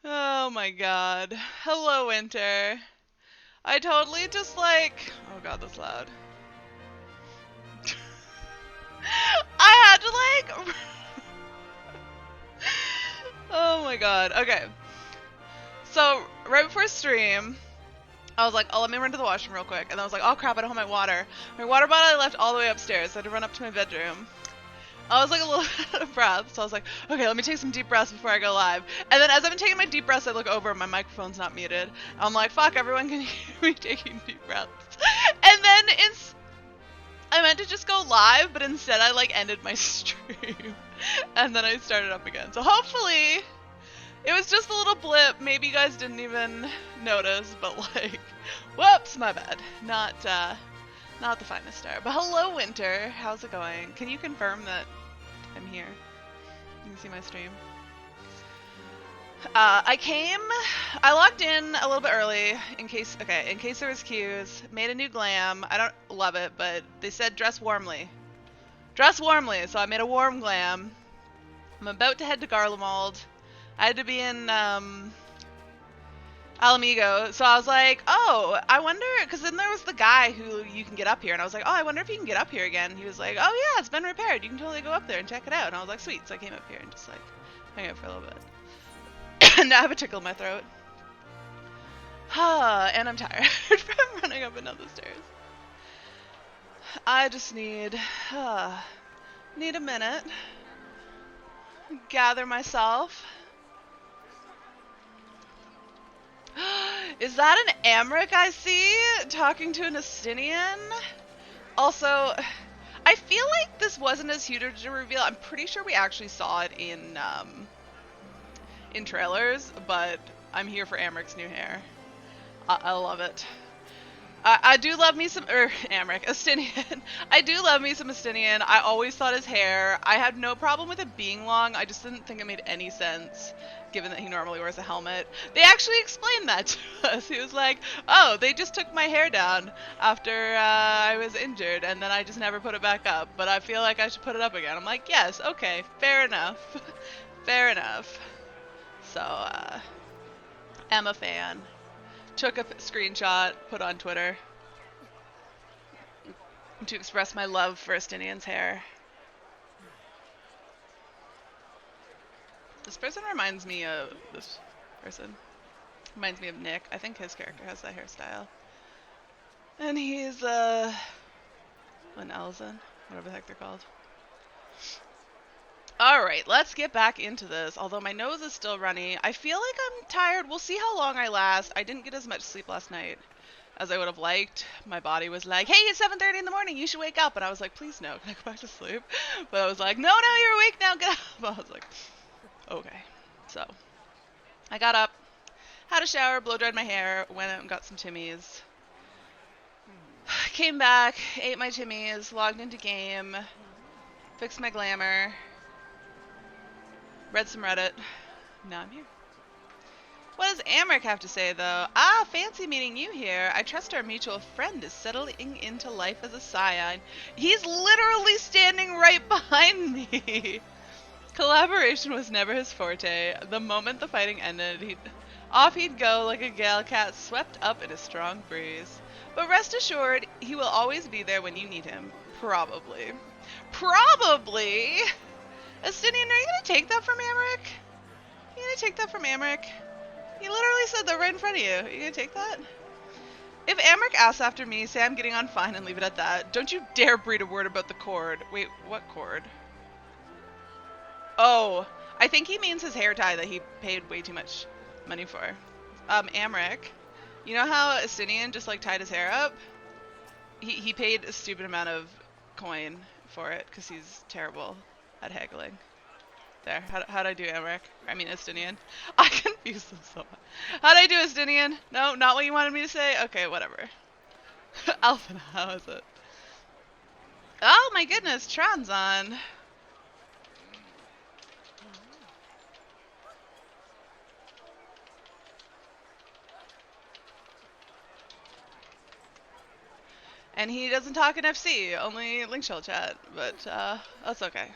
Oh my god. Hello, Winter. I totally just like... Oh god, that's loud. I had to like... Oh my god. Okay. So, right before stream, I was like, oh, let me run to the washroom real quick. And then I was like, oh crap, I don't have my water. My water bottle I left all the way upstairs, so I had to run up to my bedroom. I was like a little out of breath, so I was like, okay, let me take some deep breaths before I go live. And then as I've been taking my deep breaths, I look over and my microphone's not muted. I'm like, fuck, everyone can hear me taking deep breaths. And then I meant to just go live, but instead I like ended my stream. And then I started up again. So hopefully it was just a little blip. Maybe you guys didn't even notice, but like, whoops, my bad. Not the finest star. But hello, Winter. How's it going? Can you confirm that I'm here? You can see my stream. I logged in a little bit early in case there was queues. Made a new glam. I don't love it, but they said dress warmly. Dress warmly, so I made a warm glam. I'm about to head to Garlemald. I had to be in, Alamigo, so I was like, oh, I wonder, because then there was the guy who you can get up here, and I was like, oh, I wonder if you can get up here again. He was like, oh yeah, it's been repaired, you can totally go up there and check it out. And I was like, sweet. So I came up here and just like hung out for a little bit. And now I have a tickle in my throat. And I'm tired from running up and down the stairs. I just need a minute, gather myself. Is that an Amric I see talking to an Estinian? Also, I feel like this wasn't as huge a reveal. I'm pretty sure we actually saw it in trailers, but I'm here for Amric's new hair. I love it. I do love me some, Amric, Estinian. I do love me some Estinian. I always thought his hair, I had no problem with it being long. I just didn't think it made any sense, given that he normally wears a helmet. They actually explained that to us. He was like, oh, they just took my hair down after I was injured, and then I just never put it back up. But I feel like I should put it up again. I'm like, yes, okay, fair enough. Fair enough. So, I'm a fan. Took a screenshot, put on Twitter to express my love for Estinian's hair. This person reminds me of this person. Reminds me of Nick. I think his character has that hairstyle. And he's an Elzen, whatever the heck they're called. Alright, let's get back into this. Although my nose is still runny, I feel like I'm tired. We'll see how long I last. I didn't get as much sleep last night as I would have liked. My body was like, hey, it's 7:30 in the morning, you should wake up. And I was like, please no, can I go back to sleep? But I was like, no, you're awake now, get up. I was like, okay. So, I got up, had a shower, blow dried my hair, went out and got some Timmies. Came back, ate my Timmies, logged into game, fixed my glamour, read some Reddit. Now I'm here. What does Amric have to say, though? Ah, fancy meeting you here. I trust our mutual friend is settling into life as a scion. He's literally standing right behind me. Collaboration was never his forte. The moment the fighting ended, he'd go like a gale cat swept up in a strong breeze. But rest assured, he will always be there when you need him. Probably. Probably? Estinian, are you gonna take that from Amric? You gonna take that from Amric? He literally said that right in front of you. Are you gonna take that? If Amric asks after me, say I'm getting on fine and leave it at that. Don't you dare breathe a word about the cord. Wait, what cord? Oh, I think he means his hair tie that he paid way too much money for. Amric, you know how Estinian just like tied his hair up? He paid a stupid amount of coin for it because he's terrible at haggling. There, how'd I do, Amric? I mean, Estinian. I confuse them so much. How'd I do, Estinian? No, not what you wanted me to say? Okay, whatever. Alpha, how is it? Oh my goodness, Tron's on. And he doesn't talk in FC, only link shell chat, but that's okay.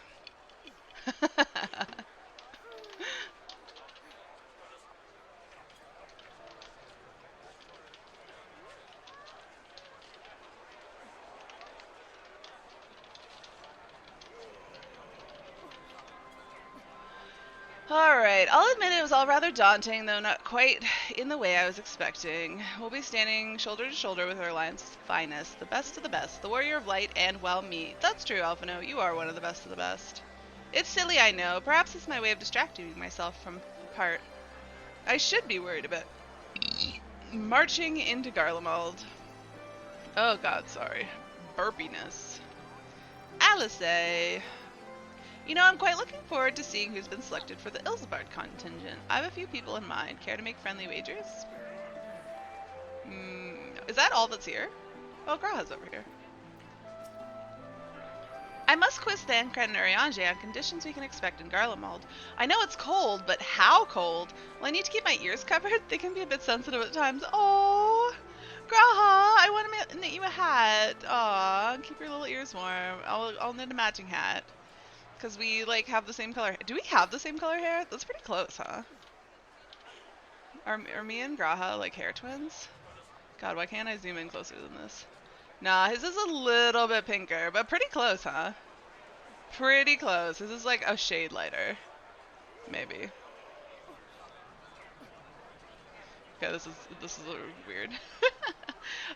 Alright, I'll admit it was all rather daunting, though not quite in the way I was expecting. We'll be standing shoulder to shoulder with our alliance's finest, the best of the best, the warrior of light, and, well, me. That's true, Alphino, you are one of the best of the best. It's silly, I know. Perhaps it's my way of distracting myself from part I should be worried about. Marching into Garlemald. Oh god, sorry. Burpiness. Alice. You know, I'm quite looking forward to seeing who's been selected for the Ilsebard contingent. I have a few people in mind. Care to make friendly wagers? Is that all that's here? Oh, Graha's over here. I must quiz Thancred and Urianger on conditions we can expect in Garlemald. I know it's cold, but how cold? Well, I need to keep my ears covered. They can be a bit sensitive at times. Oh, Graha, I want to knit you a hat. Aw, keep your little ears warm. I'll knit a matching hat. Because we, like, have the same color. Do we have the same color hair? That's pretty close, huh? Are me and Graha, like, hair twins? God, why can't I zoom in closer than this? Nah, his is a little bit pinker, but pretty close, huh? Pretty close. His is, like, a shade lighter. Maybe. Okay, this is a little weird.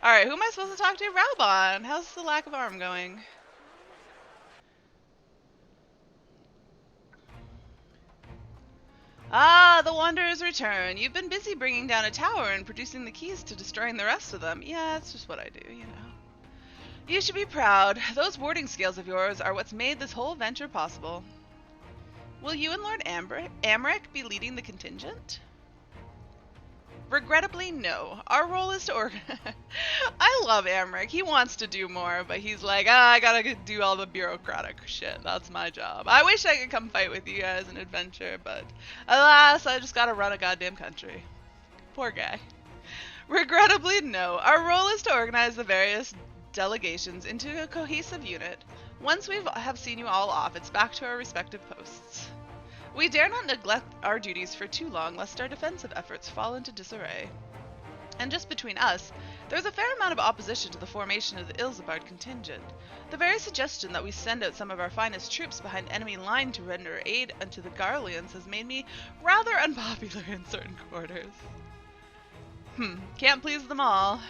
Alright, who am I supposed to talk to? Raubon! How's the lack of arm going? Ah, the Wanderers return. You've been busy bringing down a tower and producing the keys to destroying the rest of them. Yeah, it's just what I do, you know. You should be proud. Those warding skills of yours are what's made this whole venture possible. Will you and Lord Amric be leading the contingent? Regrettably, no. Our role is to organize. I love Amric. He wants to do more, but he's like, I gotta do all the bureaucratic shit. That's my job. I wish I could come fight with you guys in adventure, but alas, I just gotta run a goddamn country. Poor guy. Regrettably, no. Our role is to organize the various delegations into a cohesive unit. Once we have seen you all off, it's back to our respective posts. We dare not neglect our duties for too long, lest our defensive efforts fall into disarray. And just between us, there's a fair amount of opposition to the formation of the Ilsebard contingent. The very suggestion that we send out some of our finest troops behind enemy line to render aid unto the Garleans has made me rather unpopular in certain quarters. Can't please them all.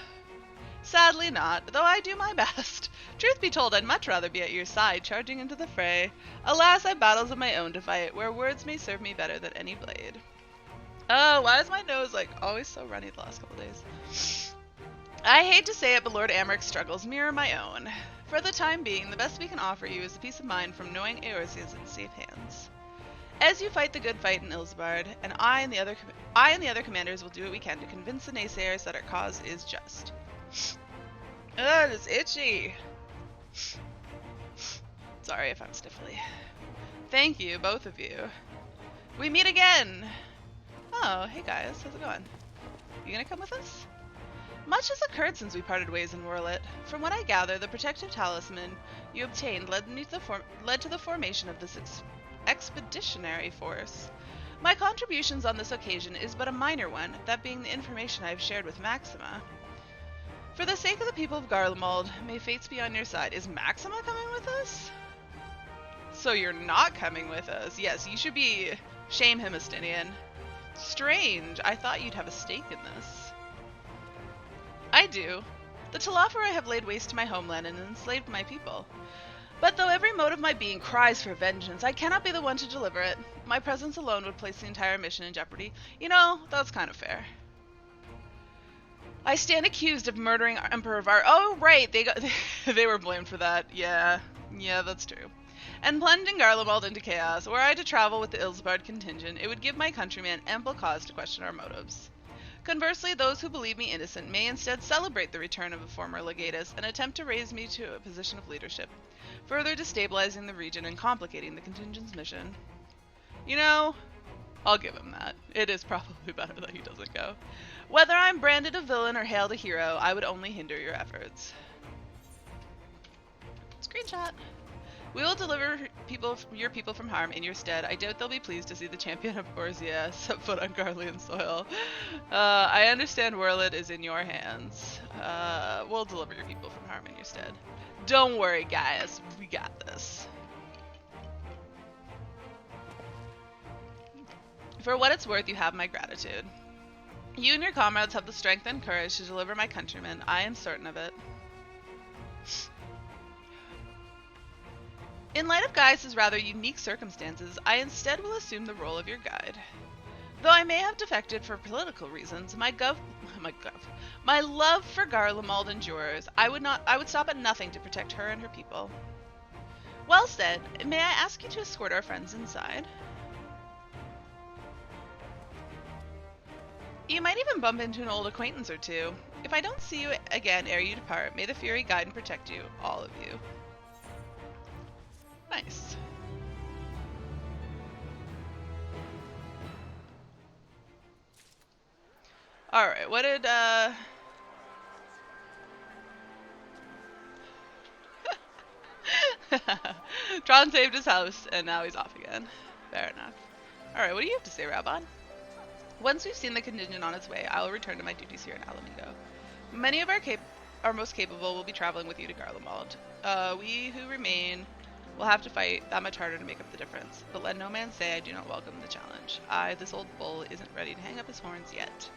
Sadly not, though I do my best. Truth be told, I'd much rather be at your side, charging into the fray. Alas, I've battles of my own to fight, where words may serve me better than any blade. Oh, why is my nose, like, always so runny the last couple days? I hate to say it, but Lord Amric's struggles mirror my own. For the time being, the best we can offer you is the peace of mind from knowing Eorze is in safe hands. As you fight the good fight in Ilsebard, and I and the other commanders will do what we can to convince the naysayers that our cause is just. Ugh, it's itchy. Sorry if I'm stiffly. Thank you, both of you. We meet again! Oh, hey guys, how's it going? You gonna come with us? Much has occurred since we parted ways in Warlit. From what I gather, the protective talisman you obtained led to the formation of this expeditionary force. My contributions on this occasion is but a minor one, that being the information I have shared with Maxima. For the sake of the people of Garlemald, may fates be on your side. Is Maxima coming with us? So you're not coming with us. Yes, you should be... Shame him, Estinian. Strange. I thought you'd have a stake in this. I do. The Talafari have laid waste to my homeland and enslaved my people. But though every mote of my being cries for vengeance, I cannot be the one to deliver it. My presence alone would place the entire mission in jeopardy. You know, that's kind of fair. I stand accused of murdering Emperor Var. Oh, right, they were blamed for that. Yeah, that's true. And plunging Garlemald into chaos. Were I to travel with the Ilsebard contingent, it would give my countrymen ample cause to question our motives. Conversely, those who believe me innocent may instead celebrate the return of a former legatus and attempt to raise me to a position of leadership, further destabilizing the region and complicating the contingent's mission. You know, I'll give him that. It is probably better that he doesn't go. Whether I'm branded a villain or hailed a hero, I would only hinder your efforts. Screenshot. We will deliver your people from harm in your stead. I doubt they'll be pleased to see the champion of Borzia set foot on Garlean soil. I understand Warlit is in your hands. We'll deliver your people from harm in your stead. Don't worry, guys. We got this. For what it's worth, you have my gratitude. You and your comrades have the strength and courage to deliver my countrymen. I am certain of it. In light of Gaius' rather unique circumstances, I instead will assume the role of your guide. Though I may have defected for political reasons, my love for Garlemald endures. I would stop at nothing to protect her and her people. Well said. May I ask you to escort our friends inside? You might even bump into an old acquaintance or two. If I don't see you again ere you depart, may the Fury guide and protect you, all of you. Nice. Alright, what did, Tron saved his house, and now he's off again. Fair enough. Alright, what do you have to say, Rabon? Once we've seen the contingent on its way, I will return to my duties here in Alamingo. Many of our most capable will be traveling with you to Garlemald. We who remain will have to fight that much harder to make up the difference. But let no man say I do not welcome the challenge. This old bull isn't ready to hang up his horns yet.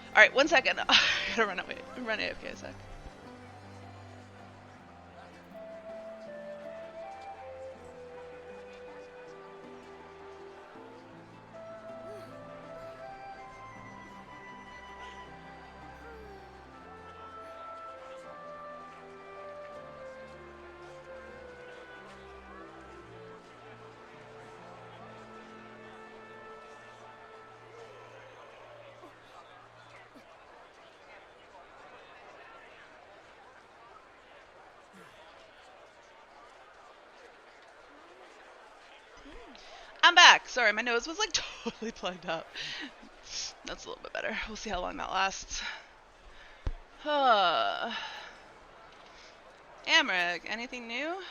Alright, 1 second. I gotta run AFK a sec. I'm back! Sorry, my nose was like totally plugged up. That's a little bit better. We'll see how long that lasts. Amric, anything new?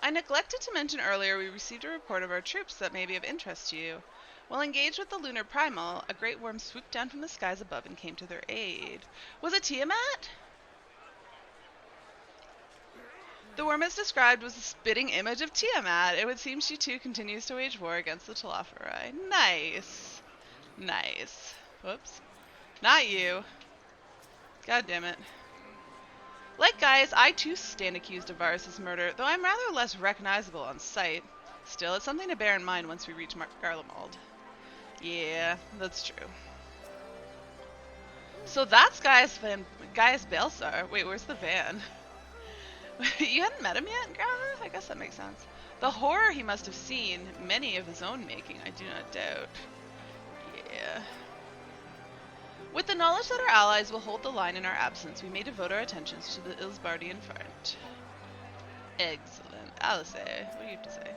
I neglected to mention earlier we received a report of our troops that may be of interest to you. While engaged with the Lunar Primal, a great worm swooped down from the skies above and came to their aid. Was it Tiamat? The worm is described was a spitting image of Tiamat. It would seem she too continues to wage war against the Telophori. Nice. Nice. Whoops. Not you. God damn it. Like Gaius, I too stand accused of Varus' murder, though I'm rather less recognizable on sight. Still, it's something to bear in mind once we reach Garlemald. Yeah, that's true. So that's Gaius Balsar. Wait, where's the van? You hadn't met him yet, Grandma? I guess that makes sense. The horror he must have seen, many of his own making, I do not doubt. Yeah. With the knowledge that our allies will hold the line in our absence, we may devote our attentions to the Ilsbardian front. Excellent. Alice, what do you have to say?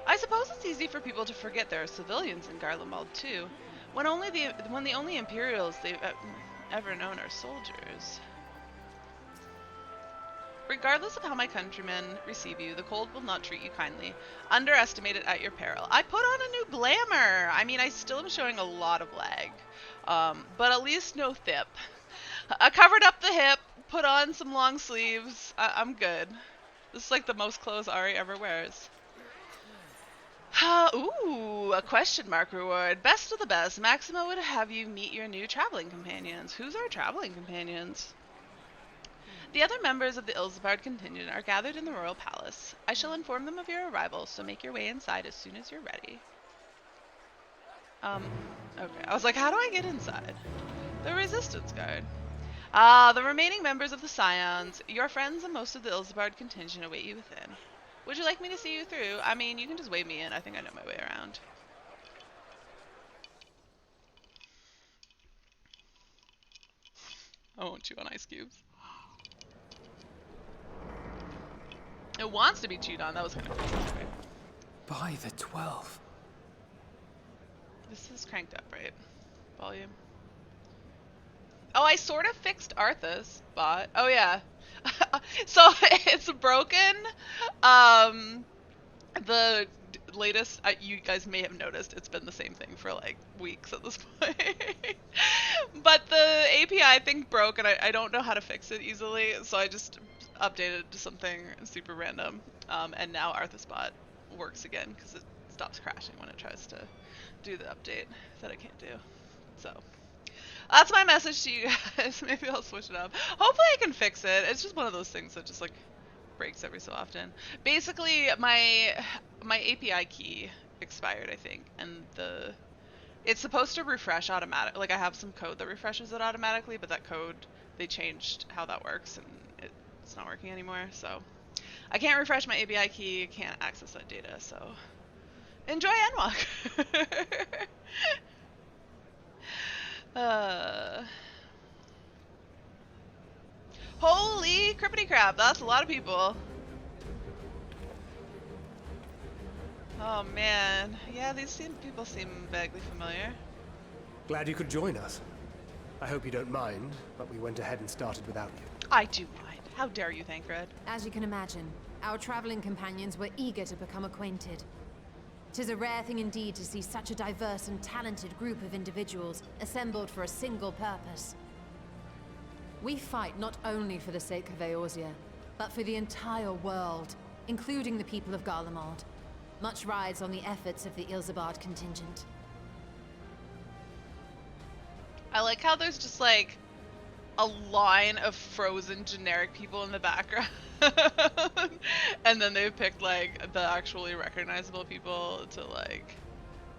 I suppose it's easy for people to forget there are civilians in Garlemald too, when the only Imperials they've ever known are soldiers. Regardless of how my countrymen receive you, the cold will not treat you kindly. Underestimate it at your peril. I put on a new glamour! I mean, I still am showing a lot of lag. But at least no thip. I covered up the hip, put on some long sleeves. I'm good. This is like the most clothes Ari ever wears. Ooh, a question mark reward. Best of the best. Maxima would have you meet your new traveling companions. Who's our traveling companions? The other members of the Ilsbard contingent are gathered in the royal palace. I shall inform them of your arrival, so make your way inside as soon as you're ready. Okay. I was like, how do I get inside? The Resistance Guard. Ah, the remaining members of the Scions, your friends and most of the Ilsbard contingent await you within. Would you like me to see you through? I mean, you can just wave me in. I think I know my way around. I won't chew on ice cubes. It wants to be chewed on. That was kind of crazy. By the 12. This is cranked up, right? Volume. Oh, I sort of fixed Arthas bot. Oh yeah. So it's broken. The latest, you guys may have noticed, it's been the same thing for like weeks at this point. But the API thing broke and I don't know how to fix it easily, so I just updated to something super random. And now Arthas bot works again because it stops crashing when it tries to do the update that I can't do. So that's my message to you guys. Maybe I'll switch it up. Hopefully I can fix it. It's just one of those things that just like breaks every so often. Basically, my API key expired, I think, and it's supposed to refresh automatic. Like I have some code that refreshes it automatically, but that code, they changed how that works, and it's not working anymore. So I can't refresh my API key. Can't access that data. So enjoy Endwalker. Holy crippity crap! That's a lot of people. Oh man, yeah, these people seem vaguely familiar. Glad you could join us. I hope you don't mind, but we went ahead and started without you. I do mind. How dare you, Thancred? As you can imagine, our traveling companions were eager to become acquainted. 'Tis a rare thing indeed to see such a diverse and talented group of individuals assembled for a single purpose. We fight not only for the sake of Eorzea, but for the entire world, including the people of Garlemald. Much rides on the efforts of the Ilzabard contingent. I like how there's just like a line of frozen generic people in the background. And then they've picked like the actually recognizable people to like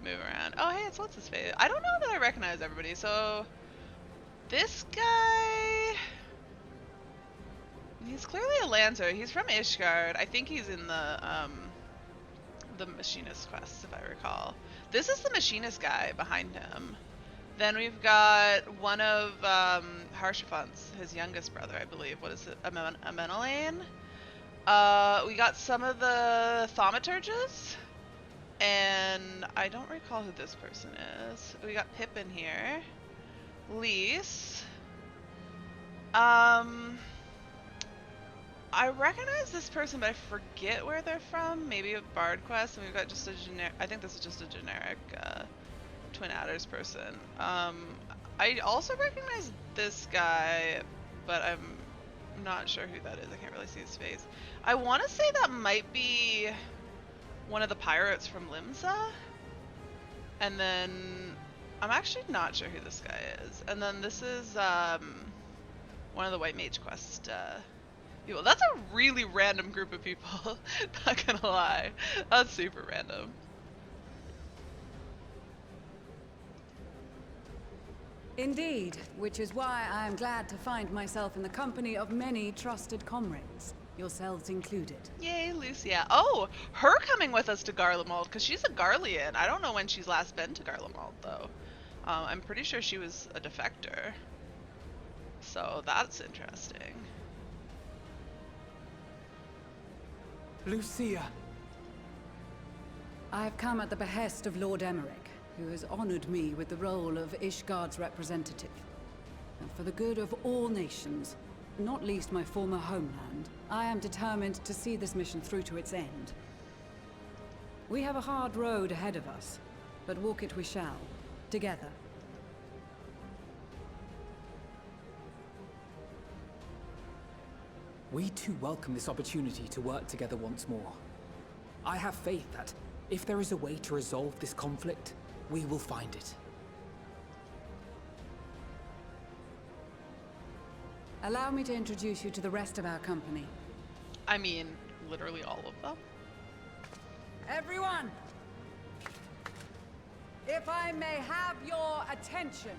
move around. Oh hey, it's what's his face? I don't know that I recognize everybody. So this guy, he's clearly a Lancer. He's from Ishgard. I think he's in the Machinist quest, if I recall. This is the Machinist guy behind him. Then we've got one of Harshaphant's, his youngest brother, I believe. What is it? Amenelaine? We got some of the Thaumaturges. And I don't recall who this person is. We got Pippin here. Lise. I recognize this person, but I forget where they're from. Maybe a Bard quest, and we've got just a generic. I think this is just a generic Twin Adders person. I also recognize this guy, but I'm not sure who that is. I can't really see his face. I want to say that might be one of the pirates from Limsa. And then I'm actually not sure who this guy is. And then this is one of the White Mage quest people. That's a really random group of people. Not gonna lie. That's super random. Indeed, which is why I am glad to find myself in the company of many trusted comrades, yourselves included. Yay, Lucia. Oh, her coming with us to Garlemald, because she's a Garlean. I don't know when she's last been to Garlemald, though. I'm pretty sure she was a defector. So that's interesting. Lucia! I have come at the behest of Lord Emmerich, who has honored me with the role of Ishgard's representative. And for the good of all nations, not least my former homeland, I am determined to see this mission through to its end. We have a hard road ahead of us, but walk it we shall, together. We too welcome this opportunity to work together once more. I have faith that, if there is a way to resolve this conflict, we will find it. Allow me to introduce you to the rest of our company. I mean, literally all of them. Everyone! If I may have your attention.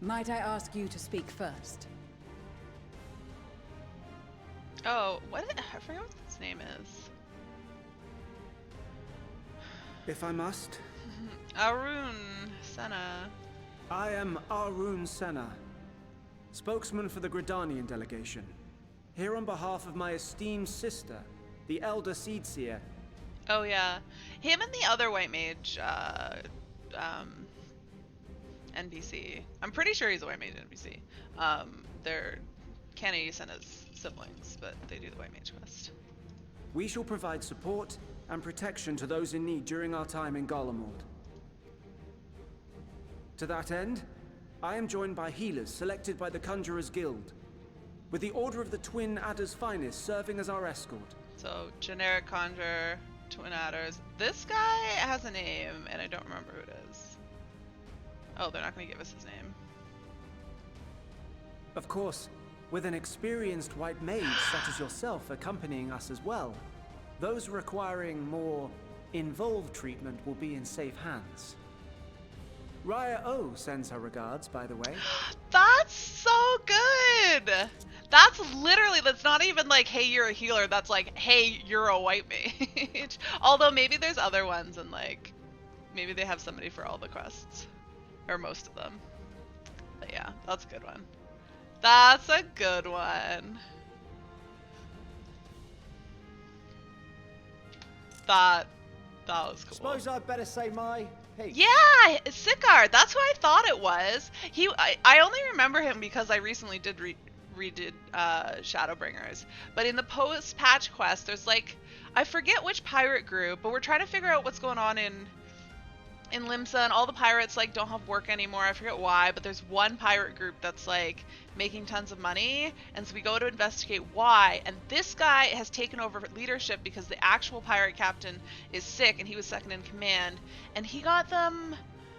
Might I ask you to speak first? Oh, I forget what his name is. If I must. Arun Senna. I am Arun Senna, spokesman for the Gridanian delegation. Here on behalf of my esteemed sister, the Elder Seedseer. Oh yeah. Him and the other White Mage, NPC. I'm pretty sure he's a White Mage NPC. They're Kenny sent his siblings, but they do the White Mage quest. We shall provide support and protection to those in need during our time in Garlemald. To that end, I am joined by healers selected by the Conjurers Guild, with the Order of the Twin Adder's Finest serving as our escort. So, generic conjurer, twin adders. This guy has a name, and I don't remember who it is. Oh, they're not going to give us his name. Of course, with an experienced white mage such as yourself accompanying us as well, those requiring more involved treatment will be in safe hands. Raya O sends her regards, by the way. That's so good! That's literally, that's not even like, hey, you're a healer. That's like, hey, you're a white mage. Although maybe there's other ones and like, maybe they have somebody for all the quests. Or most of them. But yeah, that's a good one. That's a good one. That was cool. Suppose I'd better say my piece. Yeah, Sicard. That's who I thought it was. I only remember him because I recently redid Shadowbringers. But in the post-patch quest, there's like, I forget which pirate group, but we're trying to figure out what's going on in Limsa, and all the pirates like don't have work anymore. I forget why, but there's one pirate group that's like making tons of money, and so we go to investigate why. And this guy has taken over leadership because the actual pirate captain is sick, and he was second in command. And he got them.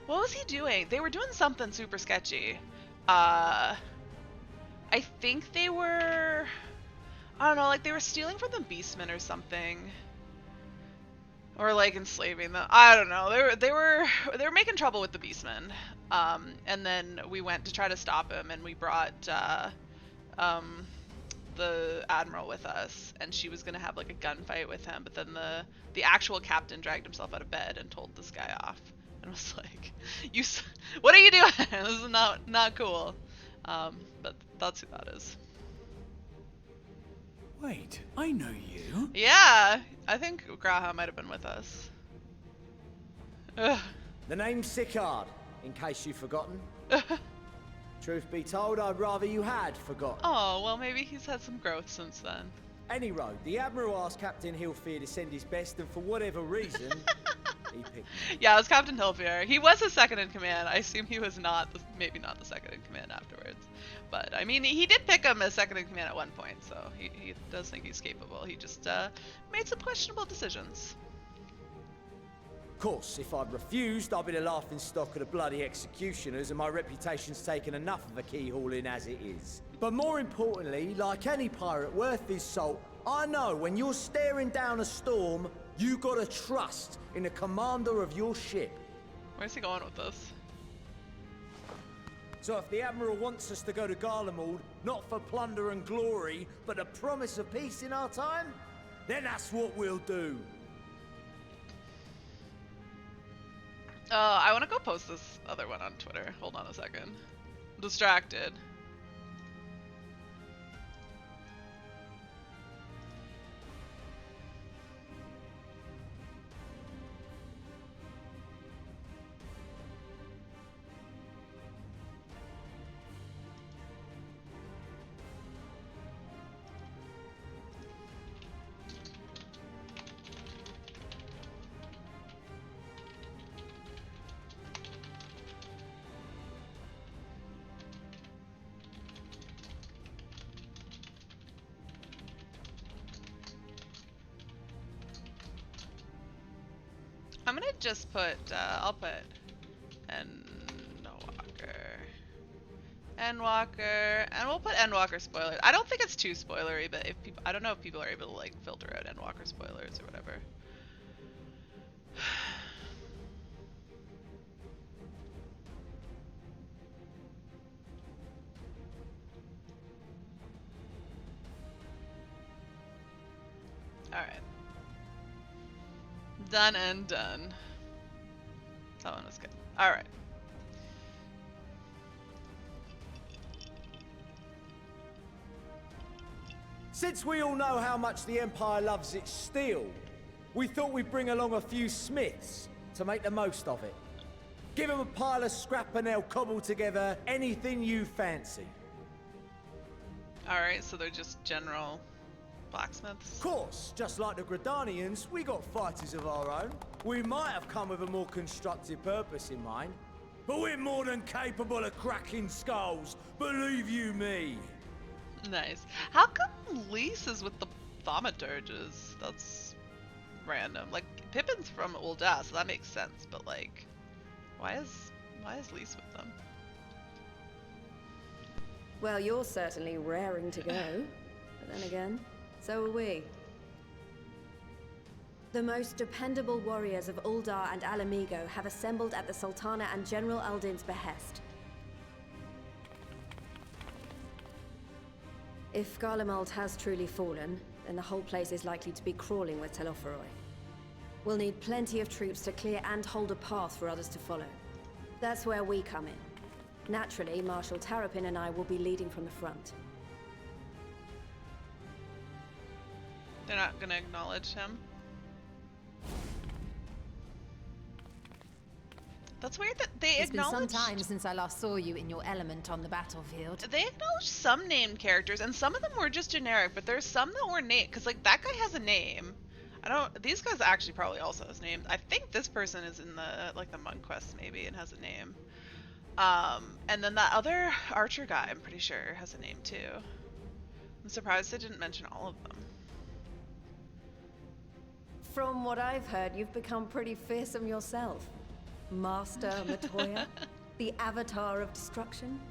What was he doing? They were doing something super sketchy. I think they were. I don't know, like they were stealing from the Beastmen or something. Or like enslaving them. I don't know. They were making trouble with the Beastmen. And then we went to try to stop him, and we brought the admiral with us, and she was gonna have like a gunfight with him. But then the actual captain dragged himself out of bed and told this guy off, and was like, what are you doing? This is not cool. But that's who that is. Wait, I know you. Yeah, I think Graha might have been with us. Ugh. The name's Sicard, in case you've forgotten. Truth be told, I'd rather you had forgotten. Oh, well, maybe he's had some growth since then. Any road, the Admiral asked Captain Hilfear to send his best, and for whatever reason, he picked me. Yeah, it was Captain Hilfear. He was his second in command. I assume he was maybe not the second in command afterwards. But, I mean, he did pick him as second in command at one point, so he does think he's capable. He just made some questionable decisions. Of course, if I'd refused, I'd be the laughing stock of the bloody executioners, and my reputation's taken enough of a keyhauling as it is. But more importantly, like any pirate worth his salt, I know when you're staring down a storm, you gotta trust in the commander of your ship. Where's he going with this? So if the Admiral wants us to go to Garlemald, not for plunder and glory, but the promise of peace in our time, then that's what we'll do. I want to go post this other one on Twitter. Hold on a second. I'm distracted. I'm gonna just put, I'll put Endwalker, and we'll put Endwalker spoilers. I don't think it's too spoilery, but if people, I don't know if people are able to like filter out Endwalker spoilers or whatever. Alright. Done and done. That one was good. Alright. Since we all know how much the Empire loves its steel, we thought we'd bring along a few smiths to make the most of it. Give them a pile of scrap and they'll cobble together anything you fancy. Alright, so they're just general blacksmiths. Of course, just like the Gradanians, we got fighters of our own. We might have come with a more constructive purpose in mind, but we're more than capable of cracking skulls, believe you me. Nice. How come Lys is with the thaumaturges? That's random. Like, Pippin's from Ul'dah, so that makes sense, but like, why is Lys with them? Well, you're certainly raring to go. But then again, so are we. The most dependable warriors of Ul'dah and Alamigo have assembled at the Sultana and General Aldin's behest. If Garlemald has truly fallen, then the whole place is likely to be crawling with Telophoroi. We'll need plenty of troops to clear and hold a path for others to follow. That's where we come in. Naturally, Marshal Terrapin and I will be leading from the front. They're not gonna acknowledge him. That's weird that they It's been acknowledge. some time since I last saw you in your element on the battlefield. They acknowledge some named characters, and some of them were just generic, but there's some that were named, because like that guy has a name. These guys actually probably also has names. I think this person is in the, like the monk quest maybe, and has a name. And then that other archer guy, I'm pretty sure, has a name too. I'm surprised they didn't mention all of them. From what I've heard, you've become pretty fearsome yourself. Master Matoya, the avatar of destruction.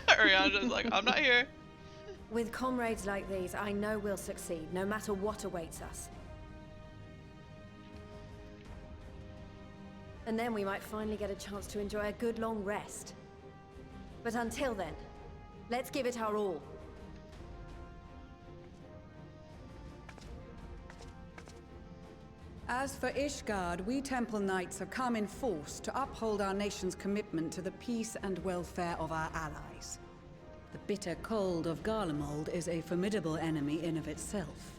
Ariana's like, I'm not here. With comrades like these, I know we'll succeed, no matter what awaits us. And then we might finally get a chance to enjoy a good long rest. But until then, let's give it our all. As for Ishgard, we Temple Knights have come in force to uphold our nation's commitment to the peace and welfare of our allies. The bitter cold of Garlemald is a formidable enemy in of itself.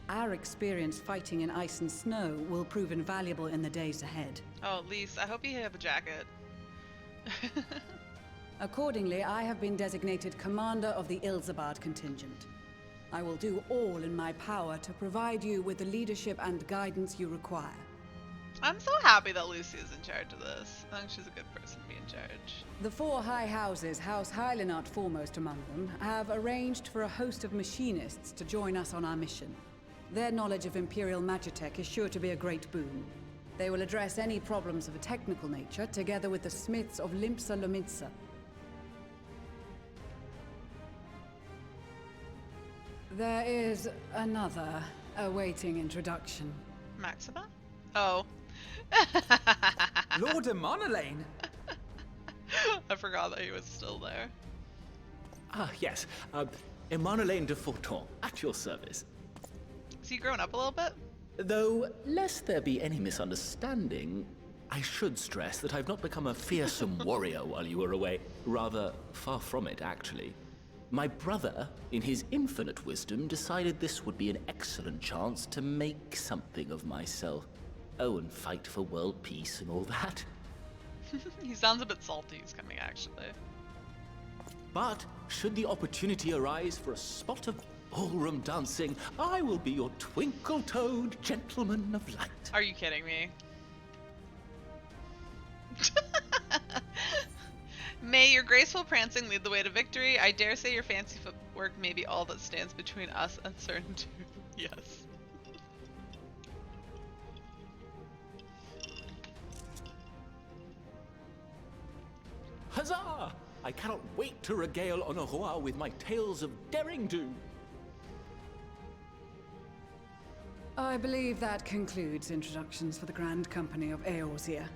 Our experience fighting in ice and snow will prove invaluable in the days ahead. Oh, Lys, I hope you have a jacket. Accordingly, I have been designated commander of the Ilzabard contingent. I will do all in my power to provide you with the leadership and guidance you require. I'm so happy that Lucy is in charge of this. I think she's a good person to be in charge. The four high houses, House Hylinart foremost among them, have arranged for a host of machinists to join us on our mission. Their knowledge of Imperial Magitech is sure to be a great boon. They will address any problems of a technical nature, together with the smiths of Limpsa Lomitsa. There is another awaiting introduction. Maxima? Oh. Lord Amonelane! I forgot that he was still there. Ah, yes. Emanelaine de Forton, at your service. Has he grown up a little bit? Though, lest there be any misunderstanding, I should stress that I've not become a fearsome warrior while you were away. Rather, far from it, actually. My brother, in his infinite wisdom, decided this would be an excellent chance to make something of myself. Oh, and fight for world peace and all that. He sounds a bit salty he's coming, actually. But, should the opportunity arise for a spot of ballroom dancing, I will be your twinkle-toed gentleman of light. Are you kidding me? May your graceful prancing lead the way to victory. I dare say your fancy footwork may be all that stands between us and certain doom. Yes. Huzzah! I cannot wait to regale Honoroa with my tales of daring do. I believe that concludes introductions for the Grand Company of Eorzea.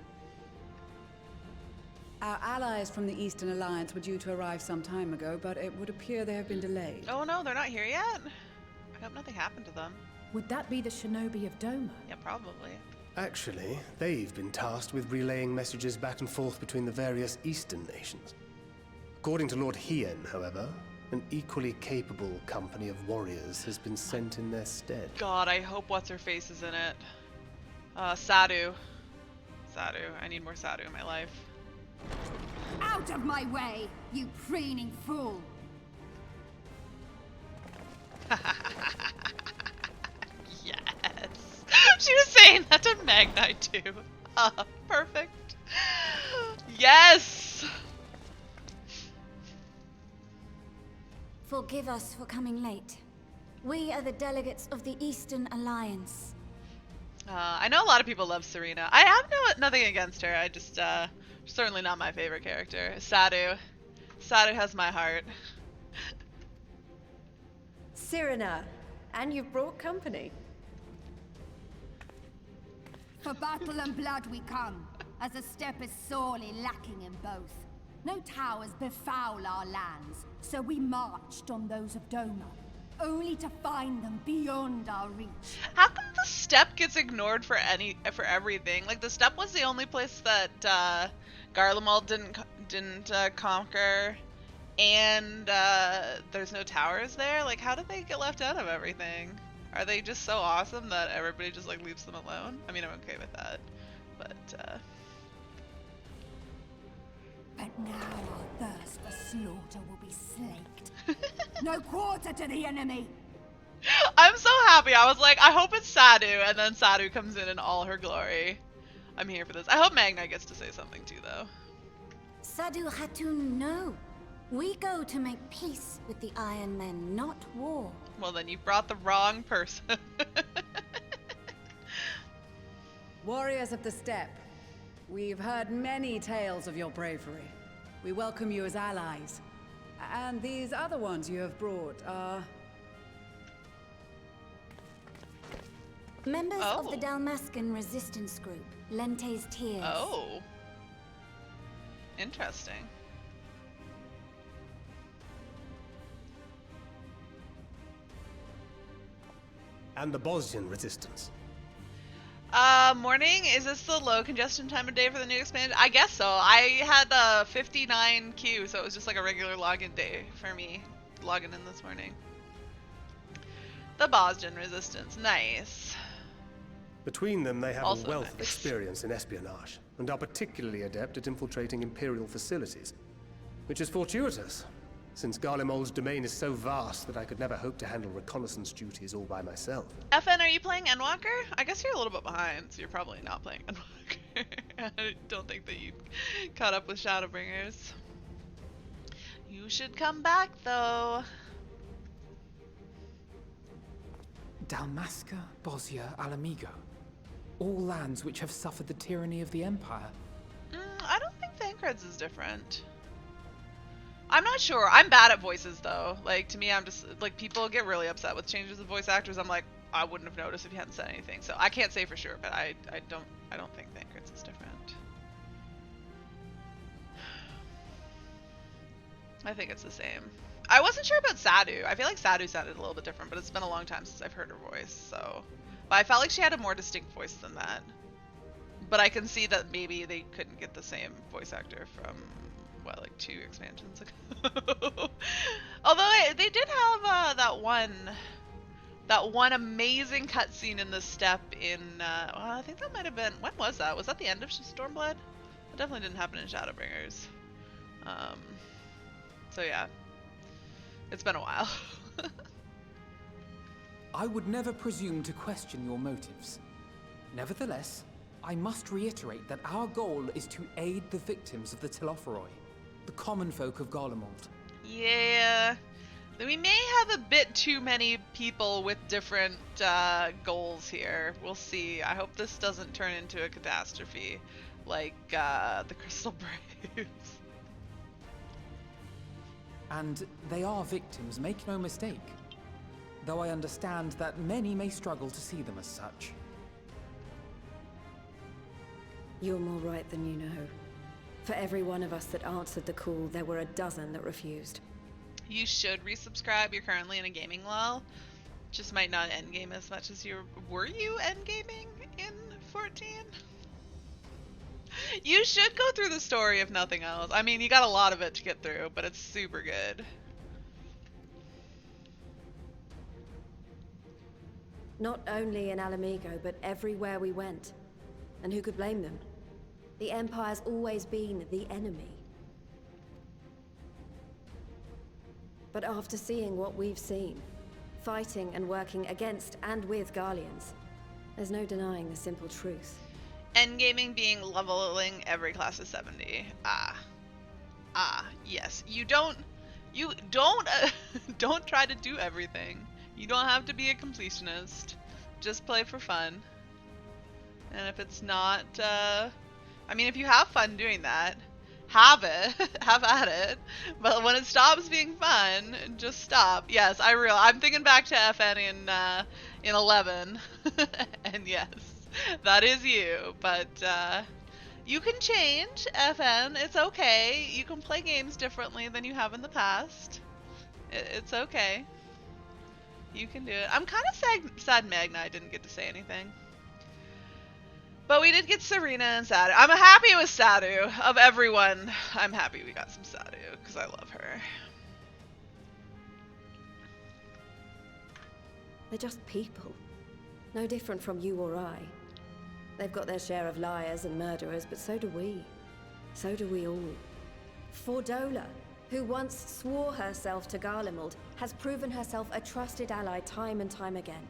Our allies from the Eastern Alliance were due to arrive some time ago, but it would appear they have been delayed. Oh no, they're not here yet? I hope nothing happened to them. Would that be the shinobi of Doma? Yeah, probably. Actually, they've been tasked with relaying messages back and forth between the various Eastern nations. According to Lord Hien, however, an equally capable company of warriors has been sent in their stead. God, I hope What's-Her-Face is in it. Sadu. Sadu. I need more Sadu in my life. Out of my way, you preening fool! Yes. She was saying that to Magnite too. Perfect. Yes. Forgive us for coming late. We are the delegates of the Eastern Alliance. I know a lot of people love Serena. I have nothing against her. I just, certainly not my favorite character. Sadu. Sadu has my heart. Cyrena, and you've brought company. For battle and blood we come, as a step is sorely lacking in both. No towers befoul our lands, so we marched on those of Doma, only to find them beyond our reach. How come the steppe gets ignored for everything? Like, the steppe was the only place that Garlemald didn't conquer, and there's no towers there. Like, how did they get left out of everything? Are they just so awesome that everybody just like leaves them alone? I mean, I'm okay with that, but But now our thirst for slaughter will be slaked. No quarter to the enemy! I'm so happy. I was like, I hope it's Sadu, and then Sadu comes in all her glory. I'm here for this. I hope Magna gets to say something too, though. Sadu Hatun, no. We go to make peace with the Iron Men, not war. Well, then you brought the wrong person. Warriors of the Steppe, we've heard many tales of your bravery. We welcome you as allies. And these other ones you have brought are... Members Oh. of the Dalmascan resistance group, Lente's Tears. Oh. Interesting. And the Bosnian resistance. Morning? Is this the low congestion time of day for the new expansion? I guess so. I had a 59 queue, so it was just like a regular login day for me. Logging in this morning. The Bosnian resistance. Nice. Between them, they have Also a wealth of nice. experience in espionage, and are particularly adept at infiltrating Imperial facilities. Which is fortuitous, since Garlemald's domain is so vast that I could never hope to handle reconnaissance duties all by myself. FN, are you playing Endwalker? I guess you're a little bit behind, so you're probably not playing Endwalker. I don't think that you caught up with Shadowbringers. You should come back, though. Dalmasca, Bosnia, Alamigo. All lands which have suffered the tyranny of the Empire. I don't think Thancred's is different. I'm not sure. I'm bad at voices, though. Like, to me, I'm just, like, people get really upset with changes of voice actors. I'm like, I wouldn't have noticed if you hadn't said anything. So I can't say for sure, but I don't think Thancred's is different. I think it's the same. I wasn't sure about Sadu. I feel like Sadu sounded a little bit different, but it's been a long time since I've heard her voice, so... But I felt like she had a more distinct voice than that. But I can see that maybe they couldn't get the same voice actor from, what, like 2 expansions ago? Although they did have that one amazing cutscene in the steppe in, well, I think that might have been, when was that? Was that the end of Stormblood? It definitely didn't happen in Shadowbringers. So yeah, it's been a while. I would never presume to question your motives. Nevertheless, I must reiterate that our goal is to aid the victims of the Telophoroi, the common folk of Garlemald. Yeah, we may have a bit too many people with different goals here. We'll see. I hope this doesn't turn into a catastrophe like the Crystal Braves. And they are victims, make no mistake. Though I understand that many may struggle to see them as such. You're more right than you know. For every one of us that answered the call, there were a dozen that refused. You should resubscribe. You're currently in a gaming lull. Just might not endgame as much as you were. You endgaming in 14? You should go through the story if nothing else. I mean, you got a lot of it to get through, but it's super good. Not only in Alamigo, but everywhere we went. And who could blame them? The Empire's always been the enemy. But after seeing what we've seen, fighting and working against and with Garleans, there's no denying the simple truth. Endgaming being leveling every class to 70. Yes. You don't don't try to do everything. You don't have to be a completionist. Just play for fun. And if it's not, I mean, if you have fun doing that, have at it. But when it stops being fun, just stop. Yes, I'm thinking back to FN in 11, and yes, that is you. But you can change FN. It's okay. You can play games differently than you have in the past. It's okay. You can do it. I'm kind of sad Magna didn't get to say anything. But we did get Serena and Sadu. I'm happy with Sadu. Of everyone, I'm happy we got some Sadu, because I love her. They're just people. No different from you or I. They've got their share of liars and murderers, but so do we. So do we all. Fordola, who once swore herself to Garlemald, has proven herself a trusted ally time and time again.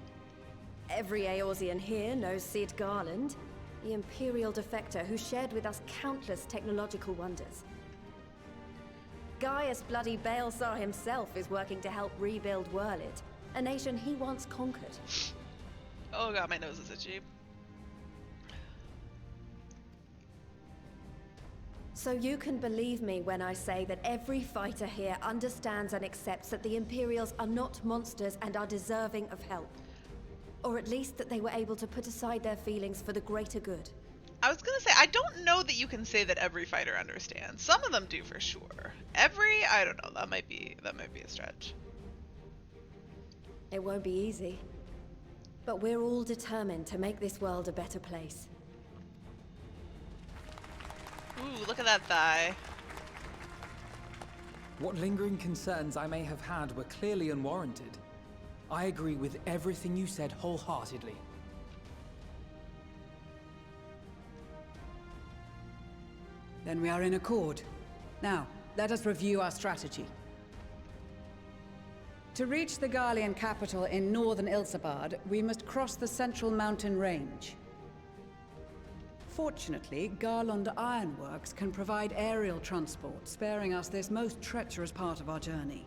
Every Eorzean here knows Cid Garland, the Imperial defector who shared with us countless technological wonders. Gaius bloody Baelsar himself is working to help rebuild Wurlid, a nation he once conquered. Oh god, my nose is itchy. So you can believe me when I say that every fighter here understands and accepts that the Imperials are not monsters and are deserving of help. Or at least that they were able to put aside their feelings for the greater good. I was gonna say, I don't know that you can say that every fighter understands. Some of them do for sure. I don't know, that might be a stretch. It won't be easy. But we're all determined to make this world a better place. Ooh, look at that thigh. What lingering concerns I may have had were clearly unwarranted. I agree with everything you said wholeheartedly. Then we are in accord. Now, let us review our strategy. To reach the Garlean capital in northern Ilsabard, we must cross the central mountain range. Fortunately, Garlond Ironworks can provide aerial transport, sparing us this most treacherous part of our journey.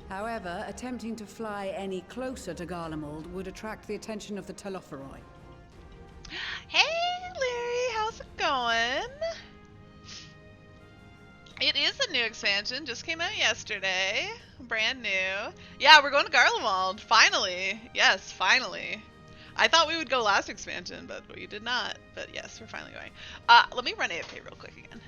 However, attempting to fly any closer to Garlemald would attract the attention of the Telophoroi. Hey, Larry, how's it going? It is a new expansion, just came out yesterday. Brand new. Yeah, we're going to Garlemald, finally. Yes, finally. I thought we would go last expansion, but we did not. But yes, we're finally going. Let me run AFK real quick again.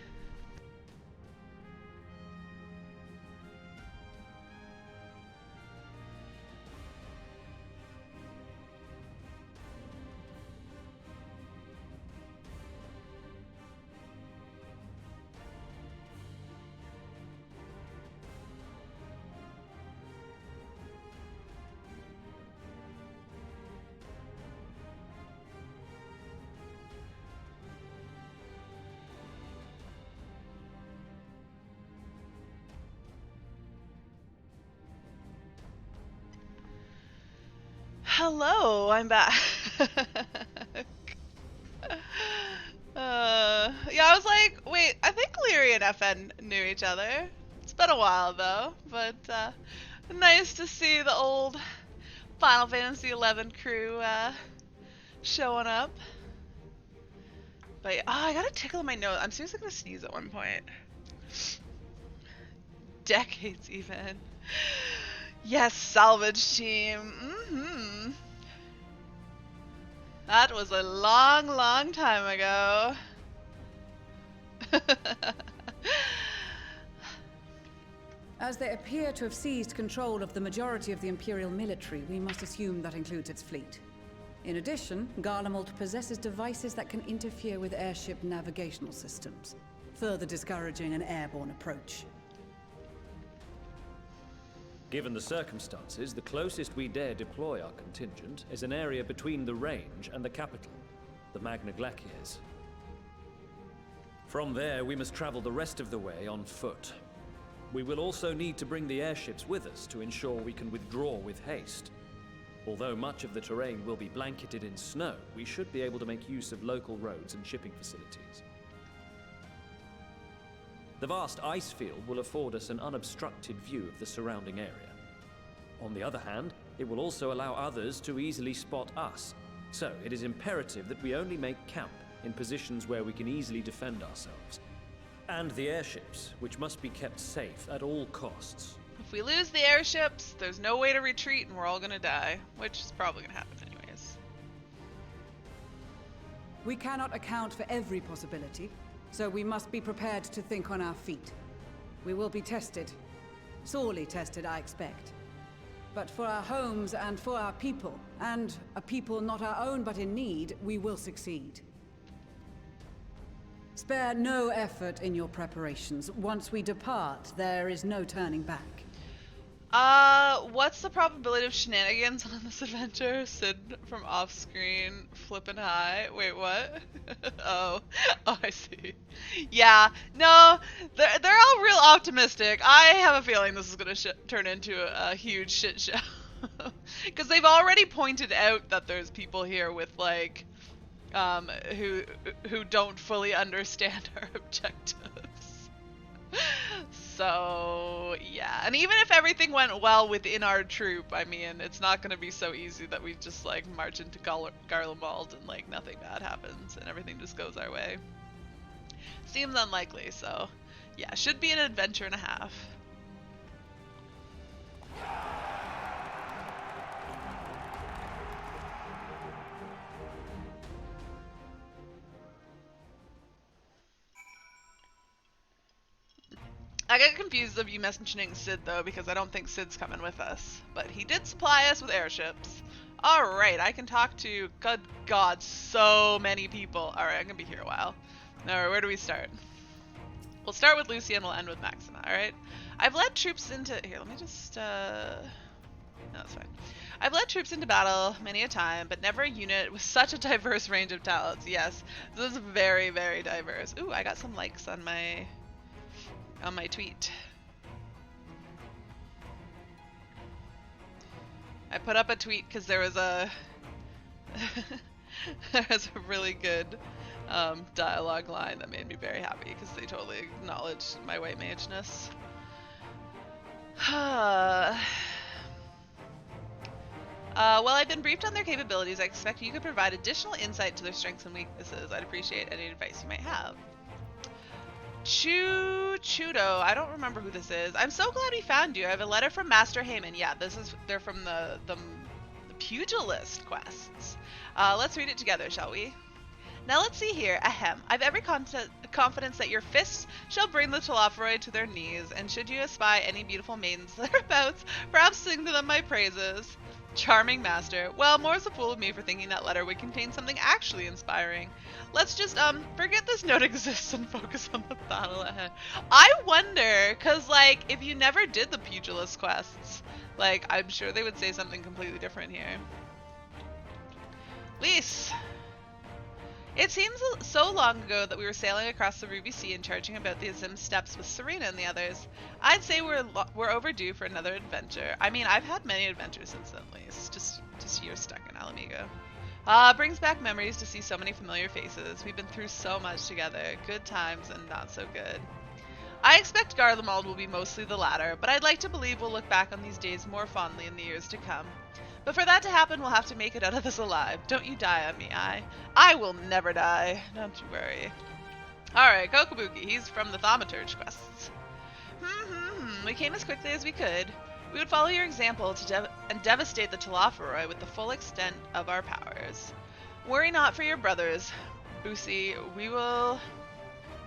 Hello, I'm back. Yeah, I was like, wait, I think Leary and FN knew each other. It's been a while though, but nice to see the old Final Fantasy XI crew showing up. But yeah, I got a tickle in my nose. I'm seriously gonna sneeze at one point. Decades even. Yes, salvage team. Mm-hmm. That was a long, long time ago. As they appear to have seized control of the majority of the Imperial military, we must assume that includes its fleet. In addition, Garlemald possesses devices that can interfere with airship navigational systems, further discouraging an airborne approach. Given the circumstances, the closest we dare deploy our contingent is an area between the range and the capital, the Magna Glaciers. From there, we must travel the rest of the way on foot. We will also need to bring the airships with us to ensure we can withdraw with haste. Although much of the terrain will be blanketed in snow, we should be able to make use of local roads and shipping facilities. The vast ice field will afford us an unobstructed view of the surrounding area. On the other hand, it will also allow others to easily spot us, so it is imperative that we only make camp in positions where we can easily defend ourselves. And the airships, which must be kept safe at all costs. If we lose the airships, there's no way to retreat and we're all gonna die, which is probably gonna happen anyways. We cannot account for every possibility, so we must be prepared to think on our feet. We will be tested. Sorely tested, I expect. But for our homes and for our people, and a people not our own but in need, we will succeed. Spare no effort in your preparations. Once we depart, there is no turning back. What's the probability of shenanigans on this adventure? Sid from off screen, flipping high. Wait, what? oh, I see. Yeah, no, they're all real optimistic. I have a feeling this is gonna turn into a huge shit show. Because they've already pointed out that there's people here with, like, who don't fully understand our objectives. So, yeah. And even if everything went well within our troop, I mean, it's not going to be so easy that we just, like, march into Garlemald and, like, nothing bad happens and everything just goes our way. Seems unlikely, so, yeah, should be an adventure and a half. I get confused of you mentioning Sid, though, because I don't think Sid's coming with us. But he did supply us with airships. Alright, I can talk to, good God, so many people. Alright, I'm gonna be here a while. Alright, where do we start? We'll start with Lucy and we'll end with Maxima, alright? I've led troops into... Here, let me just, No, that's fine. I've led troops into battle many a time, but never a unit with such a diverse range of talents. Yes, this is very, very diverse. Ooh, I got some likes on my tweet. I put up a tweet because there was a really good dialogue line that made me very happy because they totally acknowledged my white mageness. Well, I've been briefed on their capabilities. I expect you could provide additional insight to their strengths and weaknesses. I'd appreciate any advice you might have. Chudo, I don't remember who this is. I'm so glad we found you. I have a letter from Master Heyman. Yeah, they're from the pugilist quests. Let's read it together, shall we? Now let's see here. Ahem. I've every confidence that your fists shall bring the Telophoroi to their knees, and should you espy any beautiful maidens thereabouts, perhaps sing to them my praises. Charming master. Well, more's the fool of me for thinking that letter would contain something actually inspiring. Let's just, forget this note exists and focus on the battle ahead. I wonder, cause, like, if you never did the pugilist quests, like, I'm sure they would say something completely different here. Lise. It seems so long ago that we were sailing across the Ruby Sea and charging about the Azim steppes with Serena and the others. I'd say we're overdue for another adventure. I mean, I've had many adventures since then, Lise. Just years stuck in Alamigo. Brings back memories to see so many familiar faces. We've been through so much together. Good times and not so good. I expect Garlemald will be mostly the latter, but I'd like to believe we'll look back on these days more fondly in the years to come. But for that to happen, we'll have to make it out of this alive. Don't you die on me, I will never die. Don't you worry. Alright, Kokobuki. He's from the Thaumaturge quests. We came as quickly as we could. We would follow your example and devastate the Telophoroi with the full extent of our powers. Worry not for your brothers, Busi. We will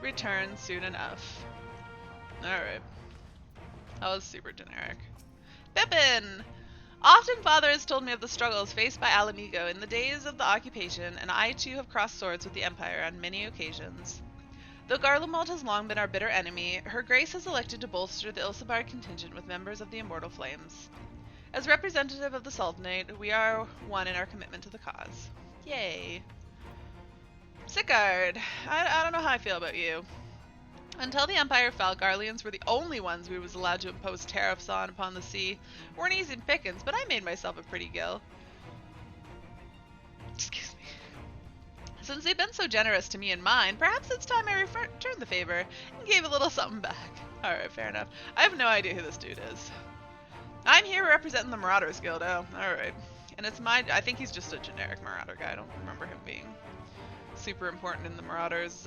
return soon enough. Alright. That was super generic. Pippin! Often father has told me of the struggles faced by Alamigo in the days of the occupation, and I too have crossed swords with the Empire on many occasions. Though Garlemald has long been our bitter enemy, Her Grace has elected to bolster the Ilsabard contingent with members of the Immortal Flames. As representative of the Sultanate, we are one in our commitment to the cause. Yay! Sigurd, I don't know how I feel about you. Until the Empire fell, Garleans were the only ones we was allowed to impose tariffs on upon the sea. Weren't easy pickings, but I made myself a pretty gill. Excuse me. Since they've been so generous to me and mine, perhaps it's time I returned the favor and gave a little something back. Alright, fair enough. I have no idea who this dude is. I'm here representing the Marauders Guild. Oh, alright. And it's I think he's just a generic Marauder guy. I don't remember him being super important in the Marauders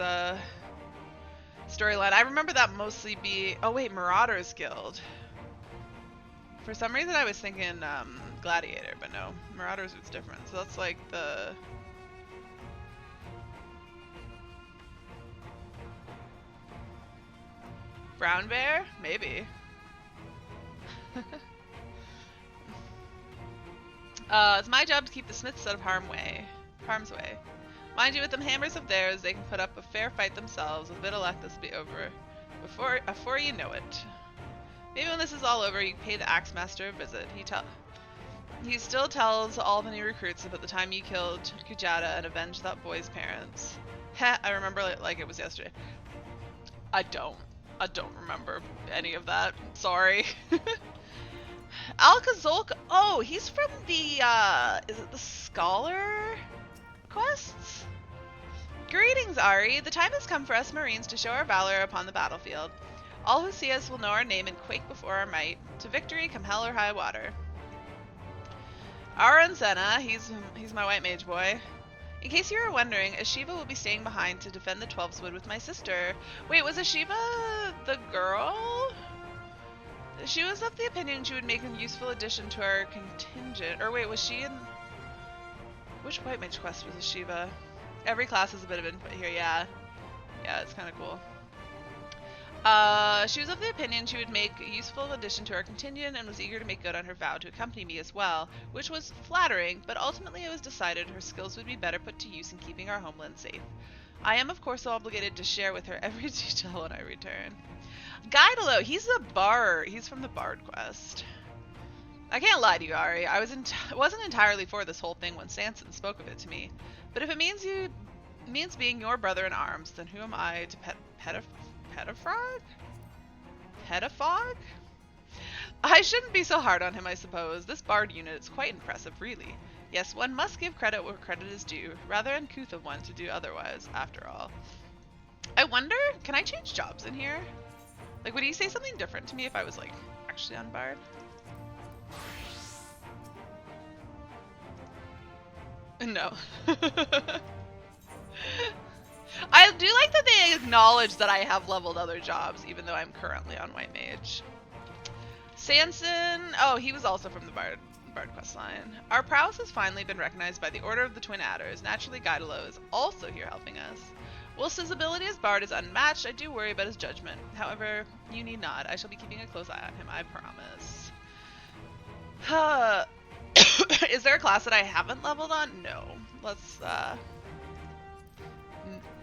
storyline. I remember that mostly be... Oh wait, Marauders Guild. For some reason I was thinking Gladiator, but no. Marauders was different. So that's like the... Brown Bear? Maybe. It's my job to keep the Smiths out of harm's way. Mind you, with them hammers of theirs, they can put up a fair fight themselves. With a bit of luck, this will be over before you know it. Maybe when this is all over, you can pay the Axemaster a visit. He still tells all the new recruits about the time you killed Kujata and avenged that boy's parents. Heh, I remember like it was yesterday. I don't remember any of that. Sorry. Alcazolk. Oh, he's from the, is it the Scholar quests? Greetings, Ari. The time has come for us Marines to show our valor upon the battlefield. All who see us will know our name and quake before our might. To victory, come hell or high water. Aron Senna, he's my white mage boy. In case you were wondering, Ashiva will be staying behind to defend the 12swood with my sister. Wait, was Ashiva the girl? She was of the opinion she would make a useful addition to our contingent. Or wait, was she in... Which white mage quest was Ashiva? Every class has a bit of input here, yeah. Yeah, it's kind of cool. She was of the opinion she would make a useful addition to our contingent and was eager to make good on her vow to accompany me as well, which was flattering, but ultimately it was decided her skills would be better put to use in keeping our homeland safe. I am of course obligated to share with her every detail when I return. Guidalo, he's the bard. He's from the Bard quest. I can't lie to you, Ari. I wasn't entirely for this whole thing when Sanson spoke of it to me, but if it means being your brother in arms, then who am I to Petafog? I shouldn't be so hard on him, I suppose. This bard unit is quite impressive, really. Yes, one must give credit where credit is due. Rather uncouth of one to do otherwise, after all. I wonder, can I change jobs in here? Like, would he say something different to me if I was, like, actually on bard? No. I do like that they acknowledge that I have leveled other jobs, even though I'm currently on White Mage. Sanson, oh, he was also from the Bard quest line. Our prowess has finally been recognized by the Order of the Twin Adders. Naturally, Guidalo is also here helping us. Whilst his ability as Bard is unmatched, I do worry about his judgment. However, you need not. I shall be keeping a close eye on him, I promise. Is there a class that I haven't leveled on? No. Let's,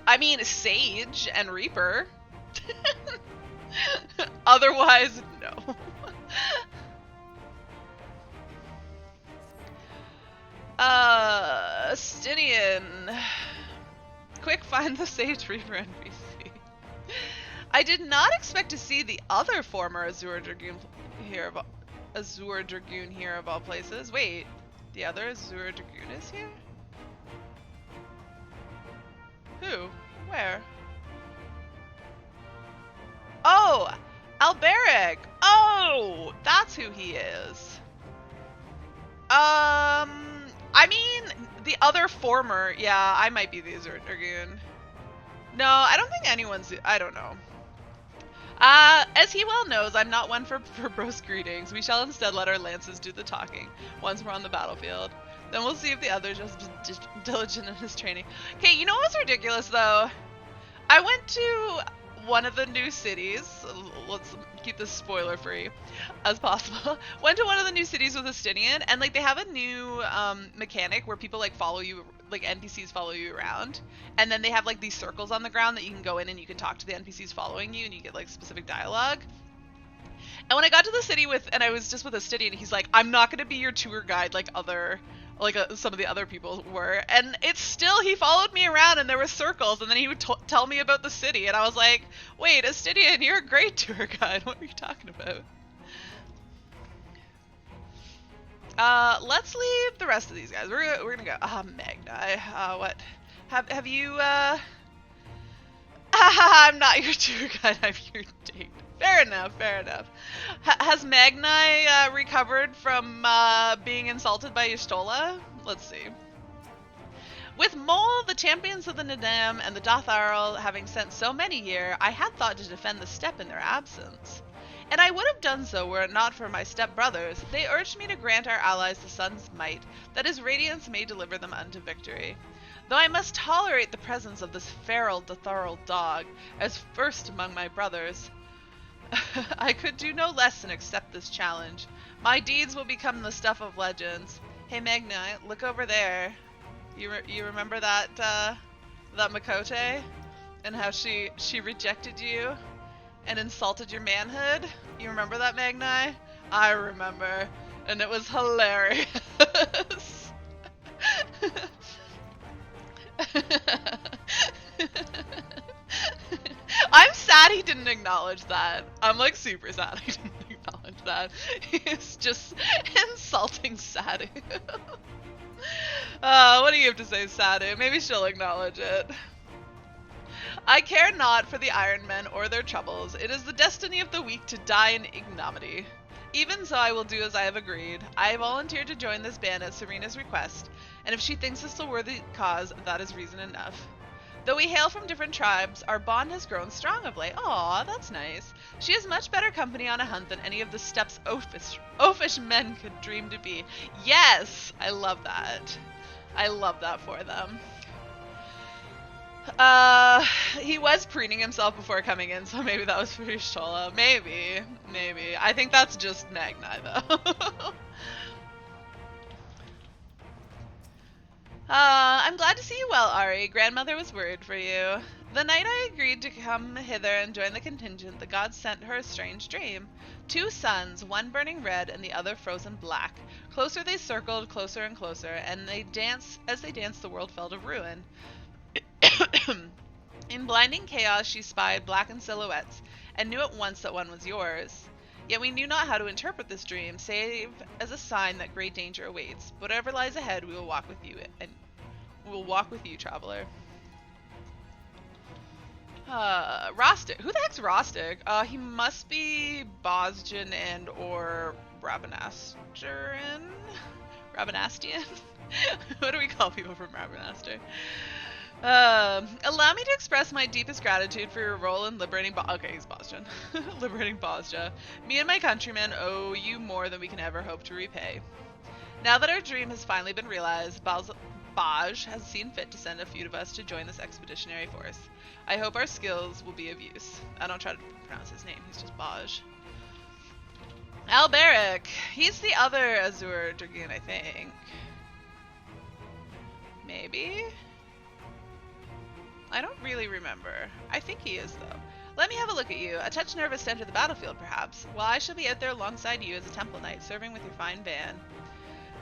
I mean, Sage and Reaper. Otherwise, no. Stinian. Quick, find the Sage Reaper NPC. I did not expect to see the other former Azure Dragoon here of all places. Wait, the other Azure Dragoon is here? Who? Where? Oh! Alberic! Oh! That's who he is. I mean, the other former, yeah, I might be the Azure Dragoon. No, I don't think anyone's, I don't know. As he well knows, I'm not one for verbose greetings. We shall instead let our lances do the talking once we're on the battlefield. Then we'll see if the other just diligent in his training. Okay, you know what's ridiculous though? I went to one of the new cities. Let's keep this spoiler free as possible. Went to one of the new cities with Estinian, and like they have a new mechanic where people like follow you, like NPCs follow you around, and then they have like these circles on the ground that you can go in and you can talk to the NPCs following you, and you get like specific dialogue. And when I got to the city and I was just with Estinian, he's like, I'm not gonna be your tour guide like other like some of the other people were, and it's still, he followed me around and there were circles, and then he would tell me about the city, and I was like, wait, Astidian, you're a great tour guide, what are you talking about? Let's leave the rest of these guys. We're gonna go. Magni. What? Have you? I'm not your tour guide. I'm your date. Fair enough. Fair enough. Has Magni recovered from being insulted by Y'shtola? Let's see. With Mol, the champions of the Nadam, and the Dotharl having sent so many here, I had thought to defend the steppe in their absence. And I would have done so were it not for my step-brothers. They urged me to grant our allies the sun's might, that his radiance may deliver them unto victory. Though I must tolerate the presence of this feral Dotharl dog, as first among my brothers, I could do no less than accept this challenge. My deeds will become the stuff of legends. Hey Magni, look over there. You remember that Makote? And how she rejected you? And insulted your manhood? You remember that, Magni? I remember. And it was hilarious. I'm sad he didn't acknowledge that. I'm like super sad he didn't acknowledge that. He's just insulting Sadu. What do you have to say, Sadu? Maybe she'll acknowledge it. I care not for the Iron Men or their troubles. It is the destiny of the weak to die in ignominy. Even so, I will do as I have agreed. I volunteered to join this band at Serena's request, and if she thinks this a worthy cause, that is reason enough. Though we hail from different tribes, our bond has grown strong of late. Aw, that's nice. She is much better company on a hunt than any of the steppes oafish men could dream to be. Yes! I love that. I love that for them. He was preening himself before coming in, so maybe that was for Y'shtola. Maybe. I think that's just Magni, though. I'm glad to see you well, Ari. Grandmother was worried for you. The night I agreed to come hither and join the contingent, the gods sent her a strange dream. 2 suns, one burning red and the other frozen black. Closer they circled, closer and closer, and as they danced, the world fell to ruin. In blinding chaos she spied blackened silhouettes, and knew at once that one was yours. Yet we knew not how to interpret this dream, save as a sign that great danger awaits. Whatever lies ahead, we will walk with you, traveler. Rostic. Who the heck's Rostic? He must be Bosjan and or Rabanastian? What do we call people from Rabanaster? Allow me to express my deepest gratitude for your role in liberating okay, he's Bosjan. Liberating Bosja. Me and my countrymen owe you more than we can ever hope to repay. Now that our dream has finally been realized, Baj has seen fit to send a few of us to join this expeditionary force. I hope our skills will be of use. I don't try to pronounce his name, he's just Baj. Alberic! He's the other Azure Dragoon, I think. Maybe? I don't really remember. I think he is, though. Let me have a look at you. A touch nervous to enter the battlefield, perhaps. Well, I shall be out there alongside you as a Temple Knight, serving with your fine band.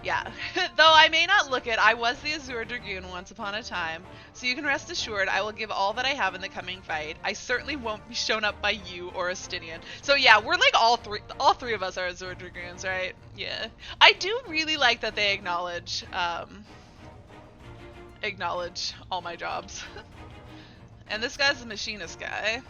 Yeah. Though I may not look it, I was the Azure Dragoon once upon a time, so you can rest assured I will give all that I have in the coming fight. I certainly won't be shown up by you or Astinian. So yeah, we're like all three of us are Azure Dragoons, right? Yeah. I do really like that they acknowledge all my jobs. And this guy's the machinist guy.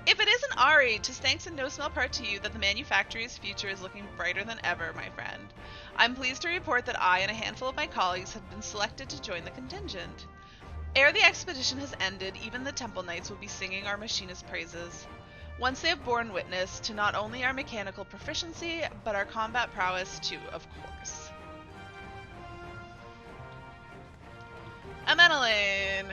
If it isn't Ari, 'tis thanks in no small part to you that the manufactory's future is looking brighter than ever, my friend. I'm pleased to report that I and a handful of my colleagues have been selected to join the contingent. Ere the expedition has ended, even the Temple Knights will be singing our machinist praises. Once they have borne witness to not only our mechanical proficiency, but our combat prowess too, of course. Amenelaine!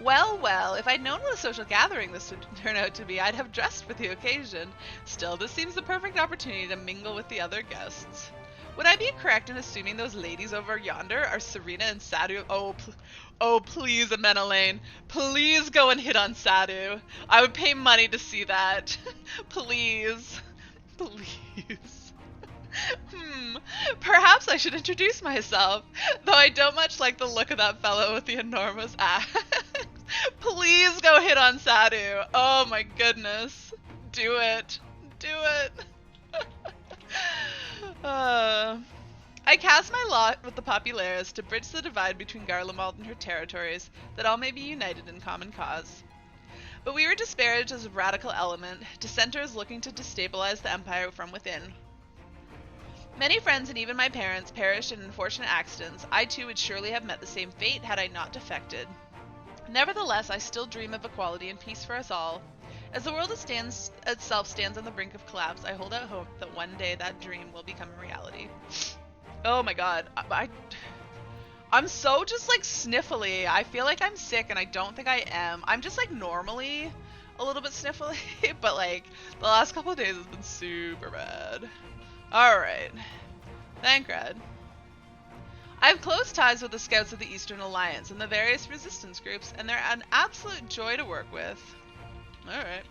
Well, if I'd known what a social gathering this would turn out to be, I'd have dressed for the occasion. Still, this seems the perfect opportunity to mingle with the other guests. Would I be correct in assuming those ladies over yonder are Serena and Sadu? Oh, please, Amenelaine. Please go and hit on Sadu. I would pay money to see that. Please. Please. Perhaps I should introduce myself, though I don't much like the look of that fellow with the enormous axe. Please go hit on Sadu. Oh my goodness. Do it. Do it. I cast my lot with the Populares to bridge the divide between Garlemald and her territories, that all may be united in common cause. But we were disparaged as a radical element, dissenters looking to destabilize the Empire from within. Many friends and even my parents perished in unfortunate accidents. I too would surely have met the same fate had I not defected. Nevertheless, I still dream of equality and peace for us all. As the world itself stands on the brink of collapse, I hold out hope that one day that dream will become a reality. Oh my god, I'm so just like sniffly. I feel like I'm sick and I don't think I am. I'm just like normally a little bit sniffly, but like the last couple of days has been super bad. Alright. Thank God. I have close ties with the Scouts of the Eastern Alliance and the various resistance groups, and they're an absolute joy to work with. Alright.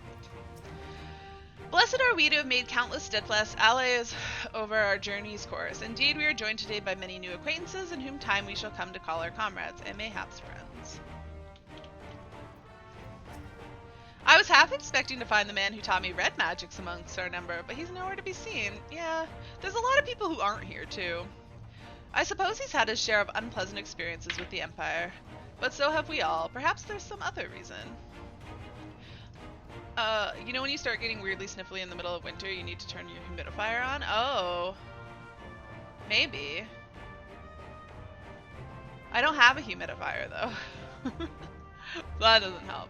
Blessed are we to have made countless steadfast allies over our journey's course. Indeed, we are joined today by many new acquaintances, in whom time we shall come to call our comrades, and mayhaps friends. I was half expecting to find the man who taught me red magics amongst our number, but he's nowhere to be seen. Yeah, there's a lot of people who aren't here, too. I suppose he's had his share of unpleasant experiences with the Empire, but so have we all. Perhaps there's some other reason. You know when you start getting weirdly sniffly in the middle of winter, you need to turn your humidifier on? Oh. Maybe. I don't have a humidifier, though. That doesn't help.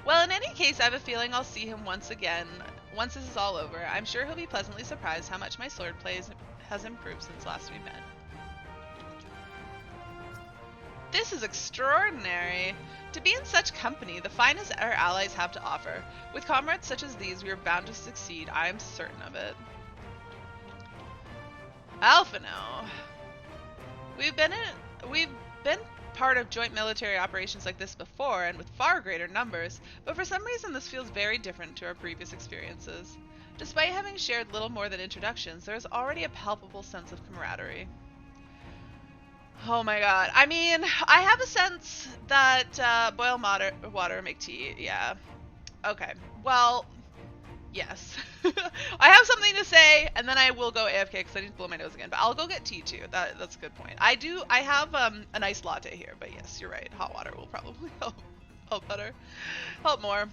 Well, in any case, I have a feeling I'll see him once again. Once this is all over, I'm sure he'll be pleasantly surprised how much my swordplay has improved since last we met. This is extraordinary. To be in such company, the finest our allies have to offer. With comrades such as these, we are bound to succeed. I am certain of it. Alphino. We've been part of joint military operations like this before, and with far greater numbers, but for some reason this feels very different to our previous experiences. Despite having shared little more than introductions, there is already a palpable sense of camaraderie. Oh my god. I mean, I have a sense that boil water, make tea. Yeah. Okay. Well, yes. I have something to say, and then I will go AFK because I need to blow my nose again. But I'll go get tea too. That's a good point. I have an iced latte here, but yes, you're right. Hot water will probably help better. Help more.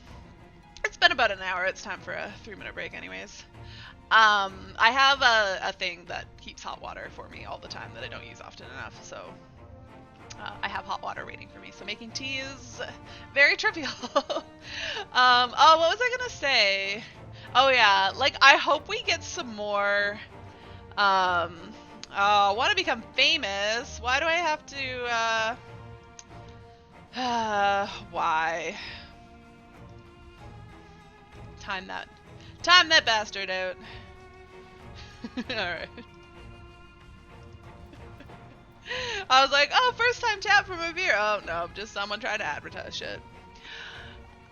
It's been about an hour. It's time for a 3-minute break anyways. I have a thing that keeps hot water for me all the time that I don't use often enough, so I have hot water waiting for me. So making tea is very trivial. Oh, what was I gonna say? Oh yeah, like I hope we get some more. Oh, I want to become famous. Why do I have to? Why? Time that bastard out. Alright. I was like, oh, first time tap from a beer. Oh no, just someone trying to advertise shit.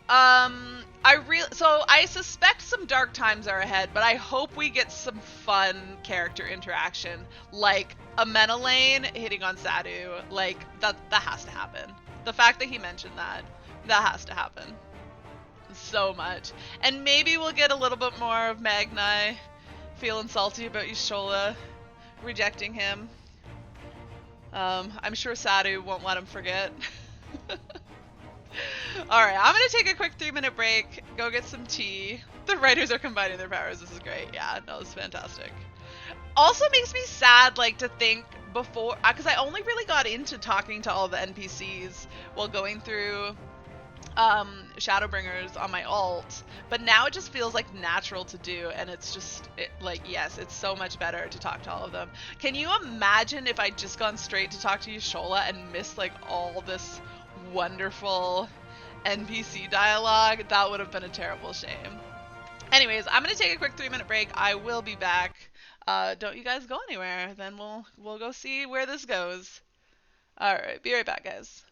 So I suspect some dark times are ahead, but I hope we get some fun character interaction, like a Menelane hitting on Sadu. Like that has to happen. The fact that he mentioned that has to happen. So much. And maybe we'll get a little bit more of Magnai feeling salty about Yshola rejecting him. I'm sure Sadu won't let him forget. Alright, I'm gonna take a quick 3-minute break, go get some tea. The writers are combining their powers, this is great. Yeah, no, it's fantastic. Also makes me sad, like, to think before, because I only really got into talking to all the NPCs while going through Shadowbringers on my alt, but now it just feels like natural to do, and it's just like, yes, it's so much better to talk to all of them. Can you imagine if I'd just gone straight to talk to Yshola and missed like all this wonderful NPC dialogue? That would have been a terrible shame. Anyways, I'm gonna take a quick 3-minute break. I will be back. Don't you guys go anywhere, then we'll go see where this goes. Alright, be right back, guys.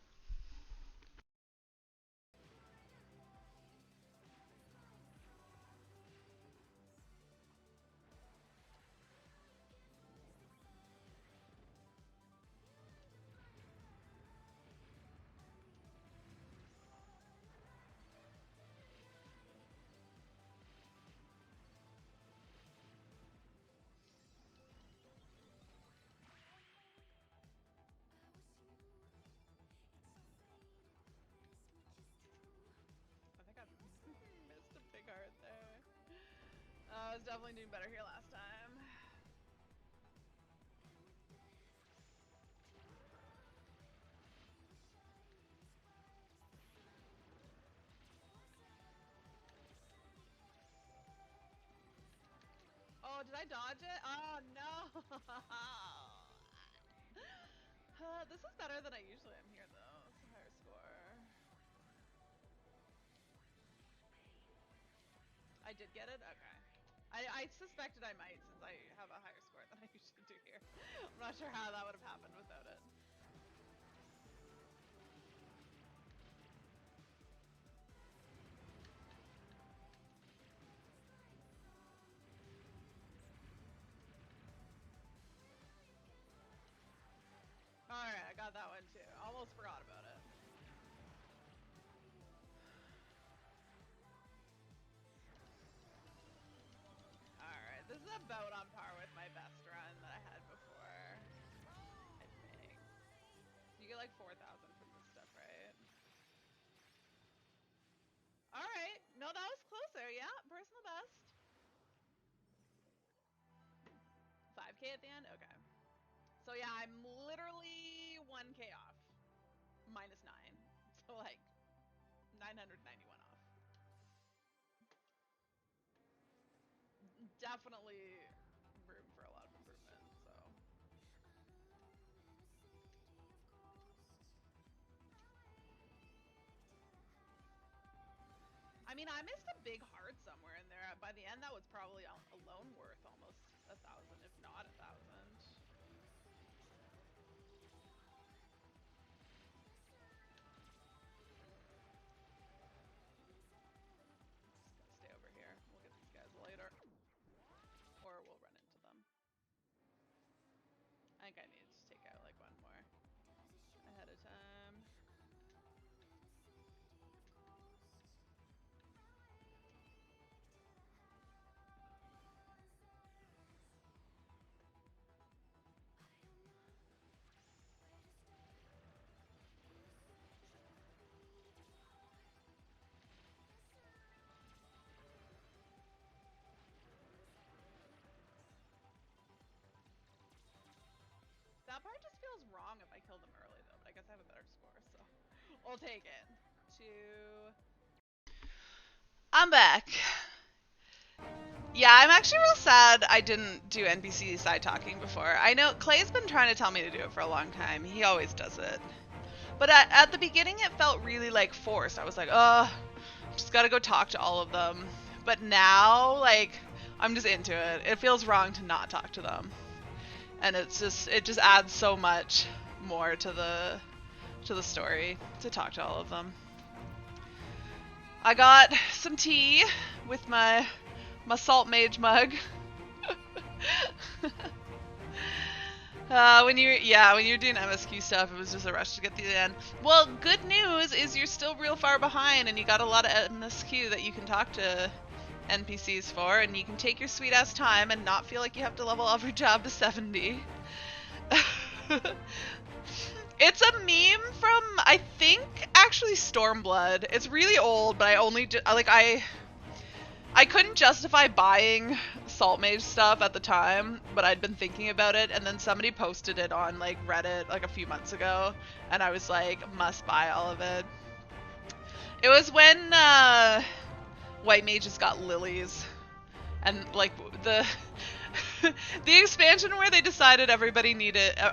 I was definitely doing better here last time. Oh, did I dodge it? Oh, no! This is better than I usually am here, though. It's a higher score. I did get it? Okay. I suspected I might, since I have a higher score than I usually do here. I'm not sure how that would have happened without it. Alright, I got that one too. Almost forgot about it. Alright, this is about on par with my best run that I had before. I think. You get like 4,000 from this stuff, right? Alright, no, that was closer. Yeah, personal best. 5K at the end? Okay. So yeah, I'm literally 1K off. Minus 9. So like 991 off. Definitely room for a lot of improvement, so. I mean, I missed a big heart somewhere in there. By the end, that was probably alone worth almost 1,000, if not 1,000. Stay over here. We'll get these guys later. Or we'll run into them. I think I need to take out like one more ahead of time. That part just feels wrong if I kill them early, though, but I guess I have a better score, so we'll take it. I'm back. Yeah, I'm actually real sad I didn't do NPC side talking before. I know Clay's been trying to tell me to do it for a long time. He always does it. But at the beginning, it felt really, like, forced. I was like, oh, just gotta go talk to all of them. But now, like, I'm just into it. It feels wrong to not talk to them. And it just adds so much more to the story to talk to all of them. I got some tea with my salt mage mug. When you're doing MSQ stuff, it was just a rush to get to the end. Well, good news is you're still real far behind, and you got a lot of MSQ that you can talk to NPCs for, and you can take your sweet ass time and not feel like you have to level up your job to 70. It's a meme from, I think, actually Stormblood. It's really old, but I couldn't justify buying Salt Mage stuff at the time, but I'd been thinking about it, and then somebody posted it on like Reddit like a few months ago, and I was like, must buy all of it. It was when White Mages got lilies, and like the the expansion where they decided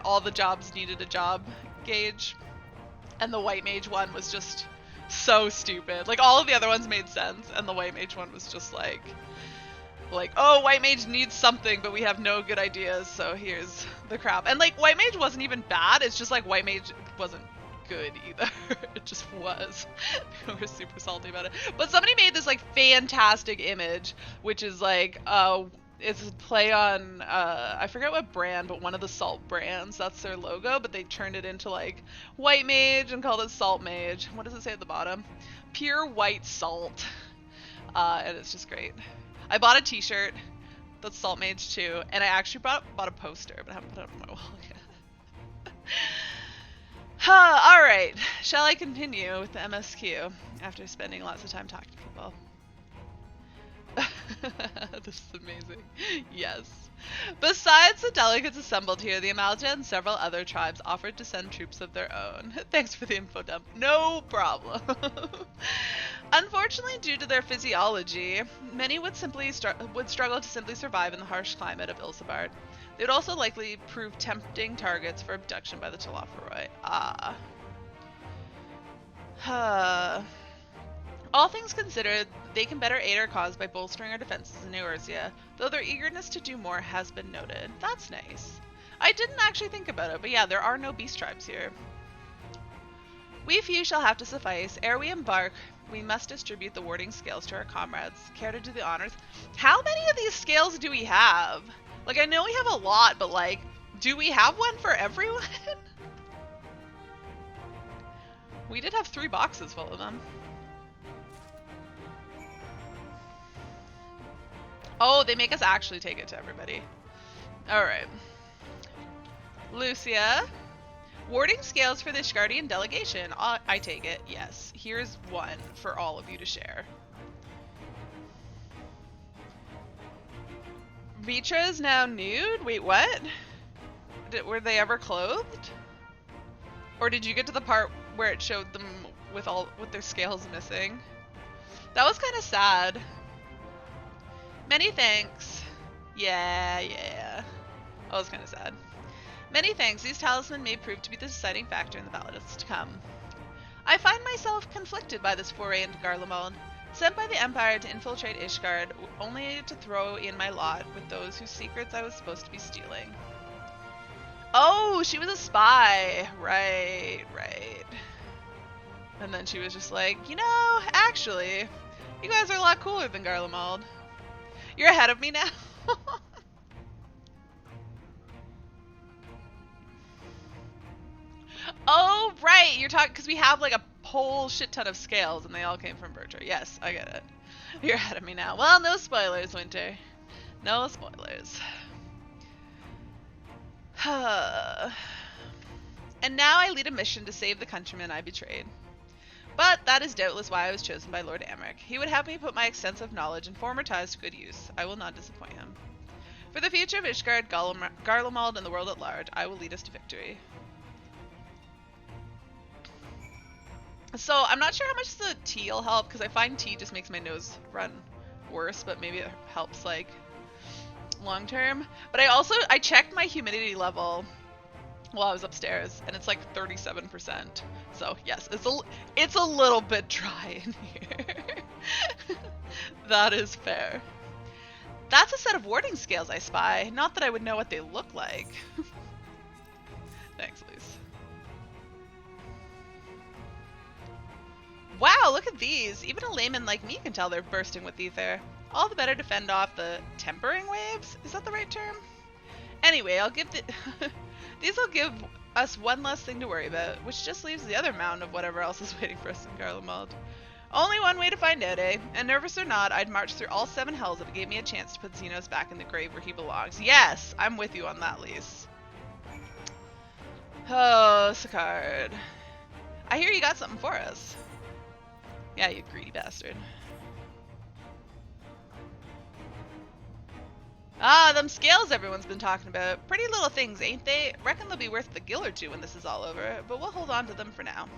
all the jobs needed a job gauge, and the White Mage one was just so stupid. Like, all of the other ones made sense, and the White Mage one was just like, oh, White Mage needs something, but we have no good ideas, so here's the crap. And like, White Mage wasn't even bad, it's just like White Mage wasn't good either. It just was. People were super salty about it. But somebody made this like fantastic image, which is like, it's a play on, I forget what brand, but one of the salt brands. That's their logo, but they turned it into like White Mage and called it Salt Mage. What does it say at the bottom? Pure white salt. And it's just great. I bought a t-shirt that's Salt Mage too, and I actually bought a poster, but I haven't put it up on my wall yet. Alright, shall I continue with the MSQ after spending lots of time talking to people? This is amazing. Yes. Besides the delegates assembled here, the Amalja and several other tribes offered to send troops of their own. Thanks for the info dump. No problem. Unfortunately, due to their physiology, many would struggle to simply survive in the harsh climate of Ilsabard. They would also likely prove tempting targets for abduction by the Telophoroi. All things considered, they can better aid our cause by bolstering our defenses in Eorzea, though their eagerness to do more has been noted. That's nice. I didn't actually think about it, but yeah, there are no beast tribes here. We few shall have to suffice. Ere we embark, we must distribute the warding scales to our comrades. Care to do the honors? How many of these scales do we have? Like, I know we have a lot, but like, do we have one for everyone? We did have 3 boxes full of them. Oh, they make us actually take it to everybody. Alright. Lucia. Warding scales for the Ishgardian delegation. I take it, yes. Here's one for all of you to share. Vitra is now nude? Wait, what? Were they ever clothed? Or did you get to the part where it showed them with their scales missing? That was kind of sad. Many thanks. Yeah. That was kind of sad. Many thanks. These talisman may prove to be the deciding factor in the battles to come. I find myself conflicted by this foray into Garlemald. Sent by the Empire to infiltrate Ishgard, only to throw in my lot with those whose secrets I was supposed to be stealing. Oh, she was a spy. Right. And then she was just like, you know, actually, you guys are a lot cooler than Garlemald. You're ahead of me now. Oh, right. You're talking because we have like a whole shit ton of scales and they all came from Bertra. Yes, I get it. You're ahead of me now. Well, no spoilers, Winter. No spoilers. And now I lead a mission to save the countrymen I betrayed. But that is doubtless why I was chosen by Lord Emmerich. He would have me put my extensive knowledge and former ties to good use. I will not disappoint him. For the future of Ishgard, Garlemald, and the world at large, I will lead us to victory. So, I'm not sure how much the tea will help, because I find tea just makes my nose run worse, but maybe it helps, like, long term. But I checked my humidity level while I was upstairs, and it's like 37%. So yes, it's a little bit dry in here. That is fair. That's a set of warding scales I spy. Not that I would know what they look like. Thanks, Lise. Wow, look at these. Even a layman like me can tell they're bursting with ether. All the better to fend off the tempering waves? Is that the right term? Anyway, I'll give these will give us one less thing to worry about, which just leaves the other mountain of whatever else is waiting for us in Garlemald. Only one way to find out, eh? And nervous or not, I'd march through all 7 hells if it gave me a chance to put Xenos back in the grave where he belongs. Yes, I'm with you on that, Lise. Oh, Sicard. I hear you got something for us. Yeah, you greedy bastard. Ah, them scales everyone's been talking about. Pretty little things, ain't they? Reckon they'll be worth a gill or two when this is all over, but we'll hold on to them for now.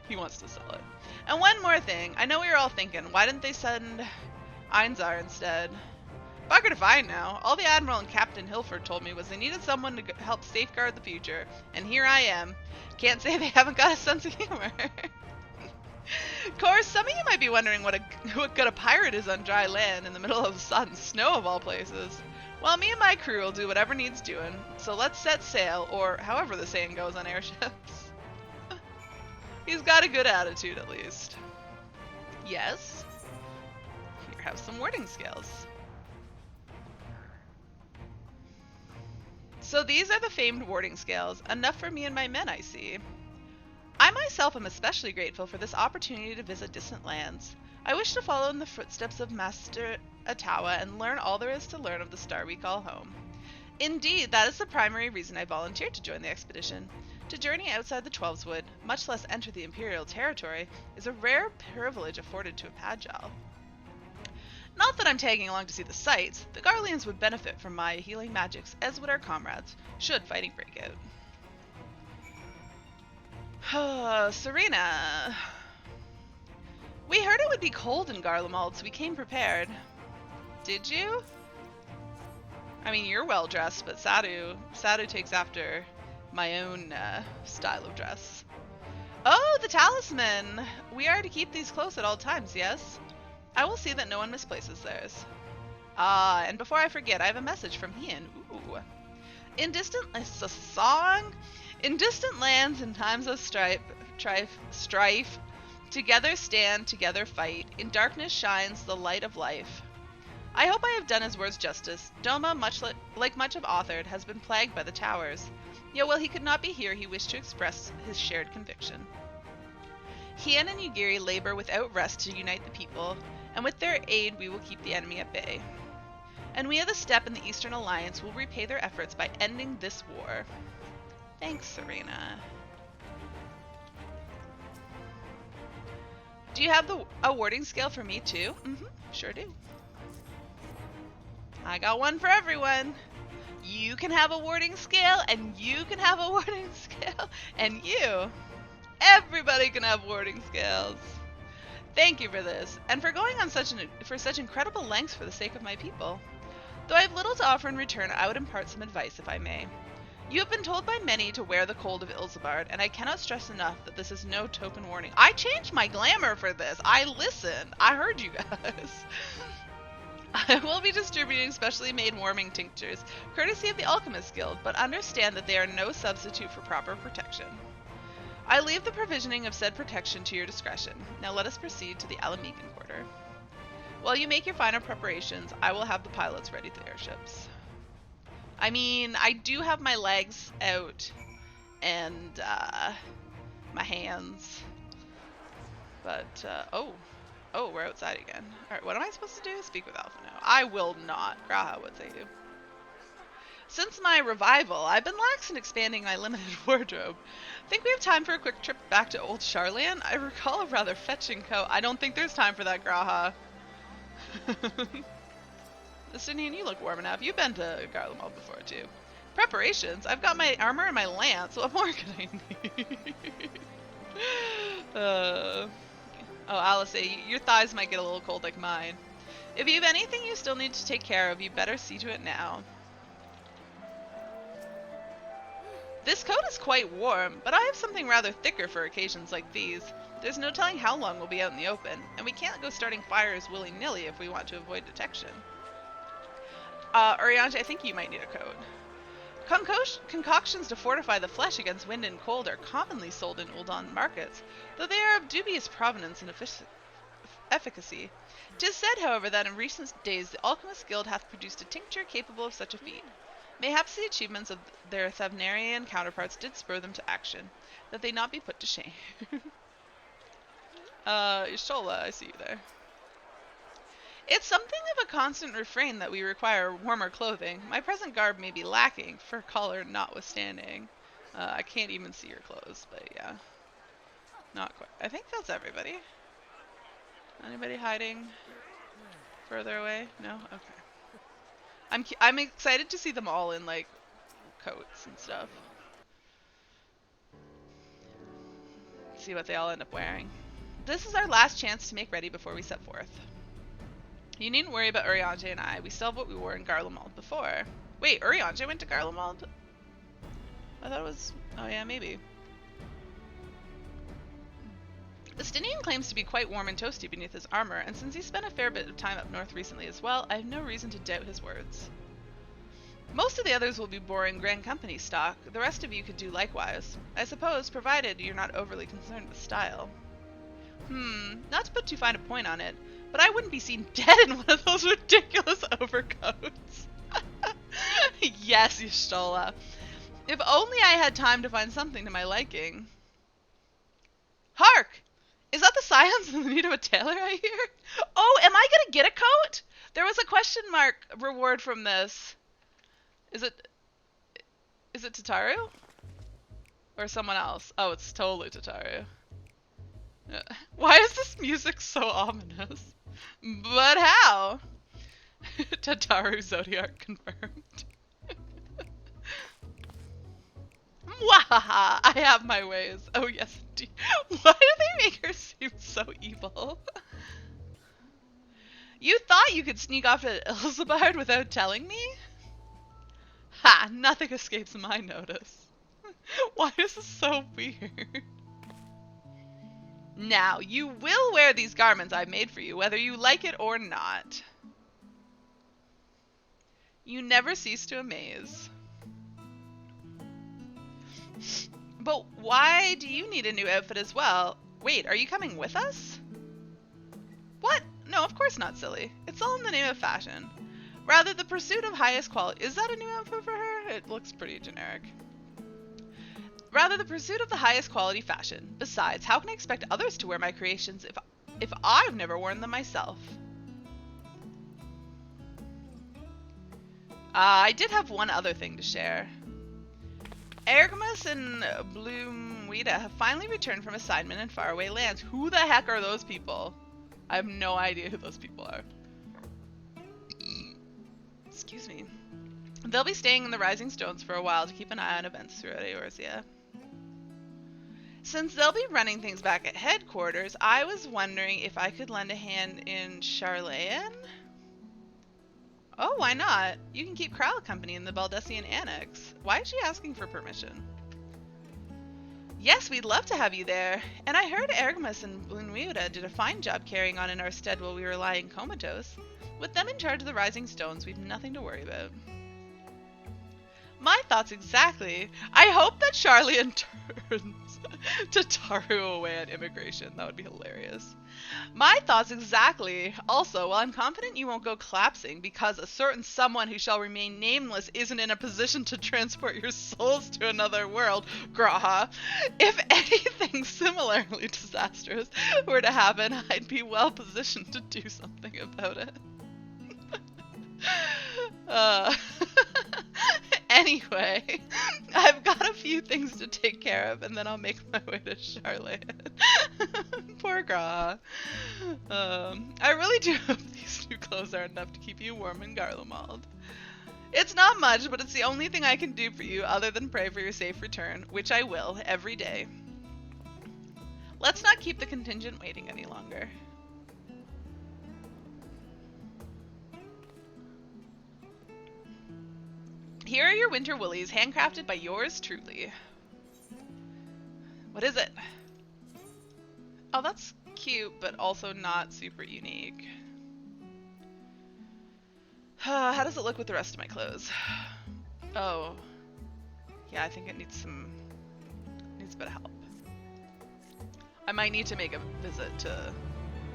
He wants to sell it. And one more thing. I know we were all thinking, why didn't they send Einzar instead? Bugger to find now. All the Admiral and Captain Hilford told me was they needed someone to help safeguard the future. And here I am. Can't say they haven't got a sense of humor. Of course, some of you might be wondering what good a pirate is on dry land in the middle of the sun, snow of all places. Well, me and my crew will do whatever needs doing. So let's set sail, or however the saying goes on airships. He's got a good attitude, at least. Yes. Here, have some wording skills. So these are the famed warding scales. Enough for me and my men, I see. I myself am especially grateful for this opportunity to visit distant lands. I wish to follow in the footsteps of Master Atawa and learn all there is to learn of the star we call home. Indeed, that is the primary reason I volunteered to join the expedition. To journey outside the Twelveswood, much less enter the Imperial territory, is a rare privilege afforded to a Pagel. Not that I'm tagging along to see the sights. The Garleans would benefit from my healing magics, as would our comrades, should fighting break out. Serena. We heard it would be cold in Garlemald, so we came prepared. Did you? I mean, you're well dressed, but Sadu takes after my own style of dress. Oh, the talisman! We are to keep these close at all times, yes? I will see that no one misplaces theirs. Ah, and before I forget, I have a message from Hien. Ooh. It's a song? In distant lands and times of strife, together stand, together fight. In darkness shines the light of life. I hope I have done his words justice. Doma, like much of Authored, has been plagued by the towers. Yet while he could not be here, he wished to express his shared conviction. Hien and Yugiri labor without rest to unite the people, and with their aid we will keep the enemy at bay. And we of the Steppe and the Eastern Alliance will repay their efforts by ending this war. Thanks, Serena. Do you have a warding scale for me too? Sure do. I got one for everyone. You can have a warding scale, and you can have a warding scale, and everybody can have warding scales. Thank you for this, and for going on such incredible lengths for the sake of my people. Though I have little to offer in return, I would impart some advice if I may. You have been told by many to wear the cold of Ilsabard, and I cannot stress enough that this is no token warning. I changed my glamour for this. I listened. I heard you guys. I will be distributing specially made warming tinctures, courtesy of the Alchemist Guild, but understand that they are no substitute for proper protection. I leave the provisioning of said protection to your discretion. Now let us proceed to the Alamegan quarter. While you make your final preparations, I will have the pilots ready the airships. I mean, I do have my legs out and my hands, but oh, we're outside again. All right, what am I supposed to do? Speak with Alpha now. I will not. Graha would say you. Since my revival, I've been lax in expanding my limited wardrobe. Think we have time for a quick trip back to Old Charlian? I recall a rather fetching coat. I don't think there's time for that, Graha. Justinian, you look warm enough. You've been to Garlemald before, too. Preparations? I've got my armor and my lance. What more could I need? Oh, Alice, your thighs might get a little cold like mine. If you have anything you still need to take care of, you better see to it now. This coat is quite warm, but I have something rather thicker for occasions like these. There's no telling how long we'll be out in the open, and we can't go starting fires willy-nilly if we want to avoid detection. Oriange, I think you might need a coat. Concoctions to fortify the flesh against wind and cold are commonly sold in Uldan markets, though they are of dubious provenance and efficacy. 'Tis said, however, that in recent days the Alchemist Guild hath produced a tincture capable of such a feat. Mayhaps the achievements of their Thavnarian counterparts did spur them to action, that they not be put to shame. Ishola, I see you there. It's something of a constant refrain that we require warmer clothing. My present garb may be lacking, fur collar notwithstanding. I can't even see your clothes, but yeah. Not quite. I think that's everybody. Anybody hiding further away? No? Okay. I'm excited to see them all in, like, coats and stuff. See what they all end up wearing. This is our last chance to make ready before we set forth. You needn't worry about Urianger and I. We still have what we wore in Garlemald before. Wait, Urianger went to Garlemald? I thought it was... Oh yeah, maybe. Estinian claims to be quite warm and toasty beneath his armor, and since he spent a fair bit of time up north recently as well, I have no reason to doubt his words. Most of the others will be boring Grand Company stock. The rest of you could do likewise. I suppose, provided you're not overly concerned with style. Not to put too fine a point on it, but I wouldn't be seen dead in one of those ridiculous overcoats. Yes, Y'shtola. If only I had time to find something to my liking. Hark! Is that the silence and the need of a tailor I hear? Oh, am I gonna get a coat? There was a question mark reward from this. Is it Tataru? Or someone else? Oh, it's totally Tataru. Why is this music so ominous? But how? Tataru Zodiac confirmed. Mwahaha, I have my ways. Oh yes, indeed. Why do they make her seem so evil? You thought you could sneak off to Ilsabard without telling me? Ha! Nothing escapes my notice. Why is this so weird? Now, you will wear these garments I've made for you, whether you like it or not. You never cease to amaze. But why do you need a new outfit as well? Wait, are you coming with us? What? No, of course not, silly. It's all in the name of fashion. Rather, the pursuit of highest quality. Is that a new outfit for her? It looks pretty generic. Rather, the pursuit of the highest quality fashion. Besides, how can I expect others to wear my creations if I've never worn them myself? I did have one other thing to share. Ergmus and Bloomweeda have finally returned from assignment in faraway lands. Who the heck are those people? I have no idea who those people are. Excuse me. They'll be staying in the Rising Stones for a while to keep an eye on events throughout Eorzea. Since they'll be running things back at headquarters, I was wondering if I could lend a hand in Charlayan? Oh, why not? You can keep Kral company in the Baldessian Annex. Why is she asking for permission? Yes, we'd love to have you there. And I heard Ergmus and Bloomweeda did a fine job carrying on in our stead while we were lying comatose. With them in charge of the Rising Stones, we've nothing to worry about. My thoughts exactly. I hope that Charlian turns Tataru away at immigration. That would be hilarious. My thoughts exactly. Also, while I'm confident you won't go collapsing because a certain someone who shall remain nameless isn't in a position to transport your souls to another world, Graha, if anything similarly disastrous were to happen, I'd be well positioned to do something about it. Anyway, I've got a few things to take care of, and then I'll make my way to Charlotte. Poor Gra. I really do hope these new clothes are enough to keep you warm in Garlemald. It's not much, but it's the only thing I can do for you other than pray for your safe return, which I will, every day. Let's not keep the contingent waiting any longer. Here are your winter woolies, handcrafted by yours truly. What is it? Oh, that's cute, but also not super unique. How does it look with the rest of my clothes? Oh. Yeah, I think it needs a bit of help. I might need to make a visit to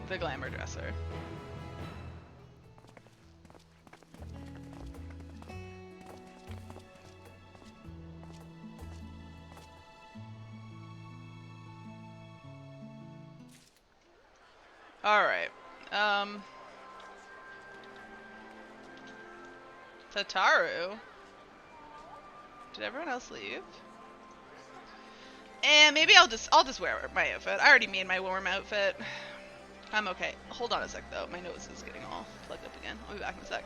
the glamour dresser. Alright. Tataru? Did everyone else leave? And maybe I'll just wear my outfit. I already made my warm outfit. I'm okay. Hold on a sec though. My nose is getting all plugged up again. I'll be back in a sec.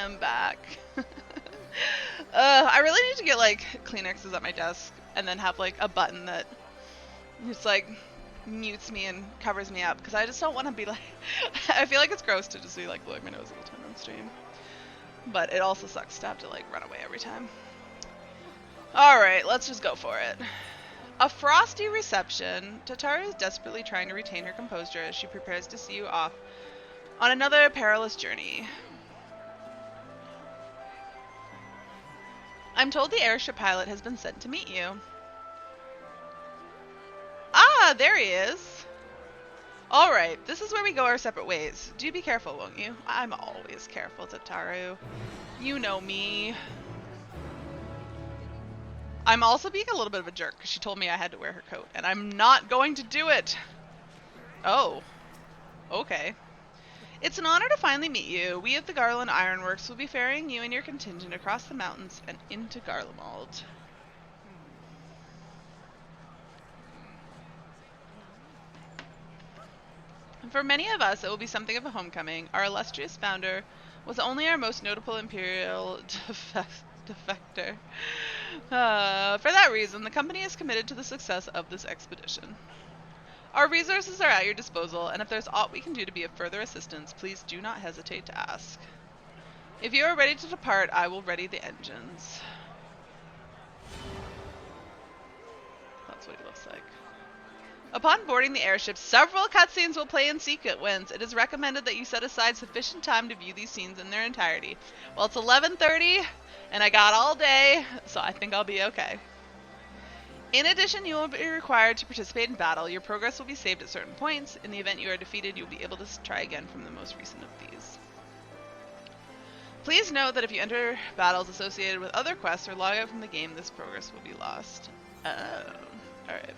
am back. I really need to get like Kleenexes at my desk and then have like a button that just like mutes me and covers me up because I just don't want to be like I feel like it's gross to just be like blowing my nose all the time on stream. But it also sucks to have to like run away every time. Alright, let's just go for it. A frosty reception. Tataru is desperately trying to retain her composure as she prepares to see you off on another perilous journey. I'm told the airship pilot has been sent to meet you. Ah, there he is. Alright, this is where we go our separate ways. Do be careful, won't you? I'm always careful, Tataru. You know me. I'm also being a little bit of a jerk because she told me I had to wear her coat, and I'm not going to do it. Oh. Okay. It's an honor to finally meet you. We at the Garland Ironworks will be ferrying you and your contingent across the mountains and into Garlemald. For many of us, it will be something of a homecoming. Our illustrious founder was only our most notable imperial defector. For that reason, the company is committed to the success of this expedition. Our resources are at your disposal, and if there's aught we can do to be of further assistance, please do not hesitate to ask. If you are ready to depart, I will ready the engines. That's what he looks like. Upon boarding the airship, several cutscenes will play in sequence. It is recommended that you set aside sufficient time to view these scenes in their entirety. Well, it's 11:30, and I got all day, so I think I'll be okay. In addition, you will be required to participate in battle. Your progress will be saved at certain points. In the event you are defeated, you'll be able to try again from the most recent of these. Please note that if you enter battles associated with other quests or log out from the game, this progress will be lost. Alright.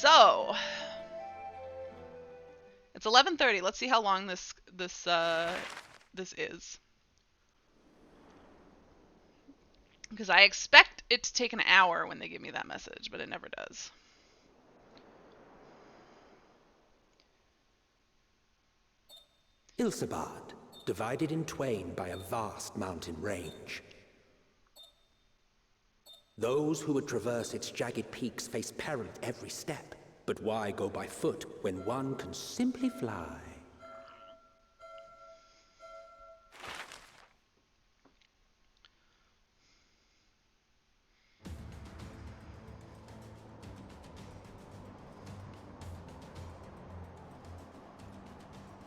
So it's 11:30. Let's see how long this is. Because I expect it to take an hour when they give me that message, but it never does. Ilsabard, divided in twain by a vast mountain range. Those who would traverse its jagged peaks face peril at every step. But why go by foot when one can simply fly?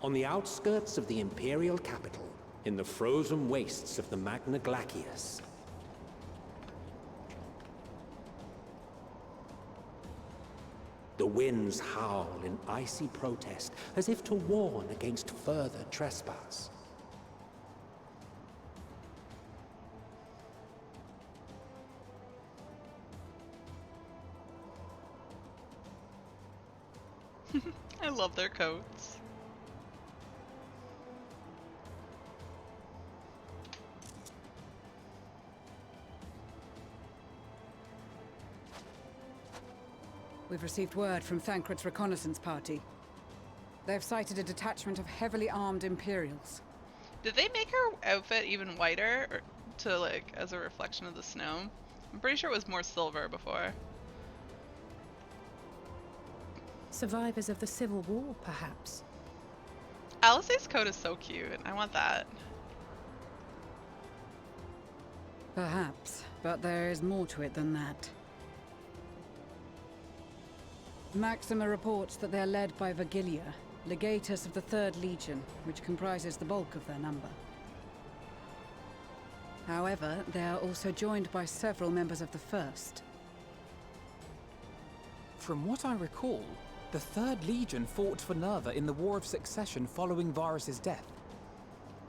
On the outskirts of the Imperial capital, in the frozen wastes of the Magna Glacius, the winds howl in icy protest, as if to warn against further trespass. I love their coats. We've received word from Thancred's reconnaissance party. They've sighted a detachment of heavily armed Imperials. Did they make her outfit even whiter or to like as a reflection of the snow? I'm pretty sure it was more silver before. Survivors of the Civil War, perhaps. Alice's coat is so cute. I want that. Perhaps, but there is more to it than that. Maxima reports that they are led by Vergilia, legatus of the 3rd Legion, which comprises the bulk of their number. However, they are also joined by several members of the 1st. From what I recall, the 3rd Legion fought for Nerva in the War of Succession following Varus's death.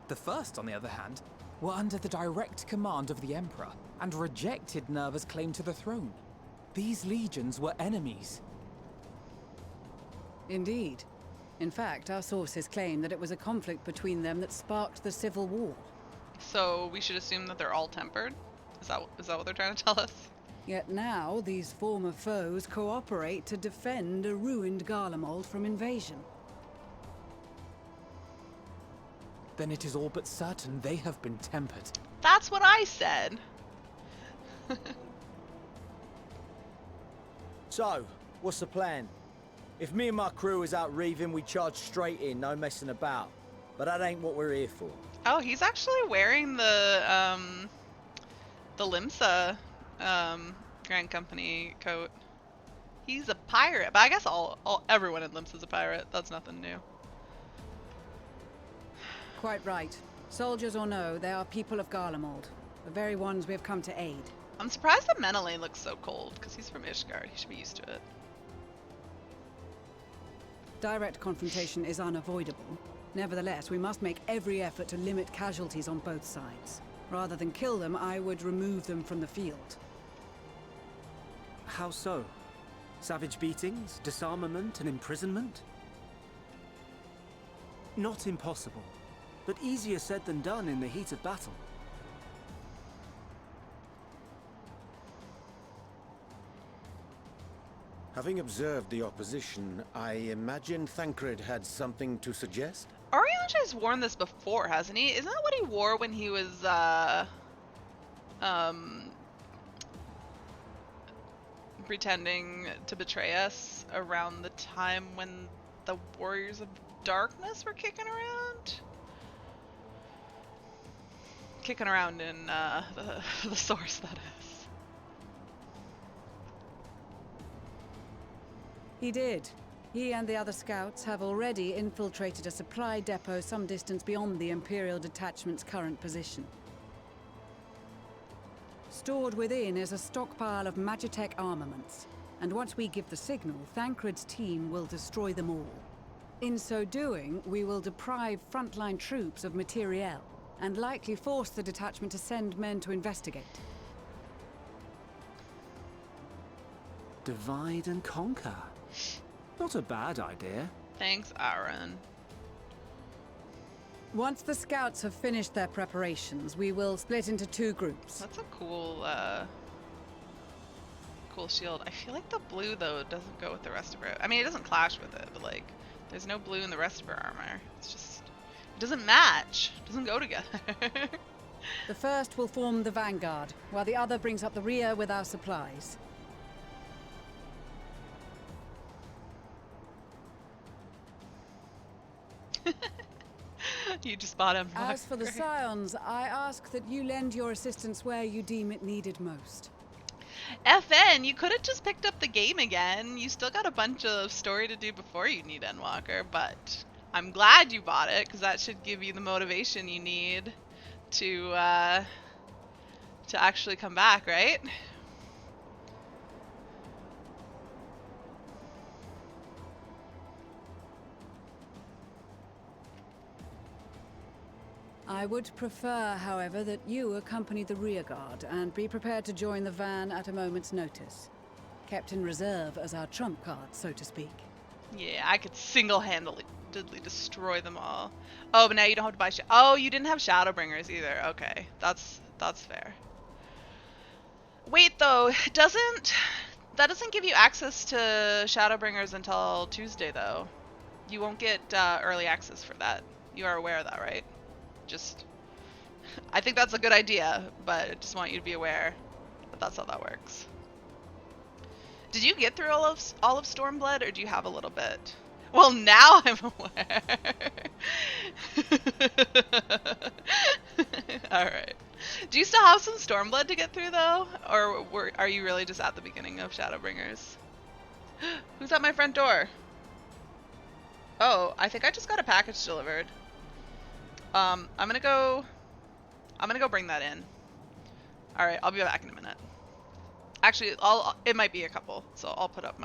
The 1st, on the other hand, were under the direct command of the Emperor and rejected Nerva's claim to the throne. These legions were enemies. Indeed. In fact, our sources claim that it was a conflict between them that sparked the Civil War. So we should assume that they're all tempered? Is that what they're trying to tell us? Yet now, these former foes cooperate to defend a ruined Garlemald from invasion. then it is all but certain they have been tempered. That's what I said. So, what's the plan? If me and my crew is out reaving, we charge straight in, no messing about. But that ain't what we're here for. Oh, he's actually wearing the Limsa Grand Company coat. He's a pirate, but I guess everyone in Limsa's a pirate. That's nothing new. Quite right. Soldiers or no, they are people of Garlemald. The very ones we have come to aid. I'm surprised that Menelane looks so cold, because he's from Ishgard. He should be used to it. Direct confrontation is unavoidable. Nevertheless, we must make every effort to limit casualties on both sides. Rather than kill them, I would remove them from the field. How so? Savage beatings, disarmament, and imprisonment? Not impossible, but easier said than done in the heat of battle. Having observed the opposition, I imagine Thancred had something to suggest? Ariange has worn this before, hasn't he? Isn't that what he wore when he was, pretending to betray us around the time when the Warriors of Darkness were kicking around? Kicking around in, the source, that is. He did. He and the other scouts have already infiltrated a supply depot some distance beyond the Imperial Detachment's current position. Stored within is a stockpile of Magitech armaments, and once we give the signal, Thancred's team will destroy them all. In so doing, we will deprive frontline troops of materiel, and likely force the detachment to send men to investigate. Divide and conquer. Not a bad idea. Thanks, Aaron. Once the scouts have finished their preparations, we will split into two groups. That's a cool, cool shield. I feel like the blue, though, doesn't go with the rest of her. I mean, it doesn't clash with it, but, like, there's no blue in the rest of her armor. It's just, it doesn't match. It doesn't go together. The first will form the vanguard, while the other brings up the rear with our supplies. You just bought him. As for the Scions, I ask that you lend your assistance where you deem it needed most. FN, you could have just picked up the game again. You still got a bunch of story to do before you need Endwalker, but I'm glad you bought it, because that should give you the motivation you need to actually come back, right? I would prefer, however, that you accompany the rearguard and be prepared to join the van at a moment's notice. Kept in reserve as our trump card, so to speak. Yeah, I could single-handedly destroy them all. Oh, but now you don't have to buy oh, you didn't have Shadowbringers either. Okay, that's fair. Wait, though, that doesn't give you access to Shadowbringers until Tuesday, though. You won't get early access for that. You are aware of that, right? Just, I think that's a good idea, but I just want you to be aware that that's how that works. Did you get through all of Stormblood, or do you have a little bit? Well, now I'm aware. Alright. Do you still have some Stormblood to get through, though? Or are you really just at the beginning of Shadowbringers? Who's at my front door? Oh, I think I just got a package delivered. I'm gonna go bring that in. Alright, I'll be back in a minute. Actually, it might be a couple, so I'll put up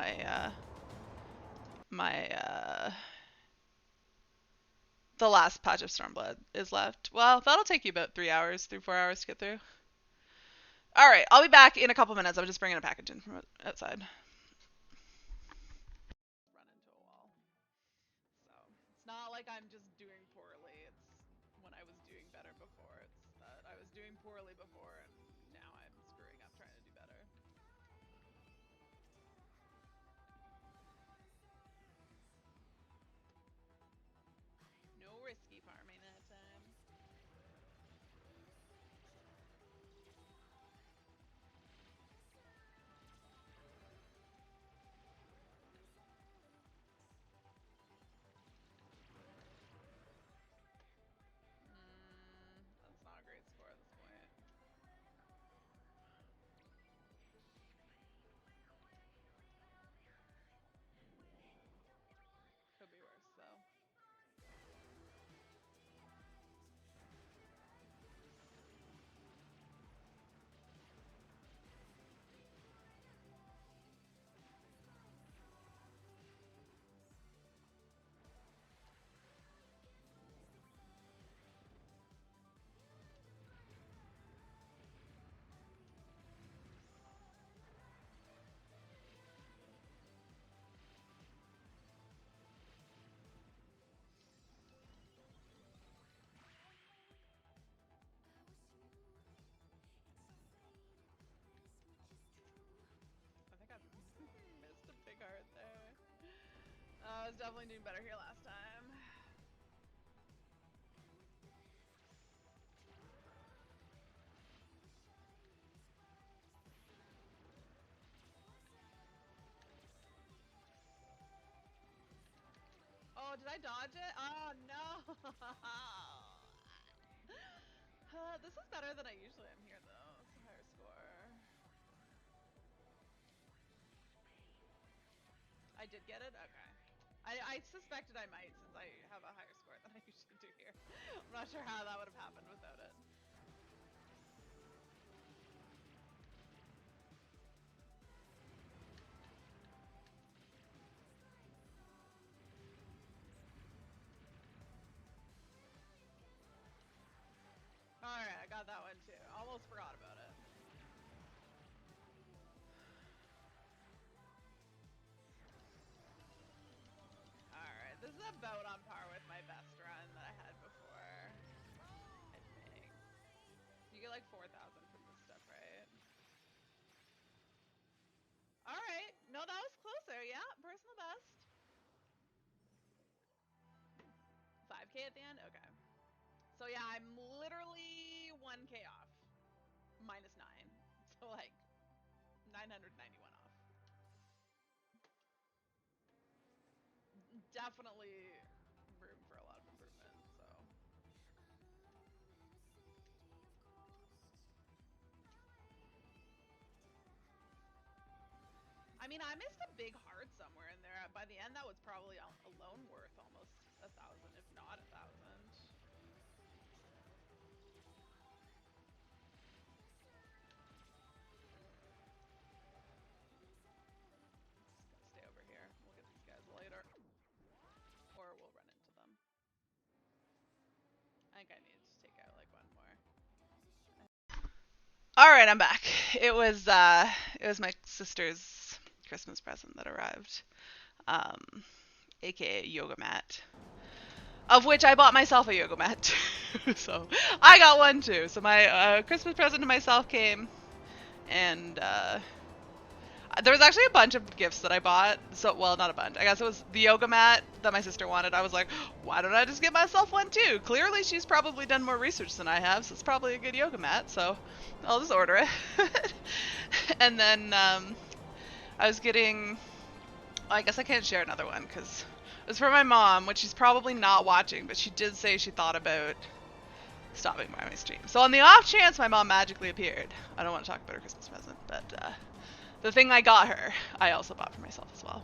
the last patch of Stormblood is left. Well, that'll take you about 3 hours, 4 hours to get through. Alright, I'll be back in a couple minutes. I'm just bringing a package in from outside. Run into a wall. So, it's not like I'm just doing poorly. It's when I was doing better before. It's that I was doing poorly before, and now I'm screwing up trying to do better. No risky farming that time. was definitely doing better here last time. Oh, did I dodge it? Oh, no. This is better than I usually am here, though. It's a higher score. I did get it? Okay. I suspected I might, since I have a higher score than I usually do here. I'm not sure how that would have happened without it. Alright, I got that one too. Almost forgot about it. Alright, this is about on par with my best run that I had before. I think. You get like 4,000 from this stuff, right? Alright, no, that was closer. Yeah, personal best. 5K at the end? Okay. So yeah, I'm literally 1K off. -9. So like 991 off. Definitely room for a lot of improvement, so. I mean, I missed a big heart somewhere in there. By the end, that was probably alone worth almost 1,000, if not 1,000. Just gonna stay over here. We'll get these guys later. Or we'll run into them. I think I need to take out like one more. Alright, I'm back. It was my sister's Christmas present that arrived. AKA yoga mat. Of which I bought myself a yoga mat too. So I got one too. So my Christmas present to myself came, and there was actually a bunch of gifts that I bought. So, well, not a bunch. I guess it was the yoga mat that my sister wanted. I was like, why don't I just get myself one too? Clearly she's probably done more research than I have, so it's probably a good yoga mat. So I'll just order it. And then I was getting, well, I guess I can't share another one because it was for my mom, which she's probably not watching, but she did say she thought about stopping by my stream. So on the off chance my mom magically appeared, I don't want to talk about her Christmas present, but the thing I got her, I also bought for myself as well.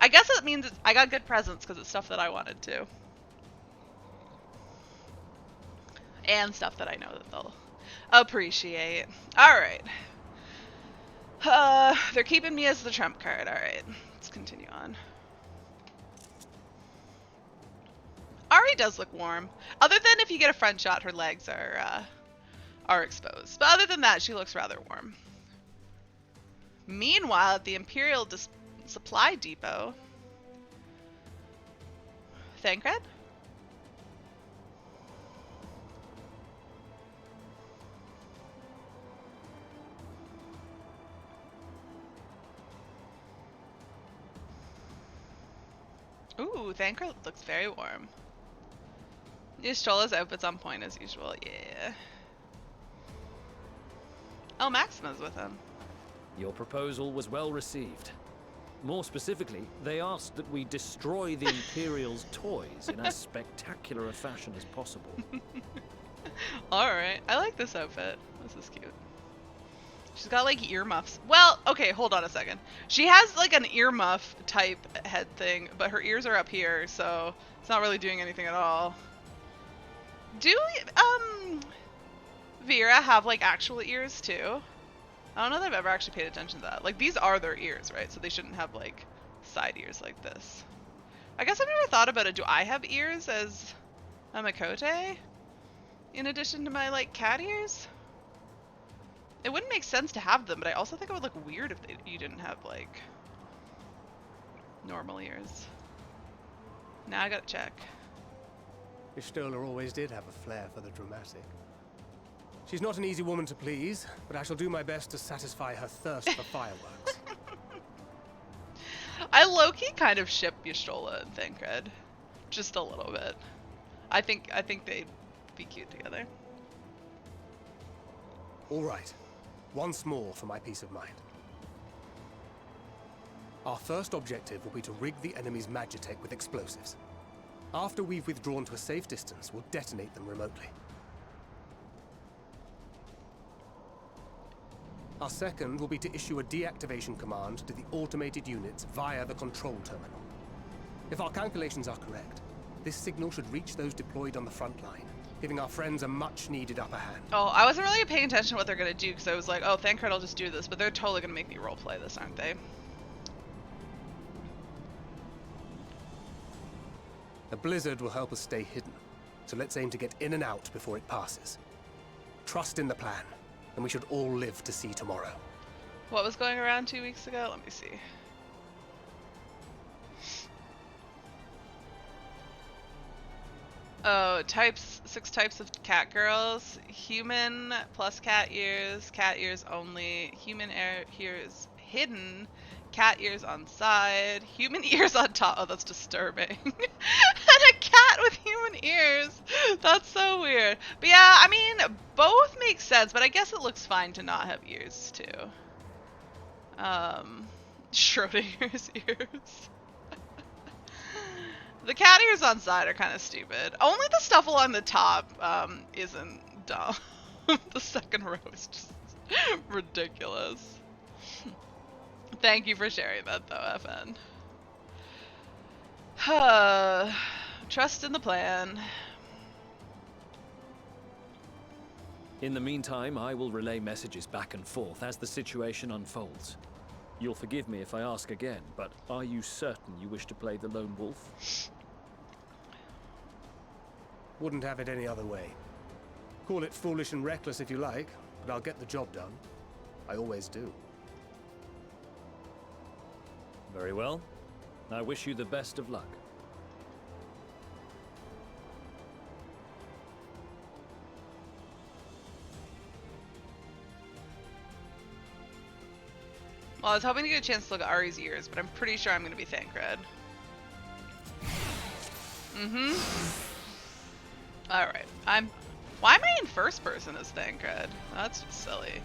I guess it means I got good presents because it's stuff that I wanted to. And stuff that I know that they'll appreciate. Alright. They're keeping me as the trump card. Alright, let's continue on. Ari does look warm. Other than if you get a front shot, her legs are exposed. But other than that, she looks rather warm. Meanwhile, at the Imperial Supply Depot... Thancred? Ooh, Thancred looks very warm. Ystrola's outfit's on point as usual, yeah. Oh, Maxima's with him. Your proposal was well received. More specifically, they asked that we destroy the Imperial's toys in as spectacular a fashion as possible. Alright, I like this outfit. This is cute. She's got like earmuffs. Well, okay, hold on a second. She has like an earmuff type head thing, but her ears are up here, so it's not really doing anything at all. Do Vera have like actual ears too? I don't know that I've ever actually paid attention to that. Like these are their ears, right? So they shouldn't have like side ears like this. I guess I've never thought about it. Do I have ears as a Makote? In addition to my like cat ears? It wouldn't make sense to have them, but I also think it would look weird if you didn't have like normal ears. Now I gotta check. Y'shtola always did have a flair for the dramatic. She's not an easy woman to please, but I shall do my best to satisfy her thirst for fireworks. I low-key kind of ship Y'shtola and Thancred. Just a little bit. I think they'd be cute together. All right. Once more for my peace of mind. Our first objective will be to rig the enemy's magitech with explosives. After we've withdrawn to a safe distance, we'll detonate them remotely. Our second will be to issue a deactivation command to the automated units via the control terminal. If our calculations are correct, this signal should reach those deployed on the front line, giving our friends a much-needed upper hand. Oh, I wasn't really paying attention to what they're going to do, because I was like, oh, Thancred will just do this, but they're totally going to make me roleplay this, aren't they? The blizzard will help us stay hidden, so let's aim to get in and out before it passes. Trust in the plan, and we should all live to see tomorrow. What was going around 2 weeks ago? Let me see. Oh, 6 types of cat girls. Human plus cat ears only. Human ears hidden. Cat ears on side. Human ears on top. Oh, that's disturbing. And a cat with human ears. That's so weird. But yeah, I mean, both make sense, but I guess it looks fine to not have ears, too. Schrodinger's ears. The cat ears on side are kind of stupid. Only the stuff along the top isn't dumb. The second row is just ridiculous. Thank you for sharing that, though, FN. Trust in the plan. In the meantime, I will relay messages back and forth as the situation unfolds. You'll forgive me if I ask again, but are you certain you wish to play the lone wolf? Wouldn't have it any other way. Call it foolish and reckless if you like, but I'll get the job done. I always do. Very well. I wish you the best of luck. Well, I was hoping to get a chance to look at Ari's ears, but I'm pretty sure I'm going to be Thancred. Alright. Why am I in first person as Thancred? That's just silly.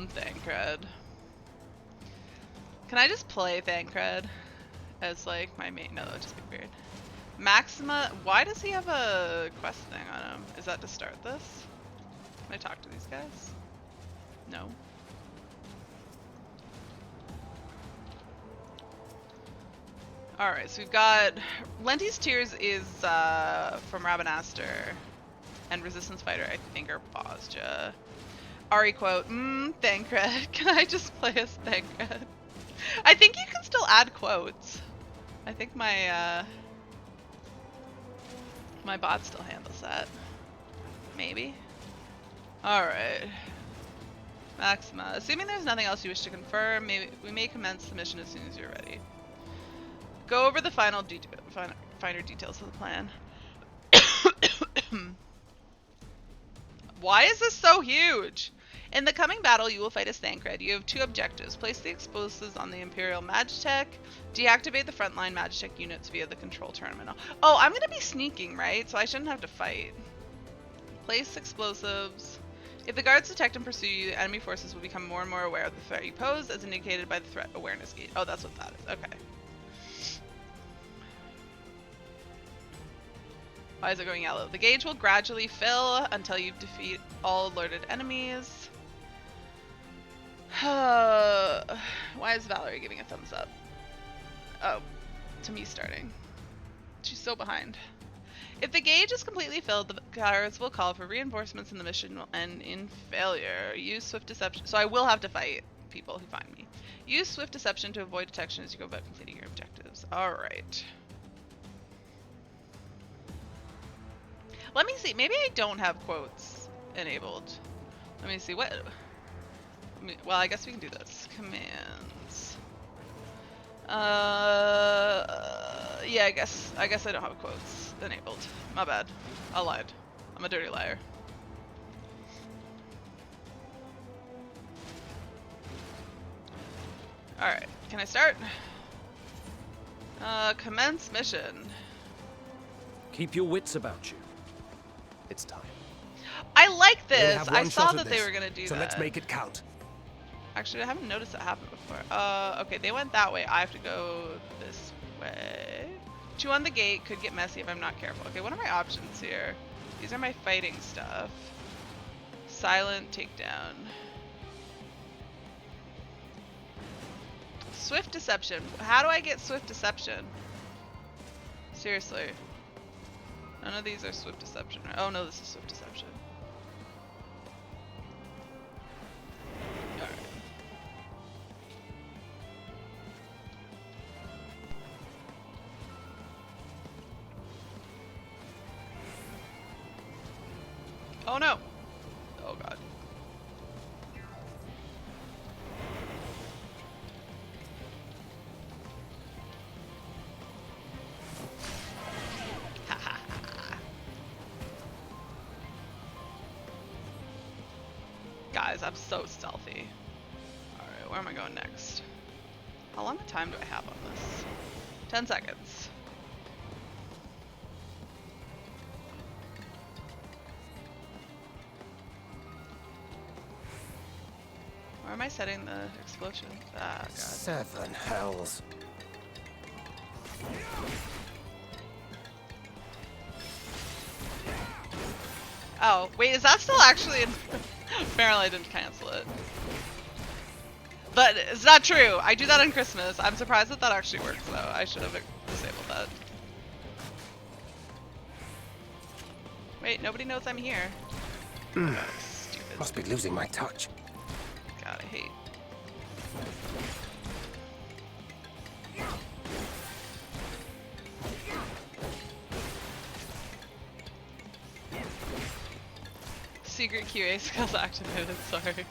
Thancred. Can I just play Thancred as, like, my main? No, that would just be weird. Maxima, why does he have a quest thing on him? Is that to start this? Can I talk to these guys? No. Alright, so we've got Lenti's Tears is from Rabanaster, and Resistance Fighter, I think, are Bosja. Ari quote, Thancred. Can I just play as Thancred? I think you can still add quotes. I think my my bot still handles that. Maybe. Alright. Maxima. Assuming there's nothing else you wish to confirm, we may commence the mission as soon as you're ready. Go over the finer details of the plan. Why is this so huge? In the coming battle, you will fight as Thancred. You have 2 objectives. Place the explosives on the Imperial Magitech. Deactivate the frontline Magitech units via the control terminal. Oh, I'm going to be sneaking, right? So I shouldn't have to fight. Place explosives. If the guards detect and pursue you, enemy forces will become more and more aware of the threat you pose, as indicated by the threat awareness gauge. Oh, that's what that is. Okay. Why is it going yellow? The gauge will gradually fill until you defeat all alerted enemies. Why is Valerie giving a thumbs up? Oh, to me starting. She's so behind. If the gauge is completely filled, the guards will call for reinforcements and the mission will end in failure. Use swift deception. So I will have to fight people who find me. Use swift deception to avoid detection as you go about completing your objectives. Alright. Let me see. Maybe I don't have quotes enabled. Let me see. What? Well, I guess we can do this. Commands. Yeah, I guess I don't have quotes enabled. My bad. I lied. I'm a dirty liar. Alright, can I start? Commence mission. Keep your wits about you. It's time. I like We only this. have I one saw shot at that they this, were gonna do so that. let's make it count. Actually, I haven't noticed that happen before. Okay, they went that way. I have to go this way. Chew on the gate could get messy if I'm not careful. Okay, what are my options here? These are my fighting stuff. Silent takedown. Swift deception. How do I get swift deception? Seriously. None of these are swift deception. Oh no, this is swift deception. Alright. Oh no! Oh god. Guys, I'm so stealthy. Alright, where am I going next? How long of time do I have on this? 10 seconds. Where am I setting the explosion? Ah, god. 7 hells. Oh, wait, is that still actually in... Apparently I didn't cancel it. But it's not true. I do that on Christmas. I'm surprised that that actually works, though. I should have disabled that. Wait, nobody knows I'm here. Stupid. Must be losing my touch. God, I hate. Secret QA skills activated, sorry.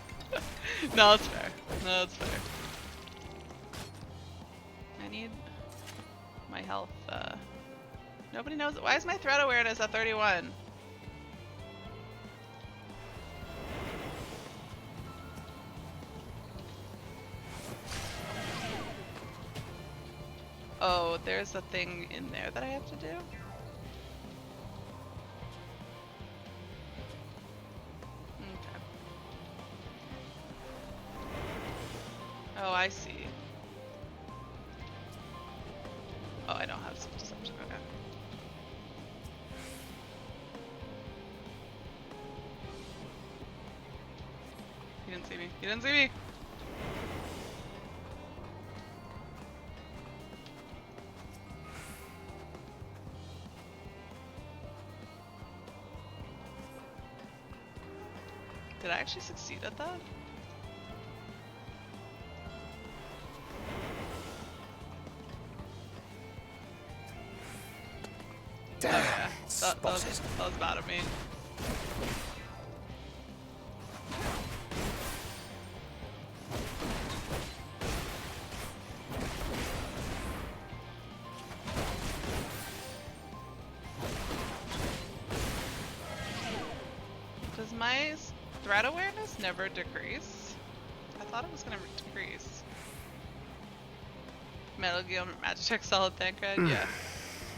No, it's fair. No, it's fair. I need my health, Nobody knows. Why is my threat awareness at 31? Oh, there's a thing in there that I have to do? Okay. Oh, I see. Oh, I don't have some deception. Okay. He didn't see me. He didn't see me! Did I actually succeed at that? Damn, Oh, yeah. that was bad of me. Does my threat awareness never decrease? I thought it was gonna decrease. Metal Gear Magic Solid Thancred? Yeah.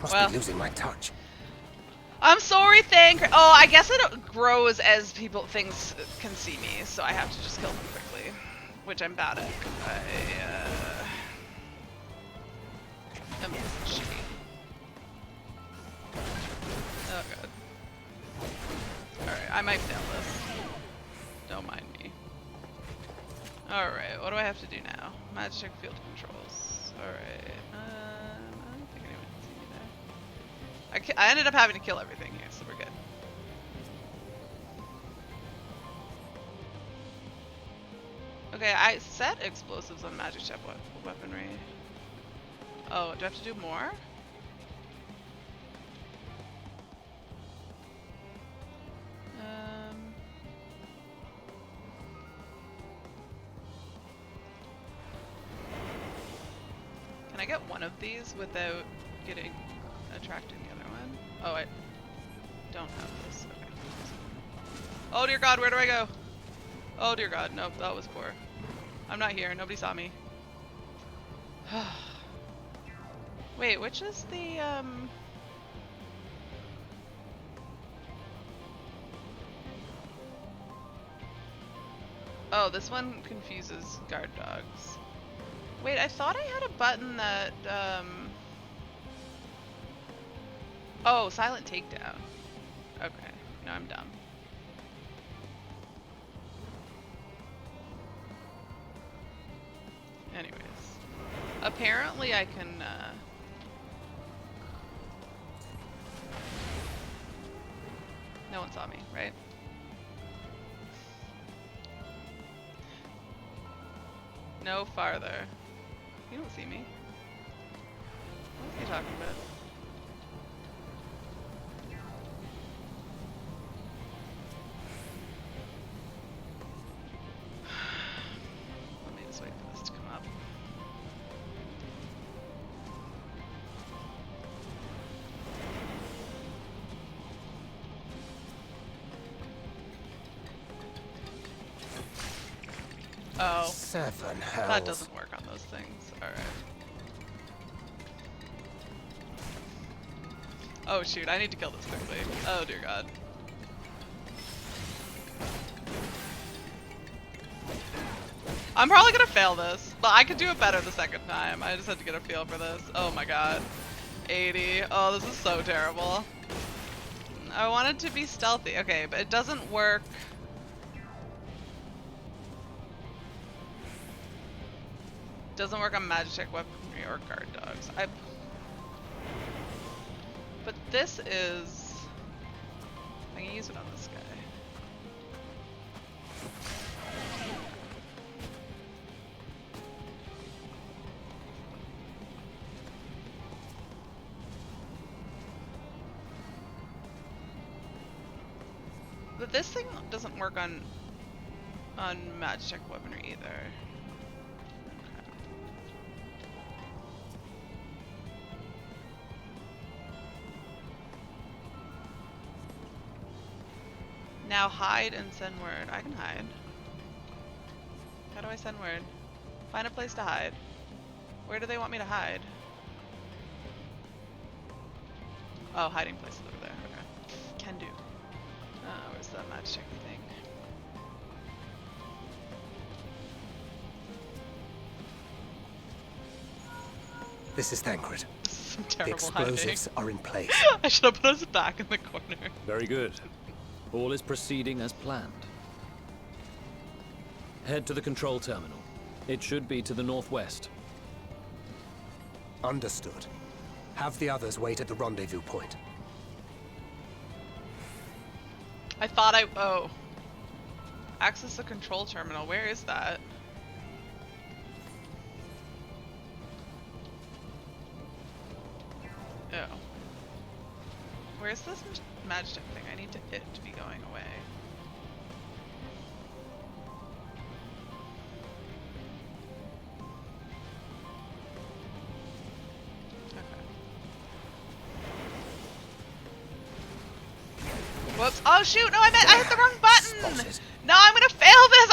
Must Well, be losing my touch. I'm sorry, Thancred. Oh, I guess it grows as things can see me, so I have to just kill them quickly, which I'm bad at. I'm shitty. Oh god. Alright, I might fail this. Don't mind me. Alright, what do I have to do now? Magic field controls. Alright. I don't think anyone can see me there. I ended up having to kill everything here, so we're good. Okay, I set explosives on magic weaponry. Oh, do I have to do more? Can I get one of these without attracting the other one? Oh, I don't have this. Okay. Oh dear god, where do I go? Oh dear god, nope, that was poor. I'm not here, nobody saw me. Wait, which is the, Oh, this one confuses guard dogs. Wait, I thought I had a button that, Oh, silent takedown. Okay, no, I'm dumb. Anyways. Apparently I can, No one saw me, right? No farther. You don't see me. What are you talking about? Let me just wait for this to come up. Oh. 7 hells. That doesn't work on those things. Alright. Oh shoot, I need to kill this quickly. Oh dear god. I'm probably gonna fail this, but I could do it better the second time. I just had to get a feel for this. Oh my god. 80. Oh, this is so terrible. I wanted to be stealthy. Okay, but it doesn't work. Doesn't work on Magitech weaponry or guard dogs. But this is... I can use it on this guy. But this thing doesn't work on Magitech weaponry either. Now hide and send word. I can hide. How do I send word? Find a place to hide. Where do they want me to hide? Oh, hiding place over there. Okay. Can do. Where's that match check thing? This is Thancred. Some The terrible explosives hiding. are in place. I should have put us back in the corner. Very good. All is proceeding as planned. Head to the control terminal. It should be to the northwest. Understood. Have the others wait at the rendezvous point. I thought oh. Access the control terminal. Where is that? Oh. Where's this Magitech thing? I need it to be going away. Whoops. Oh shoot, no, I hit the wrong button! Spotted. No, I'm gonna fail this!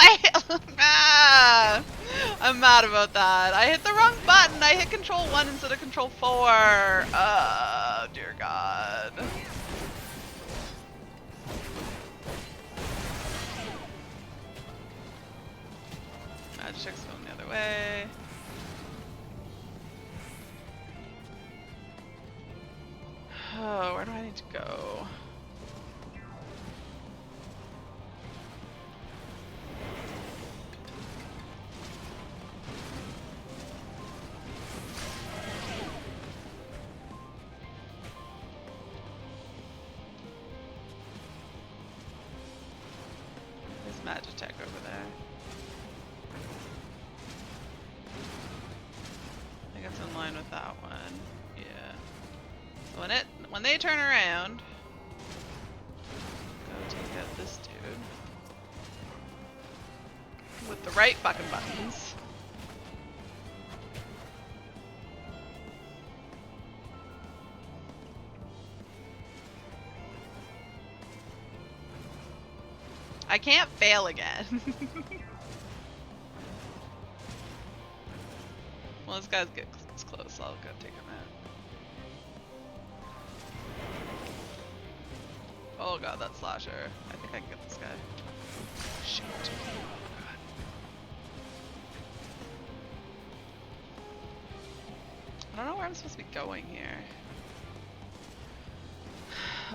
I'm mad about that. I hit the wrong button. I hit control 1 instead of control 4. Oh, dear god. Magitech's going the other way. Oh, where do I need to go? Magitech over there. I think it's in line with that one. Yeah. So when they turn around, go take out this dude with the right fucking buttons. I can't fail again. Well, this guy's close, I'll go take him out. Oh god, that slasher. I think I can get this guy. Shoot. I don't know where I'm supposed to be going here.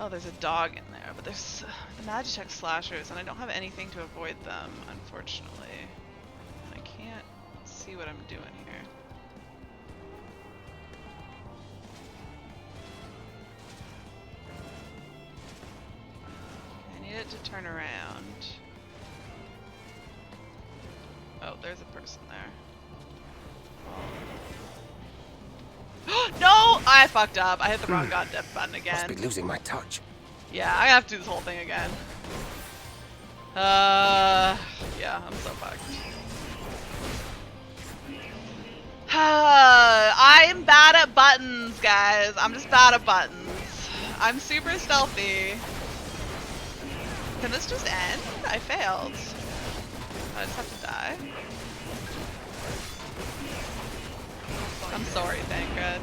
Oh, there's a dog in there, but there's the Magitech slashers, and I don't have anything to avoid them, unfortunately. I can't see what I'm doing here. I need it to turn around. Oh, there's a person there. No! I fucked up. I hit the wrong goddamn button again. Must be losing my touch. Yeah, I have to do this whole thing again. Yeah, I'm so fucked. I'm bad at buttons, guys. I'm just bad at buttons. I'm super stealthy. Can this just end? I failed. I just have to die. I'm sorry, Thancred.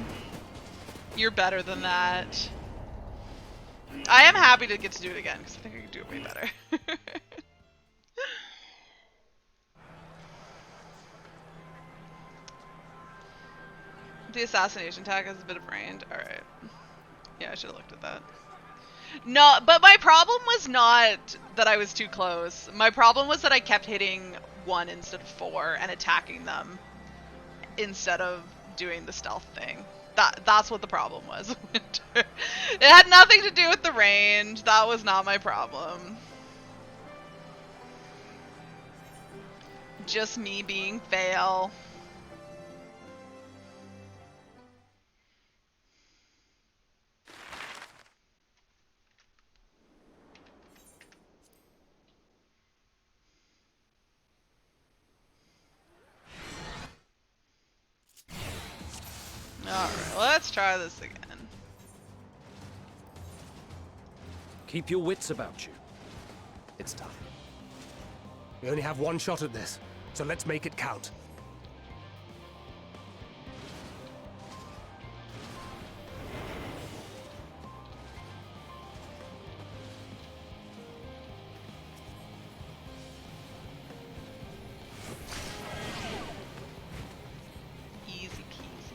You're better than that. I am happy to get to do it again, because I think I can do it way better. The assassination tag has a bit of range. Alright. Yeah, I should have looked at that. No, but my problem was not that I was too close. My problem was that I kept hitting 1 instead of 4 and attacking them instead of doing the stealth thing. That's what the problem was. It had nothing to do with the range. That was not my problem. Just me being fail. Alright, let's try this again. Keep your wits about you. It's time. We only have one shot at this, so let's make it count. Easy peasy.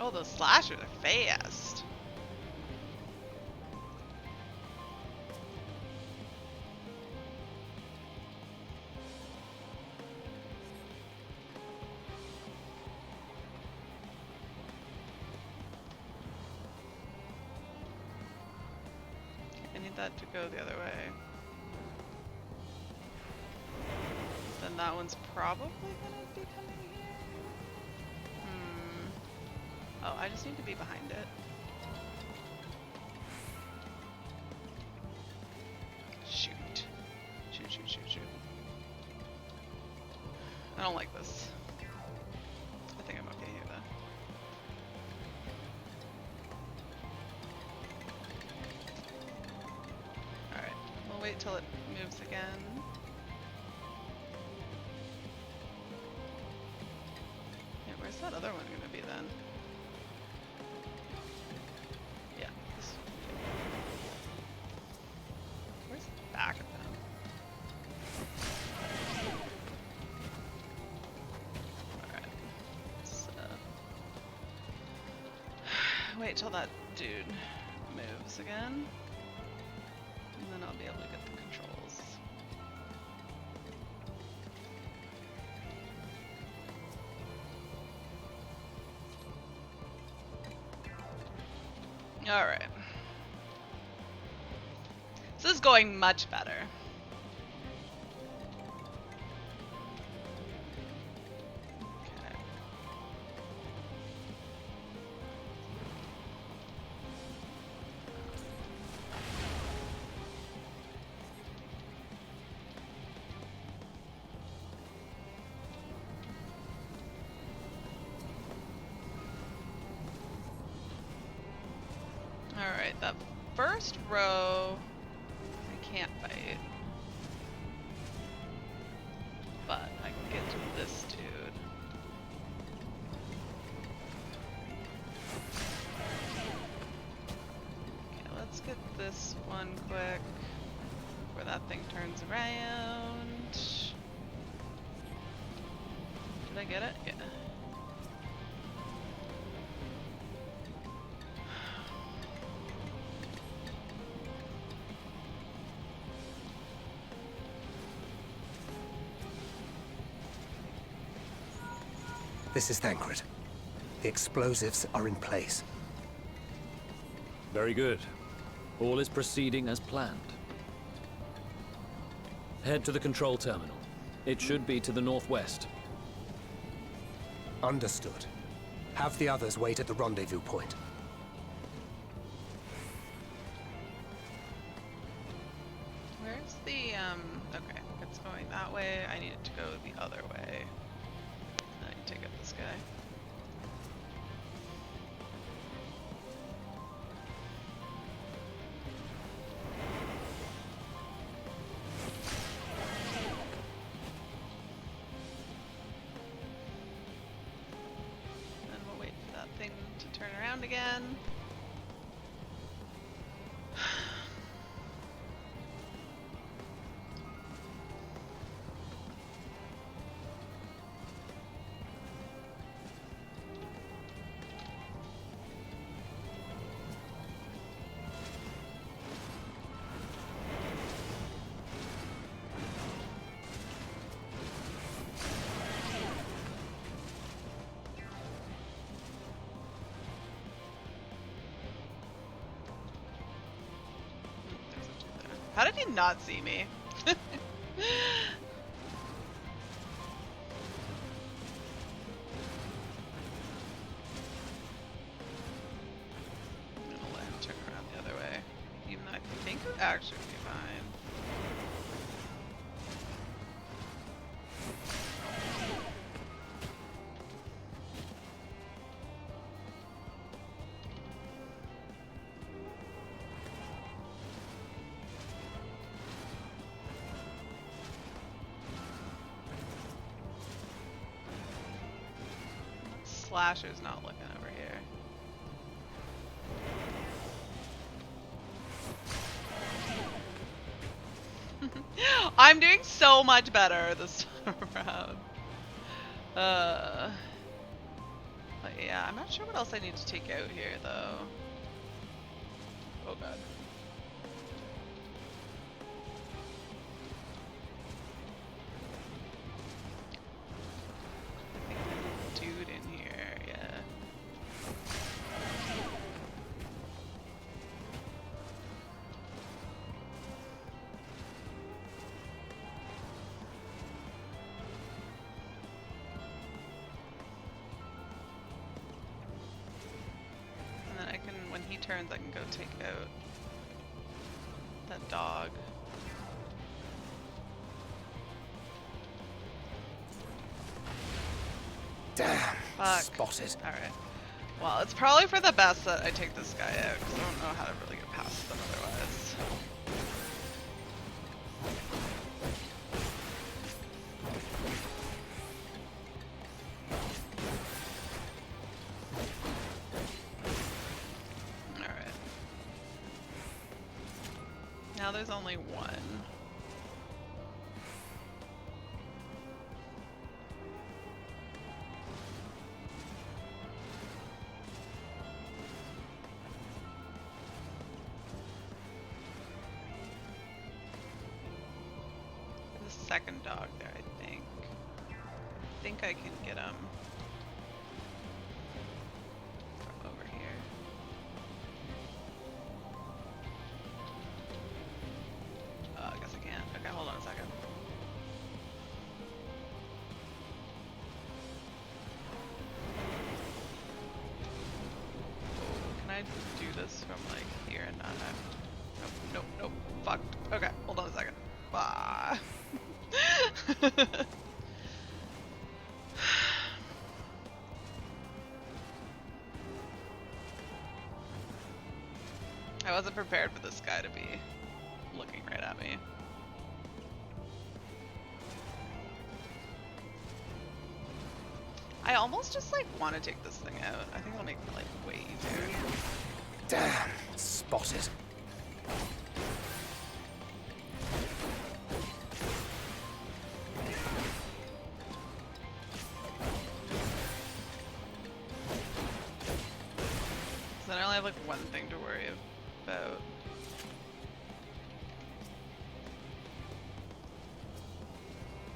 Oh, those slashers are fast. I need that to go the other way. Then that one's probably gonna be coming here. Oh, I just need to be behind it. Shoot. Shoot, shoot, shoot, shoot. I don't like this. I think I'm okay here though. Alright, we'll wait till it moves again. Yeah, where's that other one gonna be then? Back of them. Alright. So wait till that dude moves again. And then I'll be able to get the controls. Alright. This is going much better. that first row I can't fight. But I can get to this dude. Okay, let's get this one quick before that thing turns around. Did I get it? Yeah. This is Thancred. The explosives are in place. Very good. All is proceeding as planned. Head to the control terminal. It should be to the northwest. Understood. Have the others wait at the rendezvous point. Where's the, okay, it's going that way. I need it to go the other way. I need to take up this guy. Then we'll wait for that thing to turn around again. How did he not see me? I'm gonna let him turn around the other way. Even though I think it would actually be fine. Slasher's not looking over here. I'm doing so much better this time around. But yeah, I'm not sure what else I need to take out here though. Oh god. Dude in here, yeah. And then I can, when he turns, I can go take out that dog. Damn. Fuck. Spotted. Alright. Well, it's probably for the best that I take this guy out, because I don't know how to really get past them otherwise. Alright. Now there's only one. Second dog there, I think. I think I can get him from over here. I guess I can't. Okay, hold on a second. Oh, can I do this from like here and not have... Nope, nope, nope. Fucked. Okay, hold on a second. Ah. I I wasn't prepared for this guy to be looking right at me. I almost just like want to take this thing out. I think it'll make my life way easier. Damn, spotted. So then I only have like one thing to worry about.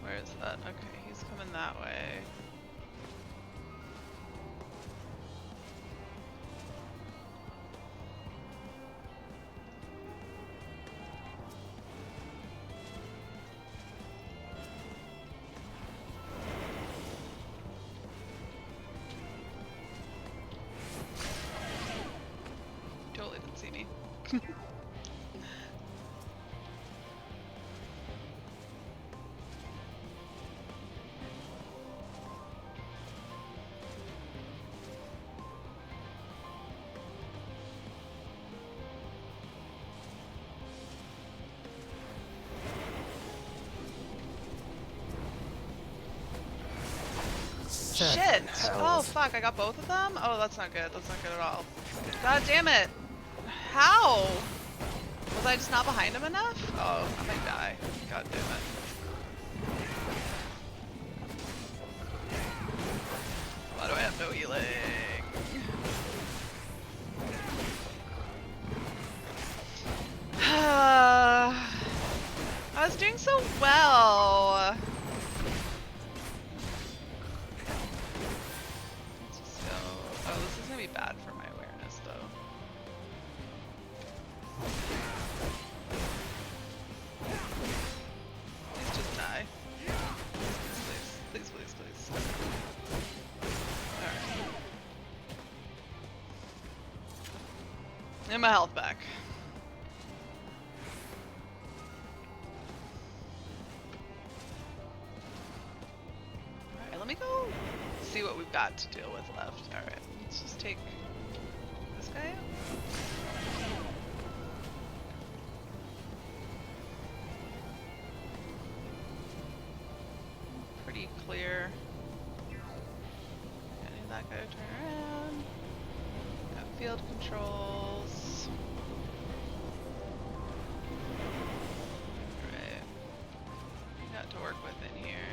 Where is that? Okay, he's coming that way. Totally didn't see me. Shit! Oh fuck, I got both of them? Oh, that's not good. That's not good at all. God damn it! How? Was I just not behind him enough? Oh, I might die. God damn it. Why do I have no healing? I was doing so well. Let's just go. Oh, this is gonna be bad for my awareness, though. Please just die. Please, please, please, please. Alright. And my health back. Alright, let me go see what we've got to deal with left. Alright, let's just take this guy out. Pretty clear. Getting that guy to turn around. Got field controls. Alright. We got to work with in here.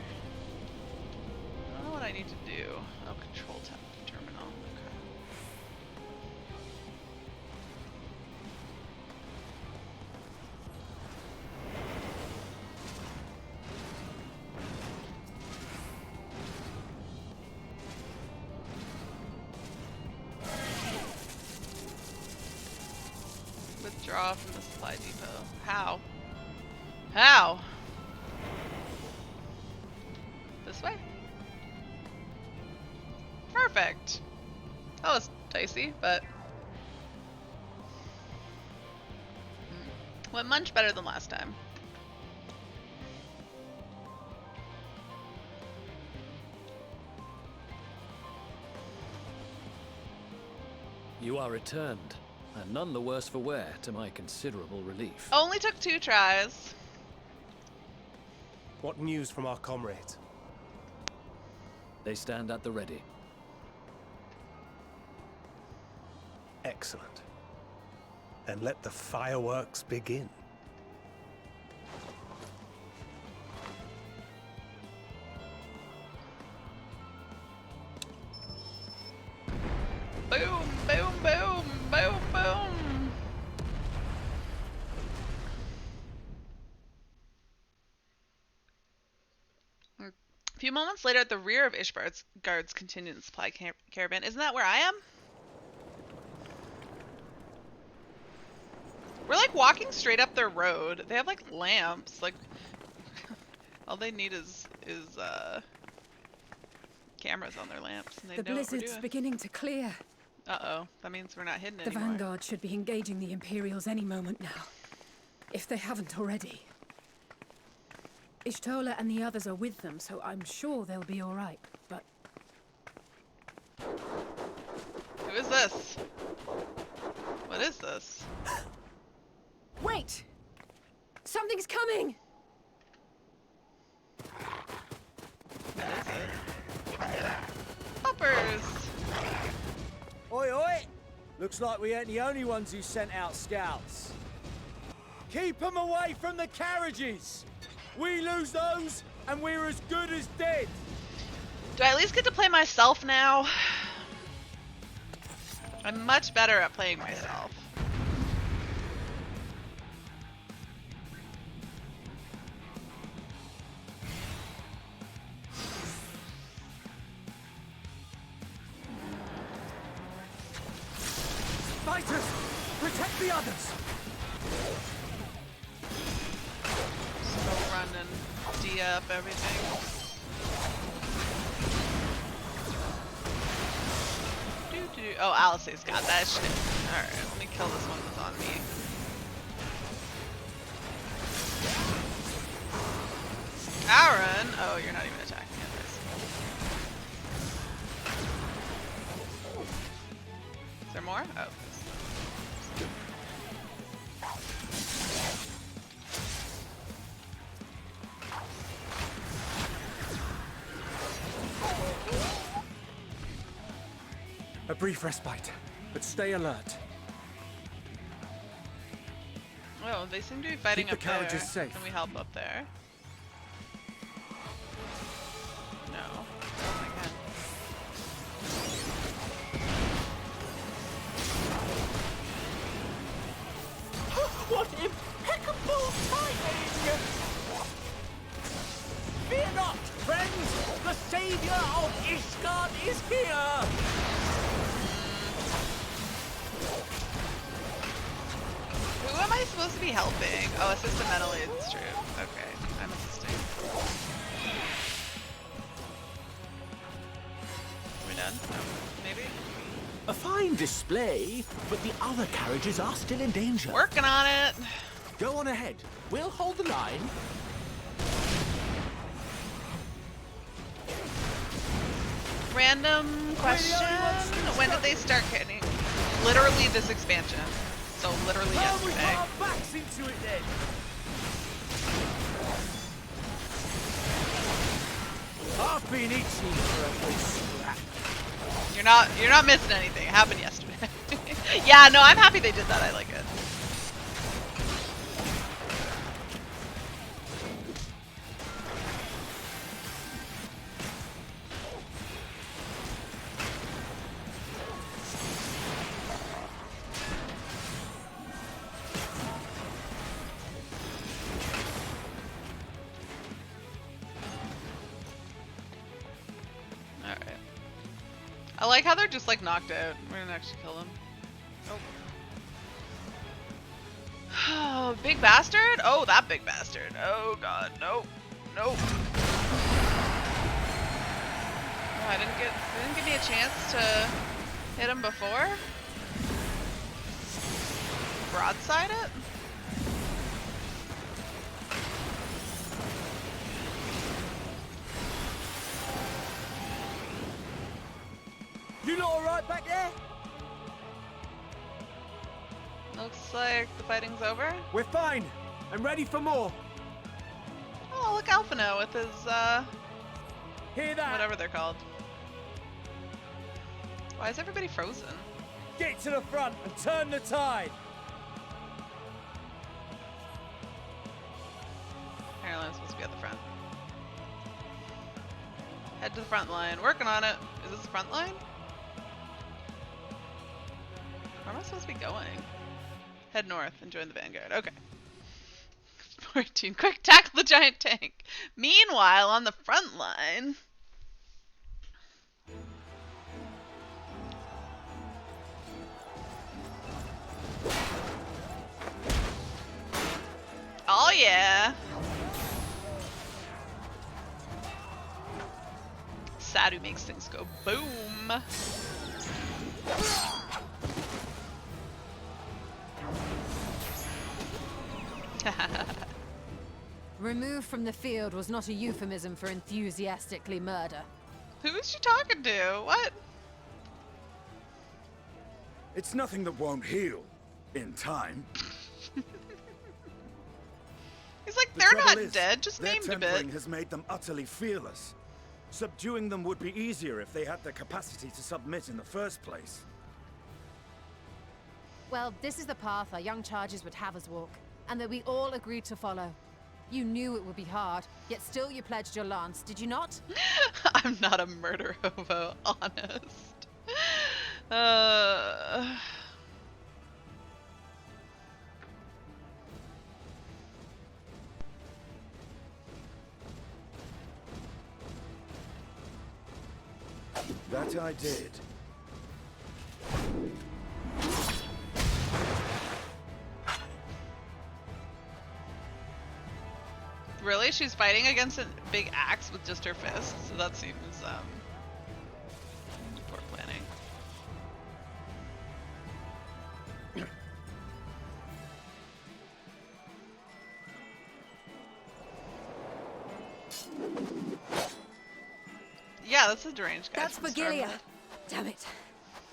I don't know what I need to do. Oh, control terminal. Okay. Withdraw from the supply depot. How? How? This way? Perfect. That was dicey, but went much better than last time. You are returned, and none the worse for wear, to my considerable relief. Only took 2 tries. What news from our comrades? They stand at the ready. Excellent. Then let the fireworks begin. Boom, boom, boom, boom, boom. A few moments later, at the rear of Ishbar's guards' contingent supply caravan. Isn't that where I am? We're like walking straight up their road. They have like lamps. Like all they need is cameras on their lamps, and they The know what we're blizzard's doing. beginning to clear. Uh-oh, that means we're not hidden The anymore. Vanguard should be engaging the Imperials any moment now, if they haven't already. Ishtola and the others are with them, so I'm sure they'll be all right. But Who is this? What is this? Wait! Something's coming! Hoppers! Oi, oi! Looks like we ain't the only ones who sent out scouts. Keep them away from the carriages! We lose those, and we're as good as dead! Do I at least get to play myself now? I'm much better at playing myself. Fighters! Protect the others! Just go run and D up everything. Oh, Alice's got that shit. Alright, let me kill this one that's on me. Aaron! Oh, you're not even attacking it. Is there more? Oh. A brief respite, but stay alert. Oh, they seem to be fighting Keep up the carriages there. safe. Can we help up there? No. Oh my god. What impeccable timing! Fear not, friends! The savior of Ishgard is here! Who am I supposed to be helping? Oh, assist a metal aid. It's true. Okay, I'm assisting. Are we done? No. Maybe? A fine display, but the other carriages are still in danger. Working on it. Go on ahead. We'll hold the line. Random question. When did they start getting? Literally this expansion. So literally yesterday. Our backs into it then. I've been itching for a good scrap. You're not missing anything. It happened yesterday. Yeah, no, I'm happy they did that. I like it. I like how they're just like knocked out. We're gonna actually kill them. Oh, big bastard? Oh, that big bastard. Oh god, nope, nope. Oh, they didn't give me a chance to hit him before. Broadside it. You lot alright back there? Looks like the fighting's over. We're fine. I'm ready for more. Oh, look, Alphino with his, Hear that? whatever they're called. Why is everybody frozen? Get to the front and turn the tide. Apparently I'm supposed to be at the front. Head to the front line. Working on it. Is this the front line? Where am I supposed to be going? Head north and join the vanguard. Okay. 14. Quick, tackle the giant tank. Meanwhile, on the front line... Oh yeah! Sadu makes things go boom! Removed from the field was not a euphemism for enthusiastically murder. Who is she talking to? What? It's nothing that won't heal in time. He's like, The they're trouble not is, dead, just their named a tempering bit. has made them utterly fearless. Subduing them would be easier if they had the capacity to submit in the first place. Well, this is the path our young charges would have us walk, and that we all agreed to follow. You knew it would be hard, yet still you pledged your lance, did you not? I'm not a murder hobo, honest. That I did. Really? She's fighting against a big axe with just her fists? So that seems, poor planning. Yeah, that's a deranged guy. That's from Vigilia. Stormwood. Damn it.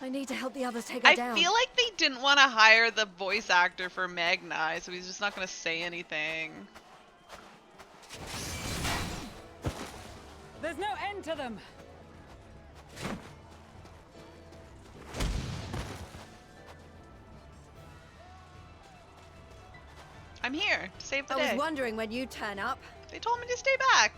I need to help the others take her I down. feel like they didn't want to hire the voice actor for Magni, so he's just not going to say anything. There's no end to them. I'm here to save the I day. was wondering when you'd turn up. They told me to stay back.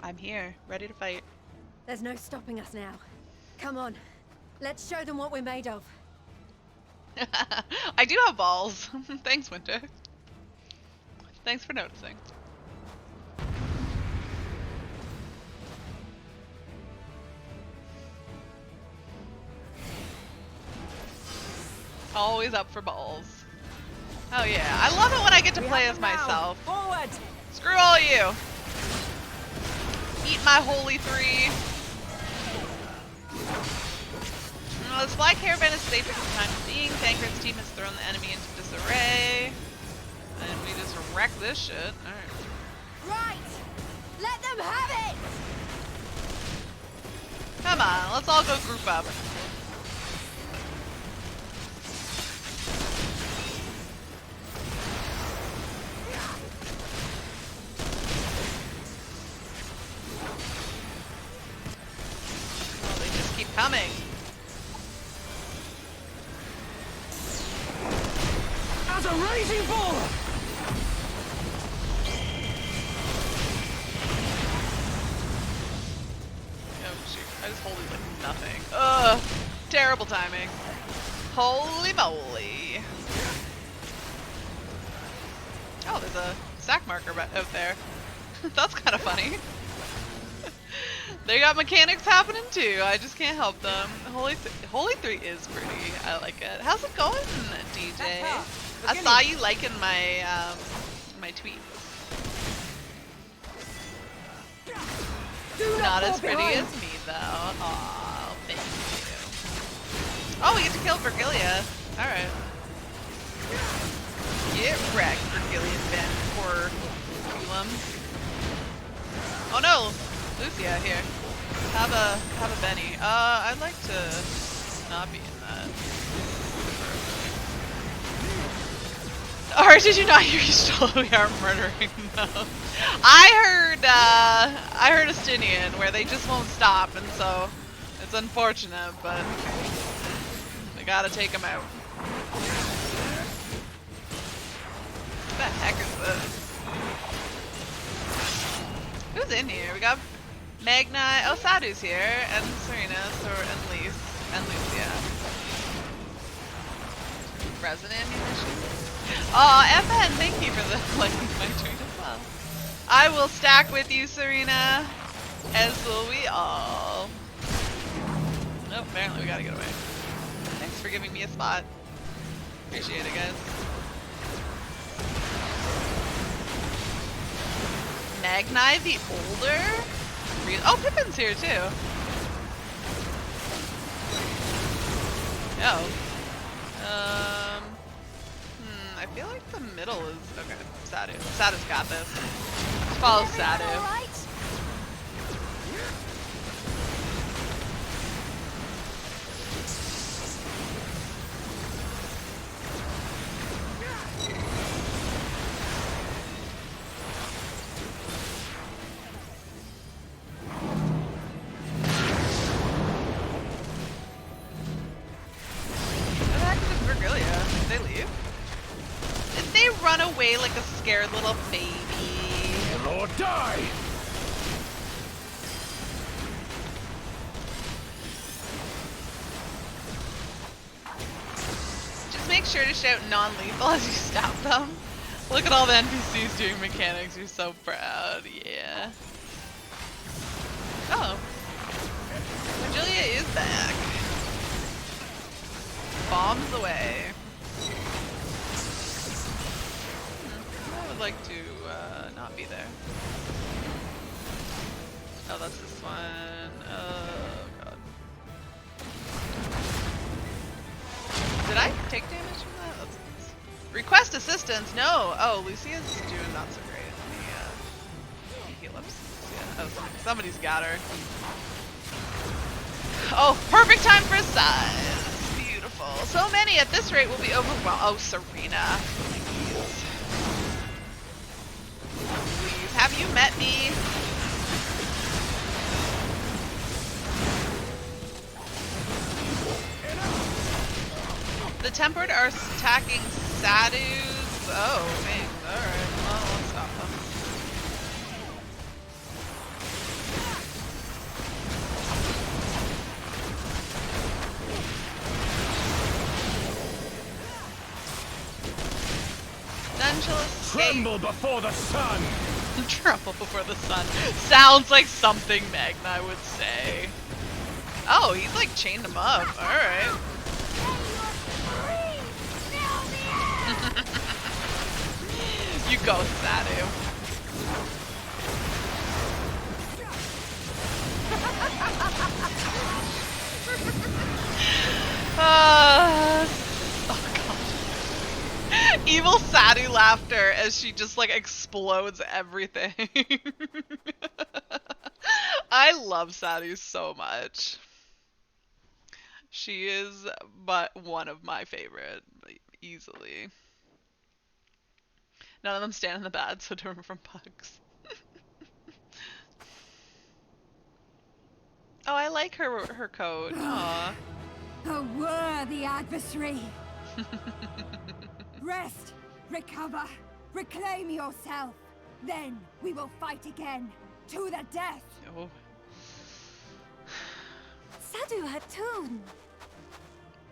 I'm here, ready to fight. There's no stopping us now. Come on. Let's show them what we're made of. I do have balls. Thanks, Winter. Thanks for noticing. Always up for balls. Oh yeah, I love it when I get to play as myself. Forward! Screw all of you. Eat my holy three. The supply caravan is safe for the time being. Tancred's team has thrown the enemy into disarray. And we just wreck this shit. Alright. Right! Let them have it! Come on, let's all go group up. Oh, they just keep coming. As a raging bull! Oh shoot, I just hold it like nothing. Ugh, terrible timing. Holy moly. Oh, there's a sack marker out there. That's kind of funny. They got mechanics happening too. I just can't help them. Holy 3 is pretty. I like it. How's it going, DJ? I saw you liking my my tweet. Not as pretty as me though. Aw, thank you. Oh, we get to kill Virgilia. All right. Get wrecked, Virgilian Van Corculum. Oh no, Lucia here. Have a Benny. I'd like to not be in that. Or did you not hear you stole? We are murdering them. I heard Astinian where they just won't stop, and so it's unfortunate, but we gotta take them out. What the heck is this? Who's in here? We got Magni. Oh, Sadu's here, and Serena's, and Lucia. Resin ammunition. Oh, FN, thank you for the liking my tweet as well. I will stack with you, Serena, as will we all. Nope, apparently we gotta get away. Thanks for giving me a spot. Appreciate it, guys. Magni the older? Oh, Pippin's here too. Oh. I feel like the middle is okay. Sadu. Sadu's got this. Just follow Sadu. scared little baby. Lord, die! Just make sure to shout non-lethal as you stab them. Look at all the NPCs doing mechanics. You're so proud. Yeah. Oh. Julia is back. Bombs away. I would like to not be there. Oh, that's this one. Oh, God. Did I take damage from that? That's nice. Request assistance? No! Oh, Lucia's doing not so great. Let me heal up Lucia. Oh, somebody's got her. Oh, perfect time for a size. Beautiful. So many at this rate will be overwhelmed. Oh, Serena. Please. Please. Have you met me? The Tempered are attacking Sadus. Oh, thanks. Alright. Well, let's stop them. Then she'll escape. Tremble before the sun! Tremble before the sun. Sounds like something Magna would say. Oh, he's like chained him up. Alright. You go, Sadu. Oh god. Evil Sadu laughter as she just like explodes everything. I love Sadu so much. She is but one of my favorite, easily. None of them stand in the bad, so different from bugs. Oh, I like her coat. Aww. A worthy adversary. Rest, recover, reclaim yourself. Then we will fight again, to the death. Oh. Sadu Hatun.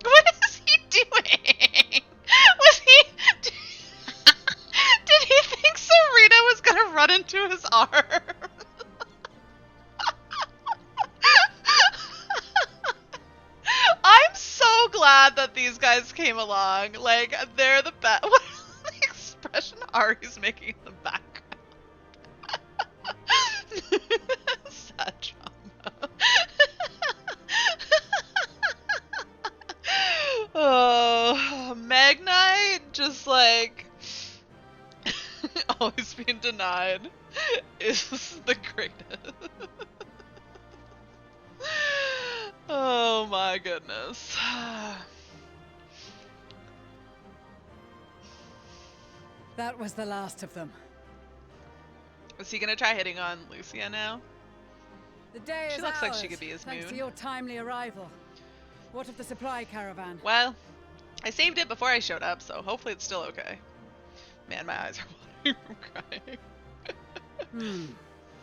What is he doing? Was he... Did he think Serena was gonna run into his arm? I'm so glad that these guys came along. Like, they're the best. What is the expression Ari's making in the background? Sad drama. Oh, Magnite just like always being denied is the greatest. Oh my goodness. That was the last of them. Is he gonna try hitting on Lucia now? The day She is looks like ours, she could be his thanks to moon. your timely arrival. What of the supply caravan? Well, I saved it before I showed up, so hopefully it's still okay. Man, my eyes are watering from crying.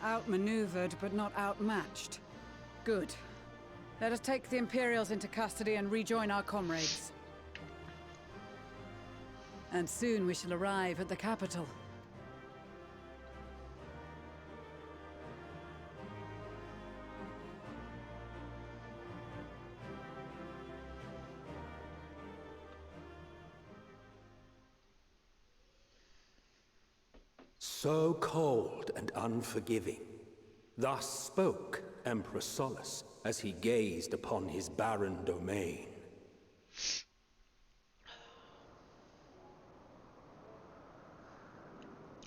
Outmaneuvered, but not outmatched. Good. Let us take the Imperials into custody and rejoin our comrades. And soon we shall arrive at the capital. So cold and unforgiving. Thus spoke Emperor Solus as he gazed upon his barren domain.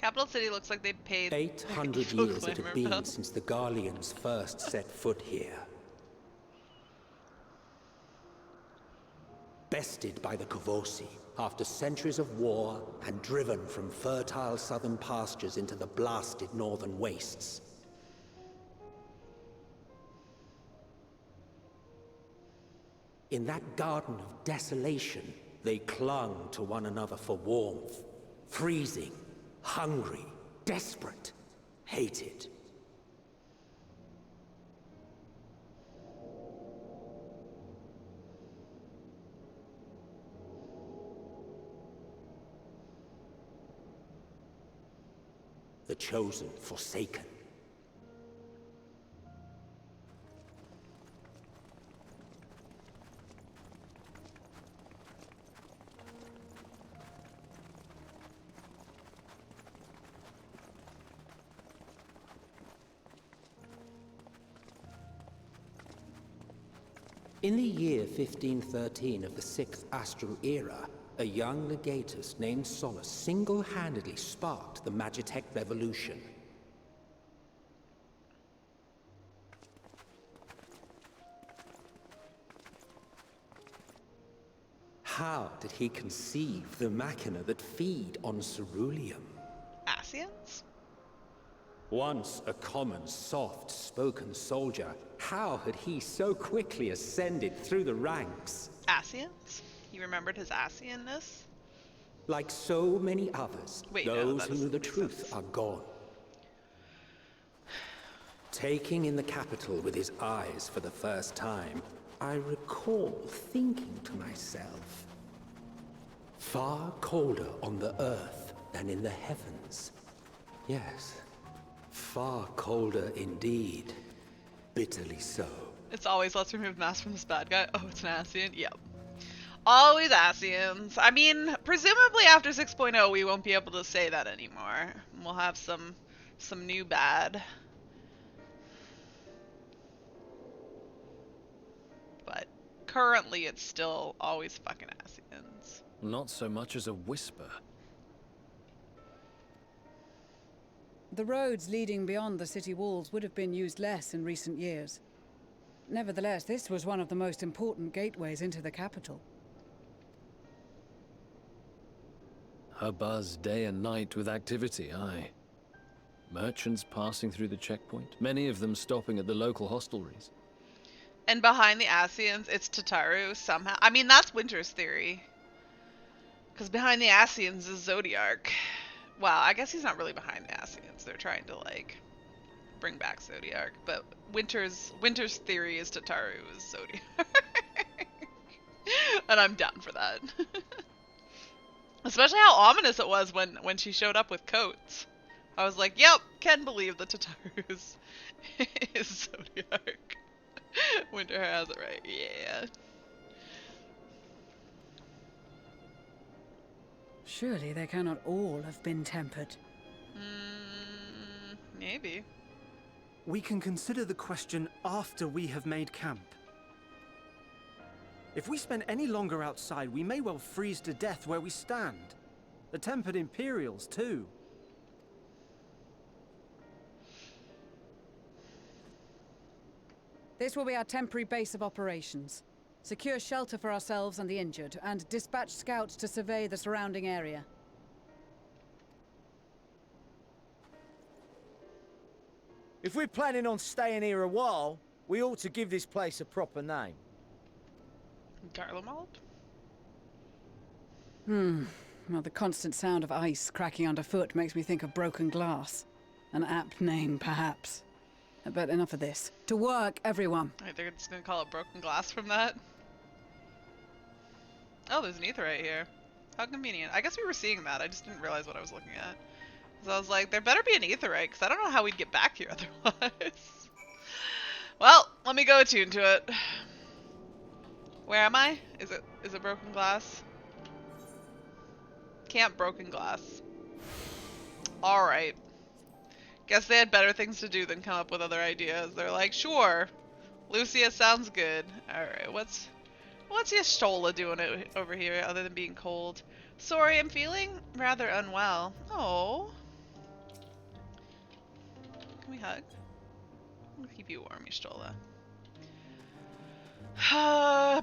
Capital City looks like they paid 800 years it had been since the Garleans first set foot here. Bested by the Kavosi, after centuries of war and driven from fertile southern pastures into the blasted northern wastes. In that garden of desolation, they clung to one another for warmth, freezing, Hungry, desperate, hated. The chosen, forsaken. In the year 1513 of the 6th Astral Era, a young legatus named Solace single-handedly sparked the Magitech Revolution. How did he conceive the machina that feed on ceruleum? Asians? Once a common, soft-spoken soldier, how had he so quickly ascended through the ranks? Asians? He remembered his Asianness? Like so many others, Wait, no, those that who knew doesn't the make truth sense. are gone. Taking in the capital with his eyes for the first time, I recall thinking to myself, far colder on the earth than in the heavens. Yes, far colder indeed. Bitterly so. It's always, let's remove mask from this bad guy. Oh, it's an Asian? Yep. Always Asians. I mean, presumably after 6.0 we won't be able to say that anymore. We'll have some new bad. But currently it's still always fucking Asians. Not so much as a whisper. The roads leading beyond the city walls would have been used less in recent years. Nevertheless, this was one of the most important gateways into the capital. A buzz day and night with activity, aye. Merchants passing through the checkpoint, many of them stopping at the local hostelries. And behind the Asians, it's Tataru somehow. I mean, that's Winter's theory. Because behind the Asians is Zodiark. Well, I guess he's not really behind the Asians. They're trying to, like, bring back Zodiark. But Winter's theory is Tataru is Zodiark. And I'm down for that. Especially how ominous it was when she showed up with coats. I was like, yep, can believe the Tataru is Zodiark. Winter has it right, yeah. Surely they cannot all have been tempered. Maybe. We can consider the question after we have made camp. If we spend any longer outside, we may well freeze to death where we stand. The tempered Imperials, too. This will be our temporary base of operations. Secure shelter for ourselves and the injured, and dispatch scouts to survey the surrounding area. If we're planning on staying here a while, we ought to give this place a proper name. Garlemald? Well, the constant sound of ice cracking underfoot makes me think of broken glass. An apt name, perhaps. But enough of this. To work, everyone! Wait, they're just gonna call it broken glass from that? Oh, there's an aetherite here. How convenient. I guess we were seeing that. I just didn't realize what I was looking at. So I was like, there better be an aetherite, because I don't know how we'd get back here otherwise. Well, let me go attune to it. Where am I? Is it broken glass? Camp broken glass. Alright. Guess they had better things to do than come up with other ideas. They're like, sure, Lucia sounds good. Alright, what's Yastola doing over here other than being cold? Sorry, I'm feeling rather unwell. Oh. Can we hug? I'll keep you warm, Yastola.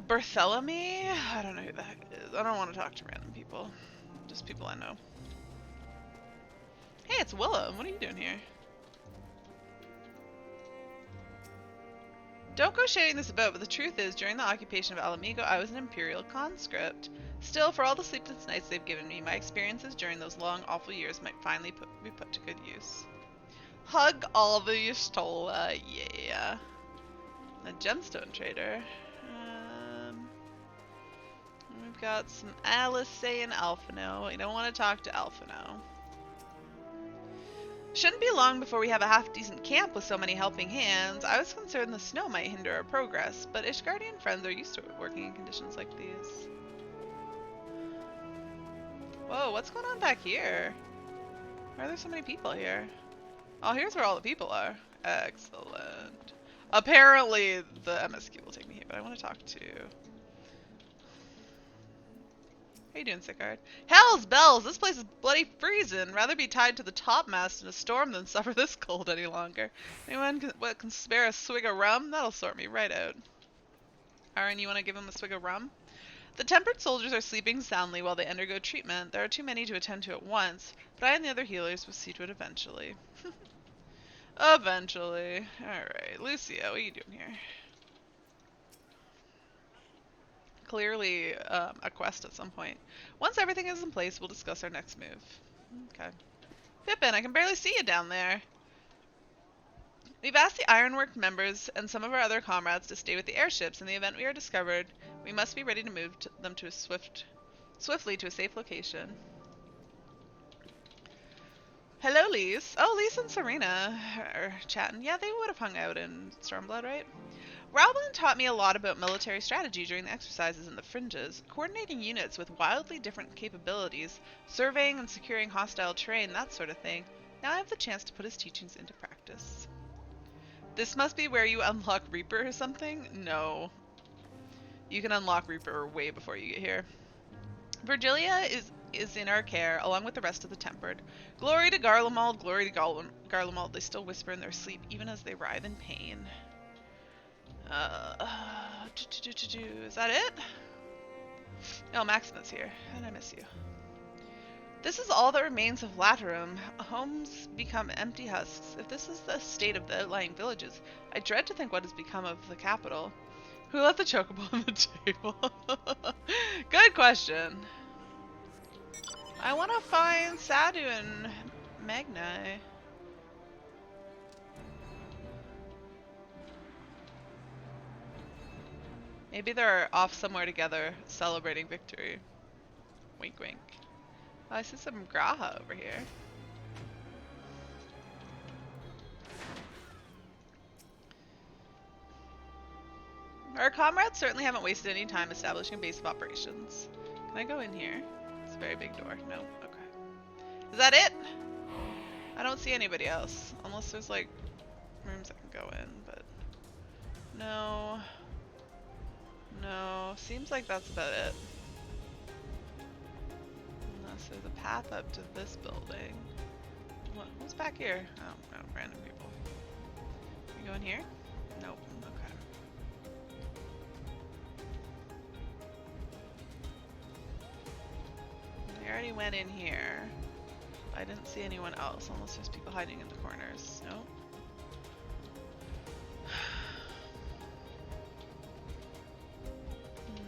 Bartholomew? I don't know who that is. I don't want to talk to random people. Just people I know. Hey, it's Willem. What are you doing here? Don't go shading this about, but the truth is, during the occupation of Alamigo, I was an Imperial conscript. Still, for all the sleepless nights they've given me, my experiences during those long, awful years might finally be put to good use. Hug all the Y'shtola, yeah. A gemstone trader. We've got some Alice and Alphino. You don't want to talk to Alphino. Shouldn't be long before we have a half-decent camp with so many helping hands. I was concerned the snow might hinder our progress, but Ishgardian friends are used to working in conditions like these. Whoa, what's going on back here? Why are there so many people here? Oh, here's where all the people are. Excellent. Apparently, the MSQ will take me here, but I want to talk to... How you doing, Sickard? Hell's bells! This place is bloody freezing. Rather be tied to the topmast in a storm than suffer this cold any longer. Anyone can spare a swig of rum? That'll sort me right out. Aaron, you want to give him a swig of rum? The tempered soldiers are sleeping soundly while they undergo treatment. There are too many to attend to at once, but I and the other healers will see to it eventually. Eventually. Alright, Lucia, what are you doing here? Clearly a quest at some point. Once everything is in place, we'll discuss our next move. Okay. Pippin, I can barely see you down there. We've asked the Ironwork members and some of our other comrades to stay with the airships. In the event we are discovered, we must be ready to move them to swiftly to a safe location. Hello, Lise. Oh, Lise and Serena are chatting. Yeah, they would have hung out in Stormblood, right? Rowland taught me a lot about military strategy during the exercises in the fringes, coordinating units with wildly different capabilities, surveying and securing hostile terrain, that sort of thing. Now I have the chance to put his teachings into practice. This must be where you unlock Reaper or something? No. You can unlock Reaper way before you get here. Virgilia is in our care, along with the rest of the Tempered. Glory to Garlemald, glory to Garlemald. They still whisper in their sleep, even as they writhe in pain. Is that it? Oh, Maximus here. How did I miss you? This is all that remains of Laterum. Homes become empty husks. If this is the state of the outlying villages, I dread to think what has become of the capital. Who left the chocobo on the table? Good question. I want to find Sadu and Magnai. Maybe they're off somewhere together, celebrating victory. Wink wink. Oh, I see some Graha over here. Our comrades certainly haven't wasted any time establishing a base of operations. Can I go in here? It's a very big door. No? Okay. Is that it? I don't see anybody else. Unless there's like rooms I can go in, but no. No. Seems like that's about it. Unless there's a path up to this building. What's back here? Oh, no, random people. Can you go in here? Nope. Okay. I already went in here. I didn't see anyone else unless there's people hiding in the corners. Nope.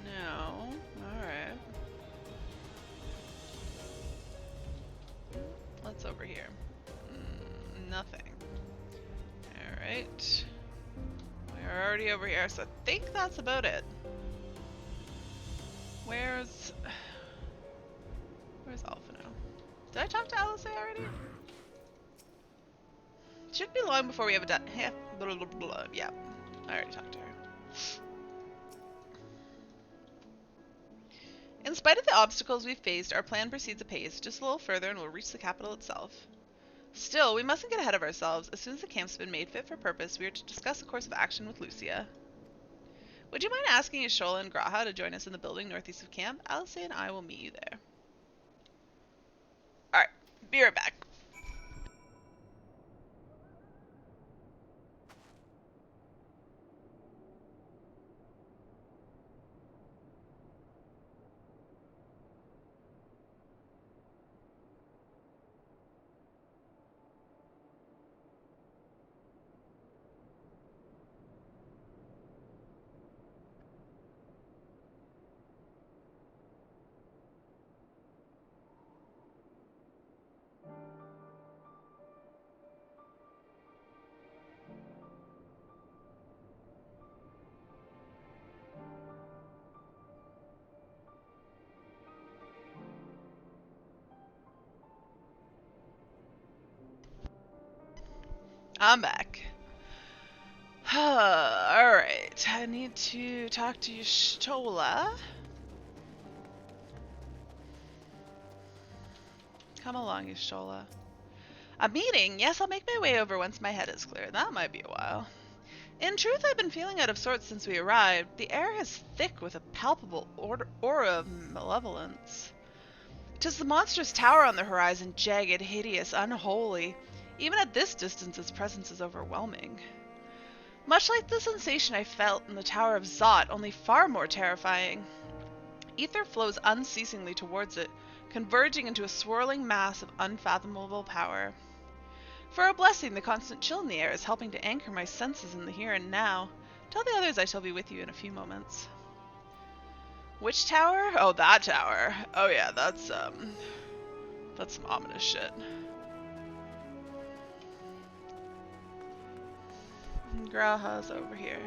No. Alright. What's over here? Nothing. Alright. We're already over here, so I think that's about it. Where's Alphino? Did I talk to Alice already? Should be long before we have a yeah, I already talked to her. In spite of the obstacles we've faced, our plan proceeds apace. Just a little further and we'll reach the capital itself. Still, we mustn't get ahead of ourselves. As soon as the camp's been made fit for purpose, we are to discuss a course of action with Lucia. Would you mind asking Y'shtola and Graha to join us in the building northeast of camp? Alice and I will meet you there. Alright, be right back. I'm back. Alright, I need to talk to Y'shtola. Come along, Y'shtola. A meeting? Yes, I'll make my way over once my head is clear. That might be a while. In truth, I've been feeling out of sorts since we arrived. The air is thick with a palpable aura of malevolence. 'Tis the monstrous tower on the horizon, jagged, hideous, unholy. Even at this distance, its presence is overwhelming. Much like the sensation I felt in the Tower of Zot, only far more terrifying. Ether flows unceasingly towards it, converging into a swirling mass of unfathomable power. For a blessing, the constant chill in the air is helping to anchor my senses in the here and now. Tell the others I shall be with you in a few moments. Which tower? Oh, that tower. Oh yeah, that's some ominous shit. Graha's over here.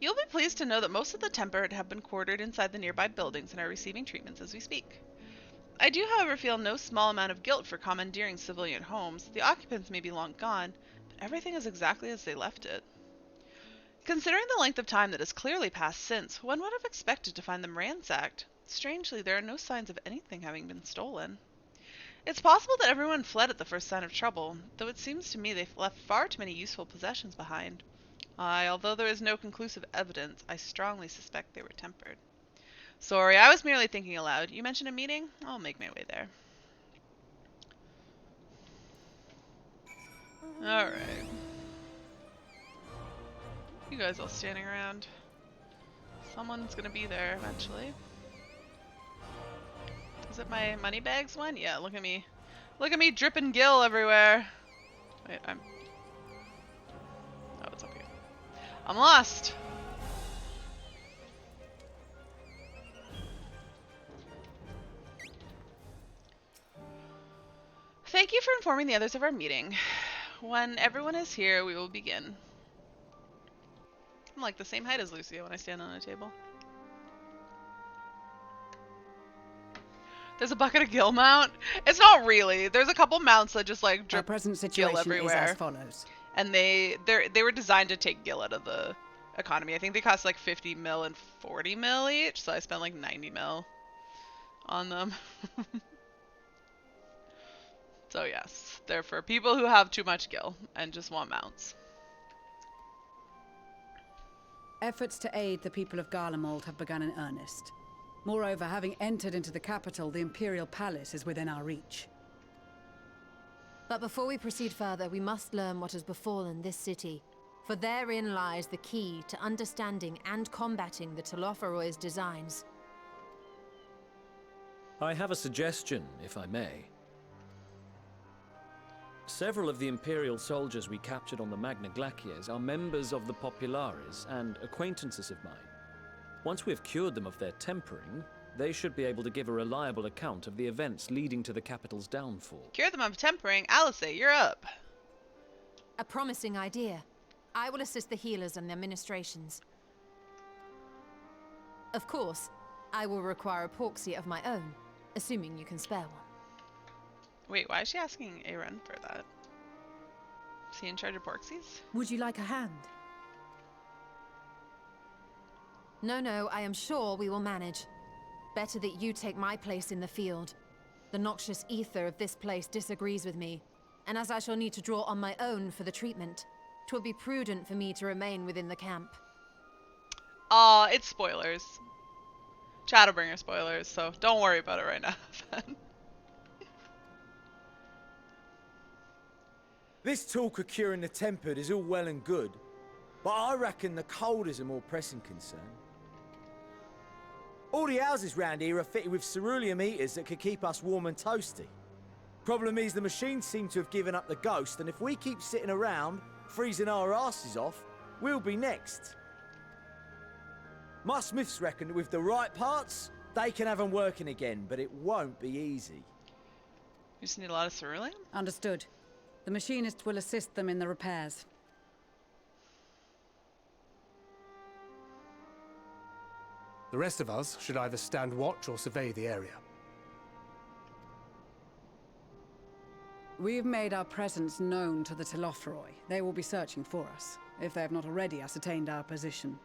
You'll be pleased to know that most of the Tempered have been quartered inside the nearby buildings and are receiving treatments as we speak. I do, however, feel no small amount of guilt for commandeering civilian homes. The occupants may be long gone, but everything is exactly as they left it. Considering the length of time that has clearly passed since, one would have expected to find them ransacked. Strangely, there are no signs of anything having been stolen. It's possible that everyone fled at the first sign of trouble, though it seems to me they've left far too many useful possessions behind. Aye, although there is no conclusive evidence, I strongly suspect they were tempered. Sorry, I was merely thinking aloud. You mentioned a meeting? I'll make my way there. Alright. You guys all standing around. Someone's gonna be there eventually. Is it my money bags one? Yeah, look at me. Look at me dripping gill everywhere. Wait, oh, it's up here. I'm lost. Thank you for informing the others of our meeting. When everyone is here, we will begin. I'm like the same height as Lucia when I stand on a table. There's a bucket of gill mount. It's not really. There's a couple mounts that just like drip Our present gill situation everywhere. is as follows. And they were designed to take gill out of the economy. I think they cost like 50 mil and 40 mil each, so I spent like 90 mil on them. So yes, they're for people who have too much gill and just want mounts. Efforts to aid the people of Garlemald have begun in earnest. Moreover, having entered into the capital, the Imperial Palace is within our reach. But before we proceed further, we must learn what has befallen this city. For therein lies the key to understanding and combating the Telophoroid's designs. I have a suggestion, if I may. Several of the Imperial soldiers we captured on the Magna Glaciers are members of the Populares and acquaintances of mine. Once we have cured them of their tempering, they should be able to give a reliable account of the events leading to the capital's downfall. Cure them of tempering. Alice, you're up. A promising idea. I will assist the healers and their ministrations. Of course, I will require a porksy of my own, assuming you can spare one. Wait, why is she asking Aaron for that? Is he in charge of porksies? Would you like a hand? No, I am sure we will manage. Better that you take my place in the field. The noxious ether of this place disagrees with me, and as I shall need to draw on my own for the treatment, 'twill be prudent for me to remain within the camp. It's spoilers. Shadowbringer spoilers, so don't worry about it right now. This talk of curing the tempered is all well and good, but I reckon the cold is a more pressing concern. All the houses round here are fitted with cerulean heaters that could keep us warm and toasty. Problem is the machines seem to have given up the ghost, and if we keep sitting around, freezing our asses off, we'll be next. My smiths reckon that with the right parts, they can have them working again, but it won't be easy. You just need a lot of cerulean? Understood. The machinist will assist them in the repairs. The rest of us should either stand watch or survey the area. We've made our presence known to the Telophroi. They will be searching for us, if they have not already ascertained our position.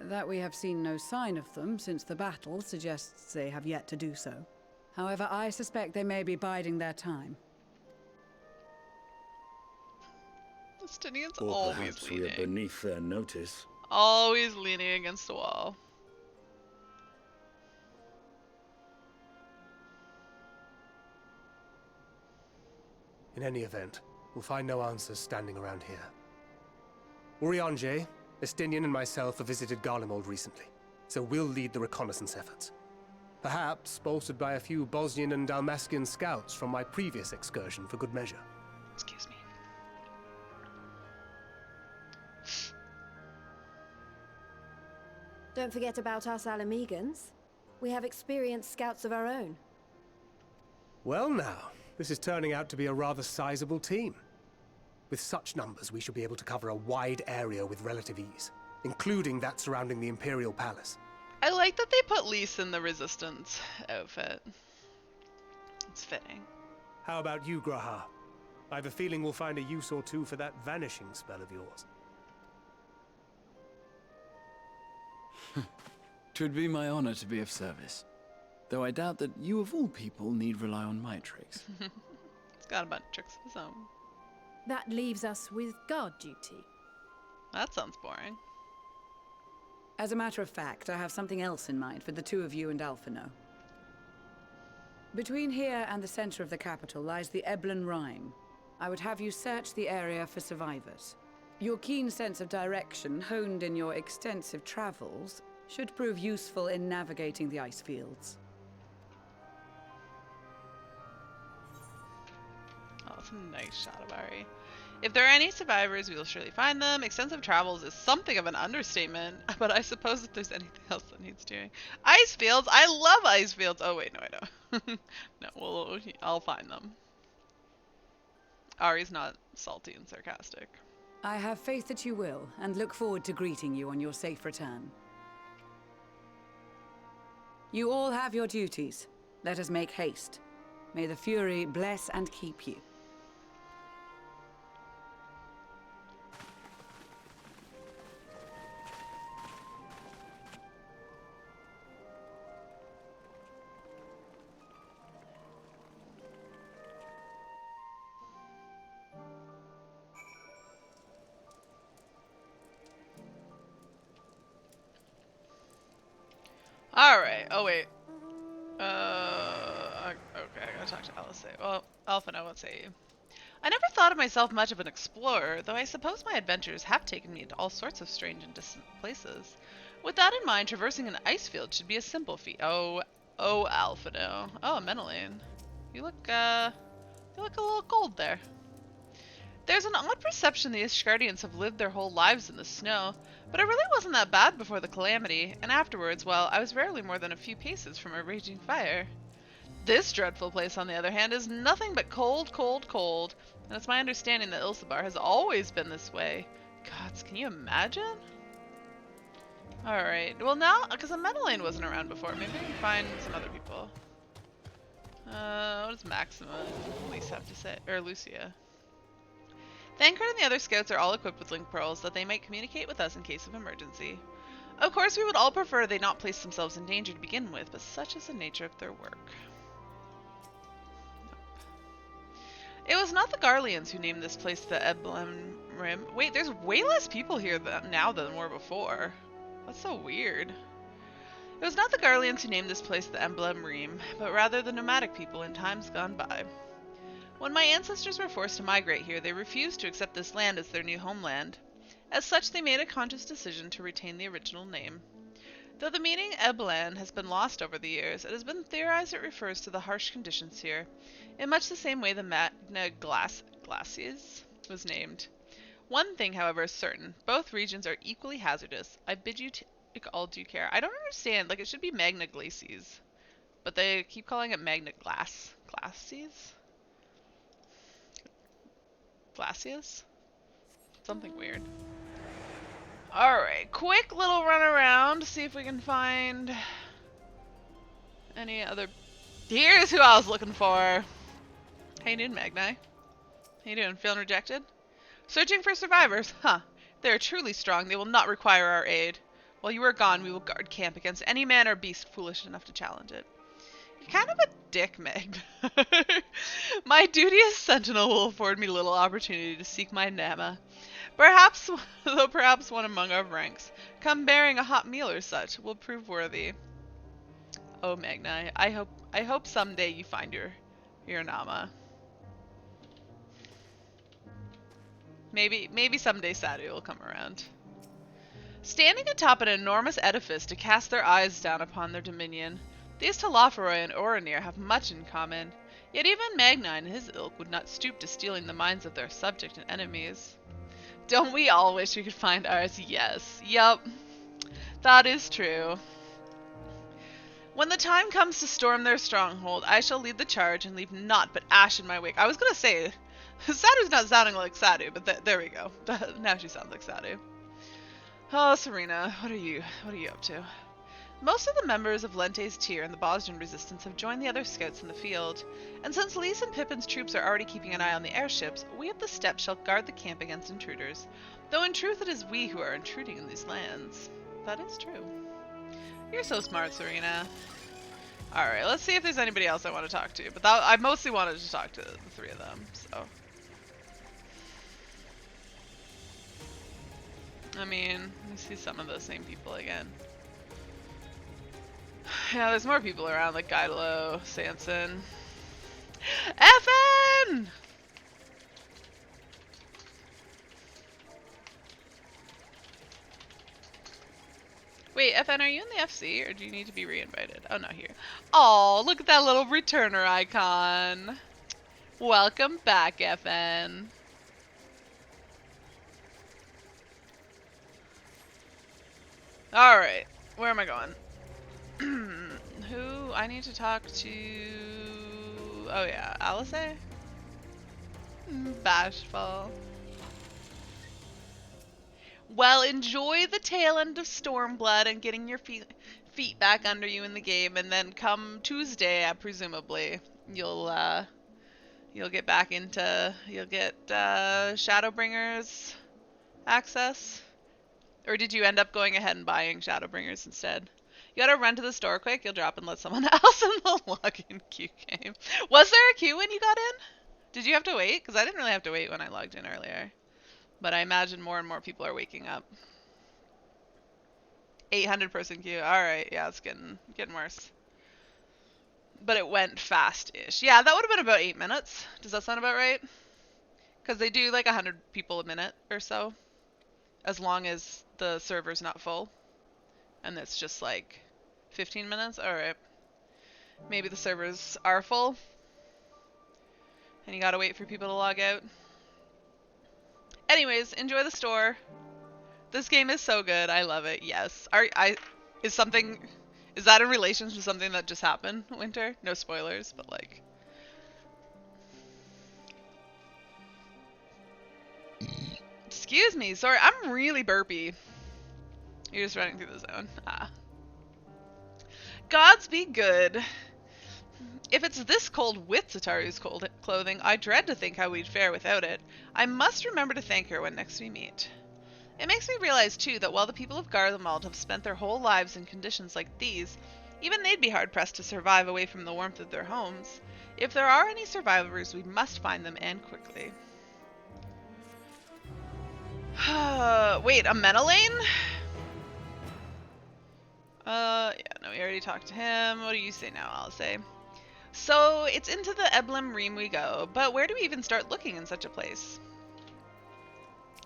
That we have seen no sign of them since the battle suggests they have yet to do so. However, I suspect they may be biding their time. Justinian's Or always perhaps we are leaning. beneath their notice. Always leaning against the wall. In any event, we'll find no answers standing around here. Urianger, Estinian and myself have visited Garlemald recently, so we'll lead the reconnaissance efforts. Perhaps bolstered by a few Bosnian and Dalmatian scouts from my previous excursion for good measure. Excuse me. Don't forget about us Alamegans. We have experienced scouts of our own. Well now, this is turning out to be a rather sizable team. With such numbers, we should be able to cover a wide area with relative ease, including that surrounding the Imperial Palace. I like that they put Lise in the Resistance outfit. It's fitting. How about you, Graha? I have a feeling we'll find a use or two for that vanishing spell of yours. 'Twould be my honor to be of service. Though I doubt that you of all people need rely on my tricks. It's got a bunch of tricks of his own. That leaves us with guard duty. That sounds boring. As a matter of fact, I have something else in mind for the two of you and Alphino. Between here and the center of the capital lies the Eblan Rime. I would have you search the area for survivors. Your keen sense of direction, honed in your extensive travels, should prove useful in navigating the ice fields. Oh, that's a nice shot of Ari. If there are any survivors, we will surely find them. Extensive travels is something of an understatement, but I suppose if there's anything else that needs doing. Ice fields? I love ice fields. Oh wait, no I don't. No, I'll find them. Ari's not salty and sarcastic. I have faith that you will, and look forward to greeting you on your safe return. You all have your duties. Let us make haste. May the Fury bless and keep you. Alright, oh wait. Okay, I gotta talk to Alice. Well, Alphino, what say you? I never thought of myself much of an explorer, though I suppose my adventures have taken me to all sorts of strange and distant places. With that in mind, traversing an ice field should be a simple feat. Oh, Alphino. Oh, Menelene. You look a little cold there. There's an odd perception the Ishgardians have lived their whole lives in the snow, but it really wasn't that bad before the calamity, and afterwards, well, I was rarely more than a few paces from a raging fire. This dreadful place, on the other hand, is nothing but cold, cold, cold, and it's my understanding that Ilsabar has always been this way. Gods, can you imagine? Alright, well now, because Menelene wasn't around before, maybe we can find some other people. What does Maxima and Elise have to say? Or Lucia? Thancred and the other scouts are all equipped with link pearls that they might communicate with us in case of emergency. Of course, we would all prefer they not place themselves in danger to begin with, but such is the nature of their work. It was not the Garleans who named this place the Eblan Rim. Wait, there's way less people here now than there were before. That's so weird. It was not the Garleans who named this place the Emblem Ream, but rather the nomadic people in times gone by. When my ancestors were forced to migrate here, they refused to accept this land as their new homeland. As such, they made a conscious decision to retain the original name. Though the meaning Eblan has been lost over the years, it has been theorized it refers to the harsh conditions here, in much the same way the Magna Glacies was named. One thing, however, is certain. Both regions are equally hazardous. I bid you take all due care. I don't understand. Like, it should be Magna Glacies, but they keep calling it Magna Glacies? Glacius? Something weird. Alright, quick little run around, if we can find any other... Here's who I was looking for. How you doing, Magni? How you doing? Feeling rejected? Searching for survivors? Huh. They are truly strong. They will not require our aid. While you are gone, we will guard camp against any man or beast foolish enough to challenge it. You're kind of a dick, Meg. My duty as sentinel will afford me little opportunity to seek my Nama. Perhaps, though perhaps one among our ranks, come bearing a hot meal or such, will prove worthy. Oh, Magni, I hope someday you find your Nama. Maybe someday Sadu will come around. Standing atop an enormous edifice to cast their eyes down upon their dominion, these Telophoroi and Oronir have much in common, yet even Magni and his ilk would not stoop to stealing the minds of their subject and enemies. Don't we all wish we could find ours? Yes. Yup. That is true. When the time comes to storm their stronghold, I shall lead the charge and leave naught but ash in my wake. I was gonna say, Sadu's not sounding like Sadu, but there we go. Now she sounds like Sadu. Oh, Serena, what are you up to? Most of the members of Lente's tier and the Bosnian resistance have joined the other scouts in the field, and since Lise and Pippin's troops are already keeping an eye on the airships, we of the steppe shall guard the camp against intruders, though in truth it is we who are intruding in these lands. That is true. You're so smart, Serena. Alright, let's see if there's anybody else I want to talk to, but I mostly wanted to talk to the three of them, so... I mean, let me see some of those same people again. Yeah, there's more people around, like Gaidalo, Sanson. FN! Wait, FN, are you in the FC, or do you need to be re-invited? Oh, no, here. Oh, look at that little returner icon. Welcome back, FN. Alright, where am I going? Who I need to talk to? Oh yeah, Alice? Bashful. Well, enjoy the tail end of Stormblood and getting your feet back under you in the game, and then come Tuesday, presumably, you'll get back into, you'll get Shadowbringers access. Or did you end up going ahead and buying Shadowbringers instead? You gotta run to the store quick, you'll drop and let someone else in the login queue game. Was there a queue when you got in? Did you have to wait? Because I didn't really have to wait when I logged in earlier. But I imagine more and more people are waking up. 800 person queue. Alright, yeah, it's getting worse. But it went fast-ish. Yeah, that would have been about 8 minutes. Does that sound about right? Because they do like 100 people a minute or so. As long as the server's not full. And it's just like 15 minutes? Alright. Maybe the servers are full. And you gotta wait for people to log out. Anyways, enjoy the store. This game is so good. I love it. Yes. Is that in relation to something that just happened, Winter? No spoilers, but like... Excuse me. Sorry, I'm really burpy. You're just running through the zone. Ah. Gods be good. If it's this cold with Sataru's clothing, I dread to think how we'd fare without it. I must remember to thank her when next we meet. It makes me realize, too, that while the people of Garlemald have spent their whole lives in conditions like these, even they'd be hard-pressed to survive away from the warmth of their homes. If there are any survivors, we must find them, and quickly. Wait, a Menelane? Yeah, no, we already talked to him. What do you say now, I'll say? So, it's into the Eblem Ream we go, but where do we even start looking in such a place?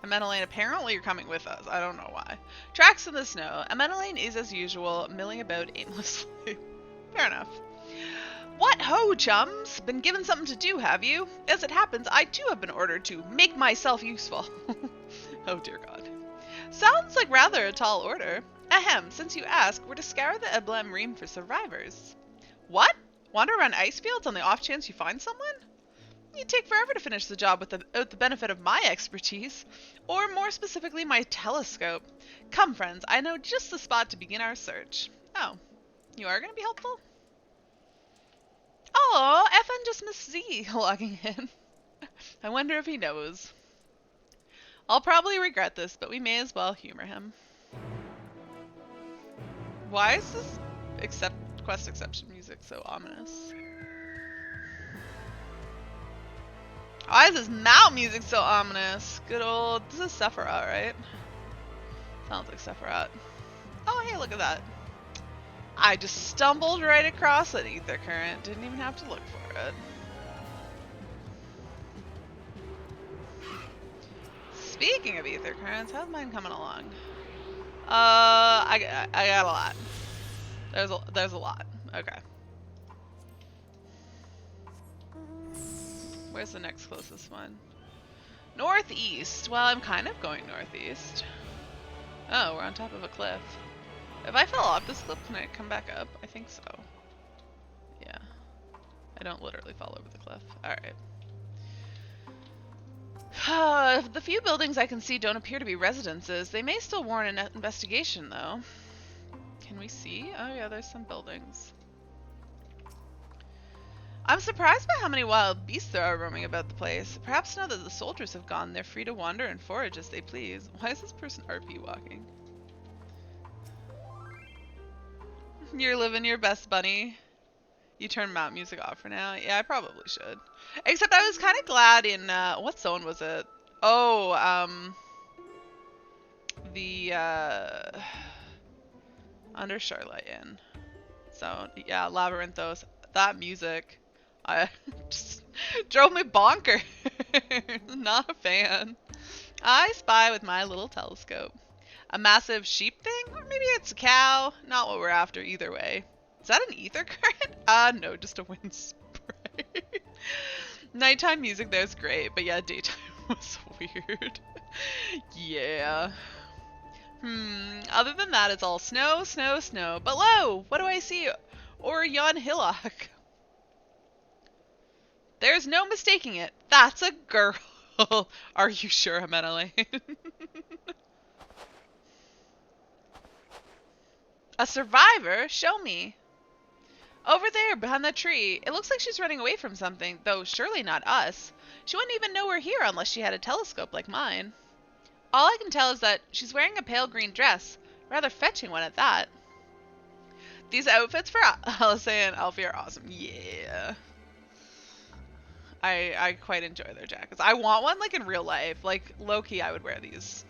Amenelane, apparently you're coming with us. I don't know why. Tracks in the snow. Amenelane is, as usual, milling about aimlessly. Fair enough. What ho, chums? Been given something to do, have you? As it happens, I too have been ordered to make myself useful. Oh dear God. Sounds like rather a tall order. Ahem, since you ask, we're to scour the Eblem Ream for survivors. What? Wander around ice fields on the off chance you find someone? You'd take forever to finish the job without the benefit of my expertise, or more specifically, my telescope. Come, friends, I know just the spot to begin our search. Oh, you are going to be helpful? Oh, FN just missed Z logging in. I wonder if he knows. I'll probably regret this, but we may as well humor him. Why is this quest exception music so ominous? Why is this mount music so ominous? Good old... This is Sephiroth, right? Sounds like Sephiroth. Oh, hey, look at that. I just stumbled right across an ether current. Didn't even have to look for it. Speaking of ether currents, how's mine coming along? I got a lot. There's a lot. Okay. Where's the next closest one? Northeast. Well, I'm kind of going northeast. Oh, we're on top of a cliff. If I fell off this cliff, can I come back up? I think so. Yeah. I don't literally fall over the cliff. Alright. The few buildings I can see don't appear to be residences. They may still warrant an investigation, though. Can we see? Oh yeah, there's some buildings. I'm surprised by how many wild beasts there are roaming about the place. Perhaps now that the soldiers have gone, they're free to wander and forage as they please. Why is this person RP walking? You're living your best, bunny. You turn mount music off for now? Yeah, I probably should. Except I was kind of glad in, what zone was it? Oh, the, under Charlotte Inn. So, yeah, Labyrinthos. That music, I just drove me bonkers. Not a fan. I spy with my little telescope. A massive sheep thing? Or maybe it's a cow? Not what we're after either way. Is that an ether current? No, just a wind spray. Nighttime music there's great, but yeah, daytime was weird. Yeah. Other than that, it's all snow, snow, snow. But lo! What do I see? Or yon hillock. There's no mistaking it. That's a girl. Are you sure, Amenelaine? A survivor? Show me. Over there, behind that tree. It looks like she's running away from something, though surely not us. She wouldn't even know we're here unless she had a telescope like mine. All I can tell is that she's wearing a pale green dress. Rather fetching one at that. These outfits for Alice and Alfie are awesome. Yeah. I quite enjoy their jackets. I want one like in real life. Like, low-key, I would wear these.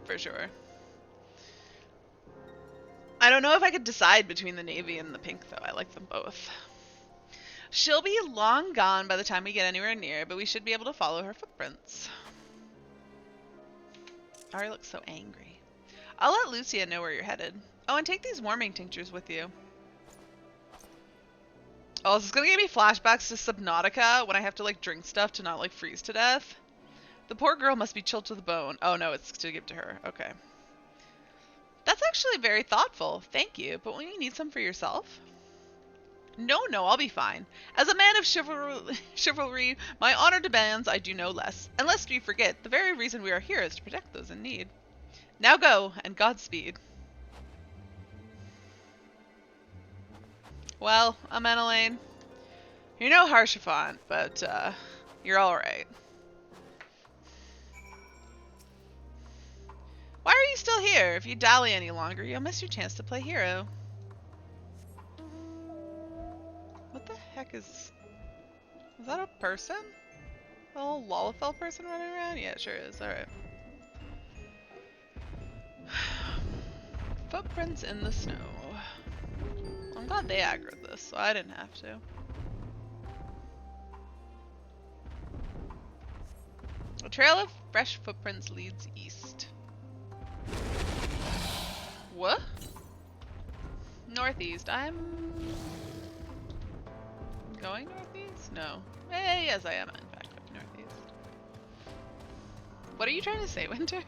For sure. I don't know if I could decide between the navy and the pink, though. I like them both. She'll be long gone by the time we get anywhere near, but we should be able to follow her footprints. Ari looks so angry. I'll let Lucia know where you're headed. Oh, and take these warming tinctures with you. Oh, is this gonna give me flashbacks to Subnautica when I have to, like, drink stuff to not, like, freeze to death? The poor girl must be chilled to the bone. Oh, no, it's to give to her. Okay. That's actually very thoughtful. Thank you. But won't you need some for yourself? No, I'll be fine. As a man of chivalry, my honor demands I do no less. And lest we forget, the very reason we are here is to protect those in need. Now go, and Godspeed. Well, Amenelaine, you're no Harshafant, but you're alright. Why are you still here? If you dally any longer, you'll miss your chance to play hero. What the heck is that a person? A little Lalafell person running around? Yeah, it sure is. Alright. Footprints in the snow. I'm glad they aggroed this, so I didn't have to. A trail of fresh footprints leads east. What? Northeast. I'm going northeast? No. Hey, yes, I am in fact going northeast. What are you trying to say, Winter?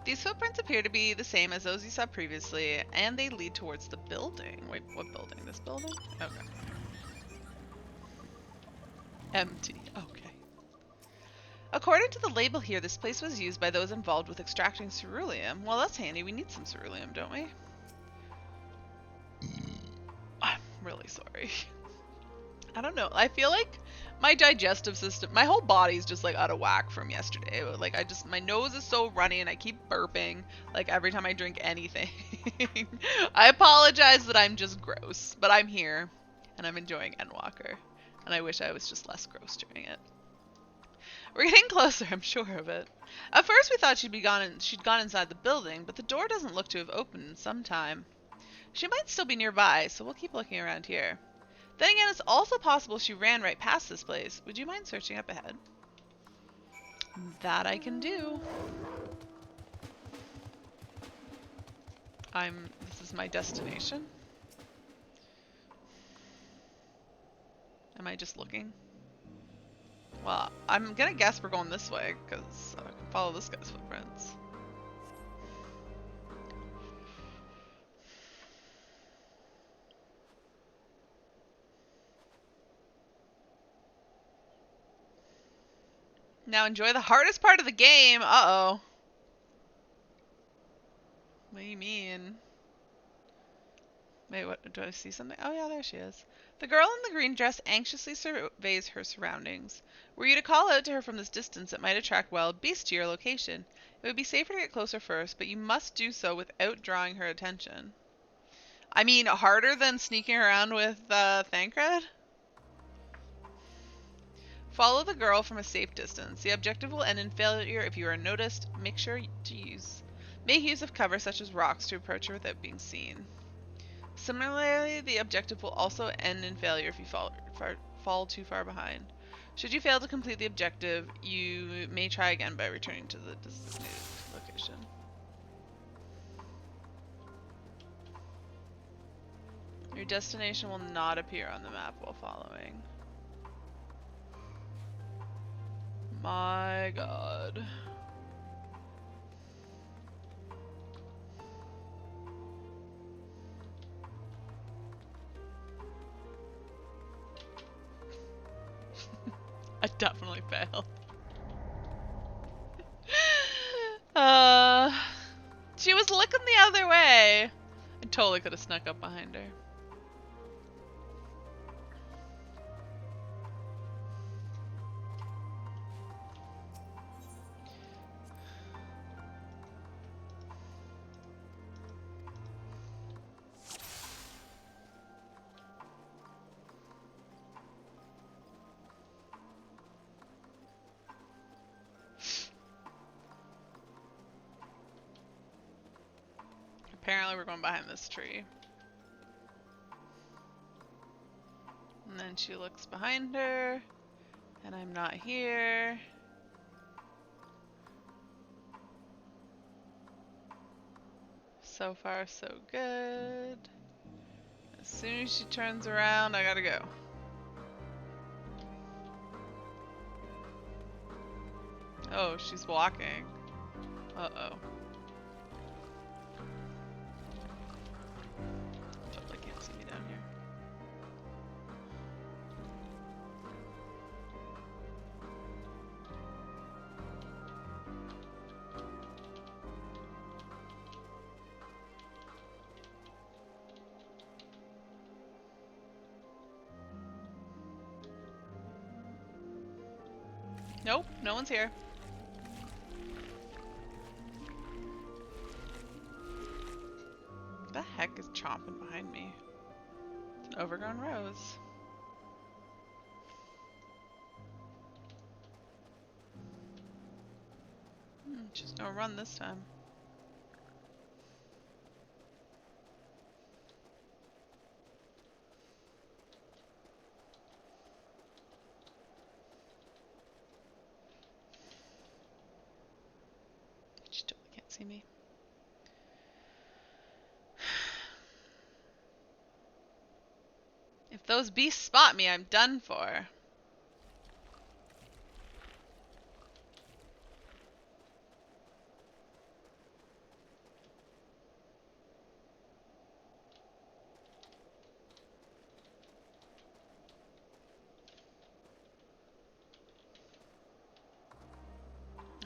These footprints appear to be the same as those you saw previously, and they lead towards the building. Wait, what building? This building? Okay. Empty. Okay. According to the label here, this place was used by those involved with extracting ceruleum. Well, that's handy. We need some ceruleum, don't we? I'm really sorry. I don't know. I feel like my digestive system, my whole body's just like out of whack from yesterday. Like my nose is so runny and I keep burping like every time I drink anything. I apologize that I'm just gross, but I'm here and I'm enjoying Endwalker. And I wish I was just less gross during it. We're getting closer, I'm sure of it. At first we thought she'd gone inside the building, but the door doesn't look to have opened in some time. She might still be nearby, so we'll keep looking around here. Then again, it's also possible she ran right past this place. Would you mind searching up ahead? That I can do. This is my destination. Am I just looking? Well, I'm gonna guess we're going this way, because I can follow this guy's footprints. Now enjoy the hardest part of the game. Uh-oh. What do you mean? Wait, what? Do I see something? Oh yeah, there she is. The girl in the green dress anxiously surveys her surroundings. Were you to call out to her from this distance, it might attract wild beasts to your location. It would be safer to get closer first, but you must do so without drawing her attention. I mean, harder than sneaking around with Thancred? Follow the girl from a safe distance. The objective will end in failure if you are noticed. Make use of cover such as rocks to approach her without being seen. Similarly, the objective will also end in failure if you fall too far behind. Should you fail to complete the objective, you may try again by returning to the designated location. Your destination will not appear on the map while following. My god. I definitely failed. She was looking the other way. I totally could have snuck up behind her. Apparently we're going behind this tree. And then she looks behind her, and I'm not here. So far, so good. As soon as she turns around, I gotta go. Oh, she's walking. Uh-oh. Totally can't see me down here. Nope, no one's here. What the heck is chomping behind me? It's an overgrown rose. She's gonna run this time. She totally can't see me. If those beasts spot me, I'm done for.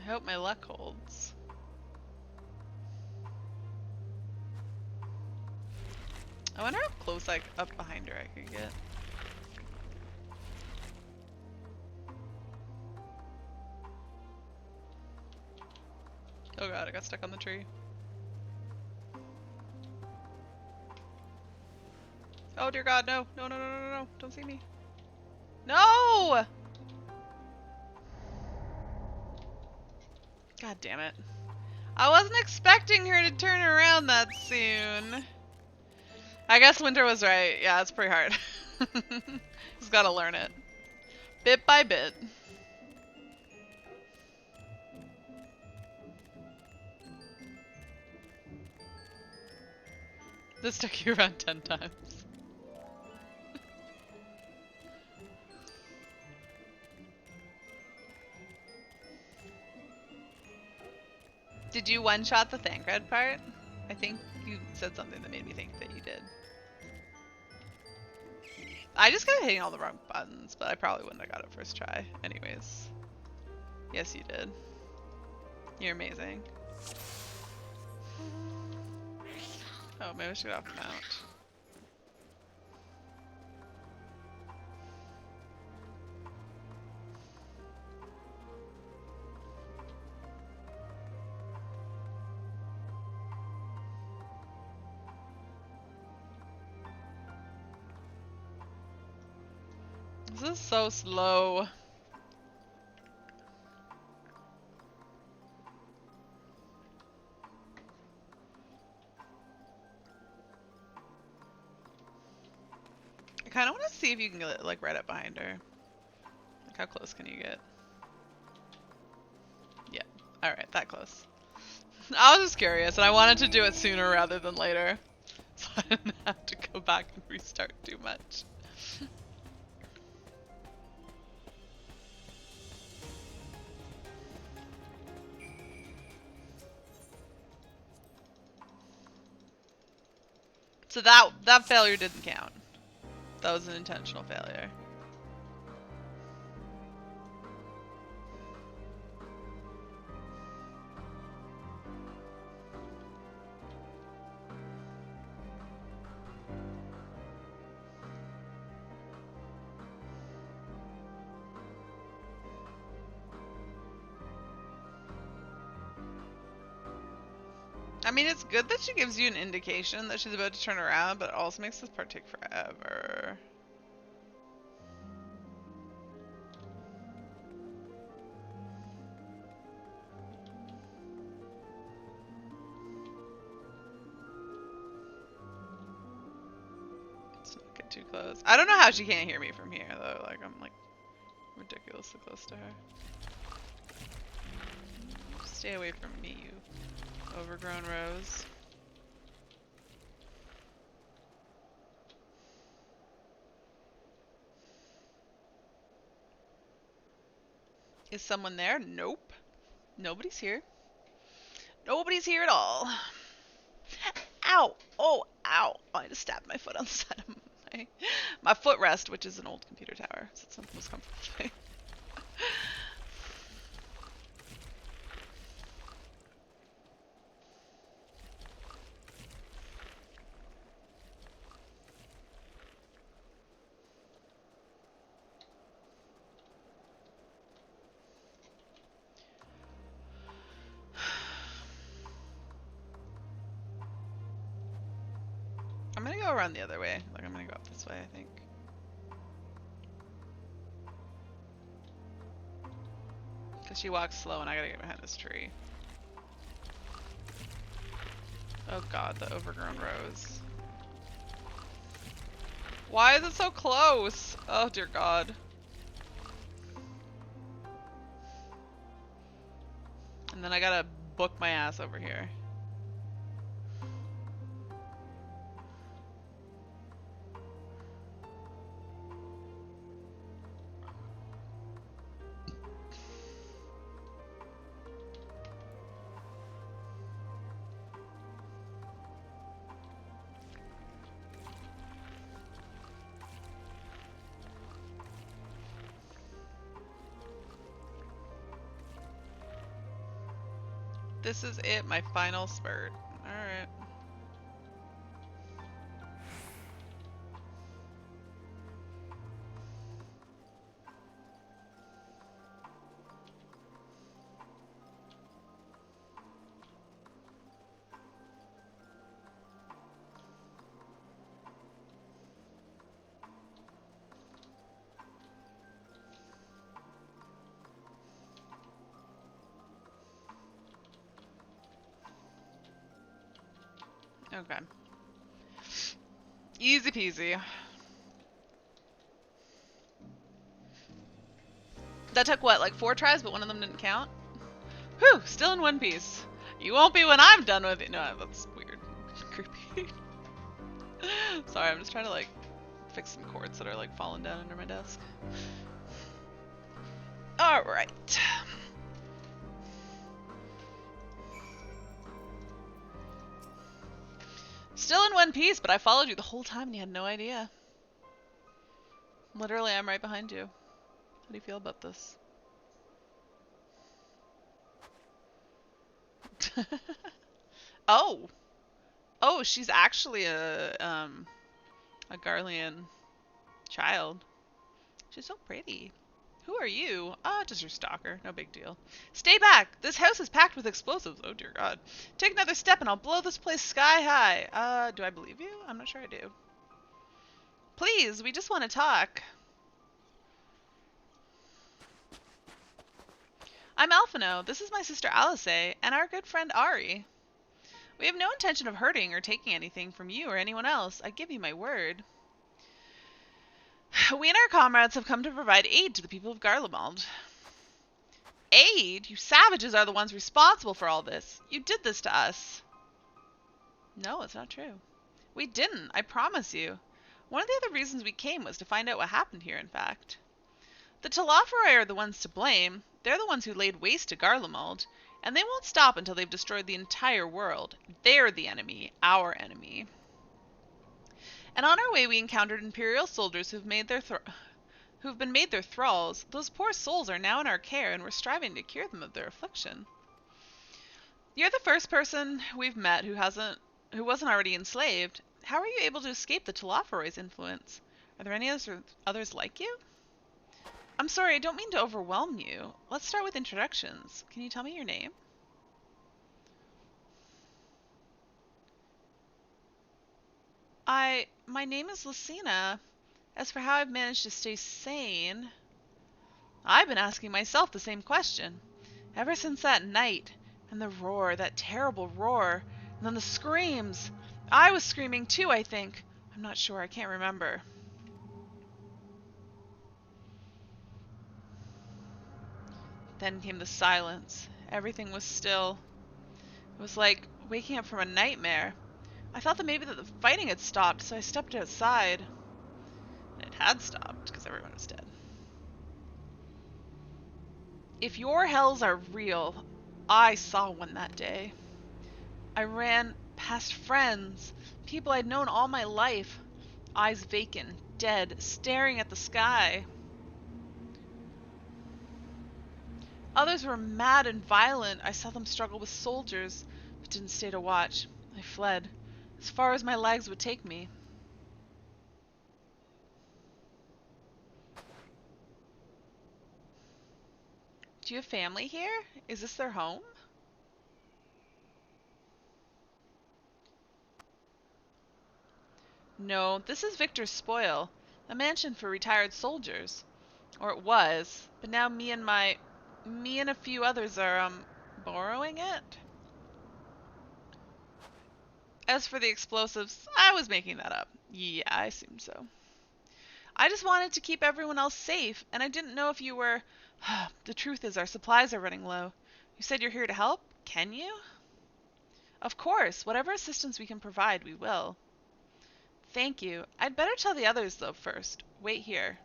I hope my luck holds. I wonder how close, like, up behind her I could get. Oh god, I got stuck on the tree. Oh dear god, no. No, no, no, no, no, no. Don't see me. No! God damn it. I wasn't expecting her to turn around that soon. I guess Winter was right. Yeah, it's pretty hard. Just gotta learn it. Bit by bit. This took you around 10 times. Did you one-shot the Thancred part? I think you said something that made me think that you did. I just kept hitting all the wrong buttons, but I probably wouldn't have got it first try. Anyways. Yes, you did. You're amazing. Oh, maybe I should get off the mount. This is so slow. I kind of want to see if you can get, like, right up behind her. Like, how close can you get? Yeah. Alright, that close. I was just curious, and I wanted to do it sooner rather than later. So I didn't have to go back and restart too much. So that failure didn't count. That was an intentional failure. I mean, it's good that she gives you an indication that she's about to turn around, but it also makes this part take forever. Let's not get too close. I don't know how she can't hear me from here, though. Like, I'm, like, ridiculously close to her. Stay away from me, you overgrown rose. Is someone there? Nope. Nobody's here. Nobody's here at all. Ow! Oh, ow! Oh, I just stabbed my foot on the side of my footrest, which is an old computer tower. So it's the most comfortable thing. I'm gonna go around the other way. Like, I'm gonna go up this way, I think. Because she walks slow and I gotta get behind this tree. Oh god, the overgrown rose. Why is it so close? Oh dear god. And then I gotta book my ass over here. This is it, my final spurt. Alright. Okay. Easy peasy. That took what, like 4 tries, but one of them didn't count? Whew, still in one piece. You won't be when I'm done with it. No, that's weird. Creepy. Sorry, I'm just trying to like fix some cords that are like falling down under my desk. Alright. Still in one piece, but I followed you the whole time and you had no idea. Literally, I'm right behind you. How do you feel about this? Oh! Oh, she's actually a Garlean child. She's so pretty. Who are you? Ah, just your stalker. No big deal. Stay back! This house is packed with explosives. Oh dear God. Take another step and I'll blow this place sky high. Do I believe you? I'm not sure I do. Please, we just want to talk. I'm Alphino. This is my sister Alice, and our good friend Ari. We have no intention of hurting or taking anything from you or anyone else. I give you my word. We and our comrades have come to provide aid to the people of Garlemald. Aid? You savages are the ones responsible for all this. You did this to us. No, it's not true. We didn't, I promise you. One of the other reasons we came was to find out what happened here, in fact. The Telophoroi are the ones to blame. They're the ones who laid waste to Garlemald, and they won't stop until they've destroyed the entire world. They're the enemy, our enemy. And on our way we encountered Imperial soldiers who've been made their thralls. Those poor souls are now in our care, and we're striving to cure them of their affliction. You're the first person we've met who wasn't already enslaved. How are you able to escape the Telophoroi's influence? Are there any others like you? I'm sorry, I don't mean to overwhelm you. Let's start with introductions. Can you tell me your name? My name is Lucina. As for how I've managed to stay sane, I've been asking myself the same question. Ever since that night, and the roar, that terrible roar, and then the screams. I was screaming too, I think. I'm not sure, I can't remember. Then came the silence. Everything was still. It was like waking up from a nightmare. I thought that maybe the fighting had stopped, so I stepped outside. And it had stopped, because everyone was dead. If your hells are real, I saw one that day. I ran past friends, people I'd known all my life, eyes vacant, dead, staring at the sky. Others were mad and violent. I saw them struggle with soldiers, but didn't stay to watch. I fled, as far as my legs would take me. Do you have family here? Is this their home? No, this is Victor's Spoil, a mansion for retired soldiers. Or it was, but now me and a few others are, borrowing it? As for the explosives, I was making that up. Yeah, I assumed so. I just wanted to keep everyone else safe, and I didn't know if you were... The truth is, our supplies are running low. You said you're here to help? Can you? Of course, whatever assistance we can provide, we will. Thank you. I'd better tell the others, though, first. Wait here.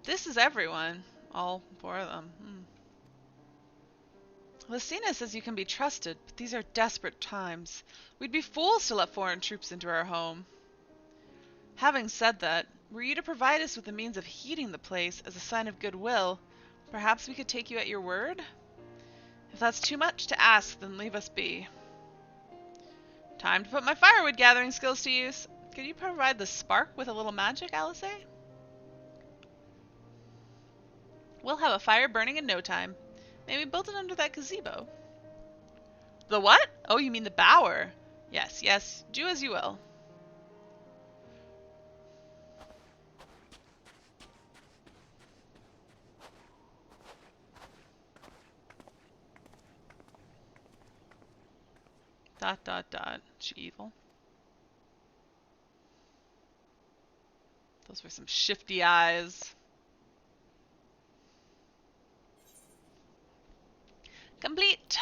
This is everyone. All 4 of them. Lucina says you can be trusted, but these are desperate times. We'd be fools to let foreign troops into our home. Having said that, were you to provide us with the means of heating the place as a sign of goodwill, perhaps we could take you at your word? If that's too much to ask, then leave us be. Time to put my firewood gathering skills to use. Could you provide the spark with a little magic, Alice? We'll have a fire burning in no time. Maybe build it under that gazebo. The what? Oh, you mean the bower. Yes, yes, do as you will. Dot, dot, dot. She evil. Those were some shifty eyes. Complete.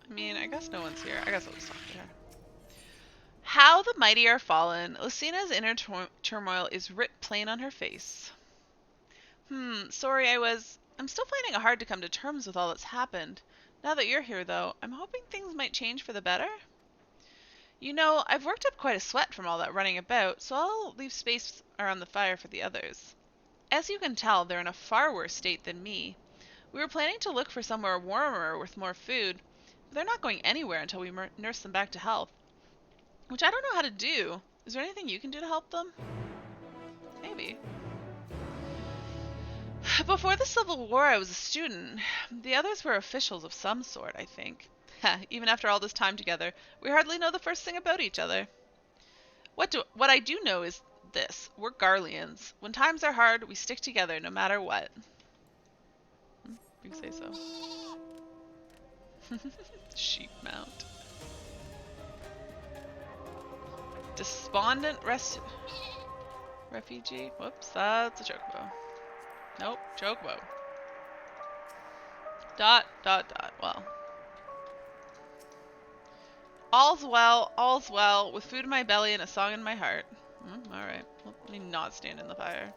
I mean, I guess no one's here. I guess I'll just talk to her. How the mighty are fallen. Lucina's inner turmoil is writ plain on her face. Sorry I'm still finding it hard to come to terms with all that's happened. Now that you're here, though, I'm hoping things might change for the better. You know, I've worked up quite a sweat from all that running about, so I'll leave space around the fire for the others. As you can tell, they're in a far worse state than me. We were planning to look for somewhere warmer with more food, but they're not going anywhere until we nurse them back to health. Which I don't know how to do. Is there anything you can do to help them? Maybe. Before the Civil War, I was a student. The others were officials of some sort, I think. Even after all this time together, we hardly know the first thing about each other. What I do know is this. We're Garleans. When times are hard, we stick together no matter what. You say so. Sheep mount. Despondent refugee. Whoops, that's a chocobo. Nope, chocobo. Dot, dot, dot. Well. All's well, with food in my belly and a song in my heart. Alright, let me not stand in the fire.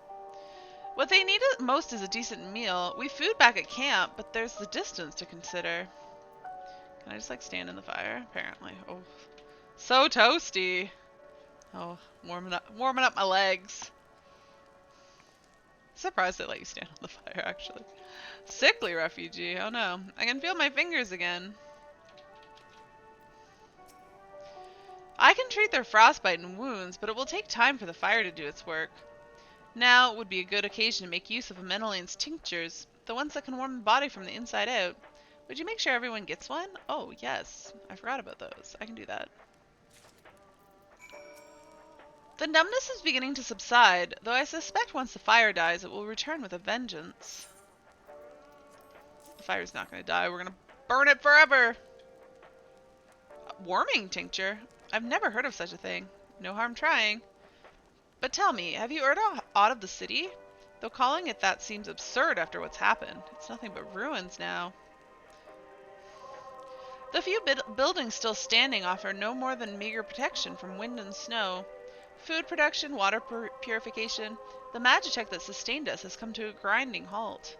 What they need most is a decent meal. We've food back at camp, but there's the distance to consider. Can I just, like, stand in the fire? Apparently. Oh, so toasty. Oh, warming up my legs. Surprised they let you stand on the fire, actually. Sickly refugee. Oh no. I can feel my fingers again. I can treat their frostbite and wounds, but it will take time for the fire to do its work. Now would be a good occasion to make use of Menelane's tinctures, the ones that can warm the body from the inside out. Would you make sure everyone gets one? Oh, yes. I forgot about those. I can do that. The numbness is beginning to subside, though I suspect once the fire dies, it will return with a vengeance. The fire's not going to die. We're going to burn it forever. Warming tincture? I've never heard of such a thing. No harm trying. But tell me, have you heard aught of the city? Though calling it that seems absurd after what's happened. It's nothing but ruins now. The few buildings still standing offer no more than meager protection from wind and snow. Food production, water purification, the magitech that sustained us has come to a grinding halt.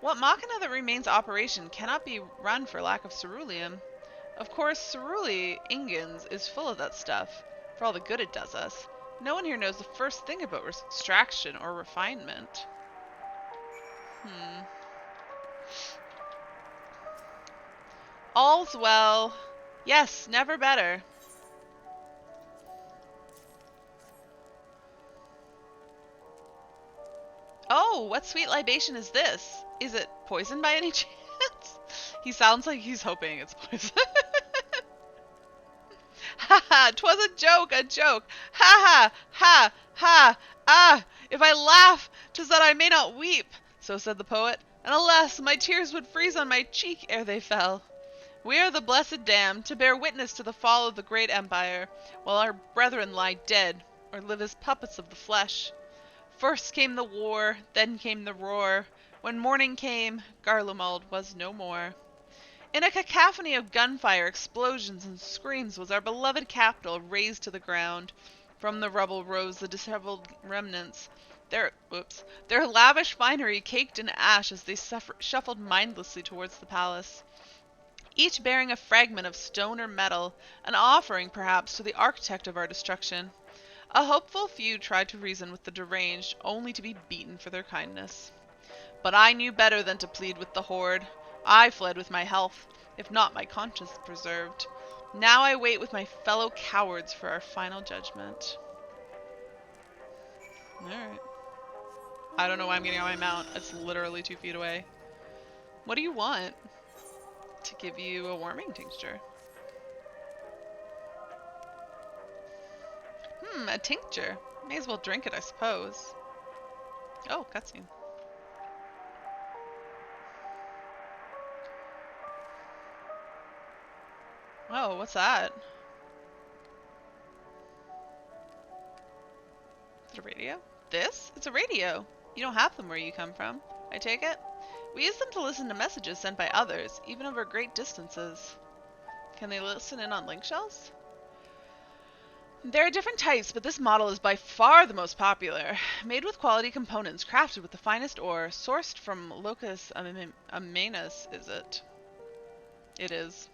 What Machina that remains operation cannot be run for lack of ceruleum. Of course, Ceruli Ingens is full of that stuff, for all the good it does us. No one here knows the first thing about extraction or refinement. All's well. Yes, never better. Oh, what sweet libation is this? Is it poison by any chance? He sounds like he's hoping it's poison. Ha ha, 'twas a joke, a joke. Ha ha, ha, ha, ah, if I laugh, 'tis that I may not weep, so said the poet, and alas, my tears would freeze on my cheek ere they fell. We are the blessed damned, to bear witness to the fall of the great empire, while our brethren lie dead, or live as puppets of the flesh. First came the war, then came the roar. When morning came, Garlemald was no more. In a cacophony of gunfire, explosions, and screams was our beloved capital razed to the ground. From the rubble rose the disheveled remnants, their lavish finery caked in ash as they shuffled mindlessly towards the palace, each bearing a fragment of stone or metal, an offering perhaps to the architect of our destruction. A hopeful few tried to reason with the deranged, only to be beaten for their kindness. But I knew better than to plead with the horde. I fled with my health, if not my conscience preserved. Now I wait with my fellow cowards for our final judgment. Alright. I don't know why I'm getting on my mount. It's literally 2 feet away. What do you want? To give you a warming tincture. A tincture. May as well drink it, I suppose. Oh, cutscene. Oh, what's that? Is it a radio? This? It's a radio. You don't have them where you come from, I take it? We use them to listen to messages sent by others, even over great distances. Can they listen in on link shells? There are different types, but this model is by far the most popular. Made with quality components, crafted with the finest ore, sourced from Locus Amanus, is it? It is.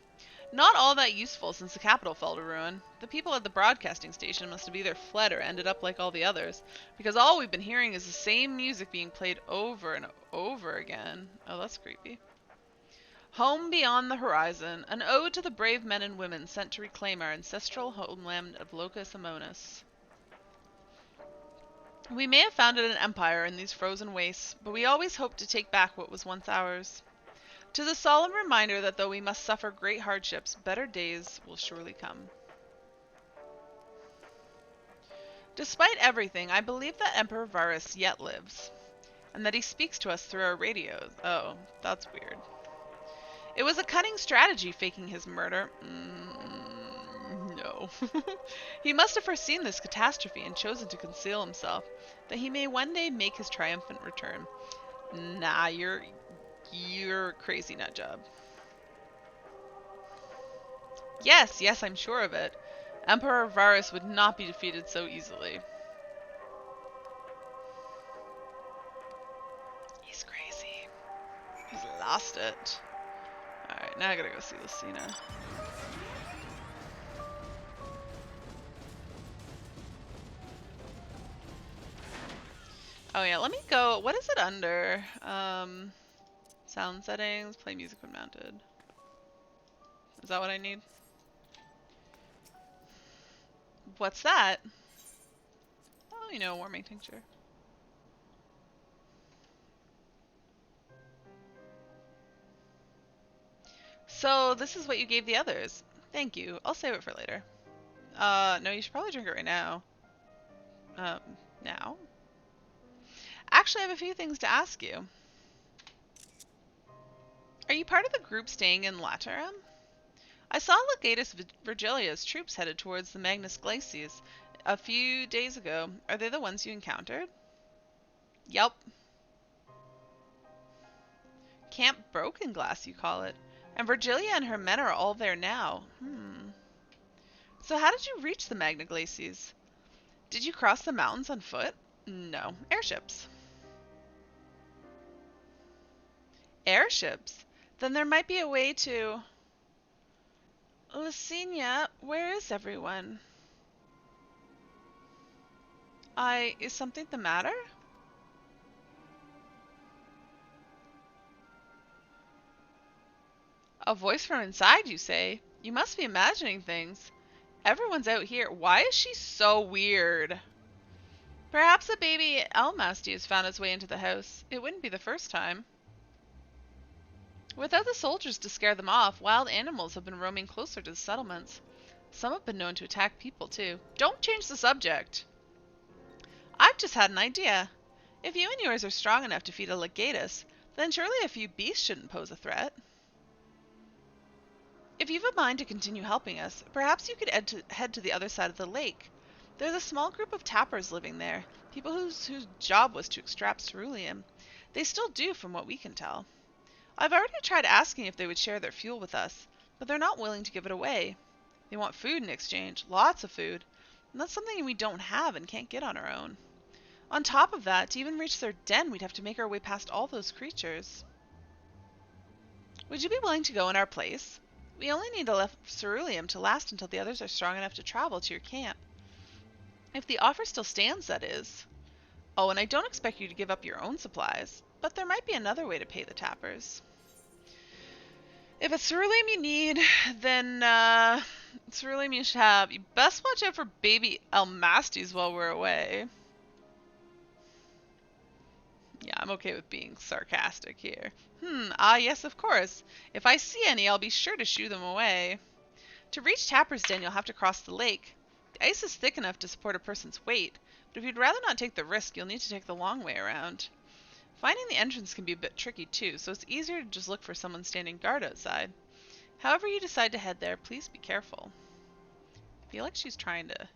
Not all that useful since the capital fell to ruin. The people at the broadcasting station must have either fled or ended up like all the others, because all we've been hearing is the same music being played over and over again. Oh, that's creepy. Home beyond the horizon, an ode to the brave men and women sent to reclaim our ancestral homeland of Locus Amanus. We may have founded an empire in these frozen wastes, but we always hoped to take back what was once ours. 'Tis a solemn reminder that though we must suffer great hardships, better days will surely come. Despite everything, I believe that Emperor Varus yet lives, and that he speaks to us through our radios. Oh, that's weird. It was a cunning strategy faking his murder. No. He must have foreseen this catastrophe and chosen to conceal himself, that he may one day make his triumphant return. Nah, you're crazy, nutjob. Yes, I'm sure of it. Emperor Varus would not be defeated so easily. He's crazy. He's lost it. Alright, now I gotta go see Lucina. Oh yeah, let me go. What is it under? Sound settings, play music when mounted. Is that what I need? What's that? Oh, you know, a warming tincture. So, this is what you gave the others. Thank you. I'll save it for later. No, you should probably drink it right now. Now? Actually, I have a few things to ask you. Are you part of the group staying in Lateram? I saw Legatus Virgilia's troops headed towards the Magnus Glacies a few days ago. Are they the ones you encountered? Yup. Camp Broken Glass, you call it. And Virgilia and her men are all there now. So how did you reach the Magna Glacies? Did you cross the mountains on foot? No. Airships. Airships? Then there might be a way to... Lucina, where is everyone? Is something the matter? A voice from inside, you say? You must be imagining things. Everyone's out here. Why is she so weird? Perhaps a baby Elmasty has found its way into the house. It wouldn't be the first time. Without the soldiers to scare them off, wild animals have been roaming closer to the settlements. Some have been known to attack people, too. Don't change the subject! I've just had an idea. If you and yours are strong enough to feed a legatus, then surely a few beasts shouldn't pose a threat. If you've a mind to continue helping us, perhaps you could head to the other side of the lake. There's a small group of tappers living there, people whose job was to extract ceruleum. They still do, from what we can tell. I've already tried asking if they would share their fuel with us, but they're not willing to give it away. They want food in exchange, lots of food, and that's something we don't have and can't get on our own. On top of that, to even reach their den, we'd have to make our way past all those creatures. Would you be willing to go in our place? We only need enough ceruleum to last until the others are strong enough to travel to your camp. If the offer still stands, that is. Oh, and I don't expect you to give up your own supplies, but there might be another way to pay the tappers. If it's ceruleum you need, then ceruleum you should have. You best watch out for baby Almasties while we're away. Yeah, I'm okay with being sarcastic here. Yes, of course. If I see any, I'll be sure to shoo them away. To reach Tapper's Den, you'll have to cross the lake. The ice is thick enough to support a person's weight, but if you'd rather not take the risk, you'll need to take the long way around. Finding the entrance can be a bit tricky too, so it's easier to just look for someone standing guard outside. However you decide to head there, please be careful. I feel like she's trying to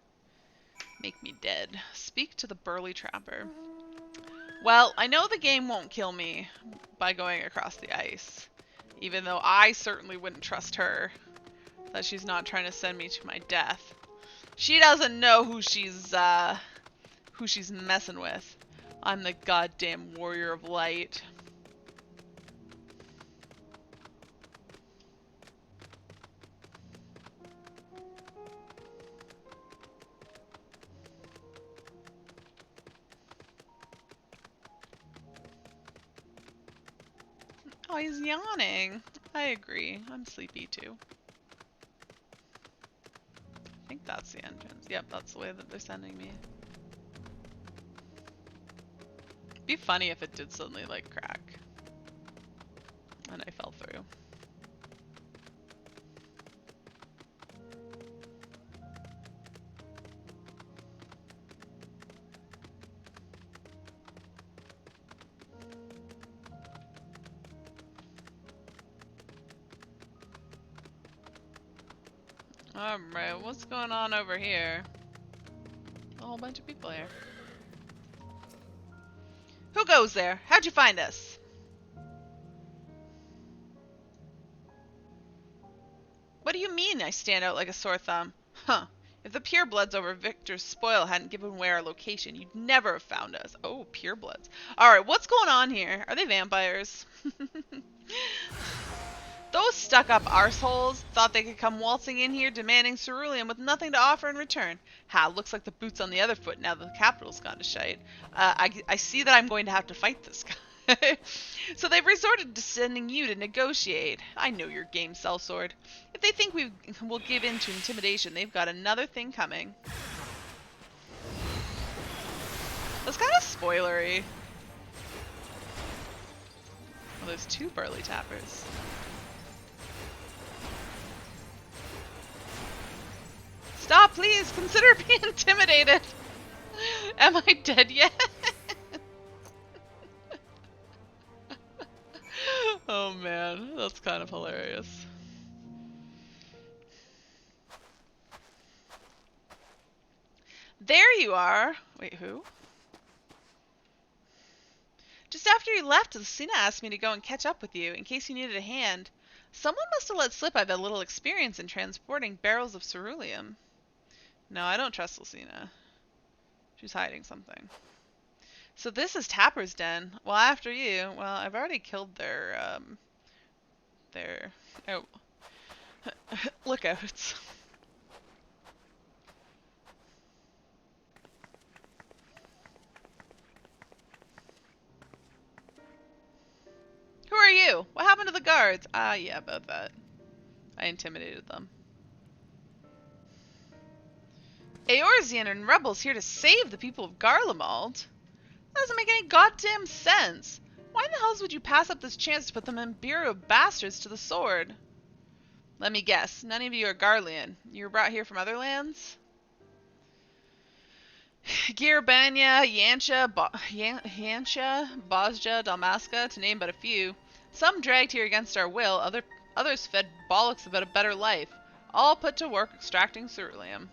make me dead. Speak to the burly trapper. Well, I know the game won't kill me by going across the ice, even though I certainly wouldn't trust her that she's not trying to send me to my death. She doesn't know who she's messing with. I'm the goddamn warrior of light. Oh, he's yawning. I agree. I'm sleepy too. I think that's the entrance. Yep, that's the way that they're sending me. It'd be funny if it did suddenly like crack and I fell through. Alright, what's going on over here? A whole bunch of people here. Who goes there? How'd you find us? What do you mean I stand out like a sore thumb? Huh. If the purebloods over Victor's spoil hadn't given away our location, you'd never have found us. Oh, purebloods. Alright, what's going on here? Are they vampires? Those stuck-up arseholes thought they could come waltzing in here demanding ceruleum with nothing to offer in return. Ha, looks like the boot's on the other foot now that the capital's gone to shite. I see that I'm going to have to fight this guy. So they've resorted to sending you to negotiate. I know your game, sellsword. If they think we will give in to intimidation, they've got another thing coming. That's kind of spoilery. Well, there's two burly tappers. Stop, please! Consider being intimidated! Am I dead yet? Oh man, that's kind of hilarious. There you are! Wait, who? Just after you left, Lucina asked me to go and catch up with you, in case you needed a hand. Someone must have let slip I've had a little experience in transporting barrels of ceruleum. No, I don't trust Lucina. She's hiding something. So this is Tapper's Den. Well, after you, well, I've already killed their oh, lookouts. Who are you? What happened to the guards? Ah, yeah, about that. I intimidated them. Eorzean and rebels here to save the people of Garlemald? That doesn't make any goddamn sense. Why in the hells would you pass up this chance to put them in Bureau of Bastards to the sword? Let me guess, none of you are Garlean. You were brought here from other lands? Girabanya, Yansha, Bozja, Dalmasca, to name but a few. Some dragged here against our will, others fed bollocks about a better life. All put to work extracting ceruleum.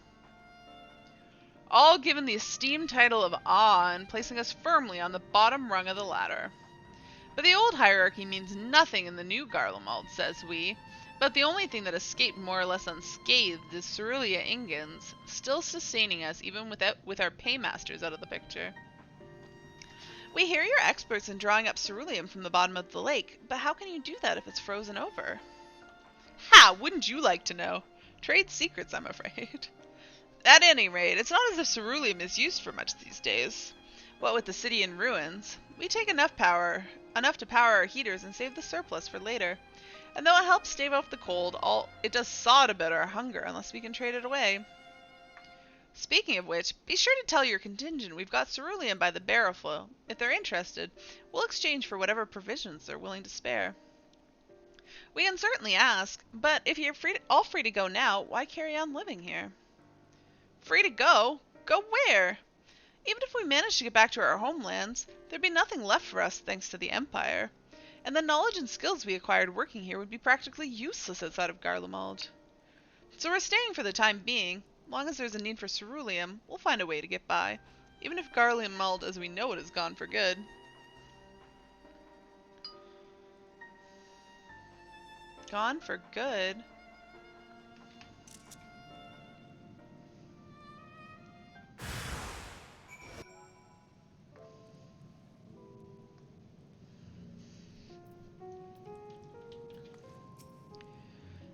All given the esteemed title of Awe and placing us firmly on the bottom rung of the ladder. But the old hierarchy means nothing in the new Garlemald, says we. But the only thing that escaped more or less unscathed is Cerulia Ingens, still sustaining us even with our paymasters out of the picture. We hear you're experts in drawing up ceruleum from the bottom of the lake, but how can you do that if it's frozen over? Ha! Wouldn't you like to know? Trade secrets, I'm afraid. At any rate, it's not as if ceruleum is used for much these days. What with the city in ruins, we take enough to power our heaters and save the surplus for later. And though it helps stave off the cold, it does sod about our hunger unless we can trade it away. Speaking of which, be sure to tell your contingent we've got ceruleum by the barrelful. If they're interested, we'll exchange for whatever provisions they're willing to spare. We can certainly ask, but if you're all free to go now, why carry on living here? Free to go? Go where? Even if we managed to get back to our homelands, there'd be nothing left for us thanks to the Empire. And the knowledge and skills we acquired working here would be practically useless outside of Garlemald. So we're staying for the time being. Long as there's a need for ceruleum, we'll find a way to get by, even if Garlemald as we know it is gone for good. Gone for good?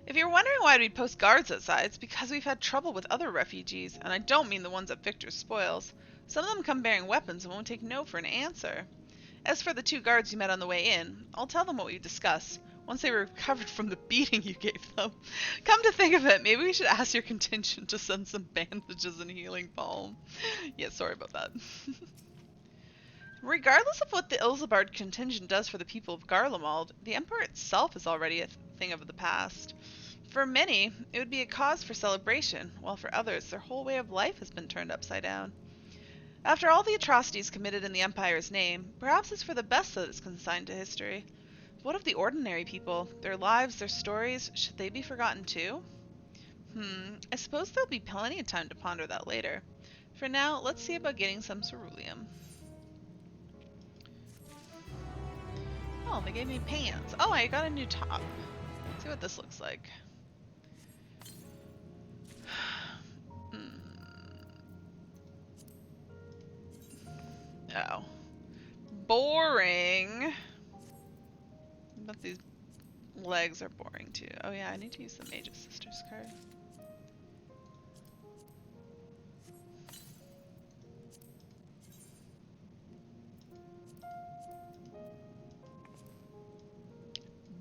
If you're wondering why we'd post guards outside, it's because we've had trouble with other refugees, and I don't mean the ones at Victor's spoils. Some of them come bearing weapons and won't take no for an answer. As for the 2 guards you met on the way in, I'll tell them what we discussed, once they recovered from the beating you gave them. Come to think of it, maybe we should ask your contingent to send some bandages and healing balm. Yeah, sorry about that. Regardless of what the Ilsabard contingent does for the people of Garlemald, the Emperor itself is already a thing of the past. For many, it would be a cause for celebration, while for others, their whole way of life has been turned upside down. After all the atrocities committed in the Empire's name, perhaps it's for the best that it's consigned to history. What of the ordinary people? Their lives, their stories, should they be forgotten too? I suppose there'll be plenty of time to ponder that later. For now, let's see about getting some ceruleum. Oh, they gave me pants. Oh, I got a new top. Let's see what this looks like. Oh. Boring. But these legs are boring too. Oh yeah, I need to use the Mage of Sisters card.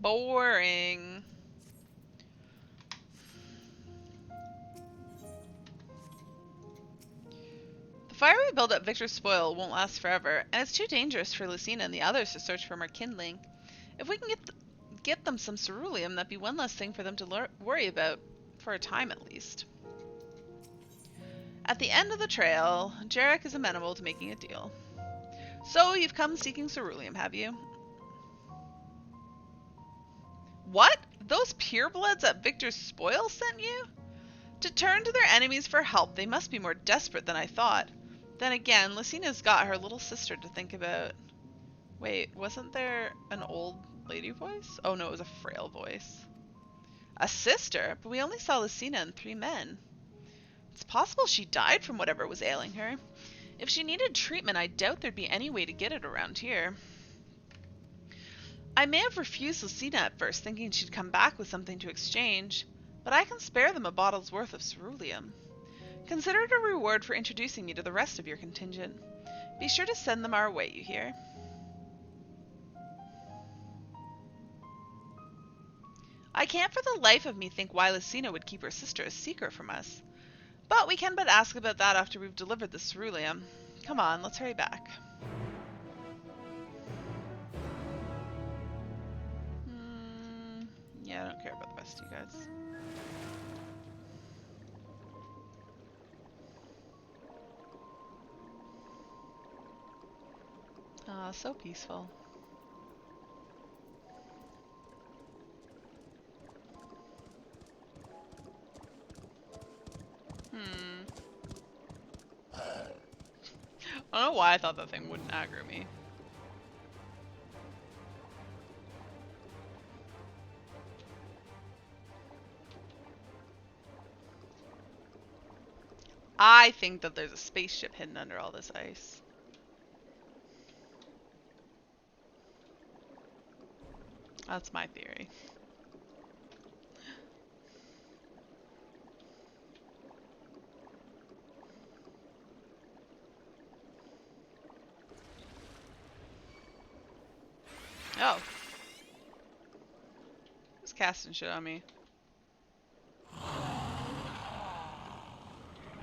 Boring. The fire we build at Victor's spoil won't last forever, and it's too dangerous for Lucina and the others to search for more kindling. If we can get them some ceruleum, that'd be one less thing for them to worry about, for a time at least. At the end of the trail, Jarek is amenable to making a deal. So, you've come seeking ceruleum, have you? What? Those purebloods at Victor's spoil sent you? To turn to their enemies for help, they must be more desperate than I thought. Then again, Lucina's got her little sister to think about. Wait, wasn't there an old lady voice? Oh no, it was a frail voice. A sister? But we only saw Lucina and 3 men. It's possible she died from whatever was ailing her. If she needed treatment, I doubt there'd be any way to get it around here. I may have refused Lucina at first, thinking she'd come back with something to exchange, but I can spare them a bottle's worth of ceruleum. Consider it a reward for introducing me to the rest of your contingent. Be sure to send them our way, you hear? I can't for the life of me think why Lucina would keep her sister a secret from us. But we can but ask about that after we've delivered the ceruleum. Come on, let's hurry back. Yeah, I don't care about the rest of you guys. Ah, so peaceful. I don't know why I thought that thing wouldn't aggro me. I think that there's a spaceship hidden under all this ice. That's my theory. Oh. Who's casting shit on me?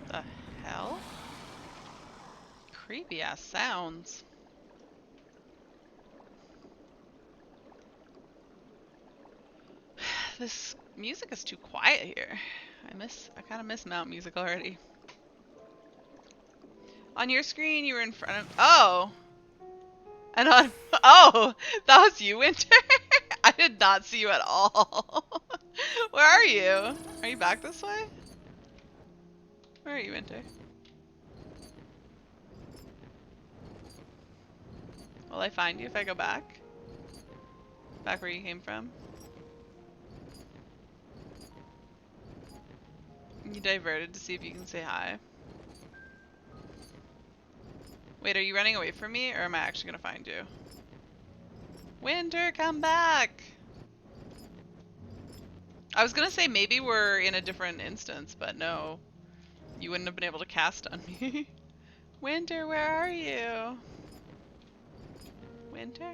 The hell? Creepy ass sounds. This music is too quiet here. I kind of miss mount music already. On your screen, you were in front of. Oh! And on. Oh! That was you, Winter? I did not see you at all. Where are you? Are you back this way? Where are you, Winter? Will I find you if I go back? Back where you came from? You diverted to see if you can say hi. Wait, are you running away from me, or am I actually gonna find you? Winter, come back! I was gonna say maybe we're in a different instance, but no. You wouldn't have been able to cast on me. Winter, where are you? Winter?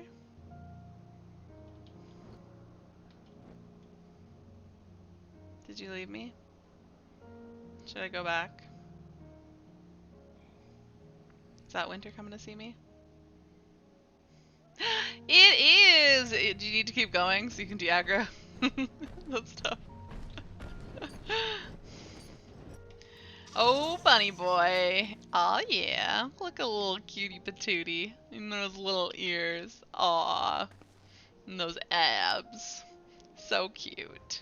Did you leave me? Should I go back? Is that Winter coming to see me? It is! Do you need to keep going so you can de-aggro? That's tough. Oh, bunny boy. Aw, yeah. Look at a little cutie patootie. And those little ears. Aw. And those abs. So cute.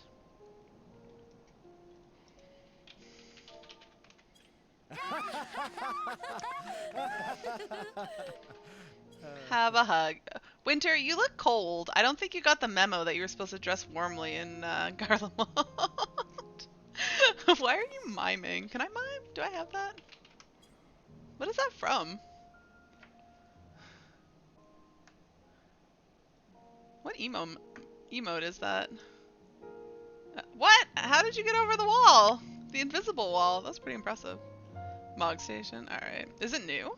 Have a hug. Winter, you look cold. I don't think you got the memo that you were supposed to dress warmly in Garlemald. Why are you miming? Can I mime? Do I have that? What is that from? What emote is that? What? How did you get over the wall? The invisible wall. That's pretty impressive. Mog station. Alright. Is it new?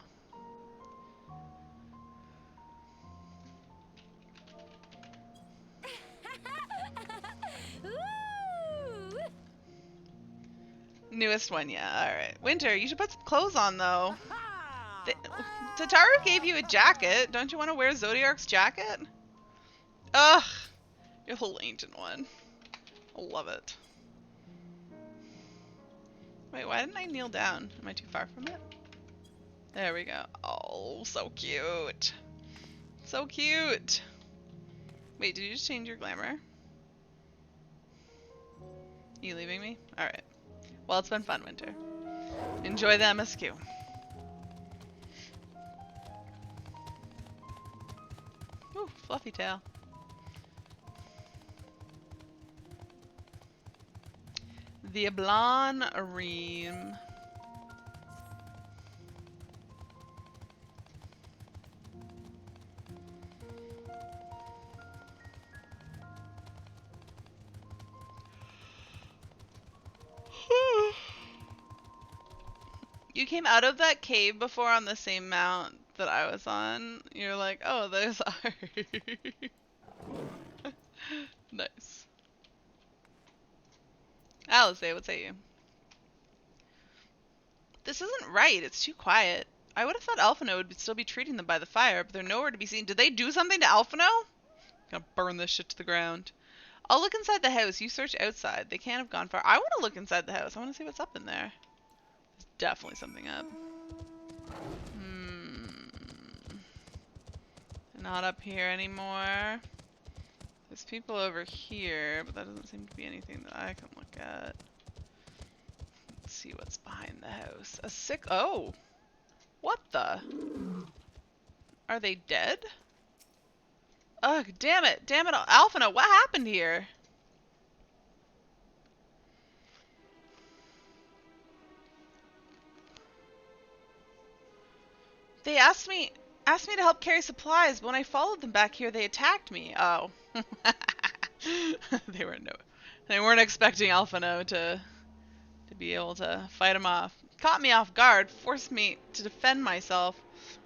Newest one, yeah. Alright. Winter, you should put some clothes on, though. Tataru gave you a jacket. Don't you want to wear Zodiark's jacket? Ugh. Your whole ancient one. I love it. Wait, why didn't I kneel down? Am I too far from it? There we go. Oh, so cute. So cute. Wait, did you just change your glamour? You leaving me? Alright. Well, it's been fun, Winter. Enjoy the MSQ. Ooh, fluffy tail. The Ablan Reem. You came out of that cave before on the same mount that I was on. You're like, oh, there's our... Nice. Alice, what's at you? This isn't right. It's too quiet. I would have thought Alphino would still be treating them by the fire, but they're nowhere to be seen. Did they do something to Alphino? Gonna burn this shit to the ground. I'll look inside the house. You search outside. They can't have gone far. I want to look inside the house. I want to see what's up in there. There's definitely something up. Not up here anymore. There's people over here, but that doesn't seem to be anything that I can look at. Let's see what's behind the house. A sick... Oh! What the? Are they dead? Ugh, damn it! Damn it, Alphino, what happened here? They asked me to help carry supplies, but when I followed them back here, they attacked me. Oh. They weren't expecting Alphino to be able to fight him off. Caught me off guard, forced me to defend myself.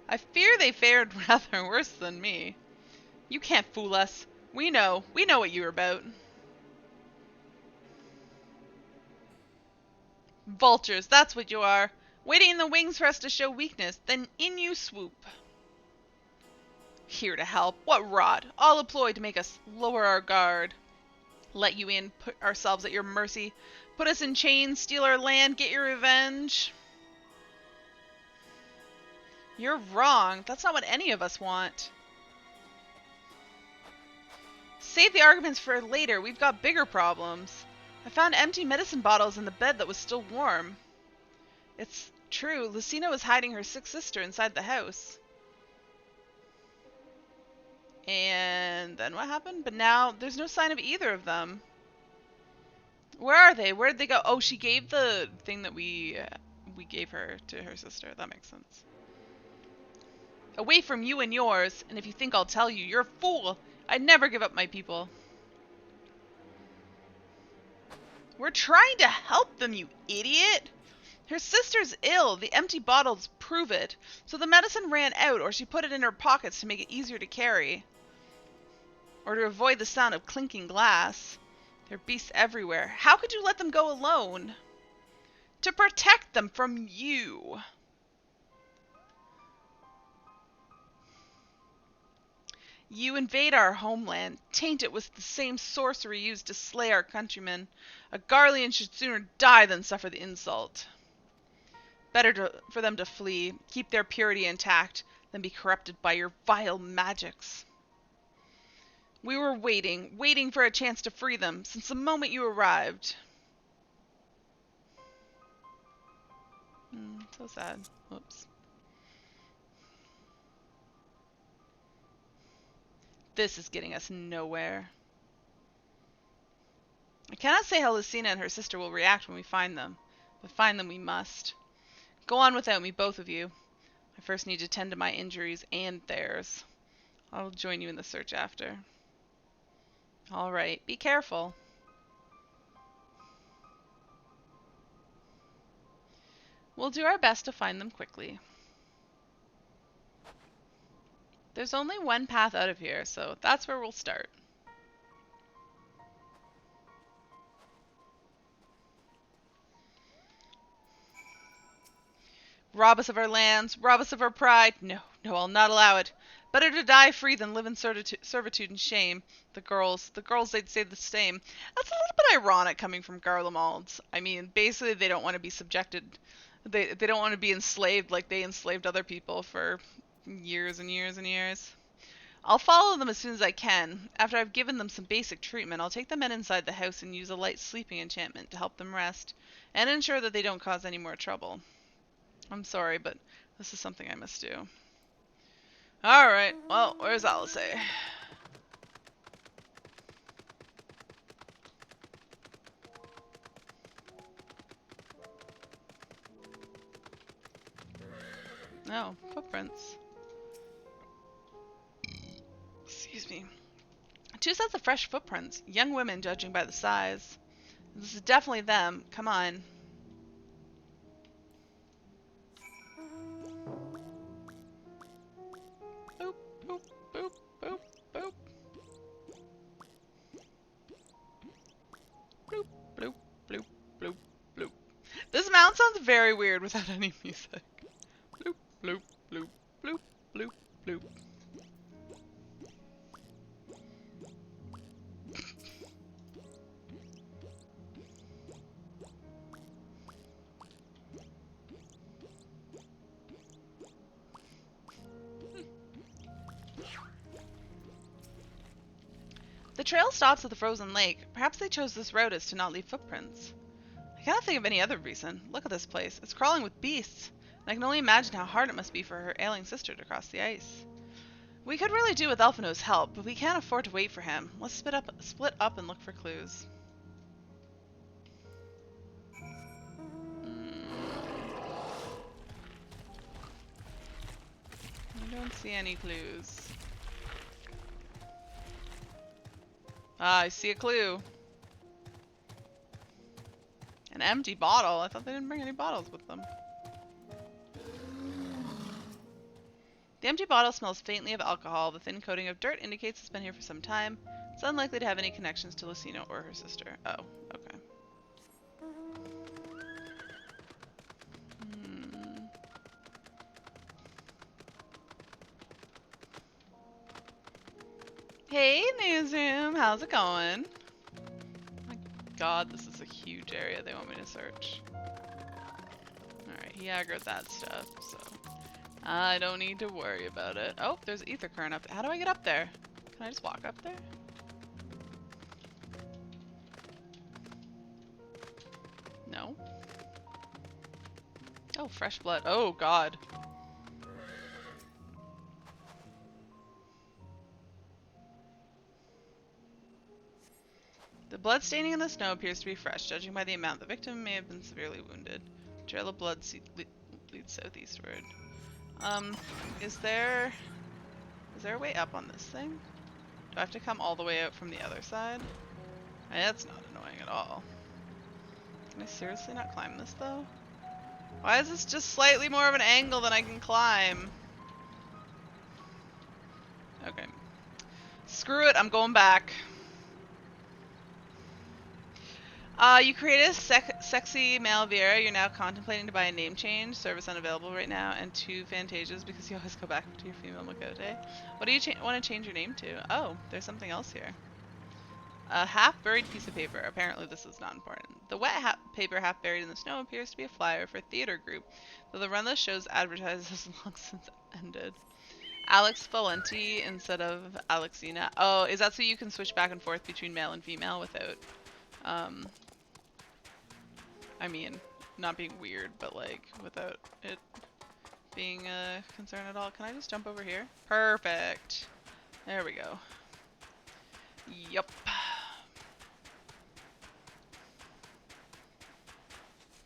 I fear they fared rather worse than me. You can't fool us. We know what you're about. Vultures, that's what you are. Waiting in the wings for us to show weakness, then in you swoop. Here to help. What rot. All employed to make us lower our guard. Let you in, put ourselves at your mercy. Put us in chains, steal our land, get your revenge. You're wrong. That's not what any of us want. Save the arguments for later. We've got bigger problems. I found empty medicine bottles in the bed that was still warm. It's true. Lucina was hiding her sick sister inside the house. And then what happened? But now there's no sign of either of them. Where are they? Where did they go? Oh, she gave the thing that we gave her to her sister. That makes sense. Away from you and yours, and if you think I'll tell you, you're a fool. I'd never give up my people. We're trying to help them, you idiot. Her sister's ill. The empty bottles prove it. So the medicine ran out, or she put it in her pockets to make it easier to carry. Or to avoid the sound of clinking glass. There are beasts everywhere. How could you let them go alone? To protect them from you. You invade our homeland, taint it with the same sorcery used to slay our countrymen. A Garlean should sooner die than suffer the insult. Better for them to flee, keep their purity intact, than be corrupted by your vile magics. We were waiting for a chance to free them, since the moment you arrived. So sad. Whoops. This is getting us nowhere. I cannot say how Lucina and her sister will react when we find them, but find them we must. Go on without me, both of you. I first need to tend to my injuries and theirs. I'll join you in the search after. Alright, be careful. We'll do our best to find them quickly. There's only one path out of here, so that's where we'll start. Rob us of our lands, rob us of our pride. No, I'll not allow it. Better to die free than live in servitude and shame. The girls, they'd say the same. That's a little bit ironic coming from Garlemalds. I mean, basically they don't want to be subjected. They don't want to be enslaved like they enslaved other people for years and years and years. I'll follow them as soon as I can. After I've given them some basic treatment, I'll take the men inside the house and use a light sleeping enchantment to help them rest, and ensure that they don't cause any more trouble. I'm sorry, but this is something I must do. Alright, well, where's Alice? Oh, footprints. Excuse me. 2 sets of fresh footprints. Young women, judging by the size. This is definitely them. Come on. Boop, boop, boop, boop, boop. Bloop, bloop, bloop, bloop, bloop. This mount sounds very weird without any music. Bloop, bloop, bloop, bloop, bloop, bloop. The trail stops at the frozen lake. Perhaps they chose this route as to not leave footprints. I cannot think of any other reason. Look at this place. It's crawling with beasts. And I can only imagine how hard it must be for her ailing sister to cross the ice. We could really do with Alphino's help, but we can't afford to wait for him. Let's split up and look for clues. don't see any clues. Ah, I see a clue. An empty bottle. I thought they didn't bring any bottles with them. The empty bottle smells faintly of alcohol. The thin coating of dirt indicates it's been here for some time. It's unlikely to have any connections to Lucina or her sister. Oh, okay. Hey, newsroom. How's it going? Oh my god, this is a huge area they want me to search. Alright, he aggroed that stuff, so I don't need to worry about it. Oh, there's ether current up there. How do I get up there? Can I just walk up there? No. Oh, fresh blood. Oh, God. The blood staining in the snow appears to be fresh. Judging by the amount, the victim may have been severely wounded. Trail of blood leads southeastward. Is there a way up on this thing? Do I have to come all the way out from the other side? That's not annoying at all. Can I seriously not climb this though? Why is this just slightly more of an angle than I can climb? Okay. Screw it, I'm going back. You created a sexy male Vera. You're now contemplating to buy a name change. Service unavailable right now. And 2 Fantasias because you always go back to your female Makote. What do you want to change your name to? Oh, there's something else here. A half-buried piece of paper. Apparently this is not important. The wet paper half buried in the snow appears to be a flyer for a theater group, though the run of the show's advertised has long since ended. Alex Valenti instead of Alexina. Oh, is that so you can switch back and forth between male and female without, I mean, not being weird, but like without it being a concern at all. Can I just jump over here? Perfect. There we go. Yup.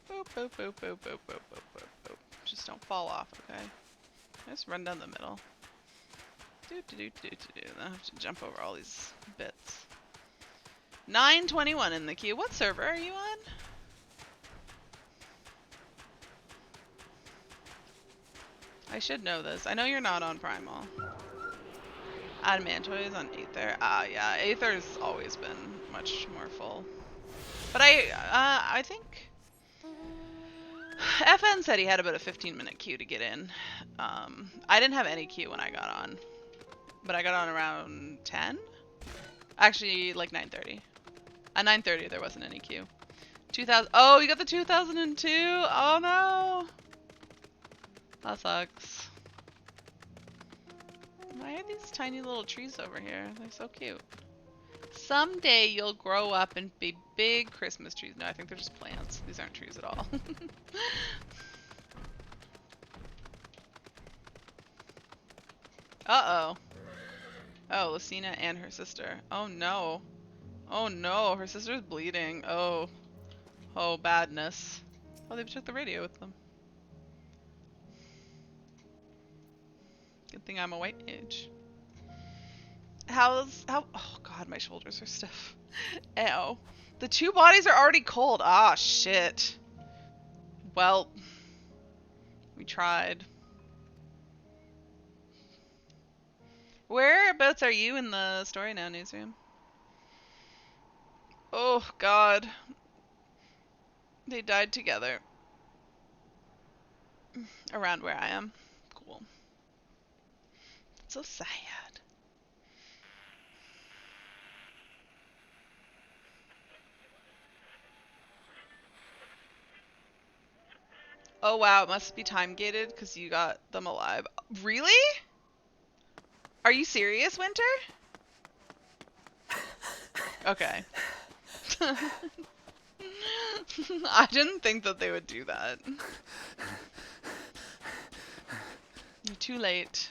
Boop, boop, boop, boop, boop, boop, boop, boop, boop. Just don't fall off, okay? Just run down the middle. Do do do do do do. I have to jump over all these bits. 921 in the queue. What server are you on? I should know this. I know you're not on Primal. Adamantoid is on Aether. Yeah, Aether's always been much more full. But I think FN said he had about a 15-minute queue to get in. I didn't have any queue when I got on, but I got on around 10. Actually, like 9:30. At 9:30, there wasn't any queue. 2000. Oh, you got the 2002. Oh no, that sucks. Why are these tiny little trees over here? They're so cute. Someday you'll grow up and be big Christmas trees. No, I think they're just plants. These aren't trees at all. Uh-oh. Oh, Lucina and her sister. Oh no. Oh no, her sister's bleeding. Oh. Oh, badness. Oh, they took the radio with them. Good thing I'm a white mage. Oh god, my shoulders are stiff. Ew. The 2 bodies are already cold. Ah, shit. Well, we tried. Whereabouts are you in the story now, newsroom? Oh god. They died together. Around where I am. Cool. It's so sad. Oh wow, it must be time gated because you got them alive. Really? Are you serious, Winter? Okay. I didn't think that they would do that. You're too late.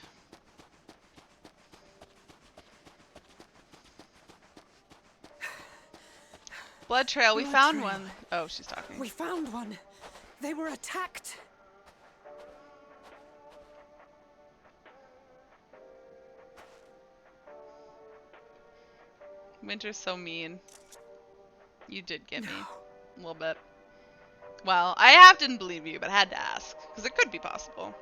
Blood trail, we found one. Oh, she's talking. We found one. They were attacked. Winter's so mean. You did get me. A little bit. Well, I half didn't believe you, but I had to ask. Because it could be possible.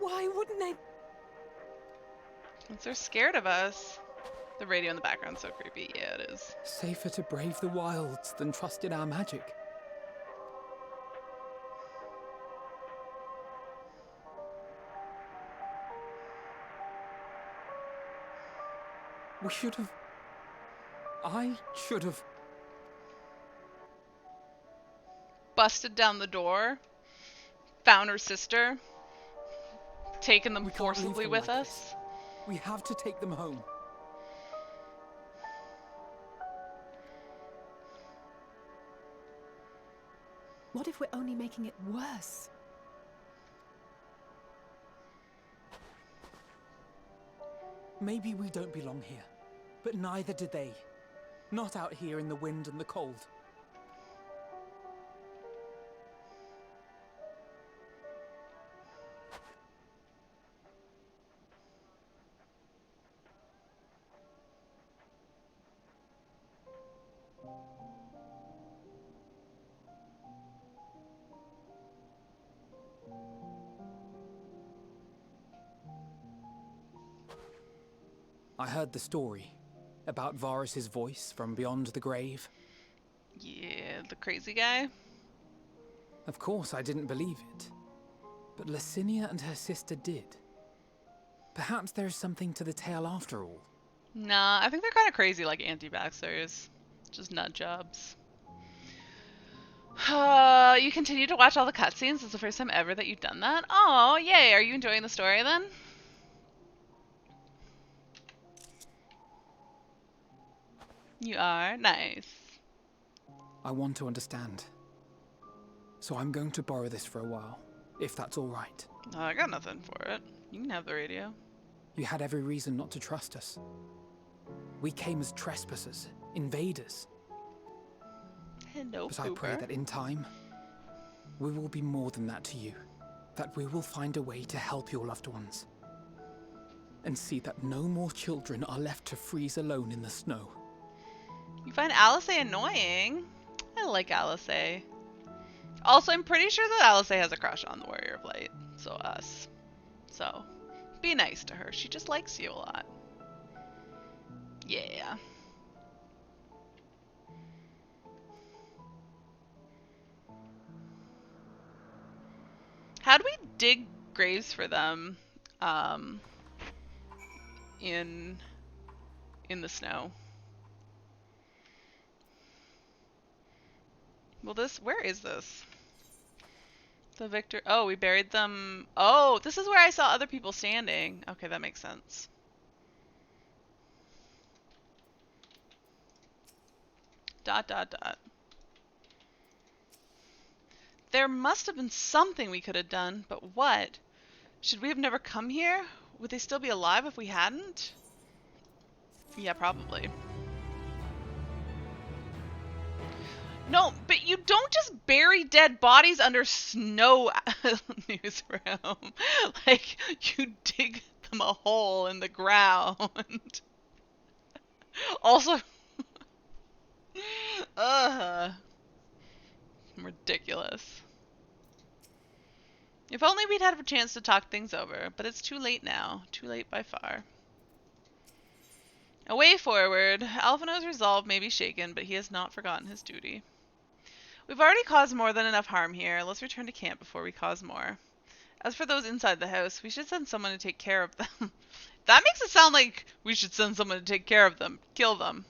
Why wouldn't they? Because they're scared of us. The radio in the background's so creepy. Yeah, it is. Safer to brave the wilds than trust in our magic. We should have... I should have... Busted down the door. Found her sister. Taken them forcibly with us. We have to take them home. What if we're only making it worse? Maybe we don't belong here, but neither do they. Not out here in the wind and the cold. I heard the story about Varus's voice from beyond the grave. Yeah, the crazy guy. Of course, I didn't believe it. But Licinia and her sister did. Perhaps there is something to the tale after all. Nah, I think they're kind of crazy like anti-vaxxers. Just nut jobs. You continue to watch all the cutscenes? It's the first time ever that you've done that? Oh, yay! Are you enjoying the story then? You are? Nice. I want to understand. So I'm going to borrow this for a while, if that's all right. Oh, I got nothing for it. You can have the radio. You had every reason not to trust us. We came as trespassers, invaders. Hello, but I pray that in time, we will be more than that to you. That we will find a way to help your loved ones. And see that no more children are left to freeze alone in the snow. You find Alice annoying? I like Alice. Also, I'm pretty sure that Alice has a crush on the Warrior of Light. So us. So, be nice to her. She just likes you a lot. Yeah. How do we dig graves for them in the snow? Well, where is this? The Victor, oh, we buried them. Oh, this is where I saw other people standing. Okay, that makes sense. Dot, dot, dot. There must have been something we could have done, but what? Should we have never come here? Would they still be alive if we hadn't? Yeah, probably. No, but you don't just bury dead bodies under snow, newsroom. Like, you dig them a hole in the ground. Also, ridiculous. If only we'd had a chance to talk things over, but it's too late now. Too late by far. A way forward. Alphino's resolve may be shaken, but he has not forgotten his duty. We've already caused more than enough harm here. Let's return to camp before we cause more. As for those inside the house, we should send someone to take care of them. That makes it sound like we should send someone to take care of them. Kill them.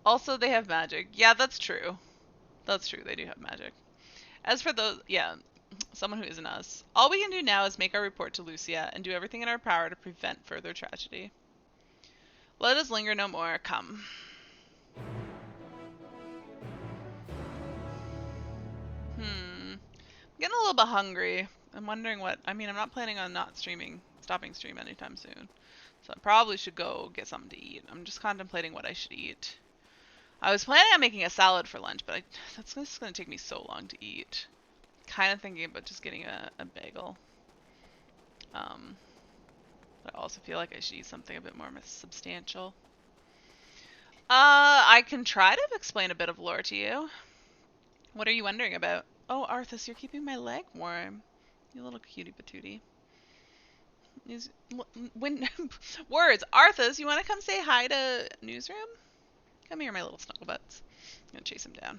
Also, they have magic. Yeah, that's true. That's true. They do have magic. As for those... Yeah, someone who isn't us. All we can do now is make our report to Lucia and do everything in our power to prevent further tragedy. Let us linger no more. Come. I'm getting a little bit hungry. I'm wondering what... I mean, I'm not planning on stopping stream anytime soon. So I probably should go get something to eat. I'm just contemplating what I should eat. I was planning on making a salad for lunch, but that's just going to take me so long to eat. Kind of thinking about just getting a bagel. But I also feel like I should eat something a bit more substantial. I can try to explain a bit of lore to you. What are you wondering about? Oh, Arthas, you're keeping my leg warm. You little cutie patootie. Words. Arthas, you want to come say hi to Newsroom? Come here, my little snugglebutts. I'm gonna chase him down.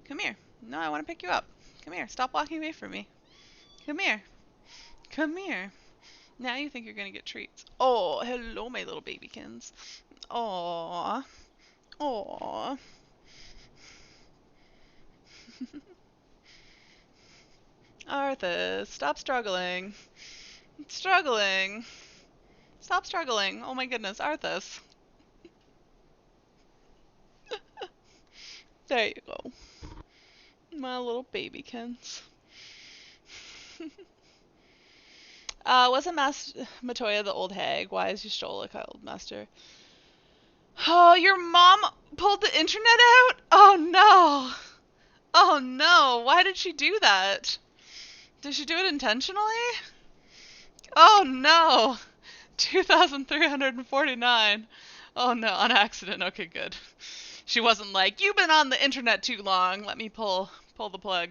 Come here. No, I want to pick you up. Come here. Stop walking away from me. Come here. Come here. Now you think you're gonna get treats. Oh, hello, my little babykins. Aww. Aww. Arthas, stop struggling. Struggling. Stop struggling. Oh my goodness, Arthas. There you go. My little babykins. Wasn't Matoya the old hag? Why is Y'shtola called Master? Oh, your mom pulled the internet out? Oh no. Oh no, why did she do that? Did she do it intentionally? Oh no. 2,349. Oh no, on accident. Okay, good. She wasn't like, you've been on the internet too long. Let me pull the plug.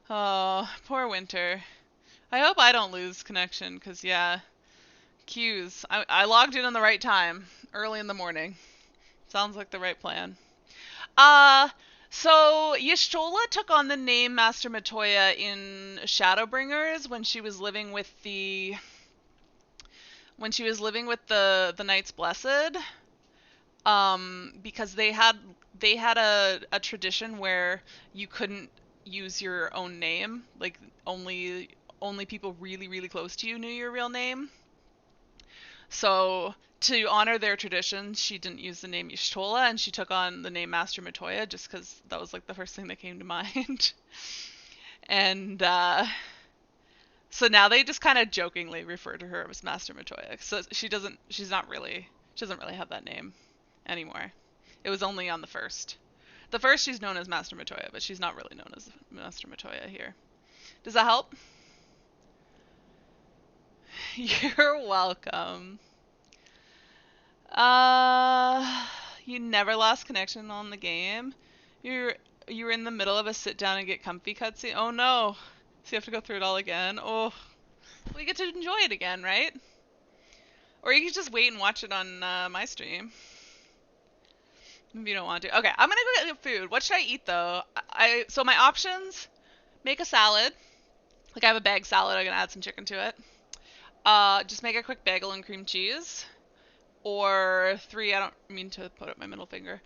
Oh, poor Winter. I hope I don't lose connection, because, yeah. Queues. I logged in on the right time. Early in the morning. Sounds like the right plan. So Y'shtola took on the name Master Matoya in Shadowbringers when she was living with the Knights Blessed. Because they had a tradition where you couldn't use your own name. Like only people really, really close to you knew your real name. So to honor their tradition, she didn't use the name Y'shtola, and she took on the name Master Matoya just because that was like the first thing that came to mind. And so now they just kind of jokingly refer to her as Master Matoya. So she doesn't really have that name anymore. It was only on the first. The first she's known as Master Matoya, but she's not really known as Master Matoya here. Does that help? You're welcome. You never lost connection on the game. You were in the middle of a sit down and get comfy cutscene. Oh no. So you have to go through it all again. Oh. We get to enjoy it again, right? Or you can just wait and watch it on my stream. If you don't want to. Okay, I'm gonna go get food. What should I eat though? So my options: make a salad. Like I have a bag salad. I'm gonna add some chicken to it. Just make a quick bagel and cream cheese. Or 3, I don't mean to put up my middle finger.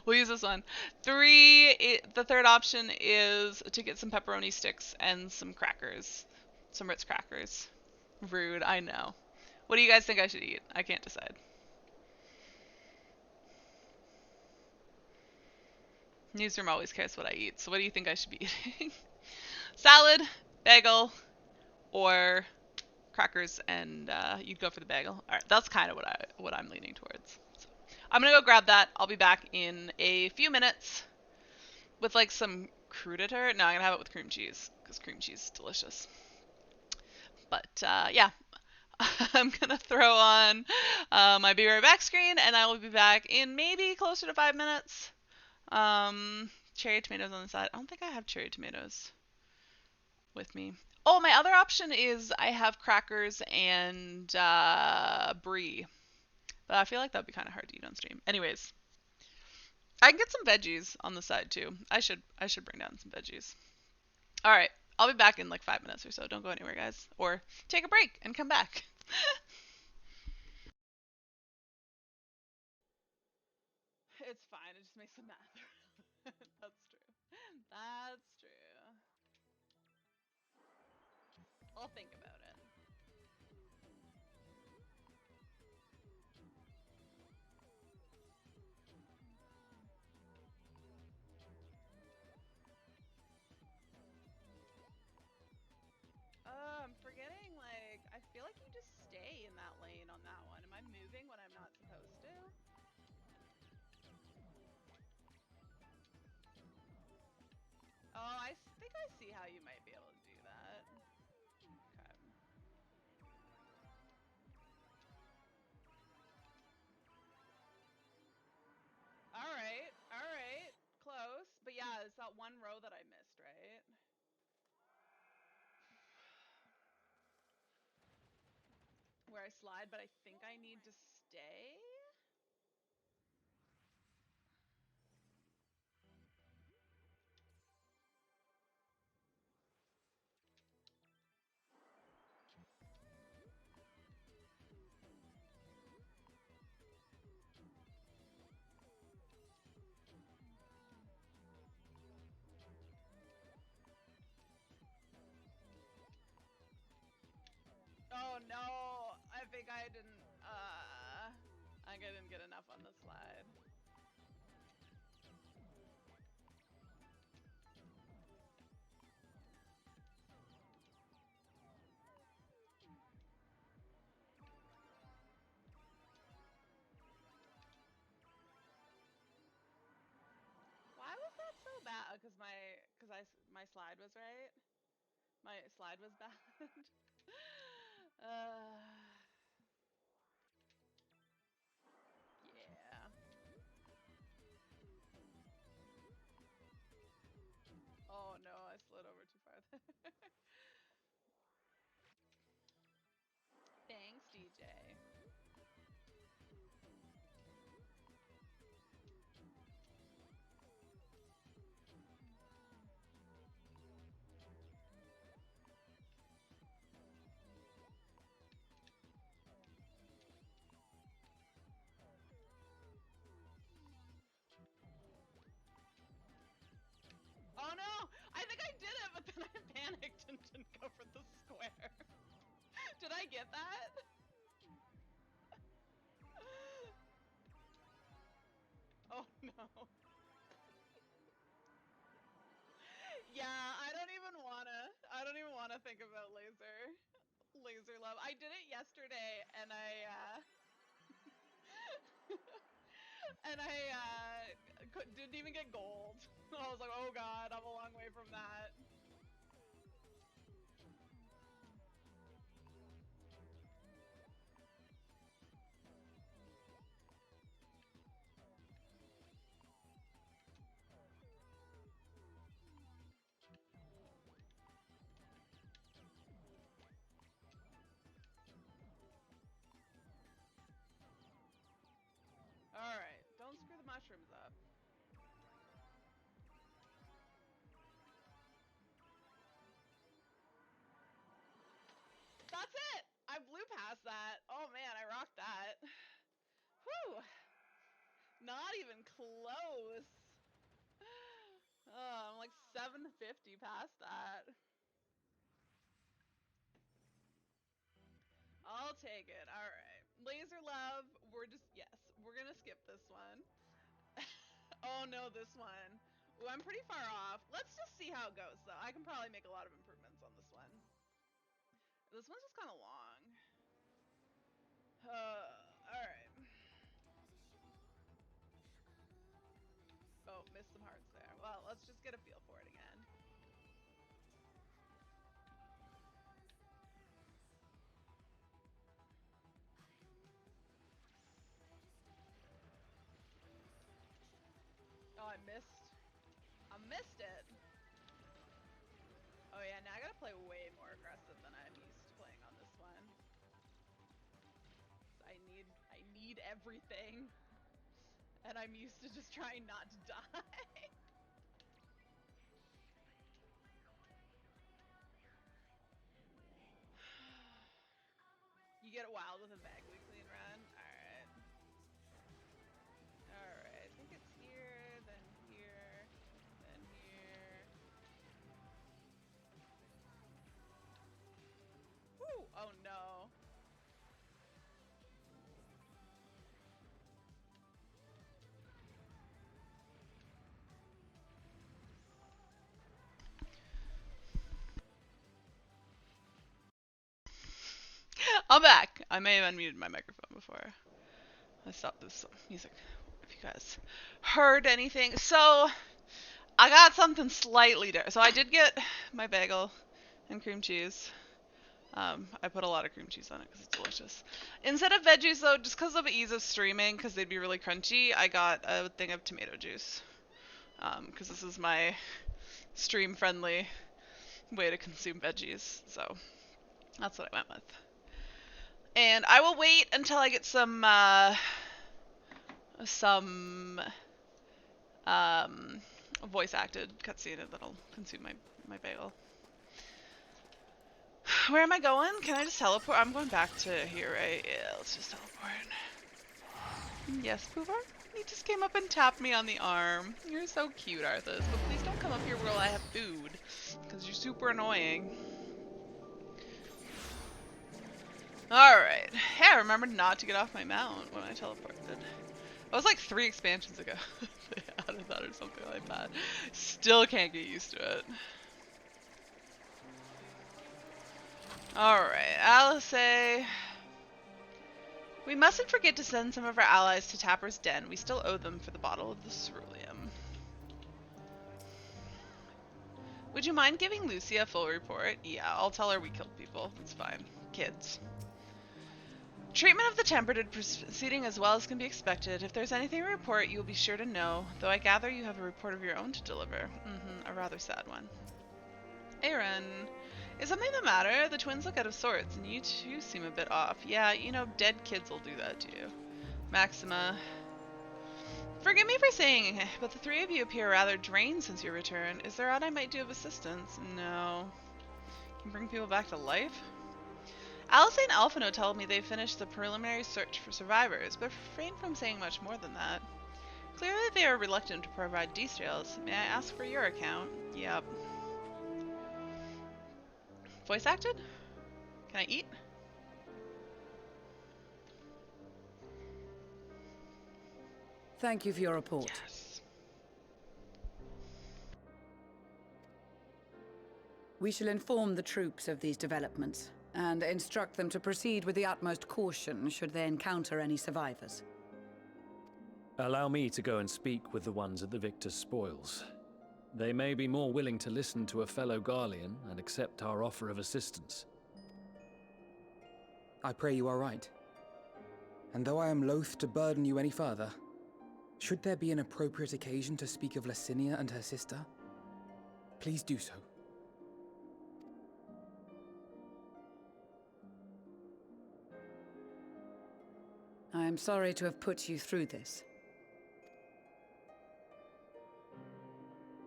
We'll use this one. 3, the third option is to get some pepperoni sticks and some crackers. Some Ritz crackers. Rude, I know. What do you guys think I should eat? I can't decide. Newsroom always cares what I eat, so what do you think I should be eating? Salad, bagel, or crackers, and you'd go for the bagel. All right, that's kind of what I'm leaning towards. So, I'm gonna go grab that. I'll be back in a few minutes with like some cruditer. No, I'm gonna have it with cream cheese because cream cheese is delicious. But yeah, I'm gonna throw on my be right back screen, and I will be back in maybe closer to 5 minutes. Cherry tomatoes on the side. I don't think I have cherry tomatoes with me. Oh, my other option is I have crackers and brie. But I feel like that would be kind of hard to eat on stream. Anyways, I can get some veggies on the side too. I should bring down some veggies. All right, I'll be back in like 5 minutes or so. Don't go anywhere, guys. Or take a break and come back. It's fine. It just makes them mad. That's true. That's true. I'll think about it. I'm forgetting, like, I feel like you just stay in that lane on that one. Am I moving when I'm not supposed to? how you might be able to do that. Okay. Alright. Close. But yeah, it's that one row that I missed, right? Where I slide, but I think I need to stay? Oh no, I think I didn't get enough on the slide. Why was that so bad? My slide was right? My slide was bad? uh, yeah. Oh no, I slid over too far there. Thanks, DJ. Oh no! I think I did it, but then I panicked and didn't go for the square. Did I get that? Oh no. Yeah, I don't even wanna think about laser love. I did it yesterday and didn't even get gold. I was like, oh god, I'm a long way from that. Alright, don't screw the mushrooms up. That's it! I blew past that. Oh man, I rocked that. Whew! Not even close. Oh, I'm like 750 past that. I'll take it. Alright. Laser love, we're gonna skip this one. Oh no, this one. Ooh, I'm pretty far off. Let's just see how it goes, though. I can probably make a lot of improvements on this one. This one's just kind of long. Alright. Oh, missed some hearts there. Well, let's just get a feel for it again. Oh, I missed it. Oh yeah, now I gotta play way more aggressive than I'm used to playing on this one. I need everything. And I'm used to just trying not to die. You get wild with a vaguely clean run? Alright. Alright, I think it's here, then here, then here. Woo! Oh no. I'm back. I may have unmuted my microphone before I stopped this music. If you guys heard anything. So, I got something slightly different. So I did get my bagel and cream cheese. I put a lot of cream cheese on it because it's delicious. Instead of veggies, though, just because of ease of streaming, because they'd be really crunchy, I got a thing of tomato juice. Because this is my stream-friendly way to consume veggies. So that's what I went with. And I will wait until I get some voice-acted cutscene that'll consume my bagel. Where am I going? Can I just teleport? I'm going back to here, right? Yeah, let's just teleport. Yes, Poovar? He just came up and tapped me on the arm. You're so cute, Arthas. But please don't come up here while I have food, because you're super annoying. Alright. Hey, I remembered not to get off my mount when I teleported. It was like 3 expansions ago. They added that or something like that. Still can't get used to it. Alright, Alice. We mustn't forget to send some of our allies to Tapper's Den. We still owe them for the bottle of the ceruleum. Would you mind giving Lucy a full report? Yeah, I'll tell her we killed people. It's fine. Kids. Treatment of the Tempered proceeding as well as can be expected. If there's anything to report, you'll be sure to know. Though I gather you have a report of your own to deliver. A rather sad one. Aaron. Is something the matter? The twins look out of sorts, and you two seem a bit off. Yeah, you know, dead kids will do that to you. Maxima. Forgive me for saying, but the 3 of you appear rather drained since your return. Is there aught I might do of assistance? No. Can you bring people back to life? Alice and Alphino told me they finished the preliminary search for survivors, but refrained from saying much more than that. Clearly they are reluctant to provide details. May I ask for your account? Yep. Voice acted? Can I eat? Thank you for your report. Yes. We shall inform the troops of these developments, and instruct them to proceed with the utmost caution should they encounter any survivors. Allow me to go and speak with the ones at the victor's spoils. They may be more willing to listen to a fellow Garlean and accept our offer of assistance. I pray you are right. And though I am loath to burden you any further, should there be an appropriate occasion to speak of Licinia and her sister, please do so. I am sorry to have put you through this.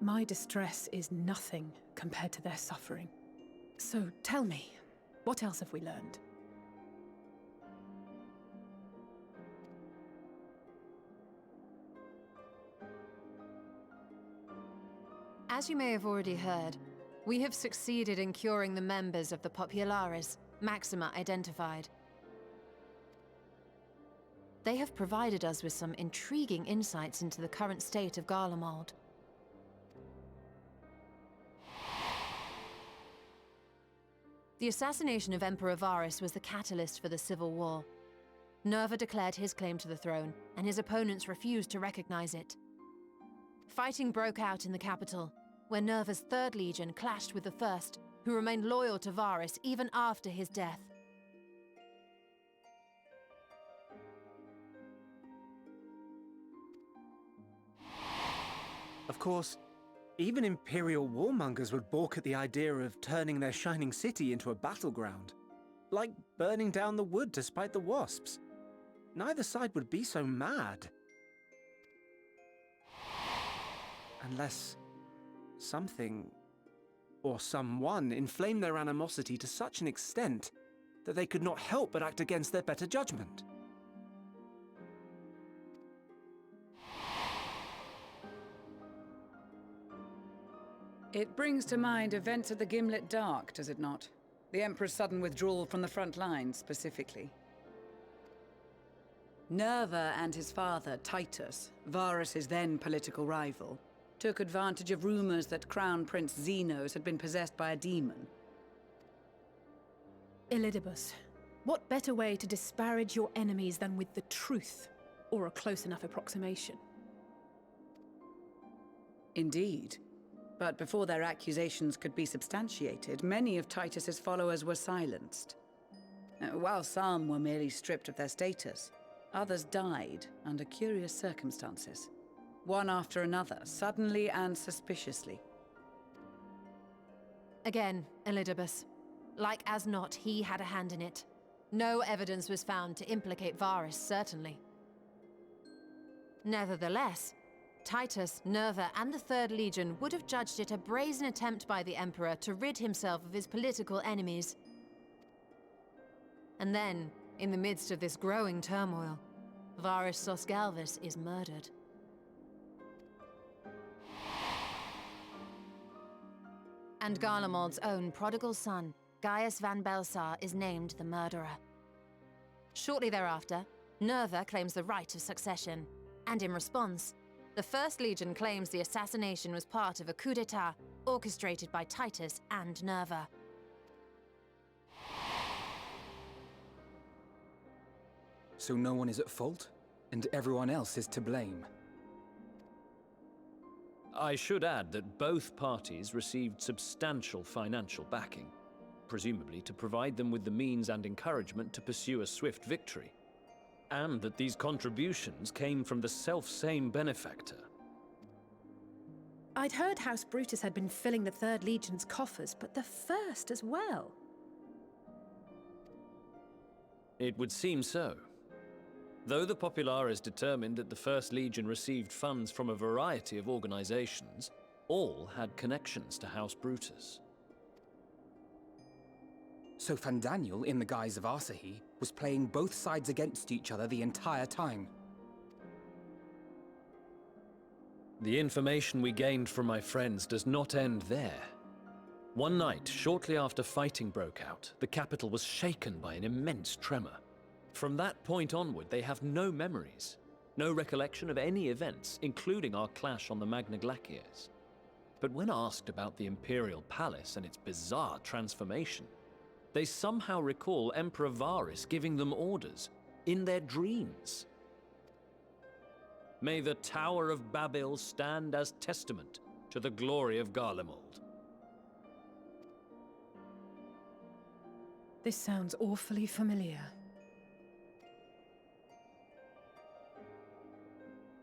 My distress is nothing compared to their suffering. So tell me, what else have we learned? As you may have already heard, we have succeeded in curing the members of the Populares, Maxima identified. They have provided us with some intriguing insights into the current state of Garlemald. The assassination of Emperor Varus was the catalyst for the civil war. Nerva declared his claim to the throne, and his opponents refused to recognize it. Fighting broke out in the capital, where Nerva's 3rd Legion clashed with the 1st, who remained loyal to Varus even after his death. Of course, even Imperial warmongers would balk at the idea of turning their shining city into a battleground. Like burning down the wood to spite the wasps. Neither side would be so mad. Unless something or someone inflamed their animosity to such an extent that they could not help but act against their better judgment. It brings to mind events at the Gimlet Dark, does it not? The Emperor's sudden withdrawal from the front lines, specifically. Nerva and his father, Titus, Varus's then political rival, took advantage of rumors that Crown Prince Xenos had been possessed by a demon. Elidibus, what better way to disparage your enemies than with the truth, or a close enough approximation? Indeed. But before their accusations could be substantiated, many of Titus's followers were silenced. While some were merely stripped of their status, others died under curious circumstances. One after another, suddenly and suspiciously. Again, Elidibus. Like as not, he had a hand in it. No evidence was found to implicate Varus, certainly. Nevertheless, Titus, Nerva, and the Third Legion would have judged it a brazen attempt by the Emperor to rid himself of his political enemies. And then, in the midst of this growing turmoil, Varus Sosgalvus is murdered. And Garlemald's own prodigal son, Gaius van Belsar, is named the murderer. Shortly thereafter, Nerva claims the right of succession, and in response, the First Legion claims the assassination was part of a coup d'etat orchestrated by Titus and Nerva. So no one is at fault, and everyone else is to blame. I should add that both parties received substantial financial backing, presumably to provide them with the means and encouragement to pursue a swift victory, and that these contributions came from the self-same benefactor. I'd heard House Brutus had been filling the Third Legion's coffers, but the First as well. It would seem so. Though the Populares determined that the First Legion received funds from a variety of organizations, all had connections to House Brutus. So Fandaniel, in the guise of Asahi, was playing both sides against each other the entire time. The information we gained from my friends does not end there. One night, shortly after fighting broke out, the capital was shaken by an immense tremor. From that point onward, they have no memories, no recollection of any events, including our clash on the Magna Glaciers. But when asked about the Imperial Palace and its bizarre transformation, they somehow recall Emperor Varus giving them orders in their dreams. May the Tower of Babel stand as testament to the glory of Garlemald. This sounds awfully familiar.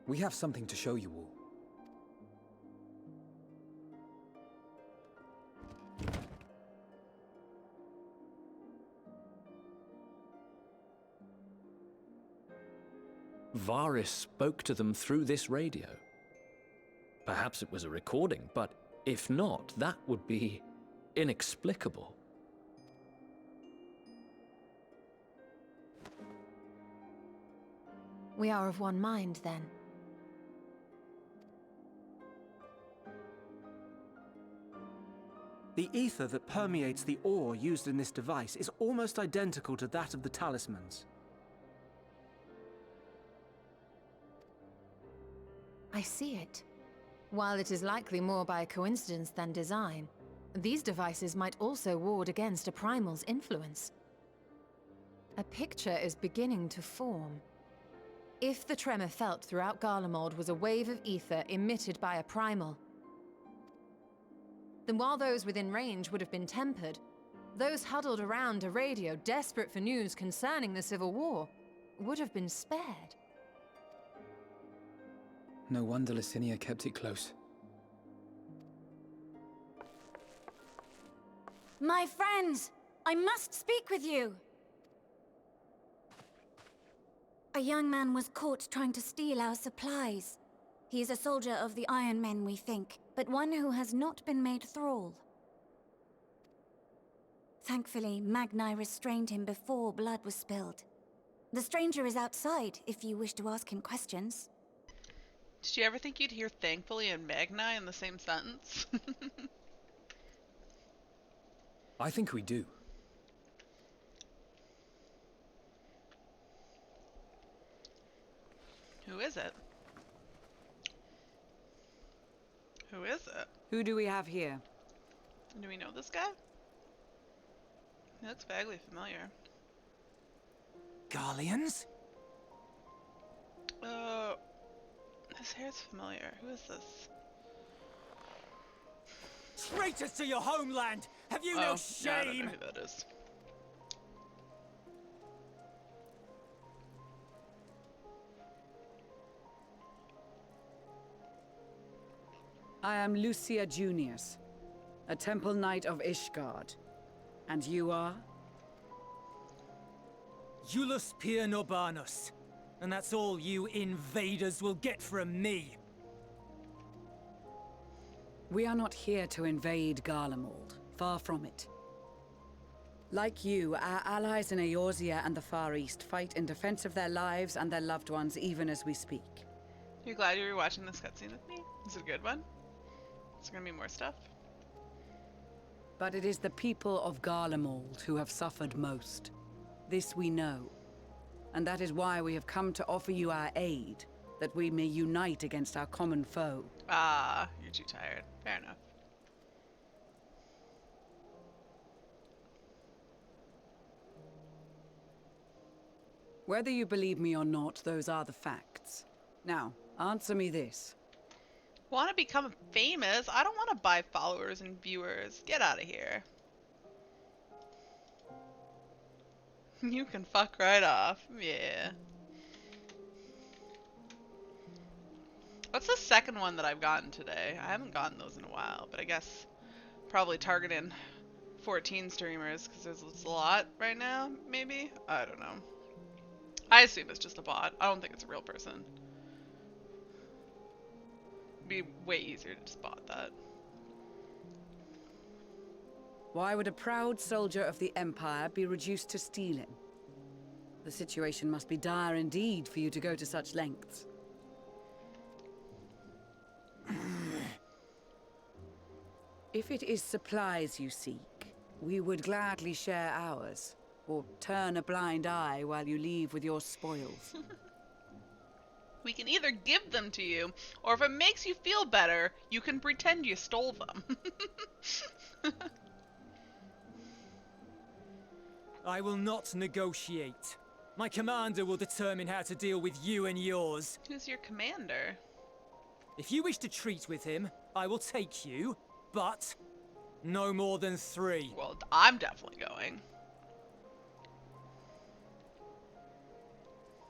We have something to show you all. Varus spoke to them through this radio. Perhaps it was a recording, but if not, that would be inexplicable. We are of one mind, then. The ether that permeates the ore used in this device is almost identical to that of the talismans. I see it. While it is likely more by coincidence than design, these devices might also ward against a primal's influence. A picture is beginning to form. If the tremor felt throughout Garlemald was a wave of ether emitted by a primal, then while those within range would have been tempered, those huddled around a radio desperate for news concerning the Civil War would have been spared. No wonder Licinia kept it close. My friends, I must speak with you. A young man was caught trying to steal our supplies. He is a soldier of the Iron Men, we think, but one who has not been made thrall. Thankfully, Magni restrained him before blood was spilled. The stranger is outside, if you wish to ask him questions. Did you ever think you'd hear thankfully and Magni in the same sentence? I think we do. Who is it? Who is it? Who do we have here? Do we know this guy? He looks vaguely familiar. Garleans? His hair's familiar. Who is this? Traitors to your homeland! Have you no Yeah, I don't shame? know who that is. I am Lucia Junius, a Temple Knight of Ishgard. And you are? Iulus Pier Norbanus. And that's all you invaders will get from me. We are not here to invade Garlemald. Far from it. Like you, our allies in Eorzea and the Far East fight in defense of their lives and their loved ones even as we speak. You glad you were watching this cutscene with me? Is it a good one? Is there gonna be more stuff? But it is the people of Garlemald who have suffered most. This we know. And that is why we have come to offer you our aid, that we may unite against our common foe. Ah, you're too tired. Fair enough. Whether you believe me or not, those are the facts. Now, answer me this. Want to become famous? I don't want to buy followers and viewers. Get out of here. You can fuck right off. Yeah. What's the second one that I've gotten today? I haven't gotten those in a while, but I guess probably targeting 14 streamers because there's a lot right now, maybe? I don't know. I assume it's just a bot. I don't think it's a real person. Be way easier to just bot that. Why would a proud soldier of the Empire be reduced to stealing? The situation must be dire indeed for you to go to such lengths. If it is supplies you seek, we would gladly share ours, or turn a blind eye while you leave with your spoils. We can either give them to you, or if it makes you feel better, you can pretend you stole them. I will not negotiate. My commander will determine how to deal with you and yours. Who's your commander? If you wish to treat with him, I will take you, but no more than 3. Well, I'm definitely going.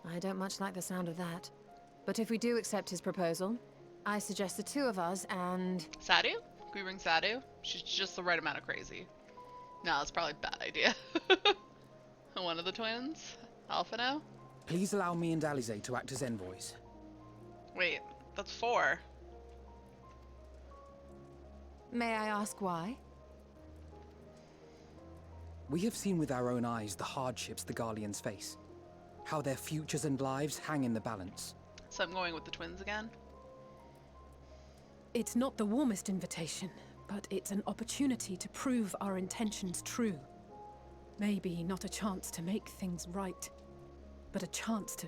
I don't much like the sound of that. But if we do accept his proposal, I suggest the 2 of us and... Sadu? Can we bring Sadu? She's just the right amount of crazy. No, that's probably a bad idea. One of the twins? Alpha now? Please allow me and Alize to act as envoys. Wait, that's 4. May I ask why? We have seen with our own eyes the hardships the Garleans face. How their futures and lives hang in the balance. So I'm going with the twins again? It's not the warmest invitation, but it's an opportunity to prove our intentions true. Maybe not a chance to make things right, but a chance to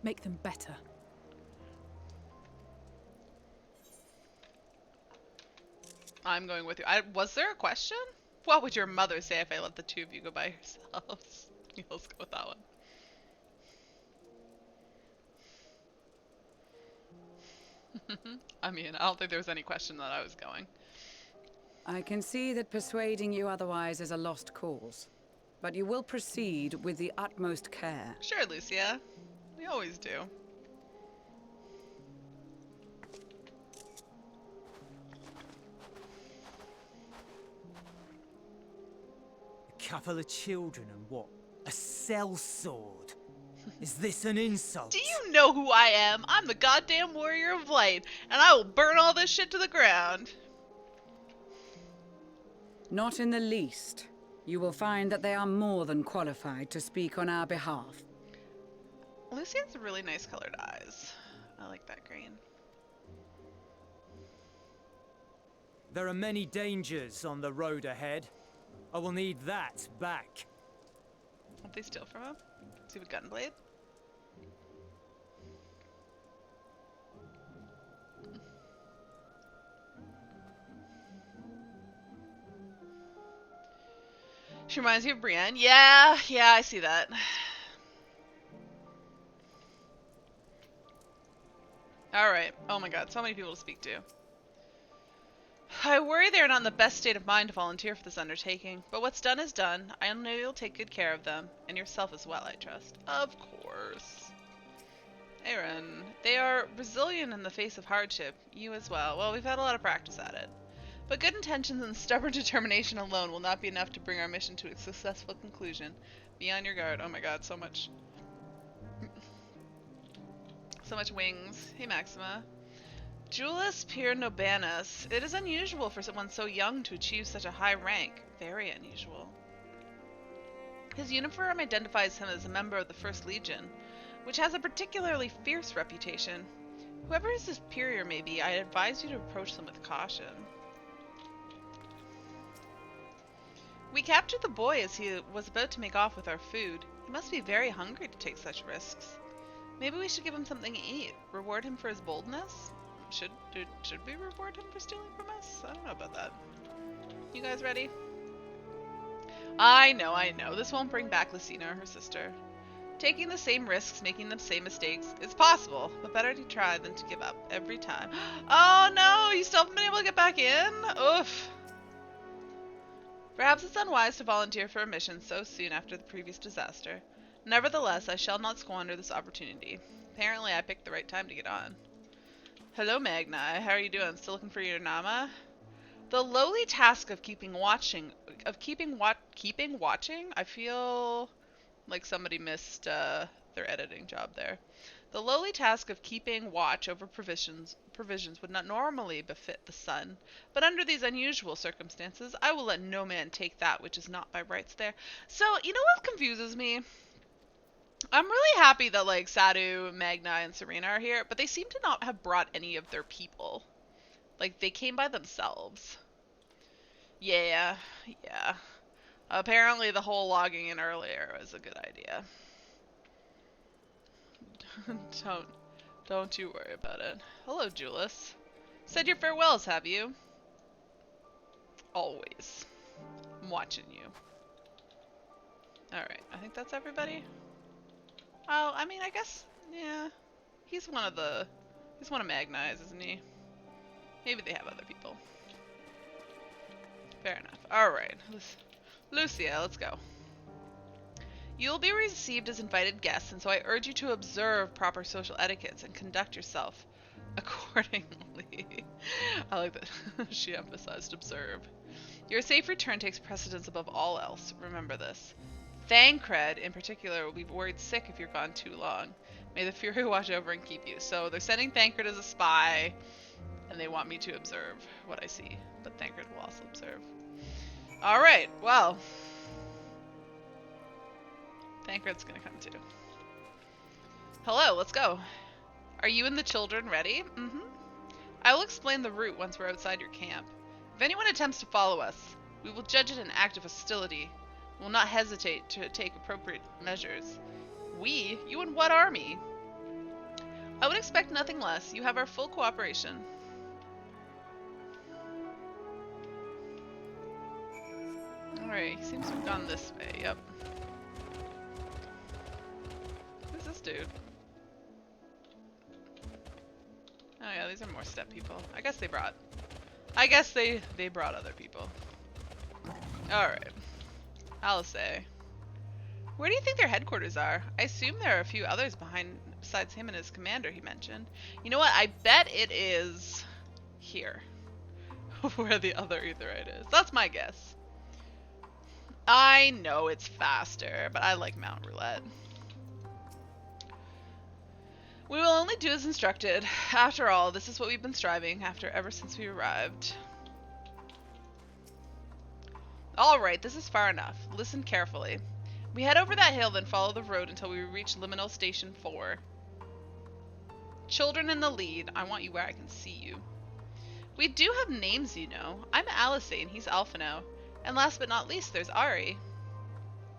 make them better. I'm going with you. Was there a question? What would your mother say if I let the 2 of you go by yourselves? Let's go with that one. I mean, I don't think there was any question that I was going. I can see that persuading you otherwise is a lost cause. But you will proceed with the utmost care. Sure, Lucia. We always do. A couple of children and what? A sellsword? Is this an insult? Do you know who I am? I'm the goddamn warrior of light, and I will burn all this shit to the ground. Not in the least. You will find that they are more than qualified to speak on our behalf. Lucy has really nice colored eyes. I like that green. There are many dangers on the road ahead. I will need that back. Won't they steal from him? Does he have a gunblade? She reminds me of Brienne. Yeah, I see that. Alright. Oh my god, so many people to speak to. I worry they are not in the best state of mind to volunteer for this undertaking, but what's done is done. I know you'll take good care of them, and yourself as well, I trust. Of course. Aaron, they are resilient in the face of hardship. You as well. Well, we've had a lot of practice at it. But good intentions and stubborn determination alone will not be enough to bring our mission to a successful conclusion. Be on your guard. Oh my god, so much. So much wings. Hey, Maxima. Julius Pierre Nobanus. It is unusual for someone so young to achieve such a high rank. Very unusual. His uniform identifies him as a member of the First Legion, which has a particularly fierce reputation. Whoever his superior may be, I advise you to approach them with caution. We captured the boy as he was about to make off with our food. He must be very hungry to take such risks. Maybe we should give him something to eat. Reward him for his boldness? Should we reward him for stealing from us? I don't know about that. You guys ready? I know. This won't bring back Lucina or her sister. Taking the same risks, making the same mistakes, it's possible, but better to try than to give up every time. Oh no, you still haven't been able to get back in? Oof. Perhaps it's unwise to volunteer for a mission so soon after the previous disaster. Nevertheless, I shall not squander this opportunity. Apparently, I picked the right time to get on. Hello, Magni. How are you doing? Still looking for your Nama? The lowly task of keeping watching. I feel like somebody missed their editing job there. The lowly task of keeping watch over provisions would not normally befit the sun, but under these unusual circumstances, I will let no man take that which is not by rights there. So, you know what confuses me? I'm really happy that, like, Sadu, Magni, and Serena are here, but they seem to not have brought any of their people. Like, they came by themselves. Yeah. Apparently the whole logging in earlier was a good idea. Don't you worry about it. Hello, Julius. Said your farewells, have you? Always. I'm watching you. Alright, I think that's everybody. Oh, I mean, I guess, yeah. He's one of Magni's, isn't he? Maybe they have other people. Fair enough. Alright. Lucia, let's go. You will be received as invited guests, and so I urge you to observe proper social etiquettes and conduct yourself accordingly. I like that she emphasized observe. Your safe return takes precedence above all else. Remember this. Thancred, in particular, will be worried sick if you're gone too long. May the Fury watch over and keep you. So they're sending Thancred as a spy, and they want me to observe what I see. But Thancred will also observe. Alright, well. Thancred's gonna come too. Hello, let's go. Are you and the children ready? Mm-hmm. I will explain the route once we're outside your camp. If anyone attempts to follow us, we will judge it an act of hostility. We will not hesitate to take appropriate measures. We? You and what army? I would expect nothing less. You have our full cooperation. Alright, he seems to have gone this way, yep. Who's this dude? Oh yeah, these are more step people. I guess they brought other people. Alright. Alice. Where do you think their headquarters are? I assume there are a few others besides him and his commander he mentioned. You know what? I bet it is here. Where the other aetheryte is. That's my guess. I know it's faster, but I like Mount Roulette. We will only do as instructed. After all, this is what we've been striving after ever since we arrived. Alright, this is far enough. Listen carefully. We head over that hill, then follow the road until we reach Liminal Station 4. Children in the lead. I want you where I can see you. We do have names, you know. I'm Alisane, he's Alphino. And last but not least, there's Ari.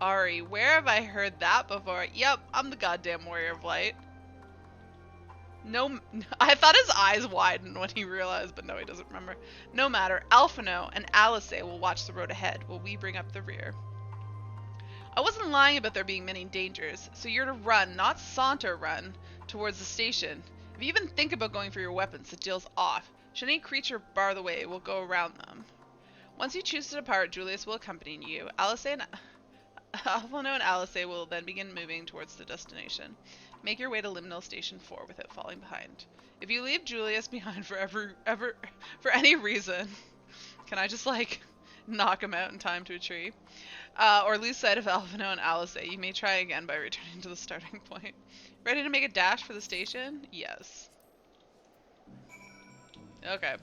Ari, where have I heard that before? Yep, I'm the goddamn Warrior of Light. No, I thought his eyes widened when he realized, but no, he doesn't remember. No matter, Alphino and Alice will watch the road ahead while we bring up the rear. I wasn't lying about there being many dangers, so you're to run, not saunter run, towards the station. If you even think about going for your weapons, the deal's off. Should any creature bar the way, we'll go around them. Once you choose to depart, Julius will accompany you. Alphano and Alice will then begin moving towards the destination. Make your way to Liminal Station 4 without falling behind. If you leave Julius behind for any reason, can I just like knock him out in time to a tree? Or lose sight of Alphano and Alice, you may try again by returning to the starting point. Ready to make a dash for the station? Yes. Okay.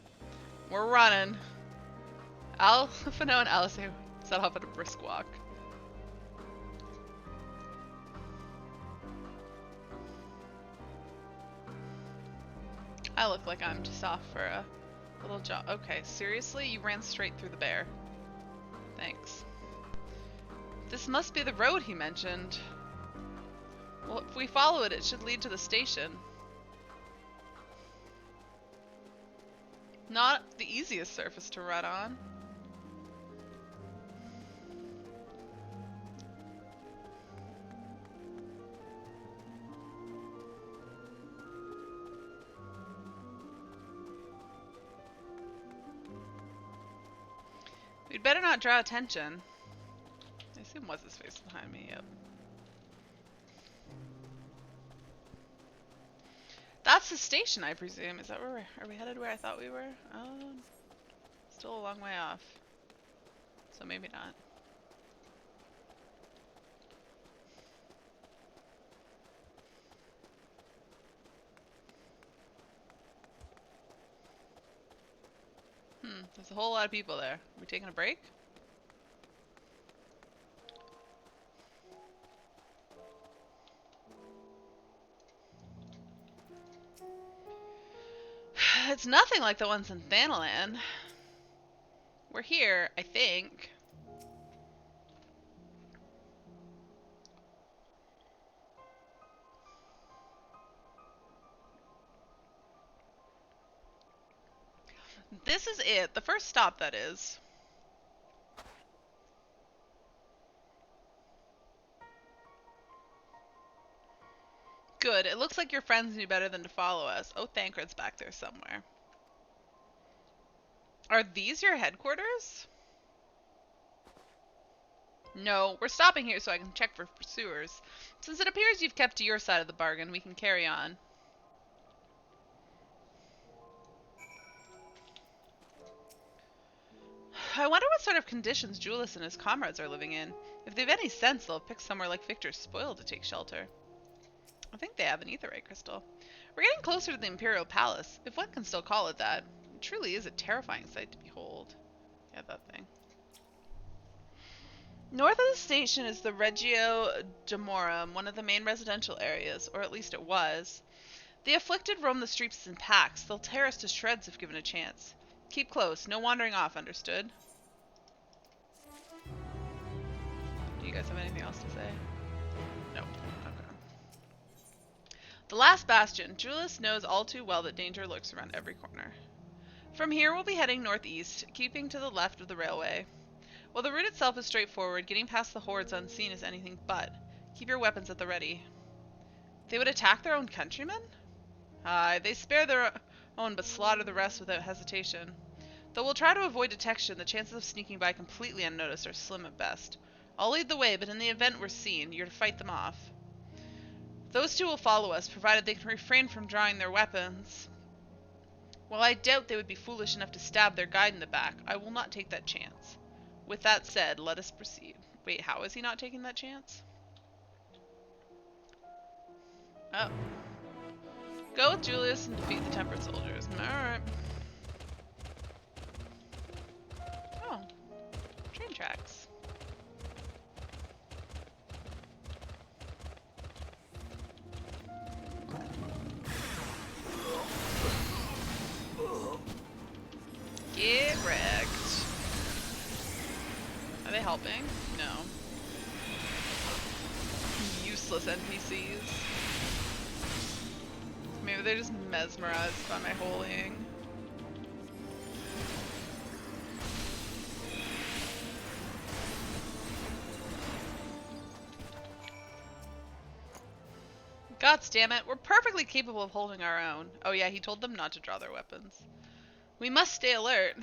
We're running. Alphano and Alice set off at a brisk walk. I look like I'm just off for a little jog. Okay, seriously? You ran straight through the bear. Thanks. This must be the road he mentioned. Well, if we follow it, it should lead to the station. Not the easiest surface to run on. We'd better not draw attention. I assume what's his face behind me, yep. That's the station, I presume. Is that where are we headed where I thought we were? Still a long way off. So maybe not. There's a whole lot of people there. Are we taking a break? It's nothing like the ones in Thanalan. We're here, I think. This is it. The first stop, that is. Good. It looks like your friends knew better than to follow us. Oh, Thancred's back there somewhere. Are these your headquarters? No, we're stopping here so I can check for pursuers. Since it appears you've kept to your side of the bargain, we can carry on. I wonder what sort of conditions Julius and his comrades are living in. If they've any sense, they'll pick somewhere like Victor's Spoil to take shelter. I think they have an aetheryte crystal. We're getting closer to the Imperial Palace, if one can still call it that. It truly is a terrifying sight to behold. Yeah, that thing. North of the station is the Regio Demorum, one of the main residential areas, or at least it was. The afflicted roam the streets in packs. They'll tear us to shreds if given a chance. Keep close. No wandering off, understood? Do you guys have anything else to say? No. Okay. The last bastion. Julius knows all too well that danger lurks around every corner. From here, we'll be heading northeast, keeping to the left of the railway. While the route itself is straightforward, getting past the hordes unseen is anything but. Keep your weapons at the ready. They would attack their own countrymen? Aye, they spare their own but slaughter the rest without hesitation. Though we'll try to avoid detection, the chances of sneaking by completely unnoticed are slim at best. I'll lead the way, but in the event we're seen, you're to fight them off. Those two will follow us, provided they can refrain from drawing their weapons. While I doubt they would be foolish enough to stab their guide in the back, I will not take that chance. With that said, let us proceed. Wait, how is he not taking that chance? Oh. Go with Julius and defeat the tempered soldiers. Alright. Oh. Train tracks. Get wrecked. Are they helping? No. Useless NPCs. Maybe they're just mesmerized by my holying. Gods damn it, we're perfectly capable of holding our own. Oh yeah, he told them not to draw their weapons. We must stay alert.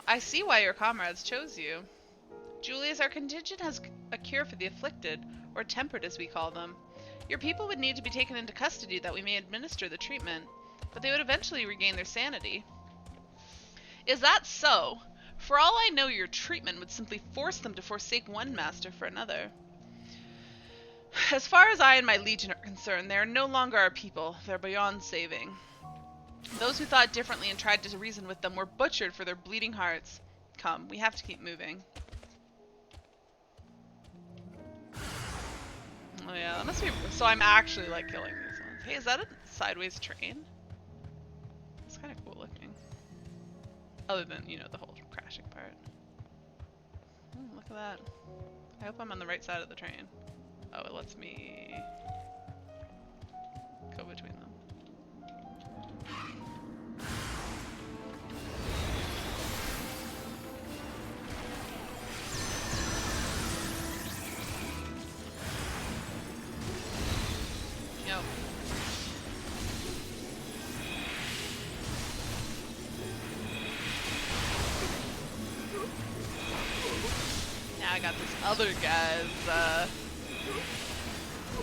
I see why your comrades chose you. Julius, our contingent has a cure for the afflicted, or tempered as we call them. Your people would need to be taken into custody that we may administer the treatment, but they would eventually regain their sanity. Is that so? For all I know, your treatment would simply force them to forsake one master for another. As far as I and my legion are concerned, they are no longer our people. They're beyond saving. Those who thought differently and tried to reason with them were butchered for their bleeding hearts. Come, we have to keep moving. Oh yeah, that must be... So I'm actually, like, killing these ones. Hey, is that a sideways train? It's kind of cool looking. Other than, you know, the whole crashing part. Oh, look at that. I hope I'm on the right side of the train. Oh, it lets me go between them. Yep. Now I got this other guy's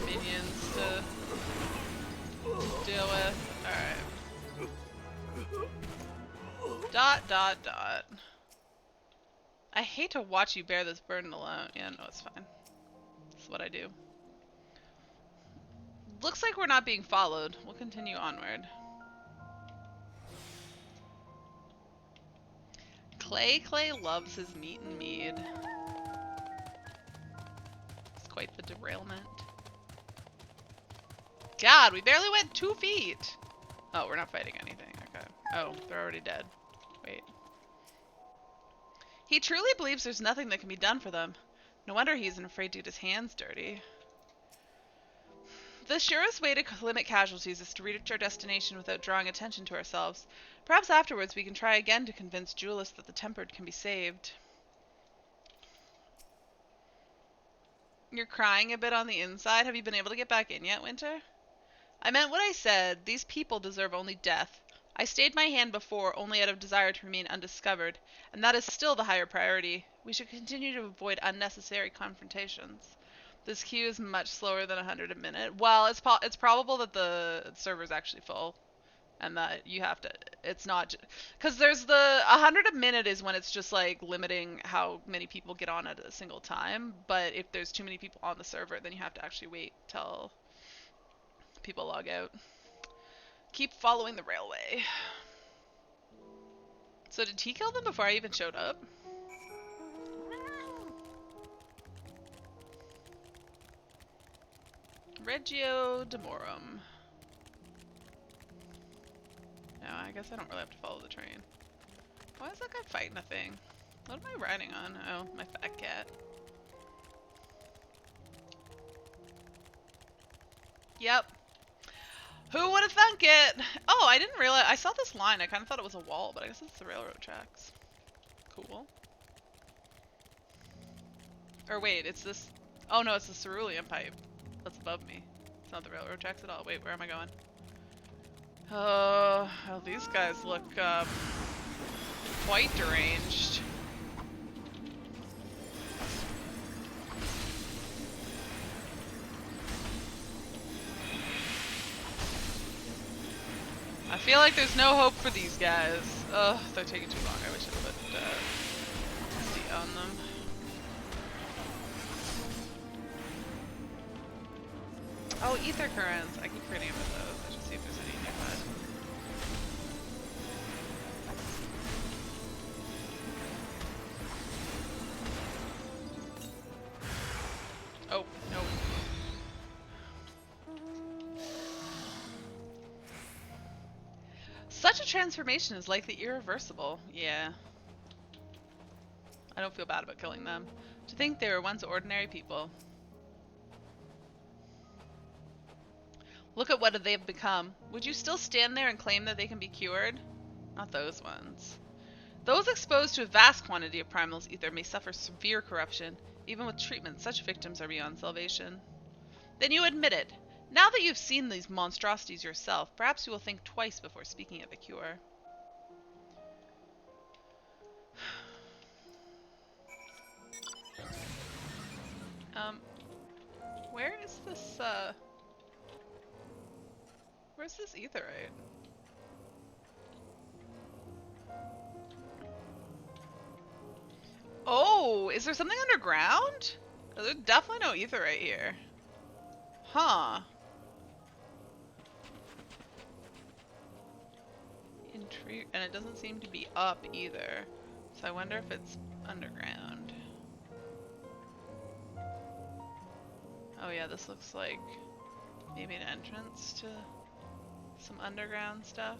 minions to deal with. Alright. Dot. I hate to watch you bear this burden alone. Yeah, no, it's fine. It's what I do. Looks like we're not being followed. We'll continue onward. Clay loves his meat and mead. It's quite the derailment. God, we barely went 2 feet. Oh, we're not fighting anything. Okay. Oh, they're already dead. Wait. He truly believes there's nothing that can be done for them. No wonder he isn't afraid to get his hands dirty. The surest way to limit casualties is to reach our destination without drawing attention to ourselves. Perhaps afterwards we can try again to convince Julius that the tempered can be saved. You're crying a bit on the inside. Have you been able to get back in yet, Winter? I meant what I said. These people deserve only death. I stayed my hand before only out of desire to remain undiscovered, and that is still the higher priority. We should continue to avoid unnecessary confrontations. This queue is much slower than 100 a minute. Well, it's probable that the server's actually full, and that you have to. It's not because there's the 100 a minute is when it's just like limiting how many people get on at a single time. But if there's too many people on the server, then you have to actually wait till people log out. Keep following the railway. So did he kill them before I even showed up? Regio Demorum. No, I guess I don't really have to follow the train. Why is that guy fighting a thing? What am I riding on? Oh, my fat cat. Yep. Who would have thunk it? Oh, I didn't realize. I saw this line. I kind of thought it was a wall, but I guess it's the railroad tracks. Cool. Or wait, it's this. Oh no, it's the cerulean pipe. That's above me. It's not the railroad tracks at all. Wait, where am I going? Oh, these guys look quite deranged. I feel like there's no hope for these guys. Ugh, they're taking too long. I wish I put C on them. Oh, ether currents. I keep forgetting about those. I should see if there's any nearby. Oh, no. Such a transformation is likely irreversible. Yeah. I don't feel bad about killing them. To think they were once ordinary people. Look at what they've become. Would you still stand there and claim that they can be cured? Not those ones. Those exposed to a vast quantity of Primal's ether may suffer severe corruption. Even with treatment, such victims are beyond salvation. Then you admit it. Now that you've seen these monstrosities yourself, perhaps you will think twice before speaking of a cure. Where is this, where's this etherite? Oh, is there something underground? Oh, there's definitely no etherite here. Huh. Intrigue, and it doesn't seem to be up either. So I wonder if it's underground. Oh yeah, this looks like maybe an entrance to some underground stuff.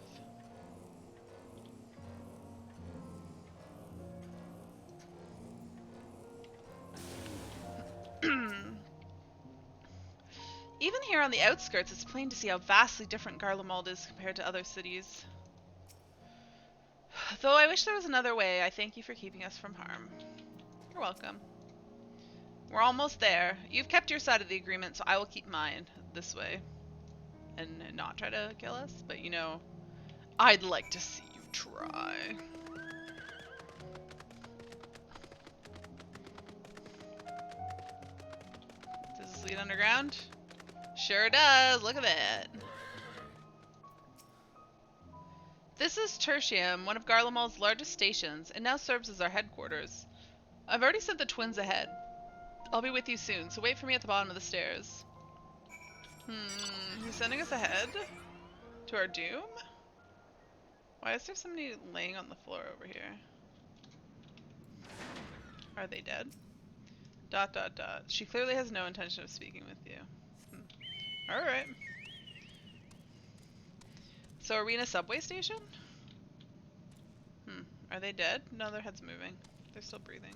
Even here on the outskirts, it's plain to see how vastly different Garlemald is compared to other cities. Though I wish there was another way, I thank you for keeping us from harm. You're welcome. We're almost there. You've kept your side of the agreement, so I will keep mine this way. And not try to kill us, but you know, I'd like to see you try. Does this lead underground? Sure does. Look at that. This is Tertium, one of Garlemald's largest stations. It now serves as our headquarters. I've already sent the twins ahead. I'll be with you soon, so wait for me at the bottom of the stairs. He's sending us ahead? To our doom? Why is there somebody laying on the floor over here? Are they dead? ... She clearly has no intention of speaking with you. Alright. So are we in a subway station? Are they dead? No, their head's moving. They're still breathing.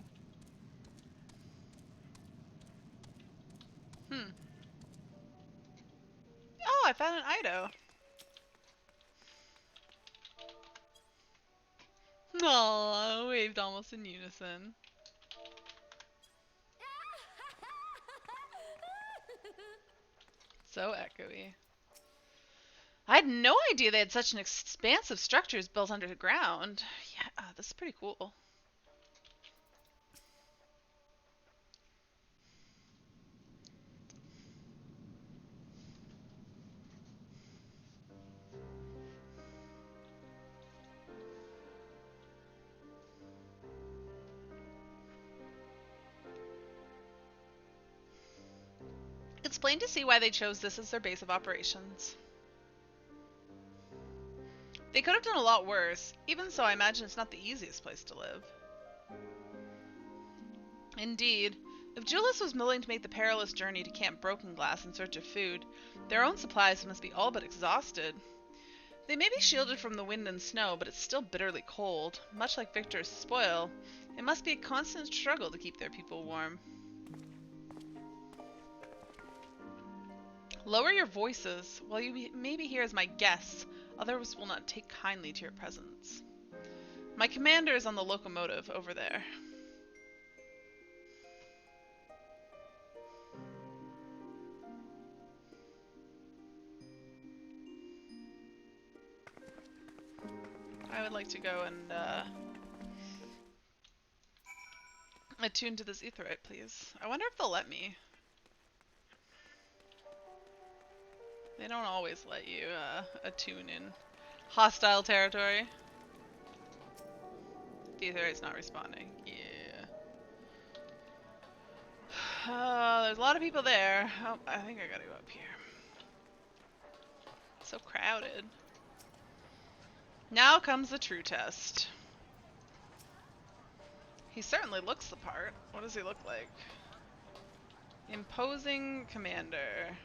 Oh, I found an Ido. Aww, waved almost in unison. So echoey. I had no idea they had such an expansive structures built underground. Yeah, this is pretty cool. It's plain to see why they chose this as their base of operations. They could have done a lot worse. Even so, I imagine it's not the easiest place to live. Indeed. If Julius was willing to make the perilous journey to Camp Broken Glass in search of food, their own supplies must be all but exhausted. They may be shielded from the wind and snow, but it's still bitterly cold. Much like Victor's spoil, it must be a constant struggle to keep their people warm. Lower your voices. While you may be here as my guests, others will not take kindly to your presence. My commander is on the locomotive over there. I would like to go and attune to this etherite, please. I wonder if they'll let me. They don't always let you attune in hostile territory. The etherite's not responding. Yeah. There's a lot of people there. Oh, I think I gotta go up here. It's so crowded. Now comes the true test. He certainly looks the part. What does he look like? Imposing commander.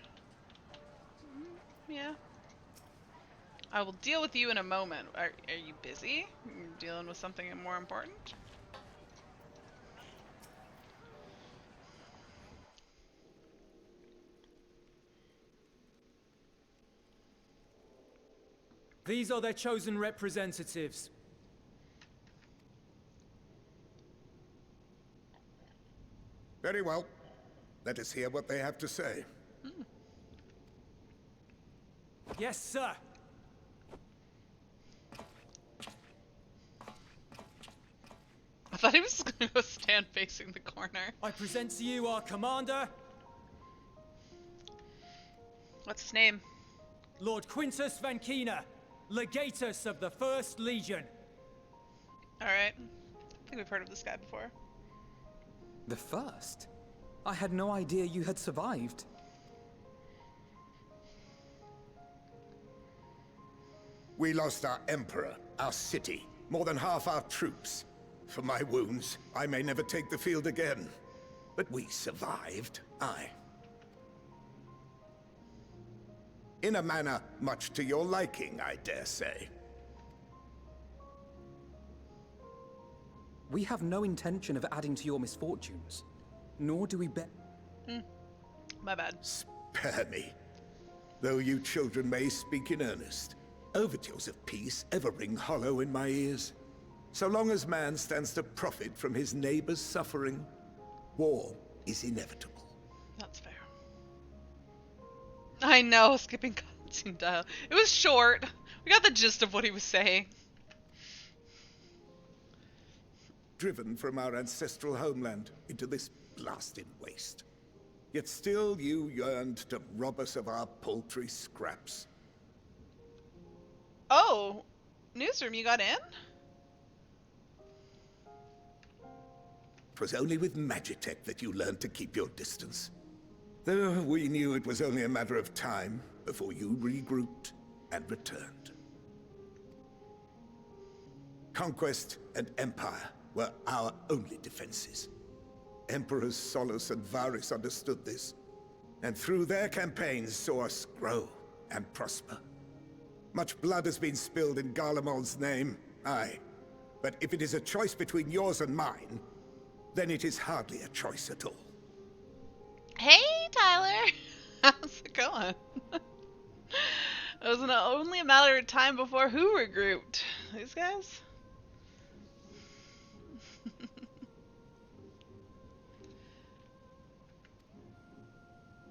Yeah. I will deal with you in a moment. Are you busy? You're dealing with something more important? These are their chosen representatives. Very well. Let us hear what they have to say. Yes, sir. I thought he was just gonna go stand facing the corner. I present to you our commander, What's his name? Lord Quintus Vankina, Legatus of the First Legion. Alright. I think we've heard of this guy before. The first? I had no idea you had survived. We lost our emperor, our city, more than half our troops. For my wounds, I may never take the field again. But we survived, aye. In a manner much to your liking, I dare say. We have no intention of adding to your misfortunes, nor do we bet. My bad. Spare me. Though you children may speak in earnest, overtures of peace ever ring hollow in my ears. So long as man stands to profit from his neighbor's suffering, war is inevitable. That's fair. I know, skipping cutscene dial. It was short. We got the gist of what he was saying. Driven from our ancestral homeland into this blasted waste. Yet still you yearned to rob us of our paltry scraps. Oh, newsroom, you got in? 'Twas only with Magitech that you learned to keep your distance. Though we knew it was only a matter of time before you regrouped and returned. Conquest and empire were our only defenses. Emperors Solus and Varys understood this, and through their campaigns saw us grow and prosper. Much blood has been spilled in Garlemald's name, aye. But if it is a choice between yours and mine, then it is hardly a choice at all. Hey, Tyler! How's it going? It was only a matter of time before who regrouped? These guys?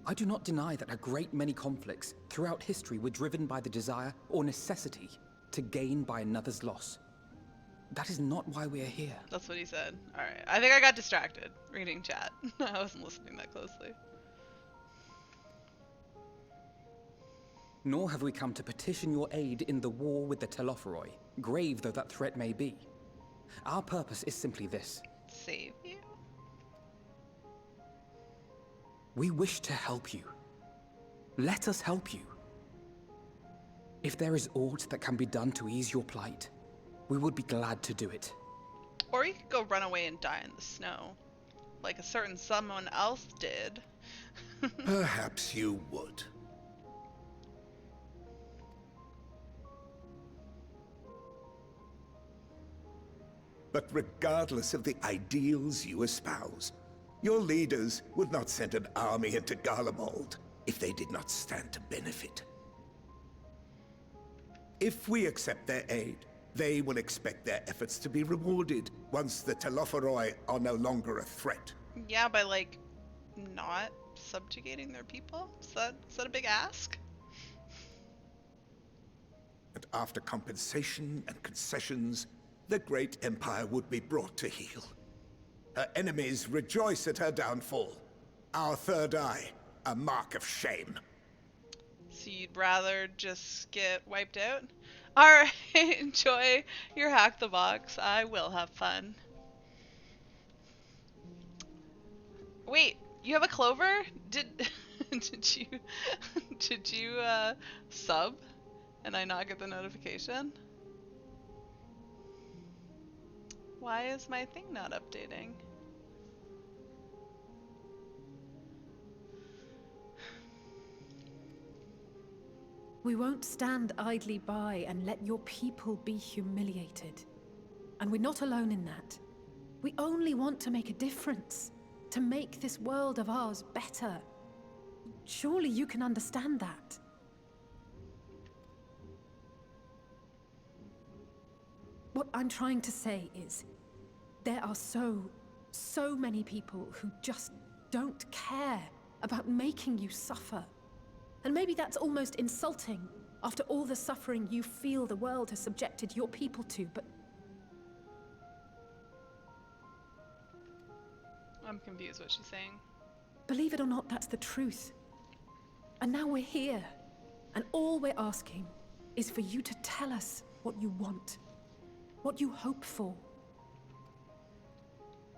I do not deny that a great many conflicts throughout history were driven by the desire or necessity to gain by another's loss. That is not why we are here. That's what he said. Alright, I think I got distracted reading chat. I wasn't listening that closely. Nor have we come to petition your aid in the war with the Telophoroi, grave though that threat may be. Our purpose is simply this. Save you? We wish to help you. Let us help you. If there is aught that can be done to ease your plight, we would be glad to do it. Or you could go run away and die in the snow. Like a certain someone else did. Perhaps you would. But regardless of the ideals you espouse, your leaders would not send an army into Garlemald if they did not stand to benefit. If we accept their aid, they will expect their efforts to be rewarded once the Telophoroi are no longer a threat. Yeah, by like not subjugating their people? Is that a big ask? And after compensation and concessions, the great empire would be brought to heel. Her enemies rejoice at her downfall. Our third eye, a mark of shame. So you'd rather just get wiped out? Alright, enjoy your hack the box. I will have fun. Wait, you have a clover? Did you sub and I not get the notification? Why is my thing not updating? We won't stand idly by and let your people be humiliated. And we're not alone in that. We only want to make a difference, to make this world of ours better. Surely you can understand that. What I'm trying to say is, there are so many people who just don't care about making you suffer. And maybe that's almost insulting After all the suffering you feel the world has subjected your people to, but... I'm confused what she's saying. Believe it or not, that's the truth. And now we're here. And all we're asking is for you to tell us what you want. What you hope for.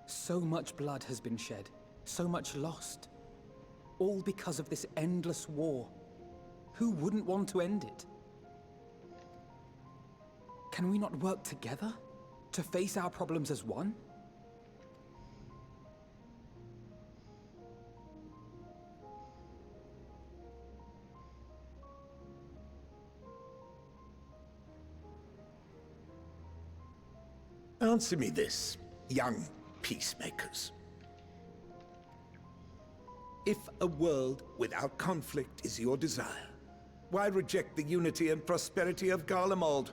So much blood has been shed. So much lost. All because of this endless war. Who wouldn't want to end it? Can we not work together? To face our problems as one? Answer me this, young peacemakers. If a world without conflict is your desire, why reject the unity and prosperity of Garlemald?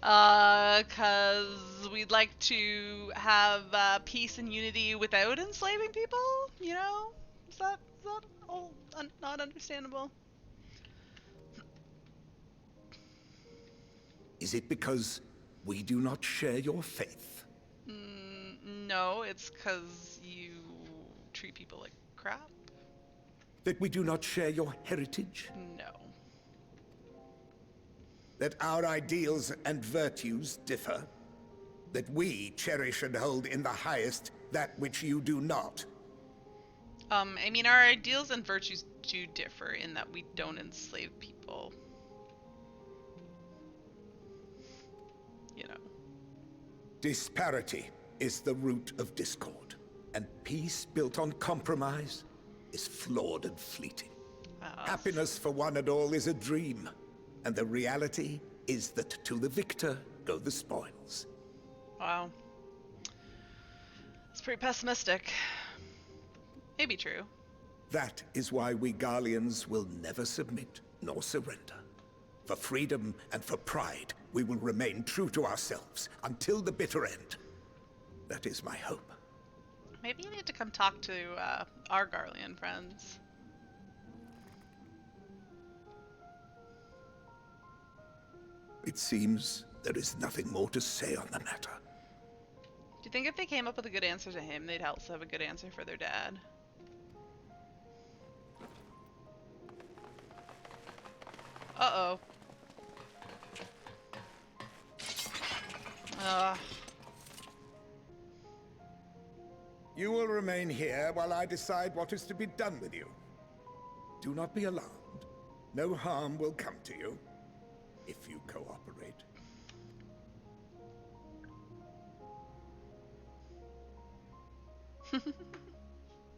Cause we'd like to have peace and unity without enslaving people, you know? Is that all not understandable? Is it because we do not share your faith? No, it's cause you treat people like crap. That we do not share your heritage? No. That our ideals and virtues differ? That we cherish and hold in the highest that which you do not? I mean, our ideals and virtues do differ in that we don't enslave people. You know. Disparity is the root of discord, and peace built on compromise is flawed and fleeting. Happiness for one and all is a dream, and the reality is that to the victor go the spoils. Wow. It's pretty pessimistic. Maybe true. That is why we Garleans will never submit nor surrender. For freedom and for pride, we will remain true to ourselves until the bitter end. That is my hope. Maybe you need to come talk to our Garlean friends. It seems there is nothing more to say on the matter. Do you think if they came up with a good answer to him, they'd also have a good answer for their dad? Uh-oh. You will remain here while I decide what is to be done with you. Do not be alarmed. No harm will come to you if you cooperate.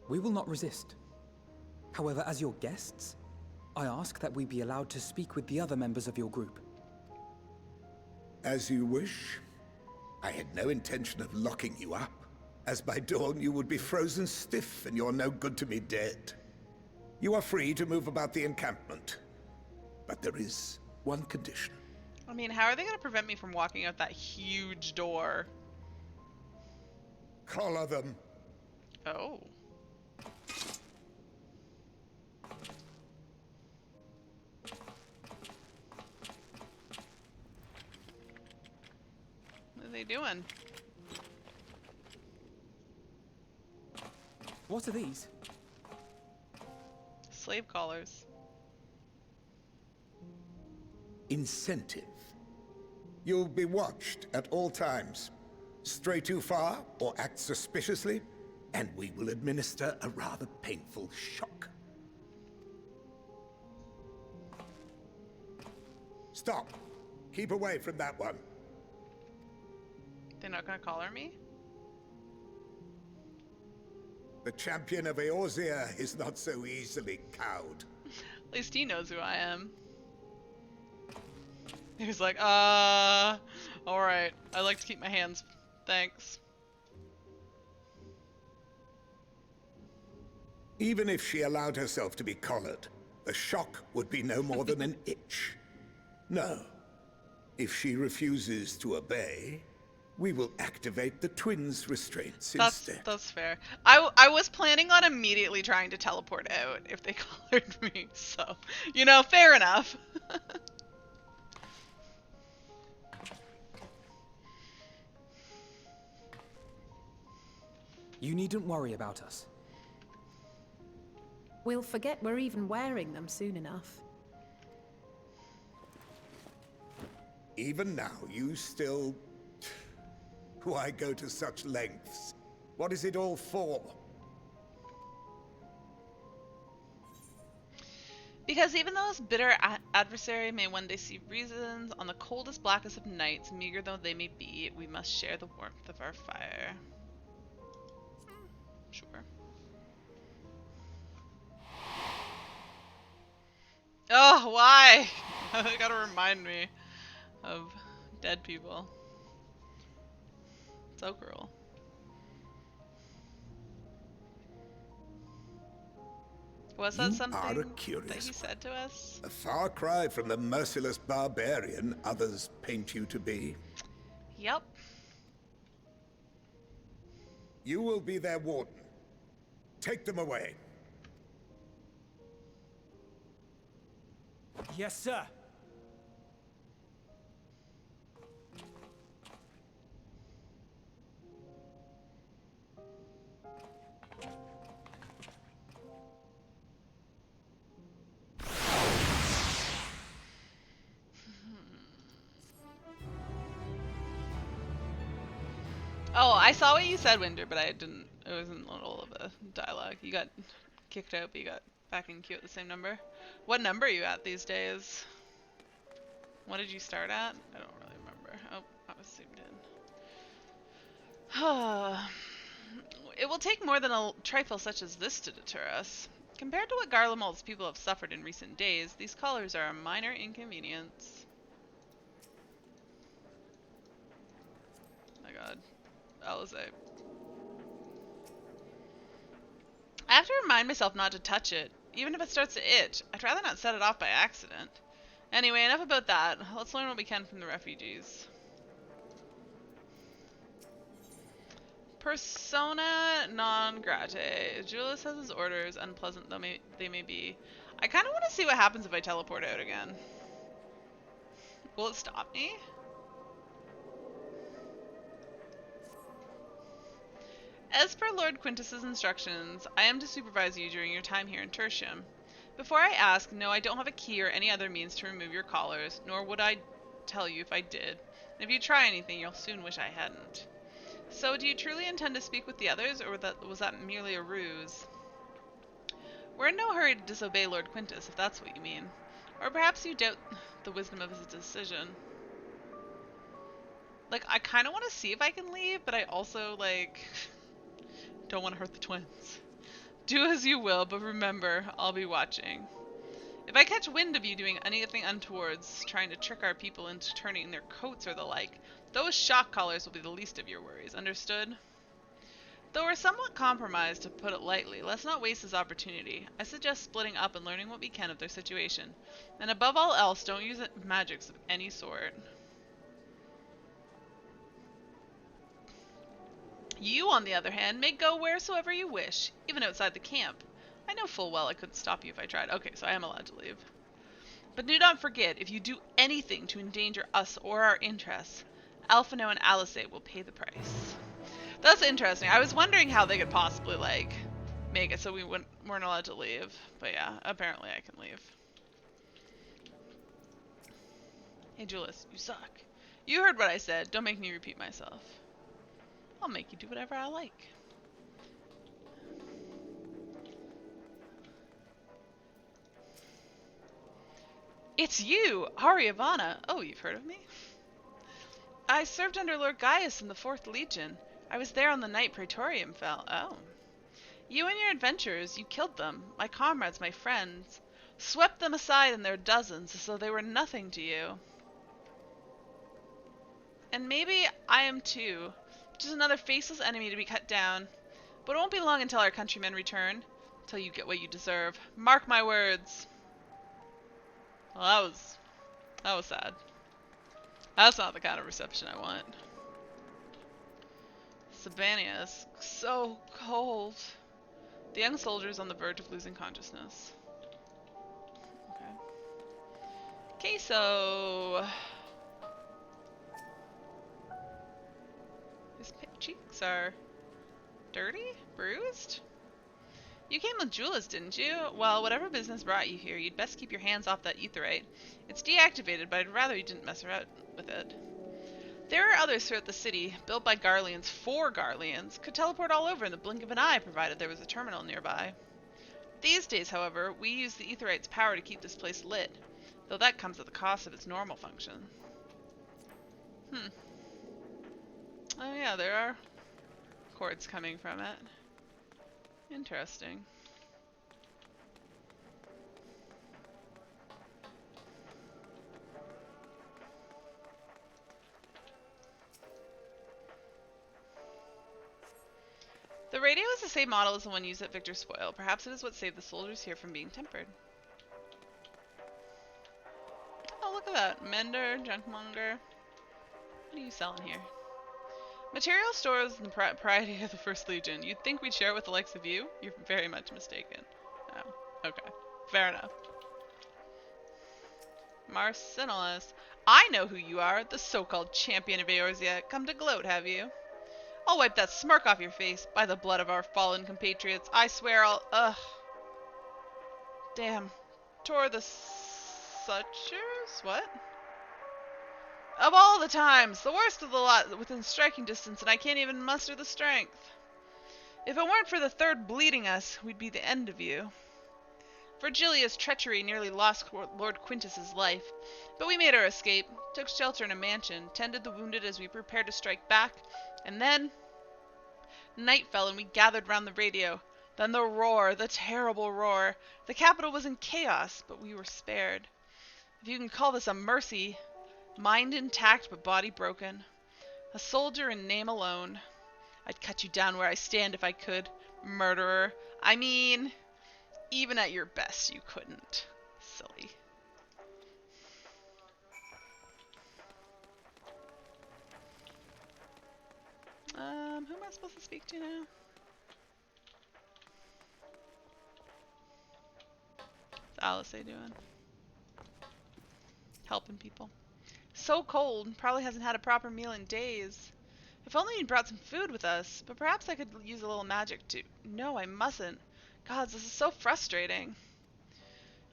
We will not resist. However, as your guests, I ask that we be allowed to speak with the other members of your group. As you wish. I had no intention of locking you up, as by dawn you would be frozen stiff and you're no good to me dead. You are free to move about the encampment, but there is one condition. I mean, how are they going to prevent me from walking out that huge door? Collar them. Oh. What are they doing? What are these? Slave collars. Incentive. You'll be watched at all times. Stray too far or act suspiciously, and we will administer a rather painful shock. Stop. Keep away from that one. They're not going to collar me? The champion of Eorzea is not so easily cowed. At least he knows who I am. He was like, alright. I like to keep my hands. Thanks. Even if she allowed herself to be collared, the shock would be no more than an itch. No. If she refuses to obey, We will activate the twins' restraints instead. That's fair. I was planning on immediately trying to teleport out if they collared me, so, you know, fair enough. You needn't worry about us. We'll forget we're even wearing them soon enough. Even now, you still... Why go to such lengths? What is it all for? Because even though this bitter adversary may one day see reasons, on the coldest, blackest of nights, meager though they may be, we must share the warmth of our fire. Sure. Oh, why? You gotta remind me of dead people. So cruel. Was that something that he said to us? A far cry from the merciless barbarian others paint you to be. Yep. You will be their warden. Take them away. Yes, sir. Oh, I saw what you said, Winder, but I didn't. It wasn't in the middle of a dialogue. You got kicked out, but you got back in queue at the same number. What number are you at these days? What did you start at? I don't really remember. Oh, I was zoomed in. It will take more than a trifle such as this to deter us. Compared to what Garlemald's people have suffered in recent days, these collars are a minor inconvenience. Oh my god. Alizé. I have to remind myself not to touch it, even if it starts to itch. I'd rather not set it off by accident. Anyway, enough about that. Let's learn what we can from the refugees. Persona non grate. Julius has his orders, unpleasant though they may be. I kind of want to see what happens if I teleport out again. Will it stop me? As per Lord Quintus's instructions, I am to supervise you during your time here in Tertium. Before I ask, no, I don't have a key or any other means to remove your collars, nor would I tell you if I did. And if you try anything, you'll soon wish I hadn't. So, do you truly intend to speak with the others, or was that merely a ruse? We're in no hurry to disobey Lord Quintus, if that's what you mean. Or perhaps you doubt the wisdom of his decision. Like, I kind of want to see if I can leave, but I also, like... don't want to hurt the twins. Do as you will, but remember, I'll be watching. If I catch wind of you doing anything untowards, trying to trick our people into turning in their coats or the like, those shock collars will be the least of your worries, understood? Though we're somewhat compromised, to put it lightly, let's not waste this opportunity. I suggest splitting up and learning what we can of their situation. And above all else, don't use magics of any sort. You, on the other hand, may go wheresoever you wish, even outside the camp. I know full well I couldn't stop you if I tried. Okay, so I am allowed to leave. But do not forget, if you do anything to endanger us or our interests, Alphino and Alizé will pay the price. That's interesting. I was wondering how they could possibly, like, make it so we weren't allowed to leave. But yeah, apparently I can leave. Hey, Julius, you suck. You heard what I said. Don't make me repeat myself. I'll make you do whatever I like. It's you, Ariavana. Oh, you've heard of me? I served under Lord Gaius in the 4th Legion. I was there on the night Praetorium fell. Oh. You and your adventurers, you killed them. My comrades, my friends. Swept them aside in their dozens as though they were nothing to you. And maybe I am too. Just another faceless enemy to be cut down. But it won't be long until our countrymen return. Until you get what you deserve. Mark my words. Well, that was sad. That's not the kind of reception I want. Sabania is so cold. The young soldier is on the verge of losing consciousness. Okay, so his cheeks are dirty, bruised. You came with Julius, didn't you? Well, whatever business brought you here, you'd best keep your hands off that etherite. It's deactivated, but I'd rather you didn't mess around with it. There are others throughout the city, built by Garleans for Garleans, could teleport all over in the blink of an eye, provided there was a terminal nearby. These days, however, we use the etherite's power to keep this place lit, though that comes at the cost of its normal function. Oh yeah, there are cords coming from it. Interesting. The radio is the same model as the one used at Victor's Spoil. Perhaps it is what saved the soldiers here from being tempered. Oh, look at that. Mender, Junkmonger. What are you selling here? Material stores and the propriety of the First Legion. You'd think we'd share it with the likes of you? You're very much mistaken. Oh, okay. Fair enough. Marcinellus. I know who you are, the so-called champion of Eorzea. Come to gloat, have you? I'll wipe that smirk off your face. By the blood of our fallen compatriots, I swear I'll... Ugh. Damn. Tore the Sutchers? What? Of all the times, the worst of the lot within striking distance, and I can't even muster the strength. If it weren't for the third bleeding us, we'd be the end of you. Virgilia's treachery nearly lost Lord Quintus's life, but we made our escape, took shelter in a mansion, tended the wounded as we prepared to strike back, and then... night fell and we gathered round the radio. Then the roar, the terrible roar. The capital was in chaos, but we were spared. If you can call this a mercy... mind intact but body broken. A soldier in name alone. I'd cut you down where I stand if I could. Murderer. I mean, even at your best you couldn't. Silly. Who am I supposed to speak to now? What's Alice doing? Helping people. So cold, probably hasn't had a proper meal in days. If only you'd brought some food with us, but perhaps I could use a little magic to... No, I mustn't. Gods, this is so frustrating.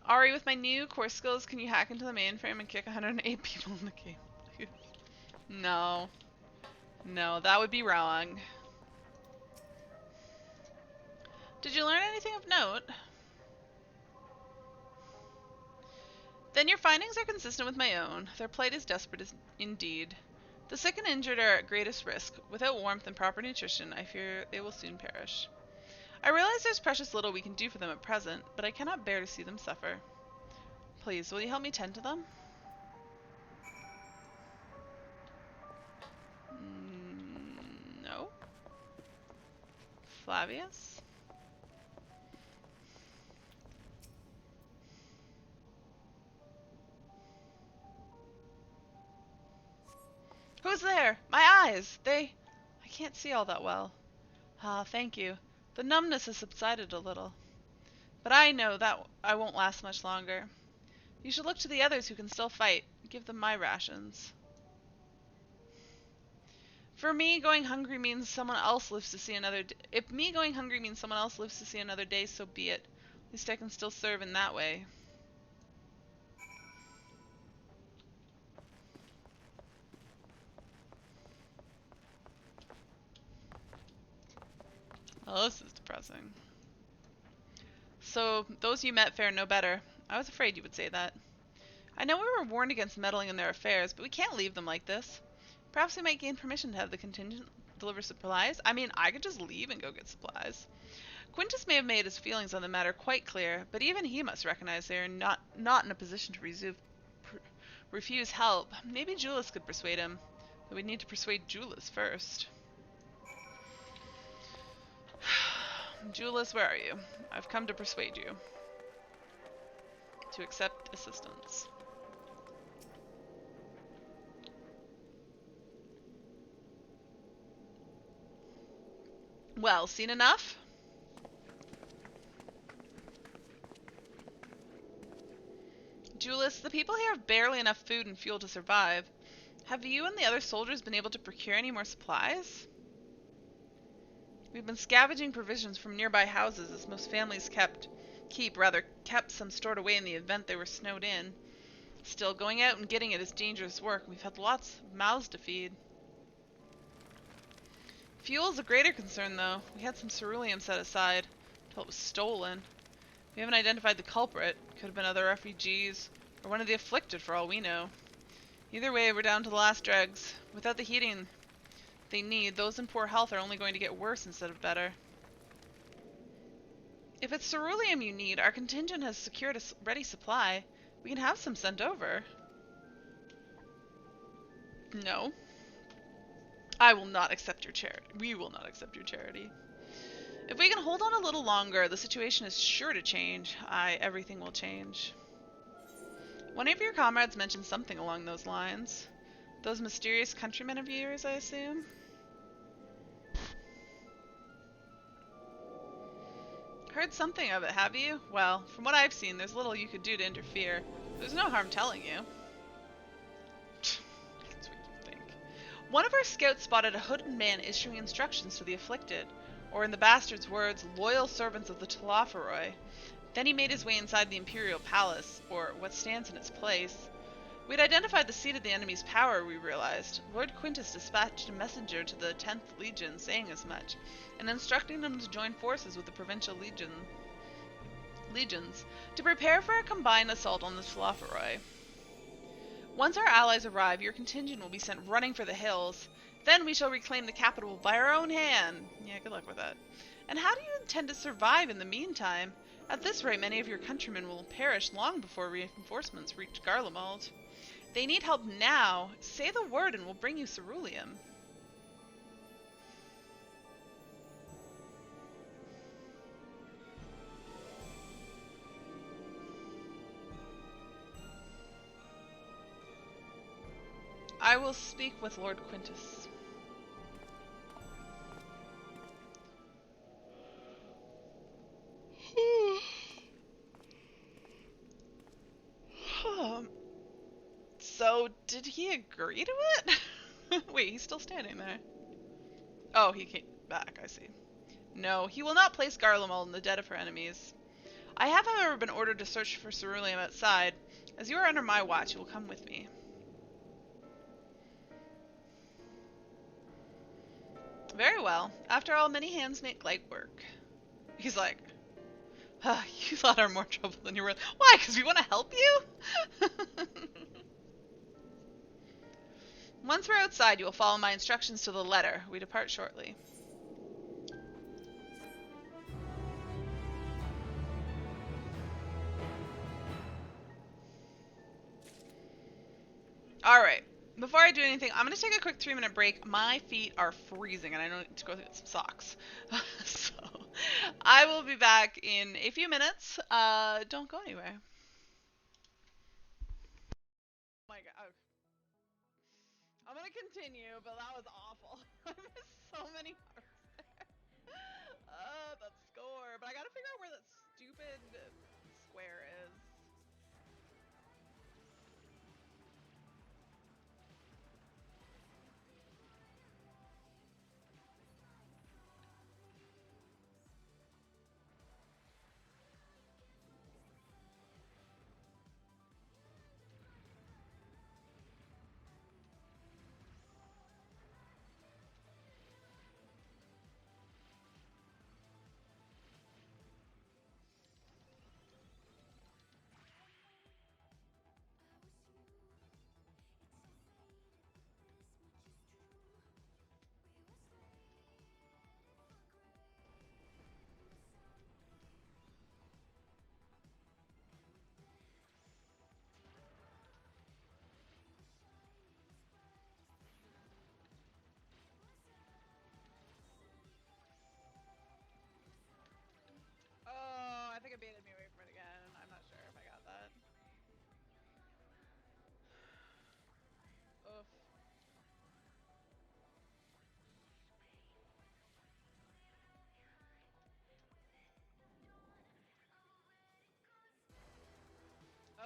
Ari, with my new core skills, can you hack into the mainframe and kick 108 people in the game, please? No. No, that would be wrong. Did you learn anything of note? Then your findings are consistent with my own. Their plight is desperate indeed. The sick and injured are at greatest risk. Without warmth and proper nutrition, I fear they will soon perish. I realize there's precious little we can do for them at present, but I cannot bear to see them suffer. Please, will you help me tend to them? No. Flavius? Who's there? My eyes! I can't see all that well. Ah, thank you. The numbness has subsided a little. But I know that I won't last much longer. You should look to the others who can still fight. Give them my rations. For me, going hungry means someone else lives to see another day. If me going hungry means someone else lives to see another day, so be it. At least I can still serve in that way. Oh, this is depressing. So, those you met fare no better. I was afraid you would say that. I know we were warned against meddling in their affairs, but we can't leave them like this. Perhaps we might gain permission to have the contingent deliver supplies. I mean, I could just leave and go get supplies. Quintus may have made his feelings on the matter quite clear, but even he must recognize they are not in a position to refuse help. Maybe Julius could persuade him, but we'd need to persuade Julius first. Julius, where are you? I've come to persuade you to accept assistance. Well, seen enough? Julius, the people here have barely enough food and fuel to survive. Have you and the other soldiers been able to procure any more supplies? We've been scavenging provisions from nearby houses as most families kept some stored away in the event they were snowed in. Still, going out and getting it is dangerous work. We've had lots of mouths to feed. Fuel's a greater concern, though. We had some ceruleum set aside until it was stolen. We haven't identified the culprit. Could have been other refugees, or one of the afflicted for all we know. Either way, we're down to the last dregs. Without the heating they need, those in poor health are only going to get worse instead of better. If it's ceruleum you need, our contingent has secured a ready supply. We can have some sent over. No. I will not accept your charity. We will not accept your charity. If we can hold on a little longer, the situation is sure to change. Everything will change. One of your comrades mentioned something along those lines. Those mysterious countrymen of yours, I assume? Heard something of it, have you? Well, from what I've seen, there's little you could do to interfere. There's no harm telling you. That's what you think. One of our scouts spotted a hooded man issuing instructions to the afflicted, or in the bastard's words, loyal servants of the Telophoroi. Then he made his way inside the Imperial Palace, or what stands in its place. We'd identified the seat of the enemy's power, we realized. Lord Quintus dispatched a messenger to the 10th Legion saying as much, and instructing them to join forces with the provincial legions to prepare for a combined assault on the Telophoroi. Once our allies arrive, your contingent will be sent running for the hills. Then we shall reclaim the capital by our own hand. Yeah, good luck with that. And how do you intend to survive in the meantime? At this rate, many of your countrymen will perish long before reinforcements reach Garlemald. They need help now. Say the word and we'll bring you ceruleum. I will speak with Lord Quintus. So, did he agree to it? Wait, he's still standing there. Oh, he came back, I see. No, he will not place Garlemald in the debt of her enemies. I have, however, been ordered to search for ceruleum outside. As you are under my watch, you will come with me. Very well. After all, many hands make light work. He's like, you thought are more trouble than you were. Why? Because we want to help you? Once we're outside, you will follow my instructions to the letter. We depart shortly. Alright. Before I do anything, I'm going to take a quick 3-minute break. My feet are freezing and I need to go get some socks. So, I will be back in a few minutes. Don't go anywhere. Oh my god. I'm going to continue, but that was awful. I missed so many parts there. That score. But I got to figure out where that stupid square is.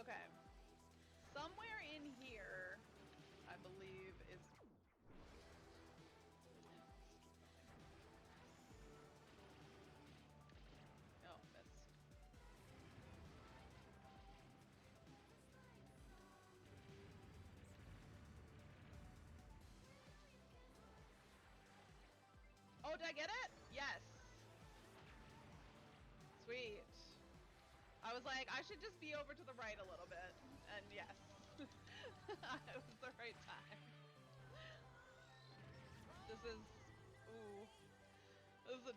Okay. Somewhere in here, I believe, is... Oh, missed. Oh, did I get it? Yes. Sweet. I was like, I should just be over to the right a little bit. And yes. It was the right time. This is... Ooh. This is a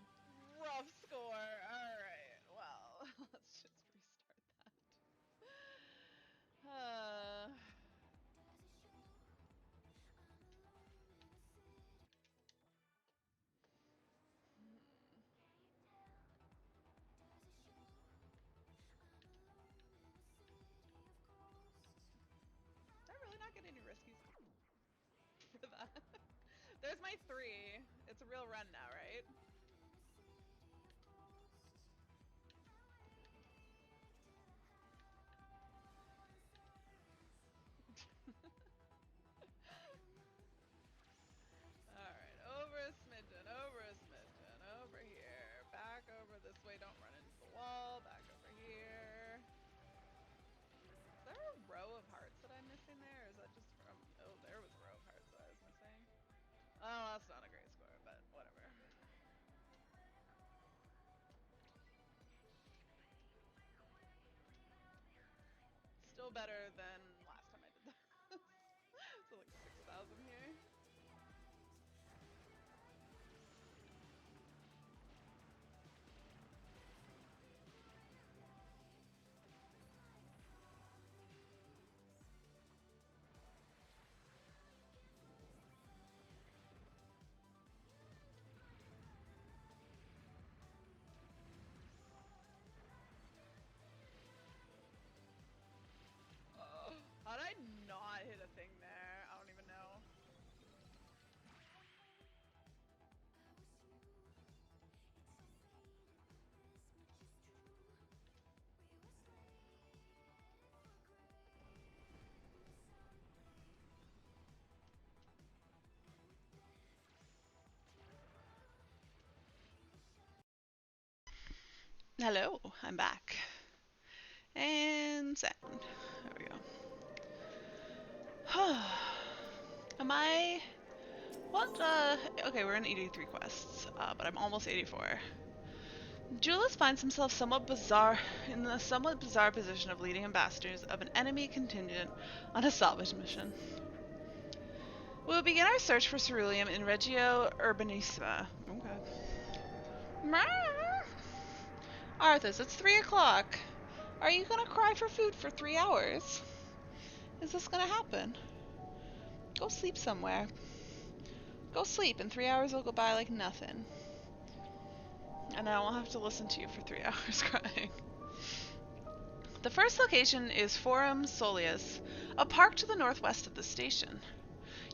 rough score. Alright, well, let's just restart that. Did I really not get any riskies for that? There's my 3. It's a real run now, right? Alright, over a smidgen, over here, back over this way, don't run into the wall, back over here. Is there a row of hearts that I'm missing there, or is that just from... Oh, there was a row of hearts that I was missing. Oh, that's not a great score, but whatever. Still better than last time I did that. So like 6,000 here. How did I not hit a thing there? I don't even know. Hello, I'm back. And send. There we go. Am I... What, okay, we're in 83 quests, but I'm almost 84. Julius finds himself in the somewhat bizarre position of leading ambassadors of an enemy contingent on a salvage mission. We'll begin our search for ceruleum in Regio Urbanissima. Okay. Arthas, it's 3 o'clock. Are you gonna cry for food for 3 hours? Is this gonna happen? Go sleep somewhere. Go sleep, and 3 hours will go by like nothing. And I won't have to listen to you for 3 hours crying. The first location is Forum Soleus, a park to the northwest of the station.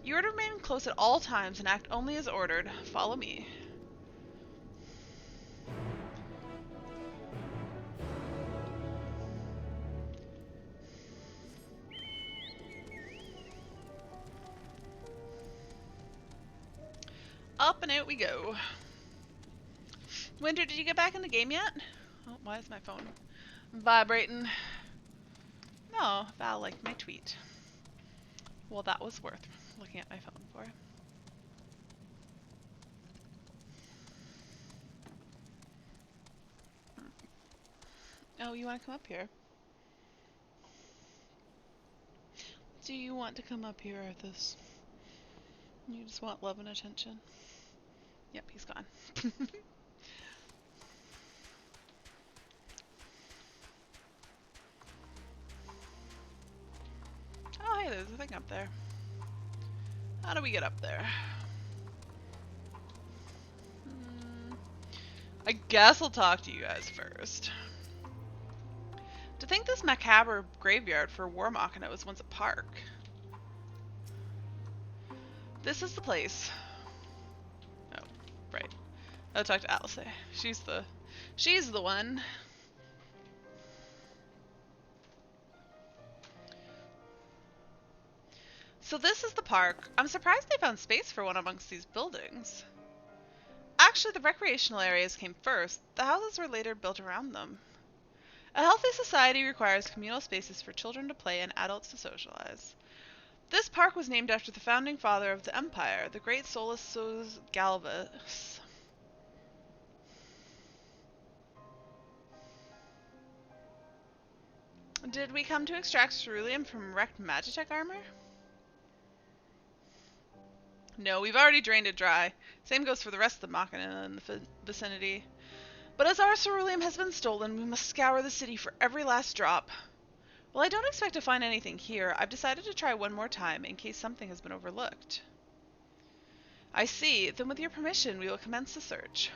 You are to remain close at all times and act only as ordered. Follow me. Up and out we go. Winter, did you get back in the game yet? Oh, why is my phone vibrating? No, Val liked my tweet. Well, that was worth looking at my phone for. Oh, you want to come up here? Do you want to come up here, Arthas? You just want love and attention? Yep, he's gone. Oh, hey, there's a thing up there. How do we get up there? I guess I'll talk to you guys first. To think this macabre graveyard for War Machina was once a park. This is the place. Oh, right. I'll talk to Alice. She's the one. So this is the park. I'm surprised they found space for one amongst these buildings. Actually, the recreational areas came first. The houses were later built around them. A healthy society requires communal spaces for children to play and adults to socialize. This park was named after the founding father of the empire, the great Solus Galvus. Did we come to extract ceruleum from wrecked Magitech armor? No, we've already drained it dry. Same goes for the rest of the Machina in the vicinity. But as our ceruleum has been stolen, we must scour the city for every last drop. While I don't expect to find anything here, I've decided to try one more time in case something has been overlooked. I see. Then with your permission, we will commence the search.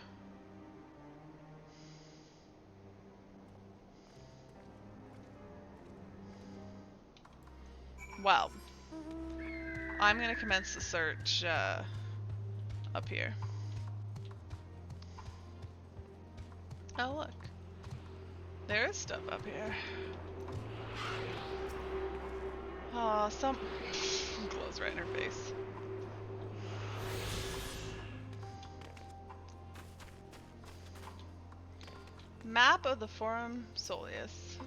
Well, I'm going to commence the search up here. Oh, look. There is stuff up here. Oh, some blows right in her face. Map of the Forum Soleus.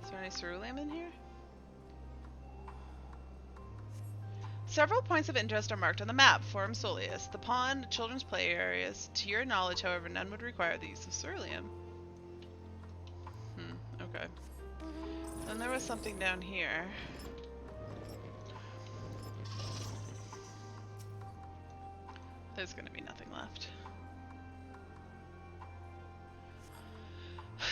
Is there any ceruleum in here? Several points of interest are marked on the map. Forum Soleus, the pond, children's play areas. To your knowledge, however, none would require the use of ceruleum. Okay. Then there was something down here. There's gonna be nothing left.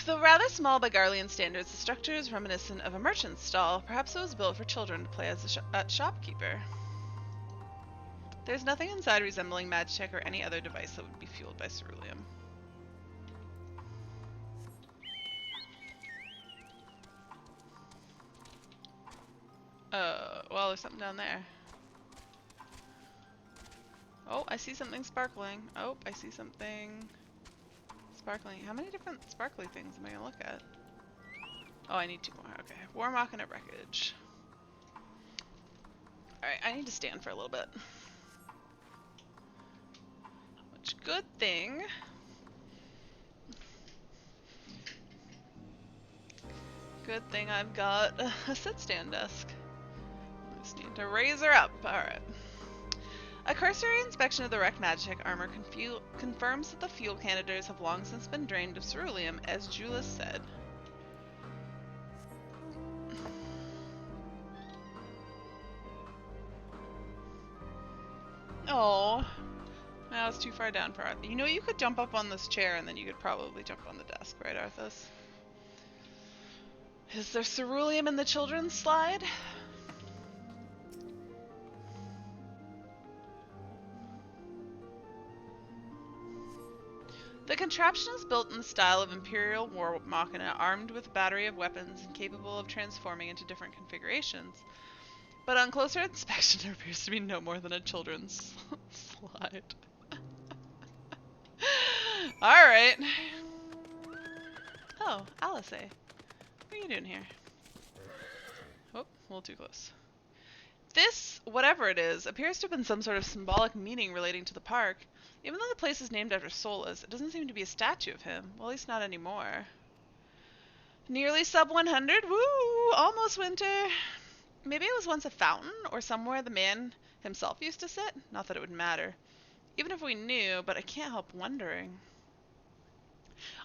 Though rather small by Garlean standards, the structure is reminiscent of a merchant's stall. Perhaps it was built for children to play as a shopkeeper. There's nothing inside resembling Magitech or any other device that would be fueled by ceruleum. Well, there's something down there. Oh, I see something sparkling. Oh, I see something sparkling. How many different sparkly things am I gonna look at? Oh, I need two more. Okay. War Machina wreckage. Alright, I need to stand for a little bit. Which, good thing. Good thing I've got a sit-stand desk. I just need to raise her up. Alright. A cursory inspection of the wrecked Magitech armor confirms that the fuel canisters have long since been drained of ceruleum, as Julius said. Oh, that was too far down for Arthas. You know, you could jump up on this chair and then you could probably jump on the desk, right, Arthas? Is there ceruleum in the children's slide? The contraption is built in the style of Imperial War Machina, armed with a battery of weapons and capable of transforming into different configurations. But on closer inspection, there appears to be no more than a children's slide. Alright. Oh, Alice. What are you doing here? Oh, a little too close. This, whatever it is, appears to have been some sort of symbolic meaning relating to the park. Even though the place is named after Solus, it doesn't seem to be a statue of him. Well, at least not anymore. Nearly sub 100? Woo! Almost winter. Maybe it was once a fountain, or somewhere the man himself used to sit? Not that it would matter. Even if we knew, but I can't help wondering.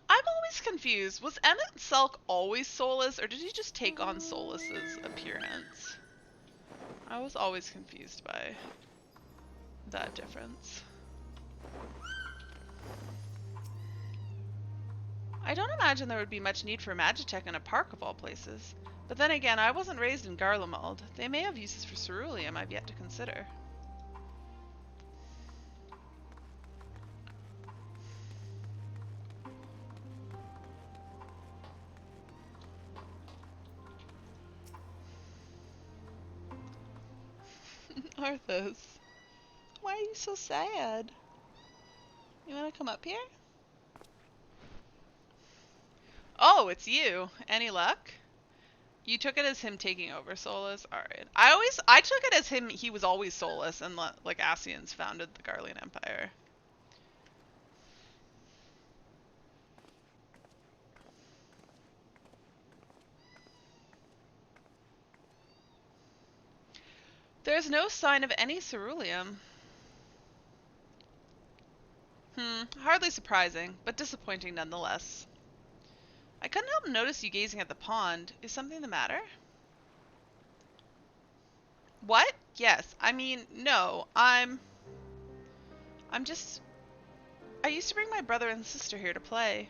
I'm always confused. Was Emmett Selk always Solus, or did he just take on Solus's appearance? I was always confused by that difference. I don't imagine there would be much need for Magitech in a park of all places. But then again, I wasn't raised in Garlemald. They may have uses for ceruleum I've yet to consider. Arthas, why are you so sad? You want to come up here? Oh, it's you. Any luck? You took it as him taking over Solus? Alright. I took it as he was always Solus and like Ascians founded the Garlean Empire. There's no sign of any ceruleum. Hardly surprising, but disappointing nonetheless. I couldn't help notice you gazing at the pond. Is something the matter? What? Yes. I mean, no. I used to bring my brother and sister here to play.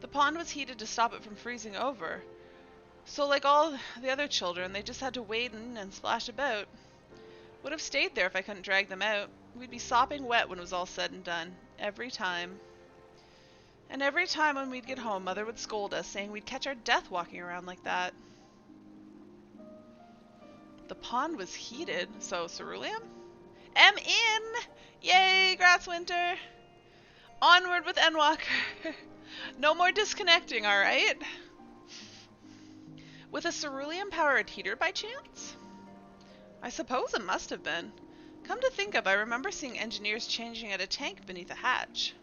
The pond was heated to stop it from freezing over. So like all the other children, they just had to wade in and splash about. Would have stayed there if I couldn't drag them out. We'd be sopping wet when it was all said and done. Every time. And every time when we'd get home, Mother would scold us, saying we'd catch our death walking around like that. The pond was heated, so ceruleum? Am in! Yay, Grasswinter! Onward with Endwalker! No more disconnecting, alright? With a ceruleum-powered heater by chance? I suppose it must have been. Come to think of, I remember seeing engineers changing out a tank beneath a hatch.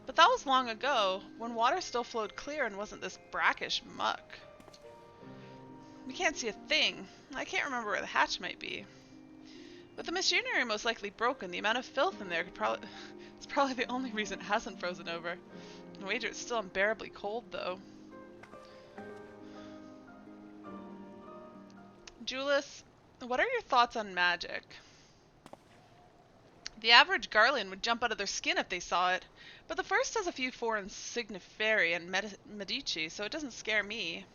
But that was long ago, when water still flowed clear and wasn't this brackish muck. We can't see a thing. I can't remember where the hatch might be. With the machinery most likely broken, the amount of filth in there it's probably the only reason it hasn't frozen over. I wager it's still unbearably cold, though. Julius, what are your thoughts on magic? The average Garlean would jump out of their skin if they saw it, but the first has a few foreign Signiferi and Medici, so it doesn't scare me.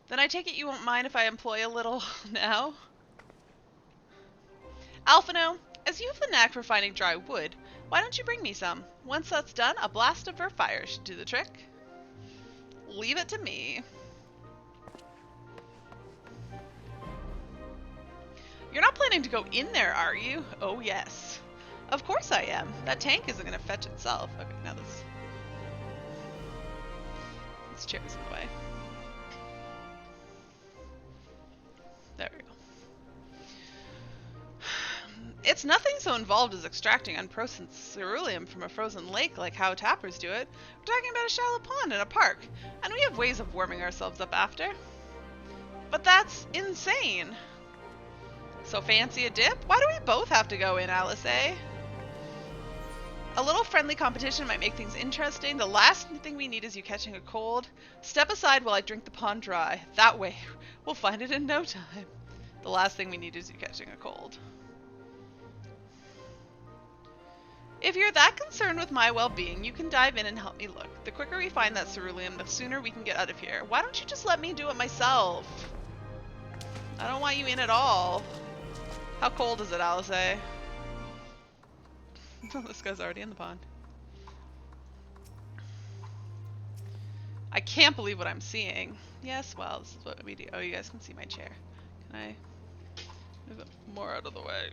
Then I take it you won't mind if I employ a little now? Alphino, as you have the knack for finding dry wood, why don't you bring me some? Once that's done, a blast of ver fire should do the trick. Leave it to me. You're not planning to go in there, are you? Oh, yes. Of course I am. That tank isn't going to fetch itself. Okay, now this chair's in the way. There we go. It's nothing so involved as extracting unprocessed ceruleum from a frozen lake like how tappers do it. We're talking about a shallow pond in a park, and we have ways of warming ourselves up after. But that's insane. So fancy a dip? Why do we both have to go in, Alice, eh? A little friendly competition might make things interesting. The last thing we need is you catching a cold. Step aside while I drink the pond dry. That way, we'll find it in no time. The last thing we need is you catching a cold. If you're that concerned with my well-being, you can dive in and help me look. The quicker we find that ceruleum, the sooner we can get out of here. Why don't you just let me do it myself? I don't want you in at all. How cold is it, Alice? This guy's already in the pond. I can't believe what I'm seeing. Yes, well, this is what we do. Oh, you guys can see my chair. Can I move it more out of the way?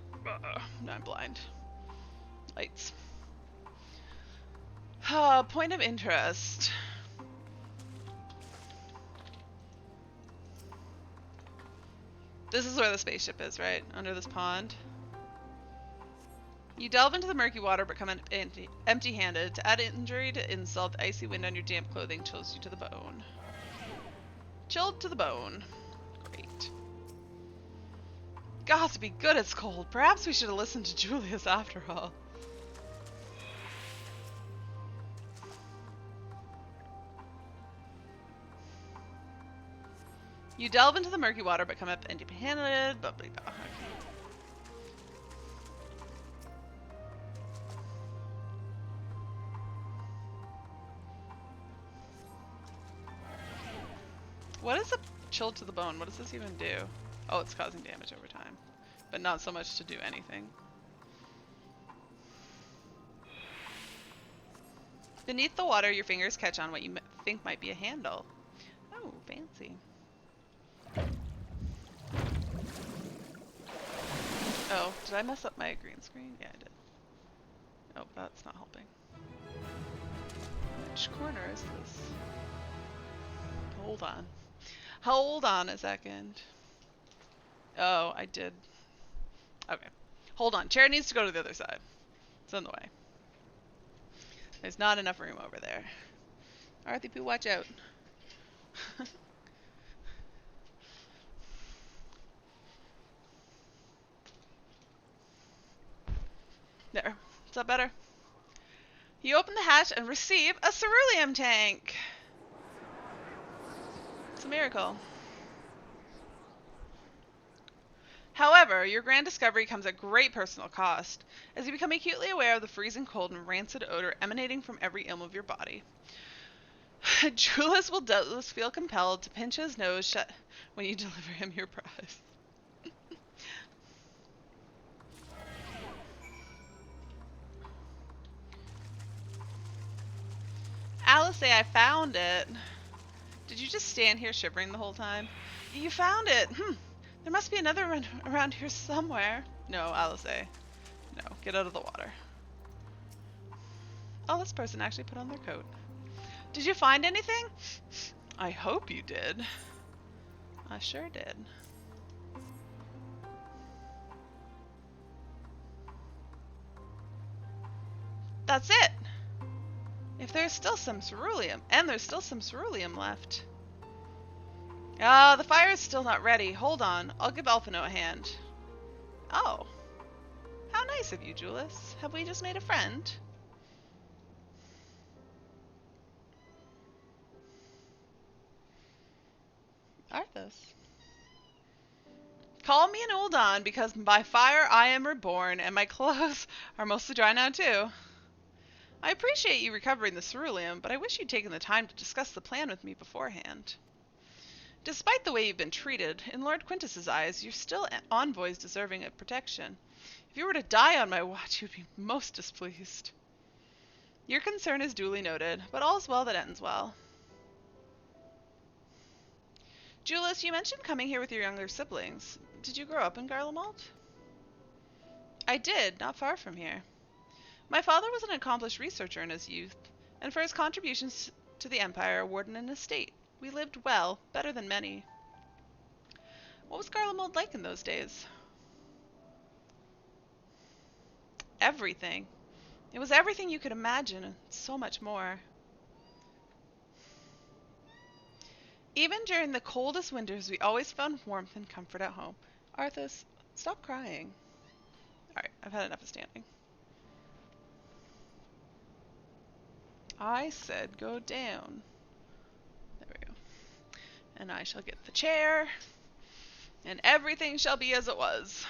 No, I'm blind. Lights. Point of interest. This is where the spaceship is, right? Under this pond. You delve into the murky water but come empty-handed. To add injury to insult, the icy wind on your damp clothing chills you to the bone. Chilled to the bone. Great. Got to be good, it's cold. Perhaps we should have listened to Julius after all. You delve into the murky water but come up empty-handed. Okay. What is a chill to the bone? What does this even do? Oh, it's causing damage over time, but not so much to do anything. Beneath the water, your fingers catch on what you think might be a handle. Oh, fancy. Oh, did I mess up my green screen? Yeah, I did. Oh, that's not helping. Which corner is this? Hold on. Hold on a second. Oh, I did. Okay. Hold on. Chair needs to go to the other side. It's in the way. There's not enough room over there. Arthur Poo, watch out. There. Is that better? You open the hatch and receive a ceruleum tank. It's a miracle. However, your grand discovery comes at great personal cost, as you become acutely aware of the freezing cold and rancid odor emanating from every ilm of your body. Julius will doubtless feel compelled to pinch his nose shut when you deliver him your prize. Alice, I found it. Did you just stand here shivering the whole time? You found it. There must be another one around here somewhere. No, Alice. No, get out of the water. Oh, this person actually put on their coat. Did you find anything? I hope you did. I sure did. That's it. If there's still some ceruleum, and there's still some ceruleum left. Ah, the fire is still not ready. Hold on, I'll give Alphino a hand. Oh. How nice of you, Julius. Have we just made a friend? Arthas. Call me an Uldan, because by fire I am reborn, and my clothes are mostly dry now too. I appreciate you recovering the ceruleum, but I wish you'd taken the time to discuss the plan with me beforehand. Despite the way you've been treated, in Lord Quintus's eyes, you're still envoys deserving of protection. If you were to die on my watch, you'd be most displeased. Your concern is duly noted, but all's well that ends well. Julius, you mentioned coming here with your younger siblings. Did you grow up in Garlemald? I did, not far from here. My father was an accomplished researcher in his youth, and for his contributions to the Empire awarded an estate. We lived well, better than many. What was Garlemald like in those days? Everything. It was everything you could imagine, and so much more. Even during the coldest winters, we always found warmth and comfort at home. Arthas, stop crying. Alright, I've had enough of standing. I said go down. There we go. And I shall get the chair, and everything shall be as it was.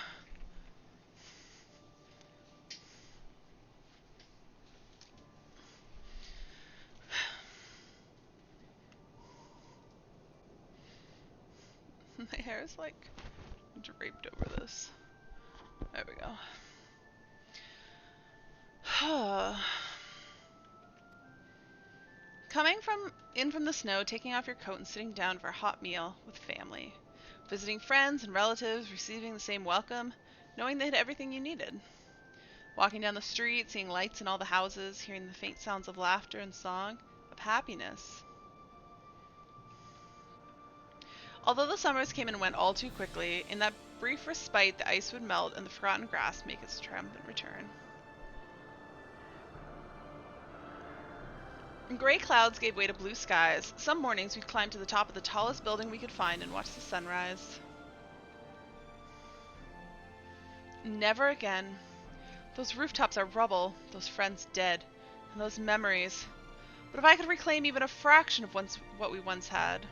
My hair is like draped over this. There we go. Coming in from the snow, taking off your coat and sitting down for a hot meal with family. Visiting friends and relatives, receiving the same welcome, knowing they had everything you needed. Walking down the street, seeing lights in all the houses, hearing the faint sounds of laughter and song, of happiness. Although the summers came and went all too quickly, in that brief respite the ice would melt and the forgotten grass make its triumphant return. Gray clouds gave way to blue skies. Some mornings we'd climb to the top of the tallest building we could find and watch the sunrise. Never again. Those rooftops are rubble, those friends dead, and those memories. But if I could reclaim even a fraction of what we once had.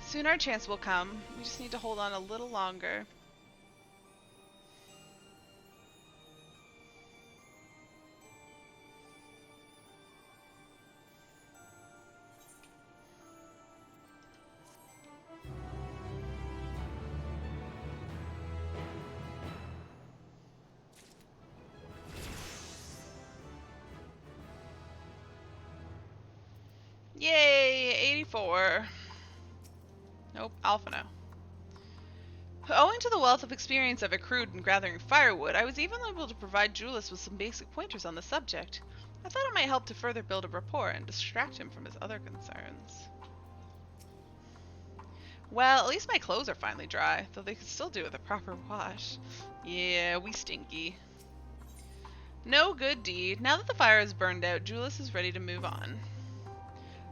Soon our chance will come. We just need to hold on a little longer. Yay, 84. Nope, Alphino. Owing to the wealth of experience I've accrued in gathering firewood, I was even able to provide Julius with some basic pointers on the subject. I thought it might help to further build a rapport and distract him from his other concerns. Well, at least my clothes are finally dry, though they could still do with a proper wash. Yeah, we stinky. No good deed. Now that the fire is burned out, Julius is ready to move on.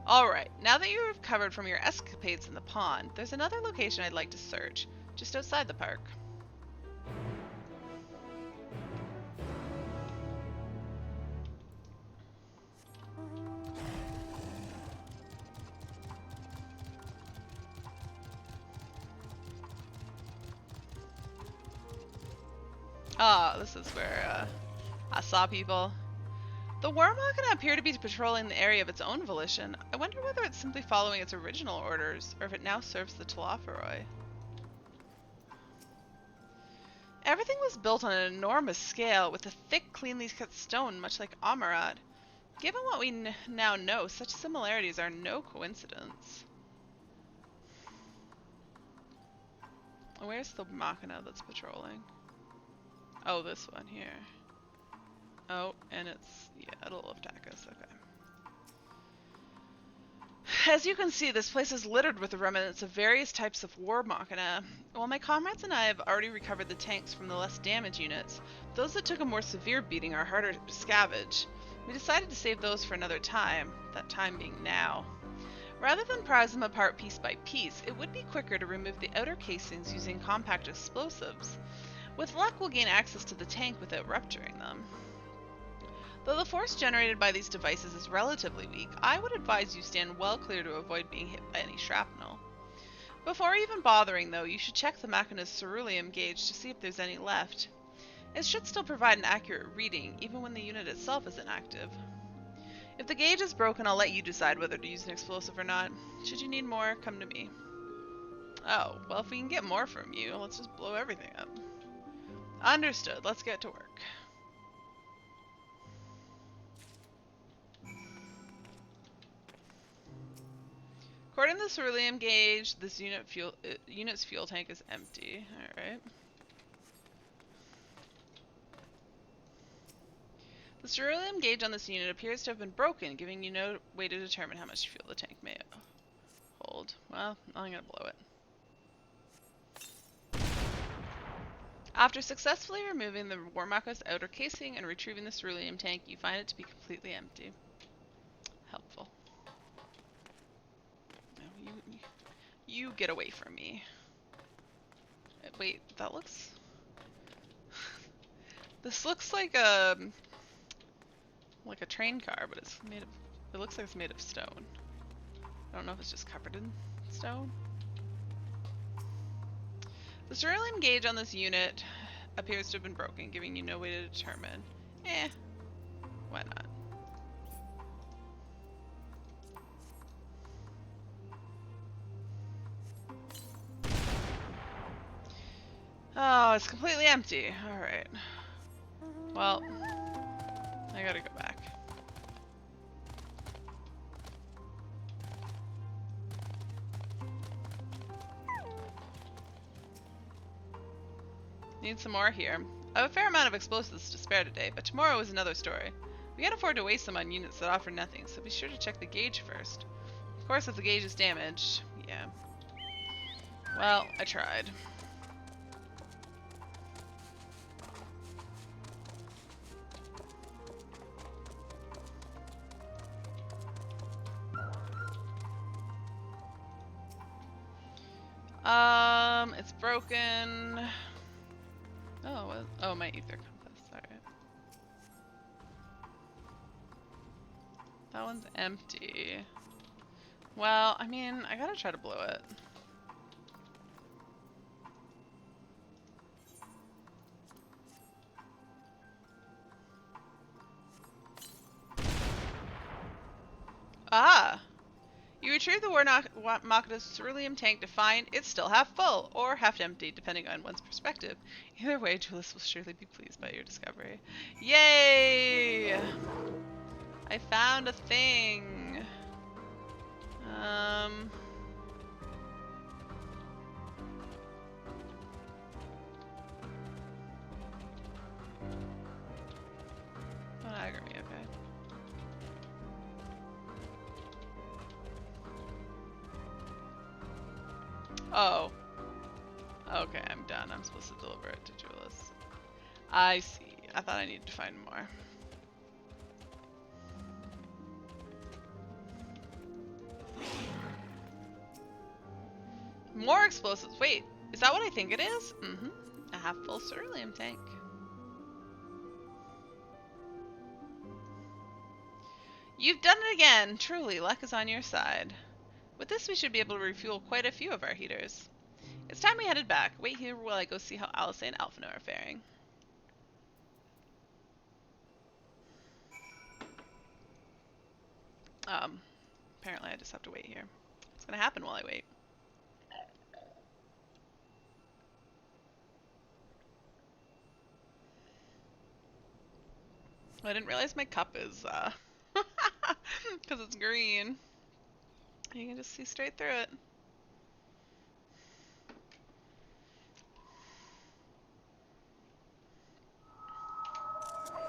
Alright, now that you've recovered from your escapades in the pond, there's another location I'd like to search, just outside the park. Ah, this is where I saw people. The Warmachina appear to be patrolling the area of its own volition. I wonder whether it's simply following its original orders, or if it now serves the Telophoroi. Everything was built on an enormous scale, with a thick, cleanly cut stone, much like Amarad. Given what we now know, such similarities are no coincidence. Where's the Machina that's patrolling? Oh, this one here. Oh, and it's, yeah, it'll attack us, okay. As you can see, this place is littered with the remnants of various types of war machina. While my comrades and I have already recovered the tanks from the less damaged units, those that took a more severe beating are harder to scavenge. We decided to save those for another time, that time being now. Rather than prize them apart piece by piece, it would be quicker to remove the outer casings using compact explosives. With luck, we'll gain access to the tank without rupturing them. Though the force generated by these devices is relatively weak, I would advise you stand well clear to avoid being hit by any shrapnel. Before even bothering, though, you should check the Machina's ceruleum gauge to see if there's any left. It should still provide an accurate reading, even when the unit itself isn't active. If the gauge is broken, I'll let you decide whether to use an explosive or not. Should you need more, come to me. Oh, well, if we can get more from you, let's just blow everything up. Understood. Let's get to work. According to the ceruleum gauge, this unit's fuel tank is empty. Alright. The ceruleum gauge on this unit appears to have been broken, giving you no way to determine how much fuel the tank may hold. Well, I'm gonna blow it. After successfully removing the Warmachina's outer casing and retrieving the ceruleum tank, you find it to be completely empty. Helpful. No, you get away from me. Wait, that looks... This looks like a train car, but it's made of... It looks like it's made of stone. I don't know if it's just covered in stone. The ceruleum gauge on this unit appears to have been broken, giving you no way to determine. Why not? Oh, it's completely empty. Alright. Well, I gotta go back. Need some more here. I have a fair amount of explosives to spare today, but tomorrow is another story. We can't afford to waste them on units that offer nothing, so be sure to check the gauge first. Of course, if the gauge is damaged, yeah. Well, I tried. It's broken. Oh, well, oh, my ether compass. Alright. That one's empty. Well, I mean, I gotta try to blow it. Ah! You retrieve the Warmachina's ceruleum tank to find it's still half full, or half empty, depending on one's perspective. Either way, Julius will surely be pleased by your discovery. Yay! I found a thing. Don't aggro me, okay? Oh. Okay, I'm done. I'm supposed to deliver it to Julius. I see. I thought I needed to find more. More explosives. Wait, is that what I think it is? Mm-hmm. A half-full ceruleum tank. You've done it again. Truly, luck is on your side. With this, we should be able to refuel quite a few of our heaters. It's time we headed back. Wait here while I go see how Alice and Alphino are faring. Apparently I just have to wait here. What's gonna happen while I wait? I didn't realize my cup is, because it's green. You can just see straight through it.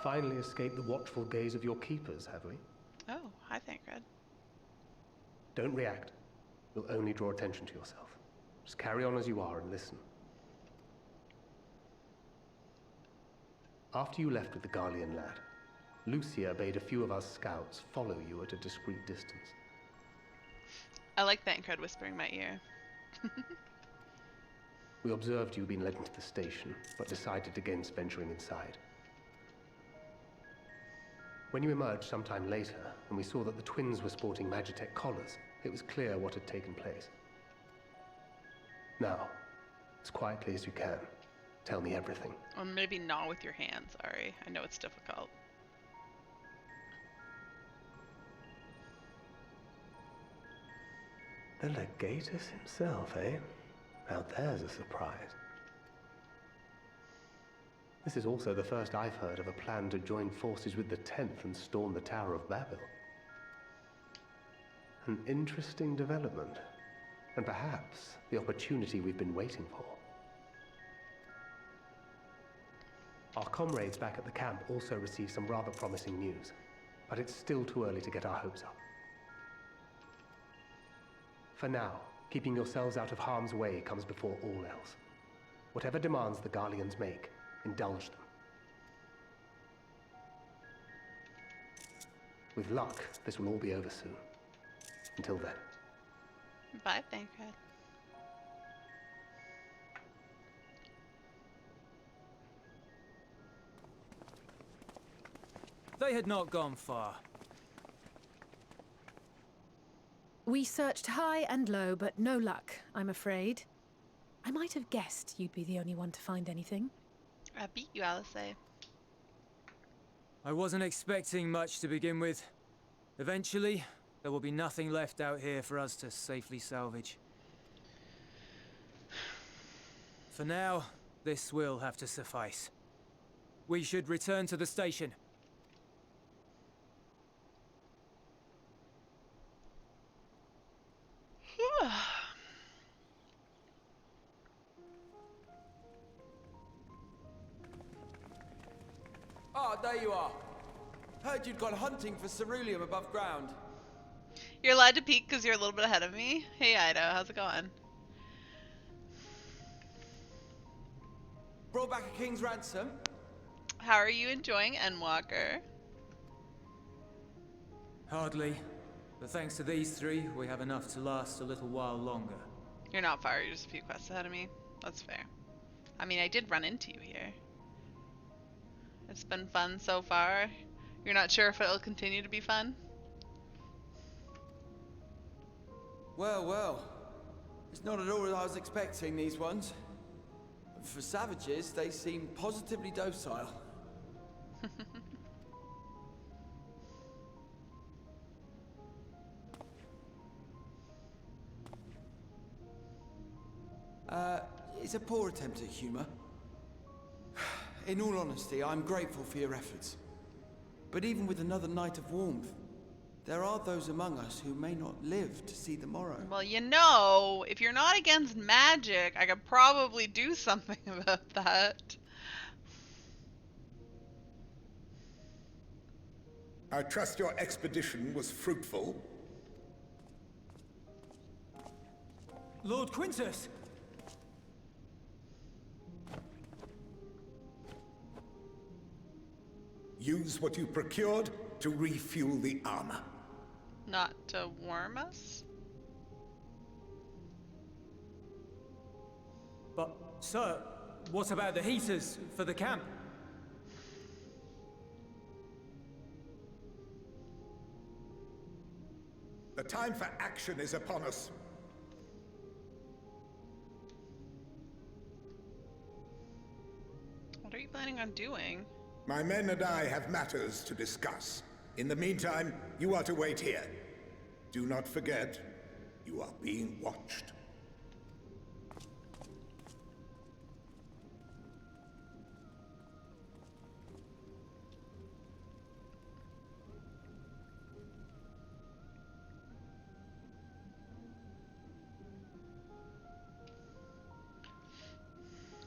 Finally escaped the watchful gaze of your keepers, have we? Oh, hi, Thancred. Don't react. You'll only draw attention to yourself. Just carry on as you are and listen. After you left with the Garlean lad, Lucia bade a few of us scouts follow you at a discreet distance. I like Thancred whispering my ear. We observed you being led into the station, but decided against venturing inside. When you emerged sometime later, and we saw that the twins were sporting Magitech collars, it was clear what had taken place. Now, as quietly as you can, tell me everything. Or maybe not with your hands, Ari. I know it's difficult. The Legatus himself, eh? Now there's a surprise. This is also the first I've heard of a plan to join forces with the 10th and storm the Tower of Babel. An interesting development, and perhaps the opportunity we've been waiting for. Our comrades back at the camp also received some rather promising news, but it's still too early to get our hopes up. For now, keeping yourselves out of harm's way comes before all else. Whatever demands the Garleans make, indulge them. With luck, this will all be over soon. Until then. Bye, Thancred. They had not gone far. We searched high and low, but no luck, I'm afraid. I might have guessed you'd be the only one to find anything. I beat you, Alice. I wasn't expecting much to begin with. Eventually, there will be nothing left out here for us to safely salvage. For now, this will have to suffice. We should return to the station. Ah, there you are. Heard you'd gone hunting for ceruleum above ground. You're allowed to peek because you're a little bit ahead of me. Hey, Ido, how's it going? Brought back a king's ransom. How are you enjoying Endwalker? Hardly. But thanks to these three, we have enough to last a little while longer. You're not far, you're just a few quests ahead of me. That's fair. I mean, I did run into you here. It's been fun so far. You're not sure if it'll continue to be fun? Well, well. It's not at all what I was expecting, these ones. For savages, they seem positively docile. It's a poor attempt at humor. In all honesty, I'm grateful for your efforts. But even with another night of warmth, there are those among us who may not live to see the morrow. Well, you know, if you're not against magic, I could probably do something about that. I trust your expedition was fruitful. Lord Quintus! Use what you procured to refuel the armor. Not to warm us? But, sir, what about the heaters for the camp? The time for action is upon us. What are you planning on doing? My men and I have matters to discuss. In the meantime, you are to wait here. Do not forget, you are being watched.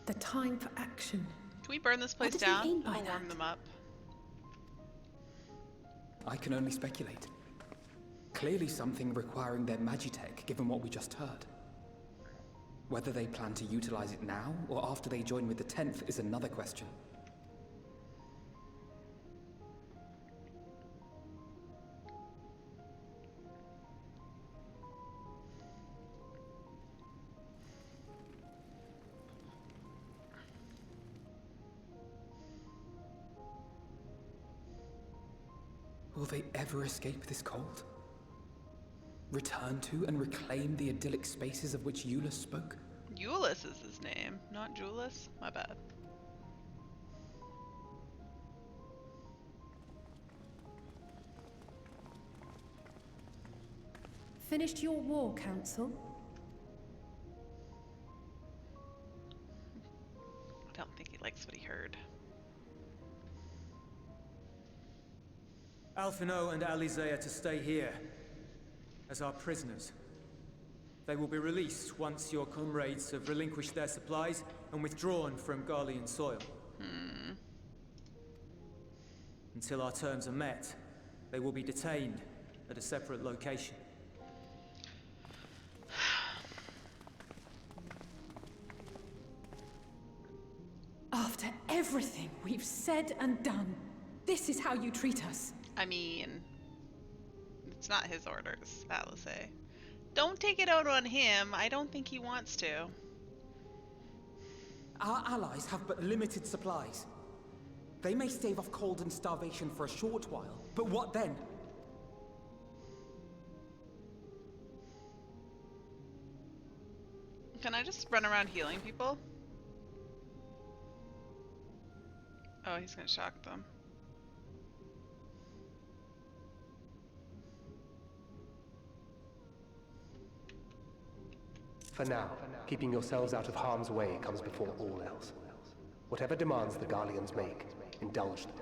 The time for action. Can we burn this place What does down? he mean by I'll warm that? them up. I can only speculate. Clearly something requiring their magitech, given what we just heard. Whether they plan to utilize it now, or after they join with the 10th, is another question. Will they ever escape this cult? Return to and reclaim the idyllic spaces of which Euless spoke? Euless is his name, not Julius. My bad. Finished your war, Council? I don't think he likes what he heard. Alphino and Alizé are to stay here as our prisoners. They will be released once your comrades have relinquished their supplies and withdrawn from Garlean soil. Until our terms are met, they will be detained at a separate location. After everything we've said and done, this is how you treat us. I mean, it's not his orders, Alizé. Don't take it out on him. I don't think he wants to. Our allies have but limited supplies. They may stave off cold and starvation for a short while, but what then? Can I just run around healing people? Oh, he's gonna shock them. For now, keeping yourselves out of harm's way comes before all else. Whatever demands the Garleans make, indulge them.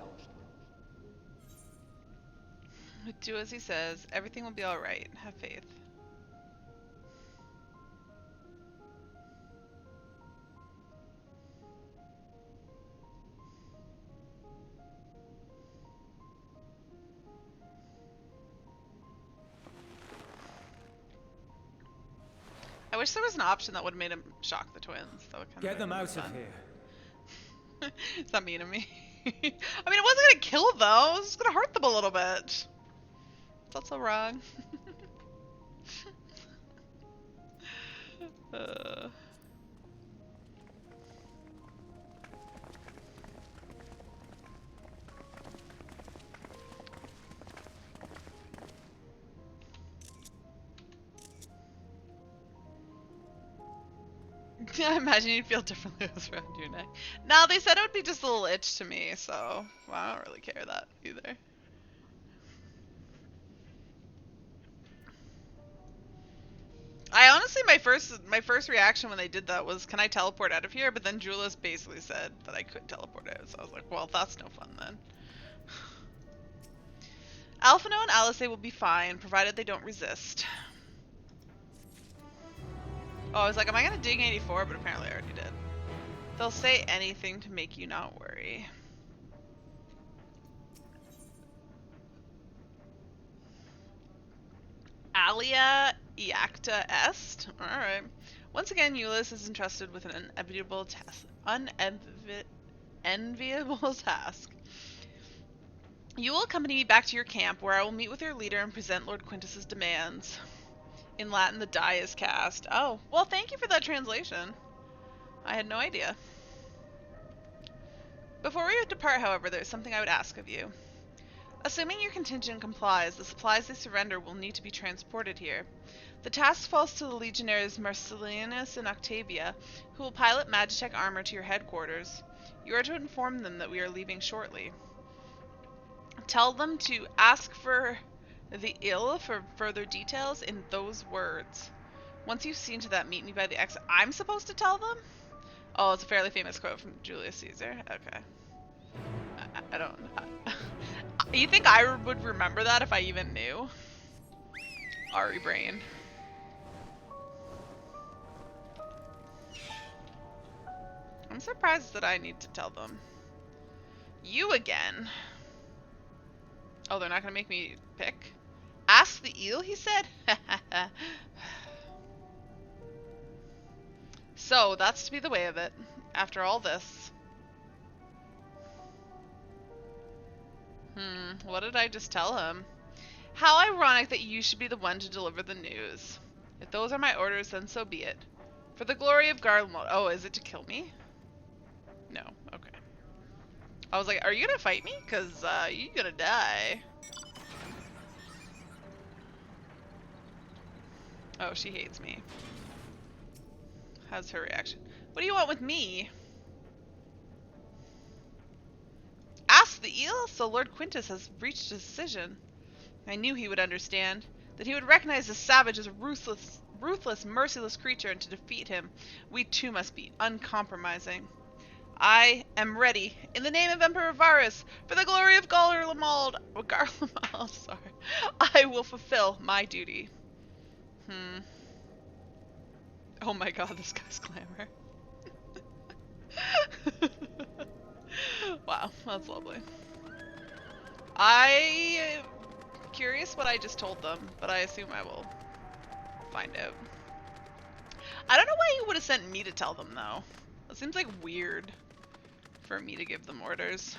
Do as he says. Everything will be alright. Have faith. I wish there was an option that would have made him shock the twins. That would kind Get them out of fun. here. Is that mean of me? I mean, it wasn't gonna kill though. It was just gonna hurt them a little bit. That's so wrong. I imagine you'd feel differently with around your neck. No, they said it would be just a little itch to me, so well, I don't really care that either. I honestly, my first reaction when they did that was, can I teleport out of here? But then Julius basically said that I could teleport out, so I was like, well, that's no fun then. Alphino and Alizé will be fine, provided they don't resist. Oh, I was like, am I gonna ding 84? But apparently I already did. They'll say anything to make you not worry. Alia Iacta Est. Alright. Once again, Euless is entrusted with an unenviable task. Unenviable task. You will accompany me back to your camp, where I will meet with your leader and present Lord Quintus's demands. In Latin, the die is cast. Oh, well, thank you for that translation. I had no idea. Before we depart, however, there is something I would ask of you. Assuming your contingent complies, the supplies they surrender will need to be transported here. The task falls to the legionaries Marcellinus and Octavia, who will pilot Magitech armor to your headquarters. You are to inform them that we are leaving shortly. Tell them to ask for the ill for further details in those words. Once you've seen to that, meet me by the exit. I'm supposed to tell them? Oh, it's a fairly famous quote from Julius Caesar. Okay. I don't... You think I would remember that if I even knew? Ari brain. I'm surprised that I need to tell them. You again. Oh, they're not gonna make me pick? Ask the eel, he said? So, that's to be the way of it. After all this. What did I just tell him? How ironic that you should be the one to deliver the news. If those are my orders, then so be it. For the glory of Garlemald. Oh, is it to kill me? No, okay. I was like, are you gonna fight me? Cause, you're gonna die. Oh, she hates me. How's her reaction? What do you want with me? Ask the eel? So Lord Quintus has reached a decision. I knew he would understand. That he would recognize the savage as a ruthless, merciless creature, and to defeat him, we too must be uncompromising. I am ready. In the name of Emperor Varus, for the glory of Garlemald, sorry, I will fulfill my duty. Oh my god, this guy's glamour. Wow, that's lovely. I'm curious what I just told them, but I assume I will find out. I don't know why you would have sent me to tell them, though. It seems like weird for me to give them orders.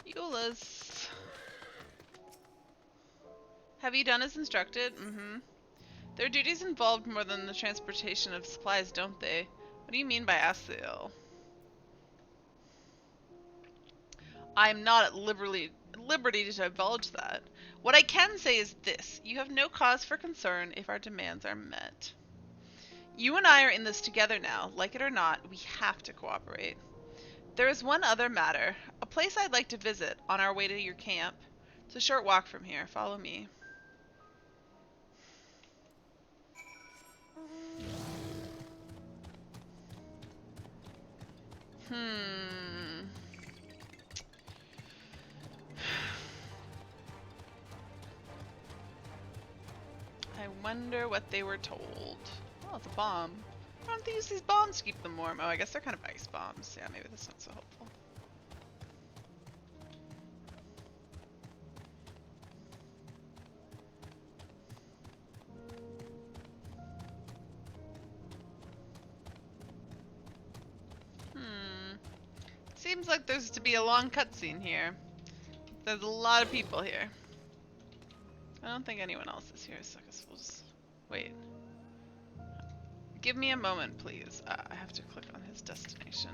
Euless. Have you done as instructed? Their duties involved more than the transportation of supplies, don't they? What do you mean by ask the ill? I'm not at liberty to divulge that. What I can say is this. You have no cause for concern if our demands are met. You and I are in this together now. Like it or not, we have to cooperate. There is one other matter. A place I'd like to visit on our way to your camp. It's a short walk from here. Follow me. I wonder what they were told. Oh, it's a bomb. Why don't they use these bombs to keep them warm? Oh, I guess they're kind of ice bombs. Yeah, maybe that's not so helpful. Seems like there's to be a long cutscene here. There's a lot of people here. I don't think anyone else is here, so I guess we'll just wait. Give me a moment, please. I have to click on his destination.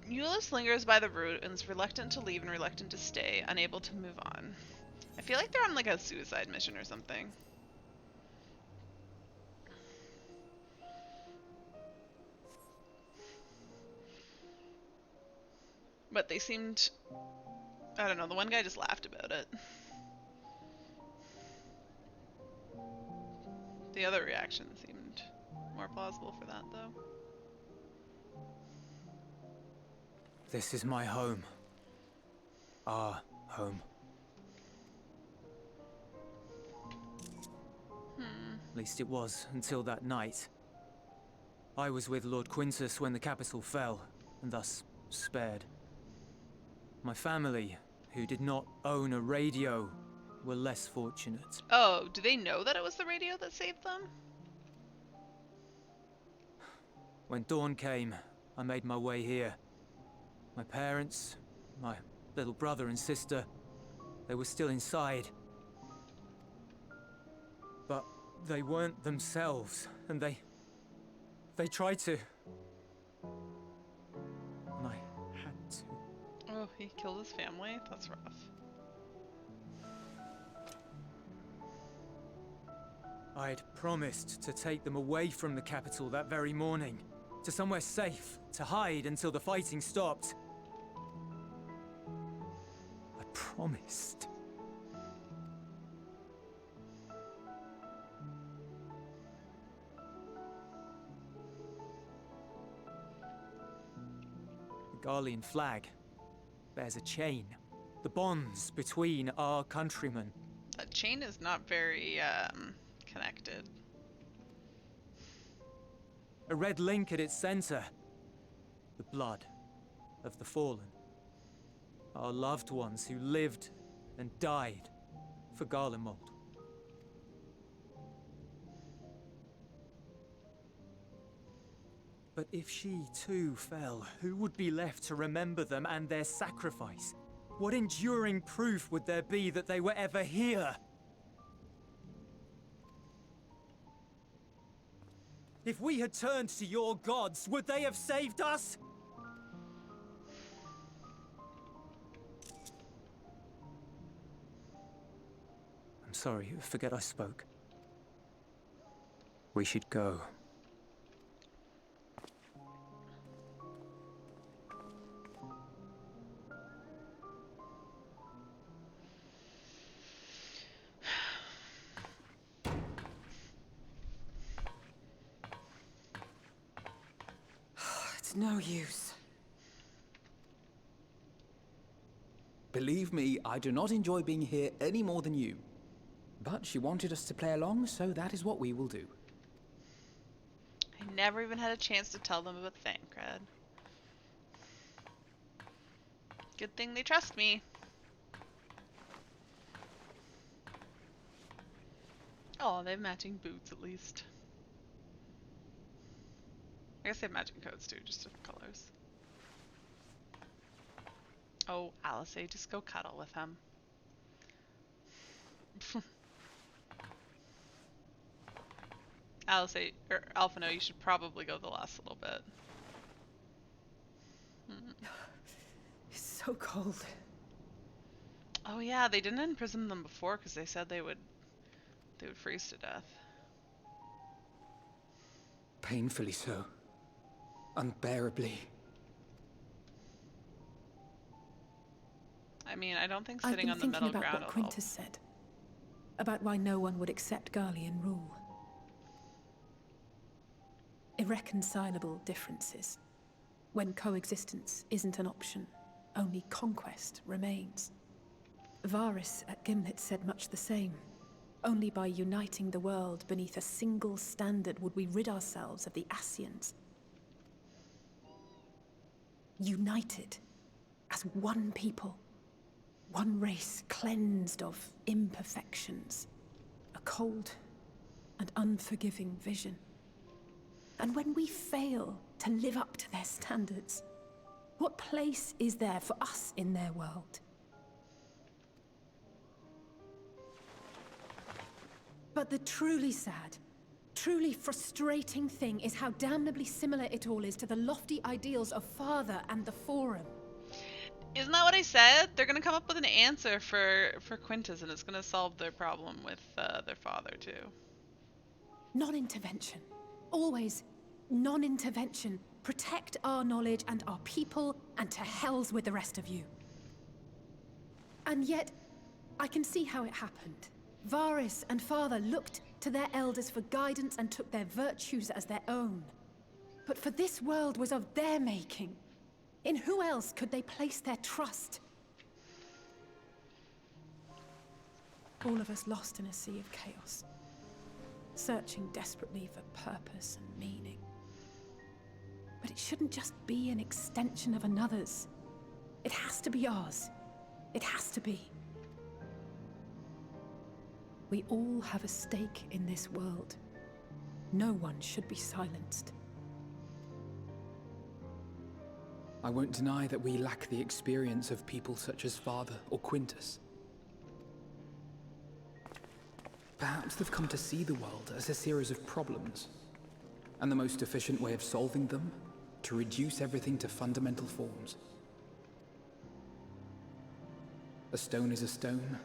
Euless lingers by the route and is reluctant to leave and reluctant to stay, unable to move on. I feel like they're on like a suicide mission or something. But they seemed... I don't know, the one guy just laughed about it. The other reaction seemed more plausible for that, though. This is my home. Our home. least it was until that night. I was with Lord Quintus when the capital fell, and thus spared. My family, who did not own a radio, were less fortunate. Oh, do they know that it was the radio that saved them? When dawn came, I made my way here. My parents, my little brother and sister, they were still inside. But they weren't themselves, and they tried to. And I had to. Oh, he killed his family? That's rough. I'd promised to take them away from the capital that very morning, to somewhere safe, to hide until the fighting stopped. I promised. The Garlean flag bears a chain. The bonds between our countrymen. That chain is not very, connected. A red link at its center. The blood of the fallen. Our loved ones who lived and died for Garlemald. But if she too fell, who would be left to remember them and their sacrifice? What enduring proof would there be that they were ever here? If we had turned to your gods, would they have saved us? I'm sorry, forget I spoke. We should go. It's no use. Believe me, I do not enjoy being here any more than you. But she wanted us to play along, so that is what we will do. I never even had a chance to tell them about Thancred. Good thing they trust me. Oh, they have matching boots at least. I guess they have matching coats too, just different colors. Oh, Alice, just go cuddle with him. Alice, or Alphino, you should probably go the last little bit. It's so cold. Oh yeah, they didn't imprison them before because they said they would freeze to death. Painfully so. Unbearably. I mean, I don't think I've sitting been on the middle thinking about ground what will help. Quintus said. About why no one would accept Garlean rule. Irreconcilable differences. When coexistence isn't an option, only conquest remains. Varys at Gimlet said much the same. Only by uniting the world beneath a single standard would we rid ourselves of the Ascians. United as one people. One race cleansed of imperfections. A cold and unforgiving vision. And when we fail to live up to their standards, what place is there for us in their world? But the truly sad, truly frustrating thing is how damnably similar it all is to the lofty ideals of Father and the Forum. Isn't that what I said? They're gonna come up with an answer for Quintus, and it's gonna solve their problem with their father too. Non-intervention. Always non-intervention. Protect our knowledge and our people, and to hells with the rest of you. And yet, I can see how it happened. Varys and Father looked to their elders for guidance and took their virtues as their own. But for this world was of their making. In who else could they place their trust? All of us lost in a sea of chaos. searching desperately for purpose and meaning. But it shouldn't just be an extension of another's. It has to be ours. It has to be. We all have a stake in this world. No one should be silenced. I won't deny that we lack the experience of people such as Father or Quintus. Perhaps they've come to see the world as a series of problems, and the most efficient way of solving them, to reduce everything to fundamental forms. A stone is a stone,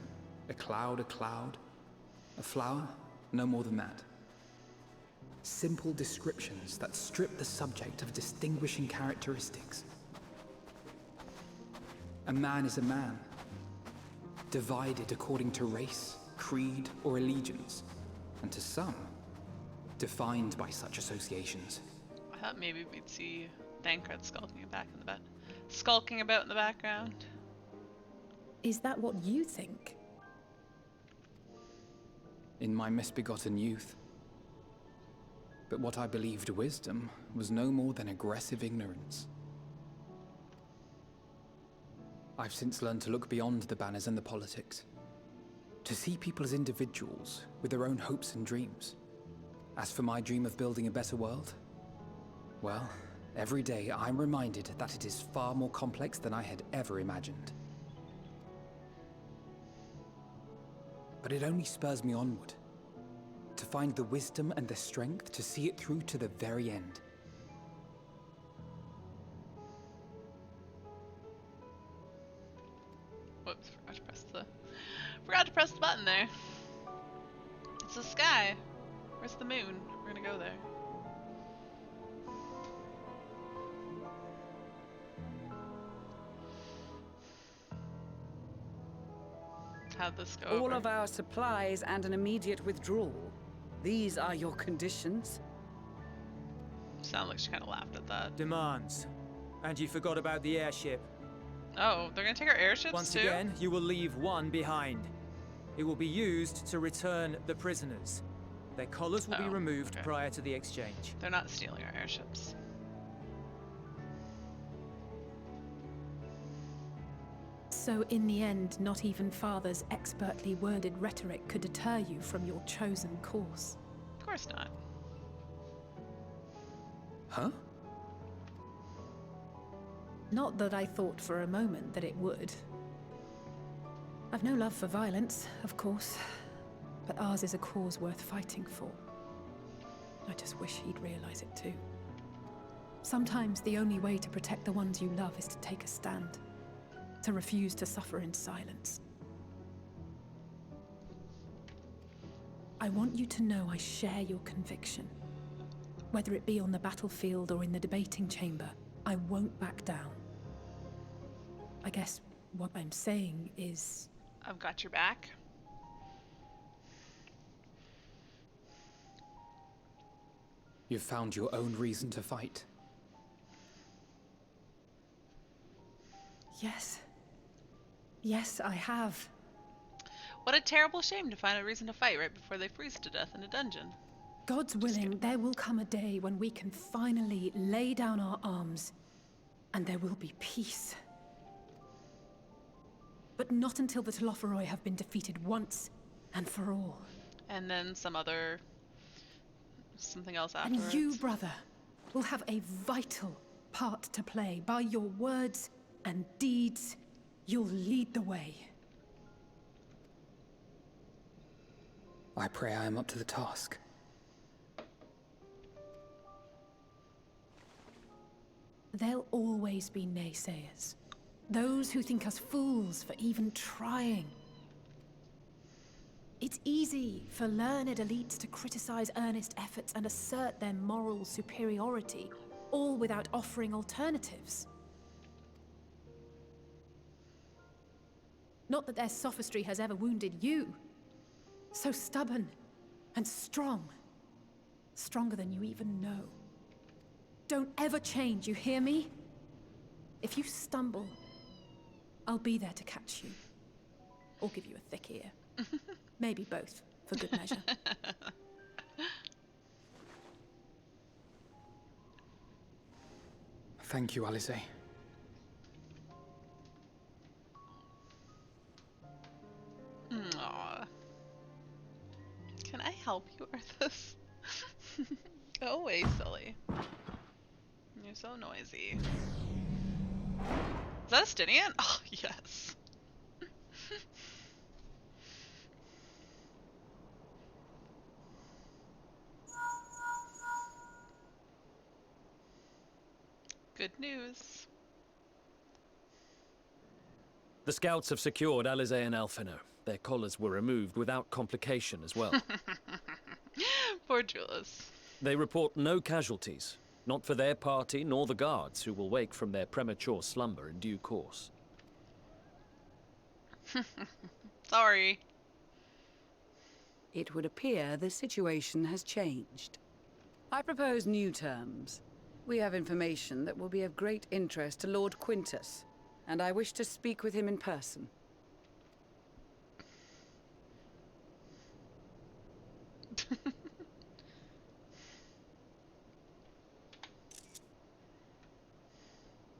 a cloud, a flower, no more than that. Simple descriptions that strip the subject of distinguishing characteristics. A man is a man, divided according to race, creed, or allegiance, and to some, defined by such associations. I thought maybe we'd see Thancred skulking about in the background. Is that what you think? In my misbegotten youth. But what I believed wisdom was no more than aggressive ignorance. I've since learned to look beyond the banners and the politics, to see people as individuals with their own hopes and dreams. As for my dream of building a better world, well, every day I'm reminded that it is far more complex than I had ever imagined. But it only spurs me onward, to find the wisdom and the strength to see it through to the very end. Whoops, forgot to press the button there. It's the sky. Where's the moon? We're gonna go there. How'd this go All over? of our supplies and an immediate withdrawal. These are your conditions? Sound like she kind of laughed at that. Demands. And you forgot about the airship. Oh, they're gonna take our airships Once too? again, you will leave one behind. It will be used to return the prisoners. Their collars will be removed prior to the exchange. They're not stealing our airships. So in the end, not even Father's expertly worded rhetoric could deter you from your chosen course. Of course not. Huh? Not that I thought for a moment that it would. I've no love for violence, of course, but ours is a cause worth fighting for. I just wish he'd realize it too. Sometimes the only way to protect the ones you love is to take a stand, to refuse to suffer in silence. I want you to know I share your conviction. Whether it be on the battlefield or in the debating chamber, I won't back down. I guess what I'm saying is... I've got your back. You've found your own reason to fight. Yes. Yes, I have. What a terrible shame to find a reason to fight right before they freeze to death in a dungeon. God's willing, there will come a day when we can finally lay down our arms, and there will be peace. But not until the Telophoroi have been defeated once and for all. And then something else afterwards. And you, brother, will have a vital part to play. By your words and deeds, you'll lead the way. I pray I am up to the task. There'll always be naysayers. Those who think us fools for even trying. It's easy for learned elites to criticize earnest efforts and assert their moral superiority, all without offering alternatives. Not that their sophistry has ever wounded you. So stubborn and strong. Stronger than you even know. Don't ever change, you hear me? If you stumble, I'll be there to catch you. Or give you a thick ear. Maybe both, for good measure. Thank you, Alice. Aww. Can I help you, Arthas? Go away, silly. You're so noisy. Is that a Stinian? Oh, yes. Good news. The scouts have secured Alizé and Alphino. Their collars were removed without complication as well. Poor Julius. They report no casualties, not for their party nor the guards, who will wake from their premature slumber in due course. Sorry. It would appear the situation has changed. I propose new terms. We have information that will be of great interest to Lord Quintus, and I wish to speak with him in person.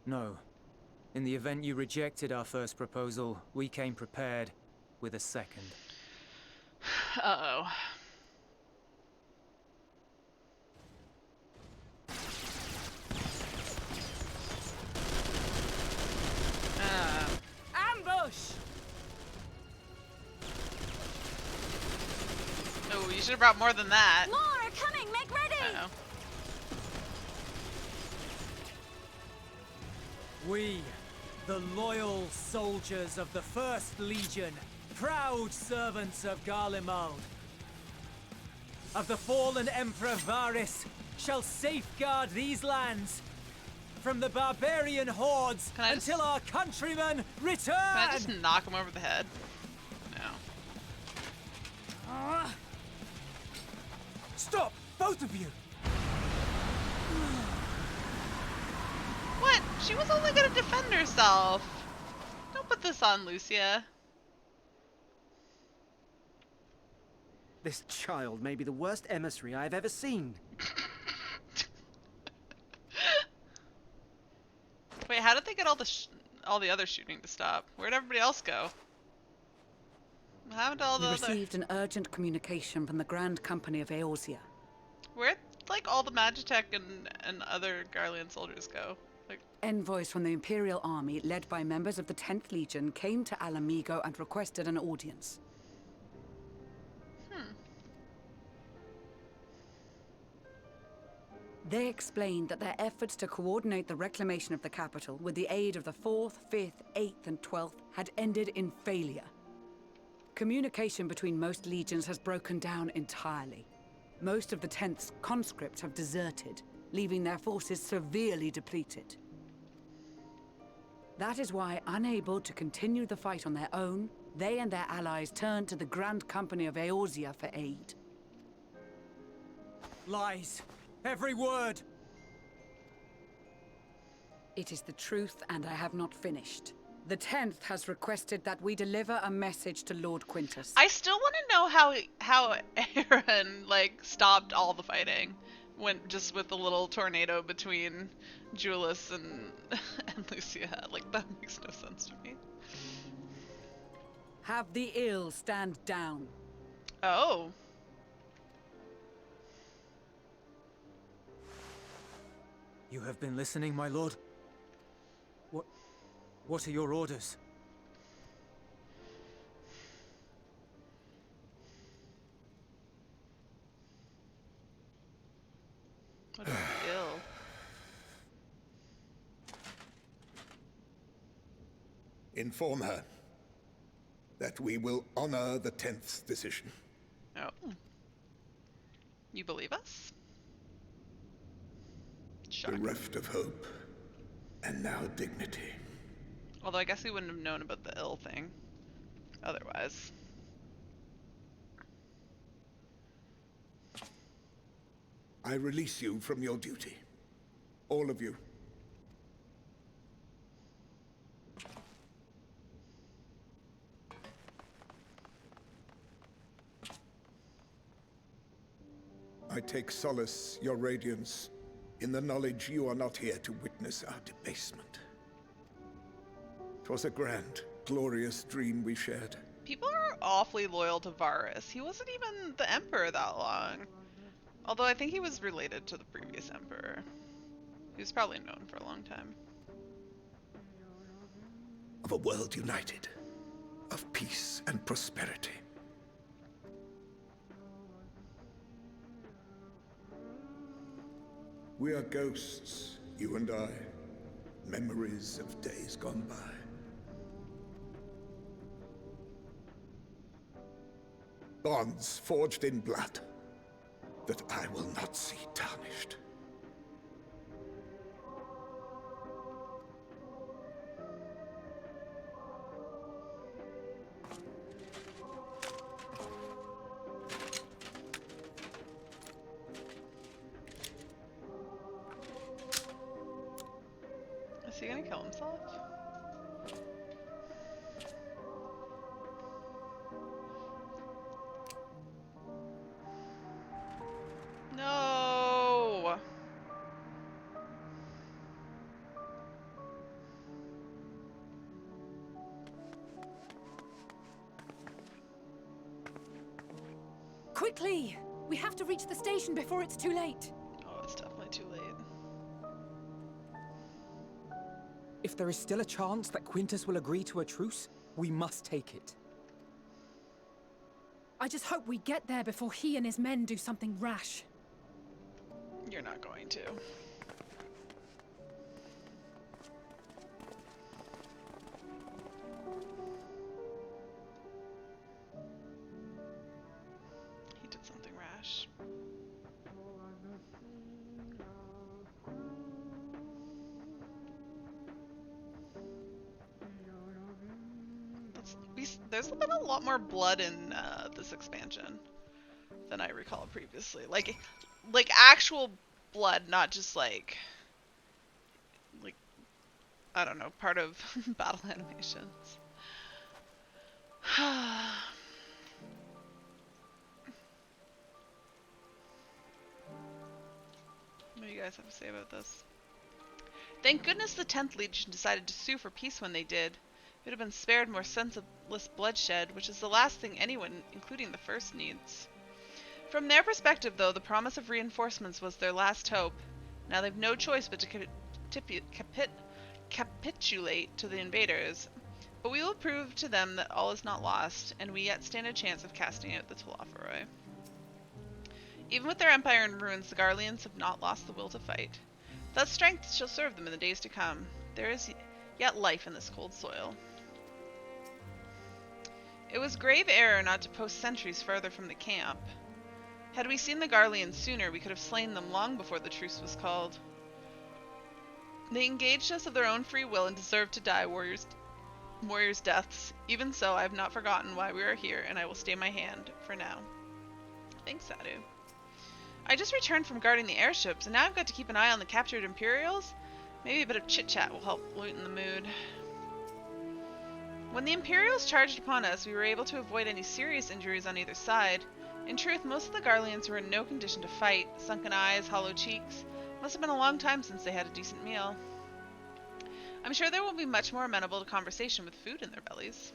No. In the event you rejected our first proposal, we came prepared with a second. Uh-oh. Ambush! Oh, you should have brought more than that. More are coming! Make ready! Uh-oh. We, the loyal soldiers of the First Legion, proud servants of Garlemald, of the fallen Emperor Varys, shall safeguard these lands from the barbarian hordes until our countrymen return! Can I just knock him over the head? No. Stop! Both of you! What? She was only gonna defend herself. Don't put this on Lucia. This child may be the worst emissary I've ever seen. Wait, how did they get all the other shooting to stop? Where'd everybody else go? What happened to all the We other? received an urgent communication from the Grand Company of Eorzea. Where'd like all the Magitech and other Garlean soldiers go? Like Envoys from the Imperial Army, led by members of the 10th Legion, came to Alamigo and requested an audience. They explained that their efforts to coordinate the reclamation of the capital with the aid of the 4th, 5th, 8th, and 12th had ended in failure. Communication between most legions has broken down entirely. Most of the 10th's conscripts have deserted, leaving their forces severely depleted. That is why, unable to continue the fight on their own, they and their allies turned to the Grand Company of Eorzea for aid. Lies! Every word! It is the truth, and I have not finished. The 10th has requested that we deliver a message to Lord Quintus. I still want to know how Aaron like stopped all the fighting, went just with the little tornado between Julius and Lucia. Like that makes no sense to me. Have the ill stand down. Oh. You have been listening, my lord? What are your orders? What is ill? Inform her that we will honor the 10th's decision. Oh. You believe us? Bereft of hope, and now dignity. Although I guess we wouldn't have known about the ill thing otherwise. I release you from your duty. All of you. I take solace, your radiance, in the knowledge you are not here to witness our debasement. 'Twas a grand, glorious dream we shared. People are awfully loyal to Varus. He wasn't even the emperor that long. Although I think he was related to the previous emperor. He was probably known for a long time. Of a world united, of peace and prosperity. We are ghosts, you and I, memories of days gone by. Bonds forged in blood that I will not see tarnished. Is he gonna kill himself? No! Quickly! We have to reach the station before it's too late. Oh, it's definitely too late. If there is still a chance that Quintus will agree to a truce, we must take it. I just hope we get there before he and his men do something rash. You're not going to. He did something rash. There's been a lot more blood in this expansion than I recall previously. Like actual blood, not just like I don't know, part of battle animations. What do you guys have to say about this? Thank goodness the 10th Legion decided to sue for peace when they did. It would have been spared more senseless bloodshed, which is the last thing anyone, including the First, needs. From their perspective, though, the promise of reinforcements was their last hope. Now they've no choice but to capitulate to the invaders. But we will prove to them that all is not lost, and we yet stand a chance of casting out the Telophoroi. Even with their empire in ruins, the Garleans have not lost the will to fight. That strength shall serve them in the days to come. There is yet life in this cold soil. It was grave error not to post sentries further from the camp. Had we seen the Garleans sooner, we could have slain them long before the truce was called. They engaged us of their own free will and deserve to die warriors' deaths. Even so, I have not forgotten why we are here, and I will stay my hand for now. Thanks, Sadu. I just returned from guarding the airships, and now I've got to keep an eye on the captured Imperials? Maybe a bit of chit-chat will help lighten the mood. When the Imperials charged upon us, we were able to avoid any serious injuries on either side. In truth, most of the Garleans were in no condition to fight. Sunken eyes, hollow cheeks. Must have been a long time since they had a decent meal. I'm sure they will be much more amenable to conversation with food in their bellies.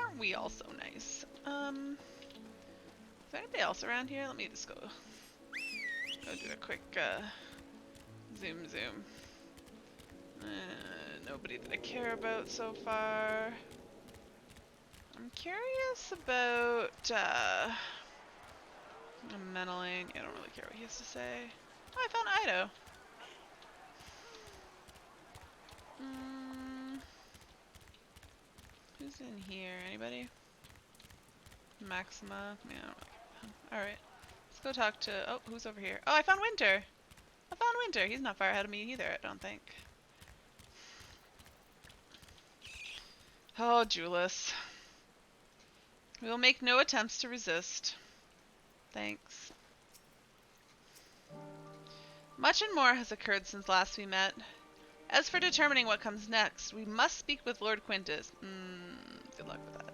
Aren't we all so nice? Is there anybody else around here? Let me just go do a quick zoom. Nobody that I care about so far. I'm curious about Meneling. I don't really care what he has to say. Oh, I found Ido. Who's in here? Anybody? Maxima? Yeah, I don't know. Alright. Let's go talk to... Oh, who's over here? Oh, I found Winter! I found Winter! He's not far ahead of me either, I don't think. Oh, Julius. We will make no attempts to resist. Thanks. Much and more has occurred since last we met. As for determining what comes next, we must speak with Lord Quintus. Good luck with that.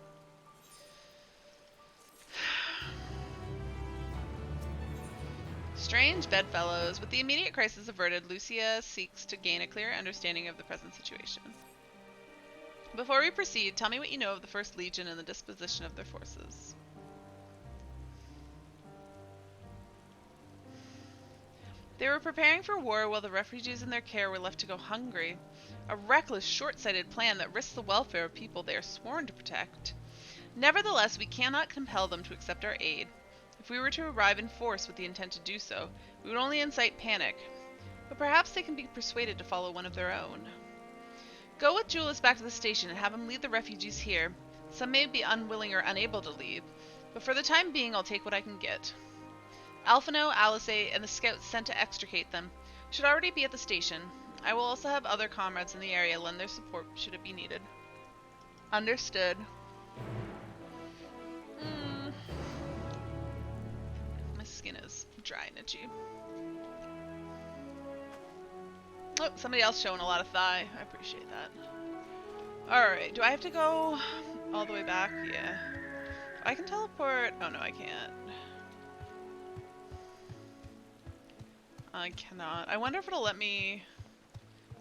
Strange bedfellows. With the immediate crisis averted, Lucia seeks to gain a clear understanding of the present situation. Before we proceed, tell me what you know of the First Legion and the disposition of their forces. They were preparing for war while the refugees in their care were left to go hungry. A reckless, short-sighted plan that risks the welfare of people they are sworn to protect. Nevertheless, we cannot compel them to accept our aid. If we were to arrive in force with the intent to do so, we would only incite panic. But perhaps they can be persuaded to follow one of their own. Go with Julius back to the station and have him lead the refugees here. Some may be unwilling or unable to leave, but for the time being I'll take what I can get. Alphino, Alice, and the scouts sent to extricate them should already be at the station. I will also have other comrades in the area lend their support should it be needed. Understood. My skin is dry and itchy. Oh, somebody else showing a lot of thigh. I appreciate that. Alright, do I have to go all the way back? Yeah. I can teleport. Oh no, I can't. I cannot. I wonder if it'll let me...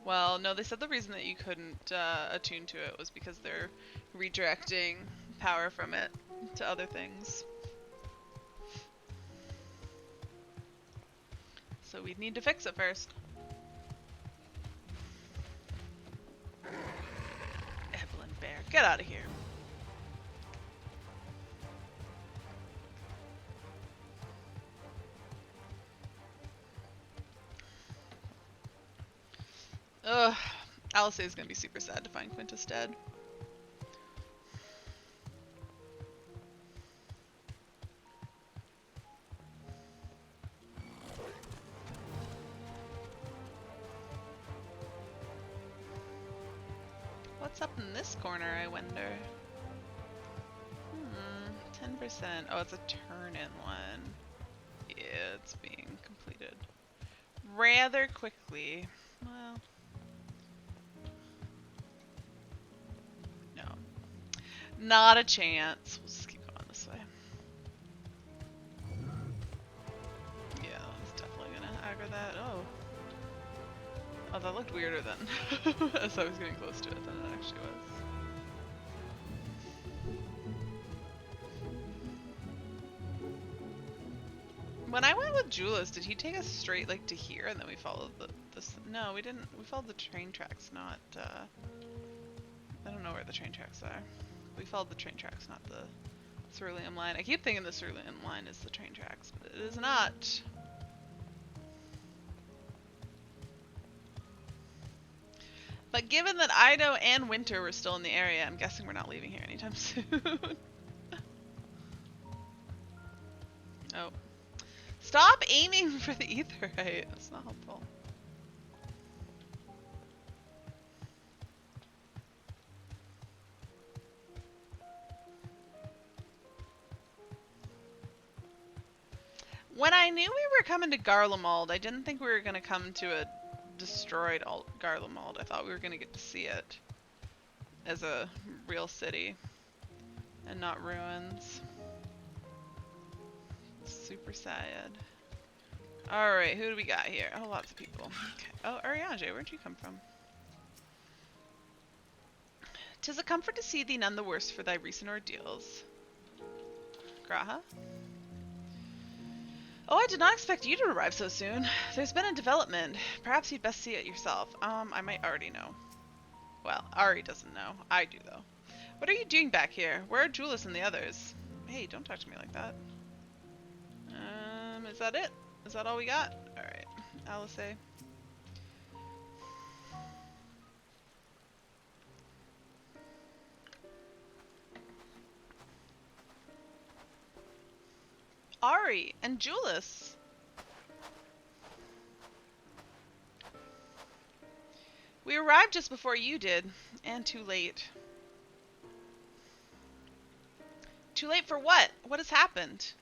Well, no, they said the reason that you couldn't attune to it was because they're redirecting power from it to other things. So we'd need to fix it first. Evelyn Bear, get out of here. Ugh, Alice is gonna be super sad to find Quintus dead. What's up in this corner, I wonder? 10%. Oh, it's a turn-in one. Yeah, it's being completed rather quickly. Well... Not a chance. We'll just keep going this way. Yeah, that's definitely gonna aggro that. Oh. Oh, that looked weirder than as I was getting close to it than it actually was. When I went with Julius, did he take us straight like to here and then we followed this? No, we didn't. We followed the train tracks, not I don't know where the train tracks are. We followed the train tracks, not the cerulean line. I keep thinking the cerulean line is the train tracks, but it is not. But given that Ido and Winter were still in the area, I'm guessing we're not leaving here anytime soon. Oh. Stop aiming for the aetherite. That's not helpful. When I knew we were coming to Garlemald, I didn't think we were going to come to a destroyed Garlemald. I thought we were going to get to see it as a real city and not ruins. Super sad. Alright, who do we got here? Oh, lots of people. Okay. Oh, Ariane, where'd you come from? 'Tis a comfort to see thee none the worse for thy recent ordeals. Graha? Oh, I did not expect you to arrive so soon. There's been a development. Perhaps you'd best see it yourself. I might already know. Well, Ari doesn't know. I do, though. What are you doing back here? Where are Julius and the others? Hey, don't talk to me like that. Is that it? Is that all we got? Alright. Alice. Ari and Julius. We arrived just before you did, and too late. Too late for what? What has happened?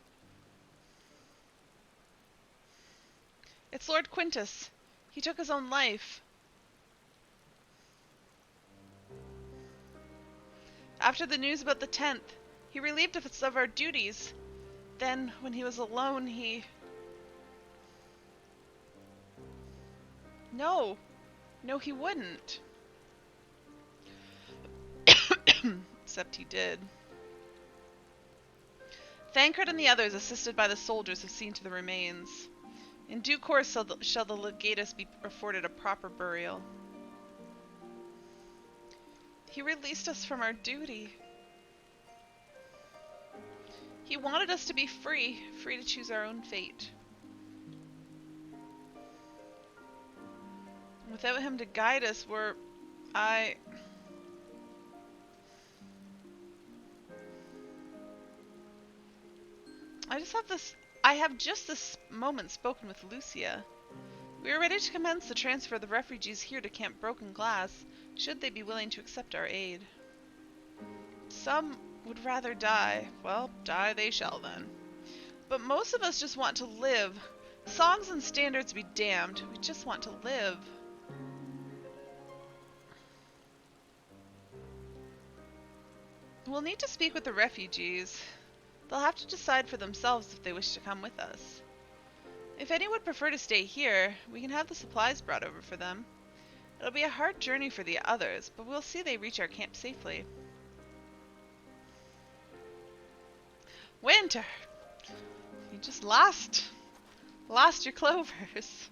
It's Lord Quintus. He took his own life. After the news about the 10th, he relieved us of our duties. Then, when he was alone, he... No. No, he wouldn't. Except he did. Thancred and the others, assisted by the soldiers, have seen to the remains. In due course shall the legatus be afforded a proper burial. He released us from our duty. He wanted us to be free, free to choose our own fate. Without him to guide us, I have just this moment spoken with Lucia. We are ready to commence the transfer of the refugees here to Camp Broken Glass, should they be willing to accept our aid. Some would rather die. Well, die they shall then. But most of us just want to live. Songs and standards be damned. We just want to live. We'll need to speak with the refugees. They'll have to decide for themselves if they wish to come with us. If any would prefer to stay here, we can have the supplies brought over for them. It'll be a hard journey for the others, but we'll see they reach our camp safely. Winter! You just lost your clovers.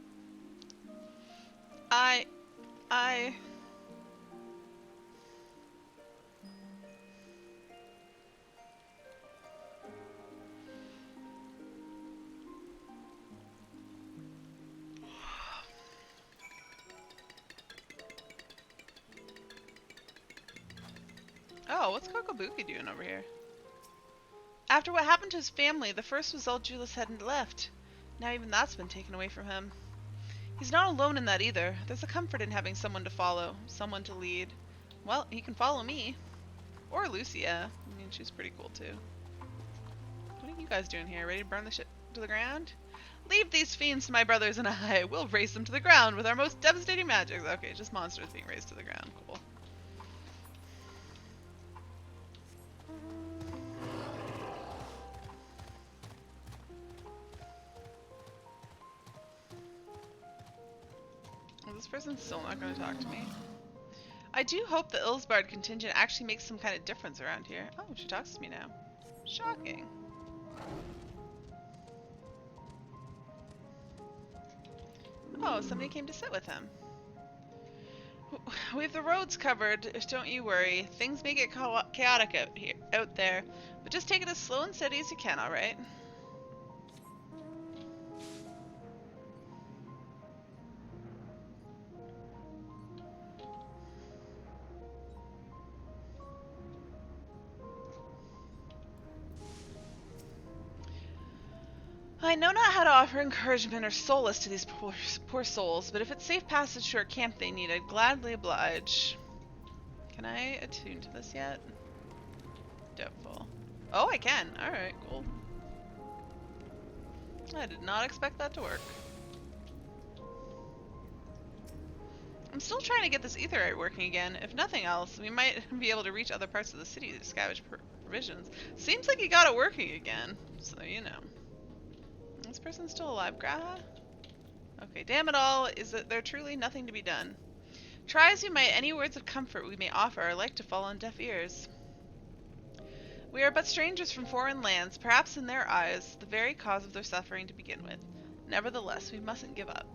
Oh, what's Kokobuki doing over here? After what happened to his family, the first result Julius hadn't left. Now even that's been taken away from him. He's not alone in that either. There's a comfort in having someone to follow, someone to lead. Well, he can follow me. Or Lucia. I mean, she's pretty cool too. What are you guys doing here? Ready to burn the shit to the ground? Leave these fiends to my brothers and I. We'll raze them to the ground with our most devastating magic. Okay, just monsters being razed to the ground. Cool. This person's still not going to talk to me. I do hope the Ilsbard contingent actually makes some kind of difference around here. Oh, she talks to me now. Shocking. Oh, somebody came to sit with him. We have the roads covered, don't you worry. Things may get chaotic out there, but just take it as slow and steady as you can, alright? I know not how to offer encouragement or solace to these poor souls, but if it's safe passage to our camp they need, I'd gladly oblige. Can I attune to this yet? Doubtful. Oh, I can. Alright, cool. I did not expect that to work. I'm still trying to get this aetherite working again. If nothing else, we might be able to reach other parts of the city to scavenge provisions. Seems like he got it working again, so you know. This person's still alive, Graha? Okay, damn it all, is that there truly nothing to be done? Try as you might, any words of comfort we may offer are like to fall on deaf ears. We are but strangers from foreign lands, perhaps in their eyes, the very cause of their suffering to begin with. Nevertheless, we mustn't give up.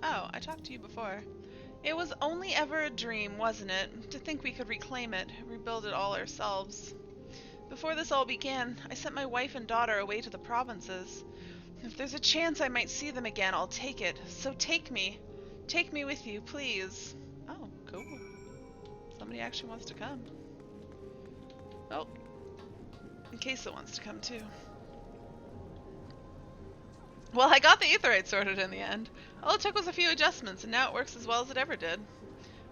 Oh, I talked to you before. It was only ever a dream, wasn't it? To think we could reclaim it, rebuild it all ourselves. Before this all began, I sent my wife and daughter away to the provinces. If there's a chance I might see them again, I'll take it. So take me. Take me with you, please. Oh, cool. Somebody actually wants to come. Oh. Queso wants to come too. Well, I got the aetherite sorted in the end. All it took was a few adjustments, and now it works as well as it ever did.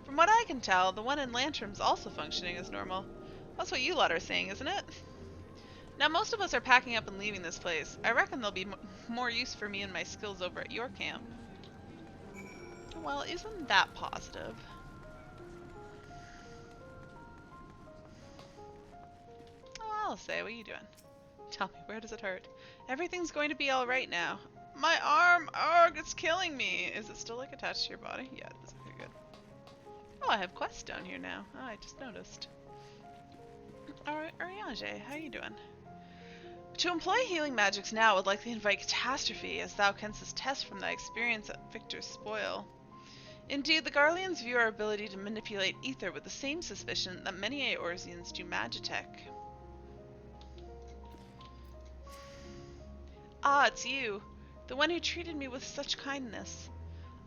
From what I can tell, the one in Lanterm's also functioning as normal. That's what you lot are saying, isn't it? Now, most of us are packing up and leaving this place. I reckon there'll be more use for me and my skills over at your camp. Well, isn't that positive? Alistair, what are you doing? Tell me, where does it hurt? Everything's going to be alright now. My arm! Arg, it's killing me! Is it still, like, attached to your body? Yeah, it is. Okay, good. Oh, I have quests down here now. Oh, I just noticed. Alright, Ariange, how you doing? To employ healing magics now would likely invite catastrophe, as thou canst attest from thy experience at Victor's Spoil. Indeed, the Garleans view our ability to manipulate ether with the same suspicion that many Eorzeans do Magitech. Ah, it's you. The one who treated me with such kindness.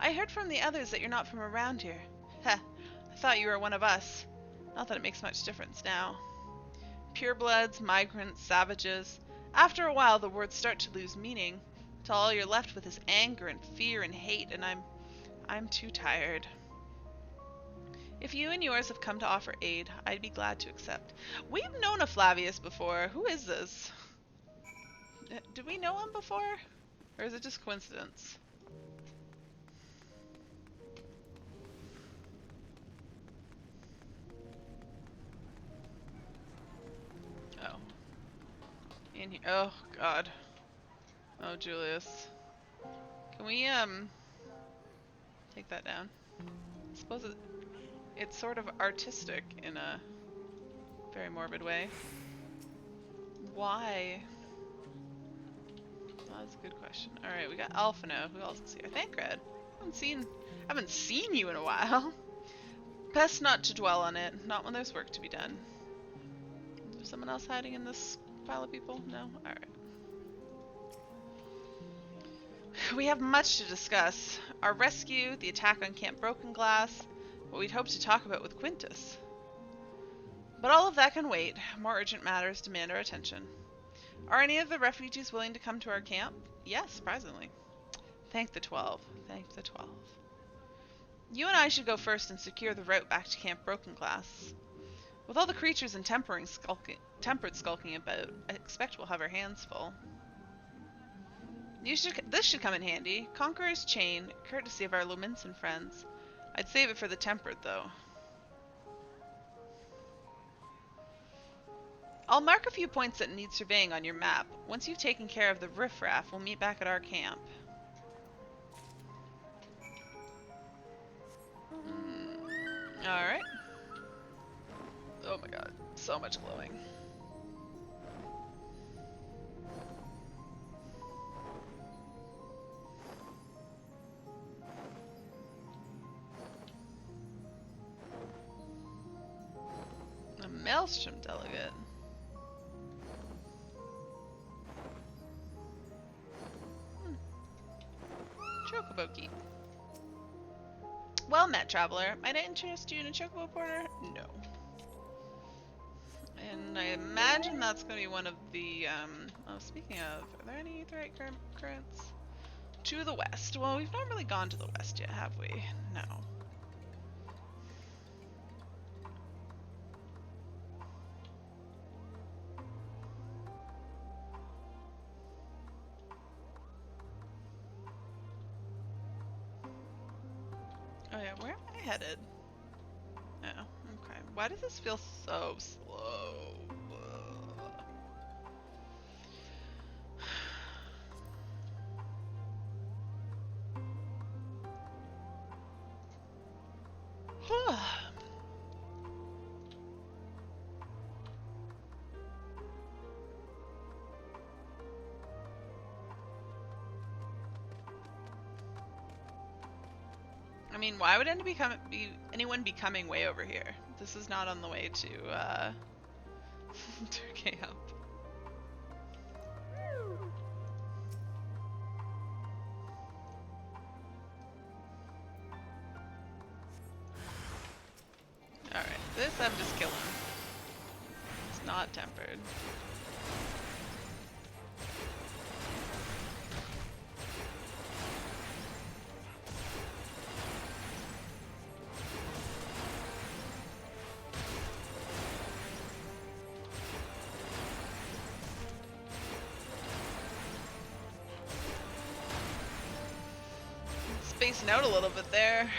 I heard from the others that you're not from around here. Heh, I thought you were one of us. Not that it makes much difference now. Purebloods, migrants, savages. After a while, the words start to lose meaning, till all you're left with is anger and fear and hate, and I'm too tired. If you and yours have come to offer aid, I'd be glad to accept. We've known a Flavius before. Who is this? Did we know him before? Or is it just coincidence? Oh. In here. Oh, God. Oh, Julius. Can we, take that down? I suppose it's sort of artistic in a very morbid way. Why? Oh, that's a good question. Alright, we got Alphino. Who else is here? Thancred. I haven't seen you in a while. Best not to dwell on it. Not when there's work to be done. Is there someone else hiding in this pile of people? No? Alright. We have much to discuss. Our rescue, the attack on Camp Broken Glass, what we'd hoped to talk about with Quintus. But all of that can wait. More urgent matters demand our attention. Are any of the refugees willing to come to our camp? Yes, surprisingly. Thank the 12. Thank the 12. You and I should go first and secure the route back to Camp Broken Glass. With all the creatures and tempered skulking about, I expect we'll have our hands full. This should come in handy. Conqueror's Chain, courtesy of our Lominson friends. I'd save it for the tempered, though. I'll mark a few points that need surveying on your map. Once you've taken care of the riffraff, we'll meet back at our camp. Alright. Oh my god, so much glowing. A Maelstrom delegate. Chocobo Keep. Well met, traveler. Might I interest you in a chocobo porter? No. And I imagine that's going to be one of the, oh, speaking of, are there any aetheryte currents? To the west. Well, we've not really gone to the west yet, have we? No. Oh yeah, where am I headed? Oh, okay. Why does this feel so slow? I mean, why would anyone be coming way over here? This is not on the way to camp. Alright, this I'm just killing. It's not tempered. Spacing out a little bit there.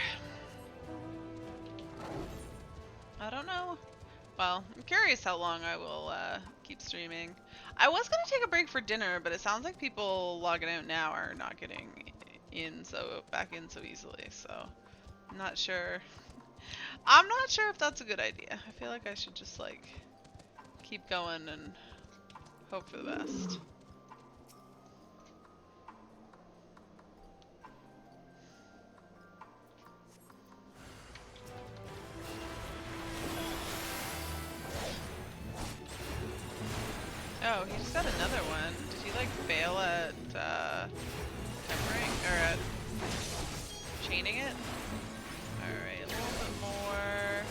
I don't know. Well, I'm curious how long I will keep streaming. I was gonna take a break for dinner, but it sounds like people logging out now are not getting back in so easily. So I'm not sure. I'm not sure if that's a good idea. I feel like I should just like keep going and hope for the best. Oh, he just got another one. Did he like fail at tempering or at chaining it? Alright, a little bit more.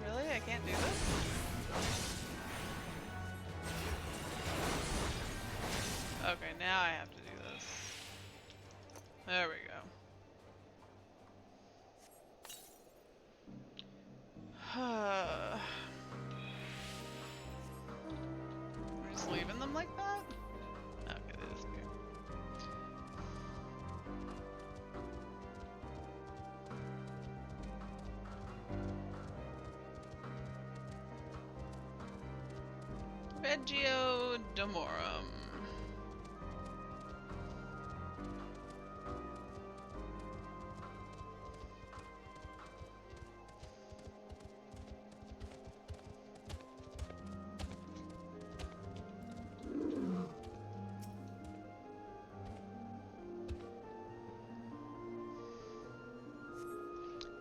Really? I can't do this? Okay, now I have to do this. There we go. We're just leaving them like that? Okay, they disappear. Reggio Domorum.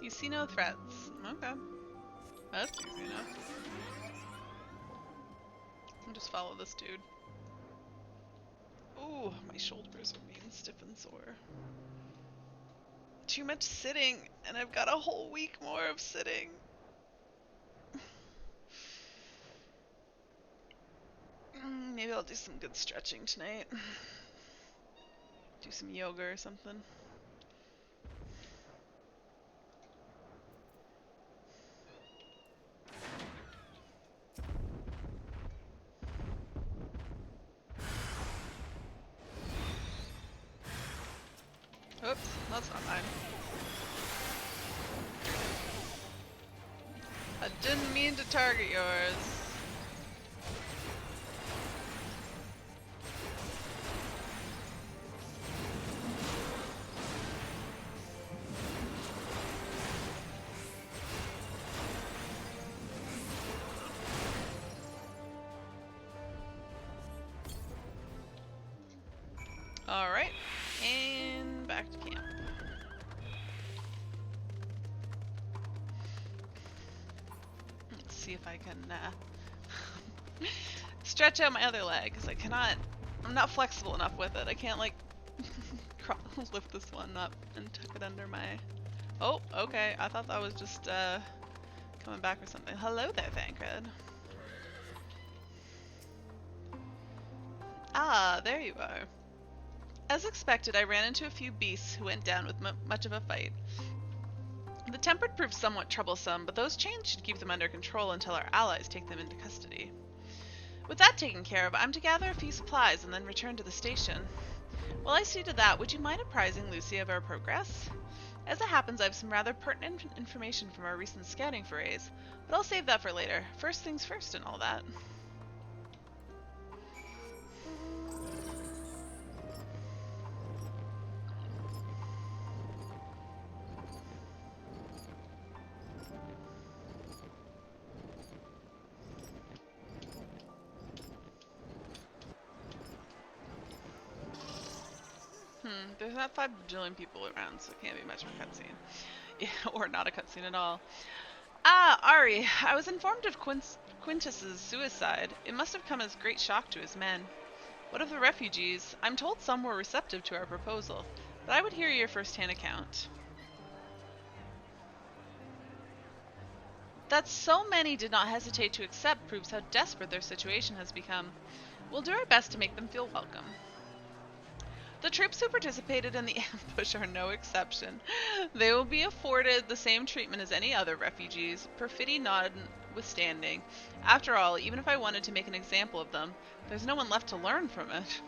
You see no threats. Okay. That's easy enough. I'll just follow this dude. Ooh, my shoulders are being stiff and sore. Too much sitting, and I've got a whole week more of sitting. Maybe I'll do some good stretching tonight. Do some yoga or something. Oops, that's not mine. I didn't mean to target yours. Alright, and back to camp. Let's see if I can stretch out my other leg, because I'm not flexible enough with it. I can't like lift this one up and tuck it under my... Oh, okay, I thought that was just coming back or something. Hello there, Thancred. Ah, there you are. As expected, I ran into a few beasts who went down with much of a fight. The tempered proved somewhat troublesome, but those chains should keep them under control until our allies take them into custody. With that taken care of, I'm to gather a few supplies and then return to the station. While I see to that, would you mind apprising Lucy of our progress? As it happens, I have some rather pertinent information from our recent scouting forays, but I'll save that for later. First things first and all that. There's not 5 bajillion people around, so it can't be much of a cutscene. Yeah, or not a cutscene at all. Ah, Ari, I was informed of Quintus's suicide. It must have come as a great shock to his men. What of the refugees? I'm told some were receptive to our proposal, but I would hear your first-hand account. That so many did not hesitate to accept proves how desperate their situation has become. We'll do our best to make them feel welcome. The troops who participated in the ambush are no exception. They will be afforded the same treatment as any other refugees, perfidy notwithstanding. After all, even if I wanted to make an example of them, there's no one left to learn from it.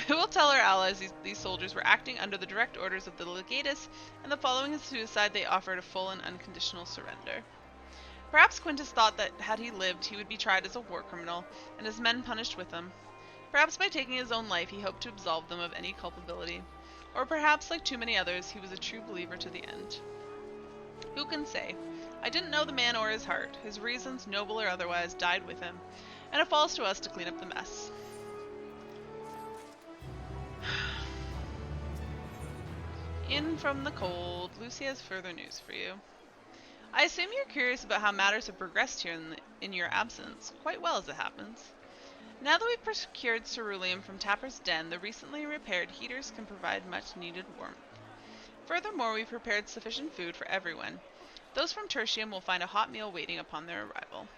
We will tell our allies these soldiers were acting under the direct orders of the legatus, and that following his suicide they offered a full and unconditional surrender. Perhaps Quintus thought that had he lived, he would be tried as a war criminal, and his men punished with him. Perhaps by taking his own life he hoped to absolve them of any culpability. Or perhaps, like too many others, he was a true believer to the end. Who can say? I didn't know the man or his heart. His reasons, noble or otherwise, died with him, and it falls to us to clean up the mess. In from the cold, Lucy has further news for you. I assume you're curious about how matters have progressed here in your absence, quite well as it happens. Now that we've procured ceruleum from Tapper's Den, the recently repaired heaters can provide much needed warmth. Furthermore, we've prepared sufficient food for everyone. Those from Tertium will find a hot meal waiting upon their arrival.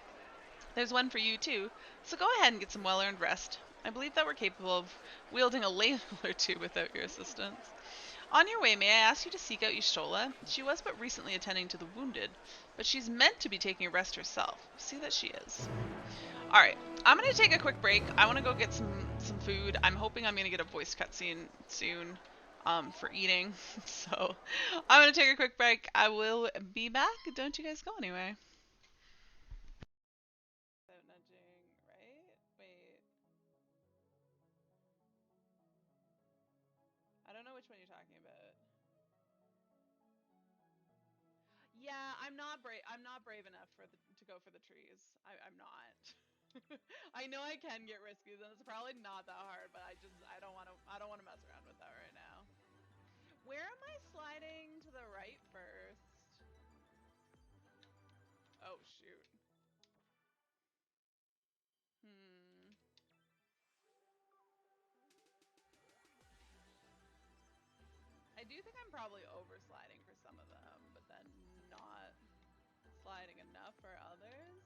There's one for you too, so go ahead and get some well-earned rest. I believe that we're capable of wielding a ladle or two without your assistance. On your way, may I ask you to seek out Y'shtola? She was but recently attending to the wounded, but she's meant to be taking a rest herself. See that she is. Alright, I'm going to take a quick break. I want to go get some food. I'm hoping I'm going to get a voice cutscene soon for eating. So I'm going to take a quick break. I will be back. Don't you guys go anywhere. I don't know which one you're talking about. Yeah, I'm not brave enough to go for the trees. I'm not. I know I can get risky, and it's probably not that hard, but I don't want to mess around with that right now. Where am I sliding to the right first? Oh shoot. I do think I'm probably oversliding for some of them, but then not sliding enough for others.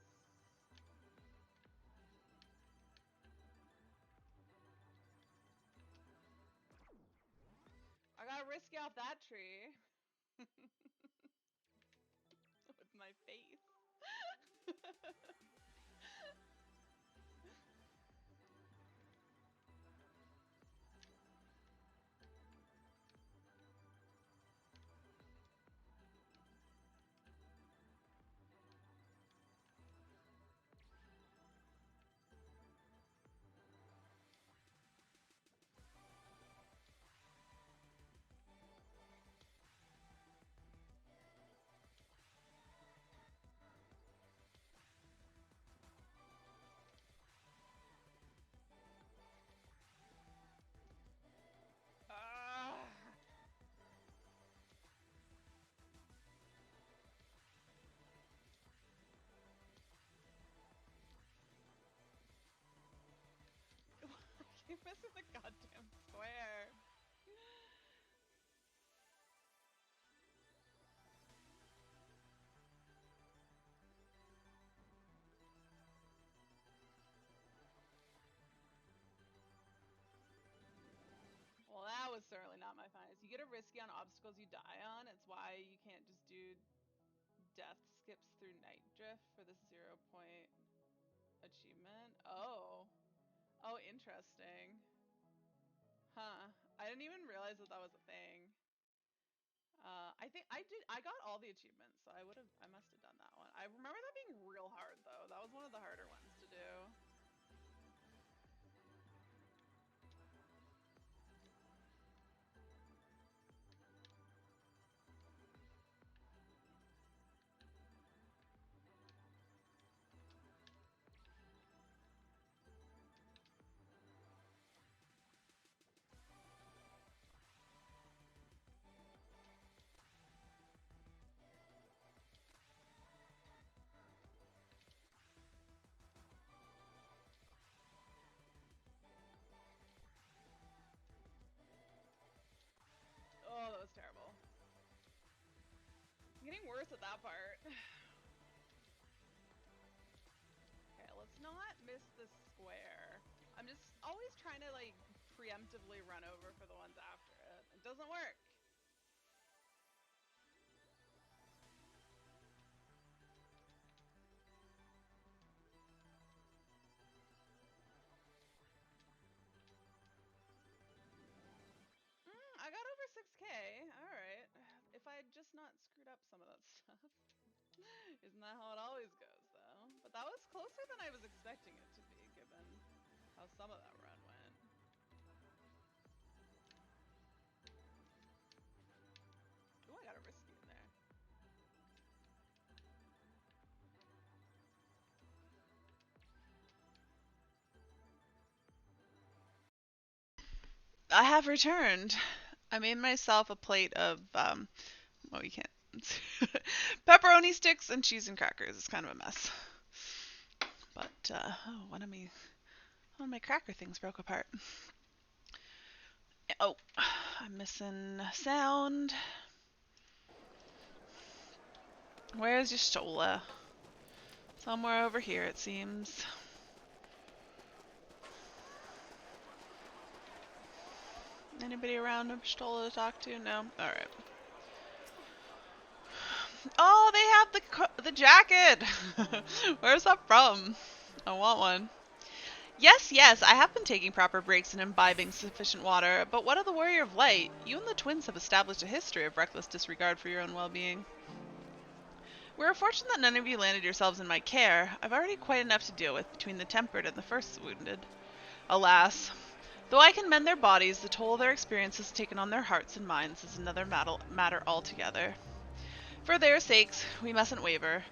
I got risky off that tree. With my face. Keep missing the goddamn square. Well, that was certainly not my finest. You get a risky on obstacles you die on. It's why you can't just do death skips through night drift for the 0-point achievement. Oh. Oh, interesting. Huh. I didn't even realize that was a thing. I think I got all the achievements, so I must have done that one. I remember that being real hard though. That was one of the harder ones to do. Oh, that was terrible. I'm getting worse at that part. Okay, let's not miss the square. I'm just always trying to like preemptively run over for the ones after it. It doesn't work. Okay, alright. If I had just not screwed up some of that stuff. Isn't that how it always goes, though? But that was closer than I was expecting it to be, given how some of that run went. Ooh, I got a risky in there. I have returned. I made myself a plate of, well, you can't. Pepperoni sticks and cheese and crackers. It's kind of a mess. But, oh, one of my cracker things broke apart. Oh, I'm missing sound. Where's your Stola? Somewhere over here, it seems. Anybody around Stola to talk to? No? Alright. Oh, they have the jacket! Where's that from? I want one. Yes, yes, I have been taking proper breaks and imbibing sufficient water, but what of the Warrior of Light? You and the twins have established a history of reckless disregard for your own well-being. We're fortunate that none of you landed yourselves in my care. I've already quite enough to deal with between the tempered and the first wounded. Alas, though I can mend their bodies, the toll their experiences taken on their hearts and minds is another matter altogether. For their sakes, we mustn't waver.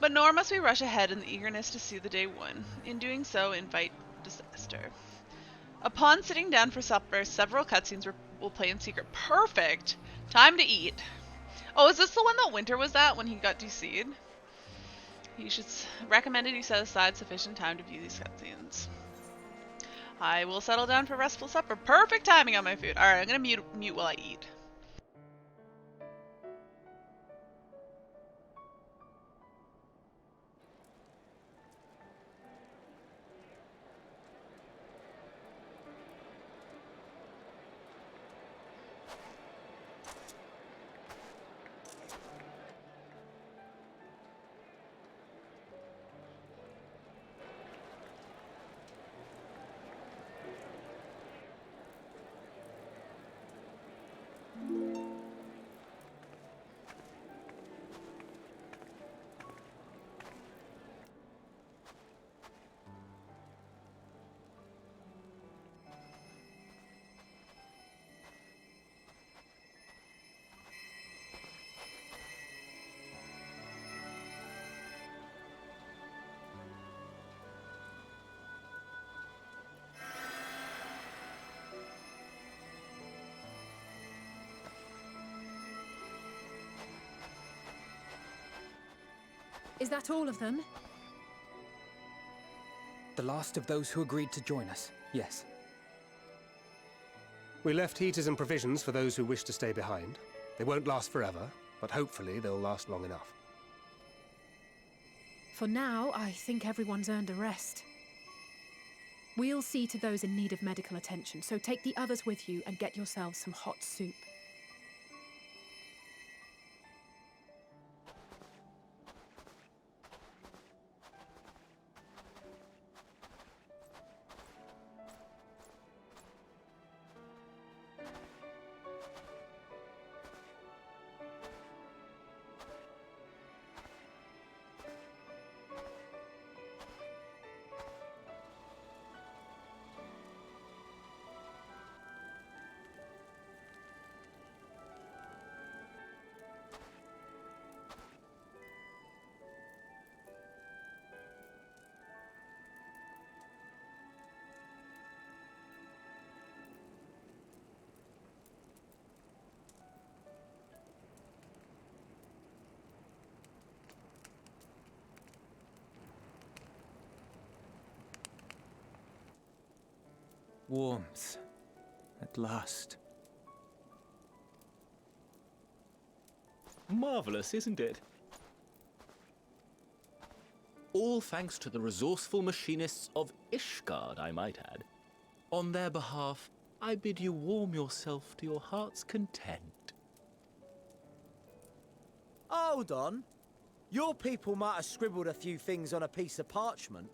But nor must we rush ahead in the eagerness to see the day won. In doing so, invite disaster. Upon sitting down for supper, several cutscenes will play in secret. Perfect! Time to eat. Oh, is this the one that Winter was at when he got DC'd? You should recommended you set aside sufficient time to view these cutscenes. I will settle down for restful supper. Perfect timing on my food. Alright, I'm gonna mute while I eat. Is that all of them? The last of those who agreed to join us, yes. We left heaters and provisions for those who wish to stay behind. They won't last forever, but hopefully they'll last long enough. For now, I think everyone's earned a rest. We'll see to those in need of medical attention, so take the others with you and get yourselves some hot soup. Warmth. At last. Marvelous, isn't it? All thanks to the resourceful machinists of Ishgard, I might add. On their behalf, I bid you warm yourself to your heart's content. Hold on. Your people might have scribbled a few things on a piece of parchment,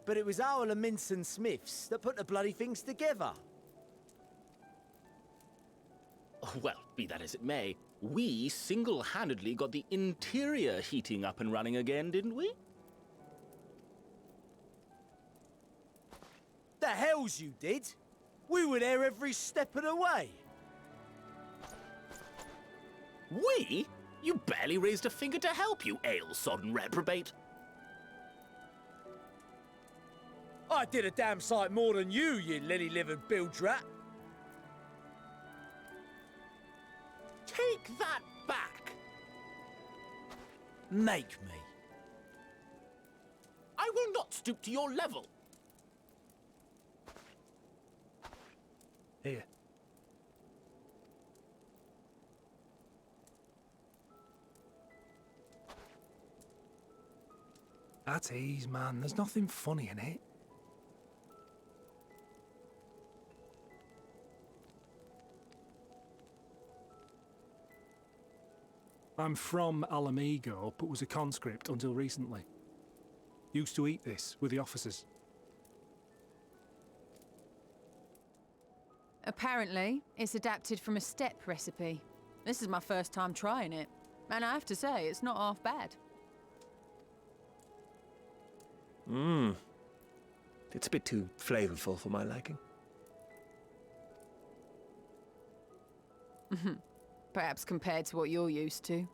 but it was our Minson Smiths that put the bloody things together. Well, be that as it may, we single-handedly got the interior heating up and running again, didn't we? The hells you did? We were there every step of the way. We? You barely raised a finger to help, you ale-sodden reprobate. I did a damn sight more than you, you lily-livered bilge rat. Take that back! Make me. I will not stoop to your level. Here. At ease, man. There's nothing funny in it. I'm from Alamigo, but was a conscript until recently. Used to eat this with the officers. Apparently, it's adapted from a steppe recipe. This is my first time trying it, and I have to say, it's not half bad. It's a bit too flavorful for my liking. Perhaps compared to what you're used to.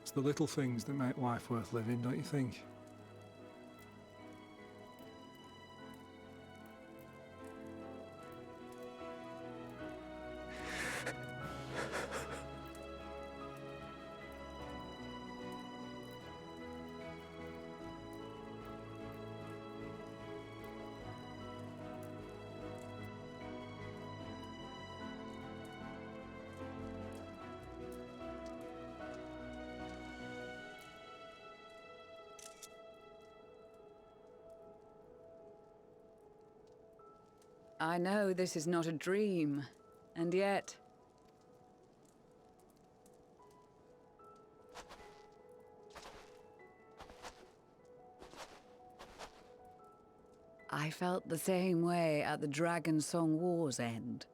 It's the little things that make life worth living, don't you think? I know this is not a dream, and yet... I felt the same way at the Dragon Song War's end.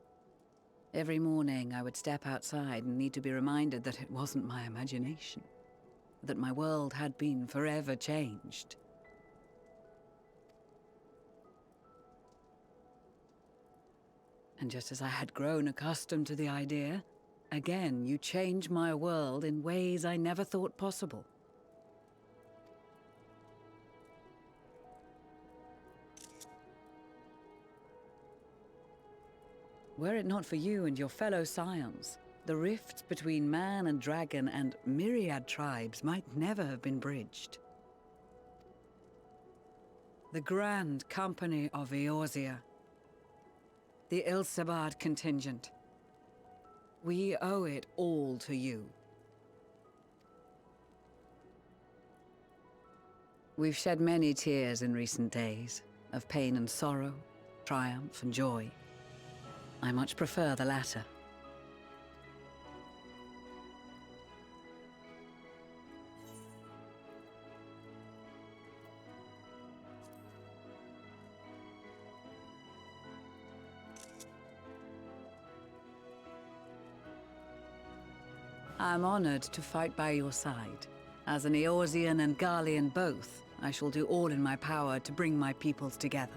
Every morning I would step outside and need to be reminded that it wasn't my imagination, that my world had been forever changed. And just as I had grown accustomed to the idea, again you change my world in ways I never thought possible. Were it not for you and your fellow scions, the rifts between man and dragon and myriad tribes might never have been bridged. The Grand Company of Eorzea, the Ilsabard contingent. We owe it all to you. We've shed many tears in recent days, of pain and sorrow, triumph and joy. I much prefer the latter. I'm honored to fight by your side. As an Eorzean and Garlean both, I shall do all in my power to bring my peoples together.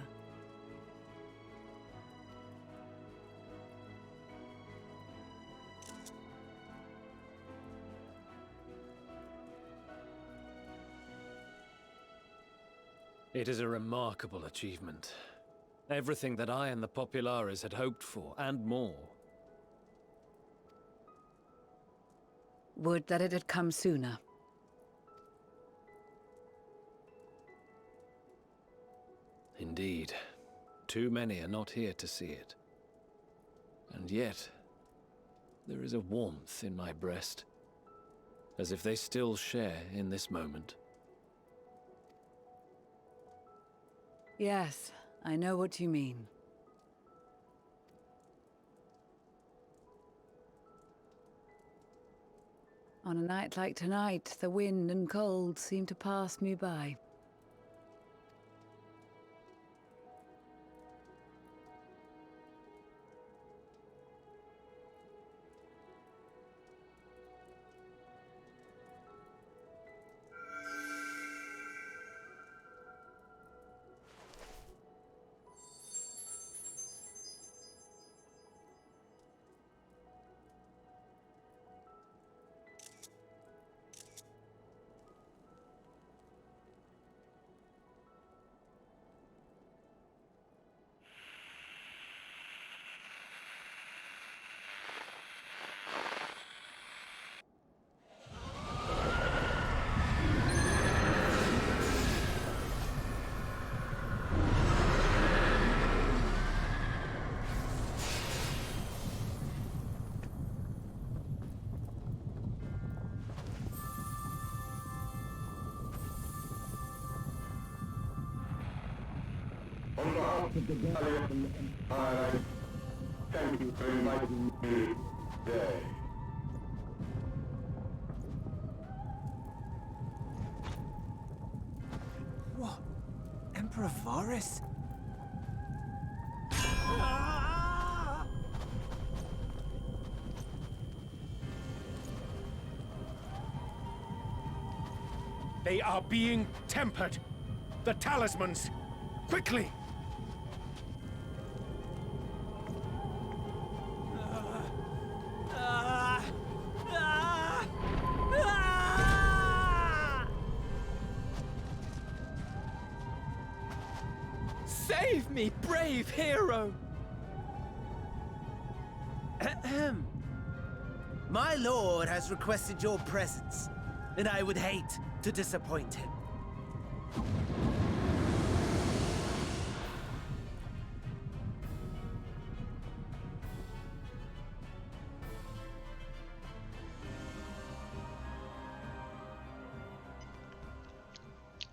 It is a remarkable achievement. Everything that I and the Populares had hoped for, and more. Would that it had come sooner. Indeed. Too many are not here to see it. And yet, there is a warmth in my breast. as if they still share in this moment. Yes, I know what you mean. On a night like tonight, the wind and cold seem to pass me by. On behalf of the Valiant Empire, thank you for inviting me today. What? Emperor Varys? They are being tempered. The talismans. Quickly! Save me, brave hero! Ahem. My lord has requested your presence, and I would hate to disappoint him.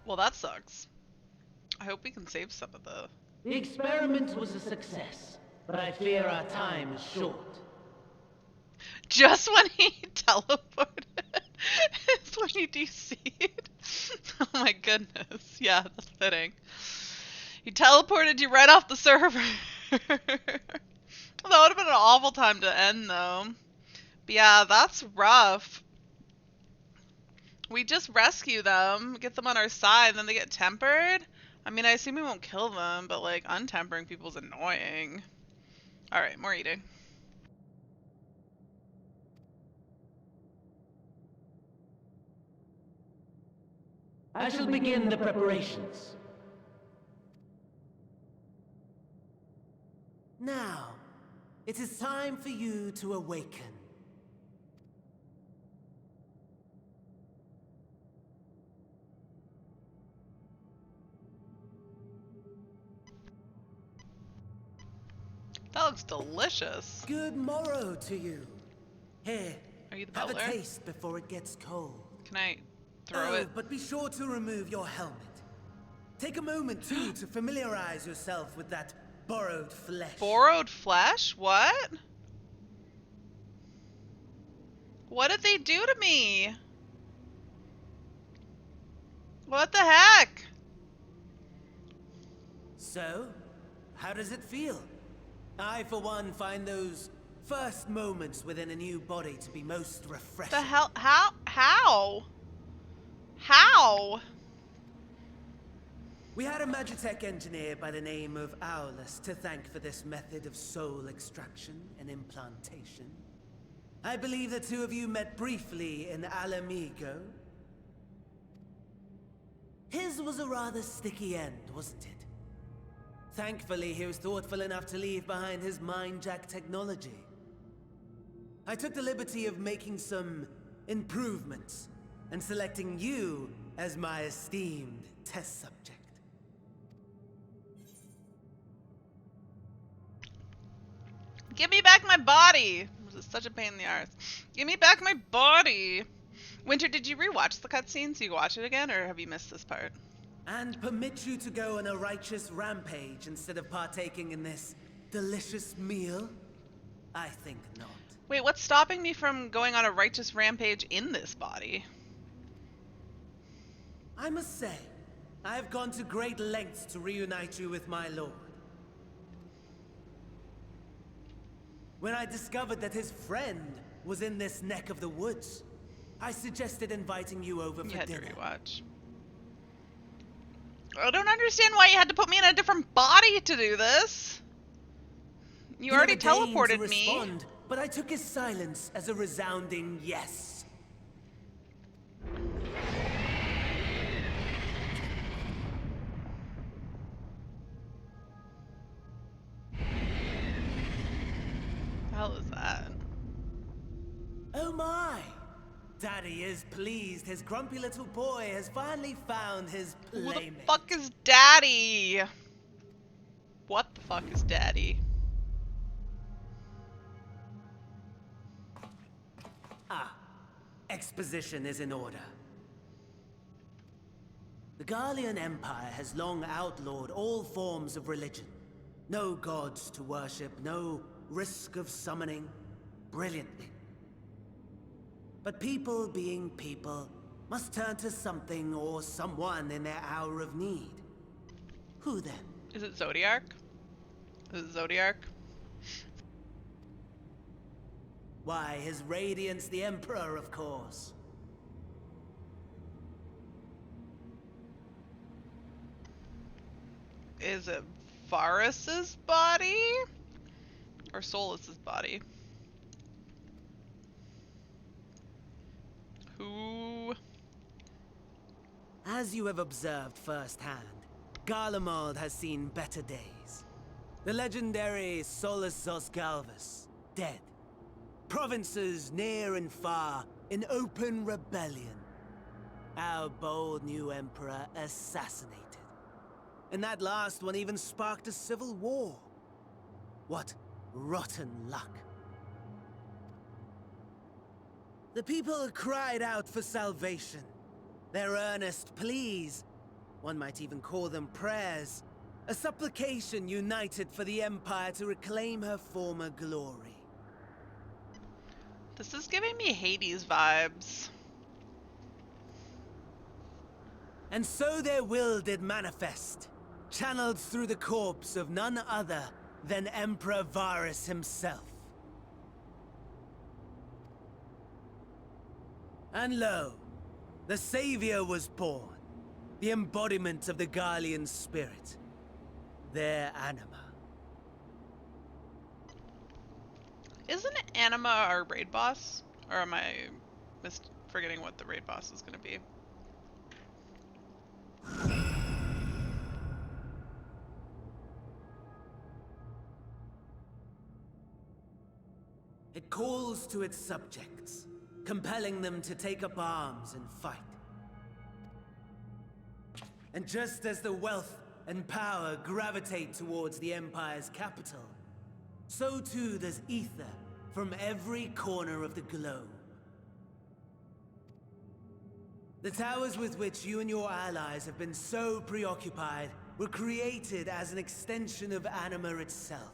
Well, that sucks. I hope we can save some of the... The experiment was a success, but I fear our time is short. Just when he teleported is when you DC'd. Oh my goodness. Yeah, that's fitting. He teleported you right off the server. That would have been an awful time to end, though. But yeah, that's rough. We just rescue them, get them on our side, and then they get tempered? I mean, I assume we won't kill them, but, like, untempering people's annoying. Alright, more eating. I shall begin the preparations. Now, it is time for you to awaken. That looks delicious. Good morrow to you. Here, Are you the have butler? a taste before it gets cold. Can I throw it? But be sure to remove your helmet. Take a moment, too, to familiarize yourself with that borrowed flesh. Borrowed flesh? What? What did they do to me? What the heck? So, how does it feel? I, for one, find those first moments within a new body to be most refreshing. The hell? How? How? How? We had a Magitech engineer by the name of Aulus to thank for this method of soul extraction and implantation. I believe the two of you met briefly in Alamigo. His was a rather sticky end, wasn't it? Thankfully, he was thoughtful enough to leave behind his mind-jack technology. I took the liberty of making some improvements and selecting you as my esteemed test subject. Give me back my body! This is such a pain in the arse. Give me back my body! Winter, did you rewatch the cutscene so you can watch it again, or have you missed this part? And permit you to go on a righteous rampage instead of partaking in this delicious meal? I think not. Wait, what's stopping me from going on a righteous rampage in this body? I must say, I have gone to great lengths to reunite you with my lord. When I discovered that his friend was in this neck of the woods, I suggested inviting you over for dinner. To rewatch. I don't understand why you had to put me in a different body to do this. You already teleported me. But I took his silence as a resounding yes. The hell is that? Oh my! Daddy is pleased his grumpy little boy has finally found his playmate. Who the fuck is Daddy? What the fuck is Daddy? Ah, exposition is in order. The Garlean Empire has long outlawed all forms of religion. No gods to worship, no risk of summoning. Brilliantly. But people being people must turn to something or someone in their hour of need. Who then? Is it Zodiac? Is it Zodiac? Why, His Radiance the Emperor, of course. Is it Varus's body? Or Solus's body? Who? As you have observed firsthand, Garlemald has seen better days. The legendary Solus Osgalvus, dead. Provinces near and far in open rebellion. Our bold new emperor assassinated. And that last one even sparked a civil war. What rotten luck. The people cried out for salvation. Their earnest pleas, one might even call them prayers, a supplication united for the Empire to reclaim her former glory. This is giving me Hades vibes. And so their will did manifest, channeled through the corpse of none other than Emperor Varus himself. And lo, the Savior was born, the embodiment of the Garlean spirit, their anima. Isn't Anima our raid boss? Or am I forgetting what the raid boss is going to be? It calls to its subjects, compelling them to take up arms and fight. And just as the wealth and power gravitate towards the Empire's capital, so too does ether from every corner of the globe. The towers with which you and your allies have been so preoccupied were created as an extension of Anima itself.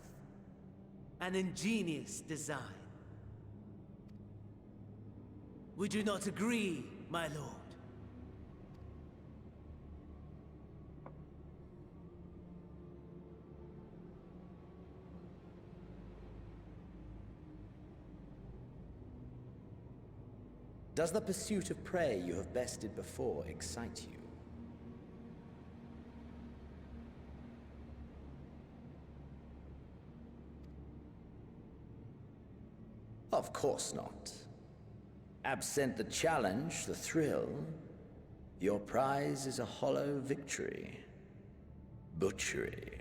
An ingenious design. Would you not agree, my lord? Does the pursuit of prey you have bested before excite you? Of course not. Absent the challenge, the thrill, your prize is a hollow victory. Butchery.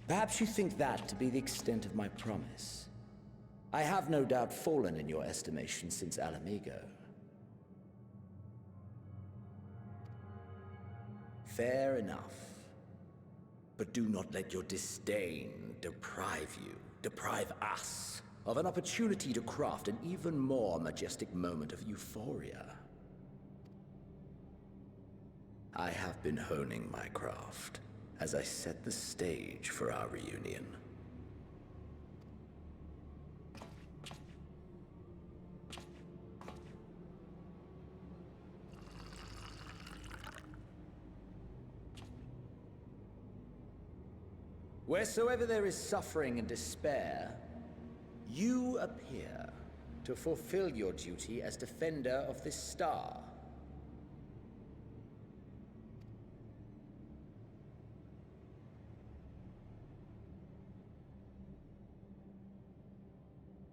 Perhaps you think that to be the extent of my promise. I have no doubt fallen in your estimation since Alamigo. Fair enough. But do not let your disdain deprive us, of an opportunity to craft an even more majestic moment of euphoria. I have been honing my craft as I set the stage for our reunion. Wheresoever there is suffering and despair, you appear to fulfill your duty as defender of this star.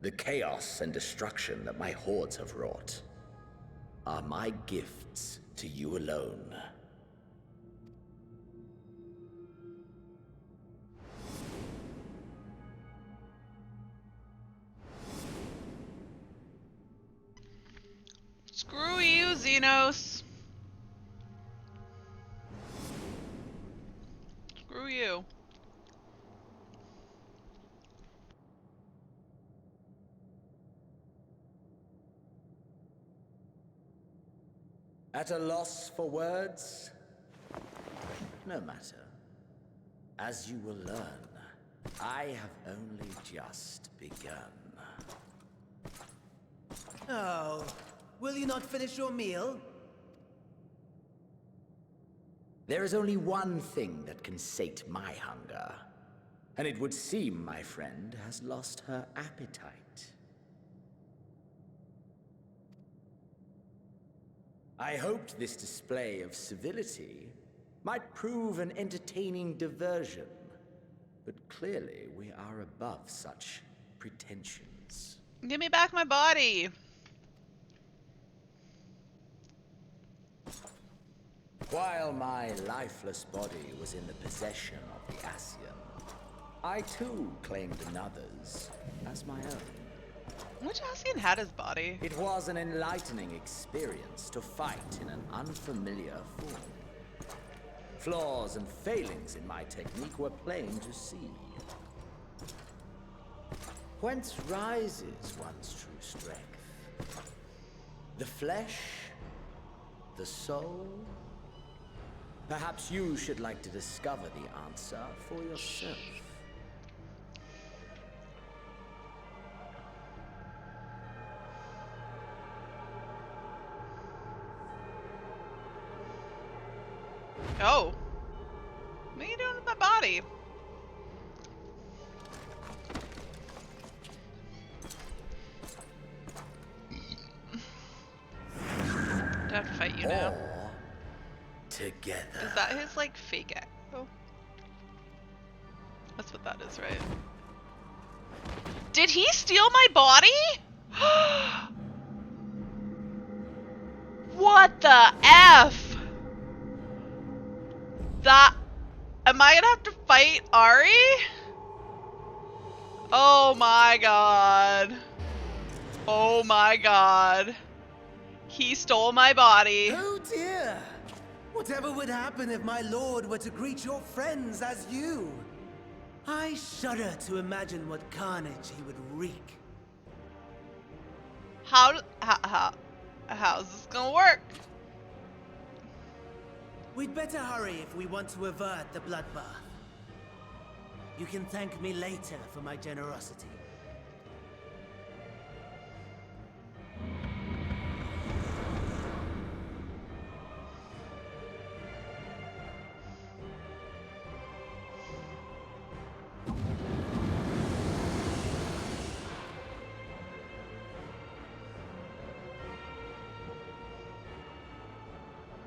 The chaos and destruction that my hordes have wrought are my gifts to you alone. Screw you, Xenos. Screw you. At a loss for words? No matter. As you will learn, I have only just begun. Oh, will you not finish your meal? There is only one thing that can sate my hunger, and it would seem my friend has lost her appetite. I hoped this display of civility might prove an entertaining diversion, but clearly we are above such pretensions. Give me back my body. While my lifeless body was in the possession of the Ascian, I too claimed another's as my own. Which Ascian had his body? It was an enlightening experience to fight in an unfamiliar form. Flaws and failings in my technique were plain to see. Whence rises one's true strength? The flesh? The soul? Perhaps you should like to discover the answer for yourself. Oh. What are you doing with my body? Do I have to fight you now? Together. Is that his, like, fake echo? That's what that is, right? Did he steal my body? What the F? That... Am I gonna have to fight Ari? Oh my god. Oh my god. He stole my body. Oh dear! Whatever would happen if my lord were to greet your friends as you? I shudder to imagine what carnage he would wreak. How's this gonna work? We'd better hurry if we want to avert the bloodbath. You can thank me later for my generosity.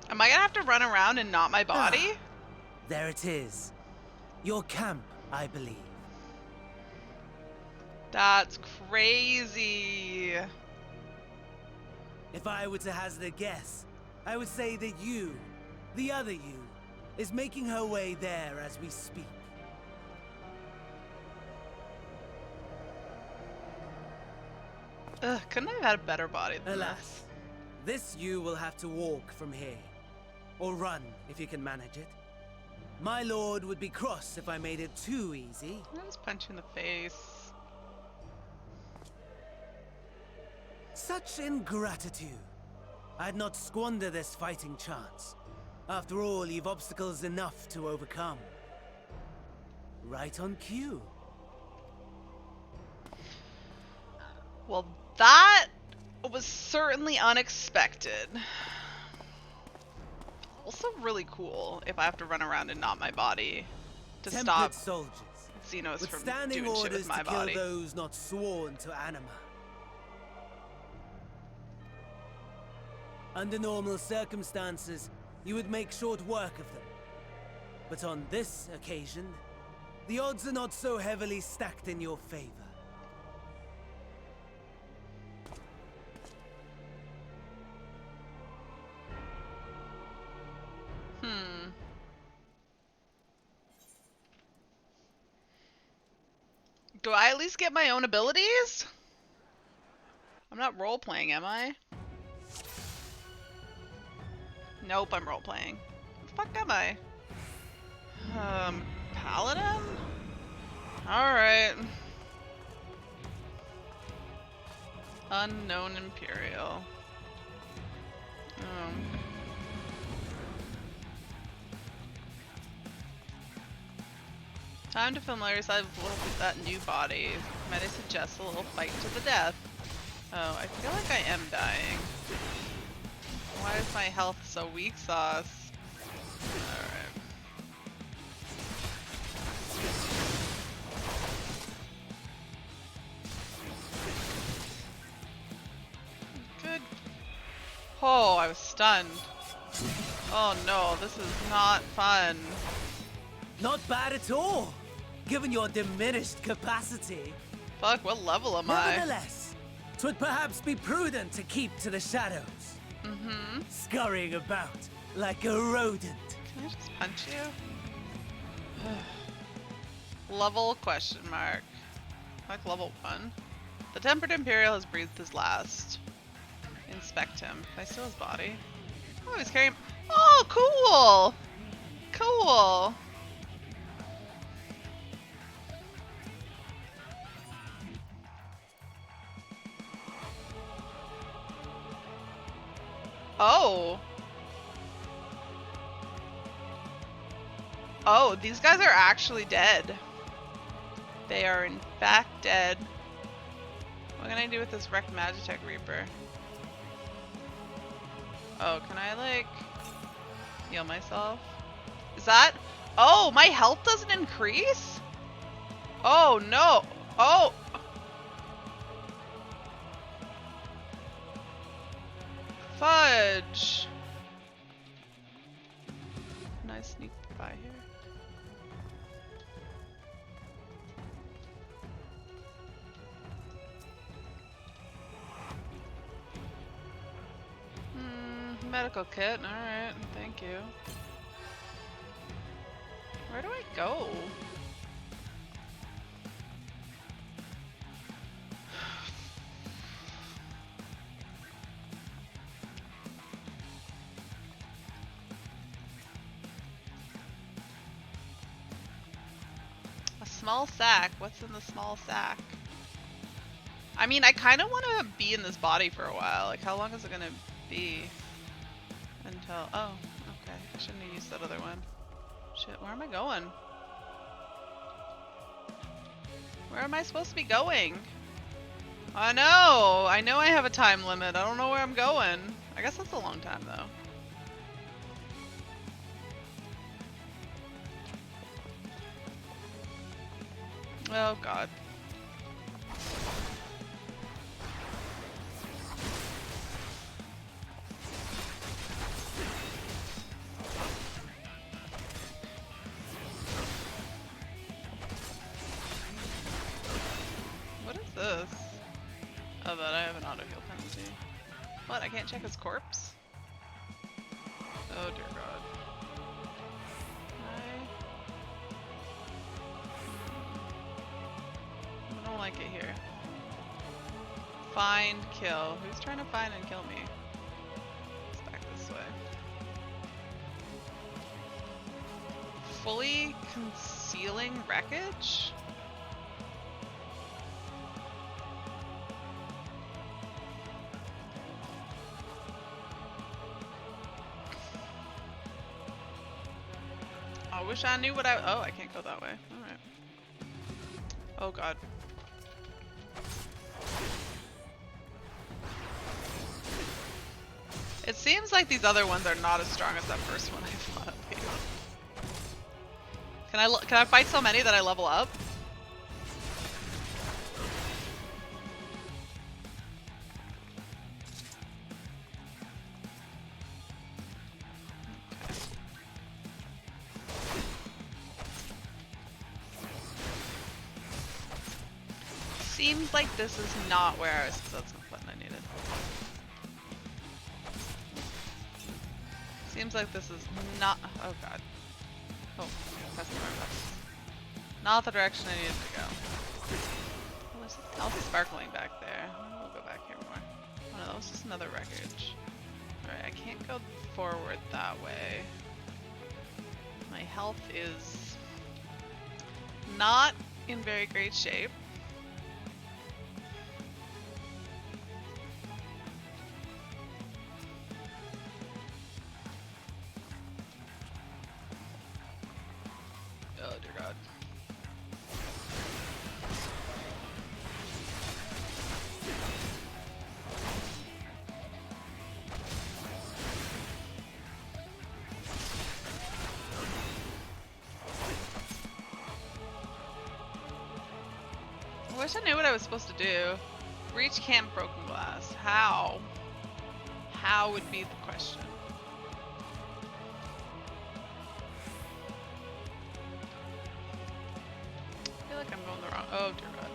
Am I gonna have to run around and not my body? There it is. Your camp, I believe. That's crazy. If I were to hazard a guess, I would say that you, the other you, is making her way there as we speak. Ugh, couldn't I have had a better body than Alas, this you will have to walk from here. Or run, if you can manage it. My lord would be cross if I made it too easy. I'll just punch you in the face. Such ingratitude. I'd not squander this fighting chance. After all, you've obstacles enough to overcome. Right on cue. Well, that was certainly unexpected. Also really cool if I have to run around and not my body to stop soldiers, Xenos from standing doing shit orders with my to body. kill those not sworn to anima. Under normal circumstances, you would make short work of them. But on this occasion, the odds are not so heavily stacked in your favor. Do I at least get my own abilities? I'm not role-playing, am I? Nope, I'm role-playing. The fuck am I? Paladin? Alright. Unknown Imperial. Time to familiarize with that new body. Might I suggest a little fight to the death? Oh, I feel like I am dying. Why is my health so weak sauce? Alright. Good. Oh, I was stunned. Oh no, this is not fun. Not bad at all, given your diminished capacity. Fuck, what level am I? Nevertheless, 'twould perhaps be prudent to keep to the shadows. Scurrying about like a rodent. Can I just punch you? Level question mark. Like level 1. The Tempered Imperial has breathed his last. Inspect him. Can I steal his body? Oh, he's carrying. Oh, cool! Cool! Oh. Oh, these guys are actually dead. They are in fact dead. What can I do with this wrecked Magitech Reaper? Oh, can I like heal myself? Is that? Oh, my health doesn't increase? Oh no. Oh. Fudge. Nice sneak by here. Medical kit. Alright, thank you. Where do I go? A small sack. What's in the small sack? I mean, I kind of want to be in this body for a while. Like, how long is it going to be? Until, oh, okay. I shouldn't have used that other one. Shit, where am I going? Where am I supposed to be going? I know I have a time limit. I don't know where I'm going. I guess that's a long time though. Oh god. This? Oh, but I have an auto heal penalty. What? I can't check his corpse? Oh dear god. I don't like it here. Find, kill. Who's trying to find and kill me? Let's back this way. fully concealing wreckage? I wish I knew what I... Oh, I can't go that way. Alright. Oh god. It seems like these other ones are not as strong as that first one I fought at least. Can I fight so many that I level up? Seems like this is not where I was. That's not the button I needed. Seems like this is not. Oh god. Oh, that's the wrong button. Not the direction I needed to go. Oh, there's something else sparkling back there. We'll go back here more. Oh no, that was just another wreckage. Alright, I can't go forward that way. My health is not in very great shape. Oh dear god. I wish I knew what I was supposed to do. Reach Camp Broken Glass. How? How would be the question. I feel like I'm going the wrong. Oh dear god.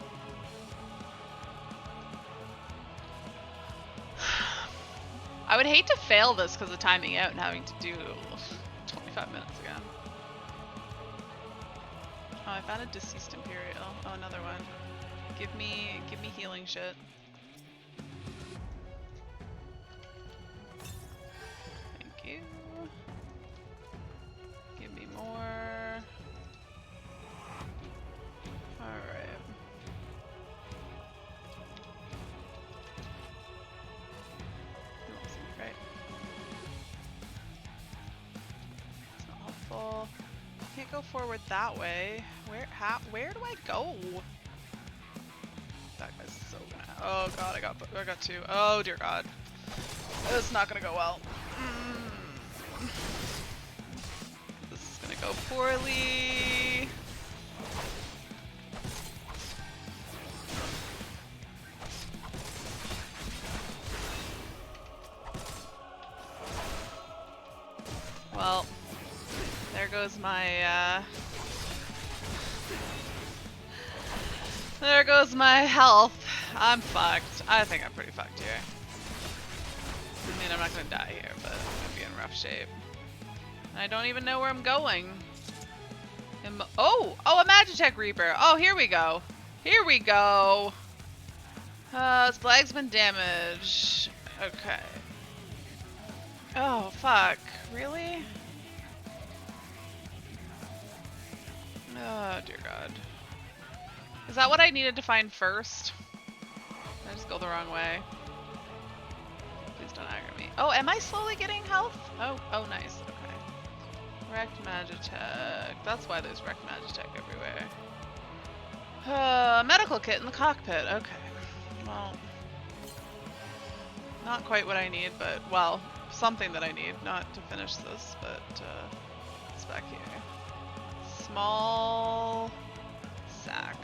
I would hate to fail this because of timing out and having to do 25 minutes again. Oh, I found a deceased Imperial. Oh, another one. Give me healing shit. Thank you. Give me more. Alright. Right. It's not helpful. Can't go forward that way. Where do I go? That guy's so gonna. Oh god, I got two. Oh dear god. It's not gonna go well. This is gonna go poorly. Well, there goes my there goes my health. I'm fucked. I think I'm pretty fucked here. I mean, I'm not gonna die here, but I'm gonna be in rough shape. And I don't even know where I'm going. Oh, a Magitech Reaper. Oh, here we go. Here we go. His flag's been damaged. Okay. Oh, fuck. Really? Oh, dear god. Is that what I needed to find first? Did I just go the wrong way? Please don't aggro me. Oh, am I slowly getting health? Oh, nice. Okay. Wrecked Magitech. That's why there's wrecked Magitech everywhere. Medical kit in the cockpit. Okay. Well, not quite what I need, but, well, something that I need, not to finish this, but, it's back here. Small sack.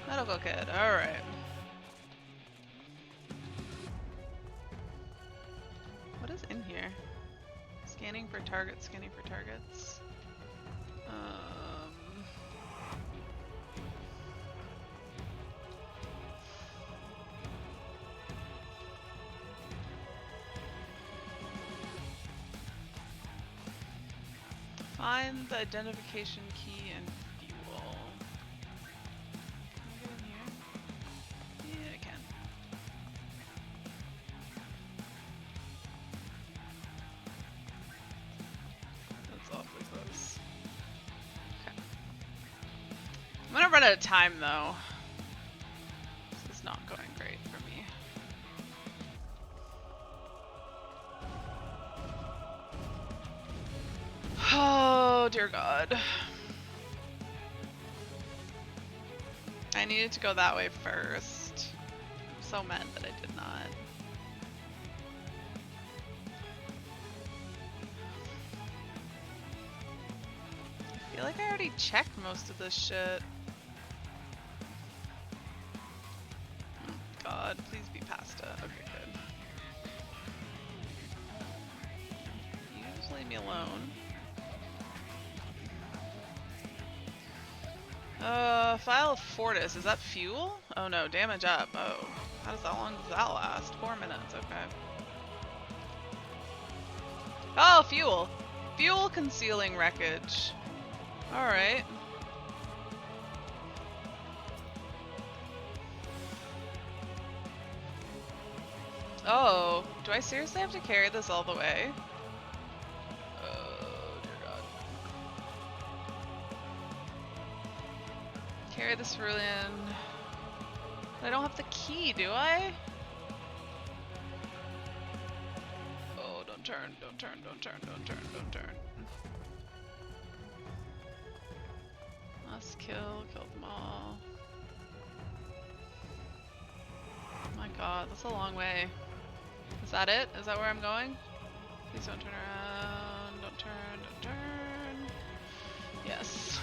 Medical kit, alright. What is in here? Scanning for targets, scanning for targets. Find the identification key and fuel. Can I get in here? Yeah, I can. run out of time though. This is not going great for me. Oh dear God. I needed to go that way first. I'm so mad that I did not. I feel like I already checked most of this shit. Oh God, please be pasta. Okay, good. You just leave me alone. File of Fortis. Is that fuel? Oh no, damage up. Oh. How long does that last? 4 minutes, okay. Oh, fuel! Fuel concealing wreckage. Alright. Oh, do I seriously have to carry this all the way? Oh, dear God. Carry this cerulean. I don't have the key, do I? Oh, don't turn, don't turn, don't turn, don't turn, don't turn. Must kill them all. Oh my God, that's a long way. Is that it? Is that where I'm going? Please don't turn around. Don't turn, don't turn. Yes.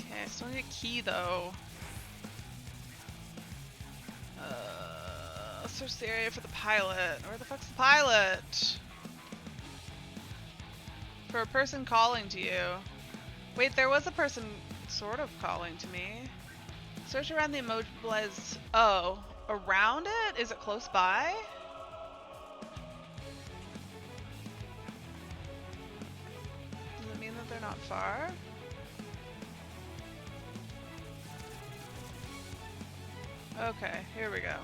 Okay, I still need a key though. Search the area for the pilot. Where the fuck's the pilot? For a person calling to you. Wait, there was a person sort of calling to me. Search around the immobilized... Oh, around it? Is it close by? Does it mean that they're not far? Okay, here we go.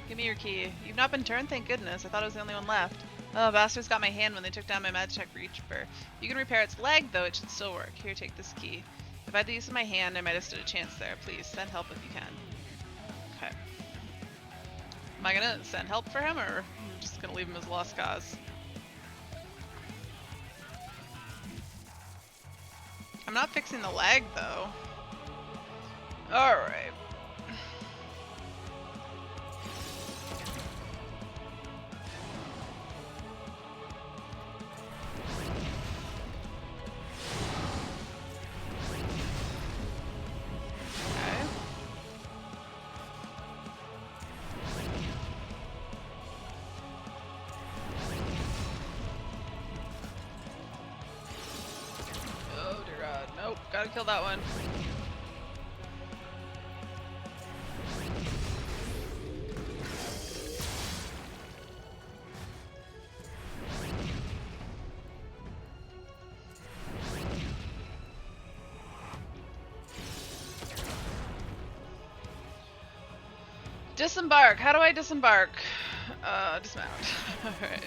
Give me your key. You've not been turned, thank goodness. I thought I was the only one left. Oh, bastards got my hand when they took down my Magitech Reaper. You can repair its leg, though. It should still work. Here, take this key. If I had the use of my hand, I might have stood a chance there. Please, send help if you can. Okay. Am I gonna send help for him, or am I just gonna leave him as a lost cause? I'm not fixing the leg, though. Alright. Gotta kill that one. Disembark. How do I disembark? Dismount. Alright.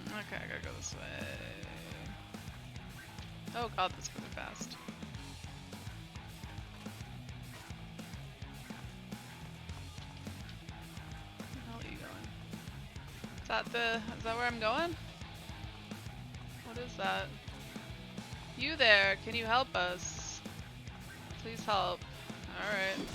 Okay, I gotta go this way. Oh god, that's really fast. Where the hell are you going? Is that where I'm going? What is that? You there, can you help us? Please help. Alright.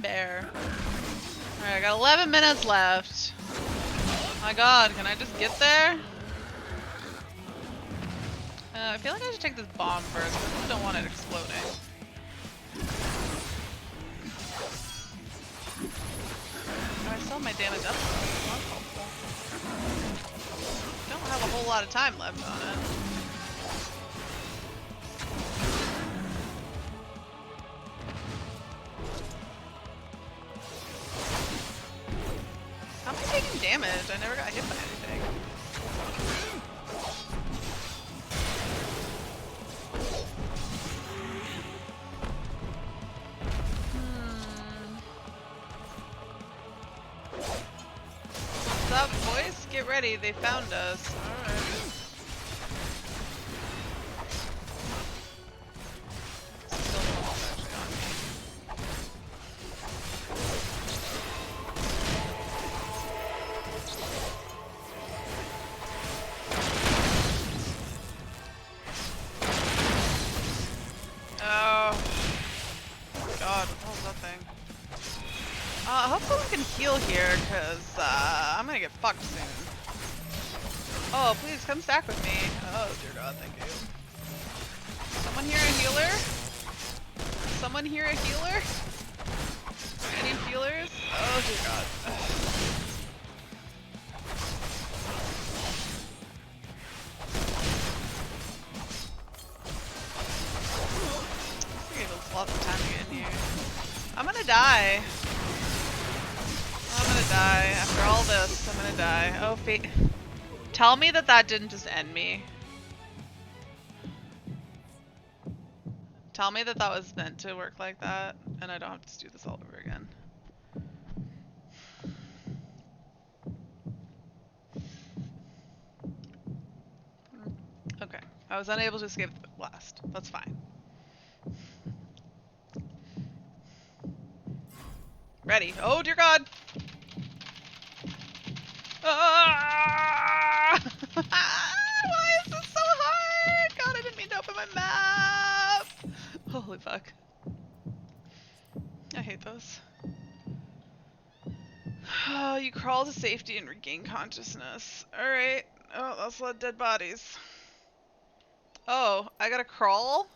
Bear. Alright, I got 11 minutes left. My god, can I just get there? I feel like I should take this bomb first, because I don't want it exploding. Oh, I still have my damage up. That's helpful. Don't have a whole lot of time left on it. How am I taking damage? I never got hit by anything. What's up, boys? Get ready. They found us. Alright. Hopefully we can heal here, because I'm gonna get fucked soon. Oh, please come stack with me. Oh, dear God, thank you. Someone here a healer? Someone here a healer? Any healers? Oh, dear God. This gave us lots of time to get in here. I'm gonna die. I'm gonna die. After all this, I'm gonna die. Oh, fate. Tell me that that didn't just end me. Tell me that that was meant to work like that, and I don't have to do this all over again. Okay. I was unable to escape the blast. That's fine. Ready. Oh, dear God! Ah! Why is this so hard? God, I didn't mean to open my map! Holy fuck. I hate those. Oh, you crawl to safety and regain consciousness. Alright. Oh, that's a lot of dead bodies. Oh, I gotta crawl?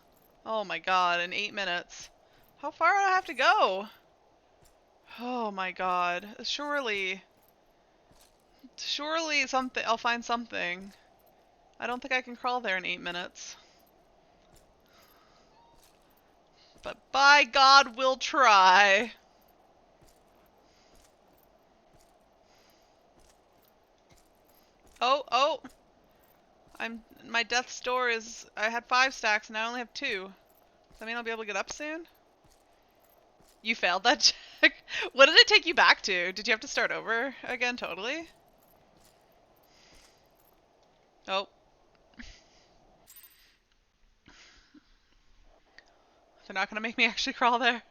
Oh my God, in 8 minutes. How far do I have to go? Oh my God. Surely something. I'll find something. I don't think I can crawl there in 8 minutes. But by God, we'll try. Oh. My death's door is, I had 5 stacks and I only have 2. Does that mean I'll be able to get up soon? You failed that check? What did it take you back to? Did you have to start over again totally? Oh. They're not gonna make me actually crawl there.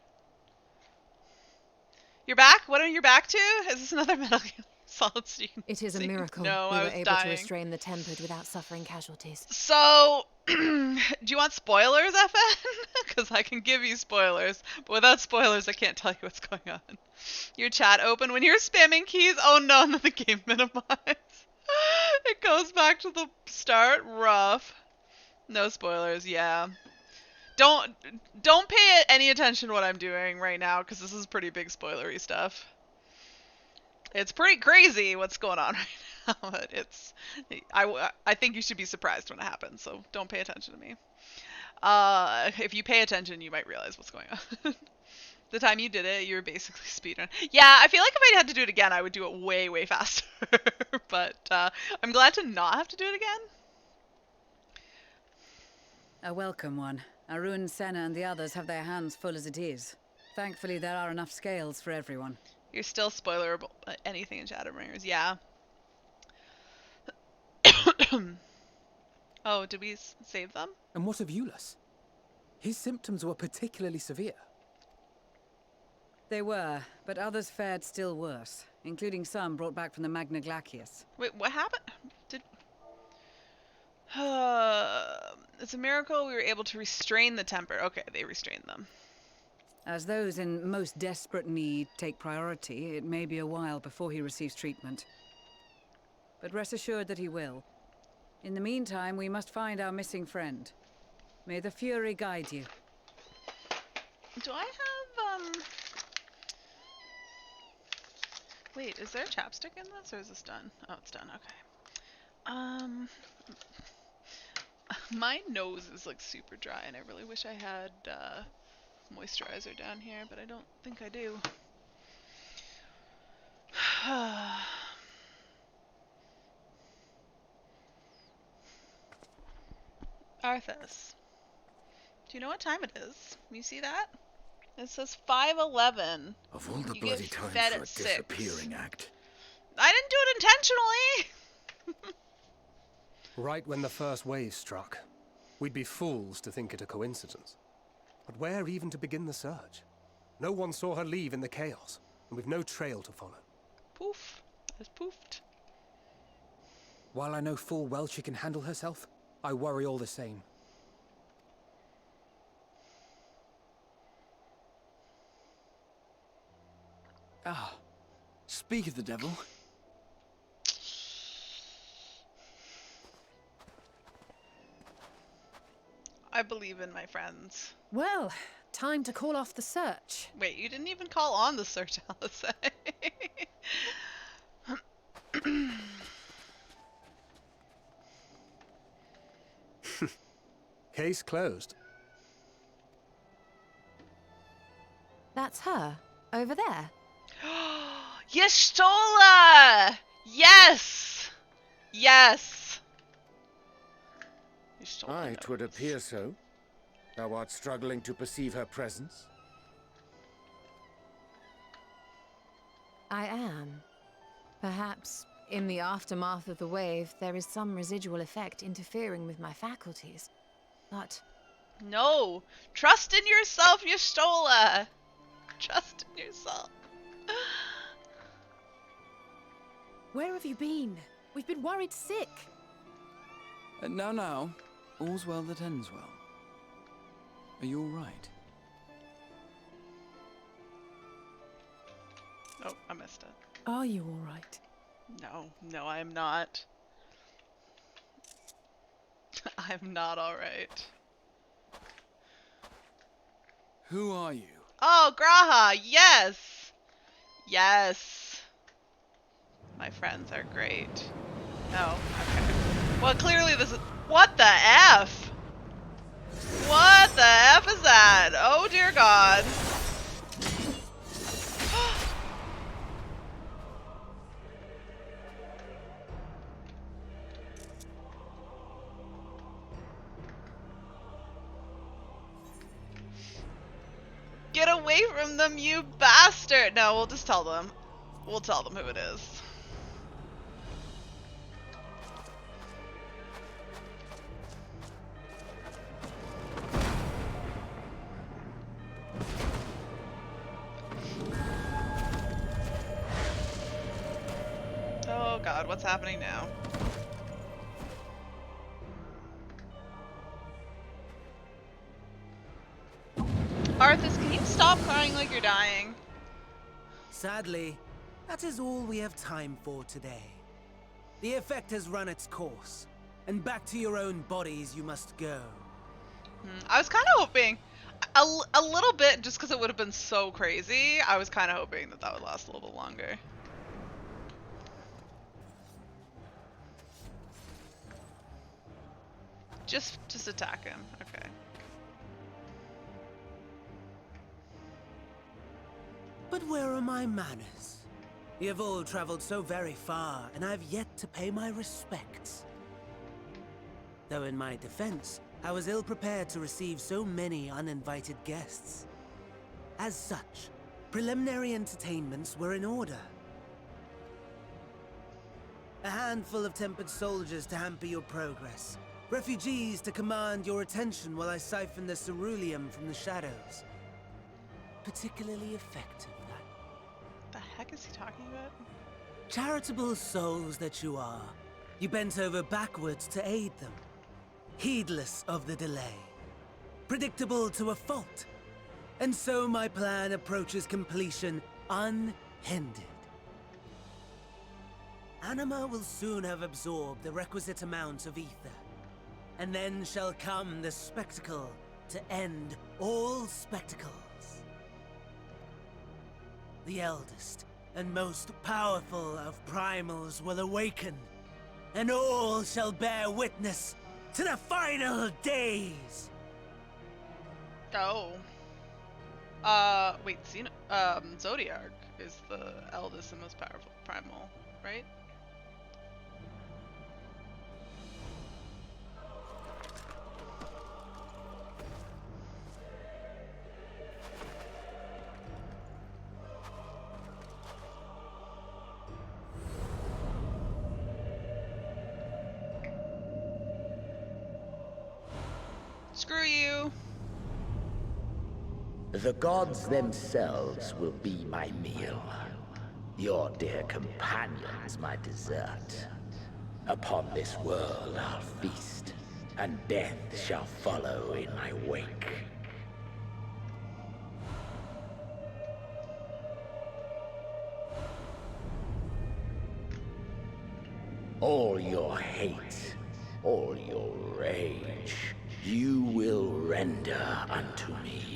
You're back? What are you back to? Is this another Metal Gear Solid Snake? It is a miracle No, we I were was able dying. to restrain the Tempered without suffering casualties. So, do you want spoilers, FN? Because I can give you spoilers, but without spoilers, I can't tell you what's going on. Your chat open when you're spamming keys. Oh no, and then the game minimized. It goes back to the start. Rough. No spoilers. Yeah. Don't pay any attention to what I'm doing right now, because this is pretty big spoilery stuff. It's pretty crazy what's going on right now, but it's I think you should be surprised when it happens, so don't pay attention to me. If you pay attention, you might realize what's going on. The time you did it, you were basically speedrun. Yeah, I feel like if I had to do it again, I would do it way, way faster. But I'm glad to not have to do it again. A welcome one. Arun, Senna, and the others have their hands full as it is. Thankfully, there are enough scales for everyone. You're still spoilerable. Anything in Shadowbringers, yeah. Oh, did we save them? And what of Euless? His symptoms were particularly severe. They were, but others fared still worse, including some brought back from the Magna Glacius. Wait, what happened? It's a miracle we were able to restrain the temper. Okay, they restrained them. As those in most desperate need take priority, it may be a while before he receives treatment. But rest assured that he will. In the meantime, we must find our missing friend. May the Fury guide you. Do I have, Wait, is there chapstick in this, or is this done? Oh, it's done. Okay. My nose is like super dry, and I really wish I had moisturizer down here, but I don't think I do. Arthas, do you know what time it is? You see that? It says 5:11. Of all the You bloody get time fed for a at 6. disappearing act. I didn't do it intentionally! Right when the first wave struck, we'd be fools to think it a coincidence. But where even to begin the search? No one saw her leave in the chaos, and we've no trail to follow. Poof. Just poofed. While I know full well she can handle herself, I worry all the same. Ah, speak of the devil. I believe in my friends. Well, time to call off the search. Wait, you didn't even call on the search, Alice. Case closed. That's her, over there. You stole her! Yes! Yes! You stole Aye, 'twould appear so. Thou art struggling to perceive her presence. I am. Perhaps, in the aftermath of the wave, there is some residual effect interfering with my faculties. But... No! Trust in yourself, you stole her! Trust in yourself. Where have you been? We've been worried sick. Now, all's well that ends well. Are you all right? Oh, I missed it. Are you all right? No, I am not. I'm not alright. Who are you? Oh, Graha! Yes! Yes! My friends are great. No, okay. Well, clearly this is... What the F? What the F is that? Oh, dear God. Get away from them, you bastard! No, we'll just tell them. We'll tell them who it is. Oh God, what's happening now? Arthas, can you stop crying like you're dying? Sadly, that is all we have time for today. The effect has run its course, and back to your own bodies you must go. I was kind of hoping, a little bit, just because it would have been so crazy, I was kind of hoping that that would last a little bit longer. Just attack him, okay. But where are my manners? You have all traveled so very far, and I have yet to pay my respects. Though in my defense, I was ill-prepared to receive so many uninvited guests. As such, preliminary entertainments were in order. A handful of tempered soldiers to hamper your progress. Refugees to command your attention while I siphon the ceruleum from the shadows. Particularly effective, The heck is he talking about? charitable souls that you are, you bent over backwards to aid them, heedless of the delay, predictable to a fault, and so my plan approaches completion unhindered. Anima will soon have absorbed the requisite amount of ether, and then shall come the spectacle to end all spectacles. The eldest, and most powerful of primals will awaken, and all shall bear witness to the final days. Oh. Wait, Zodiac is the eldest and most powerful primal, right? Screw you. The gods themselves will be my meal. Your dear companions my dessert. Upon this world I'll feast, and death shall follow in my wake. All your hate, all your rage, you will render unto me.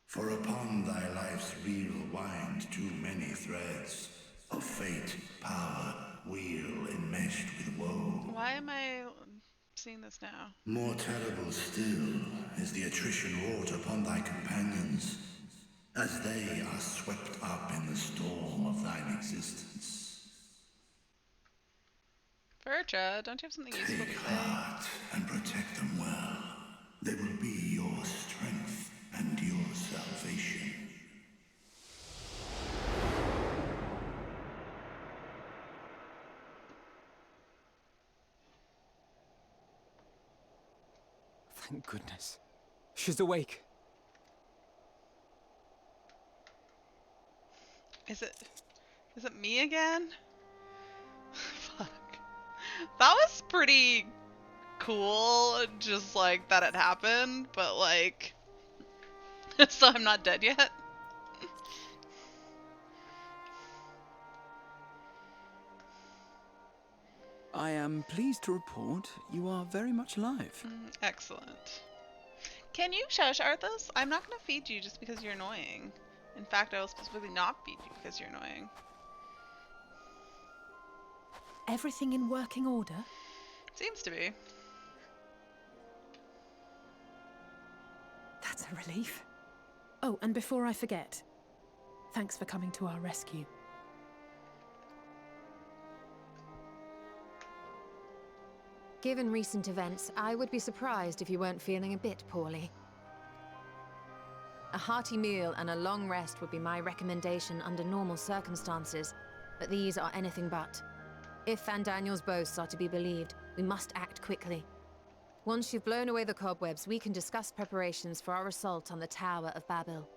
For upon thy life's reel wind too many threads of fate, power, wheel enmeshed with woe. Why am I seeing this now? More terrible still is the attrition wrought upon thy companions, as they are swept up in the storm of thine existence. Verja, don't you have something useful to Take say? heart and protect them well. They will be your strength and your salvation. Thank goodness. She's awake. Is it me again? Fuck. That was pretty cool, just like that it happened, but like, so I'm not dead yet. I am pleased to report you are very much alive. Excellent. Can you shush, Arthas? I'm not gonna feed you just because you're annoying. In fact, I will specifically not feed you because you're annoying. Everything in working order? Seems to be. That's a relief. Oh, and before I forget, thanks for coming to our rescue. Given recent events, I would be surprised if you weren't feeling a bit poorly. A hearty meal and a long rest would be my recommendation under normal circumstances, but these are anything but. If Van Daniel's boasts are to be believed, we must act quickly. Once you've blown away the cobwebs, we can discuss preparations for our assault on the Tower of Babel.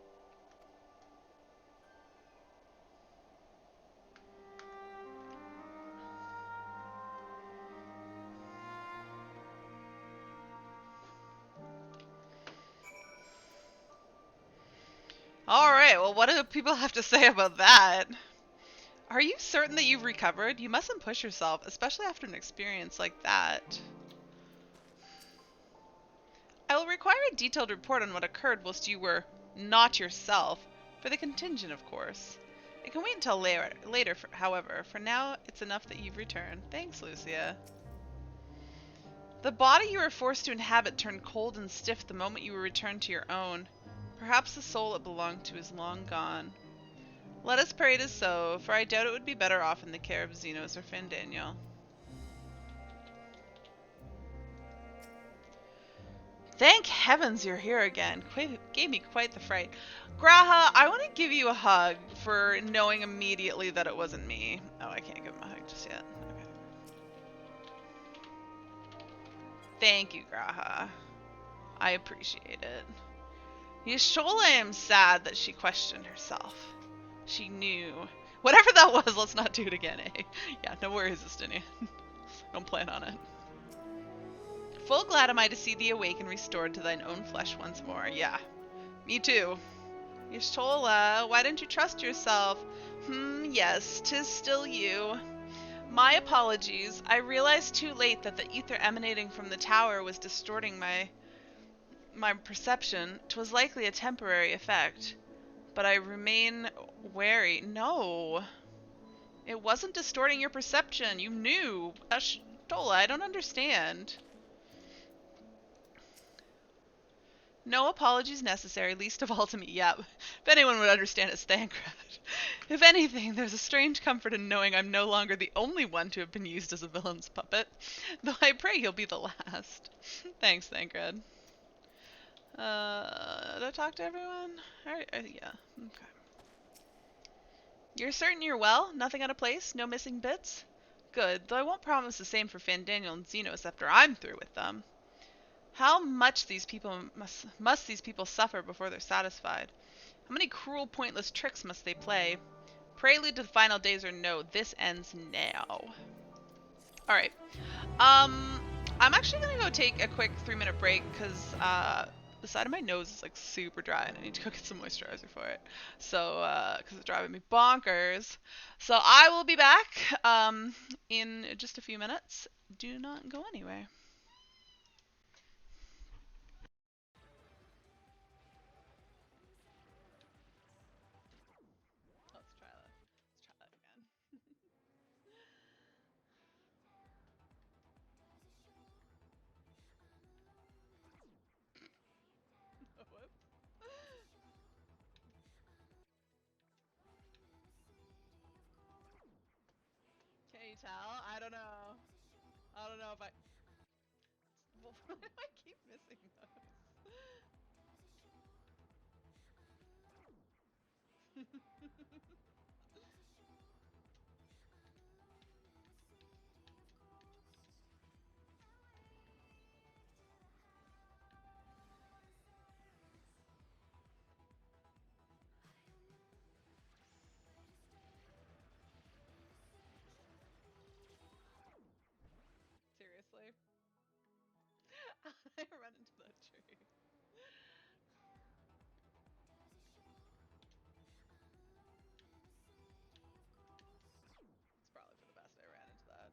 Alright, well what do people have to say about that? Are you certain that you've recovered? You mustn't push yourself, especially after an experience like that. I will require a detailed report on what occurred whilst you were not yourself, for the contingent, of course. It can wait until later, however. For now, it's enough that you've returned. Thanks, Lucia. The body you were forced to inhabit turned cold and stiff the moment you were returned to your own. Perhaps the soul it belonged to is long gone. Let us pray it is so, for I doubt it would be better off in the care of Xenos or Fandaniel. Thank heavens you're here again. Gave me quite the fright. Graha, I want to give you a hug for knowing immediately that it wasn't me. Oh, I can't give him a hug just yet. Okay. Thank you, Graha. I appreciate it. Yashola, I am sad that she questioned herself. She knew. Whatever that was, let's not do it again, eh? Yeah, no worries, Estinian. Don't plan on it. Full glad am I to see thee awake and restored to thine own flesh once more. Yeah, me too. Y'shtola, why didn't you trust yourself? Yes, 'tis still you. My apologies. I realized too late that the ether emanating from the tower was distorting my perception. 'Twas likely a temporary effect. But I remain wary. No. It wasn't distorting your perception. You knew. Y'shtola, I don't understand. No apologies necessary, least of all to me. Yeah, if anyone would understand, it's Thancred. If anything, there's a strange comfort in knowing I'm no longer the only one to have been used as a villain's puppet. Though I pray he'll be the last. Thanks, Thancred. Did I talk to everyone? Yeah, okay. You're certain you're well? Nothing out of place? No missing bits? Good, though I won't promise the same for Fandaniel and Xenos after I'm through with them. How much these people must these people suffer before they're satisfied? How many cruel, pointless tricks must they play? Prelude to the final days or no, this ends now. Alright. I'm actually gonna go take a quick 3-minute break because the side of my nose is like super dry and I need to go get some moisturizer for it. So, because it's driving me bonkers. So I will be back in just a few minutes. Do not go anywhere. Let's try that. Let's try that again. Whoops. Can you tell? I don't know. I don't know if I... Well, why do I keep missing those? Seriously? I run into that tree. It's probably for the best I ran into that.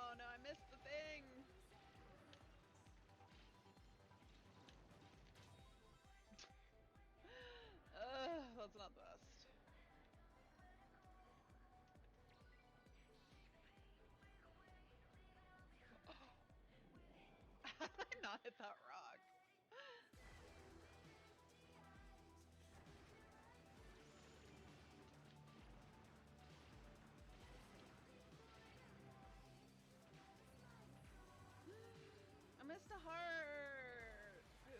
Oh no, I missed the thing! That's not the best. How did I not hit that rock? I missed a heart! Ooh.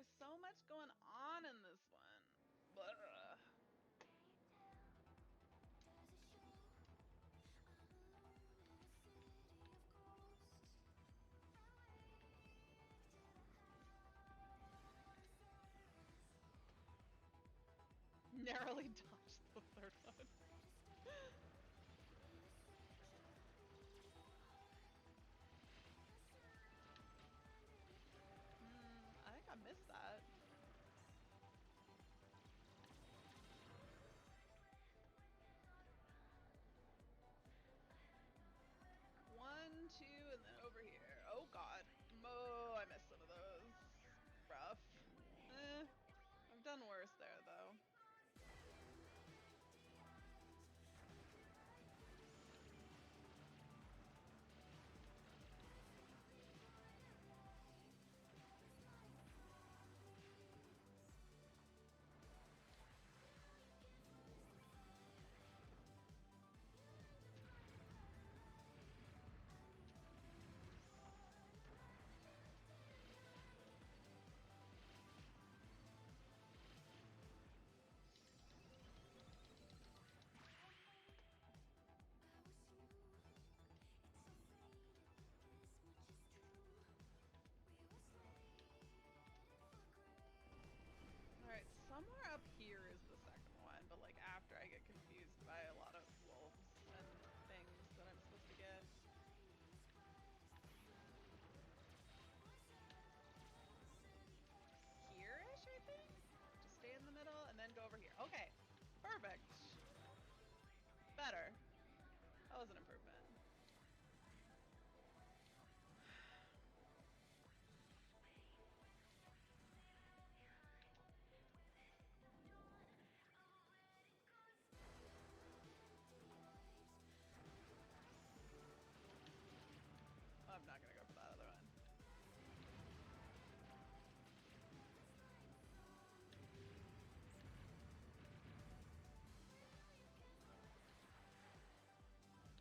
There's so much going on in this one. Blah. Narrowly dodged the third one. I think I missed that. One, two, and then over here. Oh god. Oh, I missed some of those. Rough. I've done worse there though. Alright, somewhere up here is the second one, but like after I get confused by a lot of wolves and things that I'm supposed to get. Here-ish, I think? Just stay in the middle and then go over here. Okay, perfect. Better. That was an improvement. I'm not gonna go for that other one.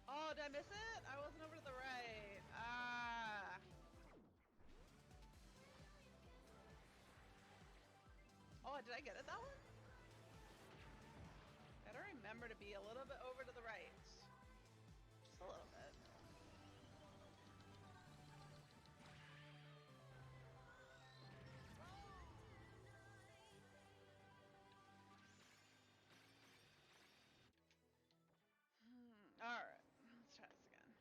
Oh, did I miss it? I wasn't over to the right. Ah. Oh, did I get it that one? Gotta remember to be a little bit over to the right. Just a little bit. Alright, let's try this again.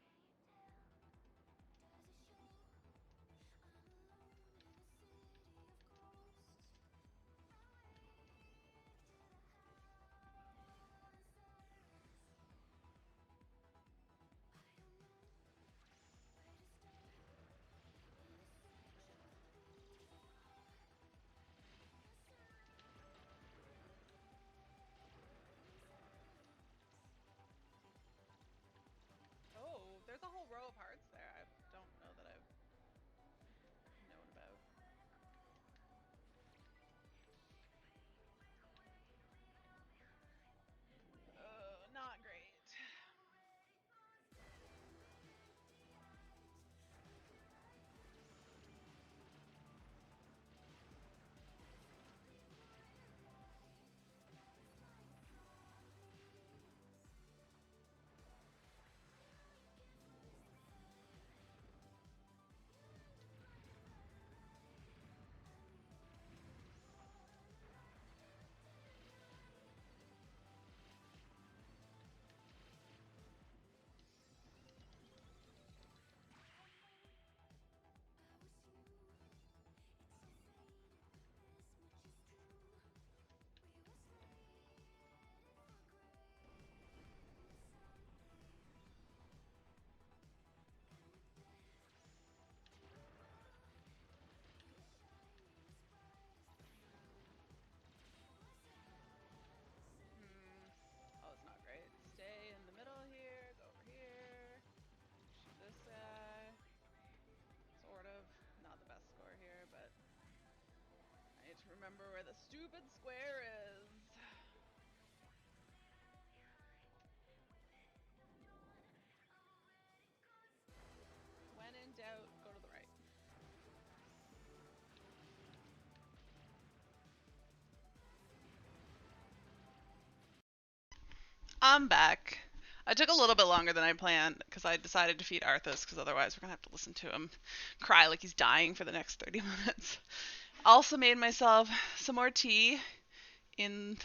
Oh, there's a whole row of hearts there. I don't know that I've known about. Oh, not great. Oh, it's not great. Stay in the middle here, go over here, shoot this guy. Sort of. Not the best score here, but I need to remember where the stupid square is. When in doubt, go to the right. I'm back. I took a little bit longer than I planned because I decided to feed Arthas because otherwise we're going to have to listen to him cry like he's dying for the next 30 minutes. Also made myself some more tea in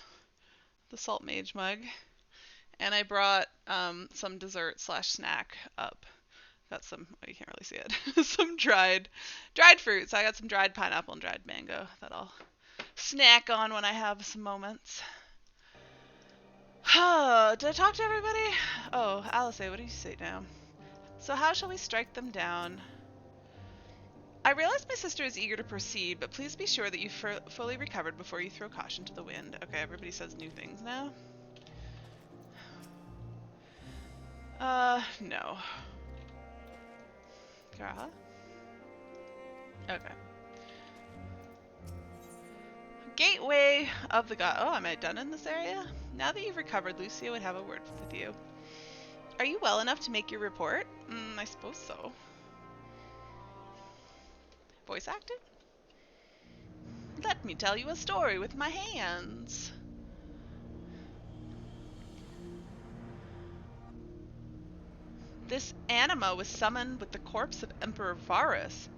the Salt Mage mug. And I brought some dessert / snack up. Got some, oh, you can't really see it, some dried fruits. I got some dried pineapple and dried mango that I'll snack on when I have some moments. Did I talk to everybody? Oh, Alice, what do you say now? So how shall we strike them down? I realize my sister is eager to proceed, but please be sure that you fully recovered before you throw caution to the wind. Okay, everybody says new things now. No. Kara? Okay. Gateway of the God. Oh, am I done in this area? Now that you've recovered, Lucia would have a word with you. Are you well enough to make your report? I suppose so. Voice acting? Let me tell you a story with my hands. This anima was summoned with the corpse of Emperor Varus.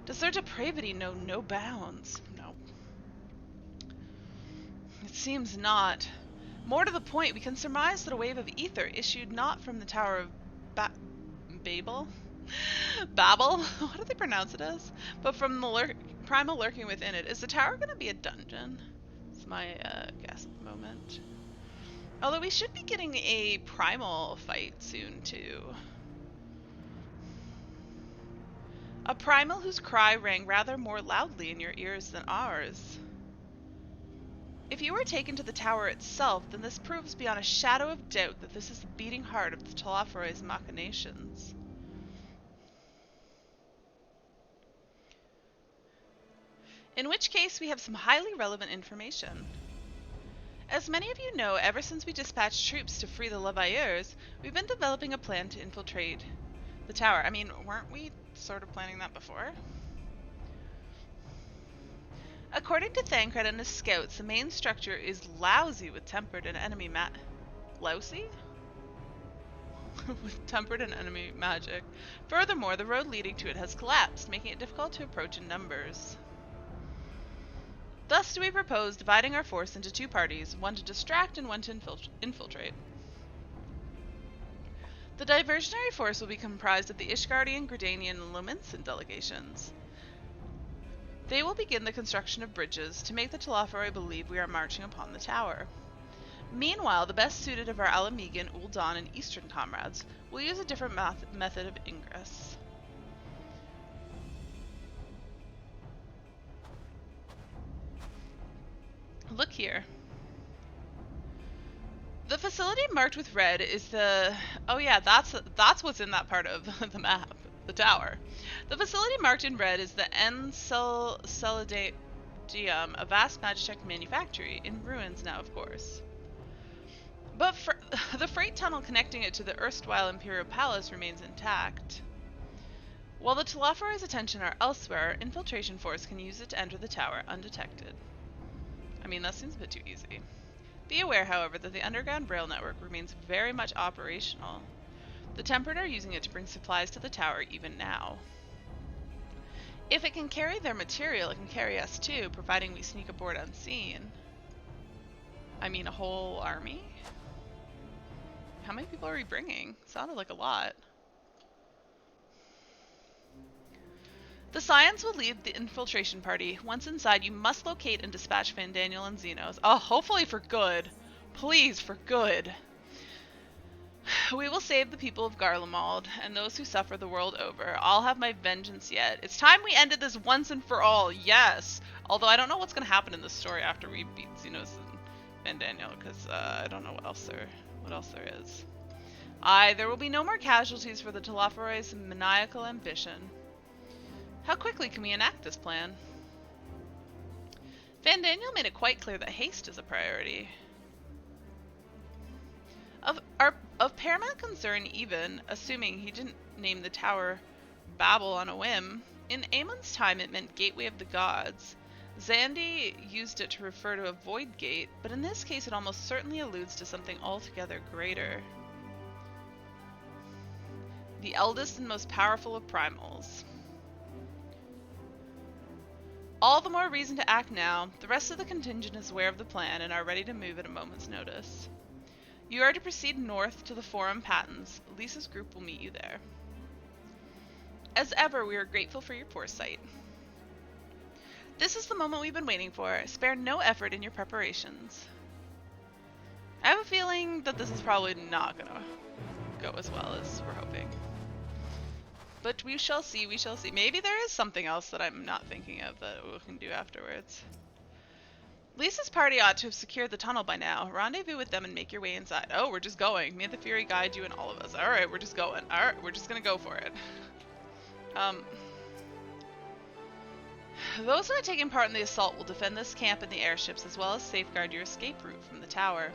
Does their depravity know no bounds? No. It seems not. More to the point, we can surmise that a wave of ether issued not from the Tower of Babel? What do they pronounce it as? But from the primal lurking within it. Is the tower going to be a dungeon? That's my guess at the moment. Although we should be getting a primal fight soon, too. A primal whose cry rang rather more loudly in your ears than ours. If you were taken to the tower itself, then this proves beyond a shadow of doubt that this is the beating heart of the Telophoro's machinations. In which case, we have some highly relevant information. As many of you know, ever since we dispatched troops to free the Levailleurs, we've been developing a plan to infiltrate the tower. I mean, weren't we sort of planning that before? According to Thancred and his scouts, the main structure is lousy with tempered and enemy lousy? With tempered and enemy magic. Furthermore, the road leading to it has collapsed, making it difficult to approach in numbers. Thus do we propose dividing our force into two parties, one to distract and one to infiltrate. The diversionary force will be comprised of the Ishgardian, Gridanian, and Lominsan delegations. They will begin the construction of bridges to make the Telophoroi believe we are marching upon the tower. Meanwhile, the best suited of our Alamegan, Ul'Dan, and Eastern comrades will use a different method of ingress. Look here. The facility marked with red is the... Oh yeah, that's what's in that part of the map. The tower. The facility marked in red is the Enceladum, a vast magitech manufactory, in ruins now, of course. But the freight tunnel connecting it to the erstwhile Imperial Palace remains intact. While the Telophoro's attention are elsewhere, our infiltration force can use it to enter the tower undetected. I mean, that seems a bit too easy. Be aware, however, that the underground rail network remains very much operational. The Tempered are using it to bring supplies to the tower even now. If it can carry their material, it can carry us too, providing we sneak aboard unseen. I mean, a whole army? How many people are we bringing? Sounded like a lot. The Scions will lead the infiltration party. Once inside, you must locate and dispatch Fandaniel and Xenos. Oh, hopefully for good. Please, for good. We will save the people of Garlemald and those who suffer the world over. I'll have my vengeance yet. It's time we ended this once and for all. Yes. Although I don't know what's going to happen in this story after we beat Xenos and Fandaniel, because I don't know what else there is. There will be no more casualties for the Telophoro's maniacal ambition. How quickly can we enact this plan? Fandaniel made it quite clear that haste is a priority. Of paramount concern even, assuming he didn't name the tower Babel on a whim, in Aemon's time it meant Gateway of the Gods. Zandy used it to refer to a void gate, but in this case it almost certainly alludes to something altogether greater. The eldest and most powerful of primals. All the more reason to act now. The rest of the contingent is aware of the plan and are ready to move at a moment's notice. You are to proceed north to the Forum Patents. Lisa's group will meet you there. As ever, we are grateful for your foresight. This is the moment we've been waiting for. Spare no effort in your preparations. I have a feeling that this is probably not gonna go as well as we're hoping. But we shall see, we shall see. Maybe there is something else that I'm not thinking of that we can do afterwards. Lisa's party ought to have secured the tunnel by now. Rendezvous with them and make your way inside. Oh, we're just going. May the Fury guide you and all of us. Alright, we're just going. Alright, we're just gonna go for it. Those who have taken part in the assault will defend this camp and the airships, as well as safeguard your escape route from the tower.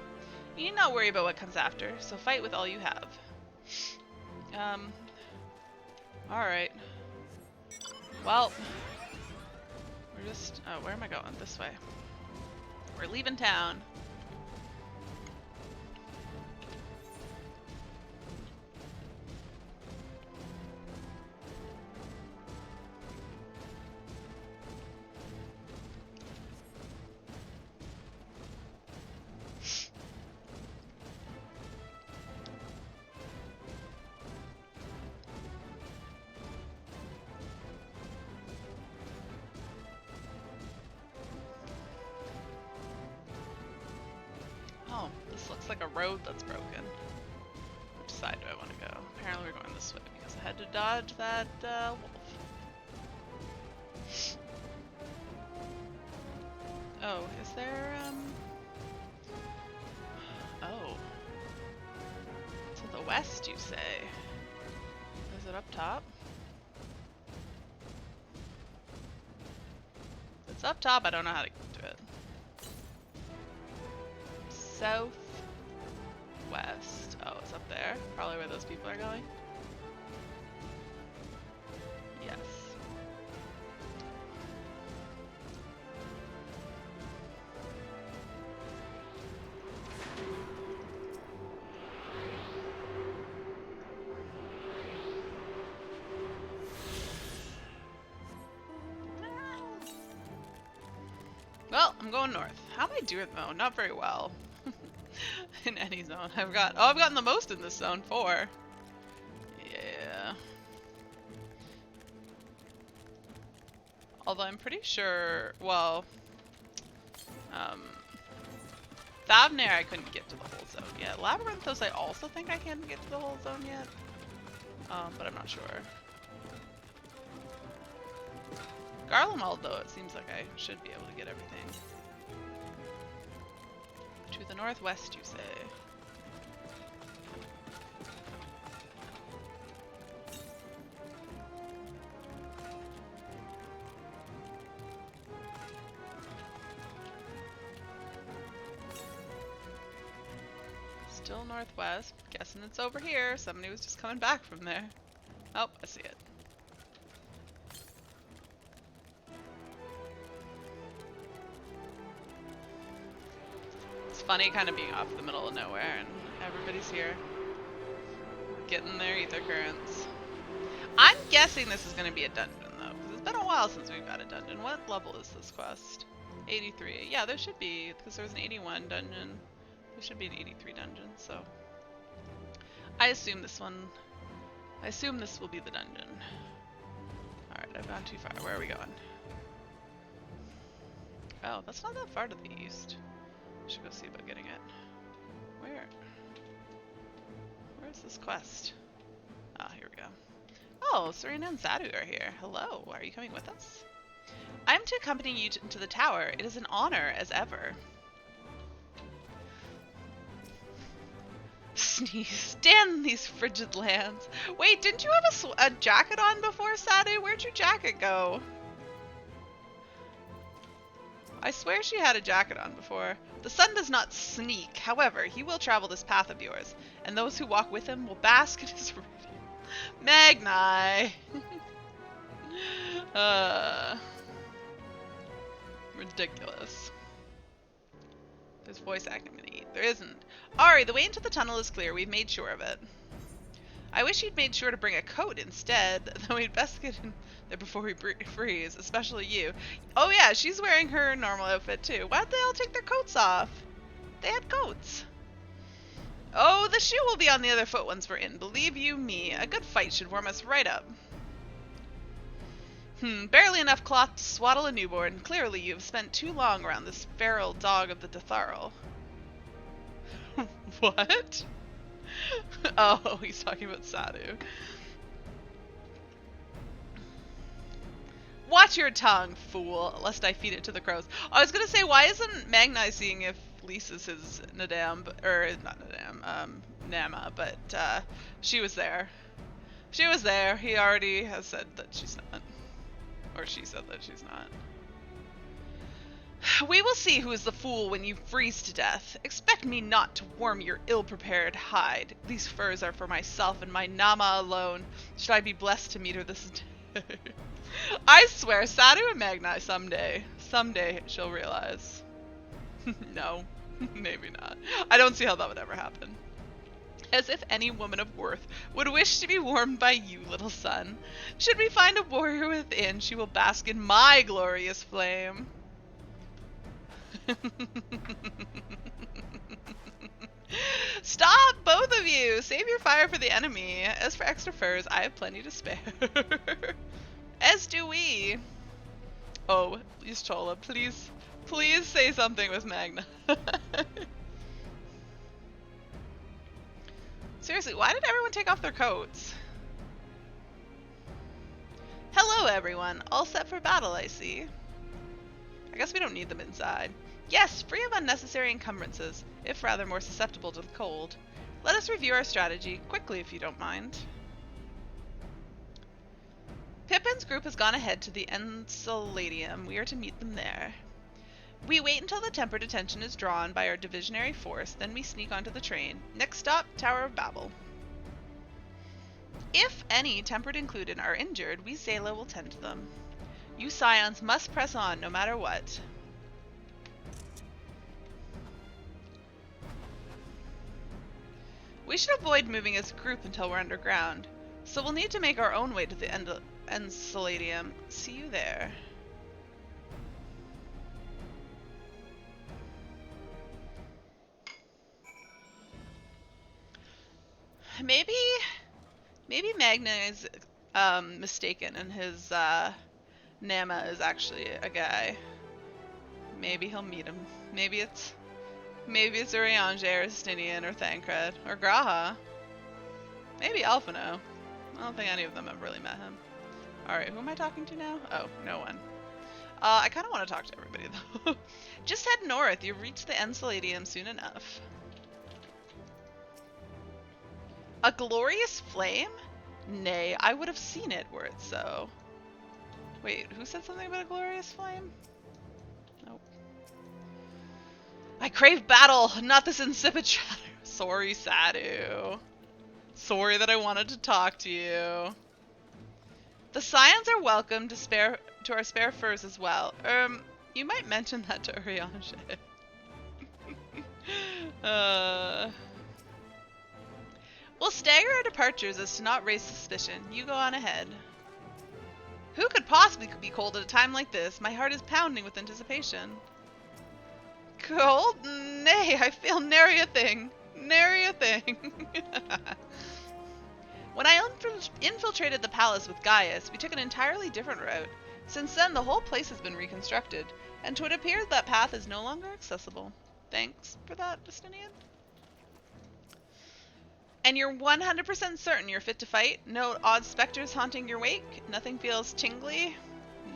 You need not worry about what comes after, so fight with all you have. Alright. Well, we're just... Oh, where am I going? This way. We're leaving town. Looks like a road that's broken. Which side do I want to go? Apparently we're going this way because I had to dodge that wolf. Oh, is there oh. To the west, you say? Is it up top? If it's up top, I don't know how to get to it. South west. Oh, it's up there. Probably where those people are going. Yes. Well, I'm going north. How am I doing though? Not very well. In any zone. I've gotten the most in this zone. 4. Yeah. Although I'm pretty sure, well, Thavnair I couldn't get to the whole zone yet. Labyrinthos I also think I can't get to the whole zone yet. But I'm not sure. Garlemald though, it seems like I should be able to get everything. To the northwest, you say? Still northwest. Guessing it's over here. Somebody was just coming back from there. Oh, I see it. Funny kind of being off in the middle of nowhere and everybody's here getting their ether currents. I'm guessing this is going to be a dungeon though, because it's been a while since we've got a dungeon. What level is this quest? 83. Yeah, there should be, because there was an 81 dungeon. There should be an 83 dungeon, so I assume this will be the dungeon. Alright, I've gone too far. Where are we going? Oh, that's not that far to the east. Should go see about getting it. Where's this quest? Ah, here we go. Oh, Serena and Zadu are here. Hello, are you coming with us? I am to accompany you to the tower. It is an honor as ever. Sneeze. Damn these frigid lands. Wait, didn't you have a jacket on before, Sadu? Where'd your jacket go? I swear she had a jacket on before. The sun does not sneak. However, he will travel this path of yours, and those who walk with him will bask in his radiance. Magni! Ridiculous. There's voice acting I'm gonna eat. There isn't. Ari, the way into the tunnel is clear. We've made sure of it. I wish you'd made sure to bring a coat instead. Then we'd best get in there before we freeze, especially you. Oh yeah, she's wearing her normal outfit too. Why'd they all take their coats off? They had coats. Oh, the shoe will be on the other foot once we're in. Believe you me, a good fight should warm us right up. Barely enough cloth to swaddle a newborn. Clearly you've spent too long around this feral dog of the Detharl. What? Oh, he's talking about Sadu. Watch your tongue, fool, lest I feed it to the crows. I was gonna say, why isn't Magni seeing if Lisa's his Nadam, or not Nadam, Nama, but she was there. She was there. He already has said that she's not. Or she said that she's not. We will see who is the fool when you freeze to death. Expect me not to warm your ill-prepared hide. These furs are for myself and my Nama alone. Should I be blessed to meet her this day? I swear, Sadu and Magni someday she'll realize. No, maybe not. I don't see how that would ever happen. As if any woman of worth would wish to be warmed by you, little son. Should we find a warrior within, she will bask in my glorious flame. Stop, both of you! Save your fire for the enemy. As for extra furs, I have plenty to spare. As do we. Oh, please, Chola, please say something with Magna. Seriously, why did everyone take off their coats? Hello, everyone. All set for battle, I see. I guess we don't need them inside. Yes, free of unnecessary encumbrances, if rather more susceptible to the cold. Let us review our strategy, quickly if you don't mind. Pippin's group has gone ahead to the Enceladium. We are to meet them there. We wait until the tempered attention is drawn by our divisionary force, then we sneak onto the train. Next stop, Tower of Babel. If any, tempered included, are injured, we Zayla will tend to them. You Scions must press on no matter what. We should avoid moving as a group until we're underground, so we'll need to make our own way to the Enceladium. See you there. Maybe Magna is mistaken and his Nama is actually a guy. Maybe he'll meet him. Maybe it's Urianger or Stinian or Thancred or Graha. Maybe Alphino. I don't think any of them have really met him. Alright, who am I talking to now? Oh, no one. I kind of want to talk to everybody though. Just head north. You'll reach the Enceladium soon enough. A glorious flame? Nay, I would have seen it were it so. Wait, who said something about a glorious flame? Nope. I crave battle, not this insipid chatter. Sorry, Sadu. Sorry that I wanted to talk to you. The Scions are welcome to our spare furs as well. You might mention that to Urianger. We'll stagger our departures as to not raise suspicion. You go on ahead. Who could possibly be cold at a time like this? My heart is pounding with anticipation. Cold? Nay, I feel nary a thing. Nary a thing. When I infiltrated the palace with Gaius, we took an entirely different route. Since then, the whole place has been reconstructed, and it appears that path is no longer accessible. Thanks for that, Justinian. And you're 100% certain you're fit to fight? No odd specters haunting your wake? Nothing feels tingly?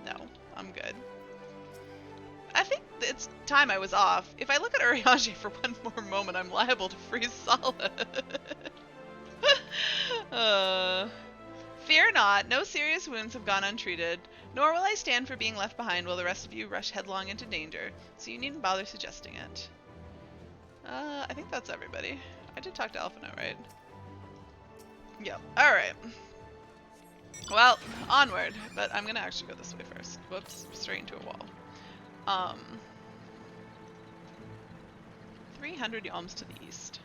No, I'm good. I think it's time I was off. If I look at Urianger for one more moment, I'm liable to freeze solid. Fear not, no serious wounds have gone untreated, nor will I stand for being left behind while the rest of you rush headlong into danger, so you needn't bother suggesting it. I think that's everybody. I did talk to Alphino, right? Yep. Alright. Well, onward. But I'm gonna actually go this way first. Whoops. Straight into a wall. Um, 300 yalms to the east.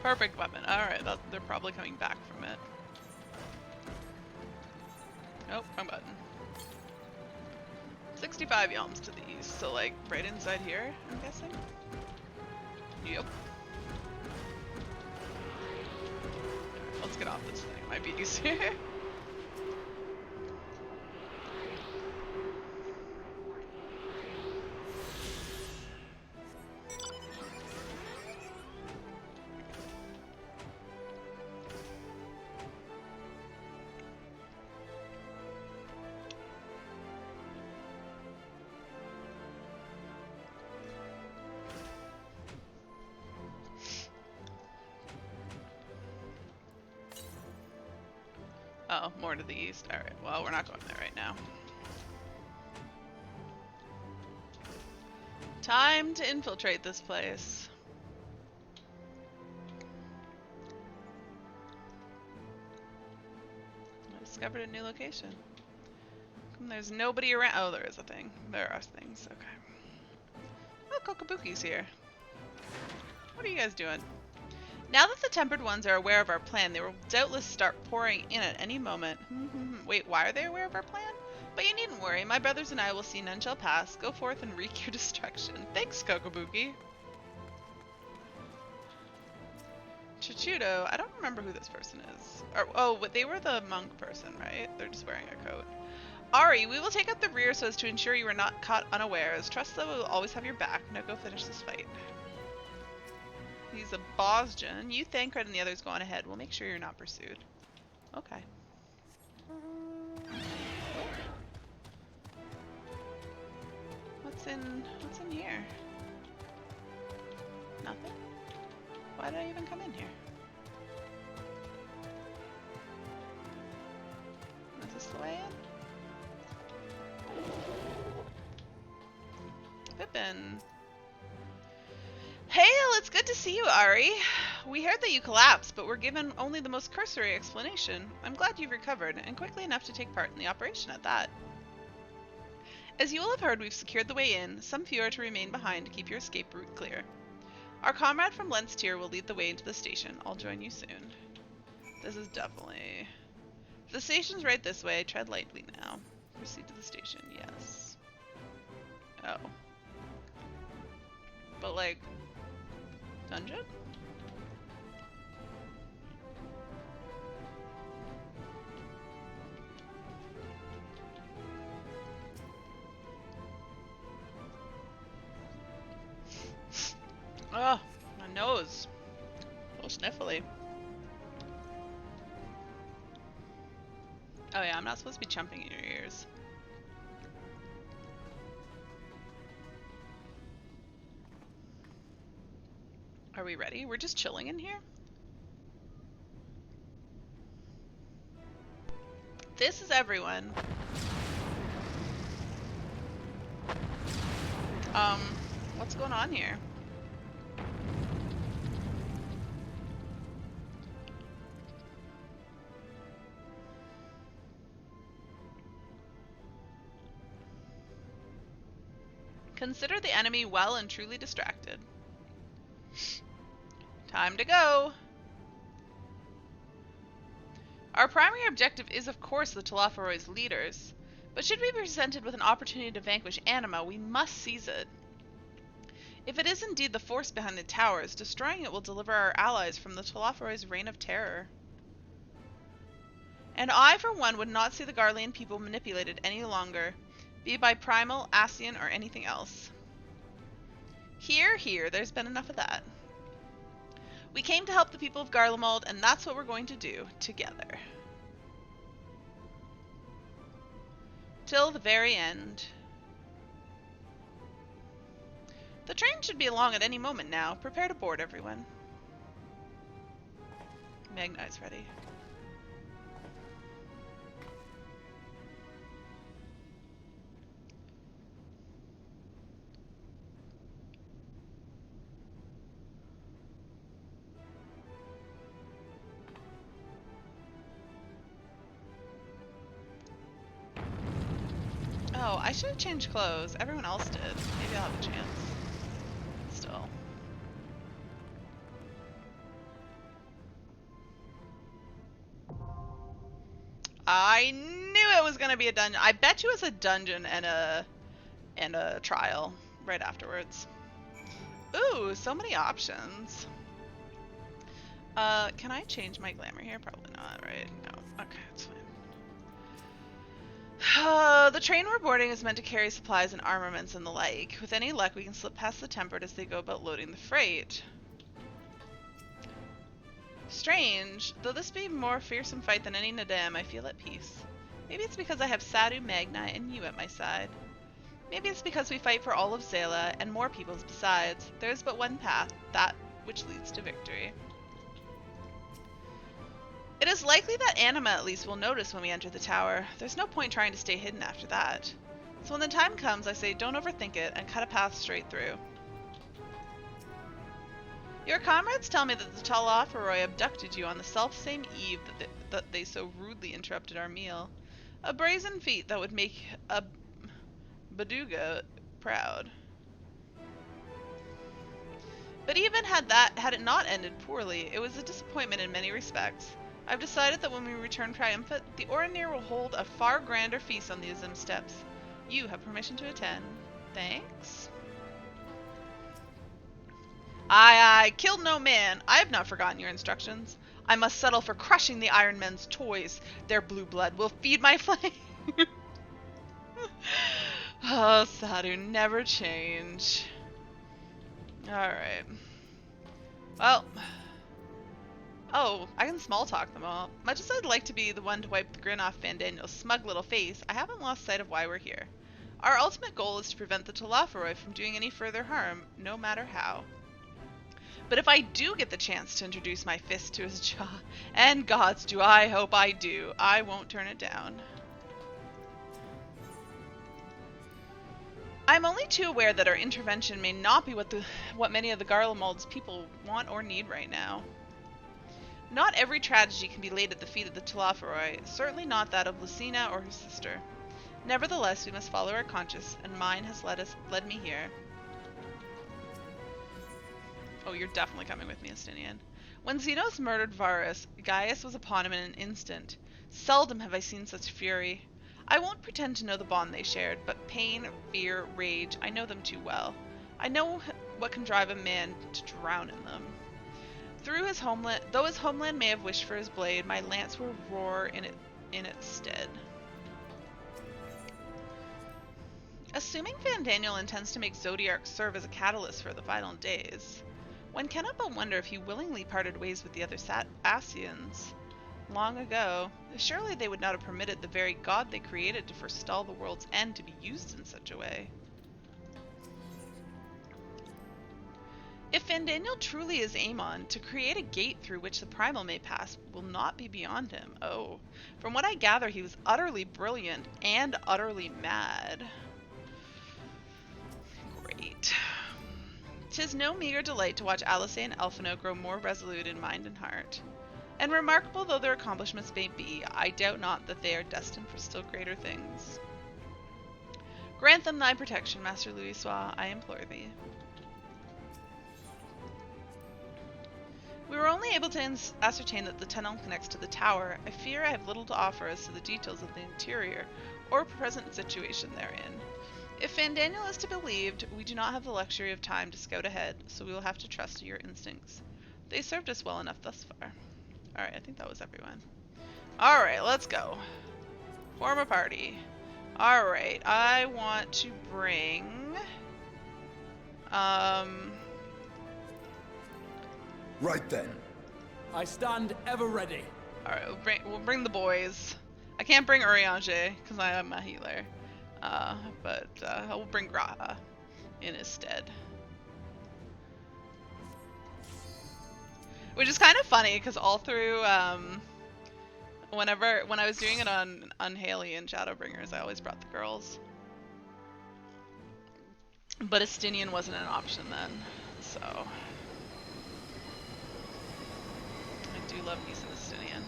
Perfect weapon. Alright, they're probably coming back from it. Oh, wrong button. 65 yalms to the east, so like right inside here, I'm guessing? Yep. Alright, let's get off this thing. It might be easier. Oh, more to the east. Alright, well, we're not going there right now. Time to infiltrate this place. I discovered a new location. There's nobody around. Oh, there is a thing. There are things. Okay. Oh, Kokabuki's here. What are you guys doing? Now that the Tempered Ones are aware of our plan, they will doubtless start pouring in at any moment. Wait, why are they aware of our plan? But you needn't worry. My brothers and I will see none shall pass. Go forth and wreak your destruction. Thanks, Kokabuki. Chichudo, I don't remember who this person is. Oh, but they were the monk person, right? They're just wearing a coat. Ari, we will take up the rear so as to ensure you are not caught unawares. Trust that we will always have your back. Now go finish this fight. He's a Bosjan. You, Thancred, and the others go on ahead. We'll make sure you're not pursued. Okay. What's in here? Nothing? Why did I even come in here? Is this the way in? Pippin. Hail! It's good to see you, Ari. We heard that you collapsed, but were given only the most cursory explanation. I'm glad you've recovered, and quickly enough to take part in the operation at that. As you will have heard, we've secured the way in. Some few are to remain behind to keep your escape route clear. Our comrade from Lenstier will lead the way into the station. I'll join you soon. This is definitely... The station's right this way. Tread lightly now. Proceed to the station. Yes. Oh. But like... Dungeon? Oh, my nose. A little sniffly. Oh yeah, I'm not supposed to be chumping in your ears. Are we ready? We're just chilling in here? This is everyone. What's going on here? Consider the enemy well and truly distracted. Time to go! Our primary objective is, of course, the Telophoroid's leaders, but should we be presented with an opportunity to vanquish Anima, we must seize it. If it is indeed the force behind the towers, destroying it will deliver our allies from the Telophoroid's reign of terror. And I, for one, would not see the Garlean people manipulated any longer, be it by Primal, Ascian, or anything else. Here, there's been enough of that. We came to help the people of Garlemald, and that's what we're going to do, together. Till the very end. The train should be along at any moment now. Prepare to board, everyone. Magnite's ready. I should have changed clothes. Everyone else did. Maybe I'll have a chance. Still. I knew it was gonna be a dungeon. I bet you it's a dungeon and a trial right afterwards. Ooh, so many options. Can I change my glamour here? Probably not, right? No. Okay, it's fine. The train we're boarding is meant to carry supplies and armaments and the like. With any luck, we can slip past the tempered as they go about loading the freight. Strange. Though this be a more fearsome fight than any Nadam, I feel at peace. Maybe it's because I have Sadu, Magni, and you at my side. Maybe it's because we fight for all of Zela, and more peoples besides. There is but one path, that which leads to victory. It is likely that Anima at least will notice when we enter the tower. There's no point trying to stay hidden after that. So when the time comes, I say don't overthink it, and cut a path straight through. Your comrades tell me that the Talafaroi abducted you on the self-same eve that they so rudely interrupted our meal. A brazen feat that would make a Baduga proud. But even had it not ended poorly, it was a disappointment in many respects. I've decided that when we return triumphant, the Orinir will hold a far grander feast on the Azim steps. You have permission to attend. Thanks. I killed no man. I have not forgotten your instructions. I must settle for crushing the Iron Men's toys. Their blue blood will feed my flame. Oh, Sadu, never change. Alright. Well. Oh, I can small talk them all. Much as I'd like to be the one to wipe the grin off Fandaniel's smug little face, I haven't lost sight of why we're here. Our ultimate goal is to prevent the Talafaroi from doing any further harm, no matter how. But if I do get the chance to introduce my fist to his jaw, and gods do I hope I do, I won't turn it down. I'm only too aware that our intervention may not be what many of the Garlemald's people want or need right now. Not every tragedy can be laid at the feet of the Talafaroi, certainly not that of Lucina or her sister. Nevertheless, we must follow our conscience, and mine has led me here. Oh, you're definitely coming with me, Estinian. When Xenos murdered Varus, Gaius was upon him in an instant. Seldom have I seen such fury. I won't pretend to know the bond they shared, but pain, fear, rage, I know them too well. I know what can drive a man to drown in them. Though his homeland may have wished for his blade, my lance will roar in its stead. Assuming Fandaniel intends to make Zodiark serve as a catalyst for the final days, one cannot but wonder if he willingly parted ways with the other Asians long ago. Surely they would not have permitted the very god they created to forestall the world's end to be used in such a way. If Fandaniel truly is Amon, to create a gate through which the Primal may pass will not be beyond him. Oh, from what I gather, he was utterly brilliant and utterly mad. Great. 'Tis no meager delight to watch Alice and Elfino grow more resolute in mind and heart. And remarkable though their accomplishments may be, I doubt not that they are destined for still greater things. Grant them thy protection, Master Louisoix, I implore thee. We were only able to ascertain that the tunnel connects to the tower. I fear I have little to offer as to the details of the interior, or present situation therein. If Fandaniel is to be believed, we do not have the luxury of time to scout ahead, so we will have to trust to your instincts. They served us well enough thus far. Alright, I think that was everyone. Alright, let's go. Form a party. Alright, I want to bring... Right then. I stand ever ready. Alright, we'll bring the boys. I can't bring Urianger, because I am a healer. But I will bring Graha in his stead. Which is kind of funny, because all through, when I was doing it on Unhaley and Shadowbringers, I always brought the girls. But Estinian wasn't an option then, so... I do love me some Estinian.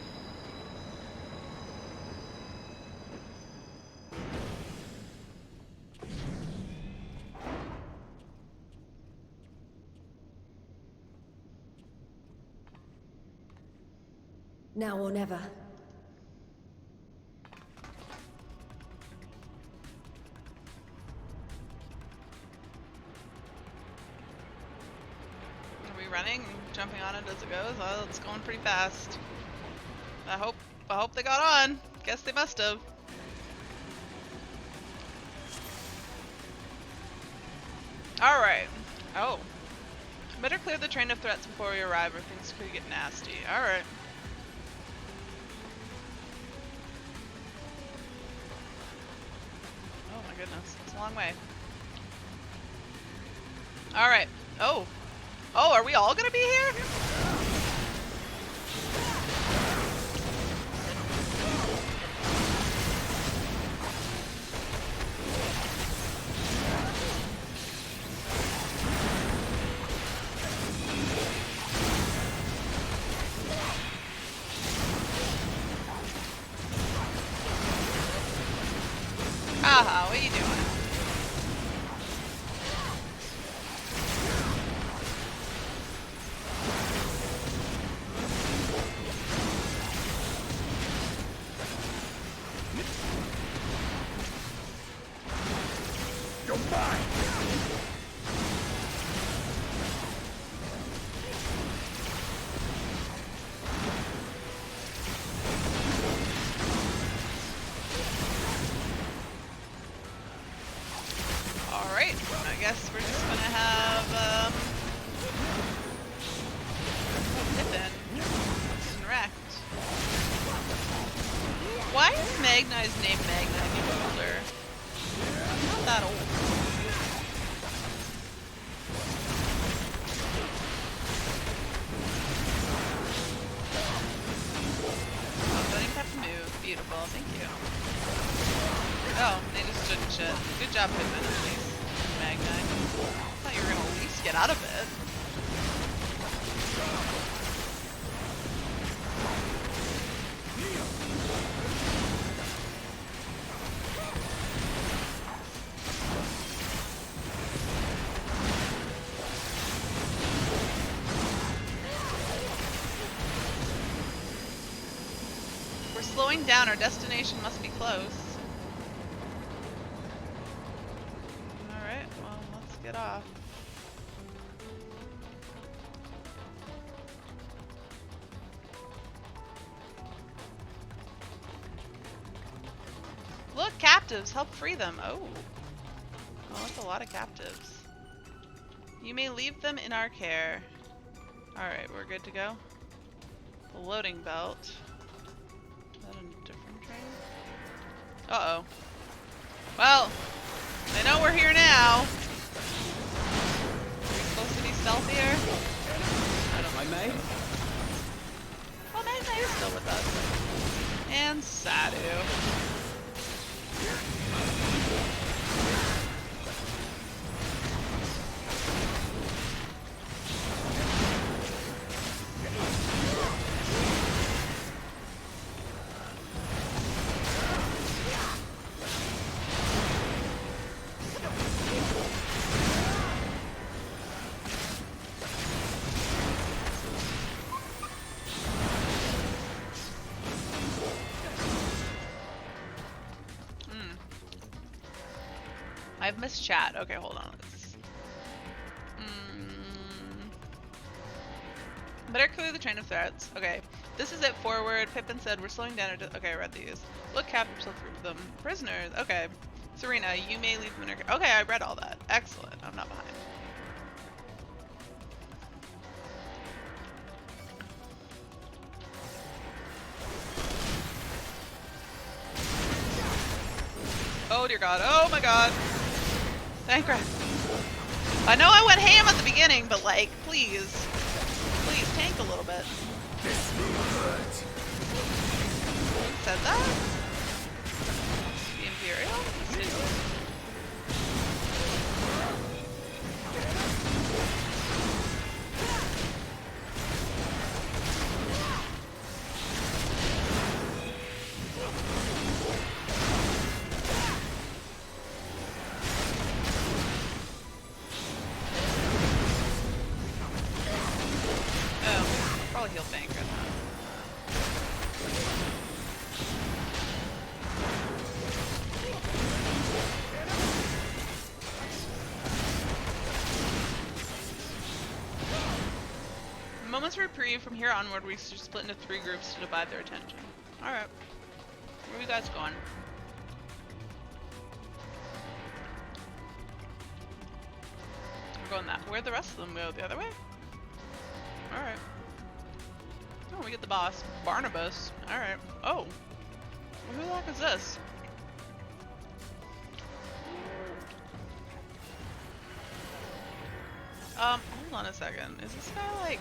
Now or never. Are we running? Jumping on it as it goes? Oh, it's going pretty fast. I hope they got on. Guess they must have. Alright. Oh. Better clear the train of threats before we arrive or things could get nasty. Alright. Oh my goodness. It's a long way. Alright. Oh. Oh, are we all gonna be here? Haha, what are you doing? You're mine! Alright, I guess we're just gonna have, Pippin and wrecked. Why is Magnai's name Magna if he's older? Not that old. Oh, don't even have to move. Beautiful, thank you. Oh, they just stood and shit. Good job, Pippin, at least. Magnai. I thought you were gonna at least get out of it. We're slowing down. Our destination must be close. Alright, well, let's get off. Look, captives! Help free them! Oh. Oh, that's a lot of captives. You may leave them in our care. Alright, we're good to go. The loading belt. Is that a different train? Uh-oh. Well, they know we're here now. Are we supposed to be stealthier? I don't think so. Well, Magnai is still with us. And Sadu. I've missed chat. Okay, hold on. Better clear the train of threats. Okay, this is it. Forward. Pippin said we're slowing down. Okay, I read these. Look, captives, look through them. Prisoners. Okay. Serena, you may leave them in her care. Okay, I read all that. Excellent. I'm not behind. Oh dear God. Oh my God. Thank God. I know I went ham at the beginning, but like, please. Please, tank a little bit. Who said that? The Imperial? He'll bank or not. moment's reprieve. From here onward, we should split into 3 groups to divide their attention. Alright. Where are you guys going? We're going that. Where'd the rest of them go? The other way? Alright. Oh, we get the boss. Barnabas. Alright. Oh. Well, who the heck is this? Hold on a second. Is this guy like...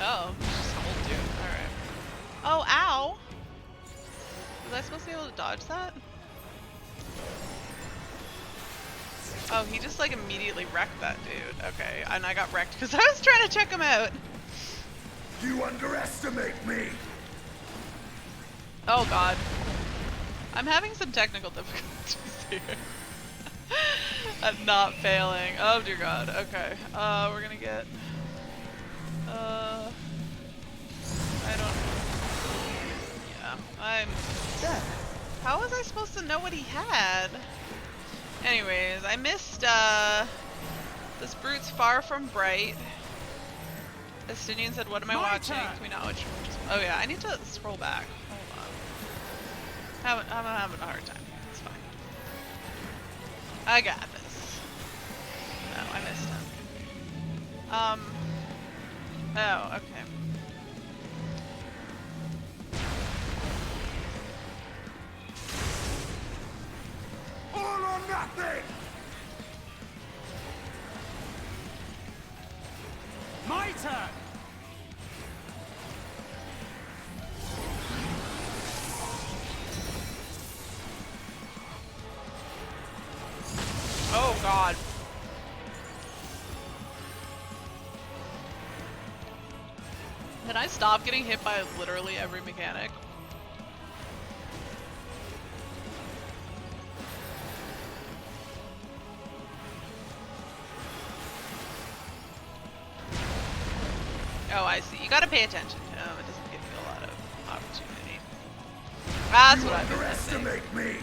Oh, he's just an old dude. Alright. Oh, ow! Was I supposed to be able to dodge that? Oh, he just like immediately wrecked that dude. Okay, and I got wrecked because I was trying to check him out. You underestimate me! Oh god. I'm having some technical difficulties here. I'm not failing. Oh dear god. Okay. We're gonna get... I don't... Yeah, I'm... How was I supposed to know what he had? Anyways, I missed, this brute's far from bright. Estinian said, what am I watching? Can we not watch? Oh yeah, I need to scroll back. Hold on. I'm having a hard time. It's fine. I got this. No, I missed him. Oh, okay. All or nothing! My turn! Oh god. Can I stop getting hit by literally every mechanic? Oh, I see. You gotta pay attention to him. It doesn't give you a lot of opportunity. That's what I've been missing. You underestimate me!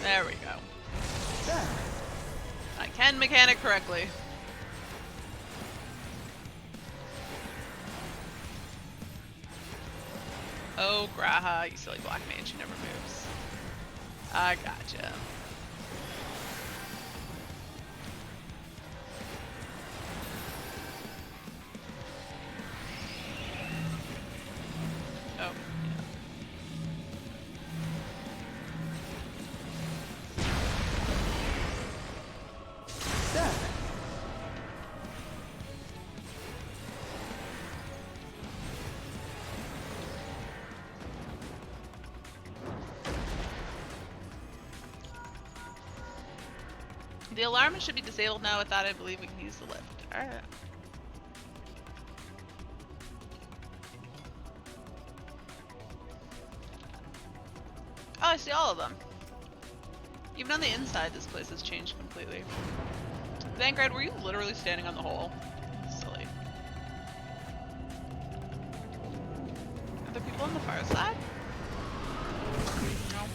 There we go. I can mechanic correctly. Oh, Graha, you silly black mage, she never moves. I gotcha. Oh, the alarm should be disabled now. With that, I believe we can use the lift. Alright. Oh, I see all of them. Even on the inside, this place has changed completely. Vanguard, were you literally standing on the hole? Silly. Are there people on the far side? No.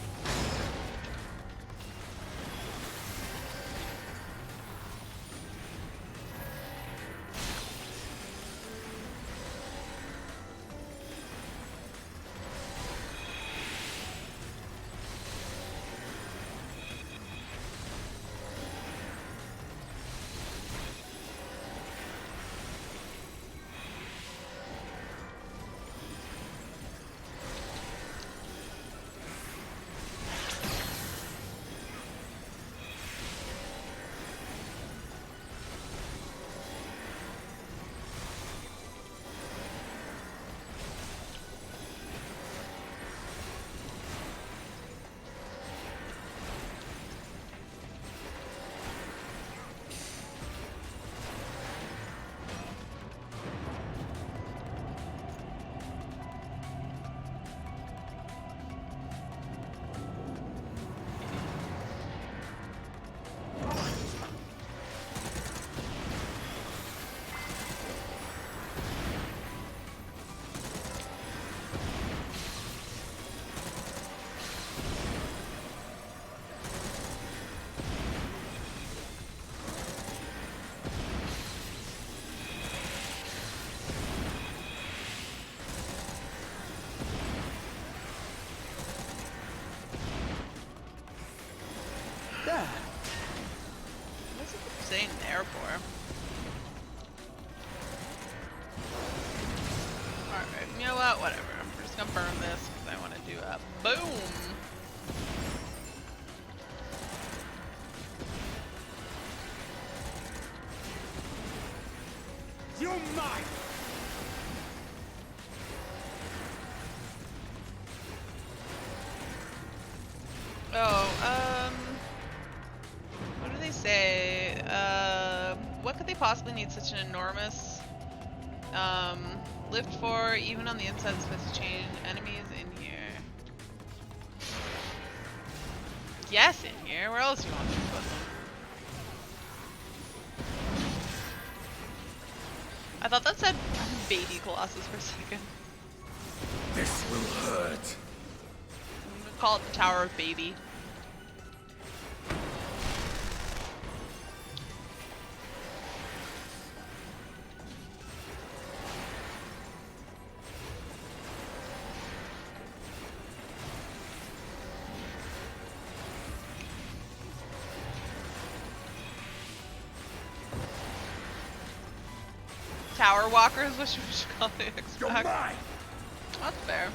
there. What's it saying there for? Alright, you know what? Whatever. We're just gonna burn this because I want to do a boom. You're mine! Oh, what do they say? What could they possibly need such an enormous, lift for, even on the inside of the space to change enemies in here? Yes, in here. Where else do you want me to put them? I thought that said baby Colossus for a second. This will hurt. I'm gonna call it the Tower of Baby. Tower walkers, what should we call it? That's fair.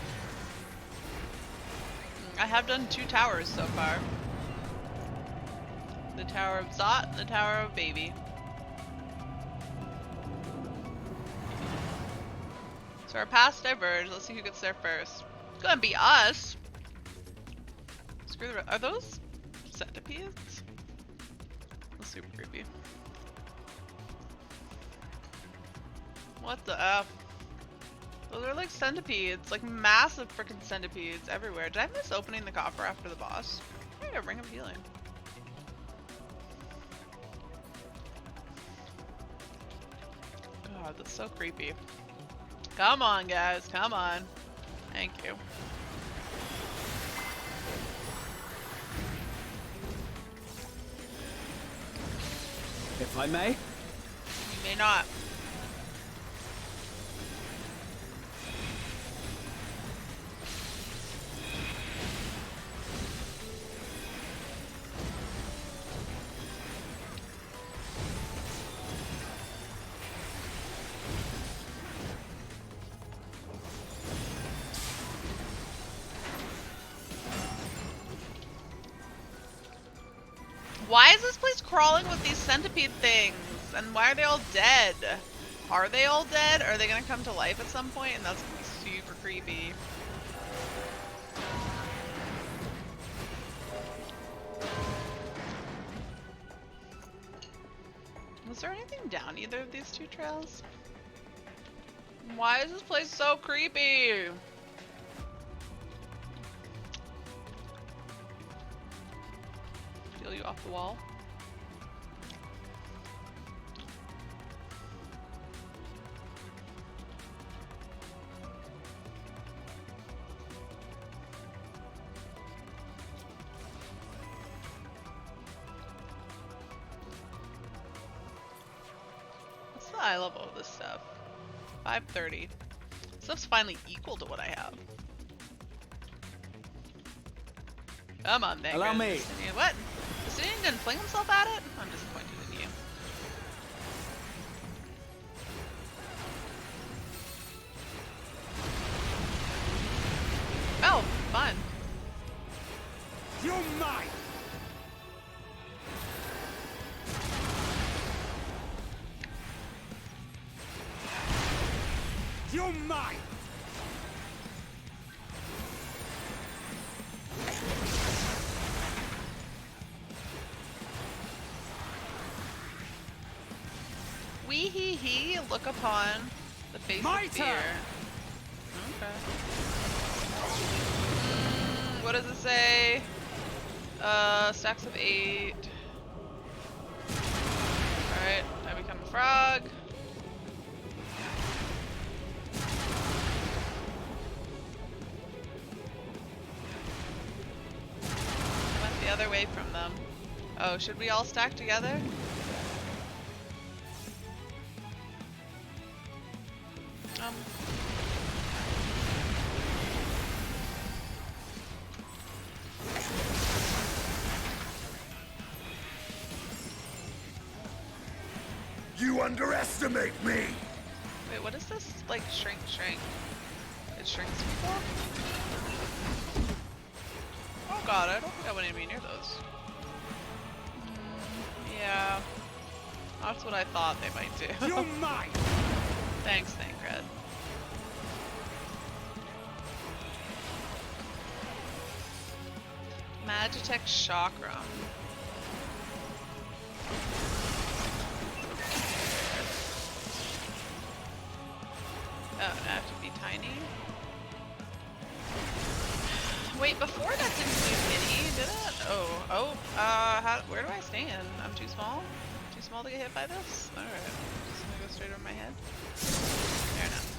I have done 2 towers so far. The Tower of Zot and the Tower of Baby. So our paths diverge. Let's see who gets there first. It's gonna be us. Screw the are those centipedes? That's super creepy. What the F? Those are like centipedes, like massive freaking centipedes everywhere. Did I miss opening the coffer after the boss? I got a Ring of Healing. God, that's so creepy. Come on, guys, come on. Thank you. If I may? You may not. Why is this place crawling with these centipede things? And why are they all dead? Are they all dead? Are they gonna come to life at some point? And that's gonna be super creepy. Was there anything down either of these 2 trails? Why is this place so creepy? Feel you off the wall. What's the eye level of this stuff? 530. Stuff's finally equal to what I have. Come on, Vanguard. Allow me. What? Justinian didn't fling himself at it? I'm disappointed in you. Oh, fun. You're mine! You're mine! Wee hee hee, look upon the face of fear. Okay. What does it say? Stacks of 8. Alright, I become a frog. I went the other way from them. Oh, should we all stack together? You underestimate me! Wait, what is this? Like, shrink. It shrinks people? Oh god, I don't think I want to be near those. Yeah. That's what I thought they might do. You're mine! Thanks, Thancred. Magitech Chakram. Oh, I have to be tiny? Wait, before that didn't do mini, did it? Where do I stand? I'm too small? Too small to get hit by this? Alright, just gonna go straight over my head. Fair enough.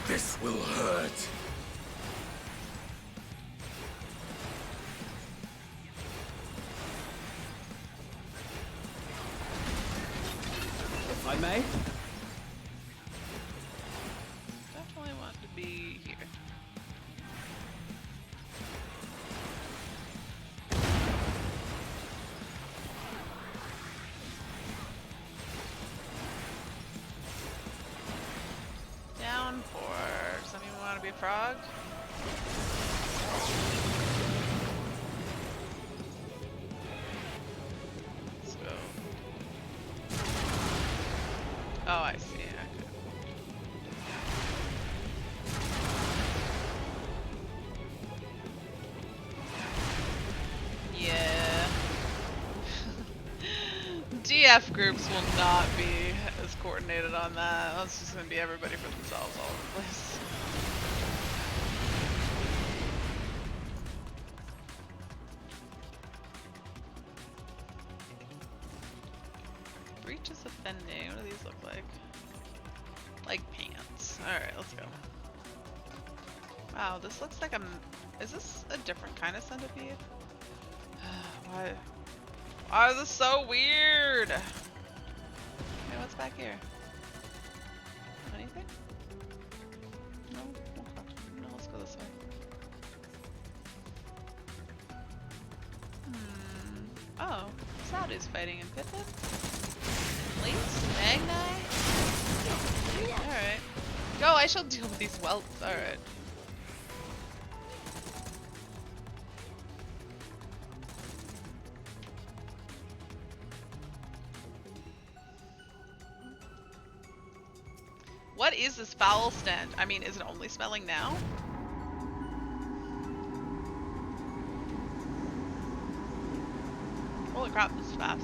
This will hurt. If I may. Definitely want to be here. Down for some people want to be a frog. Let's go. Oh, I see. Okay. Yeah. DF groups will not be as coordinated on that. That's just gonna be everybody for themselves all over the place. Breach is offending. What do these look like? Like pants. Alright, let's go. Wow, this looks like a... Is this a different kind of centipede? Why? Why is this so weird? Hey, what's back here? Anything? No? Okay. No, let's go this way. Oh, Saudi's fighting in Pippin? Lynx? Magnite? Alright. Go, I shall deal with these welts. Alright. What is this foul stench? I mean, is it only smelling now? Holy crap, this is fast.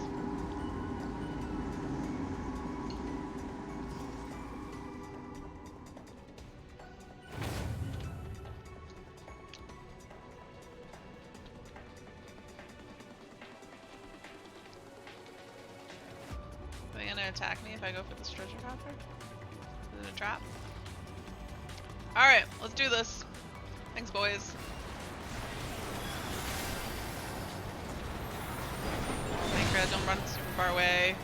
Are they gonna attack me if I go for this treasure hopper? Is it a trap? Alright, let's do this. Thanks, boys. Thancred, don't run super far away.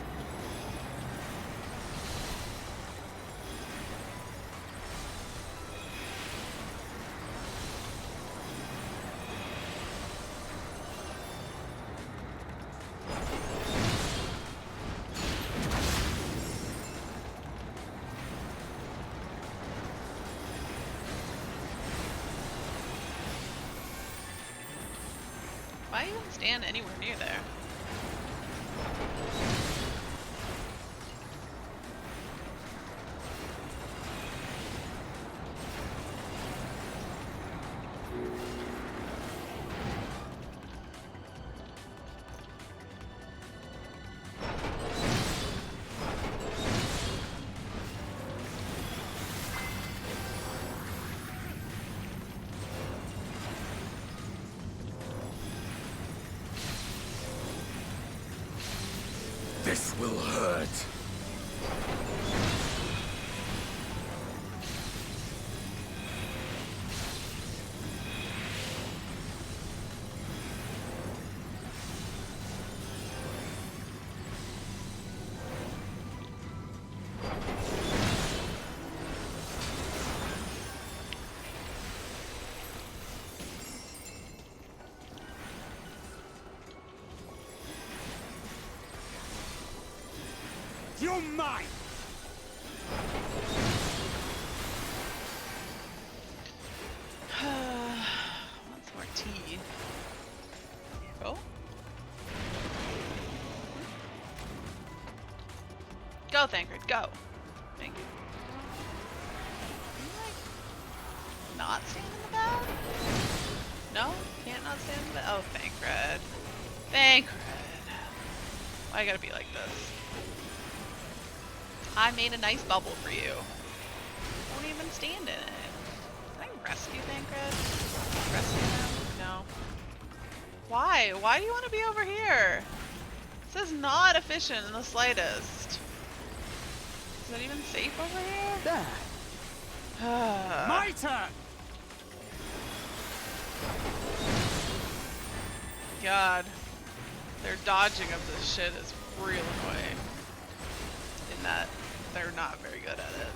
Why even stand anywhere near there? This will hurt. You're mine! Want some more tea. Go. Go, Thancred, go. Thank you. Can you, like, not stand in the bed? No? Can't not stand in the bed? Oh, Thancred. Thancred. Why you gotta be like this? I made a nice bubble for you. Don't even stand in it. Can I rescue Thancred? Rescue him? No. Why? Why do you want to be over here? This is not efficient in the slightest. Is it even safe over here? There. My turn! God. Their dodging of this shit is real annoying. In that they're not very good at it.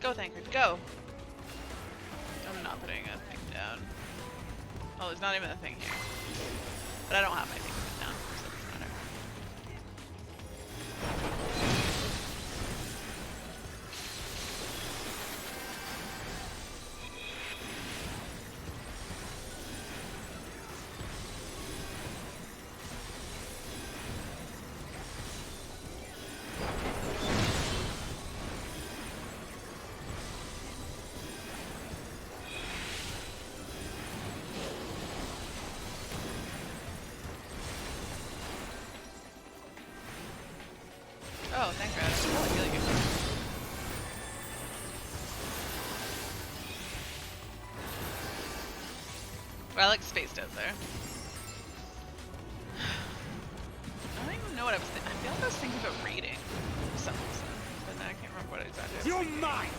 Go, Thancred, go! I'm not putting a thing down. Oh, there's not even a thing here. But I don't have my thing put down, so it doesn't matter. Oh, thank God. It's really really good. Well, I like spaced out there. I don't even know what I was thinking. I feel like I was thinking about reading for some reason. But then I can't remember what exactly I was You're thinking. mine!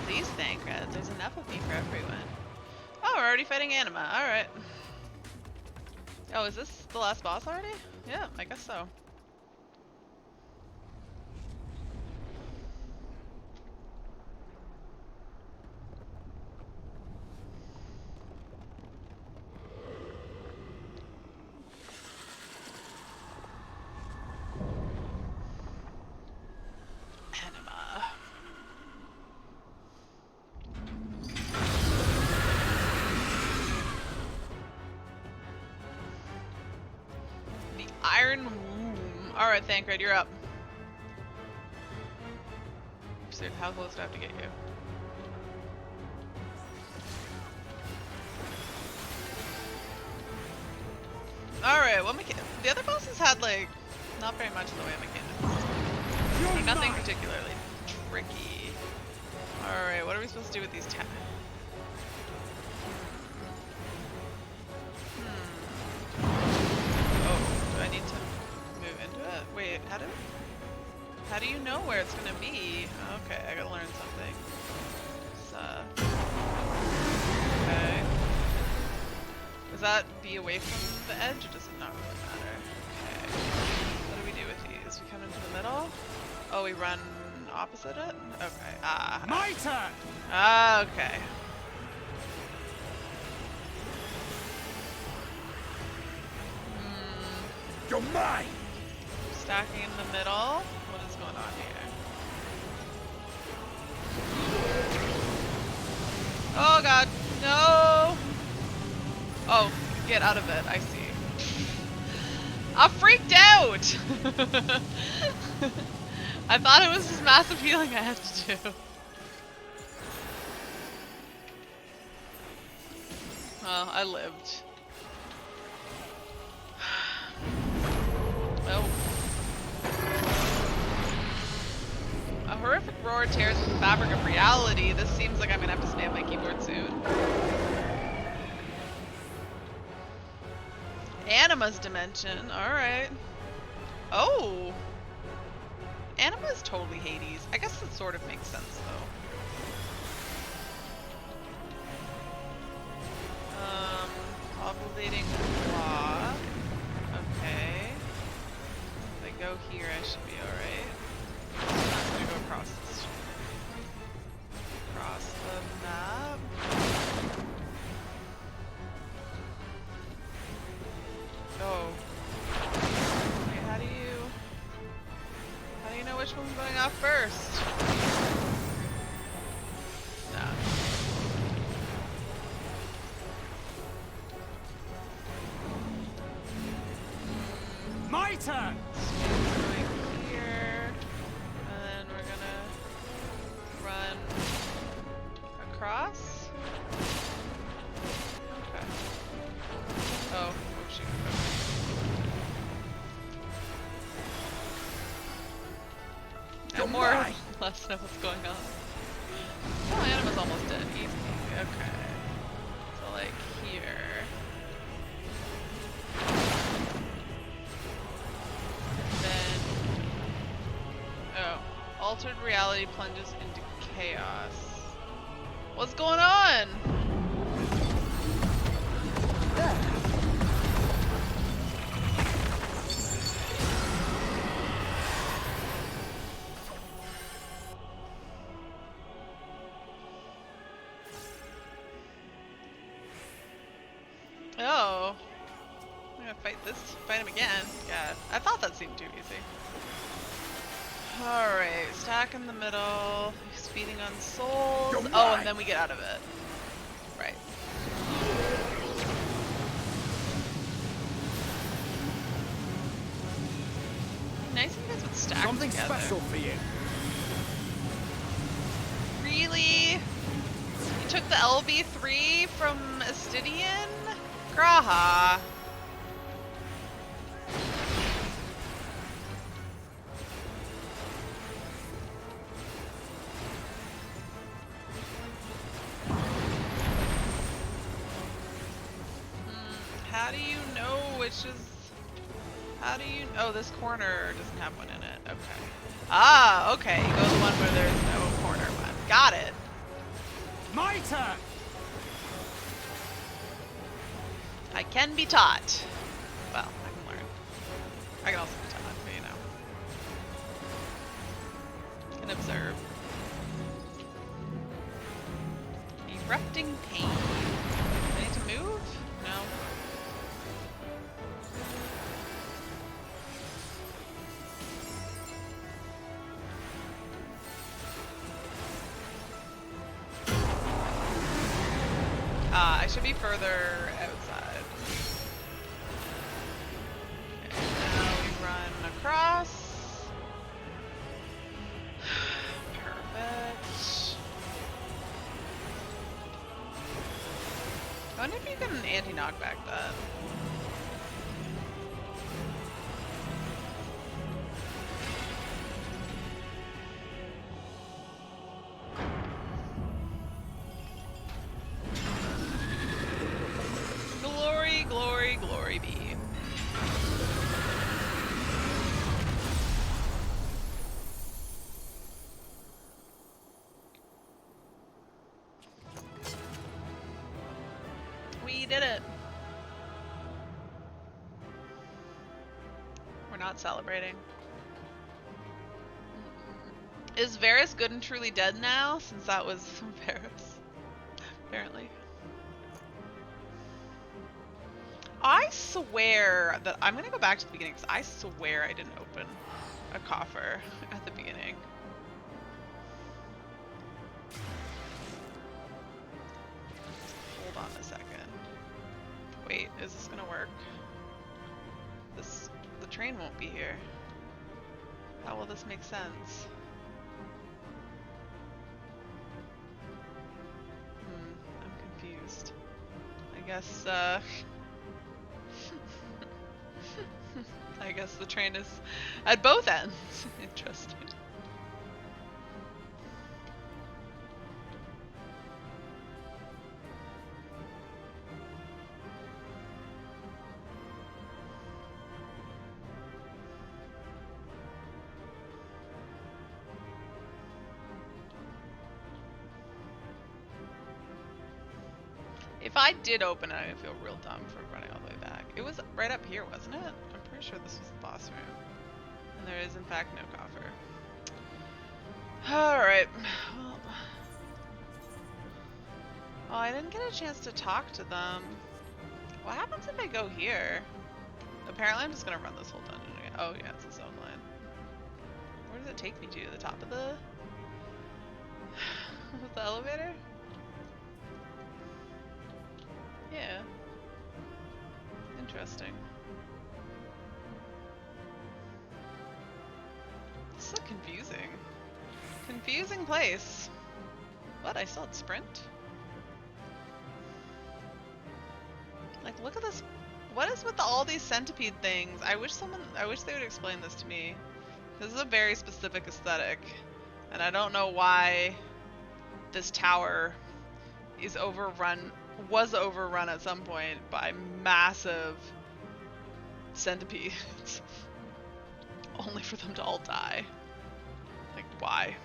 Please thank Red. There's enough of me for everyone. Oh, we're already fighting Anima. Alright. Oh, is this the last boss already? Yeah, I guess so. Anima. The Iron Womb. Alright, Thancred, you're up. So how close do I have to get you? Alright, what the other bosses had like not very much in the way of mechanics. Like, nothing particularly tricky. Alright, what are we supposed to do with these Oh, do I need to move into it? Wait, how do you know where it's gonna be? Okay, I gotta learn something. Okay. Does that be away from the edge, or does it not really matter? Okay. What do we do with these? We come into the middle? Oh, we run opposite it? Okay. Ah. My turn! Okay. You're mine! Stacking in the middle. What is going on here? Oh god, no! Oh, get out of it, I see. I freaked out! I thought it was this massive healing I had to do. Well, I lived. Oh. A horrific roar tears through the fabric of reality. This seems like I'm gonna have to spam my keyboard soon. Anima's dimension, alright. Oh! Anima is totally Hades. I guess it sort of makes sense, though. Activating block. Okay. If I go here, I should be alright. I'm gonna go across this. Across the map. Oh. Wait, how do you know which one's going off first? Nah. My turn! Going here, and then we're gonna run across. Okay. Oh shoot. I more or less know what's going on. Oh, Anima's almost dead. Easy. Okay. So like here. Altered reality plunges into chaos. What's going on? Oh. I'm gonna fight him again. God, I thought that seemed too easy. Alright, stack in the middle, speeding on souls. Oh, and then we get out of it. Right. Nice if you guys would stack Something together. special for you. Really? You took the LB3 from Astidian? Graha. How do you know which is... How do you... Oh, this corner doesn't have one in it. Okay. Ah, okay. You go the one where there's no corner one. Got it. My turn! I can be taught. Well, I can learn. I can also be taught, but you know. Can observe. Erupting pain. Do I need to move? No. I should be further outside. Okay, now we run across. Perfect. I wonder if you can anti-knockback that. Glory, glory, glory be. We did it. We're not celebrating. Is Varys good and truly dead now? Since that was Varys, apparently. I swear that I'm gonna go back to the beginning because I swear I didn't open a coffer at the beginning. Hold on a second. Wait, is this gonna work? The train won't be here. How will this make sense? I'm confused. I guess, I guess the train is at both ends. Interesting. If I did open it, I'd feel real dumb for running all the way back. It was right up here, wasn't it? I'm pretty sure this was the boss room. And there is, in fact, no coffer. Alright. Well, oh, I didn't get a chance to talk to them. What happens if I go here? Apparently I'm just gonna run this whole dungeon again. Oh yeah, it's a zone line. Where does it take me to? The top of the... the elevator? Yeah. Interesting. This is a confusing place. What? I still had sprint? Like, look at this. What is with all these centipede things? I wish they would explain this to me. This is a very specific aesthetic, and I don't know why this tower was overrun at some point by massive centipedes. Only for them to all die. Like, why?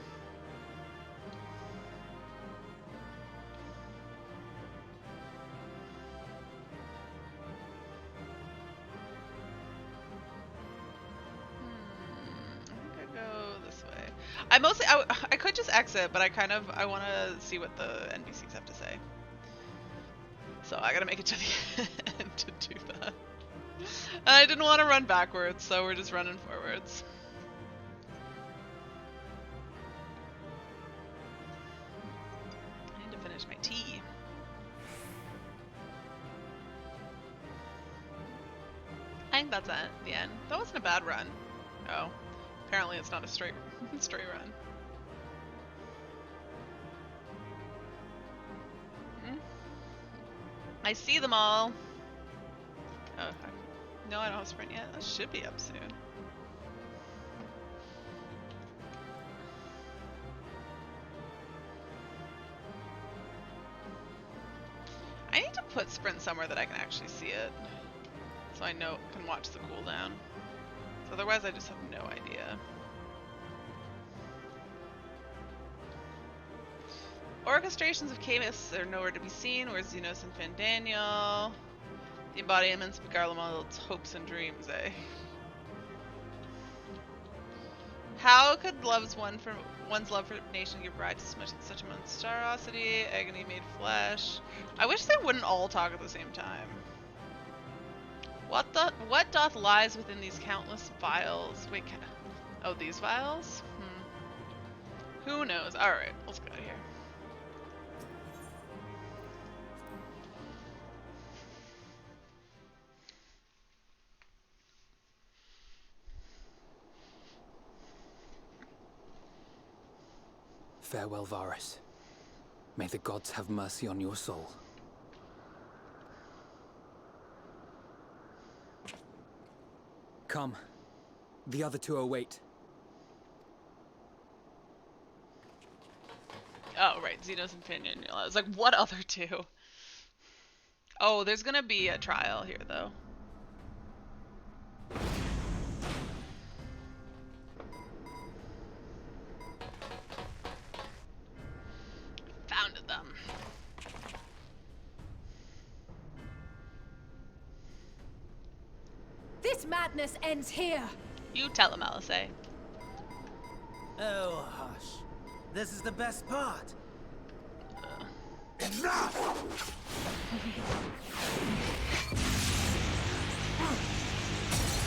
I could just exit, but I want to see what the NPCs have to say. So I gotta make it to the end to do that. And I didn't want to run backwards, so we're just running forwards. I need to finish my tea. I think that's the end. That wasn't a bad run. Oh. Apparently it's not a straight run. I see them all. Oh, no, I don't have sprint yet. That should be up soon. I need to put sprint somewhere that I can actually see it, so I can watch the cooldown. Otherwise, I just have no idea. Orchestrations of Camus are nowhere to be seen. Where's Xenos and Fandaniel? The embodiments of Garlemald's hopes and dreams, eh? How could one's love for nation give rise to such a monstrosity? Agony made flesh. I wish they wouldn't all talk at the same time. What doth lies within these countless vials? Wait, oh, these vials? Who knows? Alright, let's go here. Farewell, Varus. May the gods have mercy on your soul. Come. The other two await. Oh, right. Xenos and Fandaniel. I was like, what other two? Oh, there's gonna be a trial here, though. Founded them. This madness ends here. You tell him, Alisei. Oh, hush. This is the best part. Enough!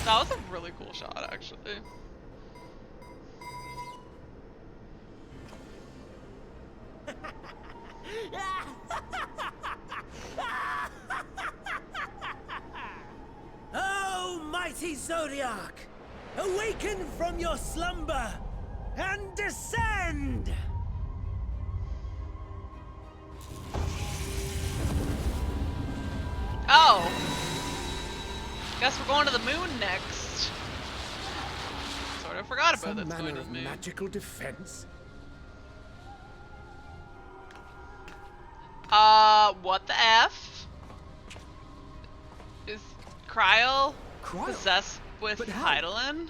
That was a really cool shot, actually. Oh, mighty Zodiac! Awaken from your slumber and descend! Oh! Guess we're going to the moon next. Sort of forgot about this going to the moon. Magical defense? What the F? Is Kryl possessed with Hydaelyn?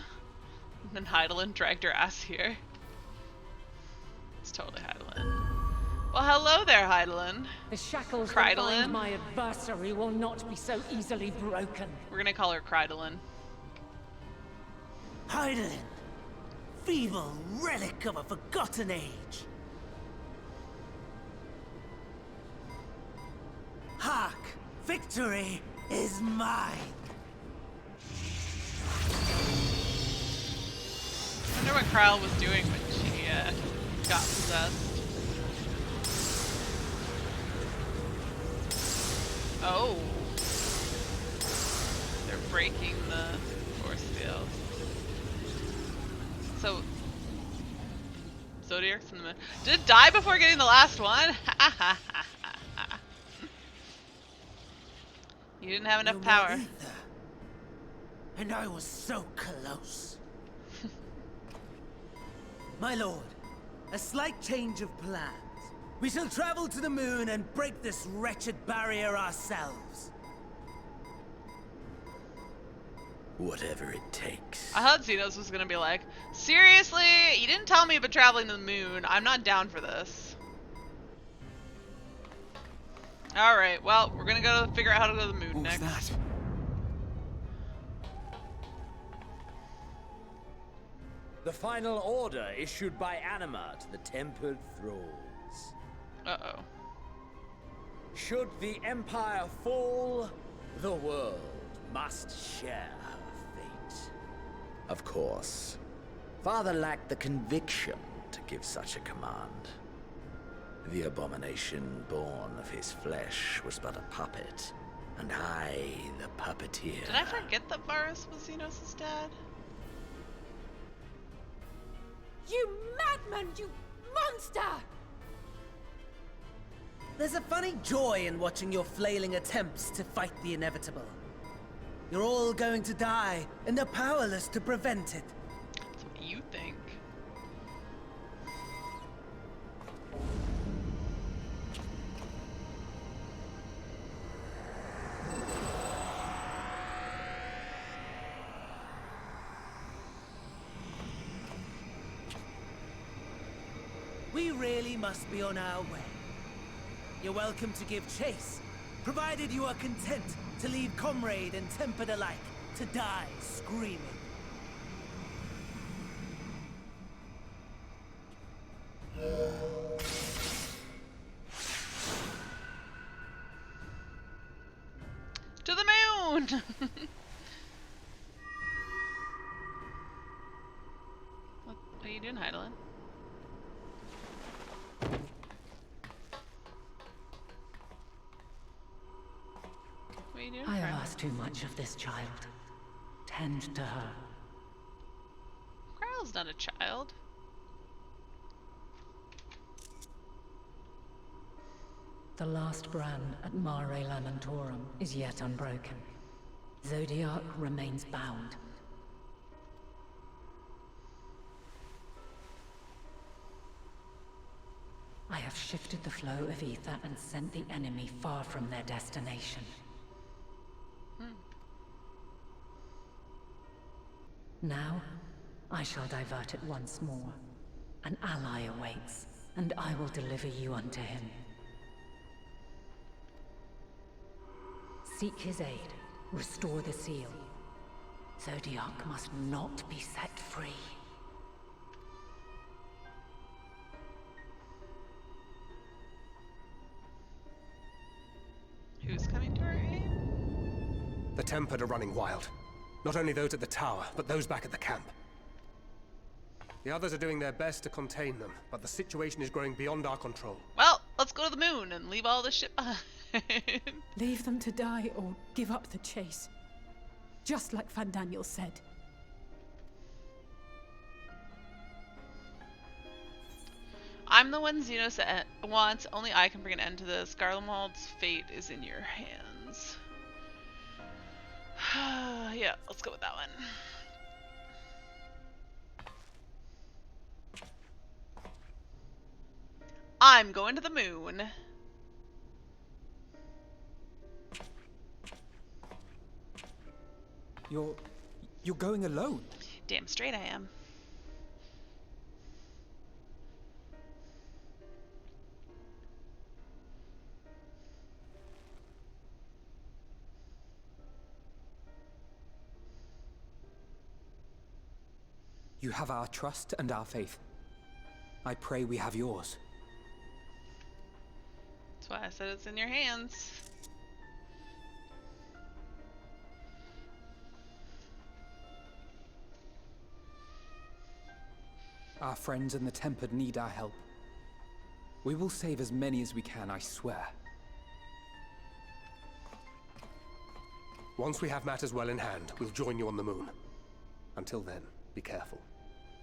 And Hydaelyn dragged her ass here. It's totally Hydaelyn. Well, hello there, Heidelin. The shackles that Kreidolin. bind my adversary will not be so easily broken. We're gonna call her Kreidolin. Heidelin, feeble relic of a forgotten age. Hark! Victory is mine! I wonder what Kryle was doing when she got possessed. Oh. They're breaking the force field. So, Zodiac's in the middle. Did it die before getting the last one? You didn't have enough power. And I was so close. My lord, a slight change of plans. We shall travel to the moon and break this wretched barrier ourselves. Whatever it takes. I thought Xenos was gonna be like, seriously? You didn't tell me about traveling to the moon. I'm not down for this. Alright, well, we're gonna go figure out how to go to the moon next. What's that? The final order issued by Anima to the Tempered Thralls. Uh-oh. Should the Empire fall, the world must share her fate. Of course. Father lacked the conviction to give such a command. The abomination born of his flesh was but a puppet, and I the puppeteer. Did I forget that Varus was Xenos' dad? You madman, you monster! There's a funny joy in watching your flailing attempts to fight the inevitable. You're all going to die, and they're powerless to prevent it. That's what you think. We really must be on our way. You're welcome to give chase, provided you are content to leave comrade and tempered alike to die screaming. To the moon! What are you doing, Heidelin? What are you doing, I have Kryle? asked too much of this child. Tend to her. Kryle's not a child. The last brand at Mare Lamentorum is yet unbroken. Zodiac remains bound. I have shifted the flow of ether and sent the enemy far from their destination. Now, I shall divert it once more. An ally awaits, and I will deliver you unto him. Seek his aid. Restore the seal. Zodiac must not be set free. Who's coming to our aid? The Tempered are running wild. Not only those at the tower, but those back at the camp. The others are doing their best to contain them, but the situation is growing beyond our control. Well, let's go to the moon and leave all this shit behind. Leave them to die or give up the chase. Just like Van Daniel said. I'm the one Xenos wants. Only I can bring an end to this. Garlemald's fate is in your hands. Yeah, let's go with that one. I'm going to the moon. You're going alone? Damn straight I am. You have our trust and our faith. I pray we have yours. That's why I said it's in your hands. Our friends in the Tempered need our help. We will save as many as we can, I swear. Once we have matters well in hand, we'll join you on the moon. Until then, be careful.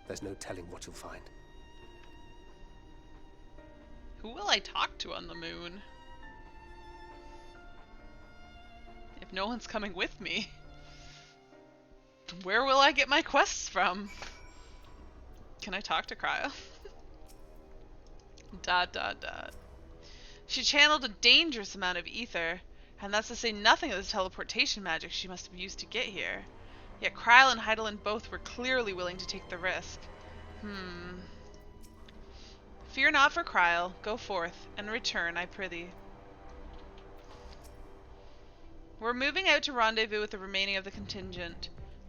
There's no telling what you'll find. Who will I talk to on the moon? If no one's coming with me, where will I get my quests from? Can I talk to Cryo? ... She channeled a dangerous amount of ether, and that's to say nothing of the teleportation magic she must have used to get here. Yet Kryle and Heidelin both were clearly willing to take the risk. Fear not for Kryle. Go forth, and return, I prithee. We're moving out to rendezvous with the remaining of the contingent.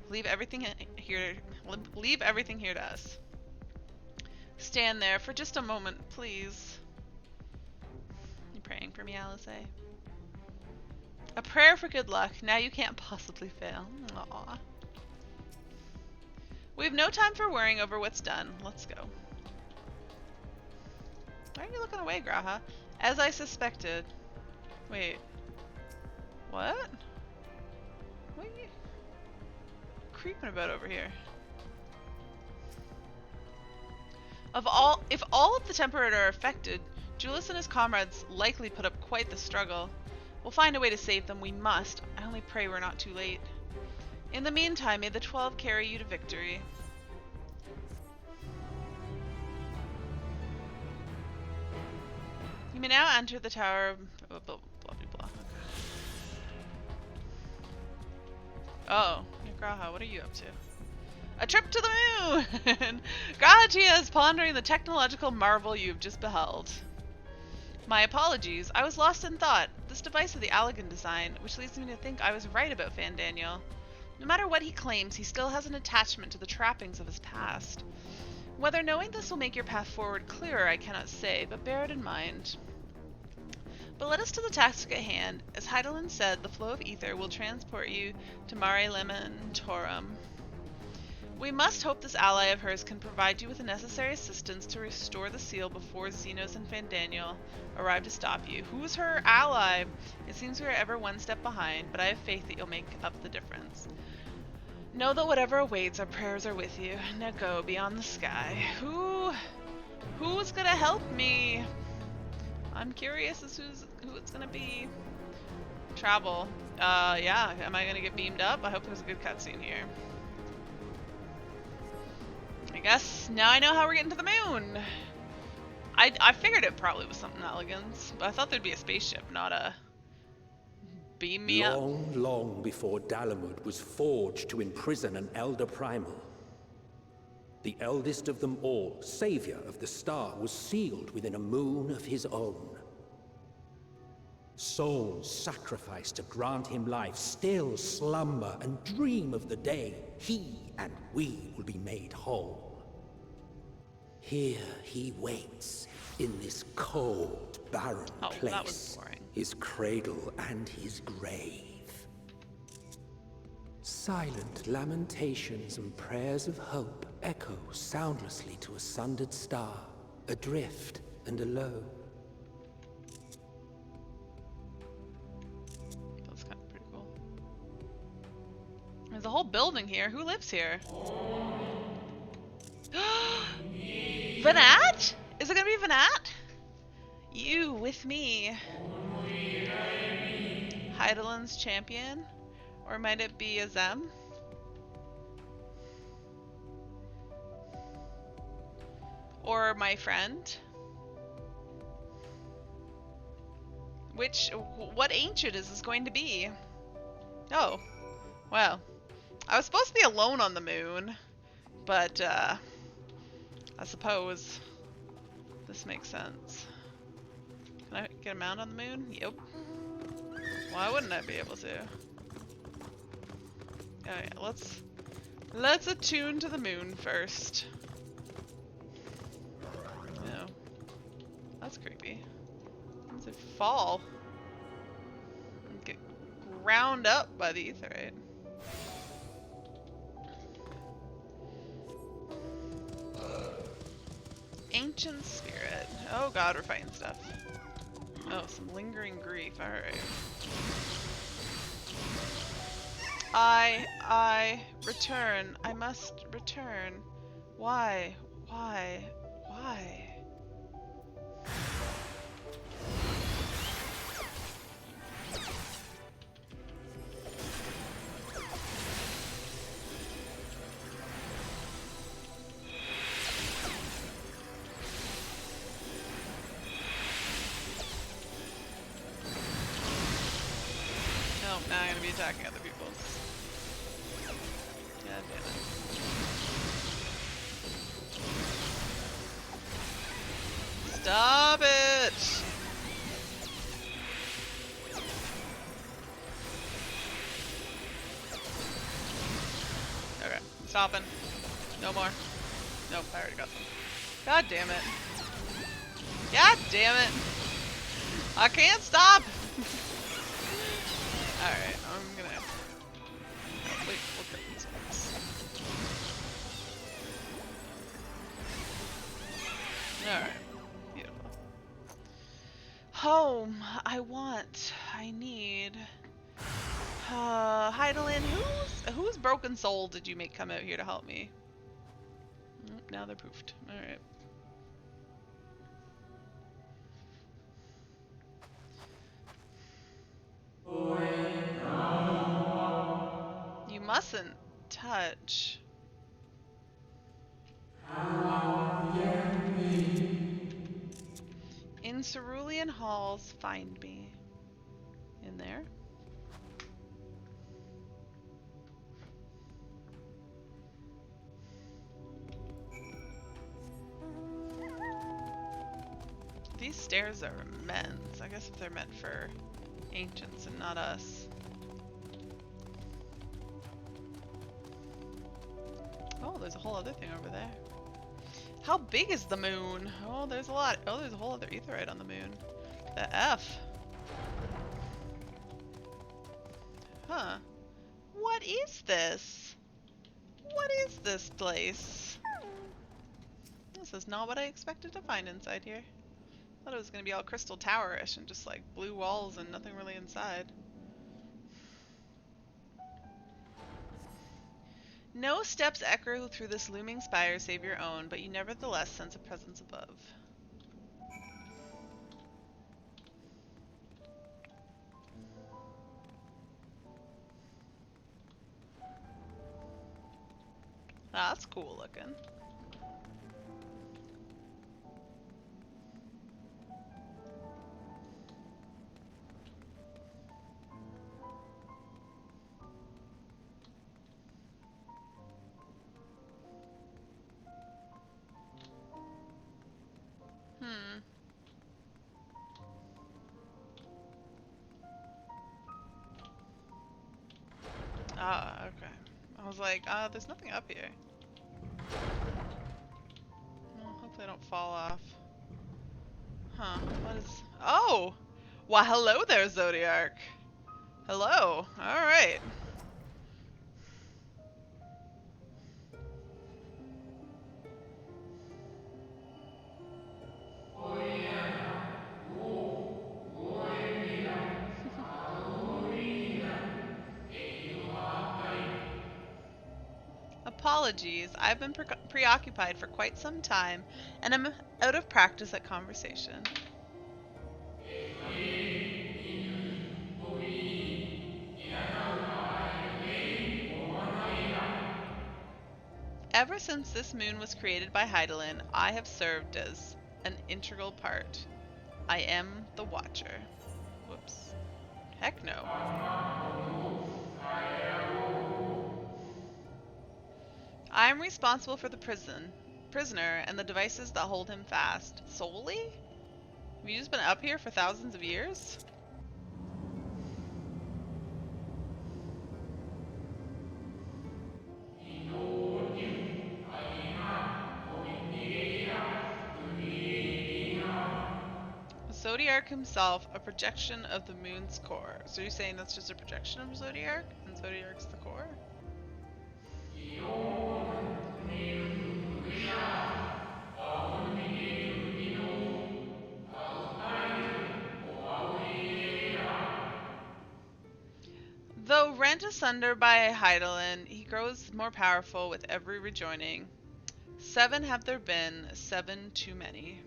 Leave everything here to us. Stand there for just a moment, please. You praying for me, Alice? A prayer for good luck. Now you can't possibly fail. Aww. We have no time for worrying over what's done. Let's go. Why are you looking away, Graha? As I suspected. Wait. What? What are you creeping about over here? If all of the Temperate are affected, Julius and his comrades likely put up quite the struggle. We'll find a way to save them, we must. I only pray we're not too late. In the meantime, may the 12 carry you to victory. You may now enter the tower. Blah, blah, blah, blah. Oh, Graha, what are you up to? A trip to the moon! Grahatia is pondering the technological marvel you've just beheld. My apologies, I was lost in thought. This device of the Allegan design, which leads me to think I was right about Fandaniel. No matter what he claims, he still has an attachment to the trappings of his past. Whether knowing this will make your path forward clearer, I cannot say, but bear it in mind. But let us to the task at hand. As Heidelin said, the flow of ether will transport you to Mare Lamentorum. We must hope this ally of hers can provide you with the necessary assistance to restore the seal before Xenos and Fandaniel arrive to stop you. Who's her ally? It seems we are ever one step behind, but I have faith that you'll make up the difference. Know that whatever awaits, our prayers are with you. Now go beyond the sky. Who's gonna help me? I'm curious as who it's gonna be. Travel. Yeah. Am I gonna get beamed up? I hope there's a good cutscene here. I guess now I know how we're getting to the moon. I figured it probably was something elegant, but I thought there'd be a spaceship, not a beam me up. Long before Dalamud was forged to imprison an Elder Primal, the eldest of them all, savior of the star, was sealed within a moon of his own. Souls sacrificed to grant him life still slumber and dream of the day he and we will be made whole. Here he waits, in this cold, barren place. That was boring. His cradle and his grave. Silent lamentations and prayers of hope echo soundlessly to a sundered star, adrift and alone. That's kind of pretty cool. There's a whole building here. Who lives here? Vanat? Is it gonna be Vanat? You with me. Heidelin's champion? Or might it be Azem? Or my friend? What ancient is this going to be? Oh, well. I was supposed to be alone on the moon, but I suppose this makes sense. Can I get a mount on the moon? Yep. Why wouldn't I be able to? Oh yeah, let's Let's attune to the moon first. Oh. That's creepy. It's a fall. Get ground up by the etherite. Ancient spirit. Oh god, we're fighting stuff. Oh, some lingering grief. Alright. I return. I must return. Why? Why? Why? No, now I'm gonna be attacking other people. God damn it. Stop it! Okay, stopping. No more. Nope, I already got some. God damn it. God damn it! I can't stop! Alright, I'm gonna... Oh, wait, look at these ones. Alright, beautiful. Home, I need... Heidelin, whose broken soul did you make come out here to help me? Now they're poofed. Alright. You mustn't touch. In Cerulean halls, find me. In there? These stairs are immense. I guess if they're meant for ancients and not us. Oh, there's a whole other thing over there. How big is the moon? Oh, there's a lot. Oh, there's a whole other etherite on the moon. The F. Huh. What is this? What is this place? This is not what I expected to find inside here. Thought it was going to be all crystal tower-ish and just like blue walls and nothing really inside. No steps echo through this looming spire save your own, but you nevertheless sense a presence above. Ah, that's cool looking. Ah, okay. I was like, there's nothing up here. Well, hopefully I don't fall off. Huh, what is... Oh! Well, hello there, Zodiac. Hello. Alright. Apologies, I've been preoccupied for quite some time, and I'm out of practice at conversation. Ever since this moon was created by Heidelin, I have served as an integral part. I am the Watcher. Whoops. Heck no. I am responsible for the prisoner and the devices that hold him fast. Solely? Have you just been up here for thousands of years? Zodiac himself, a projection of the moon's core. So you're saying that's just a projection of Zodiac, and Zodiac's the core? Though rent asunder by Hydaelyn, he grows more powerful with every rejoining. 7 have there been, 7 too many.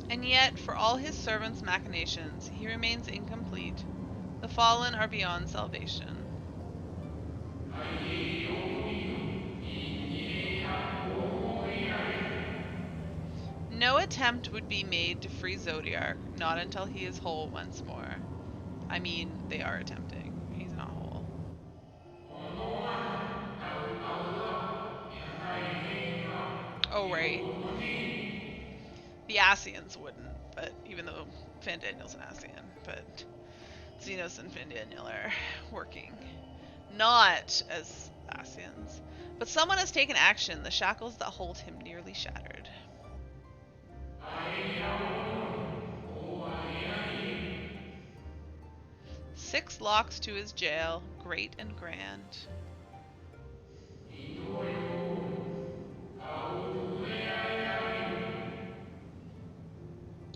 And yet, for all his servants' machinations, he remains incomplete. The fallen are beyond salvation. No attempt would be made to free Zodiac, not until he is whole once more. I mean, they are attempting. He's not whole. Oh, right. The Asians wouldn't, but even though Fandaniel's an Asian, but Xenos and Fandaniel are working. Not as Asians. But someone has taken action. The shackles that hold him nearly shattered. Six locks to his jail, great and grand.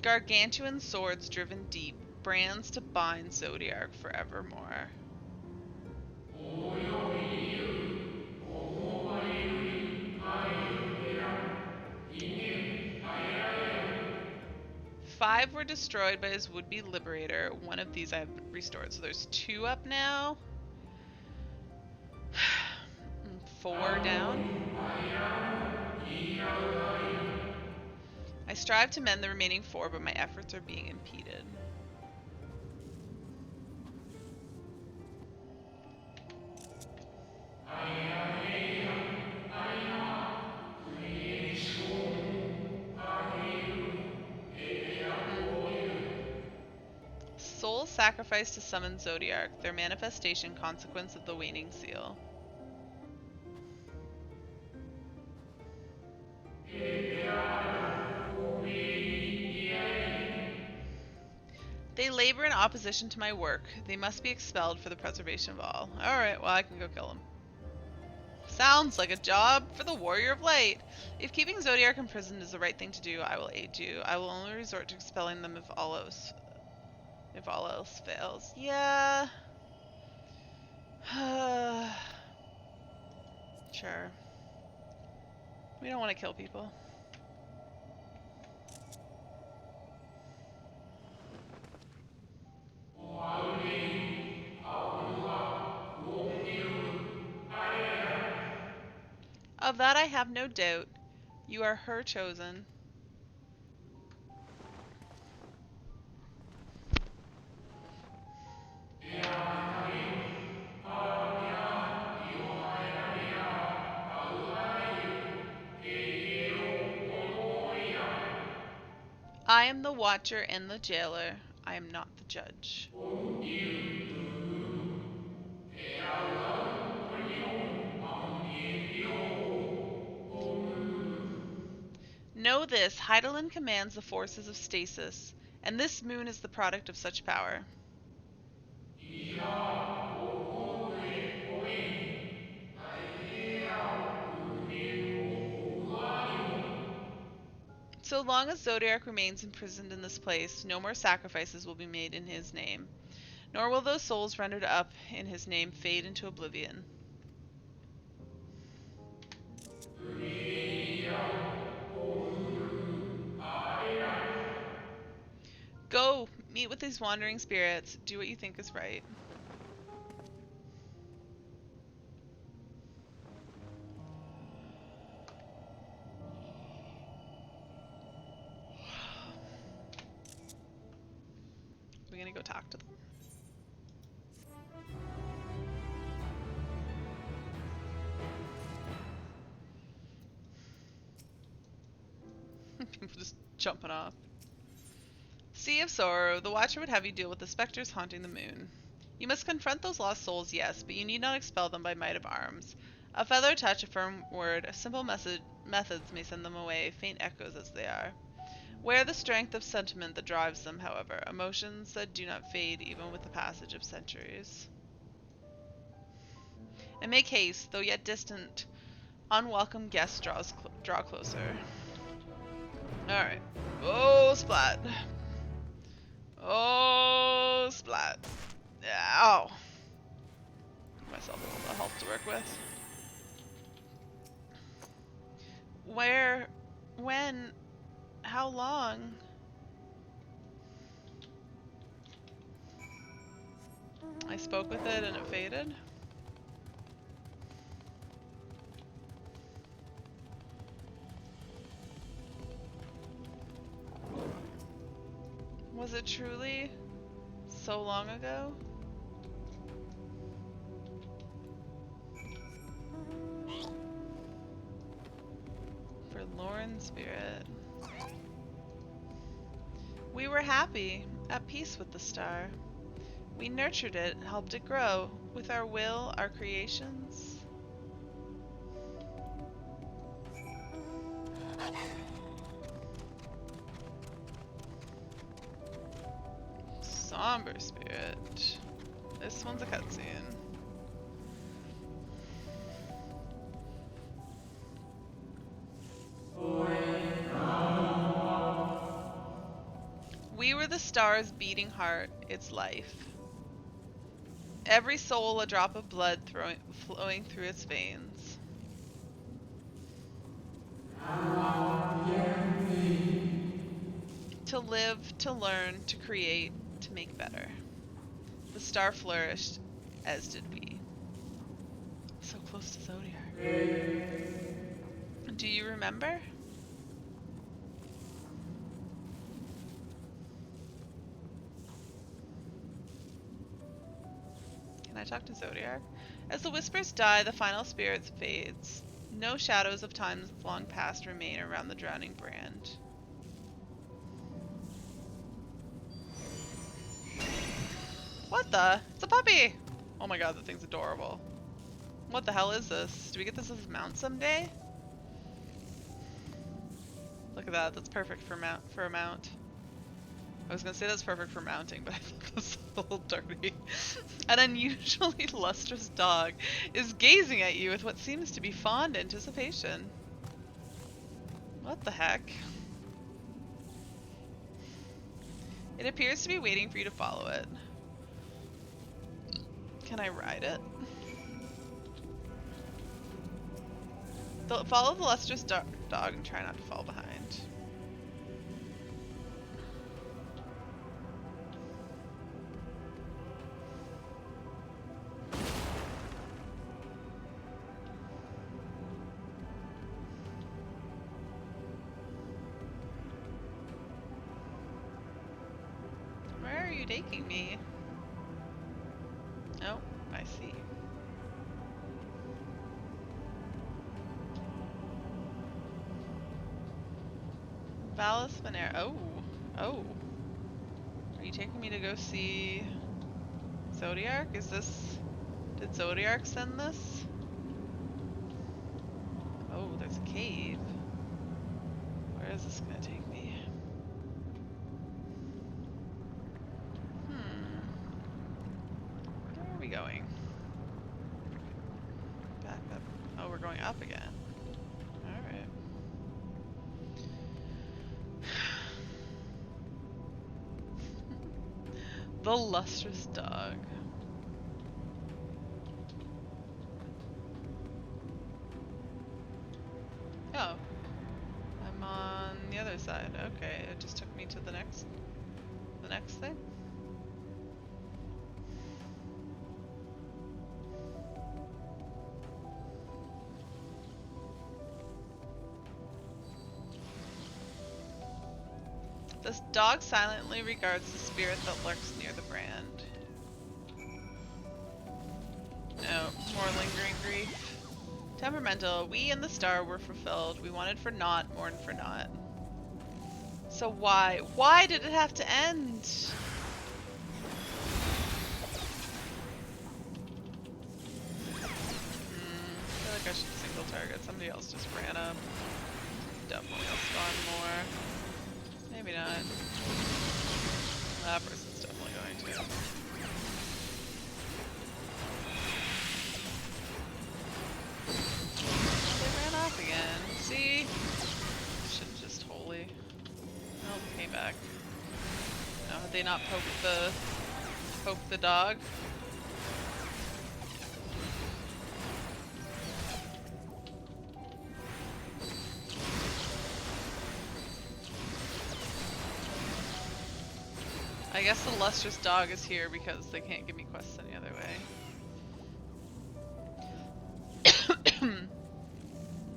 Gargantuan swords driven deep, brands to bind Zodiac forevermore. Five were destroyed by his would-be liberator. One of these I've restored. So there's 2 up now. 4 down. I strive to mend the remaining 4, but my efforts are being impeded. Soul sacrificed to summon Zodiac, their manifestation consequence of the waning seal. They labor in opposition to my work. They must be expelled for the preservation of all. Alright, well I can go kill them. Sounds like a job for the Warrior of Light. If keeping Zodiac imprisoned is the right thing to do, I will aid you. I will only resort to expelling them if all else fails. Yeah. Sure. We don't want to kill people. Of that I have no doubt. You are her chosen. I am the watcher and the jailer. I am not the judge. Know this, Hydaelyn commands the forces of stasis, and this moon is the product of such power. So long as Zodiac remains imprisoned in this place, no more sacrifices will be made in his name, nor will those souls rendered up in his name fade into oblivion. Go, meet with these wandering spirits, do what you think is right. We're gonna go talk to them. People just jumping off. Sea of Sorrow. The Watcher would have you deal with the specters haunting the moon. You must confront those lost souls, yes, but you need not expel them by might of arms. A feather touch, a firm word, simple methods may send them away, faint echoes as they are. Wear the strength of sentiment that drives them, however, emotions that do not fade even with the passage of centuries. And make haste, though yet distant, unwelcome guest draw closer. Alright. Oh, splat. Oh, splat. Ow. Give myself a little bit of health to work with. Where? When? How long? I spoke with it and it faded. Was it truly so long ago? Forlorn spirit. We were happy, at peace with the star. We nurtured it, helped it grow, with our will, our creations. Somber spirit. This one's a cutscene. We were the star's beating heart, its life. Every soul a drop of blood flowing through its veins. To live, to learn, to create, to make better. The star flourished, as did we. So close to Zodiac. Do you remember? Can I talk to Zodiac? As the whispers die, the final spirit fades. No shadows of times long past remain around the drowning brand. What the? It's a puppy! Oh my god, that thing's adorable. What the hell is this? Do we get this as a mount someday? Look at that, that's perfect for a mount. I was gonna say that's perfect for mounting, but I think that's a little dirty. An unusually lustrous dog is gazing at you with what seems to be fond anticipation. What the heck? It appears to be waiting for you to follow it. Can I ride it? Follow the lustrous dog and try not to fall behind. Where are you taking me? Oh, I see. Valis Manera. Oh. Oh. Are you taking me to go see Zodiac? Is this... Did Zodiac send this? Oh, there's a cave. Where is this gonna take me? Where are we going? Back up. Oh, we're going up again. Alright. The lustrous dog. Oh. I'm on the other side. Okay, it just took me to the next thing. This dog silently regards the spirit that lurks near the brand. No, more lingering grief. Temperamental, we and the star were fulfilled. We wanted for naught, mourned for naught. So why? Why did it have to end? like I should single target. Somebody else just ran up. Definitely will spawn more. Maybe not. That person's definitely going to. They ran off again. See? Should have just holy. Oh, they came back. No, had they not poked the dog? I guess the lustrous dog is here because they can't give me quests any other way.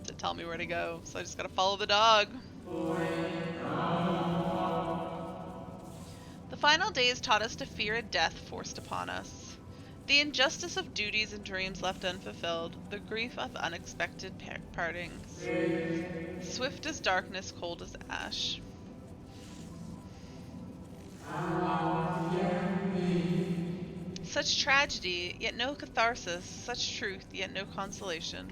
To tell me where to go, so I just gotta follow the dog. The final days taught us to fear a death forced upon us. The injustice of duties and dreams left unfulfilled, the grief of unexpected partings. Swift as darkness, cold as ash. Such tragedy, yet no catharsis, such truth, yet no consolation.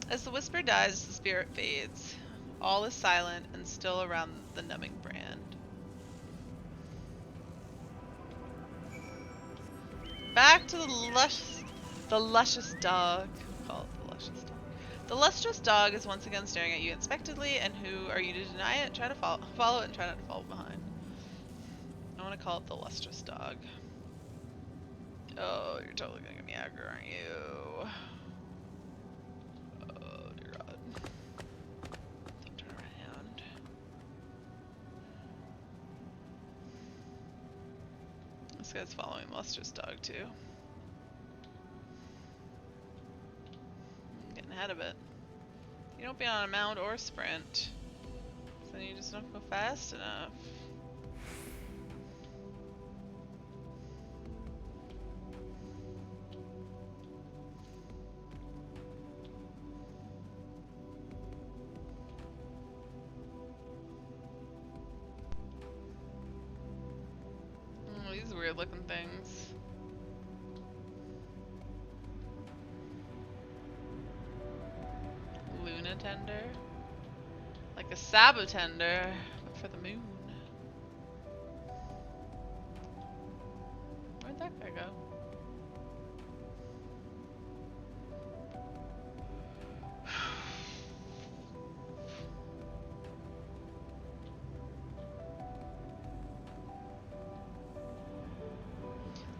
As the whisper dies, the spirit fades. All is silent and still around the numbing brand. Back to the luscious dog. Call it the luscious dog. The lustrous dog is once again staring at you unexpectedly, and who are you to deny it? Try to follow it and try not to fall behind. I want to call it the lustrous dog. Oh, you're totally gonna get me aggro, aren't you? Oh dear God. Don't turn around. This guy's following the lustrous dog too. I'm getting ahead of it. You don't be on a mount or sprint. So you just don't go fast enough. Oh, these weird looking things. Lunatender? Like a Sabotender, but for the moon. Where'd that guy go?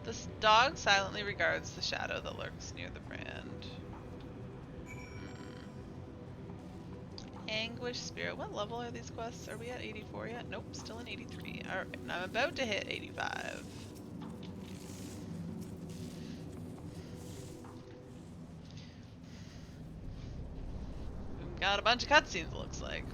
This dog silently regards the shadow that lurks near the brand. Anguish Spirit. What level are these quests? Are we at 84 yet? Nope, still in 83. Alright, I'm about to hit 85. We've got a bunch of cutscenes, it looks like.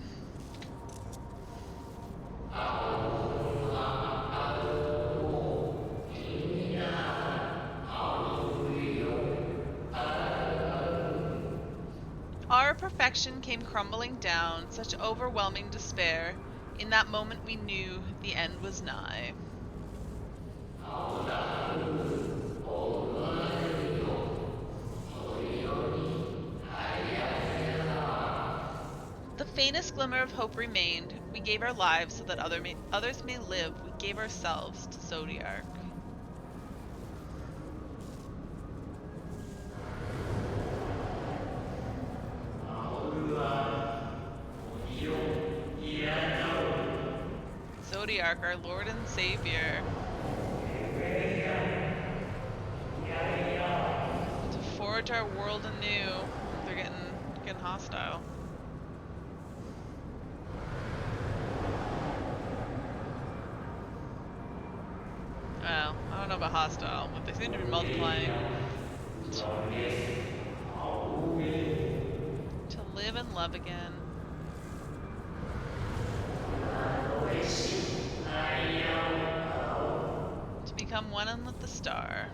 Our perfection came crumbling down, such overwhelming despair. In that moment we knew the end was nigh. The faintest glimmer of hope remained. We gave our lives so that others may live. We gave ourselves to Zodiark. Zodiark, our Lord and Savior. To forge our world anew. They're getting hostile. Well, I don't know about hostile, but they seem to be multiplying. To live and love again. To become one with the star.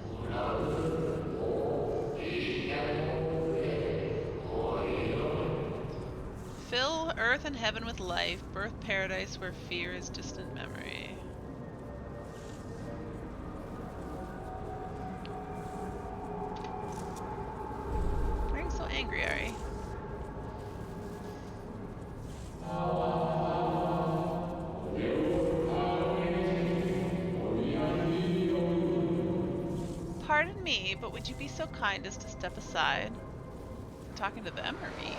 Fill earth and heaven with life, birth paradise where fear is distant memory. Why are you so angry, Ari? Pardon me, but would you be so kind as to step aside? I'm talking to them or me?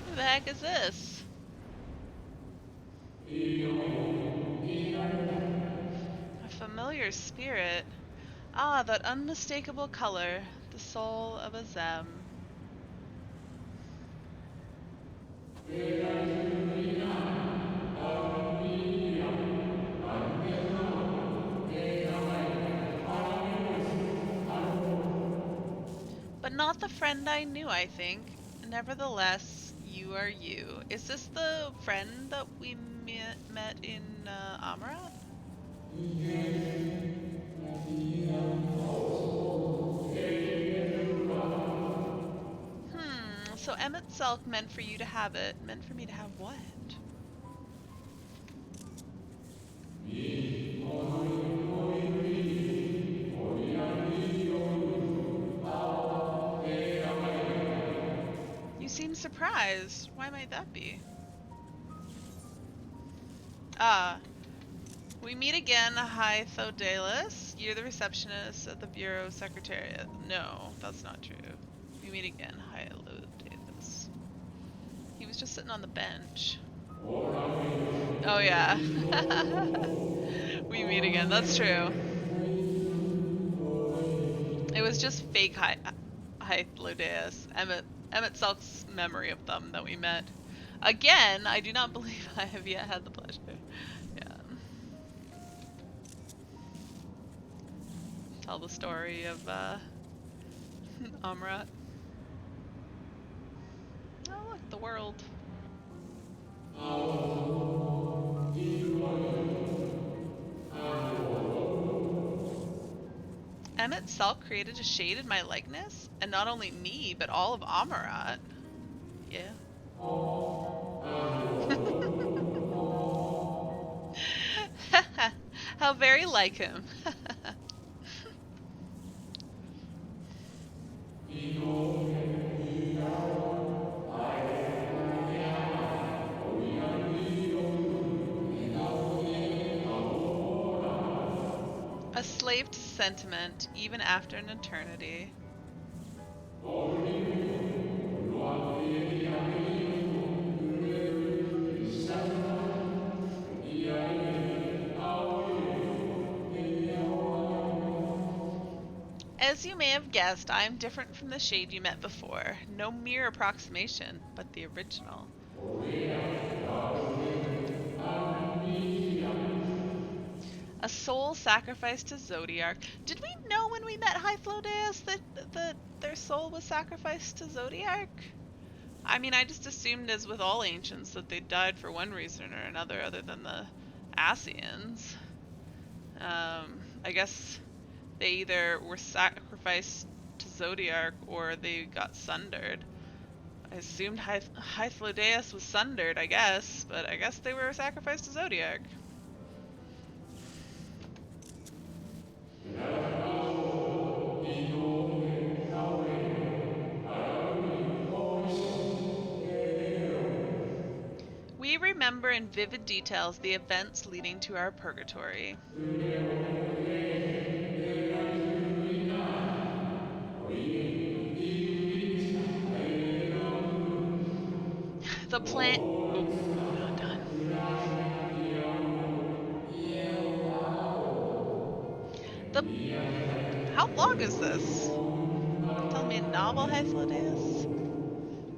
Who the heck is this? A familiar spirit. Ah, that unmistakable color, the soul of a Zem. But not the friend I knew, I think. Nevertheless, you are you. Is this the friend that we met in Amarat? So Emmett Selk meant for you to have it. Meant for me to have what? You seem surprised. Why might that be? Ah. We meet again, Hythodalis. You're the receptionist at the Bureau Secretariat. No, that's not true. We meet again, Hythodalis. He was just sitting on the bench. Oh yeah. We meet again, that's true. It was just fake Hythodalis. Emmett Selk's memory of them that we met. Again, I do not believe I have yet had the pleasure. Tell the story of Amrat. Oh look, the world. Emmett Selk created a shade in my likeness? And not only me, but all of Amarat. Yeah. How very like him. A slave to sentiment, even after an eternity. As you may have guessed, I am different from the shade you met before. No mere approximation, but the original. A soul sacrificed to Zodiark. Did we know when we met Hythlodaeus that their soul was sacrificed to Zodiark? I mean, I just assumed, as with all ancients, that they died for one reason or another other than the Ascians. I guess they either were sacrificed to Zodiark or they got sundered. I assumed Hythlodaeus was sundered, I guess, but I guess they were sacrificed to Zodiark. We remember in vivid details the events leading to our purgatory. The plant. Oh, I'm not done. The. How long is this? Tell me a novel, Hythlodaeus?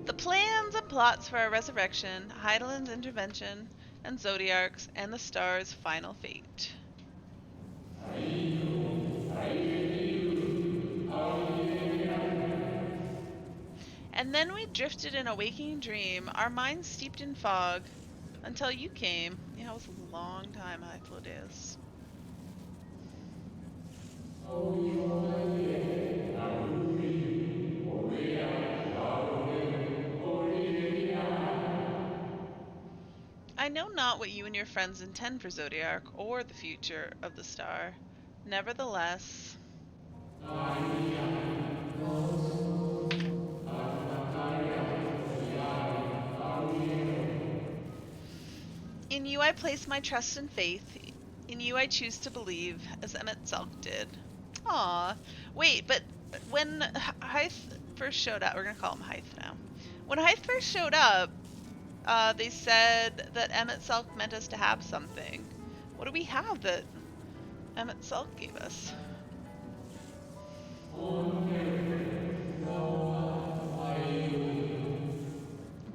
The plans and plots for our resurrection, Heidelin's intervention, and Zodiark's and the stars' final fate. And then we drifted in a waking dream, our minds steeped in fog. Until you came. Yeah, it was a long time, Hythlo days. I know not what you and your friends intend for Zodiac or the future of the star. Nevertheless, in you I place my trust and faith. In you I choose to believe, as Emmett Selk did. Aw. Wait, but when Hythe first showed up, we're gonna call him Hythe now. When Hythe first showed up, they said that Emmett Selk meant us to have something. What do we have that Emmett Selk gave us?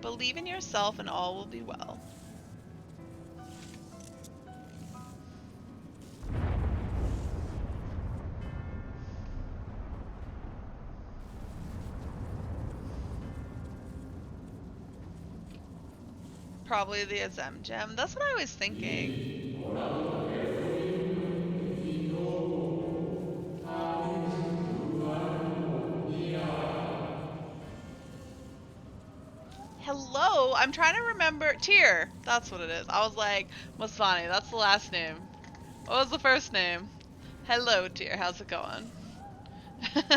Believe in yourself and all will be well. Probably the Azem gem. That's what I was thinking. Hello? I'm trying to remember. Tyr. That's what it is. I was like, Masvani, that's the last name. What was the first name? Hello, Tyr. How's it going? I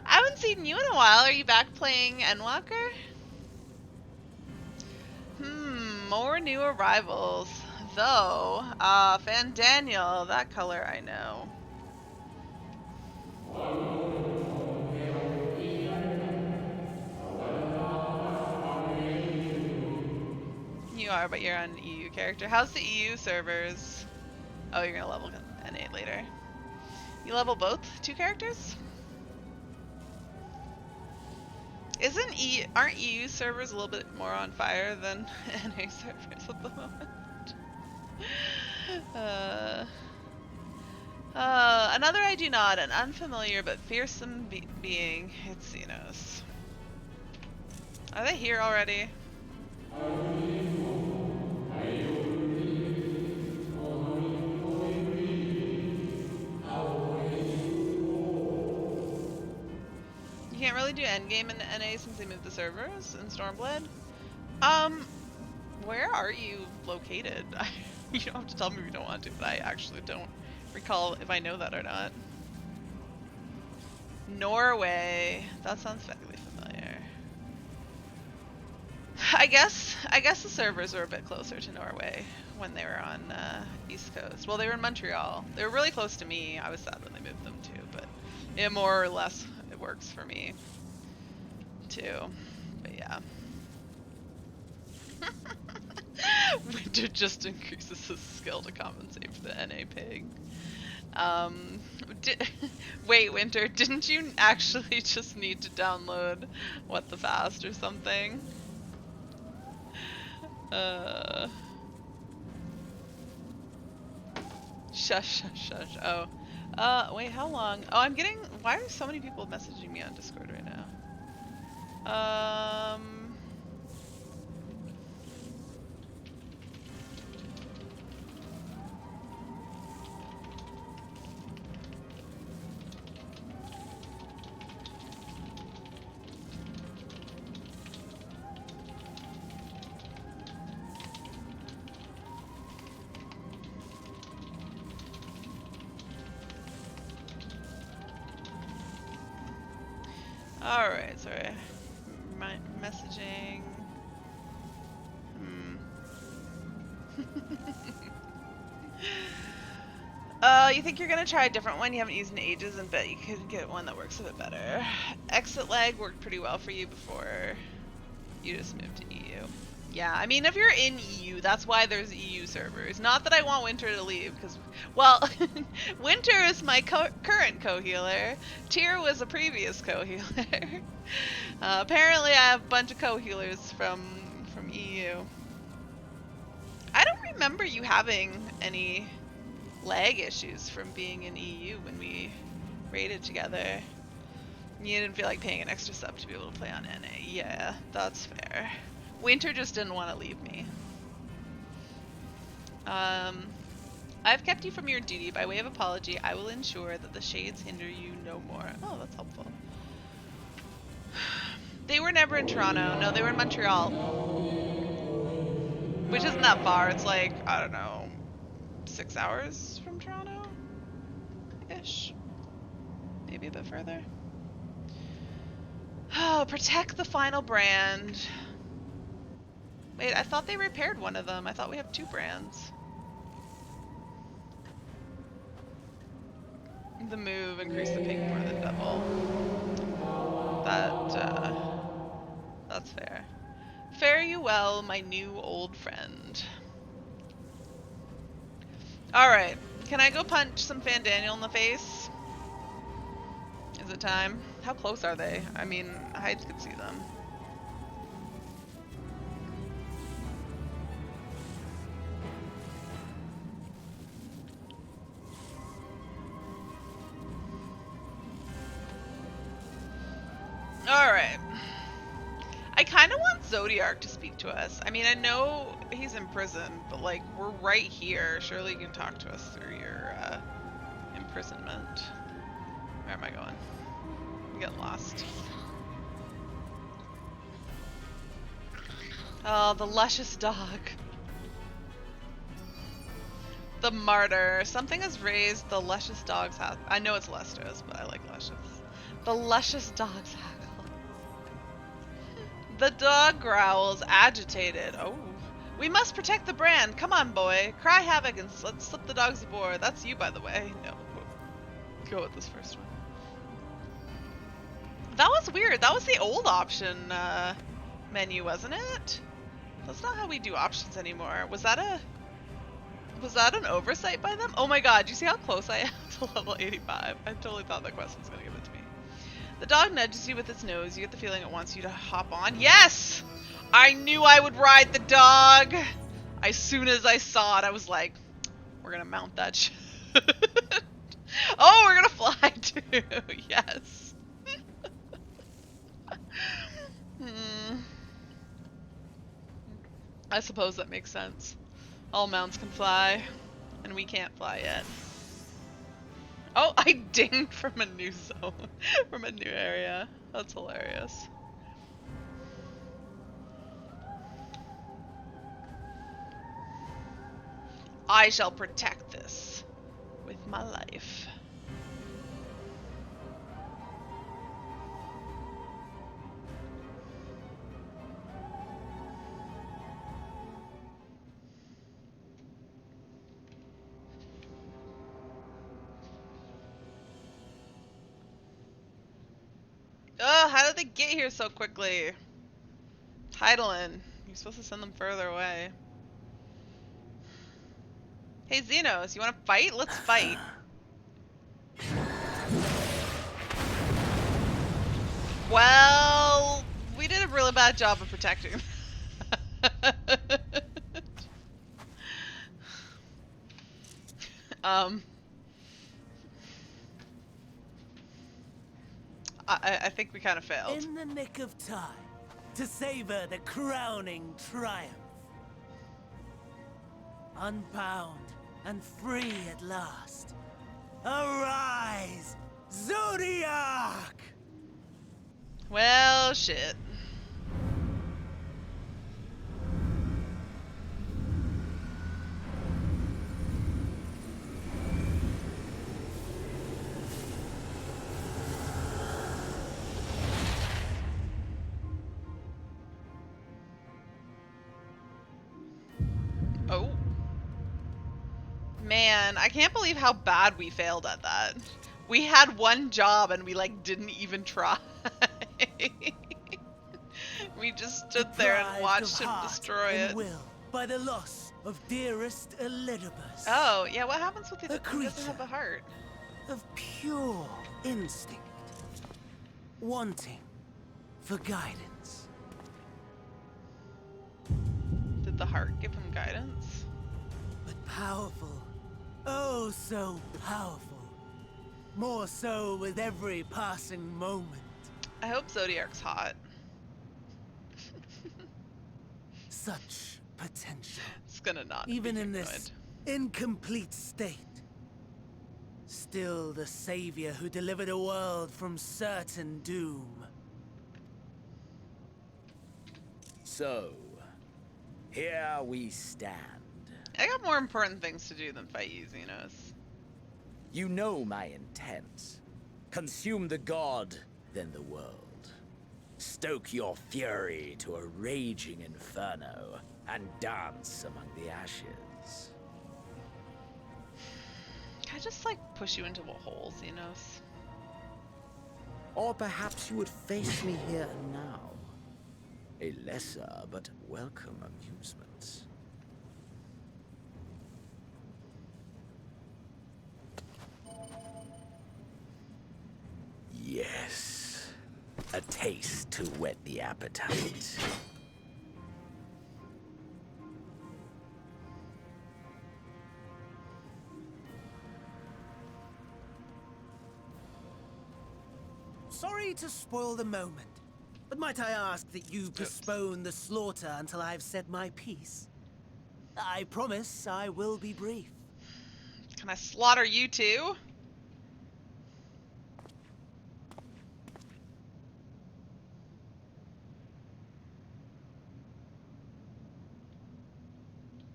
haven't seen you in a while. Are you back playing Endwalker? More new arrivals. Though, Fan Daniel, that color I know. You are, but you're an EU character. How's the EU servers? Oh, you're gonna level N8 later. You level both 2 characters? Aren't EU servers a little bit more on fire than NA servers at the moment? Another I do not, an unfamiliar but fearsome being. It's Xenos. Are they here already? You can't really do endgame in NA since they moved the servers in Stormblood. Where are you located? You don't have to tell me if you don't want to, but I actually don't recall if I know that or not. Norway. That sounds vaguely familiar. I guess the servers were a bit closer to Norway when they were on East Coast. Well, they were in Montreal. They were really close to me. I was sad when they moved them too, but it more or less it works for me too. But yeah. Winter just increases his skill to compensate for the NA pig. Wait, Winter, didn't you actually just need to download What the Fast or something? Shush. Oh. Wait, how long? Oh, I'm getting... Why are so many people messaging me on Discord right now? Alright, sorry. My messaging. You think you're gonna try a different one you haven't used in ages and bet you could get one that works a bit better. Exit lag worked pretty well for you before you just moved to EU. Yeah, I mean, if you're in EU, that's why there's EU servers. Not that I want Winter to leave, because, well, Winter is my current co-healer. Tyr was a previous co-healer. Apparently I have a bunch of co-healers from EU. I don't remember you having any lag issues from being in EU when we raided together. You didn't feel like paying an extra sub to be able to play on NA. Yeah, that's fair. Winter just didn't want to leave me. I've kept you from your duty. By way of apology, I will ensure that the shades hinder you no more. Oh, that's helpful. They were never in Toronto. No, they were in Montreal. Which isn't that far. It's like, I don't know, 6 hours from Toronto-ish. Maybe a bit further. Oh, protect the final brand. Wait, I thought they repaired one of them. I thought we have 2 brands. The move increased the ping more than double. That's fair. Fare you well, my new old friend. Alright, can I go punch some Fandaniel in the face? Is it time? How close are they? I mean, Hydes could see them. Alright. I kind of want Zodiark to speak to us. I mean, I know he's in prison, but like, we're right here. Surely you can talk to us through your imprisonment. Where am I going? I'm getting lost. Oh, the luscious dog. The martyr. Something has raised the luscious dog's hackle. I know it's lustrous, but I like luscious. The luscious dog's hackle. The dog growls, agitated. Oh. We must protect the brand. Come on, boy. Cry havoc and let's slip the dogs aboard. That's you, by the way. No. Go with this first one. That was weird. That was the old option menu, wasn't it? That's not how we do options anymore. Was that an oversight by them? Oh my god, do you see how close I am to level 85? I totally thought that quest was gonna give it to me. The dog nudges you with its nose. You get the feeling it wants you to hop on. Yes! I knew I would ride the dog! As soon as I saw it, I was like, we're gonna mount that shit. Oh, we're gonna fly too! Yes! I suppose that makes sense. All mounts can fly, and we can't fly yet. Oh, I dinged from a new zone, from a new area. That's hilarious. I shall protect this with my life. Oh, how did they get here so quickly? Heidelin, you're supposed to send them further away. Hey, Xenos, you want to fight? Let's fight. Well, we did a really bad job of protecting them. I think we kind of failed. In the nick of time to savor the crowning triumph. Unbound and free at last. Arise, Zodiark! Well, shit. Oh. Man, I can't believe how bad we failed at that. We had one job and we like didn't even try. We just stood there and watched him destroy it. Will by the loss of dearest Elidibus. Oh, yeah, what happens with the who doesn't have a heart? Of pure instinct. Wanting for guidance. Did the heart give him guidance? But powerful. Oh, so powerful. More so with every passing moment. I hope Zodiark's hot. such potential. It's gonna not even be in good. this incomplete state. Still the savior who delivered a world from certain doom. So, here we stand. I got more important things to do than fight you, Xenos. You know my intent. Consume the god, then the world. Stoke your fury to a raging inferno, and dance among the ashes. Can I just, like, push you into a hole, Xenos? Or perhaps you would face me here and now. A lesser but welcome amusement. Yes. A taste to whet the appetite. Sorry to spoil the moment, but might I ask that you postpone the slaughter until I've said my piece? I promise I will be brief. Can I slaughter you too?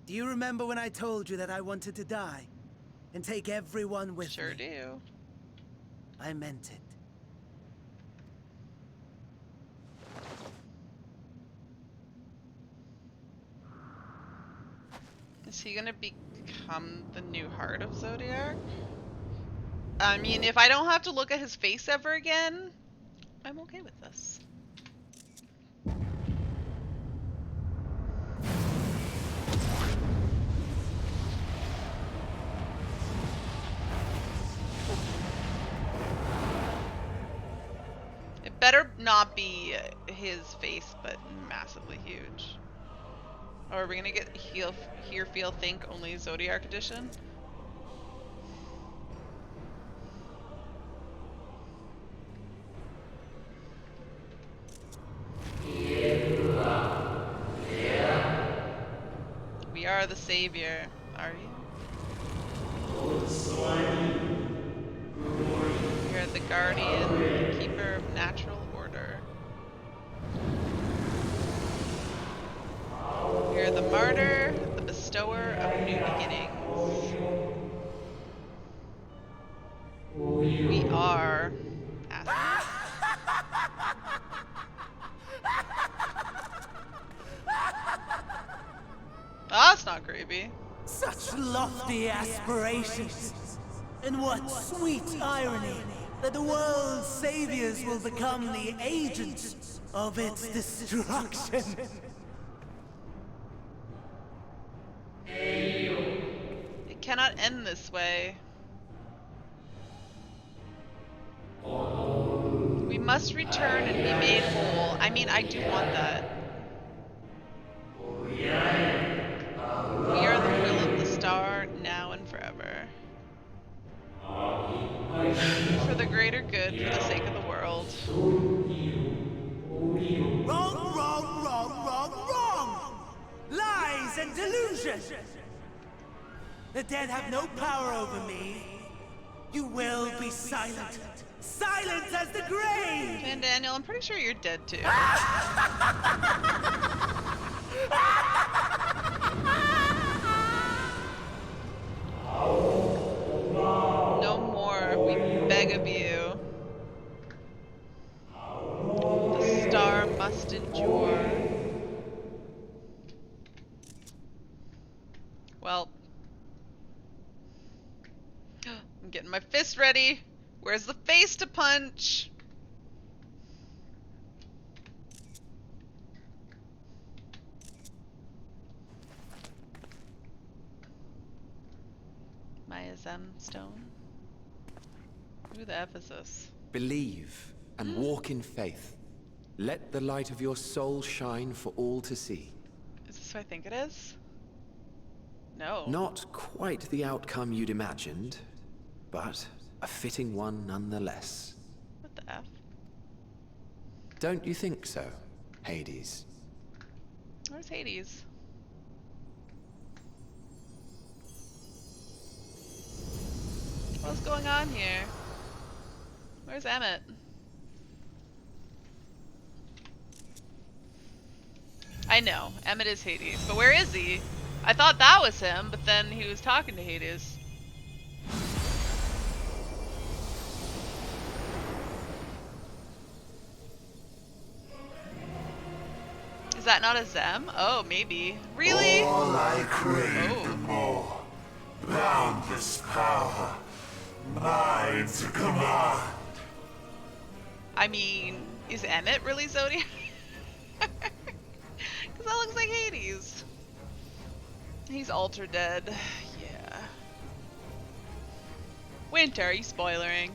Do you remember when I told you that I wanted to die and take everyone with me? Sure do. I meant it. Is he gonna become the new heart of Zodiac? I mean, if I don't have to look at his face ever again, I'm okay with this. It better not be his face, but massively huge. Or are we gonna get Hear, Feel, Think only Zodiac edition? We are the savior, are you? We are the guardian, keeper of natural order. We are the martyr, the bestower of new beginnings. We are that's not creepy. Such lofty aspirations. And what sweet irony that the world's saviors will become the agents of its destruction. It cannot end this way. We must return and be made whole. I mean, I do want that. We are the will of the star, now and forever. For the greater good, for the sake of the world. Wrong, wrong, wrong, wrong, wrong! Lies and delusion! The dead have no power over me. You will be silent. Silent as the grave! And Daniel, I'm pretty sure you're dead too. No more, we beg of you. The star must endure. Well, I'm getting my fist ready. Where's the face to punch? Maya's stone. Who the F is this? Believe and walk in faith. Let the light of your soul shine for all to see. Is this who I think it is? No. Not quite the outcome you'd imagined, but a fitting one nonetheless. What the F? Don't you think so, Hades? I Where's Hades? What's going on here? Where's Emmett? I know, Emmett is Hades, but where is he? I thought that was him, but then he was talking to Hades. Is that not a Zem? Oh, maybe. Really? All I crave the more. Boundless power. Mine to command. I mean, is Emmett really Zodiac? Because that looks like Hades. He's ultra dead. Yeah. Winter, are you spoilering?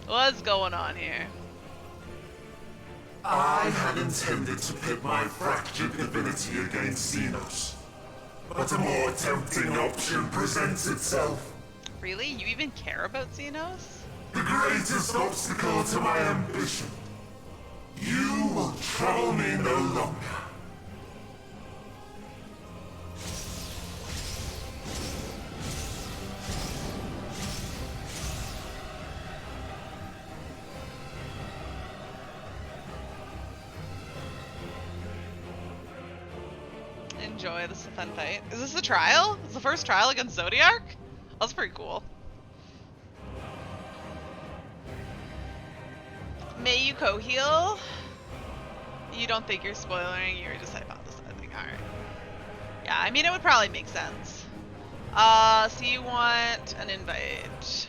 What's going on here? I had intended to pit my fractured divinity against Xenos, but a more tempting option presents itself. Really? You even care about Xenos? The greatest obstacle to my ambition. You will trouble me no longer. Enjoy, this is a fun fight. Is this a trial? Is the first trial against Zodiac? That's pretty cool. May you co-heal? You don't think you're spoiling, you're just hypothesizing. Alright. Yeah, I mean it would probably make sense. So you want an invite.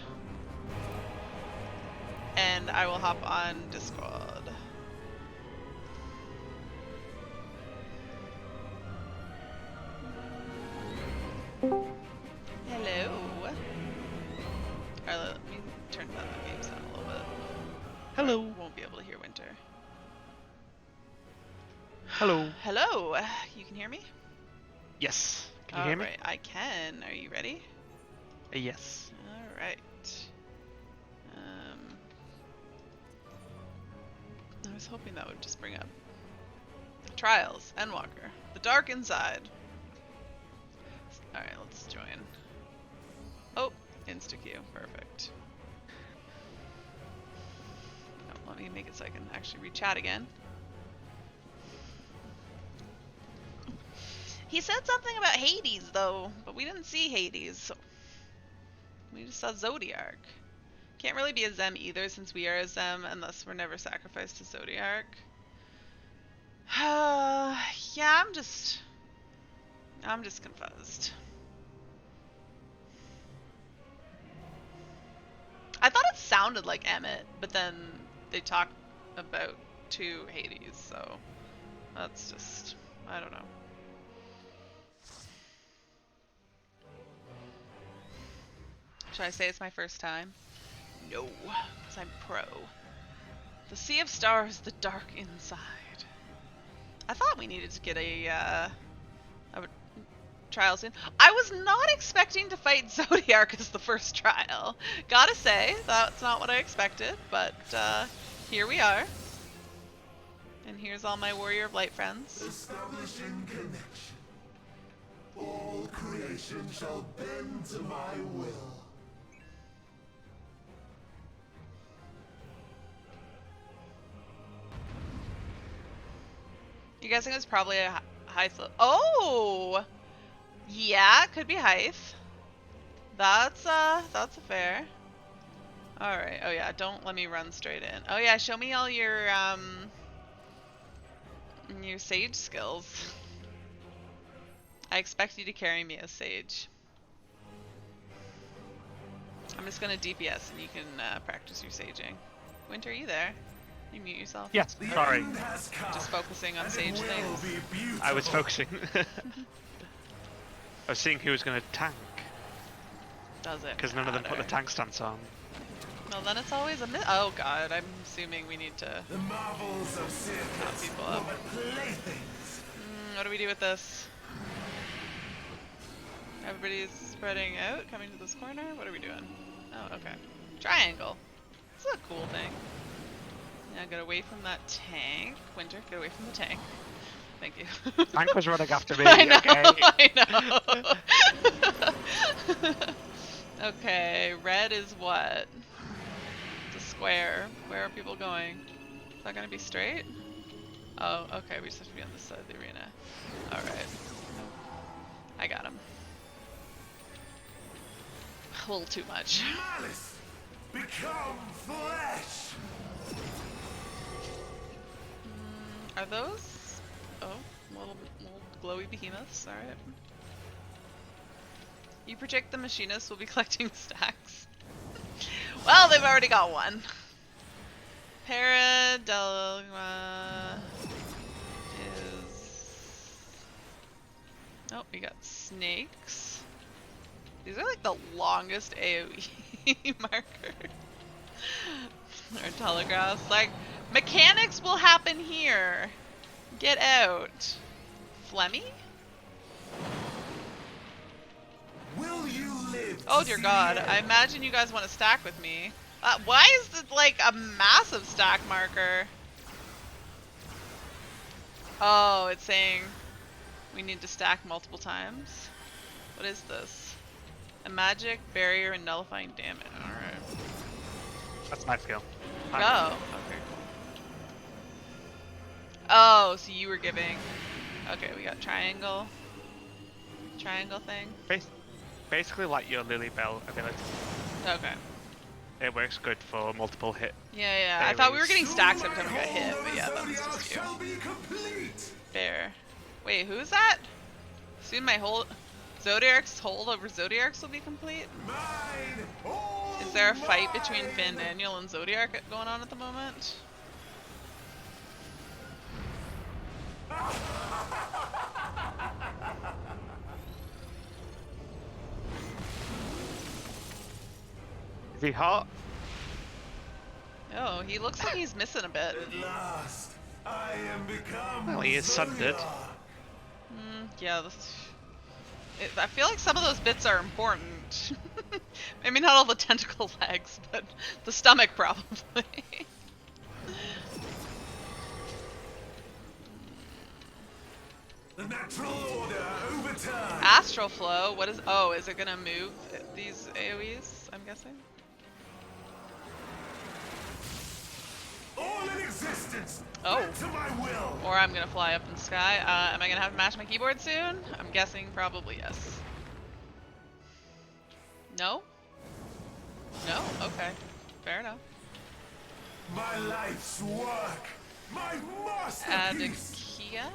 And I will hop on Discord. Hello. Alright, let me turn down the game sound a little bit. Hello. Won't be able to hear Winter. Hello. Hello. You can hear me? Yes. Can you hear me? Alright, I can. Are you ready? Yes. Alright. I was hoping that would just bring up Trials, Endwalker, The Dark Inside. Alright, let's join. Oh, insta-queue. Perfect. Oh, let me make it so I can actually re-chat again. He said something about Hades, though, but we didn't see Hades, so we just saw Zodiac. Can't really be a Zem either, since we are a Zem, unless we're never sacrificed to Zodiac. Yeah, I'm just confused. I thought it sounded like Emmett, but then they talked about to Hades, so that's just, I don't know. Should I say it's my first time? No, because I'm pro. The Sea of Stars, the dark inside. I thought we needed to get a trial soon. I was not expecting to fight Zodiac as the first trial. Gotta say, that's not what I expected, but here we are. And here's all my Warrior of Light friends. Establishing connection. All creation shall bend to my will. You guessing it's probably a Hythe? Oh! Yeah, it could be Hythe. That's a fair. Alright, oh yeah, don't let me run straight in. Oh yeah, show me all your Sage skills. I expect you to carry me as Sage. I'm just gonna DPS and you can practice your saging. Winter, are you there? You mute yourself? Yes, sorry. Just focusing on Sage things. I was focusing. I was seeing who was going to tank. Does it? Because none of them put the tank stance on. Well, then it's always a oh god, I'm assuming we need to the marvels of count people up. What do we do with this? Everybody's spreading out, coming to this corner? What are we doing? Oh, okay. Triangle. This is a cool thing. Now get away from that tank. Winter, get away from the tank. Thank you. Tank was running after me. I know. Okay. I know. Okay, red is what? It's a square. Where are people going? Is that gonna be straight? Oh, okay. We just have to be on this side of the arena. All right. I got him. A little too much. Malice, become flesh. Are those? Oh, little glowy behemoths. All right. You project the machinists will be collecting stacks. Well, they've already got one. Paradelma is. Oh, we got snakes. These are like the longest AoE markers. Or telegraphs. Like, mechanics will happen here. Get out. Flemmy? Will you live? Oh dear God, I imagine you guys want to stack with me. Why is it like a massive stack marker? Oh, it's saying we need to stack multiple times. What is this? A magic, barrier, and nullifying damage. Alright. That's my skill. Oh, okay, cool. Oh, so you were giving. Okay, we got triangle. Triangle thing. Basically like your Lily Bell ability. Okay. It works good for multiple hit. Yeah. I thought we were getting stacks every time we got hit, but yeah, that was just you. Fair. Wait, who's that? Soon my whole Zodiark's hold over Zodiark's will be complete? Is there a fight between Fandaniel and Zodiark going on at the moment? Is he hot? Oh, he looks like he's missing a bit. At last, I am become. Well, he is sundered. Yeah, I feel like some of those bits are important. Maybe not all the tentacle legs, but the stomach probably. The natural order overturned. Astral flow. What is? Oh, is it gonna move these AOE's? I'm guessing. All in existence. Oh. To my will. Or I'm gonna fly up in the sky. Am I gonna have to mash my keyboard soon? I'm guessing probably yes. No? No? Okay. Fair enough. My life's work. My masterpiece. Adakia?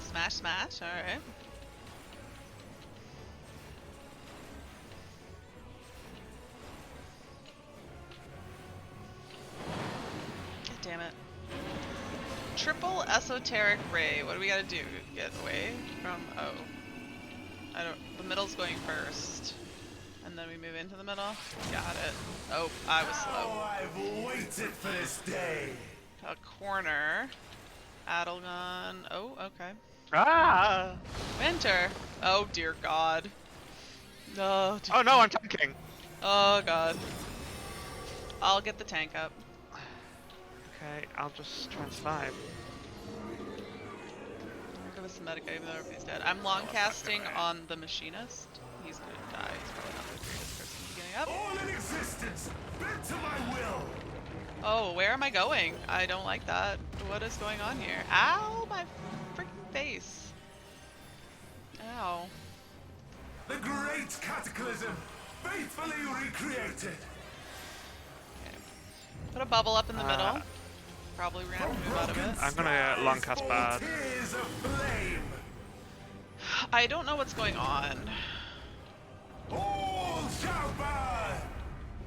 Smash, smash. Alright. Damn it. Triple esoteric ray. What do we gotta do? Get away from. Oh. I don't. The middle's going first. And then we move into the middle. Got it. Oh, I was slow. I've waited for this day. A corner. Adelgon. Oh, okay. Ah! Winter. Oh, dear God. Oh, dear. Oh no, I'm tanking. Oh, God. I'll get the tank up. Okay, I'll just try and survive. I'll give us some medic even though everybody's dead. I'm long casting on the machinist. He's gonna die. He's probably not the greatest person to be getting up. All in existence, bent to my will. Oh, where am I going? I don't like that. What is going on here? Ow, my freaking face. Ow. The great cataclysm, faithfully recreated. Okay. Put a bubble up in the middle. Probably we're gonna have to move out of it. I'm gonna long cast bad. I don't know what's going on. All shall burn.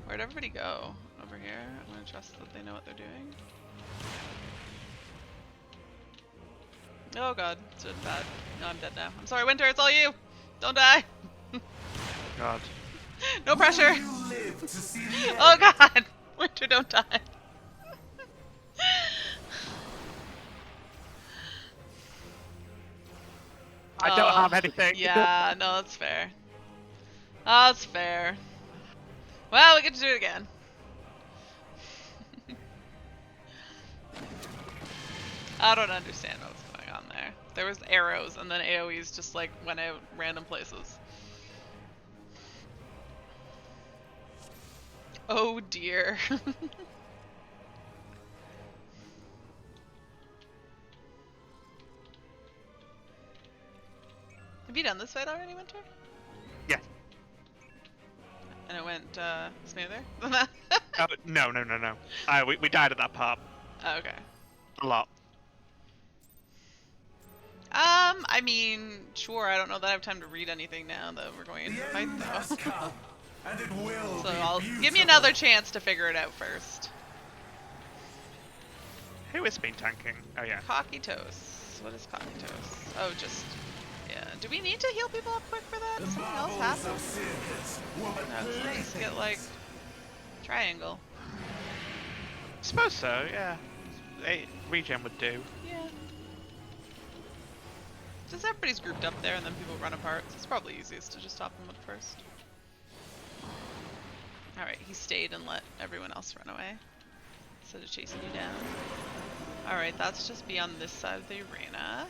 Where'd everybody go? Over here? I'm gonna trust that they know what they're doing. Oh god, it's been bad. No, I'm dead now. I'm sorry, Winter, it's all you! Don't die! God. No pressure! Oh god! Winter, don't die! I don't have anything. Yeah, no, that's fair. Oh, that's fair. Well, we get to do it again. I don't understand what was going on there. There was arrows and then AoEs just like went out random places. Oh dear. Have you done this fight already, Winter? Yeah. And it went smoother than that? Oh, no. We died at that part. Oh, okay. A lot. I mean, sure, I don't know that I have time to read anything now that we're going into the fight, though. And it will So be give me another chance to figure it out first. Who is speed tanking? Oh, yeah. Cocky Toast. What is Cocky Toast? Oh, just... Yeah. Do we need to heal people up quick for that? Does something else happen? No, just get, like... Triangle. Suppose so, yeah. Regen would do. Yeah. Since everybody's grouped up there and then people run apart, so it's probably easiest to just top them up first. Alright, he stayed and let everyone else run away instead of chasing you down. Alright, that's just be on this side of the arena.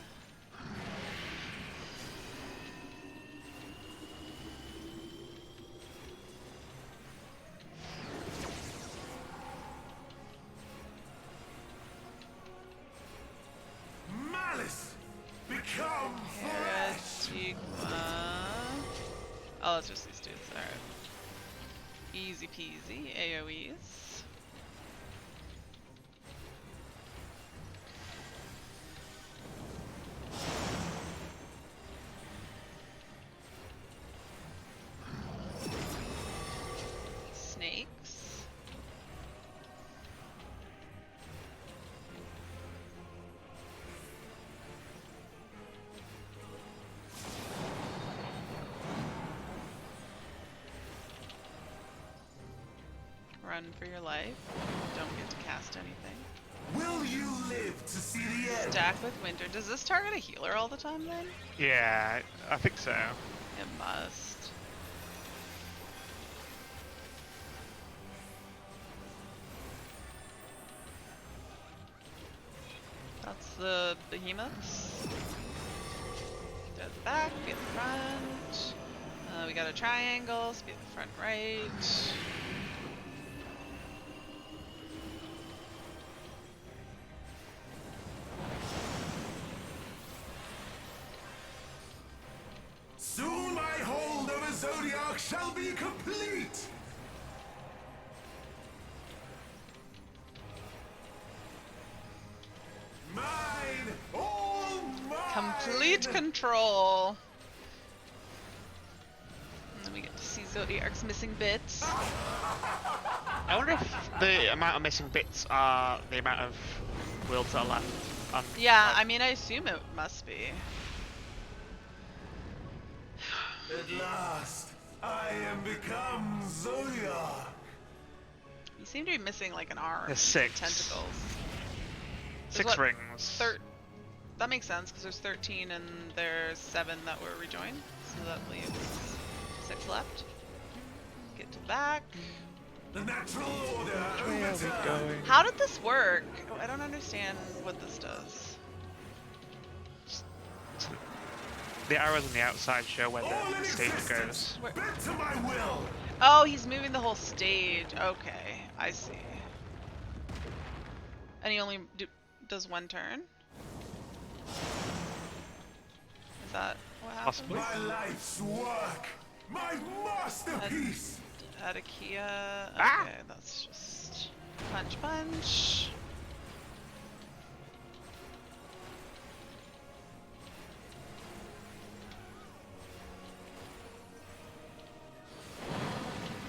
Malice! Become flesh! Oh, that's just these dudes. Alright. Easy peasy. AoEs. Snakes. Run for your life. Don't get to cast anything. Will you live to see the end? Stack with Winter. Does this target a healer all the time then? Yeah, I think so. It must. That's the behemoths. Be at the back, be at the front. We got a triangle, so be at the front right. Soon my hold over Zodiac shall be complete! Mine! All mine! Complete control. And then we get to see Zodiac's missing bits. I wonder if the amount of missing bits are the amount of worlds that are left. Yeah, I mean, I assume it must be. At last, I am become Zodiac! You seem to be missing like an arm. There's 6. Tentacles. Six There's what, rings. That makes sense, because there's 13 and there's 7 that were rejoined. So that leaves 6 left. Get to the back. The natural order. How did this work? Oh, I don't understand what this does. The arrows on the outside show where the stage goes. To my will. Oh, he's moving the whole stage. Okay, I see. And he only does one turn? Is that what happens? Possibly. My life's work! My masterpiece! Adakia. Okay, that's just punch punch.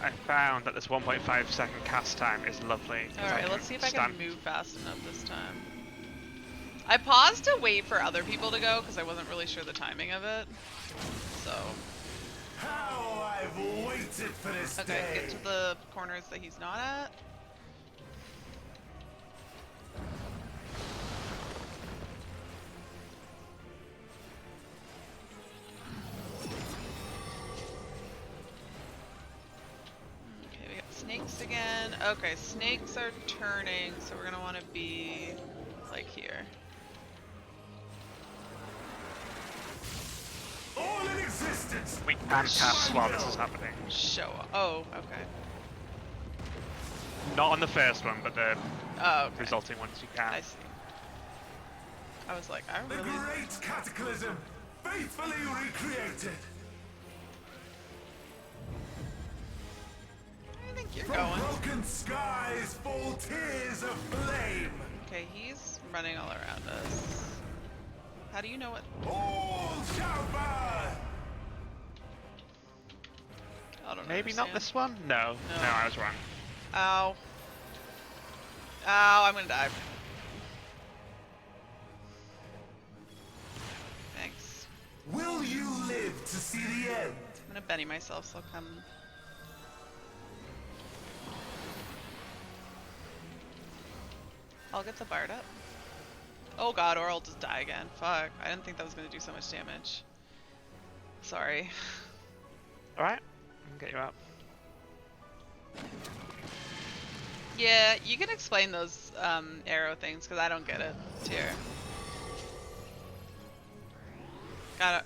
I found that this 1.5 second cast time is lovely. Alright, let's see if I can move fast enough this time. I paused to wait for other people to go because I wasn't really sure the timing of it. So. How I've waited for this Okay, day. get to the corners that he's not at. then, okay, snakes are turning, so we're gonna want to be like here. All in existence. We can cast while this is happening. Show up. Oh, okay. Not on the first one, but the okay. resulting ones you can. I see. I was like, I really... The great cataclysm, faithfully recreated. Where do you think you're From going? broken skies fall tears of flame. Okay, he's running all around us. How do you know what? All shall burn. I don't know. Maybe not this one? No. No. No, I was wrong. Ow. Ow, I'm gonna die. Thanks. Will you live to see the end? I'm gonna Benny myself, so I'll come. I'll get the bard up. Oh god, or I'll just die again. Fuck. I didn't think that was gonna do so much damage. Sorry. Alright, I can get you up. Yeah, you can explain those arrow things, because I don't get it. Here. Gotta...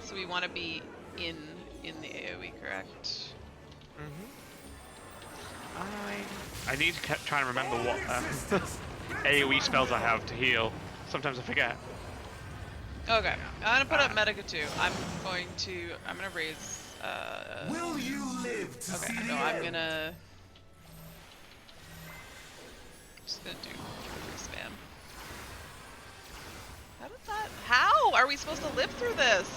So we want to be in the AoE, correct? I need to try and remember what AoE spells I have to heal. Sometimes I forget. Okay, I'm gonna put up Medica too. I'm gonna raise. Will you live to see the end? I'm gonna. Just gonna do spam. How did that? How are we supposed to live through this?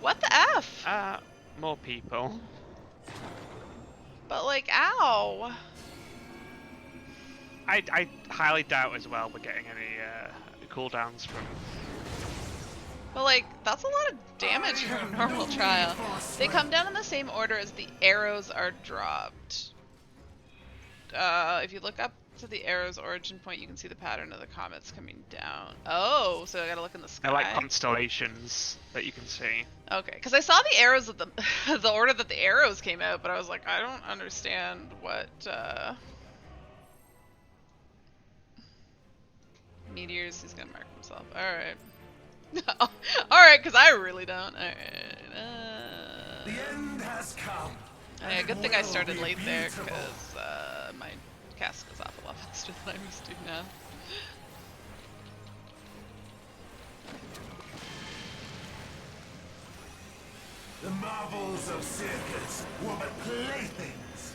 What the f? More people. But like, ow. I highly doubt as well we're getting any cooldowns from. But like, that's a lot of damage for a normal trial. They come down in the same order as the arrows are dropped. If you look up to the arrow's origin point, you can see the pattern of the comets coming down. Oh, so I gotta look in the sky. They're like constellations that you can see. Okay, because I saw the arrows of the the order that the arrows came out, but I was like, I don't understand what meteors. He's gonna mark himself. All right, all right, because I really don't. All right. The end has come. Yeah, good thing I started late there, because my cast goes off a lot faster than I'm used to now. The marvels of circus were but playthings.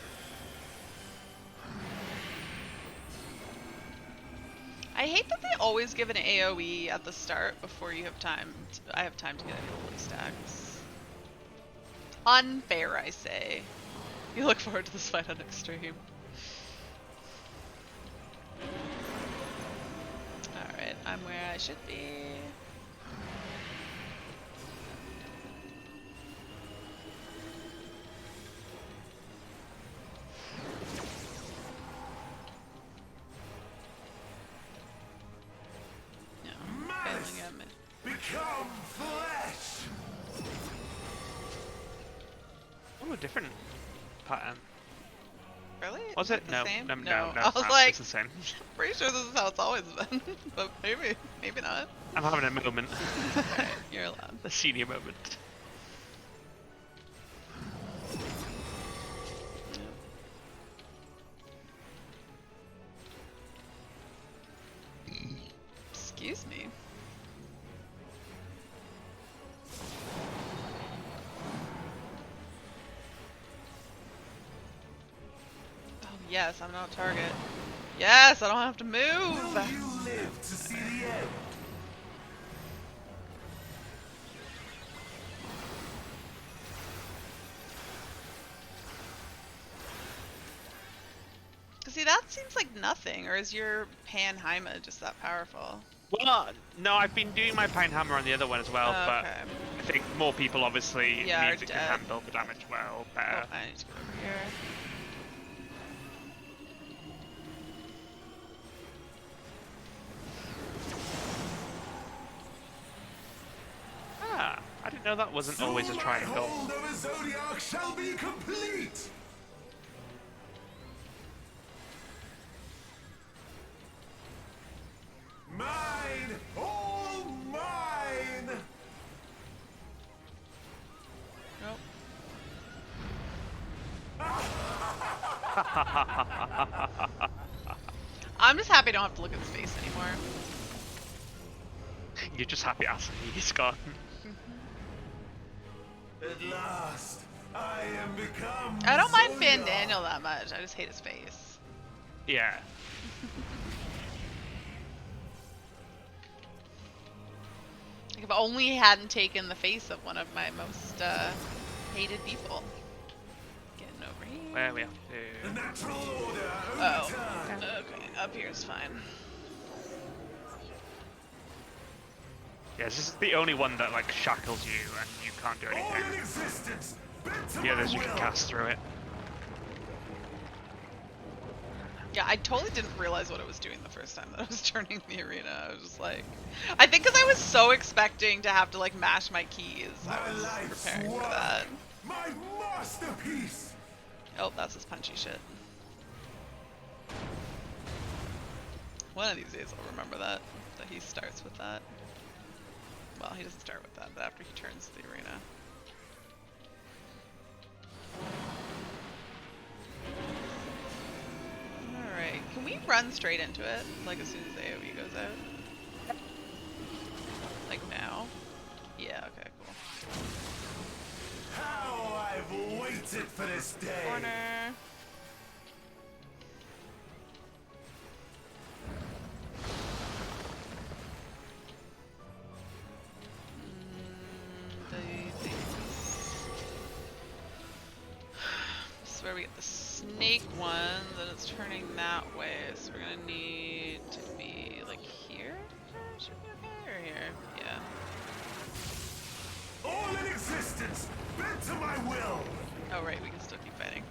I hate that they always give an AoE at the start before you have time. I have time to get any holy stacks. Unfair, I say. You look forward to this fight on Extreme. Alright, I'm where I should be. Become flesh. Oh, a different pattern. Really? Was it? No, same? no, I was like, it's the same. Pretty sure this is how it's always been, but maybe not. I'm having a moment. Alright, you're allowed. A senior moment. Excuse me. Oh yes, I'm not target. Yes, I don't have to move. Will you live to see the end? See, that seems like nothing, or is your Panheima just that powerful? Well, no, I've been doing my Pine Hammer on the other one as well, but I think more people obviously means it can handle the damage well better. Oh, I need to go over here. Ah, I didn't know know that wasn't always a triangle. Hold of a zodiac shall be complete. Mine, all mine. Nope. I'm just happy I don't have to look at his face anymore. You're just happy he's gone. At last, I am become. I don't mind Fan Daniel that much. I just hate his face. Yeah. Like if only he hadn't taken the face of one of my most hated people. Getting over here. Where we have to. The natural order. Oh. Okay. Up here is fine. Yeah, this is the only one that like shackles you and you can't do anything. The others you can cast through it. Yeah, I totally didn't realize what it was doing the first time that I was turning the arena. I was just like, I think because I was so expecting to have to like mash my keys, I was preparing for that. My masterpiece. Oh, that's his punchy shit. One of these days I'll remember that he starts with that. Well, he doesn't start with that, but after he turns the arena. Alright, can we run straight into it? Like as soon as the AoE goes out? Like now? Yeah, okay, cool. How I've waited for this day. Corner. This is where we get the snake one, then it's turning that way, so we're gonna need to be like here? Should be okay, or here? Yeah. All in existence, bent to my will. Oh right, we can still keep fighting.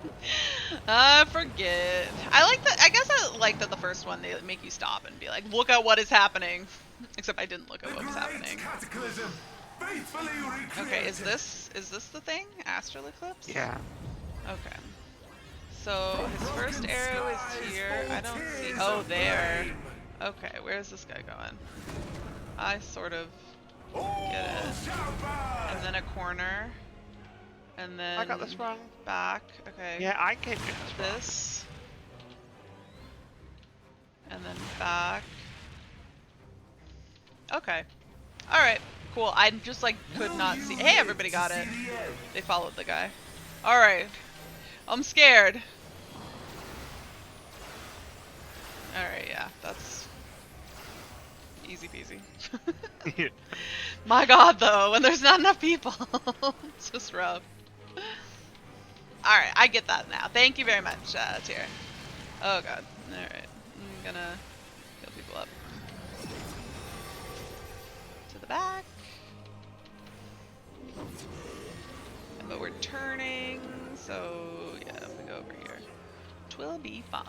I forget. I like that. I guess I like that the first one they make you stop and be like, look at what is happening. Except I didn't look at what was happening. Okay, is this the thing? Astral Eclipse? Yeah. Okay. So his first arrow is here. I don't see. Oh, there. Okay, where's this guy going? I sort of get it. And then a corner. And then I got this wrong. Back. Okay. Yeah, I can get this. And then back. Okay. Alright, cool. I just like could not see. Hey, everybody got it. They followed the guy. Alright. I'm scared. Alright, yeah, that's easy peasy. My god, though, when there's not enough people, it's just rough. Alright, I get that now. Thank you very much, Tyr. Oh god. Alright, I'm gonna heal people up. To the back. But we're turning, so yeah, if we go over here, twill be fine.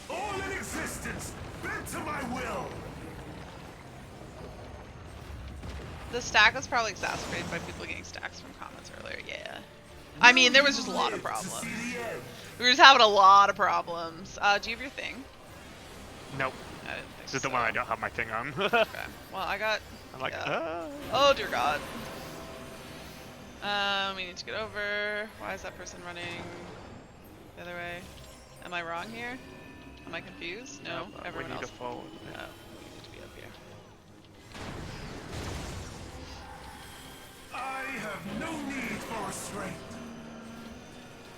All in existence, bent to my will. The stack was probably exacerbated by people getting stacks from comments earlier, yeah. I mean, there was just a lot of problems. We were just having a lot of problems. Do you have your thing? Nope. I didn't think This is the one I don't have my thing on. Okay. Well, I got... I'm like, yeah. Oh, dear God. We need to get over. Why is that person running the other way? Am I wrong here? Am I confused? No, everyone else. We need to forward. No, we need to be up here. I have no need for restraint.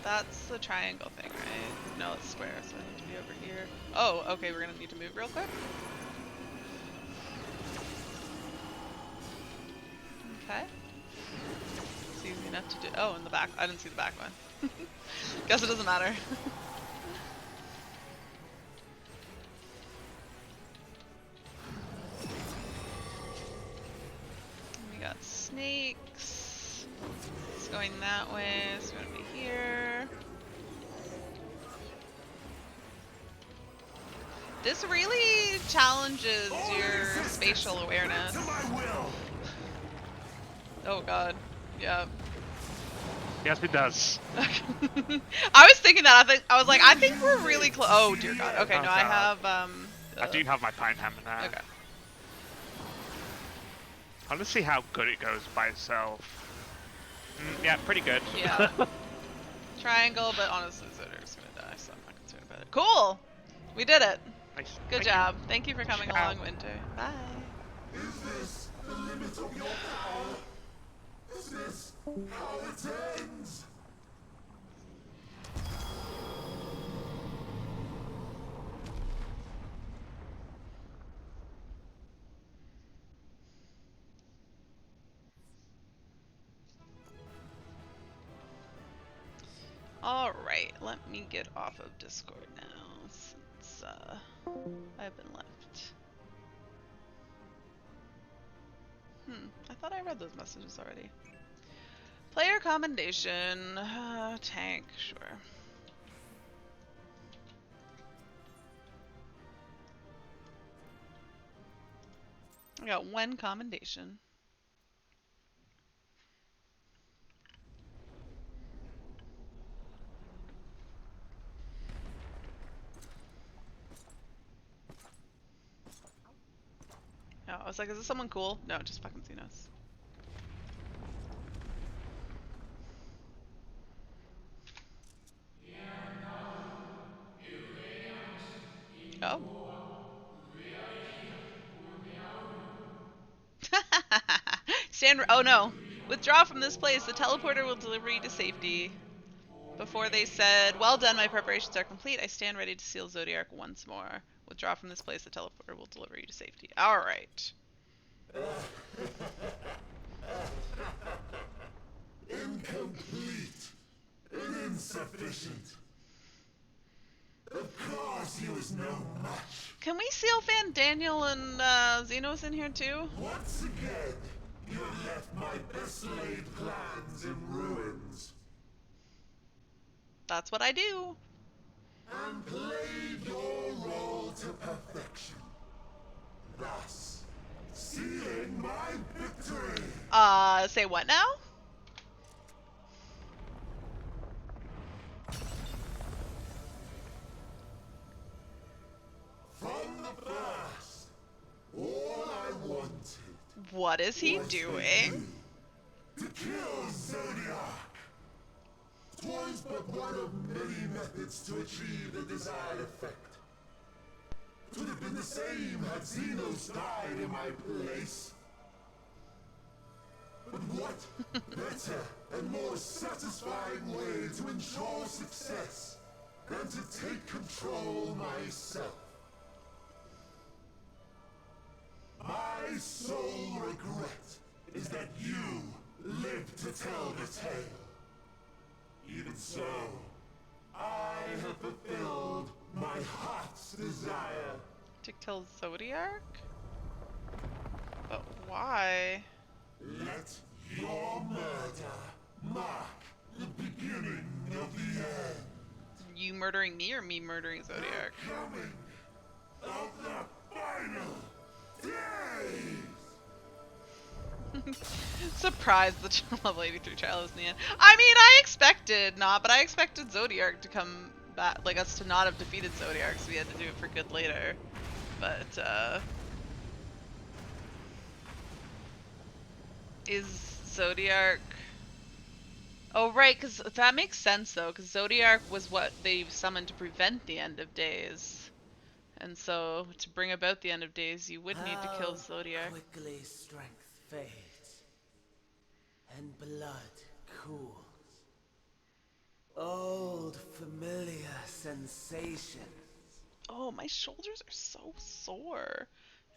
That's the triangle thing, right? No, it's square, so I need to be over here. Oh, okay, we're gonna need to move real quick. Okay. It's easy enough to do. Oh, in the back. I didn't see the back one. Guess it doesn't matter. We got snakes. It's going that way. It's going to be here. This really challenges your spatial awareness. Oh god. Yeah. Yes, it does. I was thinking that. I was like, I think we're really close. Oh dear god. Okay, Oh, no, I God. have I do have my pine hammer now. Okay. I want to see how good it goes by itself. Yeah, pretty good. Yeah. Triangle, but honestly, Zodiac's gonna die, so I'm not concerned about it. Cool! We did it. Nice. Good job. Thank you for coming Ciao. along, Winter. Bye. Is this the limit of your power? Is this how it ends? Alright, let me get off of Discord now, since I've been left. I thought I read those messages already. Player commendation, tank, sure. I got one commendation. Oh, I was like, is this someone cool? No, just fucking Xenos. Oh. Oh no. Withdraw from this place. The teleporter will deliver you to safety. Before they said, well done, my preparations are complete. I stand ready to seal Zodiac once more. Withdraw from this place. The teleporter will deliver you to safety. Alright. Incomplete and insufficient. Of course he was no match. Can we seal Fan Daniel and Xenos in here too? Once again, you have left my best laid plans in ruins. That's what I do. And played your role to perfection. Thus, sealing my victory. Say what now? From the first, all I wanted. What is he doing? To kill Zodiac. 'Twas but one of many methods to achieve the desired effect. 'Twould have been the same had Xenos died in my place. But what better and more satisfying way to ensure success than to take control myself? My sole regret is that you live to tell the tale. Even so, I have fulfilled my heart's desire. To kill Zodiac? But why? Let your murder mark the beginning of the end. You murdering me or me murdering Zodiac? The coming of the final days. Surprised the level 83 trial is in the end. I mean, I expected not, but I expected Zodiac to come back, like us to not have defeated Zodiac, so we had to do it for good later. But, is Zodiac... Oh, right, because that makes sense, though, because Zodiac was what they summoned to prevent the end of days. And so, to bring about the end of days, you would need to kill Zodiac. Quickly strength fades, and blood cools. Old familiar sensations. Oh, my shoulders are so sore.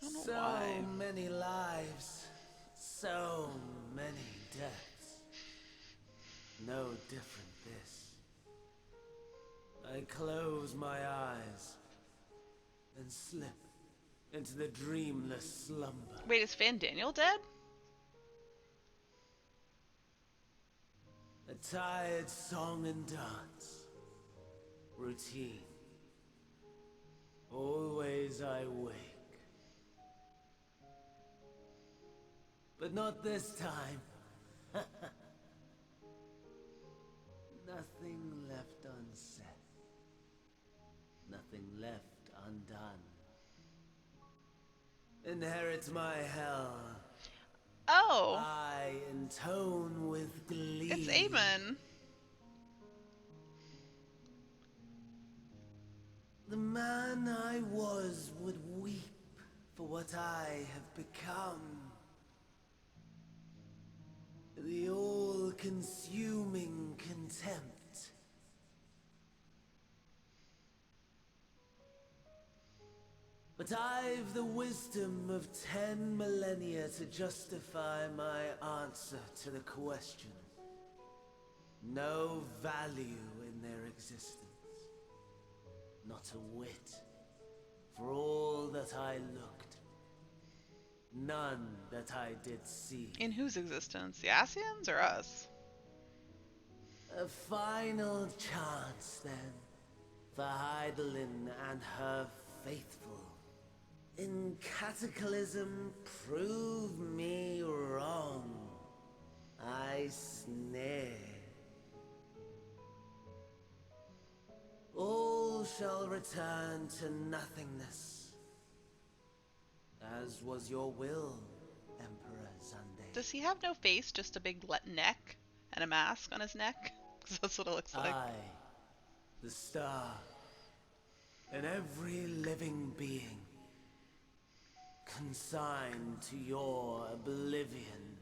I don't know So why. many lives, so many deaths. No different this. I close my eyes and slip into the dreamless slumber. Wait, is Fan Daniel dead? A tired song and dance. Routine. Always I wake. But not this time. Nothing left unsaid. Nothing left undone. Inherit my hell. Oh. I intone with glee. It's Aemon. The man I was would weep for what I have become. The all-consuming contempt. But I've the wisdom of 10 millennia to justify my answer to the question. No value in their existence. Not a whit. For all that I looked. None that I did see. In whose existence? The Asians or us? A final chance, then, for Heidelin and her faithful. In Cataclysm, prove me wrong. I snare. All shall return to nothingness. As was your will, Emperor Sunday. Does he have no face, just a big neck and a mask on his neck? Because that's what it looks like. I, the star, and every living being, consigned to your oblivion.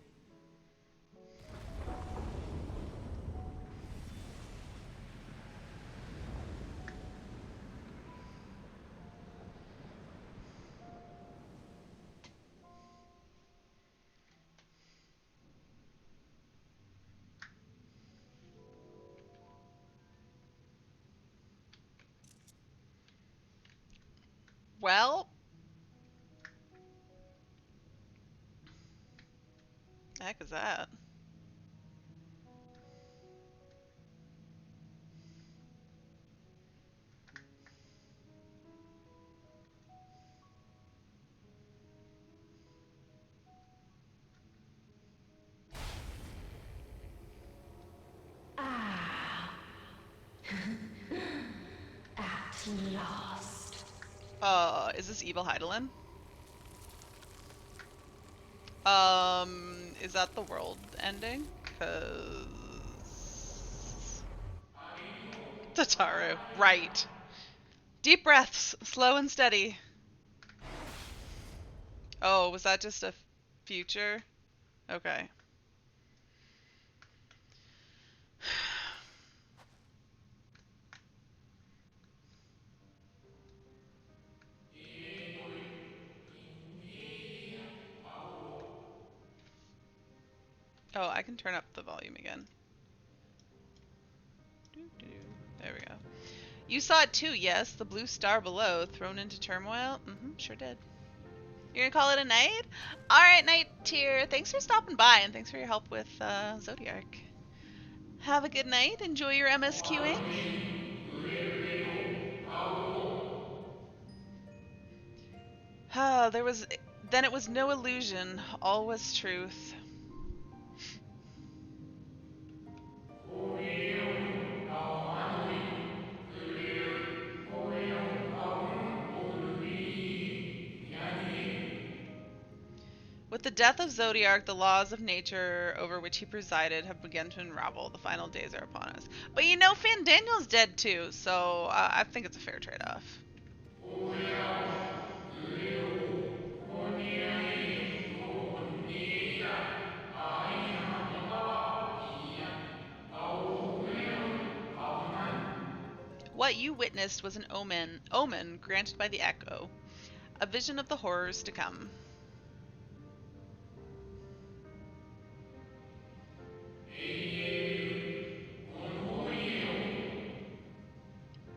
Well, the heck is that? At last. Is this evil Heidelin? Is that the world ending? Cause... Tataru. Right. Deep breaths, slow and steady. Oh, was that just a future? Okay. Oh, I can turn up the volume again. There we go. You saw it too, yes? The blue star below, thrown into turmoil? Mm-hmm, sure did. You're gonna call it a night? Alright, Night Tier. Thanks for stopping by, and thanks for your help with Zodiac. Have a good night. Enjoy your MSQing. Ah, then it was no illusion. All was truth. With the death of Zodiac, the laws of nature over which he presided have begun to unravel. The final days are upon us. But you know, Fandaniel's dead too, so I think it's a fair trade-off. What you witnessed was an omen granted by the Echo, a vision of the horrors to come.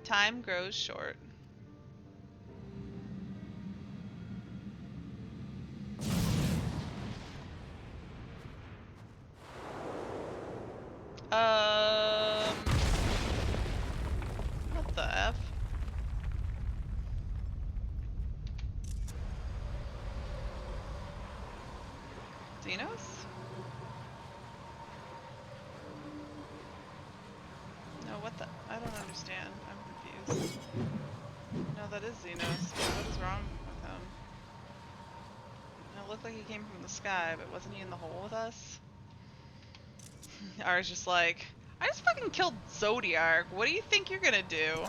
Time grows short. What the F? Xenos? What the? I don't understand. I'm confused. No, that is Xenos. What is wrong with him? It looked like he came from the sky, but wasn't he in the hole with us? Ara's just like, I just fucking killed Zodiark. What do you think you're gonna do?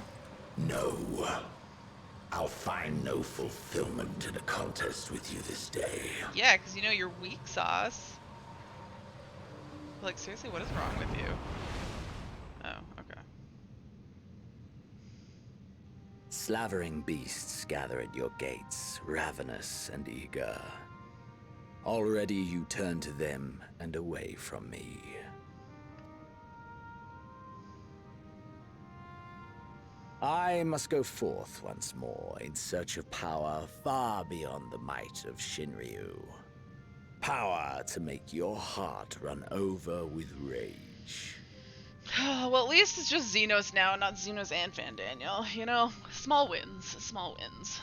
No. I'll find no fulfillment in a contest with you this day. Yeah, because you know you're weak sauce. Like, seriously, what is wrong with you? Oh, okay. Slavering beasts gather at your gates, ravenous and eager. Already you turn to them and away from me. I must go forth once more in search of power far beyond the might of Shinryu. Power to make your heart run over with rage. Well, at least it's just Xenos now, not Xenos and Fandaniel. You know, small wins, small wins.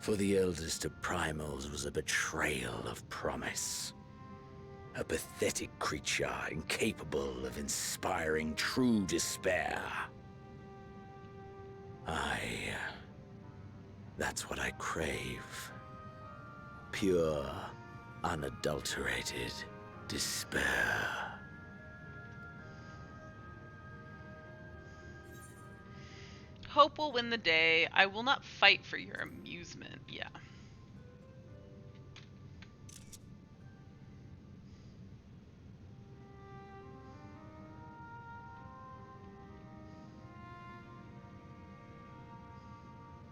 For the eldest of primals was a betrayal of promise. A pathetic creature incapable of inspiring true despair. That's what I crave. Pure, unadulterated despair. Hope will win the day. I will not fight for your amusement. Yeah.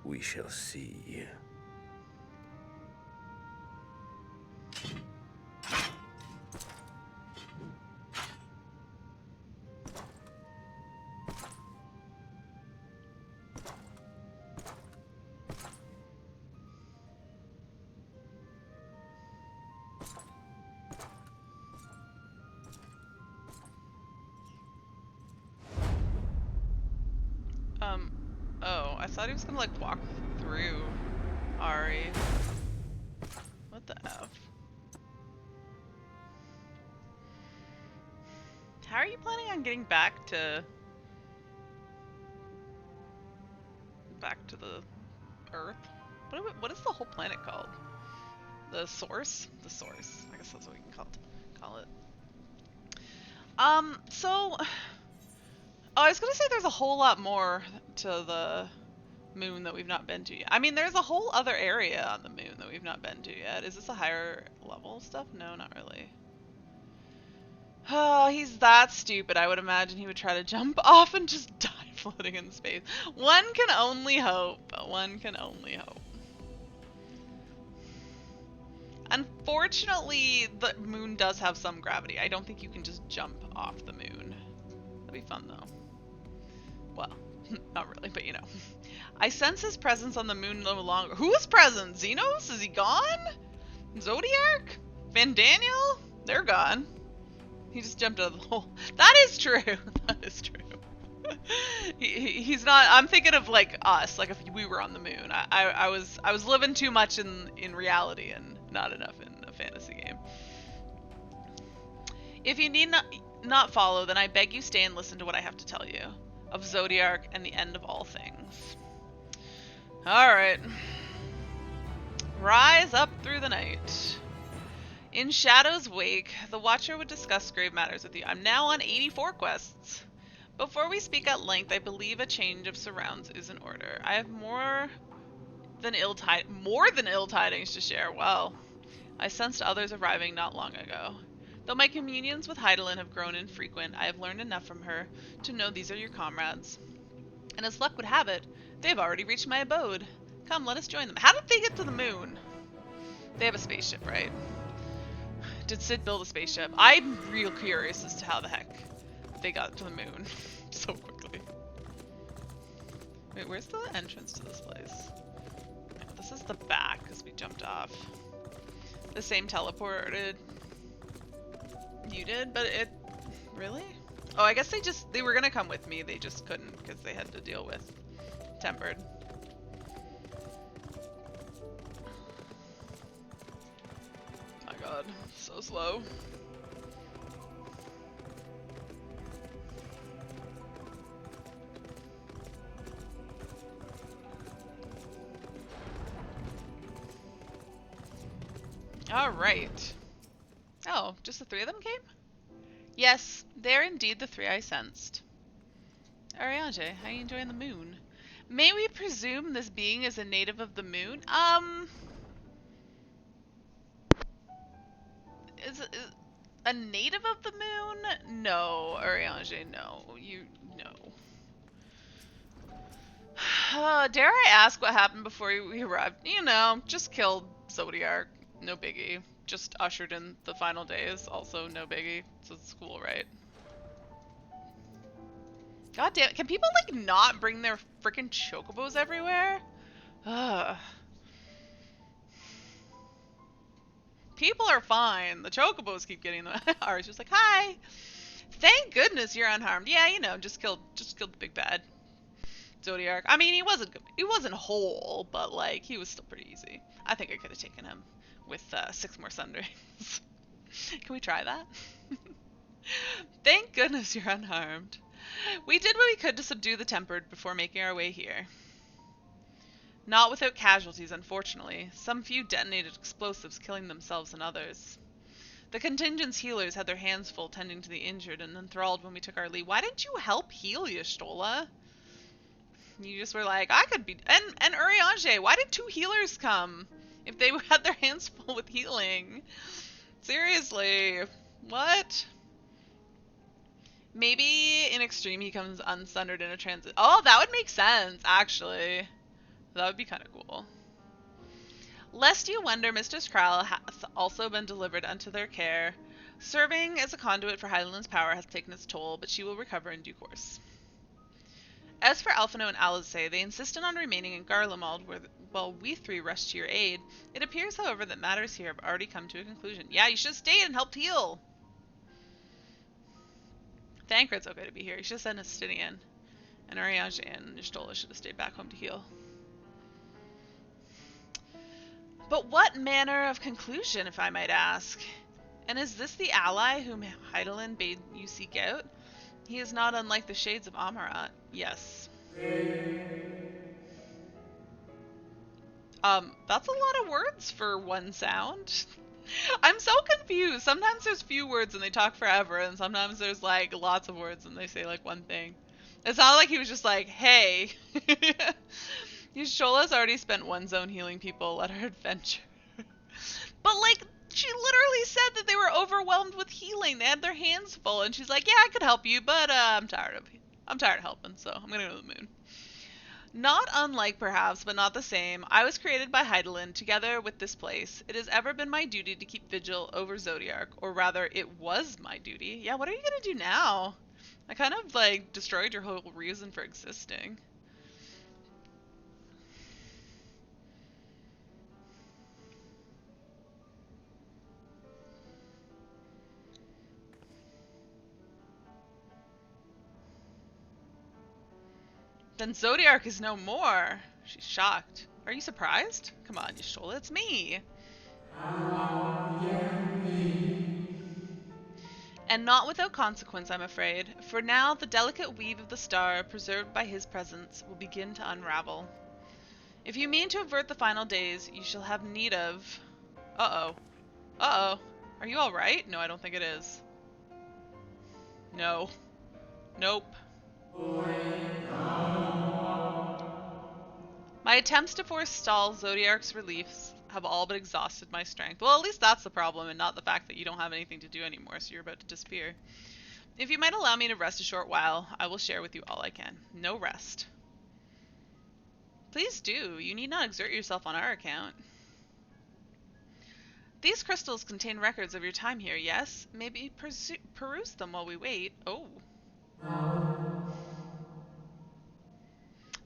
We shall see. Oh, I thought he was gonna like walk through Ari. What the F? How are you planning on getting back to the Earth? What is the whole planet called? The Source? The Source. I guess that's what we can call it. Oh, I was gonna say there's a whole lot more to the moon that we've not been to yet. I mean, there's a whole other area on the moon that we've not been to yet. Is this a higher level stuff? No, not really. Oh, he's that stupid. I would imagine he would try to jump off and just die floating in space. One can only hope. One can only hope. Unfortunately, the moon does have some gravity. I don't think you can just jump off the moon. That'd be fun, though. Well, not really, but you know. I sense his presence on the moon no longer. Who is present? Xenos? Is he gone? Zodiark? Fandaniel? They're gone. He just jumped out of the hole. That is true. That is true. He's not. I'm thinking of like us, like if we were on the moon. I was living too much in reality and not enough in a fantasy game. If you need not follow, then I beg you stay and listen to what I have to tell you of Zodiark and the end of all things. Alright. Rise up through the night. In Shadow's wake, the Watcher would discuss grave matters with you. I'm now on 84 quests. Before we speak at length, I believe a change of surrounds is in order. I have more than ill tidings to share. Well, I sensed others arriving not long ago. Though my communions with Heidelin have grown infrequent, I have learned enough from her to know these are your comrades. And as luck would have it, they have already reached my abode. Come, let us join them. How did they get to the moon? They have a spaceship, right? Did Sid build a spaceship? I'm real curious as to how the heck they got to the moon so quickly. Wait, where's the entrance to this place? Oh, this is the back, because we jumped off. The same teleported you did, but it... Really? Oh, I guess they were gonna come with me, they just couldn't, because they had to deal with Tempered. My god. god, so slow. Alright. Oh, just the 3 of them came? Yes, they're indeed the 3 I sensed. Ariane, how are you enjoying the moon? May we presume this being is a native of the moon? Is a native of the moon? No, Ariane, no. No. Dare I ask what happened before we arrived? You know, just killed Zodiac. No biggie. Just ushered in the final days. Also, no biggie. So it's cool, right? God damn it. Can people, like, not bring their freaking chocobos everywhere? Ugh. People are fine. The chocobos keep getting them. Ari's just like, hi. Thank goodness you're unharmed. Yeah, you know, just killed the big bad Zodiac. I mean, he wasn't whole, but like he was still pretty easy. I think I could have taken him with 6 more Sundays. Can we try that? Thank goodness you're unharmed. We did what we could to subdue the Tempered before making our way here. Not without casualties, unfortunately. Some few detonated explosives, killing themselves and others. The contingent's healers had their hands full tending to the injured and enthralled when we took our leave. Why didn't you help heal Y'shtola? You just were like, I could be... And Urianger, why did 2 healers come? If they had their hands full with healing. Seriously. What? Maybe in Extreme he comes unsundered in a transit. Oh, that would make sense, actually. That would be kind of cool. Lest you wonder, Mistress Krall hath also been delivered unto their care. Serving as a conduit for Hydaelyn's power has taken its toll, but she will recover in due course. As for Alphino and Alizé, they insisted on remaining in Garlemald while we 3 rushed to your aid. It appears, however, that matters here have already come to a conclusion. Yeah, you should have stayed and helped heal! Thancred's okay to be here. You should have sent Estinian. And Urianger and Y'shtola should have stayed back home to heal. But what manner of conclusion, if I might ask? And is this the ally whom Hydaelyn bade you seek out? He is not unlike the shades of Amarat. Yes. That's a lot of words for one sound. I'm so confused. Sometimes there's few words and they talk forever, and sometimes there's like lots of words and they say like one thing. It sounded like he was just like, hey. Y'shtola's already spent one zone healing people. Let her adventure. But like, she literally said that they were overwhelmed with healing. They had their hands full, and she's like, yeah, I could help you, but I'm tired of helping, so I'm gonna go to the moon. Not unlike, perhaps, but not the same, I was created by Hydaelyn, together with this place. It has ever been my duty to keep vigil over Zodiac, or rather, it was my duty. Yeah, what are you gonna do now? I kind of, like, destroyed your whole reason for existing. Then Zodiac is no more. She's shocked. Are you surprised? Come on, Y'shtola, it's me. And not without consequence, I'm afraid, for now the delicate weave of the star, preserved by his presence, will begin to unravel. If you mean to avert the final days, you shall have need of... Uh-oh. Uh-oh. Are you alright? No, I don't think it is. No. Nope. My attempts to forestall Zodiac's reliefs have all but exhausted my strength. Well, at least that's the problem, and not the fact that you don't have anything to do anymore, so you're about to disappear. If you might allow me to rest a short while, I will share with you all I can. No rest. Please do. You need not exert yourself on our account. These crystals contain records of your time here, yes? Maybe peruse them while we wait. Oh.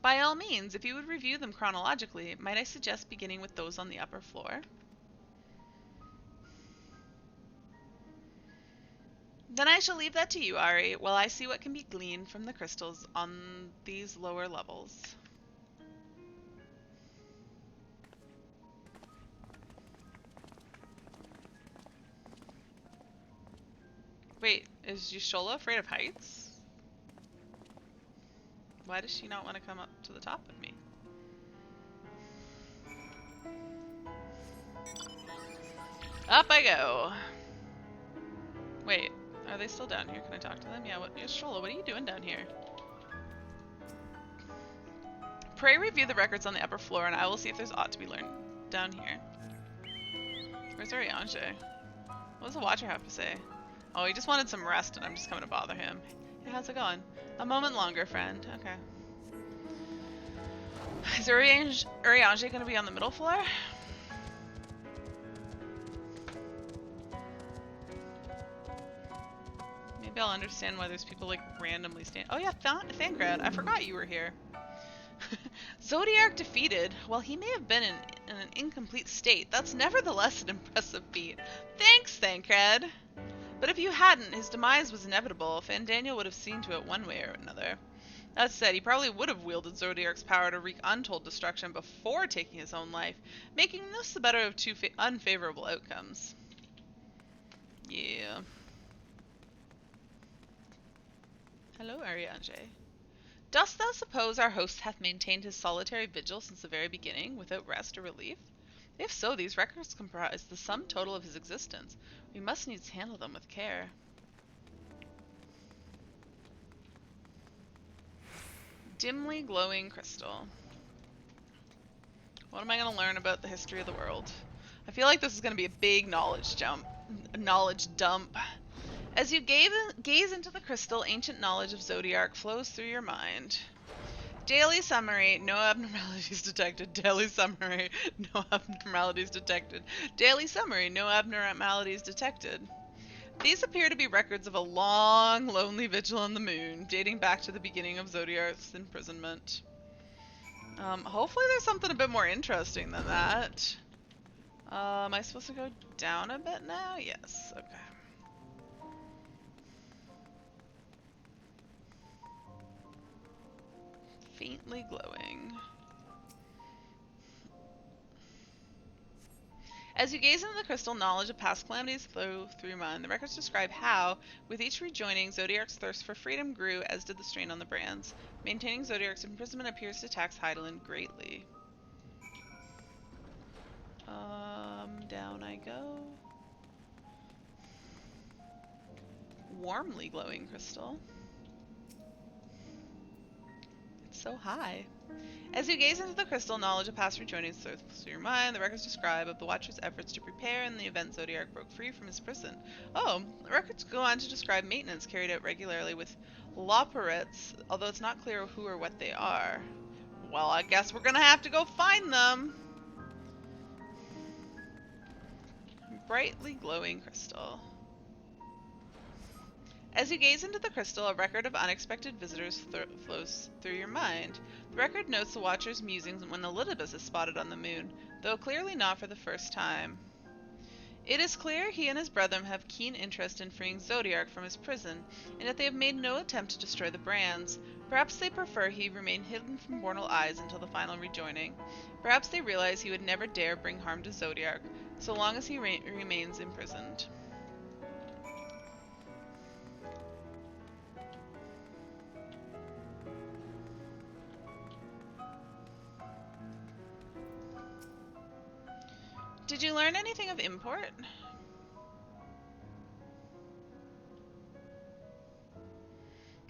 By all means, if you would review them chronologically, might I suggest beginning with those on the upper floor? Then I shall leave that to you, Ari, while I see what can be gleaned from the crystals on these lower levels. Wait, is Y'shtola afraid of heights? Why does she not want to come up to the top with me? Up I go. Wait, are they still down here? Can I talk to them? Yeah, Y'shtola, what are you doing down here? Pray review the records on the upper floor and I will see if there's aught to be learned down here. Where's Ariange? What does the Watcher have to say? Oh, he just wanted some rest and I'm just coming to bother him. Hey, how's it going? A moment longer, friend. Okay. Is Ariange going to be on the middle floor? Maybe I'll understand why there's people like randomly stand. Oh yeah, Thancred. I forgot you were here. Zodiark defeated. While he may have been in an incomplete state, that's nevertheless an impressive feat. Thanks, Thancred. But if you hadn't, his demise was inevitable. Fandaniel would have seen to it one way or another. That said, he probably would have wielded Zodiark's power to wreak untold destruction before taking his own life, making this the better of two unfavorable outcomes. Yeah. Hello, Ariange. Dost thou suppose our host hath maintained his solitary vigil since the very beginning, without rest or relief? If so, these records comprise the sum total of his existence. We must needs handle them with care. Dimly glowing crystal. What am I going to learn about the history of the world? I feel like this is going to be a big knowledge dump. As you gaze into the crystal, ancient knowledge of Zodiark flows through your mind. Daily summary, no abnormalities detected. Daily summary, no abnormalities detected. Daily summary, no abnormalities detected. These appear to be records of a long, lonely vigil on the moon, dating back to the beginning of Zodiark's imprisonment. Hopefully there's something a bit more interesting than that. Am I supposed to go down a bit now? Yes, okay. Faintly glowing. As you gaze into the crystal, knowledge of past calamities flow through your mind. The records describe how, with each rejoining, Zodiark's thirst for freedom grew, as did the strain on the brands. Maintaining Zodiark's imprisonment appears to tax Hydaelyn greatly. Down I go. Warmly glowing crystal. It's so high. As you gaze into the crystal, knowledge of past rejoinings flows through your mind. The records describe of the Watcher's efforts to prepare in the event Zodiark broke free from his prison. Oh, the records go on to describe maintenance carried out regularly with Loporrits, although it's not clear who or what they are. Well, I guess we're gonna have to go find them. Brightly glowing crystal. As you gaze into the crystal, a record of unexpected visitors flows through your mind. The record notes the Watcher's musings when Elidibus is spotted on the moon, though clearly not for the first time. It is clear he and his brethren have keen interest in freeing Zodiark from his prison, and yet they have made no attempt to destroy the brands. Perhaps they prefer he remain hidden from mortal eyes until the final rejoining. Perhaps they realize he would never dare bring harm to Zodiark, so long as he remains imprisoned. Did you learn anything of import?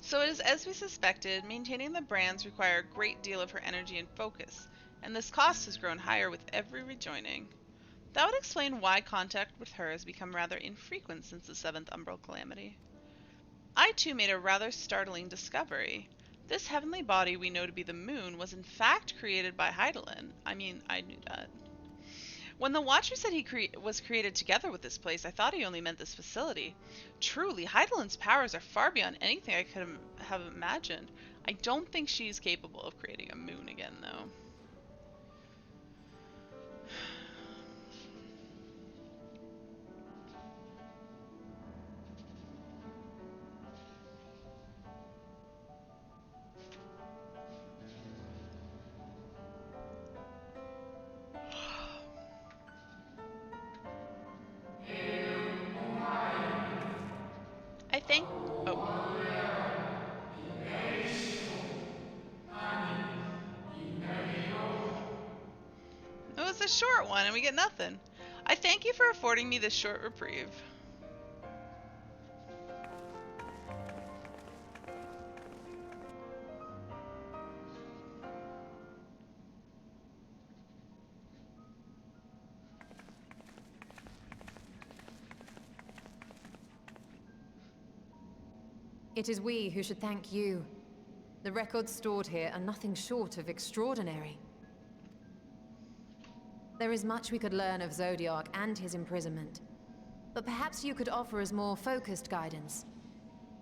So it is as we suspected, maintaining the brands require a great deal of her energy and focus, and this cost has grown higher with every rejoining. That would explain why contact with her has become rather infrequent since the 7th Umbral Calamity. I too made a rather startling discovery. This heavenly body we know to be the moon was in fact created by Hydaelyn. I mean, I knew that. When the Watcher said he was created together with this place, I thought he only meant this facility. Truly, Hydaelyn's powers are far beyond anything I could have imagined. I don't think she's capable of creating a moon again, though. short one and we get nothing. I thank you for affording me this short reprieve. It is we who should thank you. The records stored here are nothing short of extraordinary. There is much we could learn of Zodiac and his imprisonment, but perhaps you could offer us more focused guidance.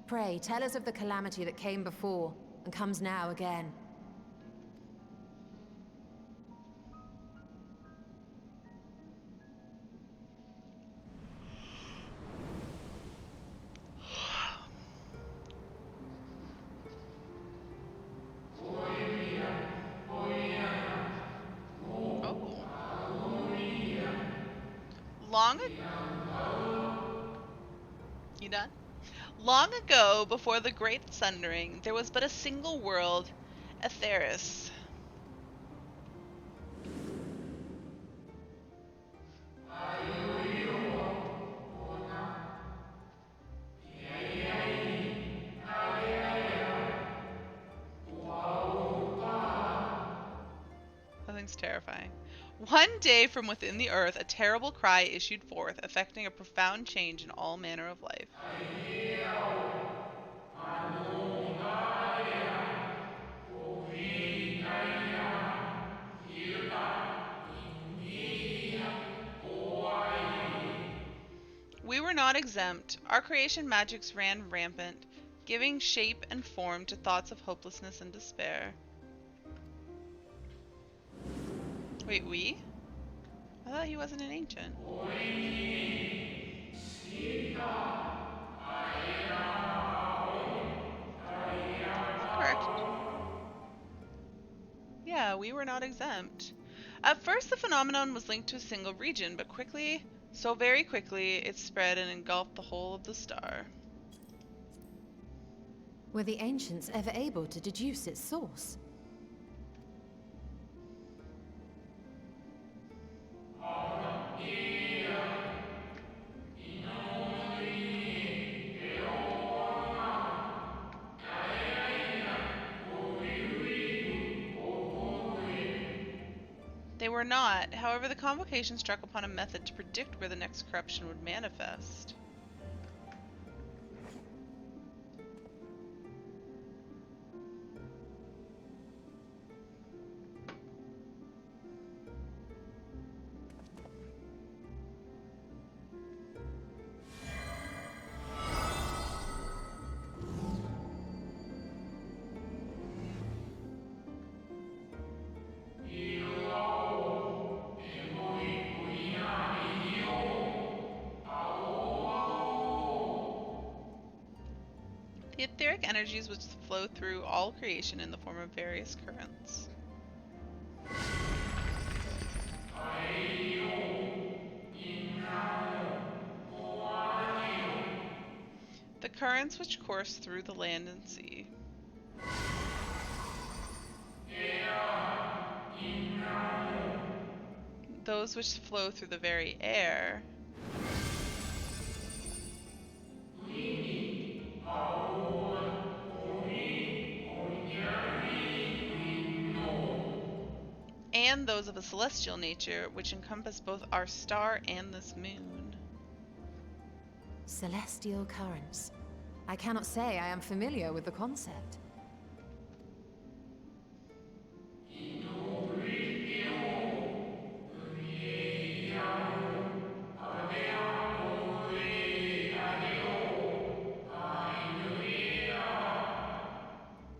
Pray, tell us of the calamity that came before and comes now again. You done? Long ago, before the Great Sundering, there was but a single world, Aetheris. Nothing's terrifying. One day from within the earth, a terrible cry issued forth, affecting a profound change in all manner of life. We were not exempt. Our creation magics ran rampant, giving shape and form to thoughts of hopelessness and despair. Wait, we? I thought he wasn't an ancient. Correct. Yeah, we were not exempt. At first, the phenomenon was linked to a single region, but quickly, so very quickly, it spread and engulfed the whole of the star. Were the ancients ever able to deduce its source? They were not. However, the convocation struck upon a method to predict where the next corruption would manifest. The etheric energies which flow through all creation in the form of various currents. The currents which course through the land and sea. Those which flow through the very air. And those of a celestial nature, which encompass both our star and this moon. Celestial currents. I cannot say I am familiar with the concept.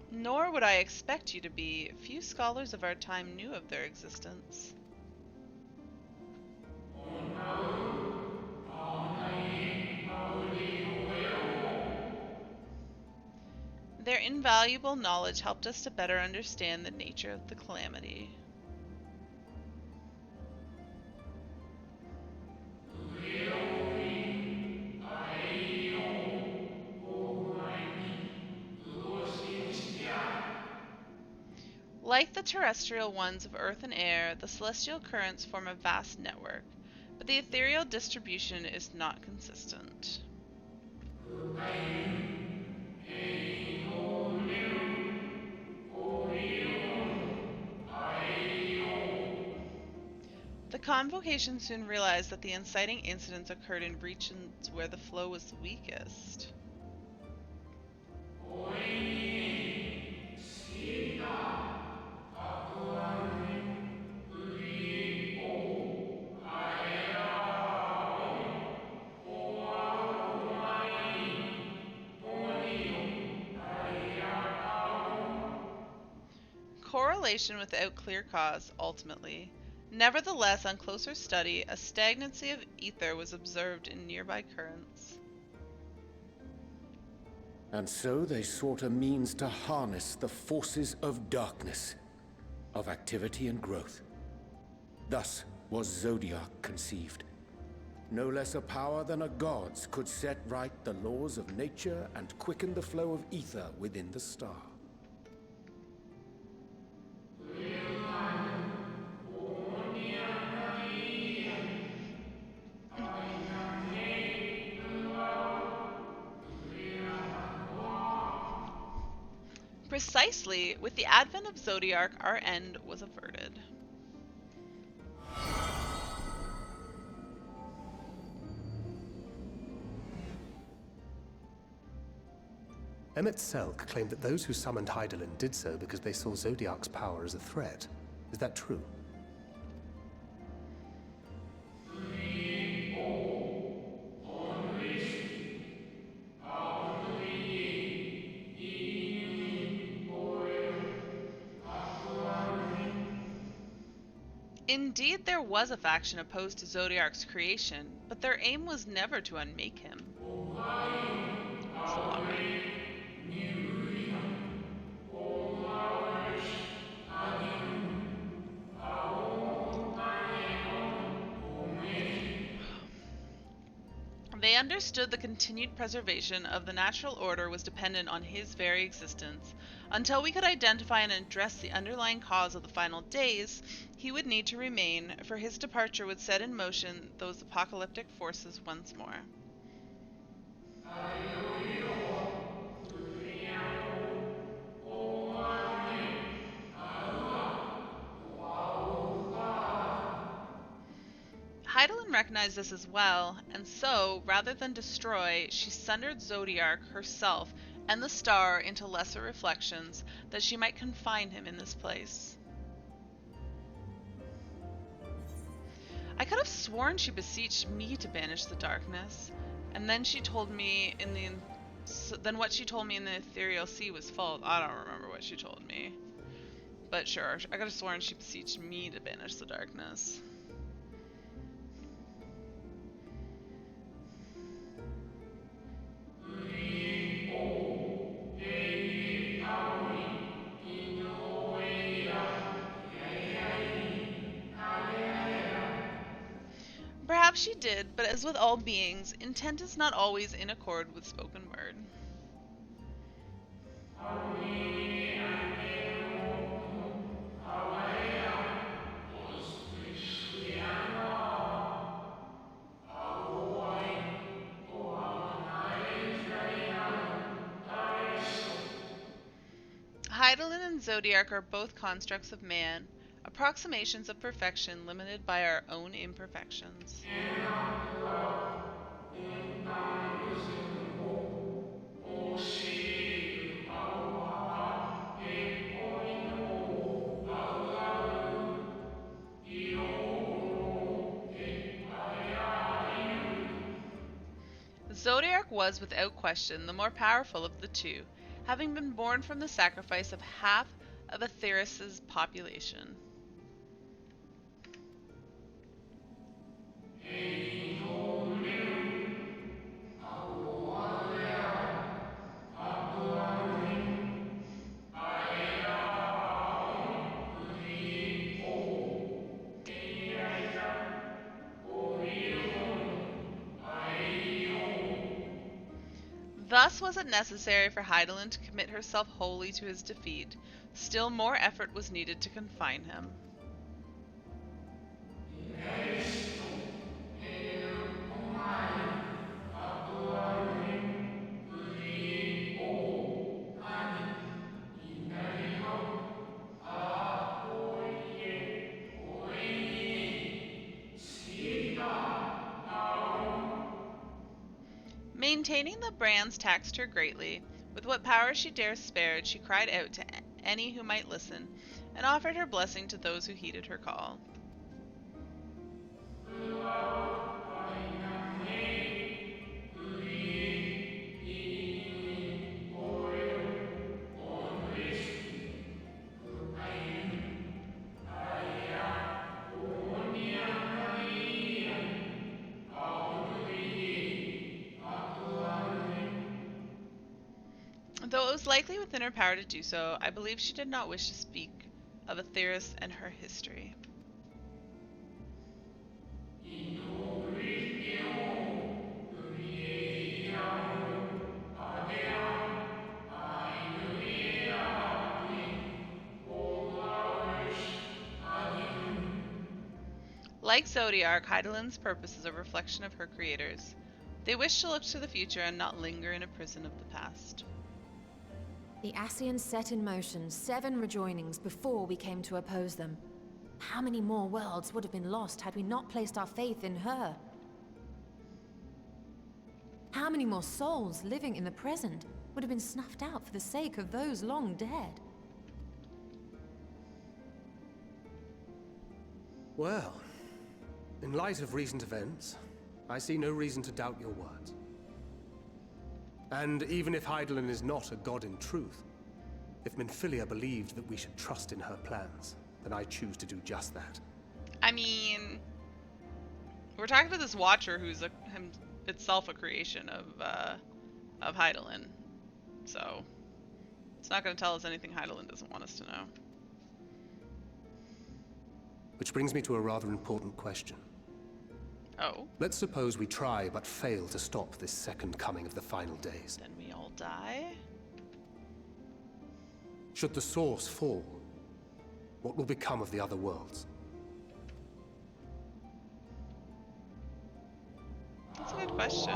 Nor would I expect you to be. Few scholars of our time knew of their existence. Their invaluable knowledge helped us to better understand the nature of the calamity. Like the terrestrial ones of earth and air, the celestial currents form a vast network, but the ethereal distribution is not consistent. The convocation soon realized that the inciting incidents occurred in regions where the flow was the weakest. Correlation without clear cause, ultimately. Nevertheless, on closer study, a stagnancy of ether was observed in nearby currents. And so they sought a means to harness the forces of darkness, of activity and growth. Thus was Zodiac conceived. No less a power than a god's could set right the laws of nature and quicken the flow of ether within the star. Precisely, with the advent of Zodiac, our end was averted. Emmett Selk claimed that those who summoned Hydaelyn did so because they saw Zodiac's power as a threat. Is that true? Indeed, there was a faction opposed to Zodiac's creation, but their aim was never to unmake him. That's a long one. They understood the continued preservation of the natural order was dependent on his very existence. Until we could identify and address the underlying cause of the final days, he would need to remain, for his departure would set in motion those apocalyptic forces once more. Hydaelyn recognized this as well, and so, rather than destroy, she sundered Zodiac herself and the star into lesser reflections, that she might confine him in this place. I could have sworn she beseeched me to banish the darkness, and then she told me then what she told me in the ethereal sea was false. I don't remember what she told me, but sure, I could have sworn she beseeched me to banish the darkness. Perhaps she did, but as with all beings, intent is not always in accord with spoken word. Hydaelyn and Zodiac are both constructs of man, approximations of perfection limited by our own imperfections. Zodiac was, without question, the more powerful of the two, having been born from the sacrifice of half of Aetheris' population. Thus was it necessary for Hydaelyn to commit herself wholly to his defeat. Still more effort was needed to confine him. Maintaining the brands taxed her greatly. With what power she dared spared, she cried out to any who might listen, and offered her blessing to those who heeded her call. Though it was likely within her power to do so, I believe she did not wish to speak of Aetheris and her history. Like Zodiark, Hydaelyn's purpose is a reflection of her creators. They wish to look to the future and not linger in a prison of the past. The Ascians set in motion 7 rejoinings before we came to oppose them. How many more worlds would have been lost had we not placed our faith in her? How many more souls living in the present would have been snuffed out for the sake of those long dead? Well, in light of recent events, I see no reason to doubt your words. And even if Hydaelyn is not a god in truth, if Minfilia believed that we should trust in her plans, then I choose to do just that. I mean, we're talking to this Watcher who's itself a creation of Hydaelyn, so it's not going to tell us anything Hydaelyn doesn't want us to know. Which brings me to a rather important question. Oh? Let's suppose we try but fail to stop this second coming of the final days. Then we all die? Should the source fall, what will become of the other worlds? That's a good question.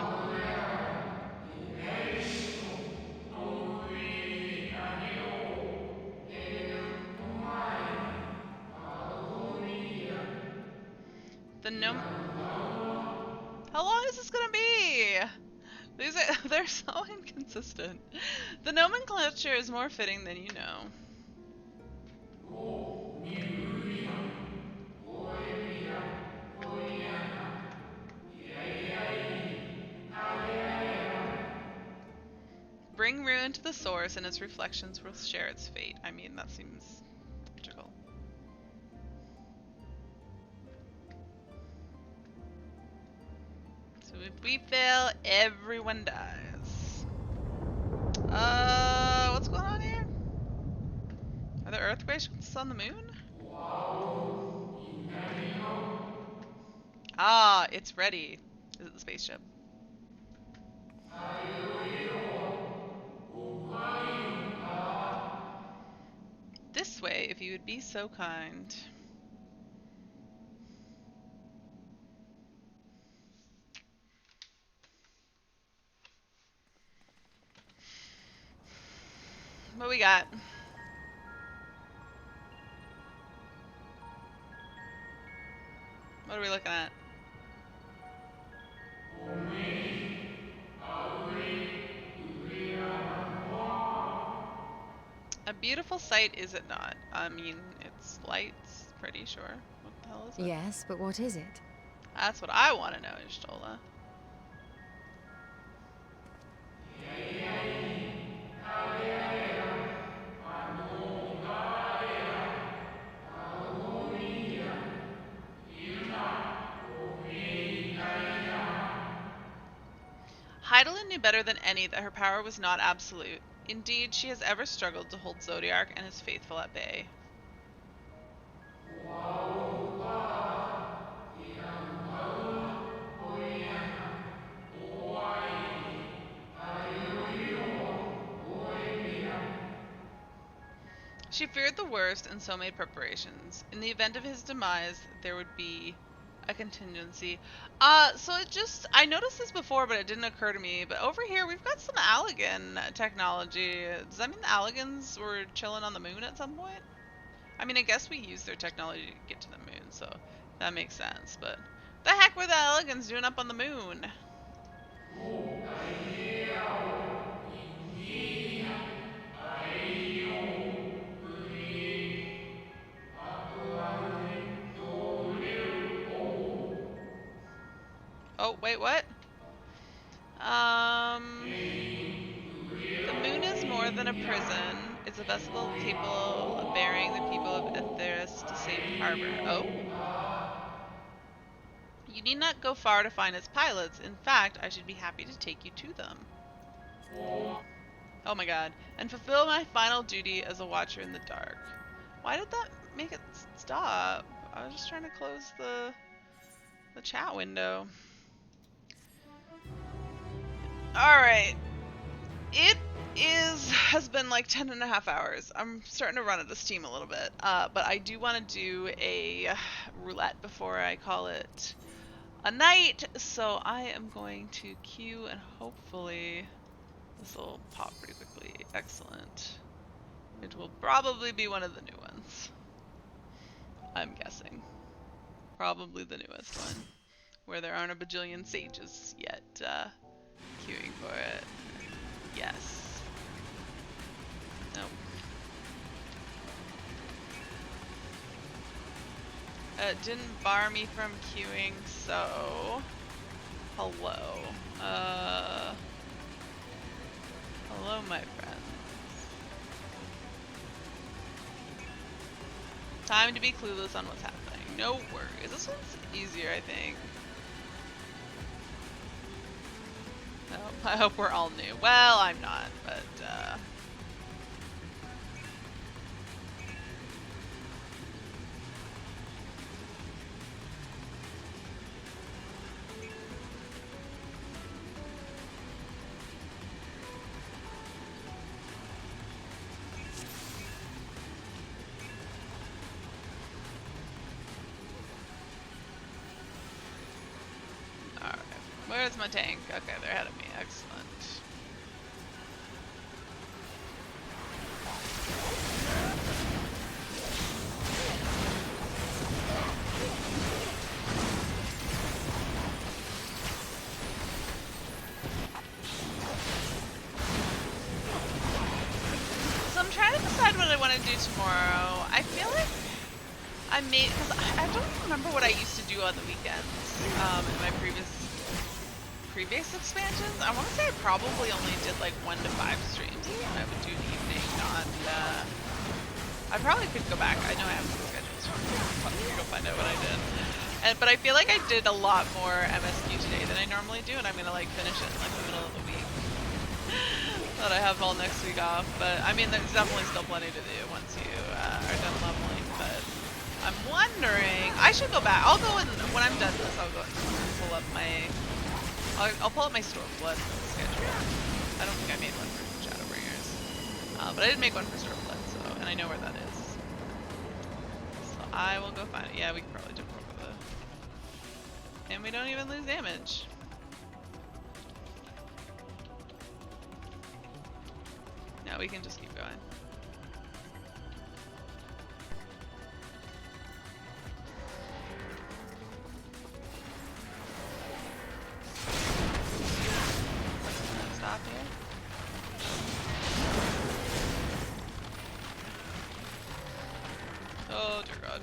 How long is this gonna be? They're so inconsistent. The nomenclature is more fitting than you know. Bring ruin to the source, and its reflections will share its fate. I mean, that seems logical. So if we fail, everyone dies. What's going on here? Are there earthquakes on the moon? Ah, it's ready. Is it the spaceship? This way, if you would be so kind. What we got? What are we looking at? A beautiful sight, is it not? I mean, it's lights, pretty sure. What the hell is it? Yes, but what is it? That's what I want to know, Ishtola. Hydaelyn knew better than any that her power was not absolute. Indeed, she has ever struggled to hold Zodiark and his faithful at bay. She feared the worst and so made preparations. In the event of his demise, there would be a contingency. So it just, I noticed this before, but it didn't occur to me. But over here, we've got some Allegan technology. Does that mean the Allegans were chilling on the moon at some point? I mean, I guess we used their technology to get to the moon, so that makes sense. But the heck were the Allegans doing up on the moon? Oh, wait, what? The moon is more than a prison. It's a vessel capable of bearing the people of Etheris to safe harbor. Oh? You need not go far to find its pilots. In fact, I should be happy to take you to them. Oh my god. And fulfill my final duty as a watcher in the dark. Why did that make it stop? I was just trying to close the chat window. Alright. It has been like 10.5 hours. I'm starting to run out of steam a little bit. But I do want to do a roulette before I call it a night. So I am going to queue and hopefully this will pop pretty quickly. Excellent. It will probably be one of the new ones. I'm guessing. Probably the newest one. Where there aren't a bajillion sages yet queuing for it. Yes. Nope. It didn't bar me from queuing, so... Hello. Hello, my friends. Time to be clueless on what's happening. No worries. This one's easier, I think. I hope we're all new. Well, I'm not, but alright. Where's my tank? Okay, they're ahead of me. Excellent. So I'm trying to decide what I want to do tomorrow. I feel like because I don't remember what I used to do on the weekends in my previous expansions. I want to say I probably only did like 1 to 5 streams, and I would do an evening, not. I probably could go back. I know I have some schedules. Let me go find out what I did. But I feel like I did a lot more MSQ today than I normally do, and I'm gonna like finish it in like the middle of the week. That I have all next week off. But I mean, there's definitely still plenty to do once you are done leveling. But I'm wondering, I should go back. I'll go and when I'm done with this, I'll go and pull up my. I'll pull up my Stormblood schedule. I don't think I made one for Shadowbringers, but I did make one for Stormblood, so and I know where that is. So I will go find it. Yeah, we can probably jump over the, and we don't even lose damage. No, we can just keep going. Stop here. Oh dear God.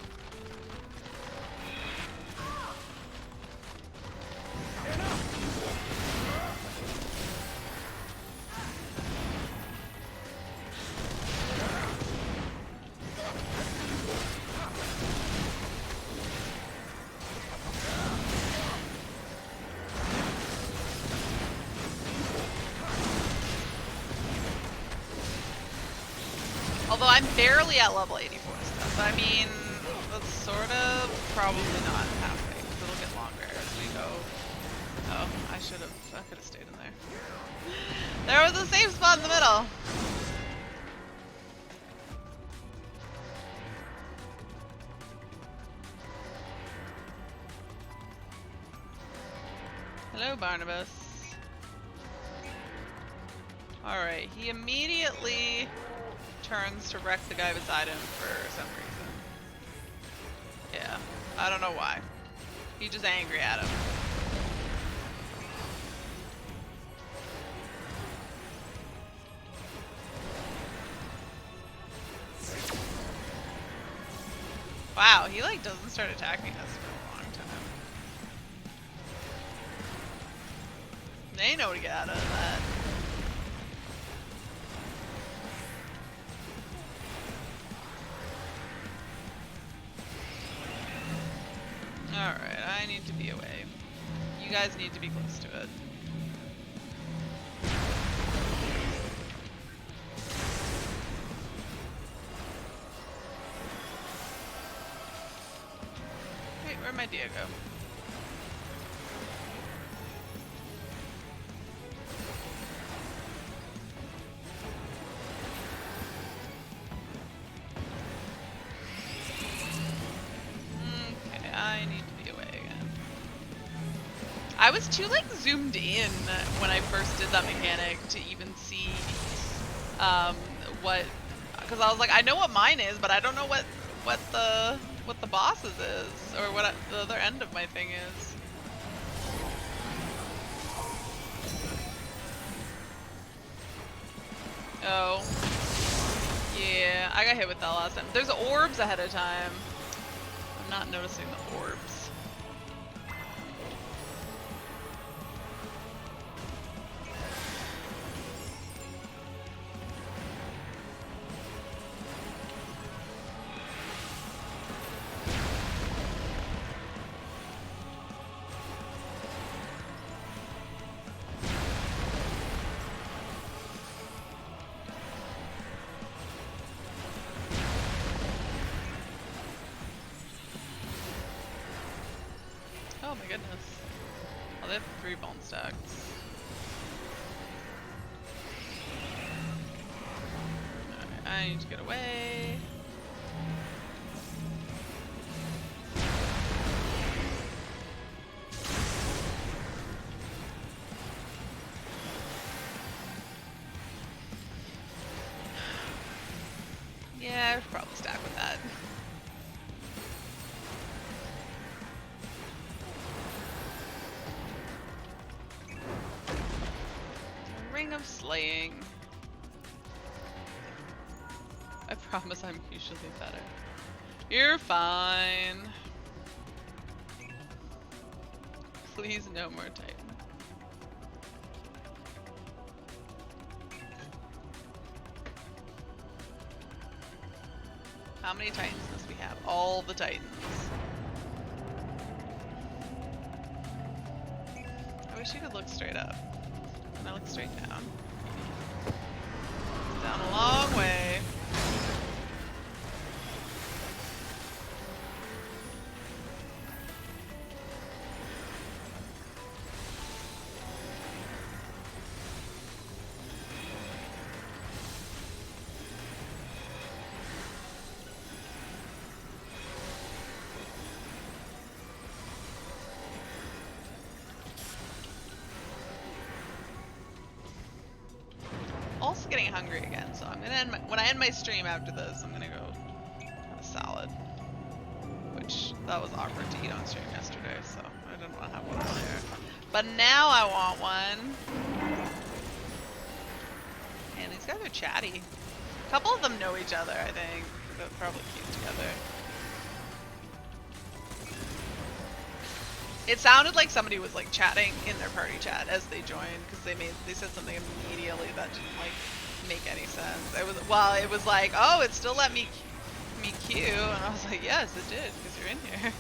Although I'm barely at level 84 stuff, but I mean, that's sort of probably not halfway, because it'll get longer as we go. Oh, I could have stayed in there. There was a safe spot in the middle. Barnabas. Alright, he immediately turns to wreck the guy beside him for some reason. Yeah, I don't know why. He's just angry at him. Wow, he like doesn't start attacking us for a long time. They know to get out of that. Alright, I need to be away. You guys need to be close to it. Wait, where'd my Dia go? I need to be away again. I was too like zoomed in when I first did that mechanic to even see what, because I was like, I know what mine is, but I don't know what the boss's is, or what the other end of my thing is. Oh. Yeah, I got hit with that last time. There's orbs ahead of time. I'm not noticing the orbs. Oh my goodness. Oh, they have 3 bone stacks. Alright, I need to get away. Yeah, I should probably stack with that. Ring of Slaying. I promise I'm usually better. You're fine. Please no more Titan. How many Titans must we have? All the Titans. I wish you could look straight up. Can I look straight down? It's down a long way. Also getting hungry again, so I'm gonna end when I end my stream after this, I'm gonna go have a salad. Which, that was awkward to eat on stream yesterday, so I didn't want to have one earlier. But now I want one. Man, these guys are chatty. A couple of them know each other, I think. They're probably cute together. It sounded like somebody was like chatting in their party chat as they joined, because they said something immediately that didn't like make any sense. It was like, oh, it still let me queue, and I was like, yes, it did, because you're in here.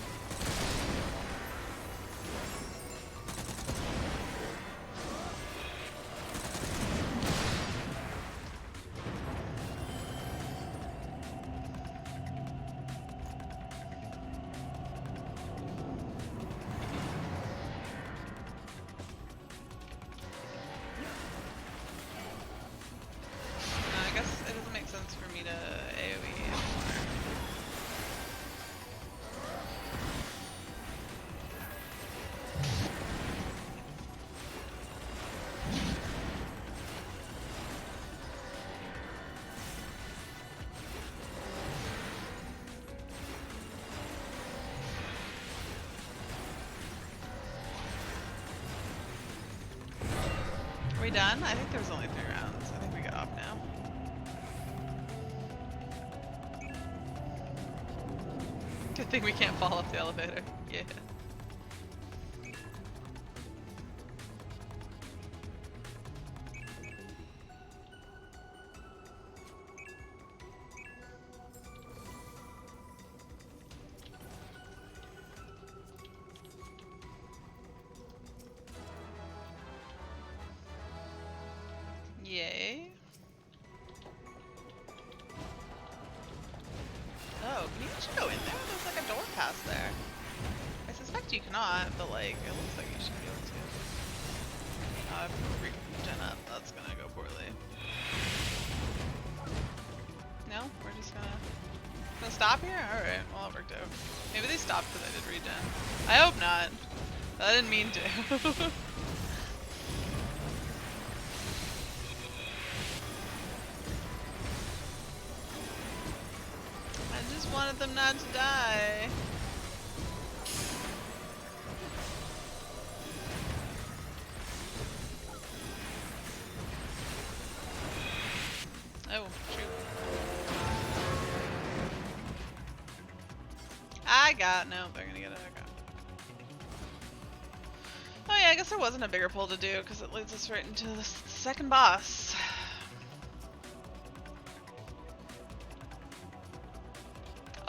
we done? I think there was only 3 rounds. I think we got off now. Good thing we can't fall off the elevator. Yeah. Yay. Oh, can you actually go in there? There's like a door past there. I suspect you cannot, but like, it looks like you should be able to. Oh, I've regen up. That's gonna go poorly. No? We're just gonna stop here? Alright, well that worked out. Maybe they stopped because I did regen. I hope not. I didn't mean to. Wanted them not to die. Oh, shoot. No, they're gonna get it. Okay. Oh yeah, I guess there wasn't a bigger pull to do because it leads us right into the second boss.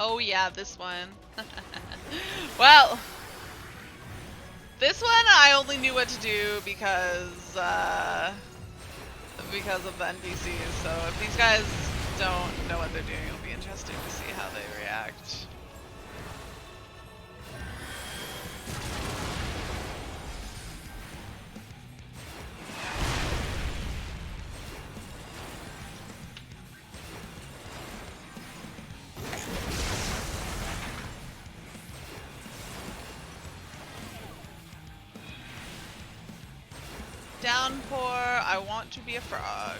Oh yeah, this one. Well, this one I only knew what to do because of the NPCs. So if these guys don't know what they're doing, it'll be interesting to see how they react. Downpour, I want to be a frog.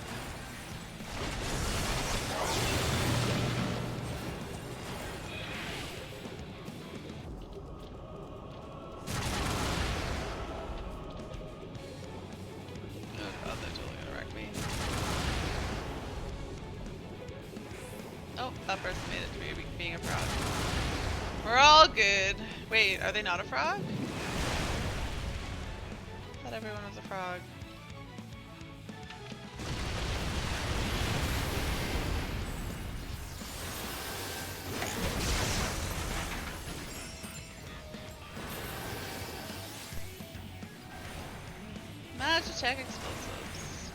Oh god, they're totally gonna wreck me. Oh, that person made it to being a frog. We're all good. Wait, are they not a frog? I thought everyone was a frog. Magitech explosives.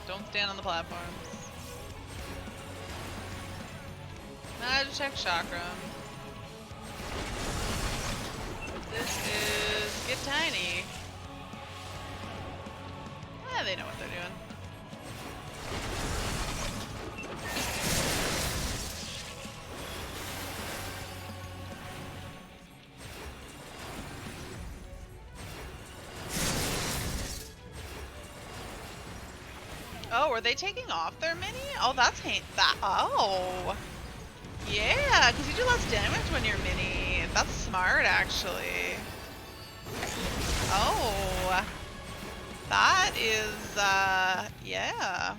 Don't stand on the platforms. Magitech chakra. This is Get Tiny. Yeah, they know what they're doing. Oh, were they taking off their mini? Oh, that's that. Oh, yeah, because you do less damage when you're mini. That's smart, actually. Oh, that is, yeah.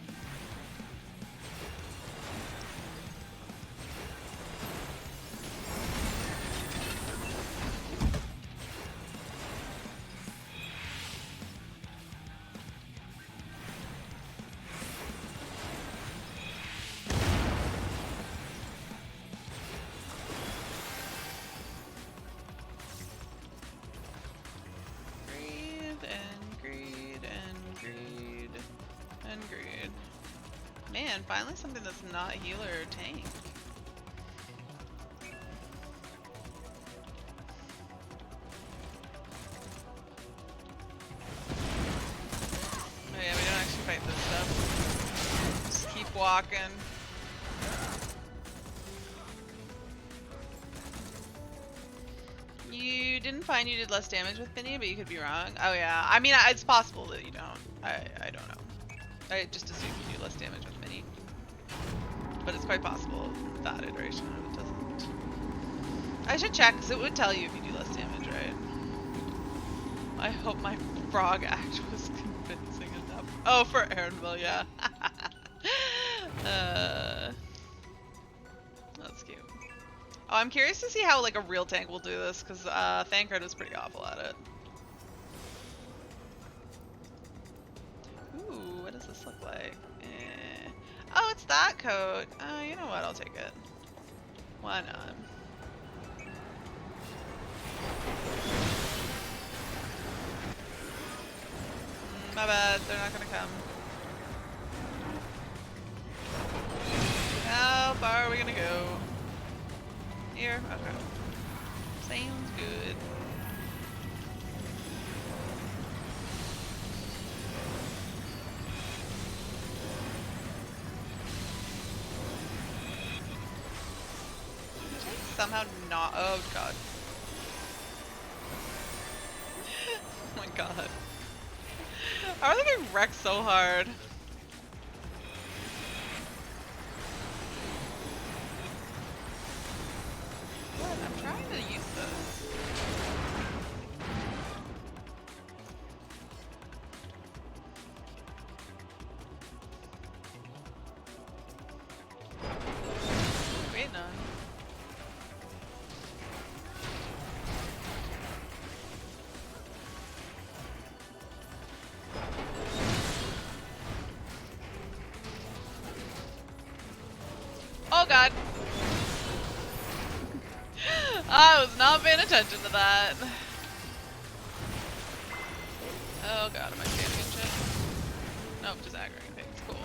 Man, finally something that's not a healer or tank. Oh yeah, we don't actually fight this stuff. Just keep walking. You didn't find you did less damage with Mini, but you could be wrong. Oh yeah, I mean, it's possible that you don't. I don't know. I just assume you do less damage with Mini. But it's quite possible that iteration of it doesn't. I should check, because it would tell you if you do less damage, right? I hope my frog act was convincing enough. Oh, for Aaronville, yeah. That's cute. Oh, I'm curious to see how like a real tank will do this, because Thancred was pretty awful at it. Ooh, what does this look like? Oh, it's that coat. You know what? I'll take it. Why not? My bad. They're not gonna come. How far are we gonna go? Here? Okay. Sounds good. Somehow not. Oh god. Oh my god. How are they getting wrecked so hard? What? I'm trying to use this. Wait, no. Oh god. I was not paying attention to that. Oh god, am I standing in shit? Nope, just aggroing things. Cool.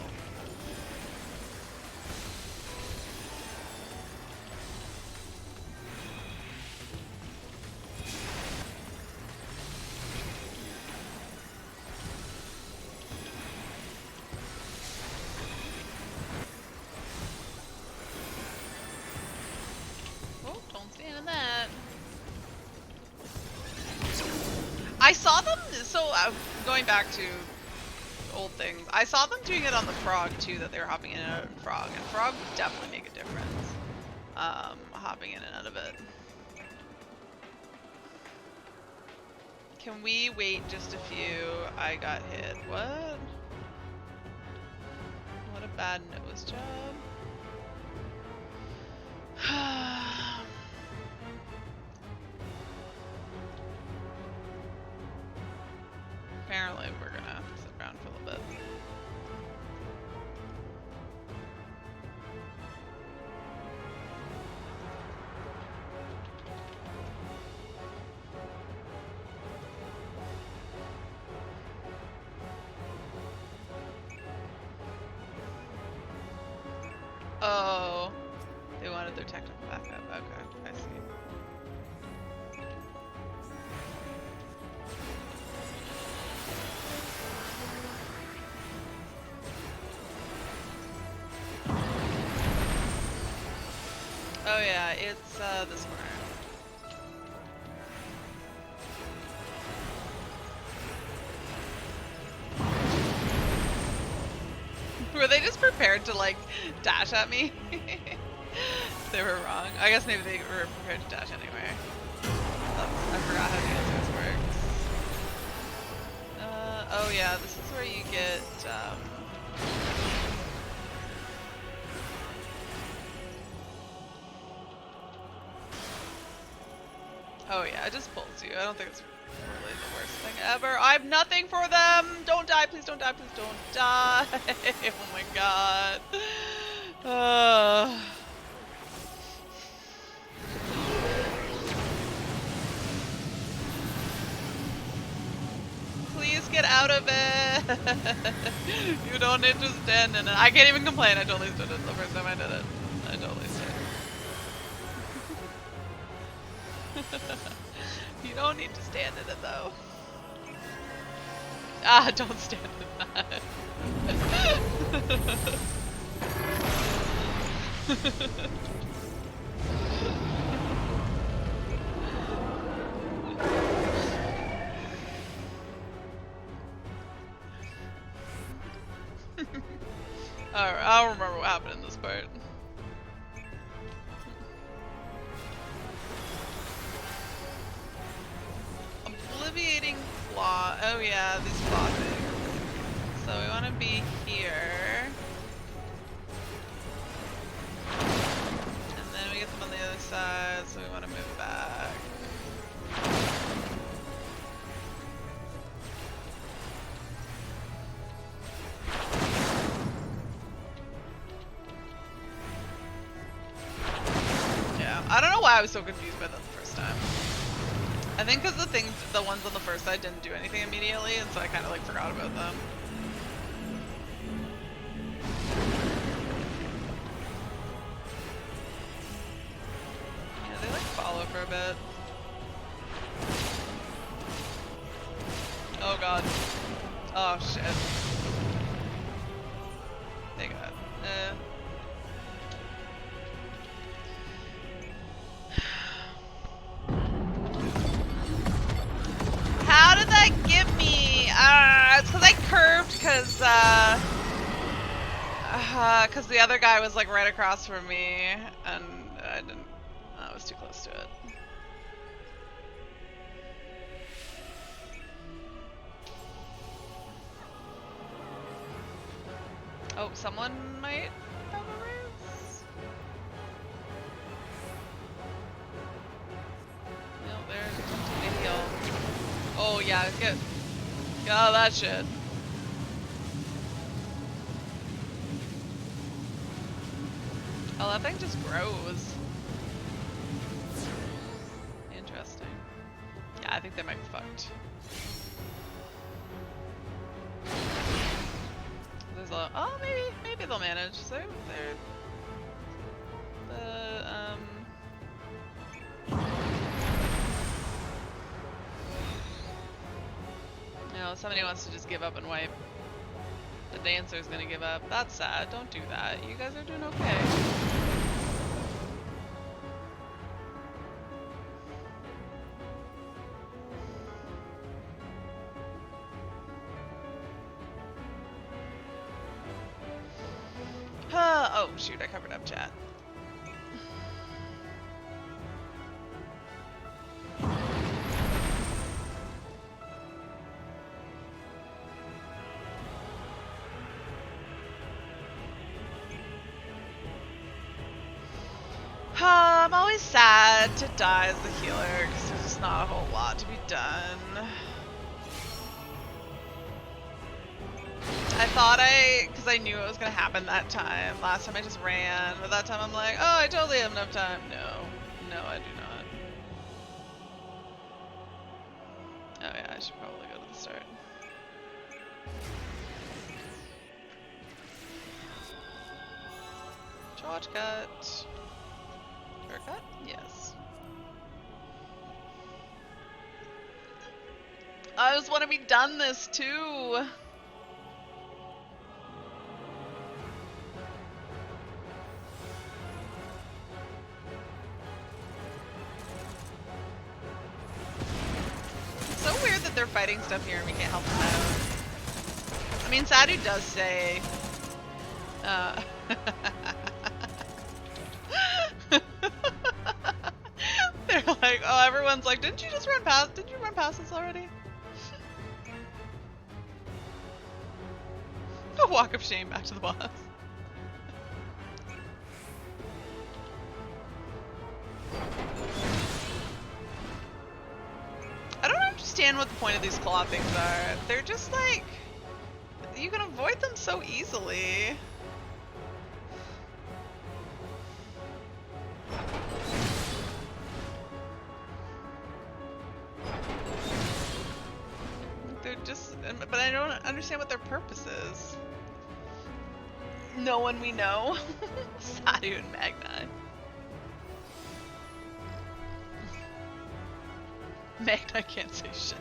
I saw them, so going back to old things, I saw them doing it on the frog too, that they were hopping in and out of frog, and frog would definitely make a difference, hopping in and out of it. Can we wait just a few? I got hit. What? What a bad nose job. Apparently we're gonna have to sit around for a little bit. Oh, they wanted their technical backup. Okay, I see. Oh yeah, it's this corner. Were they just prepared to like dash at me? They were wrong. I guess maybe they were prepared to dash anyway. I forgot how the answers works. Oh yeah, this is where you get oh yeah, it just pulls you. I don't think it's really the worst thing ever. I have nothing for them! Don't die, please don't die, please don't die! Oh my god. Please get out of it! You don't need to stand in it. I can't even complain, I totally stood it the first time I did it. I totally stood it. You don't need to stand in it though. Ah, don't stand in that. Alright, I'll remember what happened in this part. Obliviating flaw. Oh yeah, these flaw things. So we want to be here. And then we get them on the other side, so we want to move back. Yeah, I don't know why I was so confused by that the first time. I think because the ones on the first side didn't do anything immediately, and so I kind of like forgot about them. Yeah, they like follow for a bit. Oh god. Oh shit. They got. How did that get me? It's because I curved because the other guy was like right across from me, and I was too close to it. Oh, someone might have a race? No, there's a video. Oh yeah, get all that shit. Oh, that thing just grows. Interesting. Yeah, I think they might be fucked. There's a lot. Oh, maybe they'll manage. So they're No, somebody wants to just give up and wipe. The dancer's gonna give up. That's sad. Don't do that. You guys are doing okay. Oh shoot, I covered up chat. I'm always sad to die as the healer because there's just not a whole lot to be done. I thought because I knew it was going to happen that time. Last time I just ran, but that time I'm like, oh, I totally have enough time. No, I do not. Oh yeah, I should probably go to the start. Shortcut. Shortcut? Yes. I just want to be done this too. It's so weird that they're fighting stuff here and we can't help them out. I mean, Sadu does say, they're like, oh, everyone's like, didn't you run past us already? A walk of shame back to the boss. I don't understand what the point of these claw things are. They're just like, you can avoid them so easily. They're just, but I don't understand what their purpose is. No one we know. Sadu and Magni. Magni can't say shit.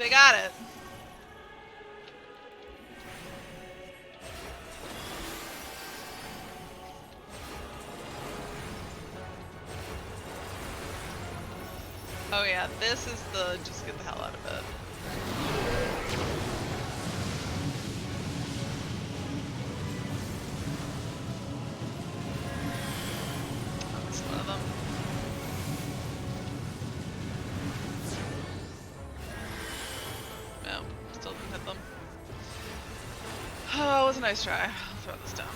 They got it. Oh yeah, this is the just get the hell out of it. Oh, it's one of them. No, still didn't hit them. Oh, it was a nice try. I'll throw this down.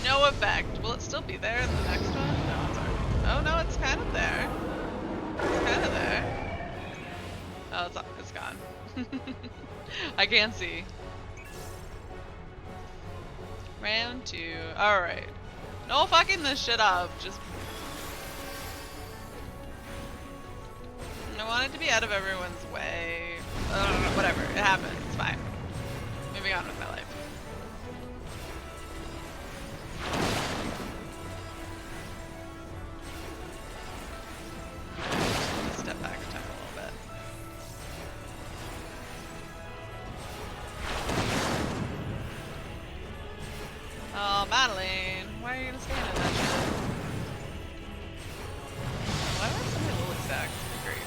No effect. Will it still be there in the next one? No, it's already. Oh no, it's kind of there. It's kind of there. Oh, it's gone. I can't see. Round 2. Alright. No fucking this shit up. Just. I want it to be out of everyone's way. Whatever. It happened. It's fine. Moving on with my life. Step back in time a little bit. Oh, Madeline, why are you gonna stand in that shit? Why do I have so many Woolies stacked? Great.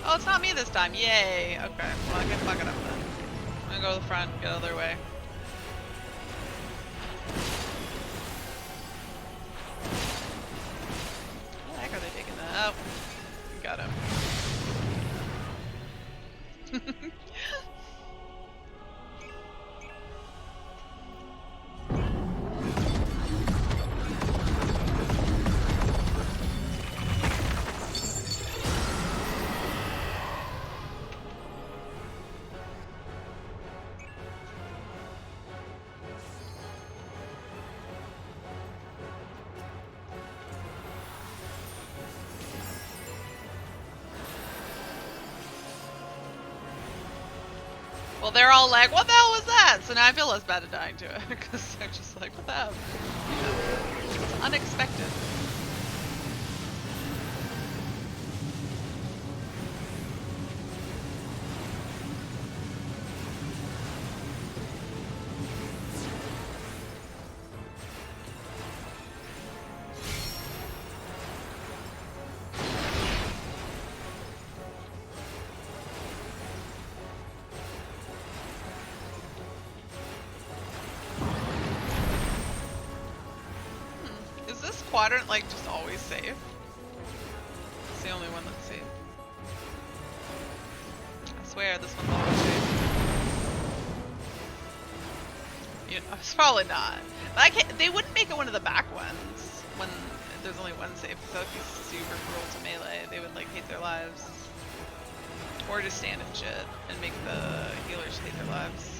Oh, it's not me this time. Yay. Okay, well I can fuck it up then. I'm gonna go to the front, get out of their way. How the heck are they taking that? Oh, got him. Well, they're all like, what the hell was that? So now I feel less bad at dying to it, because they're just like, what the hell? It's unexpected. Quadrant like just always safe? It's the only one that's safe. I swear this one's always safe. You know, it's probably not. But I can't, they wouldn't make it one of the back ones when there's only one safe. So if you super cruel to melee, they would like hate their lives. Or just stand and shit and make the healers hate their lives.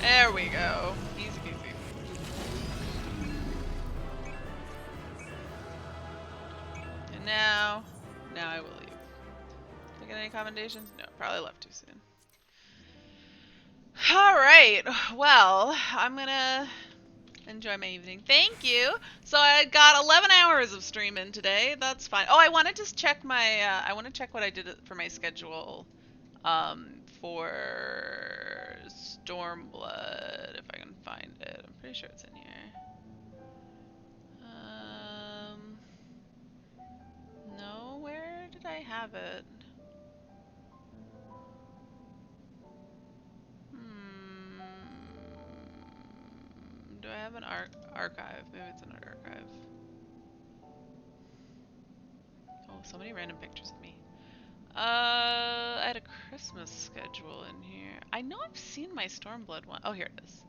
There we go. Easy peasy. And now I will leave. Did I get any commendations? No, probably left too soon. Alright, well, I'm gonna enjoy my evening. Thank you! So I got 11 hours of streaming today. That's fine. Oh, I wanted to check my, I want to check what I did for my schedule, for Stormblood, if I can find it. I'm pretty sure it's in here. No, where did I have it? Do I have an archive? Maybe it's in an archive. Oh, so many random pictures of me. I had a Christmas schedule in here. I know I've seen my Stormblood one. Oh, here it is.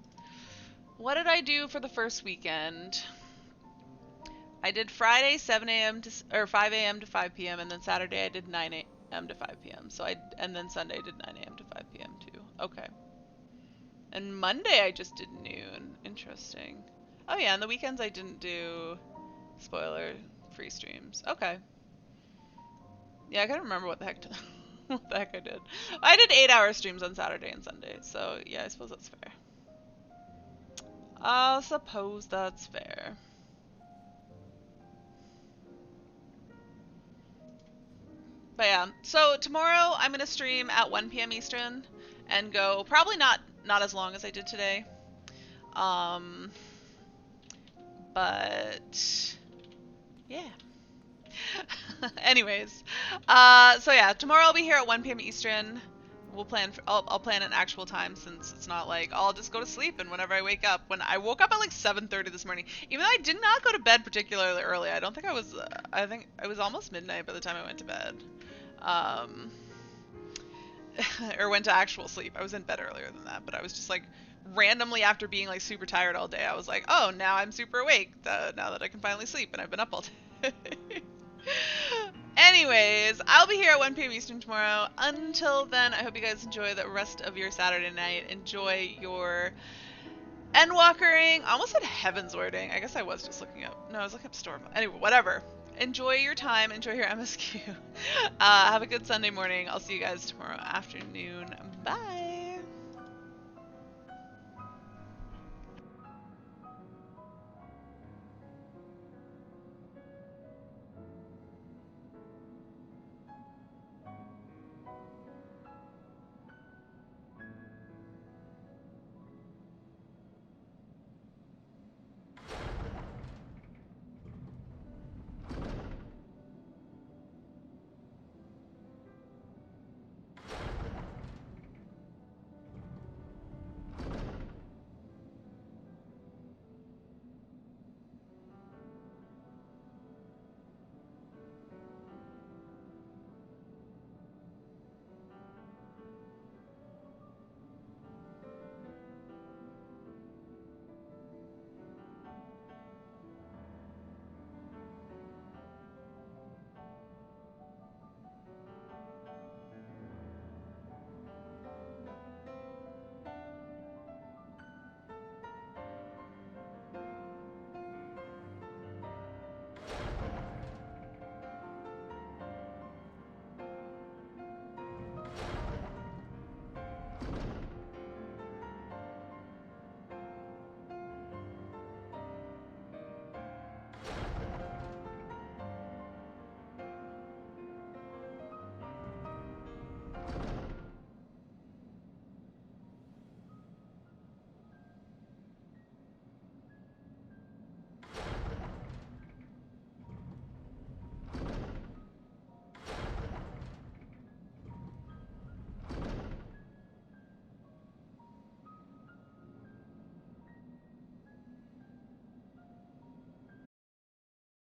What did I do for the first weekend? I did Friday 7 a.m. to or 5 a.m. to 5 p.m. and then Saturday I did 9 a.m. to 5 p.m. So and then Sunday I did 9 a.m. to 5 p.m. too. Okay. And Monday I just did noon. Interesting. Oh yeah, on the weekends I didn't do spoiler-free streams. Okay. Yeah, I can't remember what the heck what the heck I did. I did 8-hour streams on Saturday and Sunday, so yeah, I suppose that's fair. I suppose that's fair. But yeah, so tomorrow I'm gonna stream at 1 p.m. Eastern and go probably not as long as I did today. But yeah. Anyways, so yeah, tomorrow I'll be here at 1 p.m. Eastern. We'll plan. I'll plan an actual time, since it's not like I'll just go to sleep and whenever I wake up. When I woke up at like 7:30 this morning, even though I did not go to bed particularly early. I don't think I was. I think it was almost midnight by the time I went to bed. Or went to actual sleep. I was in bed earlier than that, but I was just like randomly, after being like super tired all day, I was like, oh, now I'm super awake now that I can finally sleep, and I've been up all day. Anyways, I'll be here at 1 p.m. Eastern tomorrow. Until then, I hope you guys enjoy the rest of your Saturday night. Enjoy your Endwalkering. I almost said Heavenswarding. I guess I was just looking up. No, I was looking up Storm. Anyway, whatever. Enjoy your time. Enjoy your MSQ. Have a good Sunday morning. I'll see you guys tomorrow afternoon. Bye.